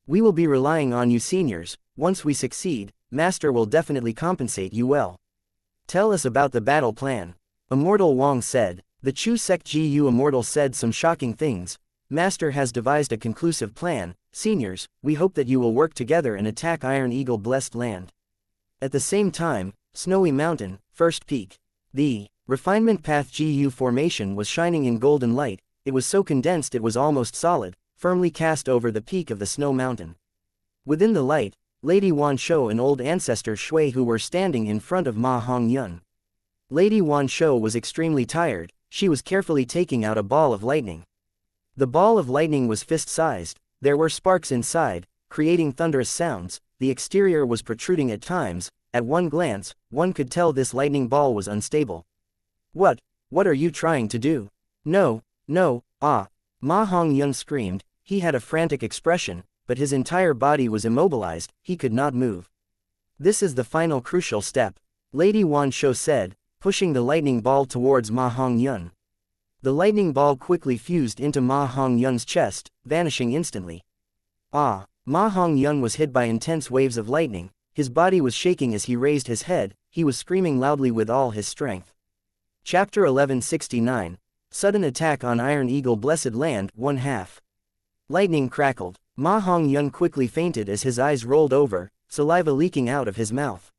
We will be relying on you seniors, once we succeed, Master will definitely compensate you well. Tell us about the battle plan." Immortal Wang said. The Chu sect GU immortal said some shocking things. Master has devised a conclusive plan, seniors, we hope that you will work together and attack Iron Eagle Blessed Land. At the same time, Snowy Mountain, First Peak. The Refinement Path GU formation was shining in golden light, it was so condensed it was almost solid, firmly cast over the peak of the Snow Mountain. Within the light, Lady Wan Shou and old ancestor Shui Hu were standing in front of Ma Hong Yun. Lady Wan Shou was extremely tired, she was carefully taking out a ball of lightning. The ball of lightning was fist-sized, there were sparks inside, creating thunderous sounds, the exterior was protruding at times, at one glance, one could tell this lightning ball was unstable. What are you trying to do? No, ah! Ma Hong Yun screamed, he had a frantic expression, but his entire body was immobilized, he could not move. This is the final crucial step, Lady Wan Shou said, pushing the lightning ball towards Ma Hong Yun. The lightning ball quickly fused into Ma Hong Yun's chest, vanishing instantly. Ah! Ma Hong Yun was hit by intense waves of lightning, his body was shaking as he raised his head, he was screaming loudly with all his strength. Chapter 1169. Sudden Attack on Iron Eagle Blessed Land, 1/2. Lightning crackled. Ma Hong Yun quickly fainted as his eyes rolled over, saliva leaking out of his mouth.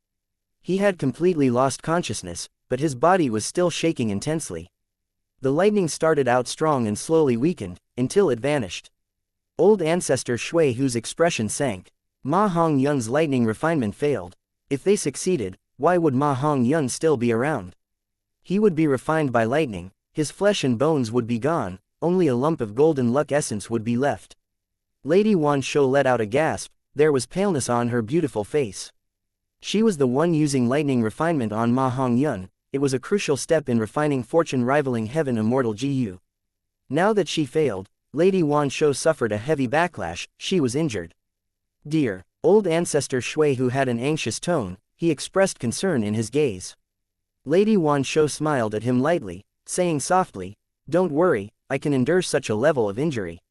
He had completely lost consciousness, but his body was still shaking intensely. The lightning started out strong and slowly weakened, until it vanished. Old ancestor Shui Hu's expression sank. Ma Hong Yun's lightning refinement failed. If they succeeded, why would Ma Hong Yun still be around? He would be refined by lightning, his flesh and bones would be gone, only a lump of golden luck essence would be left. Lady Wan Shou let out a gasp, there was paleness on her beautiful face. She was the one using lightning refinement on Ma Hong Yun, it was a crucial step in refining fortune rivaling heaven immortal GU. Now that she failed, Lady Wan Shou suffered a heavy backlash, she was injured. Dear, old ancestor Shui Hu had an anxious tone, he expressed concern in his gaze. Lady Wan Shou smiled at him lightly, saying softly, "Don't worry, I can endure such a level of injury.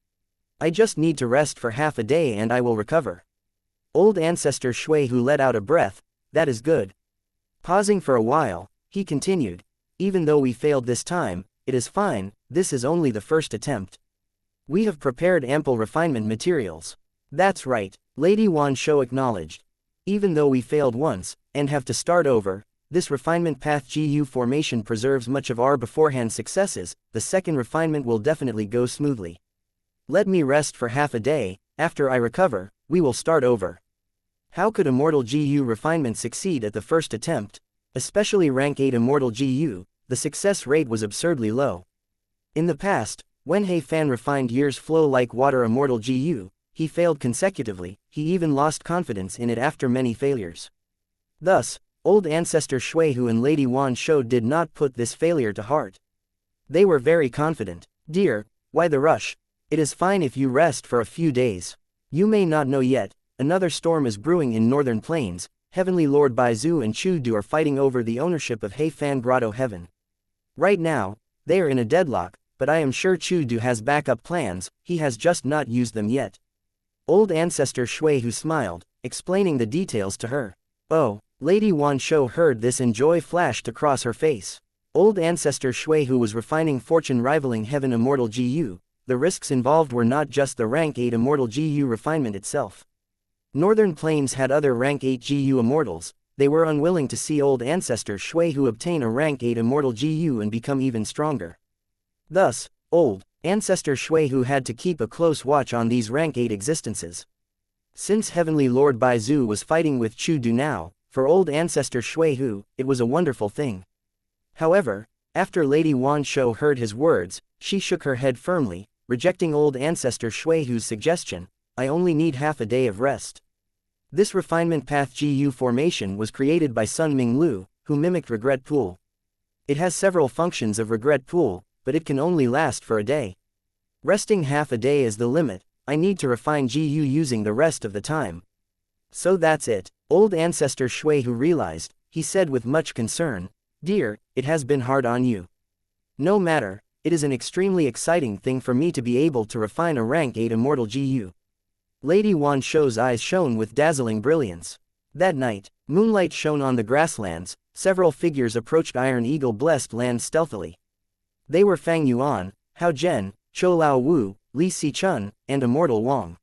I just need to rest for half a day and I will recover." Old ancestor Shui Hu let out a breath, "That is good." Pausing for a while, he continued, "Even though we failed this time, it is fine, this is only the first attempt. We have prepared ample refinement materials." "That's right," Lady Wan Shou acknowledged. "Even though we failed once, and have to start over, this refinement path GU formation preserves much of our beforehand successes, the second refinement will definitely go smoothly. Let me rest for half a day, after I recover, we will start over." How could Immortal GU refinement succeed at the first attempt? Especially rank 8 Immortal GU, the success rate was absurdly low. In the past, when He Fan refined years flow like water Immortal GU, he failed consecutively, he even lost confidence in it after many failures. Thus, old ancestor Shui Hu and Lady Wan Shou did not put this failure to heart. They were very confident. "Dear, why the rush? It is fine if you rest for a few days. You may not know yet, another storm is brewing in northern plains, Heavenly Lord Bai Zhu and Chu Du are fighting over the ownership of He Fan Grotto Heaven. Right now, they are in a deadlock, but I am sure Chu Du has backup plans, he has just not used them yet." Old ancestor Shui Hu smiled, explaining the details to her. Oh, Lady Wan Shou heard this and joy flashed across her face. Old ancestor Shui Hu was refining fortune rivaling heaven immortal GU. The risks involved were not just the rank 8 immortal GU refinement itself. Northern Plains had other rank 8 GU immortals. They were unwilling to see old ancestor Shui Hu obtain a rank 8 immortal GU and become even stronger. Thus, old ancestor Shui Hu had to keep a close watch on these rank 8 existences. Since Heavenly Lord Baizu was fighting with Chu Du now, for old ancestor Shui Hu, it was a wonderful thing. However, after Lady Wan Shou heard his words, she shook her head firmly, rejecting old ancestor Shui Hu's suggestion. I only need half a day of rest. This refinement path GU formation was created by Sun Ming Lu, who mimicked Regret Pool. It has several functions of Regret Pool, but it can only last for a day. Resting half a day is the limit. I need to refine GU using the rest of the time. So that's it, old ancestor Shui Hu realized. He said with much concern, Dear, it has been hard on you. No matter, it is an extremely exciting thing for me to be able to refine a rank 8 immortal GU. Lady Wan Shou's eyes shone with dazzling brilliance. That night, moonlight shone on the grasslands. Several figures approached Iron Eagle Blessed Land stealthily. They were Fang Yuan, Hao Zhen, Chou Lao Wu, Li Sichun, and Immortal Wang.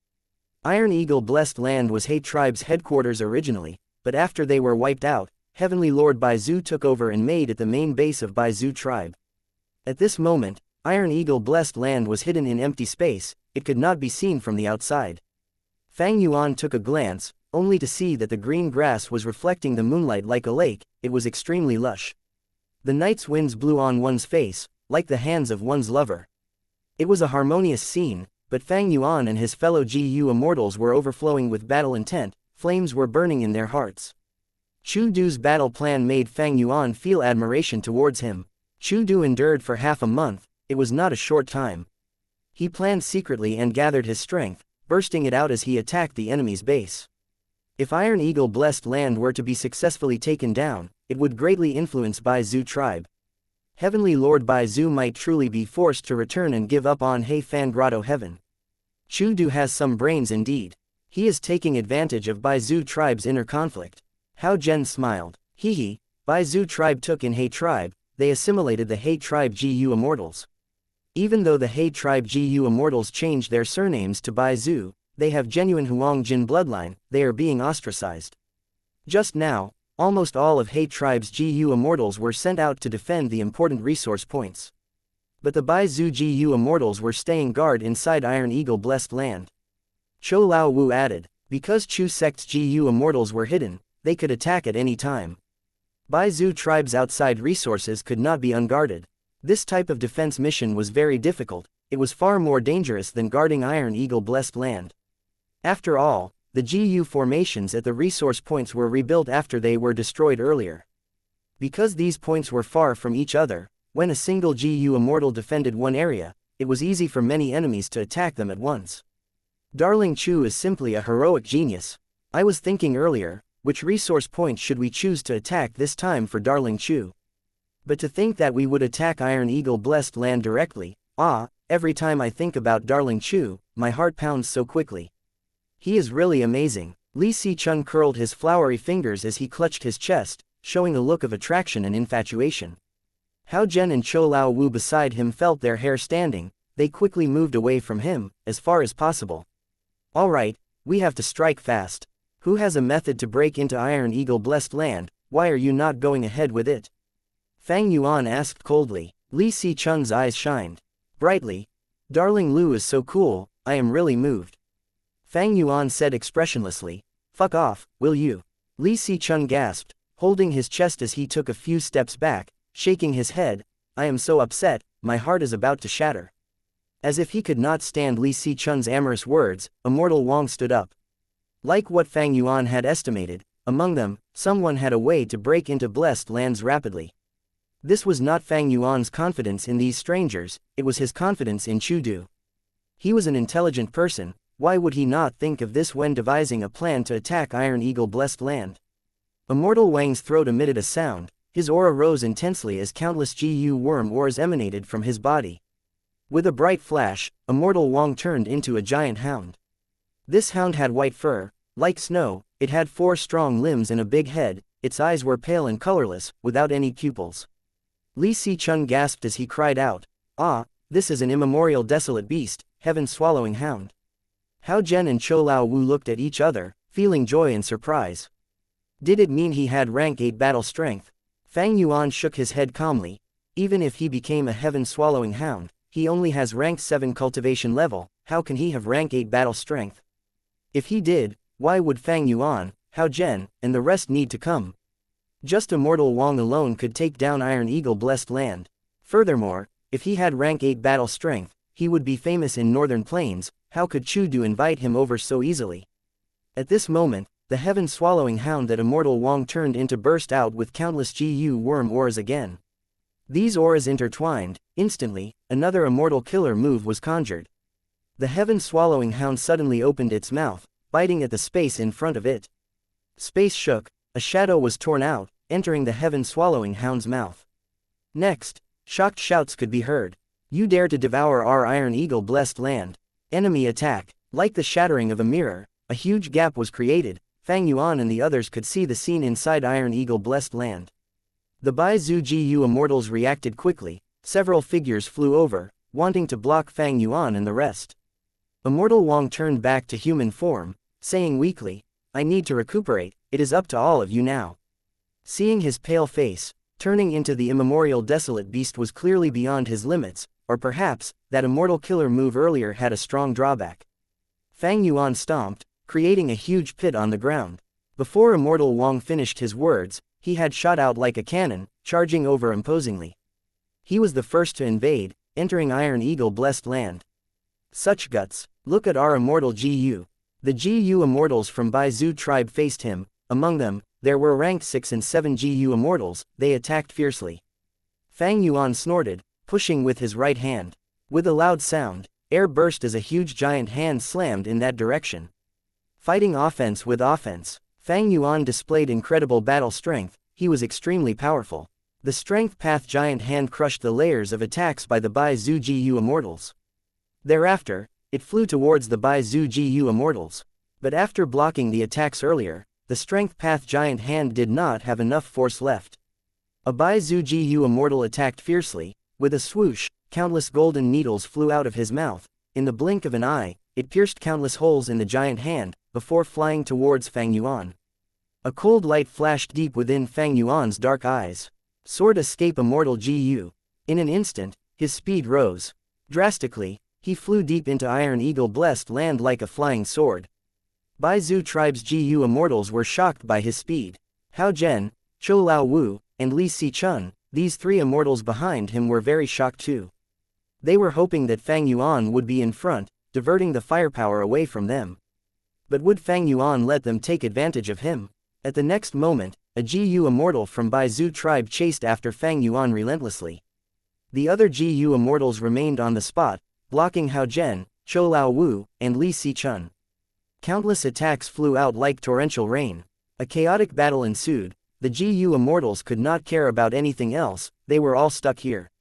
Iron Eagle Blessed Land was He tribe's headquarters originally, but after they were wiped out, Heavenly Lord Baizu took over and made it the main base of Baizu tribe. At this moment, Iron Eagle Blessed Land was hidden in empty space. It could not be seen from the outside. Fang Yuan took a glance, only to see that the green grass was reflecting the moonlight like a lake. It was extremely lush. The night's winds blew on one's face, like the hands of one's lover. It was a harmonious scene, but Fang Yuan and his fellow GU immortals were overflowing with battle intent. Flames were burning in their hearts. Chu Du's battle plan made Fang Yuan feel admiration towards him. Chu Du endured for half a month. It was not a short time. He planned secretly and gathered his strength, bursting it out as he attacked the enemy's base. If Iron Eagle Blessed Land were to be successfully taken down, it would greatly influence Baizu tribe. Heavenly Lord Baizu might truly be forced to return and give up on He Fan Grotto Heaven. Chu Du has some brains indeed. He is taking advantage of Baizu tribe's inner conflict. Hao Zhen smiled. Hehe, Baizu tribe took in He tribe. They assimilated the He tribe GU immortals. Even though the He tribe GU immortals changed their surnames to Baizu, they have genuine Huang Jin bloodline. They are being ostracized. Just now, almost all of He tribe's GU immortals were sent out to defend the important resource points. But the Baizu GU immortals were staying guard inside Iron Eagle Blessed Land. Chou Lao Wu added, because Chu sect's GU immortals were hidden, they could attack at any time. Baizu tribe's outside resources could not be unguarded. This type of defense mission was very difficult. It was far more dangerous than guarding Iron Eagle Blessed Land. After all, the GU formations at the resource points were rebuilt after they were destroyed earlier. Because these points were far from each other, when a single GU immortal defended one area, it was easy for many enemies to attack them at once. Darling Chu is simply a heroic genius. I was thinking earlier, which resource point should we choose to attack this time for Darling Chu? But to think that we would attack Iron Eagle Blessed Land directly, every time I think about Darling Chu, my heart pounds so quickly. He is really amazing. Li Sichun curled his flowery fingers as he clutched his chest, showing a look of attraction and infatuation. Hao Zhen and Chou Lao Wu beside him felt their hair standing. They quickly moved away from him, as far as possible. Alright, we have to strike fast. Who has a method to break into Iron Eagle Blessed Land? Why are you not going ahead with it? Fang Yuan asked coldly. Li Sichun's eyes shined brightly. Darling Lu is so cool, I am really moved. Fang Yuan said expressionlessly. Fuck off, will you? Li Sichun gasped, holding his chest as he took a few steps back, shaking his head. I am so upset, my heart is about to shatter. As if he could not stand Li Sichun's amorous words, Immortal Wang stood up. Like what Fang Yuan had estimated, among them, someone had a way to break into Blessed Lands rapidly. This was not Fang Yuan's confidence in these strangers, it was his confidence in Chu Du. He was an intelligent person. Why would he not think of this when devising a plan to attack Iron Eagle Blessed Land? Immortal Wang's throat emitted a sound. His aura rose intensely as countless GU worm ores emanated from his body. With a bright flash, Immortal Wang turned into a giant hound. This hound had white fur, like snow. It had 4 strong limbs and a big head. Its eyes were pale and colorless, without any pupils. Li Si-chun gasped as he cried out, "Ah, this is an immemorial desolate beast, heaven-swallowing hound." Hao Zhen and Chou Lao Wu looked at each other, feeling joy and surprise. Did it mean he had rank 8 battle strength? Fang Yuan shook his head calmly. Even if he became a heaven-swallowing hound, he only has rank 7 cultivation level. How can he have rank 8 battle strength? If he did, why would Fang Yuan, Hao Zhen, and the rest need to come? Just Immortal Wang alone could take down Iron Eagle Blessed Land. Furthermore, if he had rank 8 battle strength, he would be famous in Northern Plains. How could Chu Du invite him over so easily? At this moment, the heaven-swallowing hound that Immortal Wang turned into burst out with countless GU worm auras again. These auras intertwined. Instantly, another immortal killer move was conjured. The heaven-swallowing hound suddenly opened its mouth, biting at the space in front of it. Space shook, a shadow was torn out, entering the heaven-swallowing hound's mouth. Next, shocked shouts could be heard. "You dare to devour our Iron Eagle Blessed Land. Enemy attack." Like the shattering of a mirror, a huge gap was created. Fang Yuan and the others could see the scene inside Iron Eagle Blessed Land. The Bai Zhu Gu immortals reacted quickly. Several figures flew over, wanting to block Fang Yuan and the rest. Immortal Wang turned back to human form, saying weakly, "I need to recuperate, it is up to all of you now." Seeing his pale face, turning into the immemorial desolate beast was clearly beyond his limits, or perhaps, that immortal killer move earlier had a strong drawback. Fang Yuan stomped, creating a huge pit on the ground. Before Immortal Wang finished his words, he had shot out like a cannon, charging over imposingly. He was the first to invade, entering Iron Eagle Blessed Land. Such guts, look at our immortal GU. The GU immortals from Bai Zhu tribe faced him. Among them, there were rank 6 and 7 GU immortals. They attacked fiercely. Fang Yuan snorted, pushing with his right hand. With a loud sound, air burst as a huge giant hand slammed in that direction. Fighting offense with offense, Fang Yuan displayed incredible battle strength. He was extremely powerful. The strength path giant hand crushed the layers of attacks by the Bai Zhu GU immortals. Thereafter, it flew towards the Bai Zhu GU immortals. But after blocking the attacks earlier, the strength path giant hand did not have enough force left. A Bai Zhu GU immortal attacked fiercely. With a swoosh, countless golden needles flew out of his mouth. In the blink of an eye, it pierced countless holes in the giant hand, before flying towards Fang Yuan. A cold light flashed deep within Fang Yuan's dark eyes. Sword escape immortal GU. In an instant, his speed rose. Drastically, he flew deep into Iron Eagle Blessed Land like a flying sword. Bai Zhu tribe's GU immortals were shocked by his speed. Hao Zhen, Chou Lao Wu, and Li Si-chun, these 3 immortals behind him, were very shocked too. They were hoping that Fang Yuan would be in front, diverting the firepower away from them. But would Fang Yuan let them take advantage of him? At the next moment, a GU immortal from Bai Zhu tribe chased after Fang Yuan relentlessly. The other GU immortals remained on the spot, blocking Hao Zhen, Chou Lao Wu, and Li Si-chun. Countless attacks flew out like torrential rain. A chaotic battle ensued. The GU immortals could not care about anything else, they were all stuck here.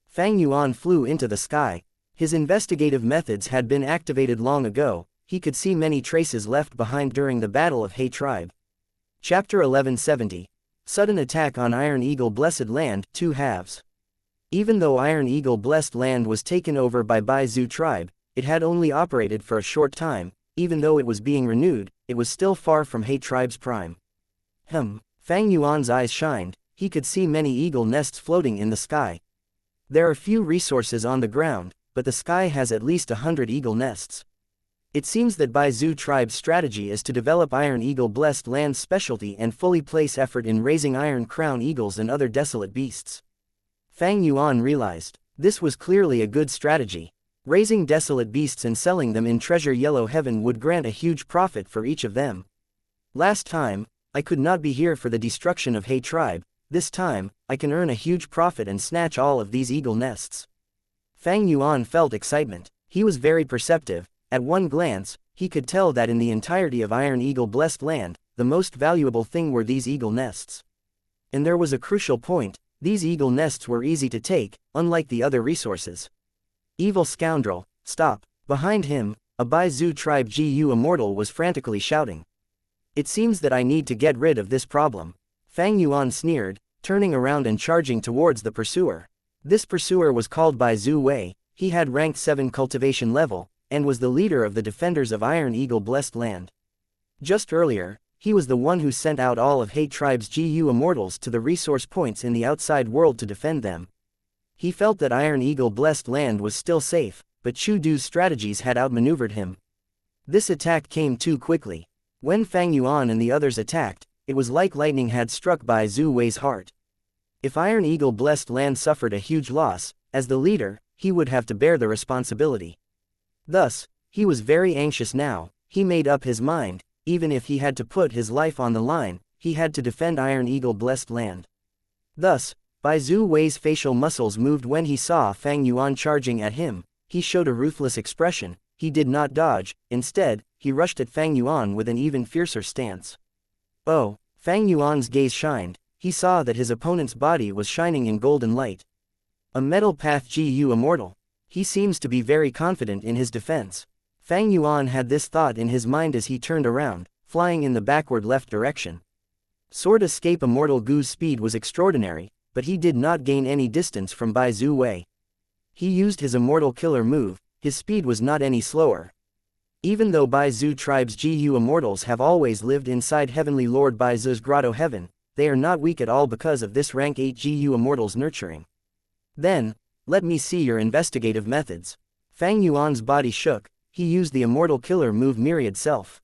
Fang Yuan flew into the sky. His investigative methods had been activated long ago. He could see many traces left behind during the Battle of He Tribe. Chapter 1170. Sudden Attack on Iron Eagle Blessed Land, 2 halves. Even though Iron Eagle Blessed Land was taken over by Bai Zhu tribe, it had only operated for a short time. Even though it was being renewed, it was still far from He tribe's prime. Fang Yuan's eyes shined. He could see many eagle nests floating in the sky. There are few resources on the ground, but the sky has at least 100 eagle nests. It seems that Bai Zhu tribe's strategy is to develop Iron Eagle Blessed Land's specialty and fully place effort in raising Iron Crown eagles and other desolate beasts. Fang Yuan realized, this was clearly a good strategy. Raising desolate beasts and selling them in Treasure Yellow Heaven would grant a huge profit for each of them. Last time, I could not be here for the destruction of He tribe. This time, I can earn a huge profit and snatch all of these eagle nests. Fang Yuan felt excitement. He was very perceptive. At one glance, he could tell that in the entirety of Iron Eagle Blessed Land, the most valuable thing were these eagle nests. And there was a crucial point, these eagle nests were easy to take, unlike the other resources. Evil scoundrel, stop! Behind him, a Bai Zhu tribe GU immortal was frantically shouting. It seems that I need to get rid of this problem. Fang Yuan sneered, turning around and charging towards the pursuer. This pursuer was called Bai Zhu Wei. He had ranked 7 cultivation level, and was the leader of the defenders of Iron Eagle Blessed Land. Just earlier, he was the one who sent out all of Hate Tribe's GU Immortals to the resource points in the outside world to defend them. He felt that Iron Eagle Blessed Land was still safe, but Chu Du's strategies had outmaneuvered him. This attack came too quickly. When Fang Yuan and the others attacked, it was like lightning had struck Bai Zhu Wei's heart. If Iron Eagle Blessed Land suffered a huge loss, as the leader, he would have to bear the responsibility. Thus, he was very anxious now. He made up his mind, even if he had to put his life on the line, he had to defend Iron Eagle Blessed Land. Thus, Bai Zhu Wei's facial muscles moved when he saw Fang Yuan charging at him. He showed a ruthless expression. He did not dodge, instead, he rushed at Fang Yuan with an even fiercer stance. Oh, Fang Yuan's gaze shined. He saw that his opponent's body was shining in golden light. A metal path GU Immortal. He seems to be very confident in his defense. Fang Yuan had this thought in his mind as he turned around, flying in the backward left direction. Sword Escape Immortal Gu's speed was extraordinary, but he did not gain any distance from Bai Zhu Wei. He used his Immortal Killer move, his speed was not any slower. Even though Bai Zhu Tribe's GU Immortals have always lived inside Heavenly Lord Bai Zhu's Grotto Heaven, they are not weak at all because of this rank 8 GU Immortals nurturing. Then, let me see your investigative methods. Fang Yuan's body shook. He used the Immortal Killer move Myriad Self.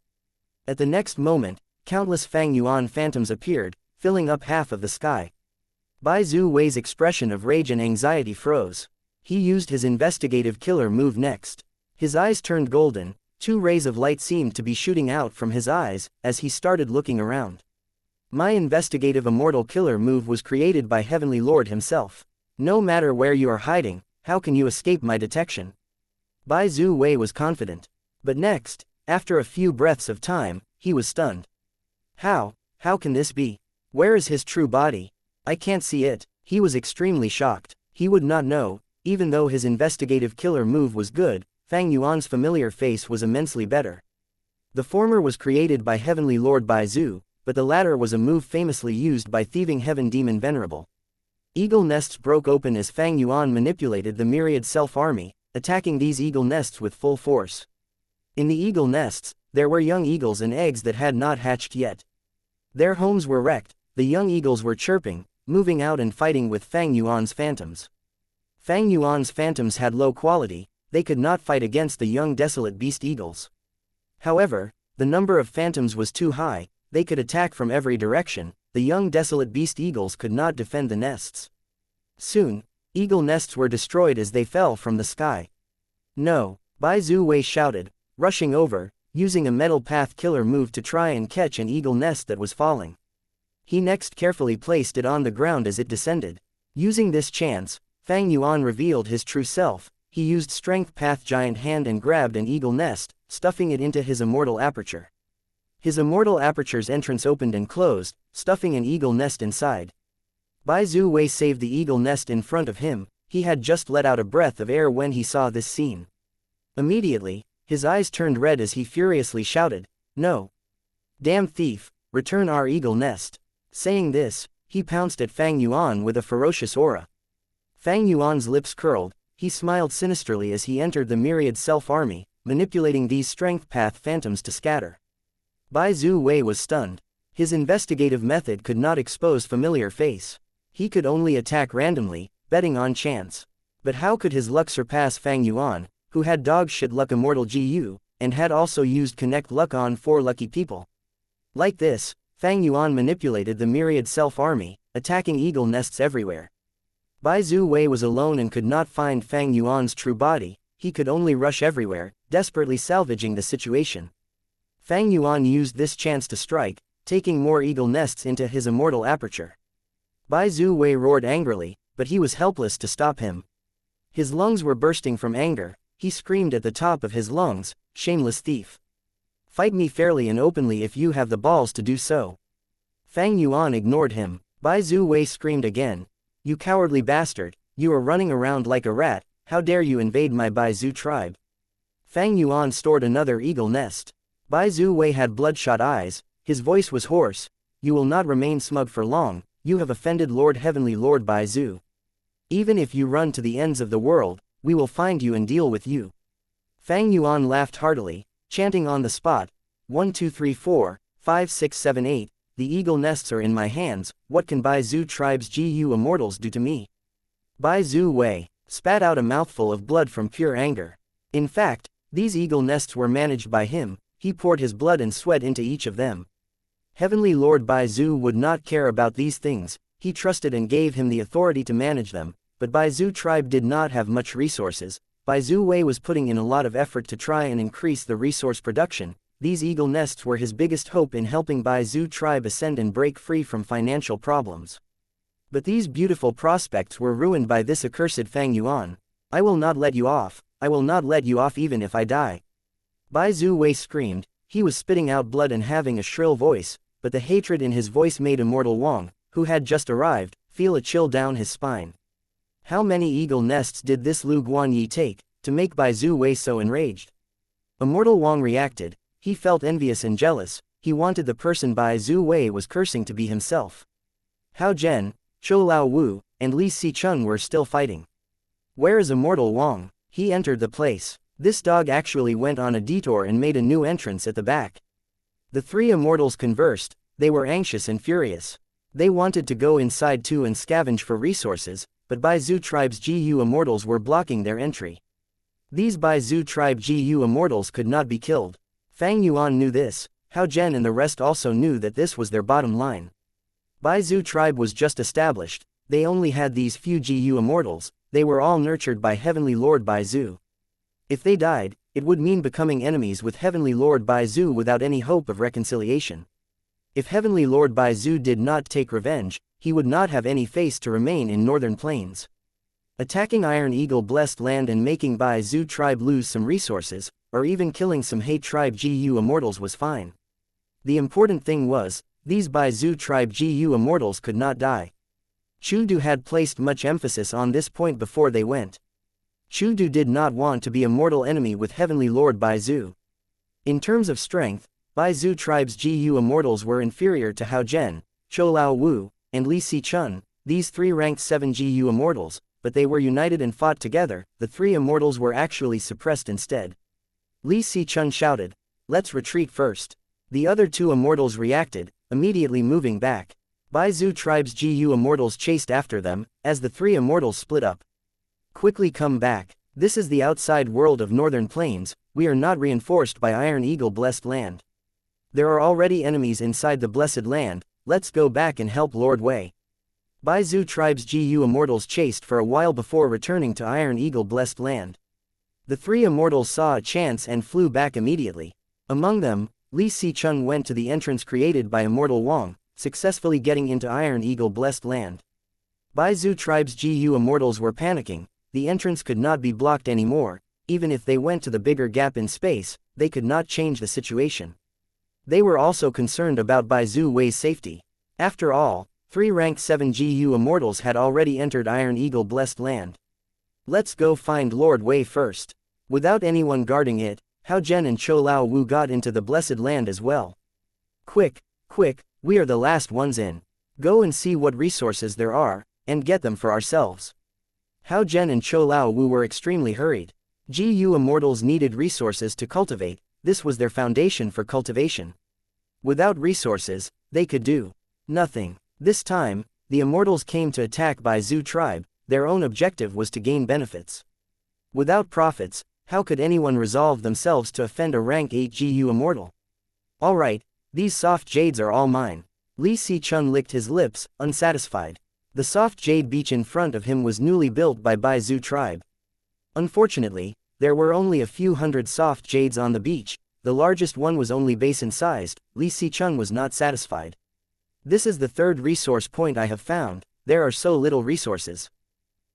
At the next moment, countless Fang Yuan phantoms appeared, filling up half of the sky. Bai Zhu Wei's expression of rage and anxiety froze. He used his investigative killer move next. His eyes turned golden, 2 rays of light seemed to be shooting out from his eyes, as he started looking around. My investigative Immortal Killer move was created by Heavenly Lord himself. No matter where you are hiding, how can you escape my detection? Bai Zhu Wei was confident. But next, after a few breaths of time, he was stunned. How can this be? Where is his true body? I can't see it. He was extremely shocked. He would not know, even though his investigative killer move was good, Fang Yuan's familiar face was immensely better. The former was created by Heavenly Lord Bai Zhu, but the latter was a move famously used by Thieving Heaven Demon Venerable. Eagle nests broke open as Fang Yuan manipulated the myriad self-army, attacking these eagle nests with full force. In the eagle nests, there were young eagles and eggs that had not hatched yet. Their homes were wrecked, the young eagles were chirping, moving out and fighting with Fang Yuan's phantoms. Fang Yuan's phantoms had low quality, they could not fight against the young desolate beast eagles. However, the number of phantoms was too high, they could attack from every direction, the young desolate beast eagles could not defend the nests. Soon, eagle nests were destroyed as they fell from the sky. No, Bai Zhu Wei shouted, rushing over, using a metal path killer move to try and catch an eagle nest that was falling. He next carefully placed it on the ground as it descended. Using this chance, Fang Yuan revealed his true self. He used Strength Path Giant Hand and grabbed an eagle nest, stuffing it into his Immortal Aperture. His Immortal Aperture's entrance opened and closed, stuffing an eagle nest inside. Bai Zhu Wei saved the eagle nest in front of him. He had just let out a breath of air when he saw this scene. Immediately, his eyes turned red as he furiously shouted, "No! Damn thief, return our eagle nest!" Saying this, he pounced at Fang Yuan with a ferocious aura. Fang Yuan's lips curled, he smiled sinisterly as he entered the myriad self-army, manipulating these strength path phantoms to scatter. Bai Zhu Wei was stunned. His investigative method could not expose familiar face. He could only attack randomly, betting on chance. But how could his luck surpass Fang Yuan, who had dog shit luck Immortal GU, and had also used Connect Luck on 4 lucky people? Like this, Fang Yuan manipulated the myriad self-army, attacking eagle nests everywhere. Bai Zhu Wei was alone and could not find Fang Yuan's true body. He could only rush everywhere, desperately salvaging the situation. Fang Yuan used this chance to strike, taking more eagle nests into his Immortal Aperture. Bai Zhu Wei roared angrily, but he was helpless to stop him. His lungs were bursting from anger. He screamed at the top of his lungs, "Shameless thief! Fight me fairly and openly if you have the balls to do so." Fang Yuan ignored him. Bai Zhu Wei screamed again, "You cowardly bastard, you are running around like a rat, how dare you invade my Bai Zhu tribe?" Fang Yuan stored another eagle nest. Bai Zhu Wei had bloodshot eyes, his voice was hoarse, "You will not remain smug for long, you have offended Lord Heavenly Lord Baizu. Even if you run to the ends of the world, we will find you and deal with you. Fang Yuan laughed heartily, chanting on the spot, 1 2 3 4, 5 6 7 8, the eagle nests are in my hands, what can Baizu tribe's GU immortals do to me? Baizu Wei spat out a mouthful of blood from pure anger. In fact, these eagle nests were managed by him, he poured his blood and sweat into each of them. Heavenly Lord Baizu would not care about these things, he trusted and gave him the authority to manage them, but Baizu tribe did not have much resources. Baizu Wei was putting in a lot of effort to try and increase the resource production. These eagle nests were his biggest hope in helping Baizu tribe ascend and break free from financial problems. But these beautiful prospects were ruined by this accursed Fang Yuan. I will not let you off, I will not let you off even if I die. Baizu Wei screamed, he was spitting out blood and having a shrill voice, but the hatred in his voice made Immortal Wang, who had just arrived, feel a chill down his spine. How many eagle nests did this Lu Guanyi take, to make Baizu Wei so enraged? Immortal Wang reacted, he felt envious and jealous, he wanted the person Baizu Wei was cursing to be himself. Hao Zhen, Chou Lao Wu, and Li Sicheng were still fighting. Where is Immortal Wang? He entered the place. This dog actually went on a detour and made a new entrance at the back. The three immortals conversed, they were anxious and furious. They wanted to go inside too and scavenge for resources, but Baizu tribe's GU immortals were blocking their entry. These Baizu tribe GU immortals could not be killed. Fang Yuan knew this, Hao Zhen and the rest also knew that this was their bottom line. Baizu tribe was just established, they only had these few GU immortals, they were all nurtured by Heavenly Lord Baizu. If they died, it would mean becoming enemies with Heavenly Lord Baizu without any hope of reconciliation. If Heavenly Lord Baizu did not take revenge, he would not have any face to remain in northern plains. Attacking Iron Eagle blessed land and making Baizu tribe lose some resources, or even killing some He tribe GU immortals was fine. The important thing was, these Baizu tribe GU immortals could not die. Chu Du had placed much emphasis on this point before they went. Chu Du did not want to be a mortal enemy with Heavenly Lord Baizu. In terms of strength, Baizu tribe's GU immortals were inferior to Hao Zhen, Chou Lao Wu, and Li Sicheng, these three ranked 7 GU immortals, but they were united and fought together, the three immortals were actually suppressed instead. Li Sicheng shouted, let's retreat first. The other two immortals reacted, immediately moving back. Baizu tribe's GU immortals chased after them, as the three immortals split up. Quickly come back, this is the outside world of northern plains, we are not reinforced by Iron Eagle blessed land. There are already enemies inside the blessed land, let's go back and help Lord Wei. Baizu tribe's GU immortals chased for a while before returning to Iron Eagle blessed land. The three immortals saw a chance and flew back immediately. Among them, Li Sicheng went to the entrance created by Immortal Wang, successfully getting into Iron Eagle blessed land. Baizu tribe's GU immortals were panicking, the entrance could not be blocked anymore, even if they went to the bigger gap in space, they could not change the situation. They were also concerned about Baizu Wei's safety. After all, 3 ranked 7 GU immortals had already entered Iron Eagle blessed land. Let's go find Lord Wei first. Without anyone guarding it, Hao Zhen and Chou Lao Wu got into the blessed land as well. Quick, quick, we are the last ones in. Go and see what resources there are, and get them for ourselves. Hao Zhen and Chou Lao Wu were extremely hurried. GU immortals needed resources to cultivate, this was their foundation for cultivation. Without resources, they could do nothing. This time, the immortals came to attack Baizu tribe, their own objective was to gain benefits. Without profits, how could anyone resolve themselves to offend a rank 8 GU immortal? Alright, these soft jades are all mine. Li Sicheng licked his lips, unsatisfied. The soft jade beach in front of him was newly built by Baizu tribe. Unfortunately, there were only a few hundred soft jades on the beach, the largest one was only basin-sized, Li Sicheng was not satisfied. This is the third resource point I have found, there are so little resources.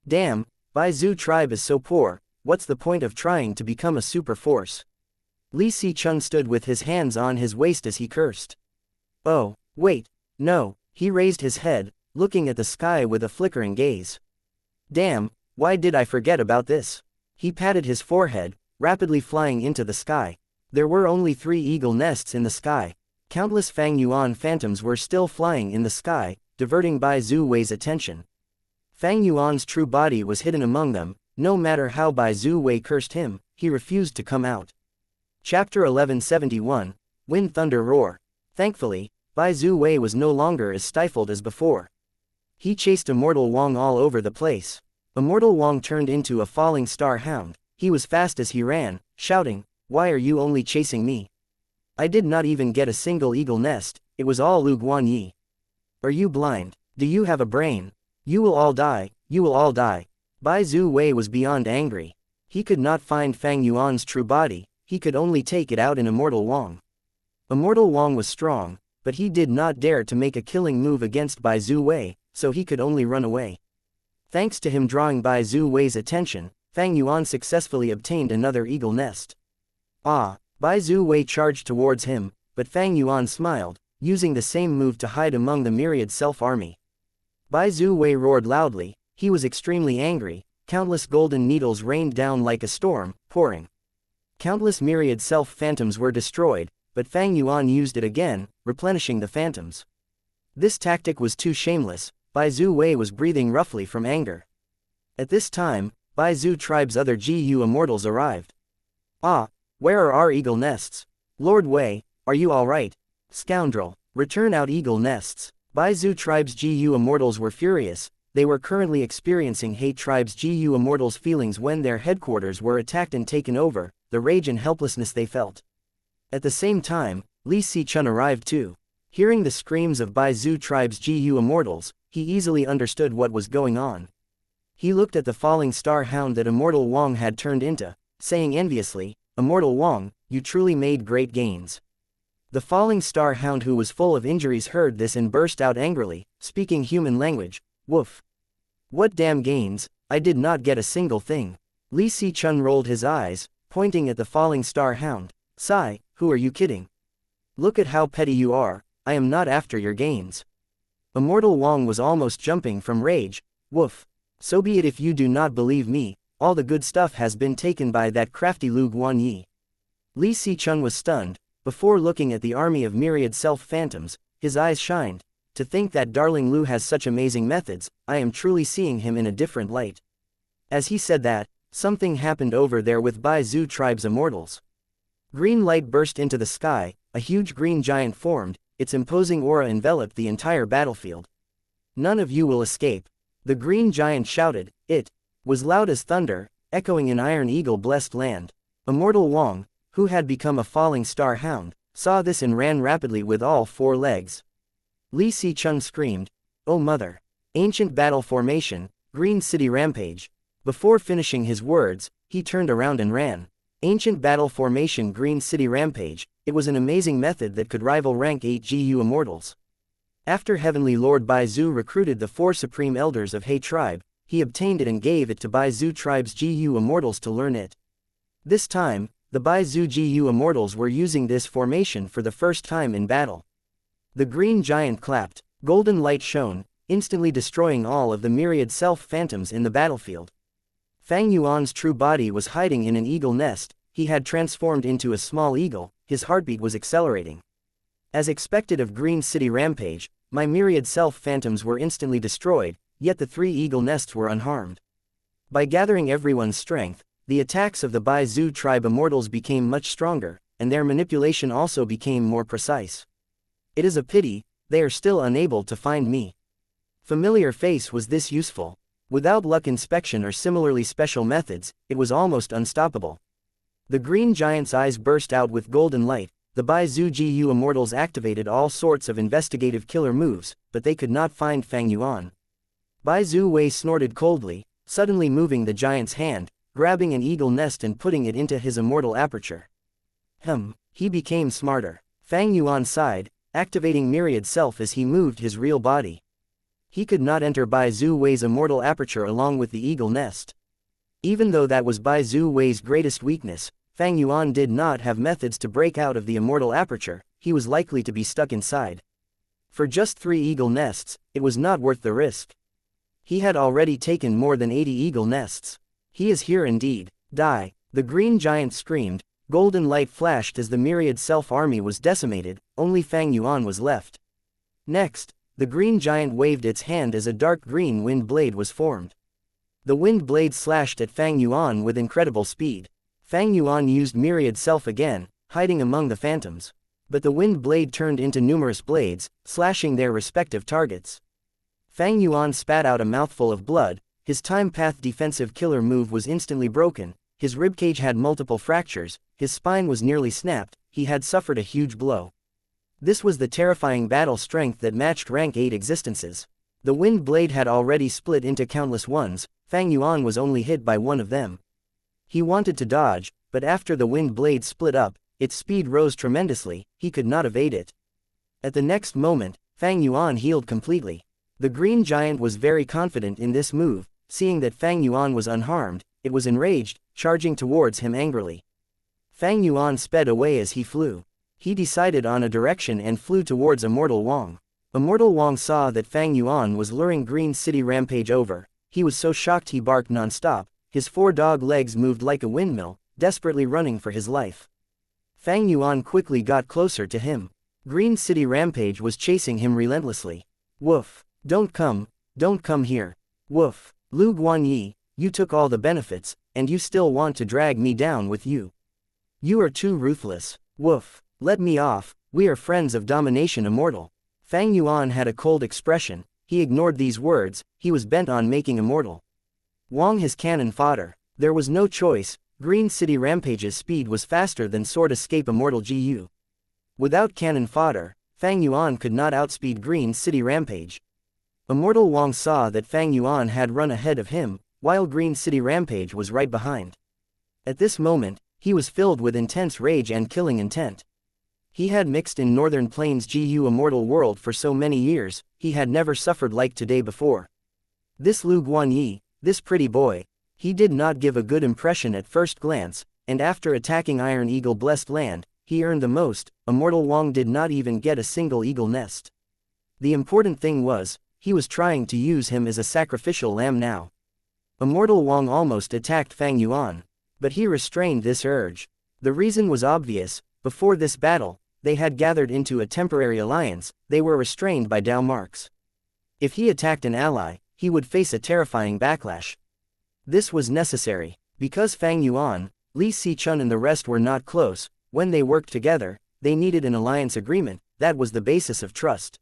Damn, Baizu tribe is so poor, what's the point of trying to become a super force? Li Sicheng stood with his hands on his waist as he cursed. Oh, wait, no, he raised his head, looking at the sky with a flickering gaze. Damn, why did I forget about this? He patted his forehead, rapidly flying into the sky. There were only 3 eagle nests in the sky. Countless Fang Yuan phantoms were still flying in the sky, diverting Bai Zhu Wei's attention. Fang Yuan's true body was hidden among them. No matter how Bai Zhu Wei cursed him, he refused to come out. Chapter 1171, Wind Thunder Roar. Thankfully, Bai Zhu Wei was no longer as stifled as before. He chased Immortal Wang all over the place. Immortal Wang turned into a falling star hound. He was fast as he ran, shouting, "Why are you only chasing me? I did not even get a single eagle nest, it was all Lu Guanyi. Are you blind? Do you have a brain? You will all die, you will all die." Bai Zhu Wei was beyond angry. He could not find Fang Yuan's true body, he could only take it out in Immortal Wang. Immortal Wang was strong, but he did not dare to make a killing move against Bai Zhu Wei, so he could only run away. Thanks to him drawing Bai Zhu Wei's attention, Fang Yuan successfully obtained another eagle nest. Ah! Bai Zhu Wei charged towards him, but Fang Yuan smiled, using the same move to hide among the myriad self-army. Bai Zhu Wei roared loudly, he was extremely angry, countless golden needles rained down like a storm, pouring. Countless myriad self-phantoms were destroyed, but Fang Yuan used it again, replenishing the phantoms. This tactic was too shameless. Bai Zhu Wei was breathing roughly from anger. At this time, Bai Zhu tribe's other GU immortals arrived. "Ah, where are our eagle nests? Lord Wei, are you alright? Scoundrel, return out eagle nests." Bai Zhu tribe's GU immortals were furious. They were currently experiencing He tribe's GU immortals' feelings when their headquarters were attacked and taken over, the rage and helplessness they felt. At the same time, Li Sichun arrived too. Hearing the screams of Bai Zhu tribe's GU immortals, he easily understood what was going on. He looked at the falling star hound that Immortal Wang had turned into, saying enviously, "Immortal Wang, you truly made great gains." The falling star hound, who was full of injuries, heard this and burst out angrily, speaking human language, "Woof! What damn gains, I did not get a single thing." Li Sichun rolled his eyes, pointing at the falling star hound. "Sai, who are you kidding? Look at how petty you are, I am not after your gains." Immortal Wang was almost jumping from rage. "Woof! So be it if you do not believe me, all the good stuff has been taken by that crafty Lu Guanyi." Li Sichun was stunned. Before looking at the army of myriad self-phantoms, his eyes shined. "To think that darling Lu has such amazing methods, I am truly seeing him in a different light." As he said that, something happened over there with Bai Zhu tribe's immortals. Green light burst into the sky, a huge green giant formed, its imposing aura enveloped the entire battlefield. "None of you will escape." The green giant shouted. It was loud as thunder, echoing in Iron Eagle-blessed land. Immortal Wang, who had become a falling star hound, saw this and ran rapidly with all four legs. Li Sichun screamed, "Oh mother! Ancient battle formation, Green City Rampage." Before finishing his words, he turned around and ran. Ancient battle formation, Green City Rampage. It was an amazing method that could rival rank 8 GU immortals. After Heavenly Lord Bai Zhu recruited the 4 supreme elders of He tribe, he obtained it and gave it to Bai Zhu tribe's GU immortals to learn it. This time, the Bai Zhu GU immortals were using this formation for the first time in battle. The green giant clapped, golden light shone, instantly destroying all of the myriad self-phantoms in the battlefield. Fang Yuan's true body was hiding in an eagle nest. He had transformed into a small eagle, his heartbeat was accelerating. As expected of Green City Rampage, my myriad self-phantoms were instantly destroyed, yet the 3 eagle nests were unharmed. By gathering everyone's strength, the attacks of the Bai Zhu tribe immortals became much stronger, and their manipulation also became more precise. It is a pity, they are still unable to find me. Familiar face was this useful. Without luck inspection or similarly special methods, it was almost unstoppable. The green giant's eyes burst out with golden light. The Bai Zhu GU immortals activated all sorts of investigative killer moves, but they could not find Fang Yuan. Bai Zhu Wei snorted coldly, suddenly moving the giant's hand, grabbing an eagle nest and putting it into his immortal aperture. He became smarter. Fang Yuan sighed, activating myriad self as he moved his real body. He could not enter Bai Zhu Wei's immortal aperture along with the eagle nest. Even though that was Bai Zhu Wei's greatest weakness, Fang Yuan did not have methods to break out of the immortal aperture. He was likely to be stuck inside. For just 3 eagle nests, it was not worth the risk. He had already taken more than 80 eagle nests. He is here indeed. Die! The green giant screamed. Golden light flashed as the myriad self-army was decimated, only Fang Yuan was left. Next, the green giant waved its hand as a dark green wind blade was formed. The wind blade slashed at Fang Yuan with incredible speed. Fang Yuan used myriad self again, hiding among the phantoms. But the wind blade turned into numerous blades, slashing their respective targets. Fang Yuan spat out a mouthful of blood. His time path defensive killer move was instantly broken, his ribcage had multiple fractures, his spine was nearly snapped, he had suffered a huge blow. This was the terrifying battle strength that matched rank 8 existences. The wind blade had already split into countless ones, Fang Yuan was only hit by one of them. He wanted to dodge, but after the wind blade split up, its speed rose tremendously, he could not evade it. At the next moment, Fang Yuan healed completely. The green giant was very confident in this move, seeing that Fang Yuan was unharmed, it was enraged, charging towards him angrily. Fang Yuan sped away as he flew. He decided on a direction and flew towards Immortal Wang. Immortal Wang saw that Fang Yuan was luring Green City Rampage over. He was so shocked he barked non-stop, his 4 dog legs moved like a windmill, desperately running for his life. Fang Yuan quickly got closer to him. Green City Rampage was chasing him relentlessly. Woof. Don't come here. Woof. Lu Guanyi, you took all the benefits, and you still want to drag me down with you. You are too ruthless. Woof. Let me off, we are friends of domination Immortal. Fang Yuan had a cold expression, he ignored these words, he was bent on making Immortal Wang his cannon fodder. There was no choice, Green City Rampage's speed was faster than Sword Escape Immortal GU. Without cannon fodder, Fang Yuan could not outspeed Green City Rampage. Immortal Wang saw that Fang Yuan had run ahead of him, while Green City Rampage was right behind. At this moment, he was filled with intense rage and killing intent. He had mixed in Northern Plains GU Immortal World for so many years, he had never suffered like today before. This Lu Guanyi, this pretty boy, he did not give a good impression at first glance, and after attacking Iron Eagle Blessed Land, he earned the most. Immortal Wang did not even get a single eagle nest. The important thing was, he was trying to use him as a sacrificial lamb now. Immortal Wang almost attacked Fang Yuan, but he restrained this urge. The reason was obvious, before this battle, they had gathered into a temporary alliance, they were restrained by Dao marks. If he attacked an ally, he would face a terrifying backlash. This was necessary, because Fang Yuan, Li Sichun and the rest were not close. When they worked together, they needed an alliance agreement, that was the basis of trust.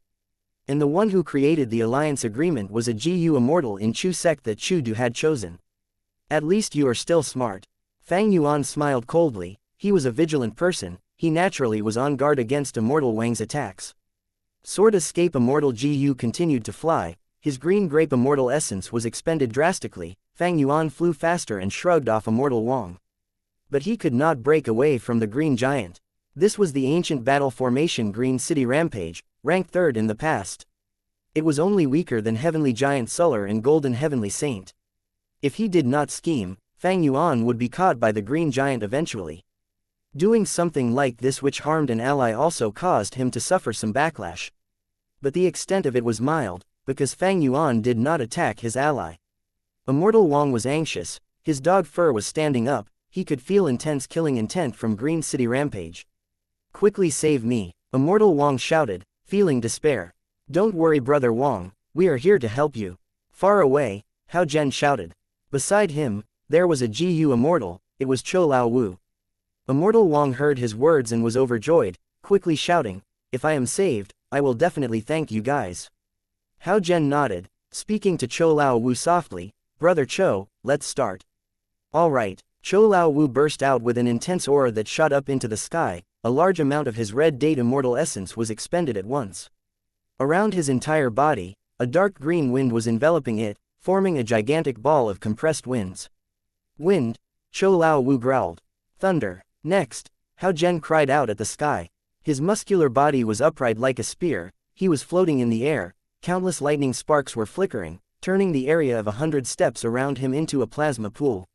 And the one who created the alliance agreement was a GU Immortal in Chu sect that Chu Du had chosen. At least you are still smart. Fang Yuan smiled coldly, he was a vigilant person, he naturally was on guard against Immortal Wang's attacks. Sword Escape Immortal GU continued to fly, his green grape Immortal essence was expended drastically, Fang Yuan flew faster and shrugged off Immortal Wang. But he could not break away from the green giant. This was the ancient battle formation Green City Rampage, ranked 3rd in the past. It was only weaker than Heavenly Giant Suller and Golden Heavenly Saint. If he did not scheme, Fang Yuan would be caught by the green giant eventually. Doing something like this which harmed an ally also caused him to suffer some backlash. But the extent of it was mild, because Fang Yuan did not attack his ally. Immortal Wang was anxious, his dog fur was standing up, he could feel intense killing intent from Green City Rampage. Quickly save me, Immortal Wang shouted, feeling despair. Don't worry brother Wang, we are here to help you. Far away, Hao Zhen shouted. Beside him, there was a GU Immortal, it was Cho Lao Wu. Immortal Wang heard his words and was overjoyed, quickly shouting, if I am saved, I will definitely thank you guys. Hao Zhen nodded, speaking to Cho Lao Wu softly, Brother Cho, let's start. Alright, Cho Lao Wu burst out with an intense aura that shot up into the sky, a large amount of his red date immortal essence was expended at once. Around his entire body, a dark green wind was enveloping it, forming a gigantic ball of compressed winds. Wind, Cho Lao Wu growled. Thunder. Next, Hao Zhen cried out at the sky. His muscular body was upright like a spear, he was floating in the air, countless lightning sparks were flickering, turning the area of 100 steps around him into a plasma pool.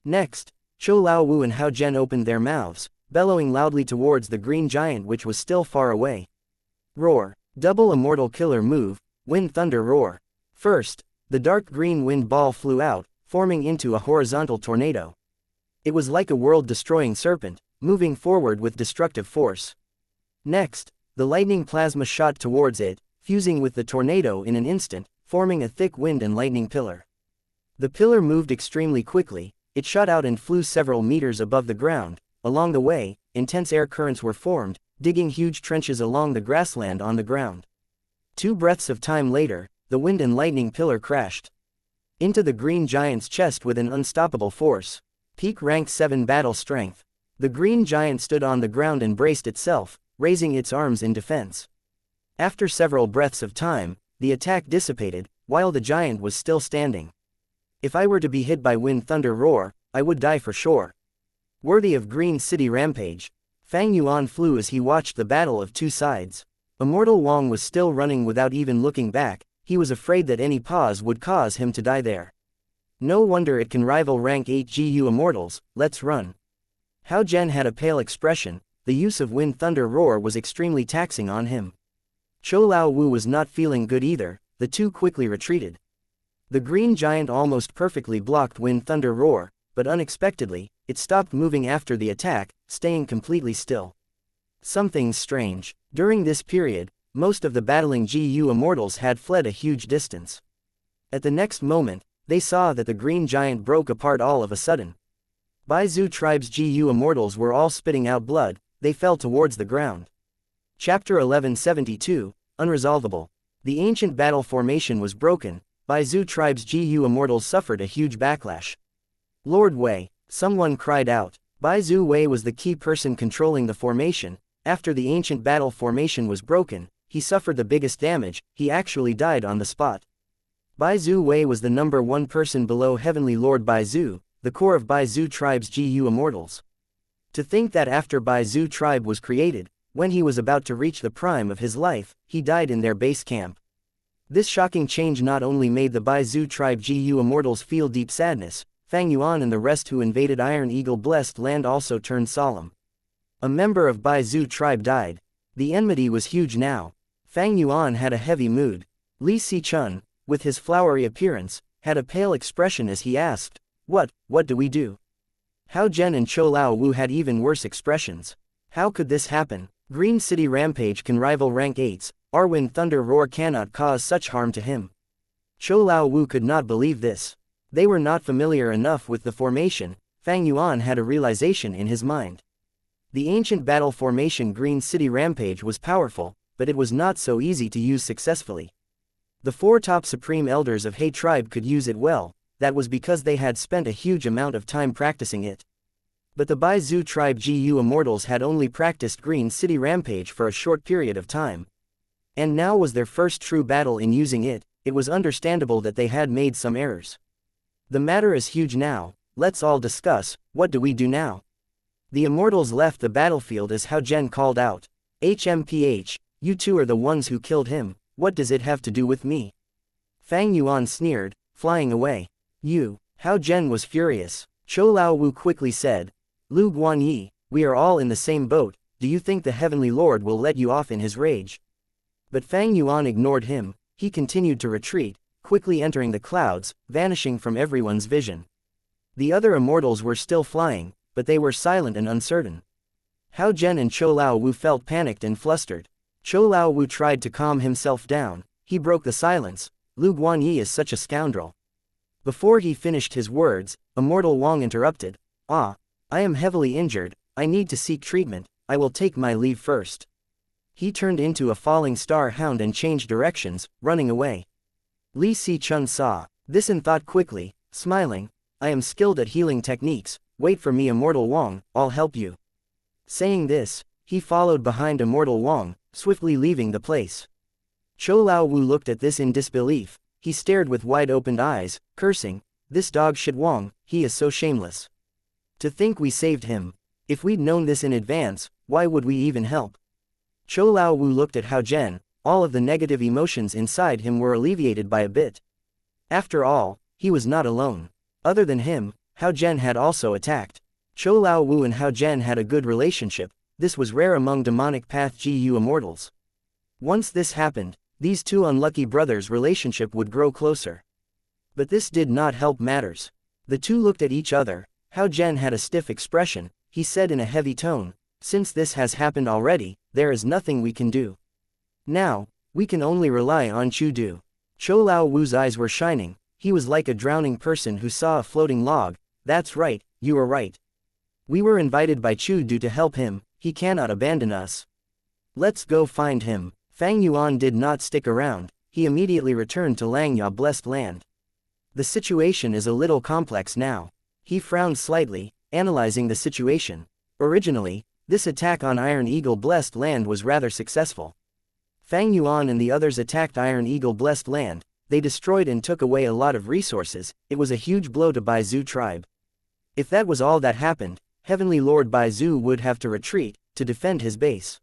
Next, Cho Lao Wu and Hao Zhen opened their mouths, bellowing loudly towards the green giant which was still far away. Roar. Double immortal killer move, Wind Thunder Roar. First, the dark green wind ball flew out, forming into a horizontal tornado. It was like a world-destroying serpent, moving forward with destructive force. Next, the lightning plasma shot towards it, fusing with the tornado in an instant, forming a thick wind and lightning pillar. The pillar moved extremely quickly, it shot out and flew several meters above the ground. Along the way, intense air currents were formed, digging huge trenches along the grassland on the ground. 2 breaths of time later, the wind and lightning pillar crashed into the green giant's chest with an unstoppable force. Peak rank 7 battle strength. The green giant stood on the ground and braced itself, raising its arms in defense. After several breaths of time, the attack dissipated, while the giant was still standing. If I were to be hit by wind thunder roar, I would die for sure. Worthy of Green City Rampage. Fang Yuan flew as he watched the battle of 2 sides. Immortal Wang was still running without even looking back. He was afraid that any pause would cause him to die there. No wonder it can rival rank 8 GU Immortals. Let's run. Hao Zhen had a pale expression. The use of wind thunder roar was extremely taxing on him. Chou Lao Wu was not feeling good either. The two quickly retreated. The green giant almost perfectly blocked wind thunder roar, but unexpectedly, it stopped moving after the attack, staying completely still. Something's strange. During this period, most of the battling GU Immortals had fled a huge distance. At the next moment, they saw that the green giant broke apart all of a sudden. Baizu tribe's GU Immortals were all spitting out blood, they fell towards the ground. Chapter 1172, Unresolvable. The ancient battle formation was broken. Baizu tribe's GU Immortals suffered a huge backlash. Lord Wei, someone cried out. Baizu Wei was the key person controlling the formation. After the ancient battle formation was broken, he suffered the biggest damage. He actually died on the spot. Baizu Wei was the #1 person below Heavenly Lord Baizu, the core of Baizu tribe's GU Immortals. To think that after Baizu tribe was created, when he was about to reach the prime of his life, he died in their base camp. This shocking change not only made the Baizu tribe GU Immortals feel deep sadness, Fang Yuan and the rest who invaded Iron Eagle Blessed Land also turned solemn. A member of Baizu tribe died. The enmity was huge now. Fang Yuan had a heavy mood. Li Sichun, with his flowery appearance, had a pale expression as he asked, What do we do? Hao Zhen and Chou Lao Wu had even worse expressions. How could this happen? Green City Rampage can rival rank 8s, our wind thunder roar cannot cause such harm to him. Chou Lao Wu could not believe this. They were not familiar enough with the formation. Fang Yuan had a realization in his mind. The ancient battle formation Green City Rampage was powerful, but it was not so easy to use successfully. The 4 top supreme elders of He tribe could use it well, that was because they had spent a huge amount of time practicing it. But the Baizu tribe GU Immortals had only practiced Green City Rampage for a short period of time. And now was their first true battle in using it. It was understandable that they had made some errors. The matter is huge now. Let's all discuss. What do we do now? The Immortals left the battlefield as Hao Zhen called out. HMPH, you two are the ones who killed him. What does it have to do with me? Fang Yuan sneered, flying away. You. Hao Zhen was furious. Chou Lao Wu quickly said. Lu Guanyi, we are all in the same boat. Do you think the Heavenly Lord will let you off in his rage? But Fang Yuan ignored him. He continued to retreat, quickly entering the clouds, vanishing from everyone's vision. The other Immortals were still flying, but they were silent and uncertain. Hao Zhen and Chou Lao Wu felt panicked and flustered. Chou Lao Wu tried to calm himself down. He broke the silence. Lu Guanyi is such a scoundrel. Before he finished his words, Immortal Wang interrupted. I am heavily injured. I need to seek treatment. I will take my leave first. He turned into a falling star hound and changed directions, running away. Li Sichun saw this and thought quickly, smiling. I am skilled at healing techniques. Wait for me, Immortal Wang, I'll help you. Saying this, he followed behind Immortal Wang, swiftly leaving the place. Chou Lao Wu looked at this in disbelief. He stared with wide-opened eyes, cursing, this dog shit Wang, he is so shameless. To think we saved him. If we'd known this in advance, why would we even help? Chou Lao Wu looked at Hao Zhen. All of the negative emotions inside him were alleviated by a bit. After all, he was not alone. Other than him, Hao Zhen had also attacked. Chou Lao Wu and Hao Zhen had a good relationship. This was rare among demonic path GU Immortals. Once this happened, these two unlucky brothers' relationship would grow closer. But this did not help matters. The two looked at each other. Hao Zhen had a stiff expression. He said in a heavy tone, since this has happened already, there is nothing we can do. Now, We can only rely on Chu Du. Chou Lao Wu's eyes were shining. He was like a drowning person who saw a floating log. That's right, you are right. We were invited by Chu Du to help him, he cannot abandon us. Let's go find him. Fang Yuan did not stick around, he immediately returned to Langya Blessed Land. The situation is a little complex now. He frowned slightly, analyzing the situation. Originally, this attack on Iron Eagle Blessed Land was rather successful. Fang Yuan and the others attacked Iron Eagle Blessed Land, they destroyed and took away a lot of resources, it was a huge blow to Bai Zhu tribe. If that was all that happened, Heavenly Lord Bai Zhu would have to retreat, to defend his base.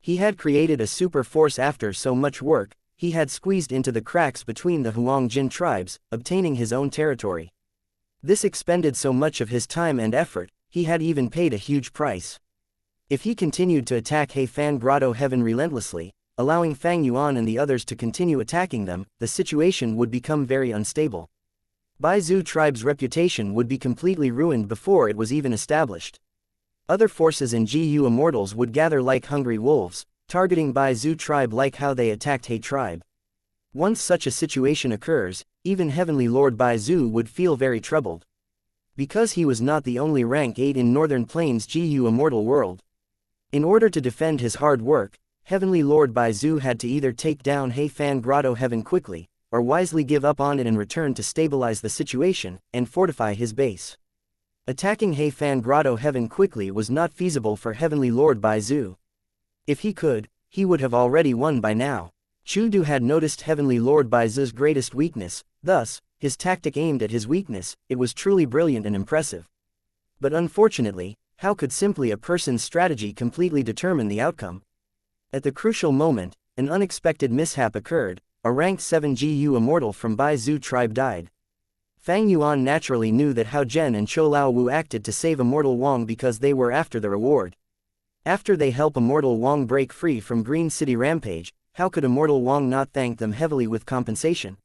He had created a super force after so much work, he had squeezed into the cracks between the Huang Jin tribes, obtaining his own territory. This expended so much of his time and effort, he had even paid a huge price. If he continued to attack Heifan Grotto Heaven relentlessly, allowing Fang Yuan and the others to continue attacking them, the situation would become very unstable. Bai Zhu tribe's reputation would be completely ruined before it was even established. Other forces and GU immortals would gather like hungry wolves, targeting Bai Zhu tribe like how they attacked He tribe. Once such a situation occurs, even Heavenly Lord Bai Zhu would feel very troubled. Because he was not the only rank 8 in Northern Plains GU immortal world. In order to defend his hard work, Heavenly Lord Bai Zhu had to either take down Heifan Grotto Heaven quickly, or wisely give up on it and return to stabilize the situation, and fortify his base. Attacking Heifan Grotto Heaven quickly was not feasible for Heavenly Lord Bai Zhu. If he could, he would have already won by now. Chu Du had noticed Heavenly Lord Bai Zhu's greatest weakness, thus, his tactic aimed at his weakness, it was truly brilliant and impressive. But unfortunately, how could simply a person's strategy completely determine the outcome? At the crucial moment, an unexpected mishap occurred, a ranked 7 GU immortal from Bai Zhu tribe died. Fang Yuan naturally knew that Hao Zhen and Chou Lao Wu acted to save Immortal Wang because they were after the reward. After they help Immortal Wang break free from Green City Rampage, how could Immortal Wang not thank them heavily with compensation?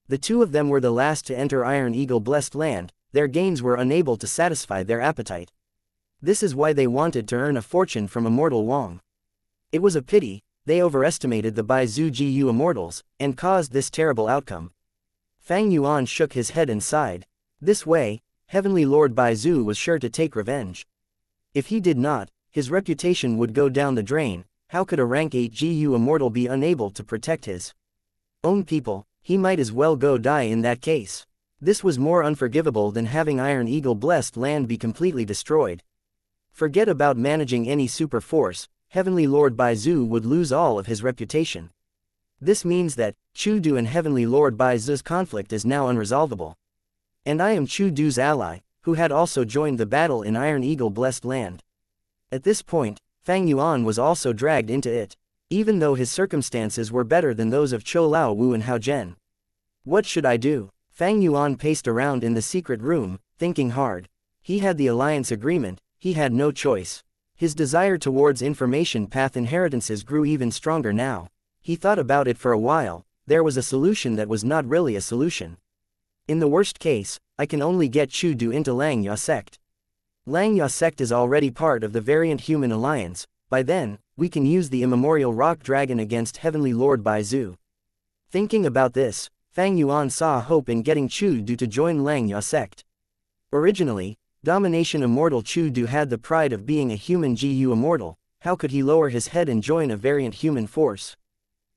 The two of them were the last to enter Iron Eagle Blessed Land, their gains were unable to satisfy their appetite. This is why they wanted to earn a fortune from Immortal Wang. It was a pity, they overestimated the Bai Zhu GU immortals, and caused this terrible outcome. Fang Yuan shook his head and sighed. This way, Heavenly Lord Bai Zhu was sure to take revenge. If he did not, his reputation would go down the drain. How could a rank 8 GU immortal be unable to protect his own people? He might as well go die in that case. This was more unforgivable than having Iron Eagle Blessed Land be completely destroyed. Forget about managing any super force, Heavenly Lord Bai Zhu would lose all of his reputation. This means that Chu Du and Heavenly Lord Bai Zhu's conflict is now unresolvable. And I am Chu Du's ally, who had also joined the battle in Iron Eagle Blessed Land. At this point, Fang Yuan was also dragged into it, even though his circumstances were better than those of Chou Lao Wu and Hao Zhen. What should I do? Fang Yuan paced around in the secret room, thinking hard. He had the alliance agreement, he had no choice. His desire towards information path inheritances grew even stronger now. He thought about it for a while, there was a solution that was not really a solution. In the worst case, I can only get Chu Du into Langya sect. Langya sect is already part of the Variant Human Alliance, by then, we can use the immemorial rock dragon against Heavenly Lord Bai Zhu. Thinking about this, Fang Yuan saw hope in getting Chu Du to join Langya sect. Originally, Domination Immortal Chu Du had the pride of being a human GU immortal, how could he lower his head and join a variant human force?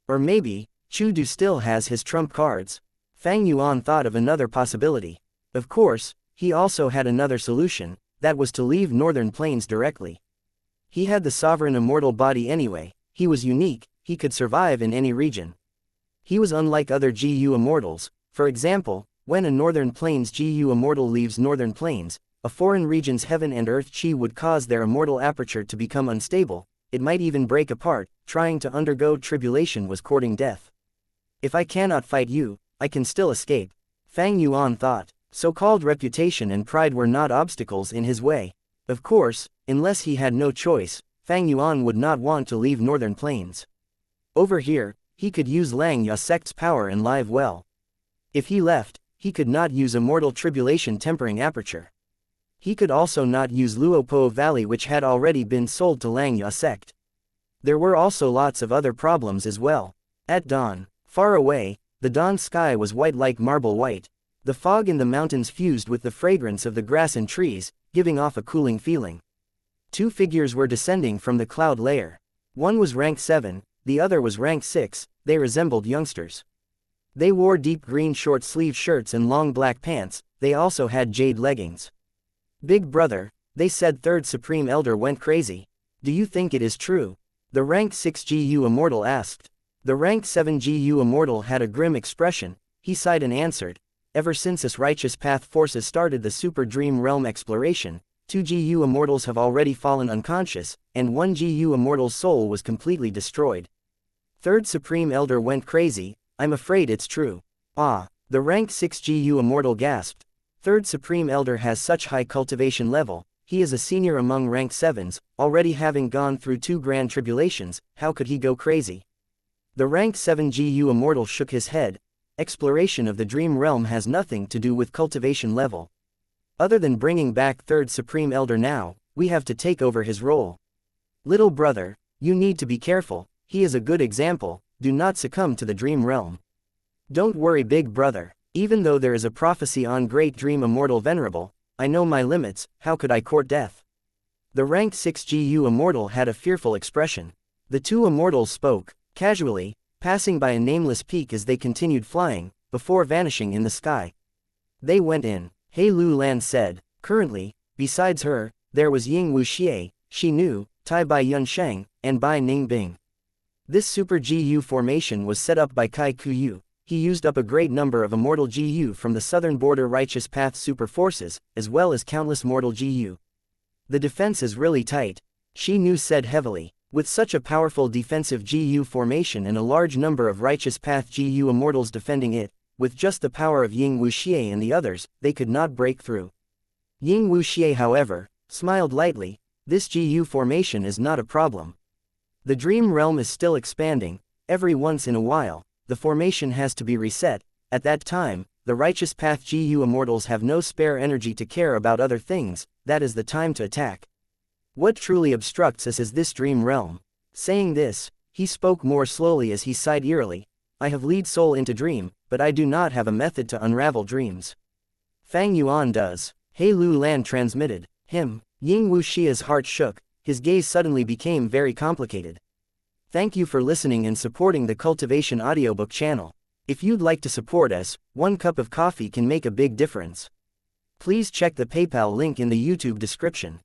Or maybe, Chu Du still has his trump cards. Fang Yuan thought of another possibility. Of course, he also had another solution, that was to leave Northern Plains directly. He had the sovereign immortal body anyway, he was unique, he could survive in any region. He was unlike other GU immortals, for example, when a Northern Plains GU immortal leaves Northern Plains, a foreign region's heaven and earth chi would cause their immortal aperture to become unstable, it might even break apart, trying to undergo tribulation was courting death. If I cannot fight you, I can still escape. Fang Yuan thought, so-called reputation and pride were not obstacles in his way. Of course, unless he had no choice, Fang Yuan would not want to leave Northern Plains. Over here, he could use Langya sect's power and live well. If he left, he could not use immortal tribulation tempering aperture. He could also not use Luopo Valley, which had already been sold to Langya sect. There were also lots of other problems as well. At dawn, far away, the dawn sky was white like marble white. The fog in the mountains fused with the fragrance of the grass and trees, giving off a cooling feeling. Two figures were descending from the cloud layer. One was rank 7, the other was rank 6, they resembled youngsters. They wore deep green short-sleeved shirts and long black pants, they also had jade leggings. Big brother, they said. Third Supreme Elder went crazy. Do you think it is true? The rank 6 GU Immortal asked. The rank 7 GU Immortal had a grim expression. He sighed and answered, ever since us Righteous Path forces started the Super Dream Realm exploration, 2 GU Immortals have already fallen unconscious, and 1 GU Immortal's soul was completely destroyed. Third Supreme Elder went crazy. I'm afraid it's true. Ah, the rank 6 GU Immortal gasped. Third Supreme Elder has such high cultivation level, he is a senior among rank 7s, already having gone through 2 grand tribulations, how could he go crazy? The rank 7 GU Immortal shook his head. Exploration of the Dream Realm has nothing to do with cultivation level. Other than bringing back Third Supreme Elder now, we have to take over his role. Little brother, you need to be careful, he is a good example, do not succumb to the Dream Realm. Don't worry big brother, even though there is a prophecy on Great Dream Immortal Venerable, I know my limits, how could I court death? The rank 6 GU Immortal had a fearful expression. The two Immortals spoke, casually, passing by a nameless peak as they continued flying, before vanishing in the sky. They went in. He Lu Lan said. Currently, besides her, there was Ying Wuxia, Shi Nu, Tai Bai Yunsheng, and Bai Ningbing. This Super GU formation was set up by Kai Kuyu. He used up a great number of immortal GU from the southern border Righteous Path super forces, as well as countless mortal GU. The defense is really tight, Shi Nu said heavily. With such a powerful defensive GU formation and a large number of Righteous Path GU immortals defending it, with just the power of Ying Wuxia and the others, they could not break through. Ying Wuxia, however, smiled lightly. This GU formation is not a problem. The Dream Realm is still expanding. Every once in a while, the formation has to be reset. At that time, the Righteous Path GU immortals have no spare energy to care about other things. That is the time to attack. What truly obstructs us is this Dream Realm. Saying this, he spoke more slowly as he sighed eerily. I have lead soul into dream, but I do not have a method to unravel dreams. Fang Yuan does. He Lu Lan transmitted. Him. Ying Wuxia's heart shook, his gaze suddenly became very complicated. Thank you for listening and supporting the Cultivation Audiobook channel. If you'd like to support us, 1 cup of coffee can make a big difference. Please check the PayPal link in the YouTube description.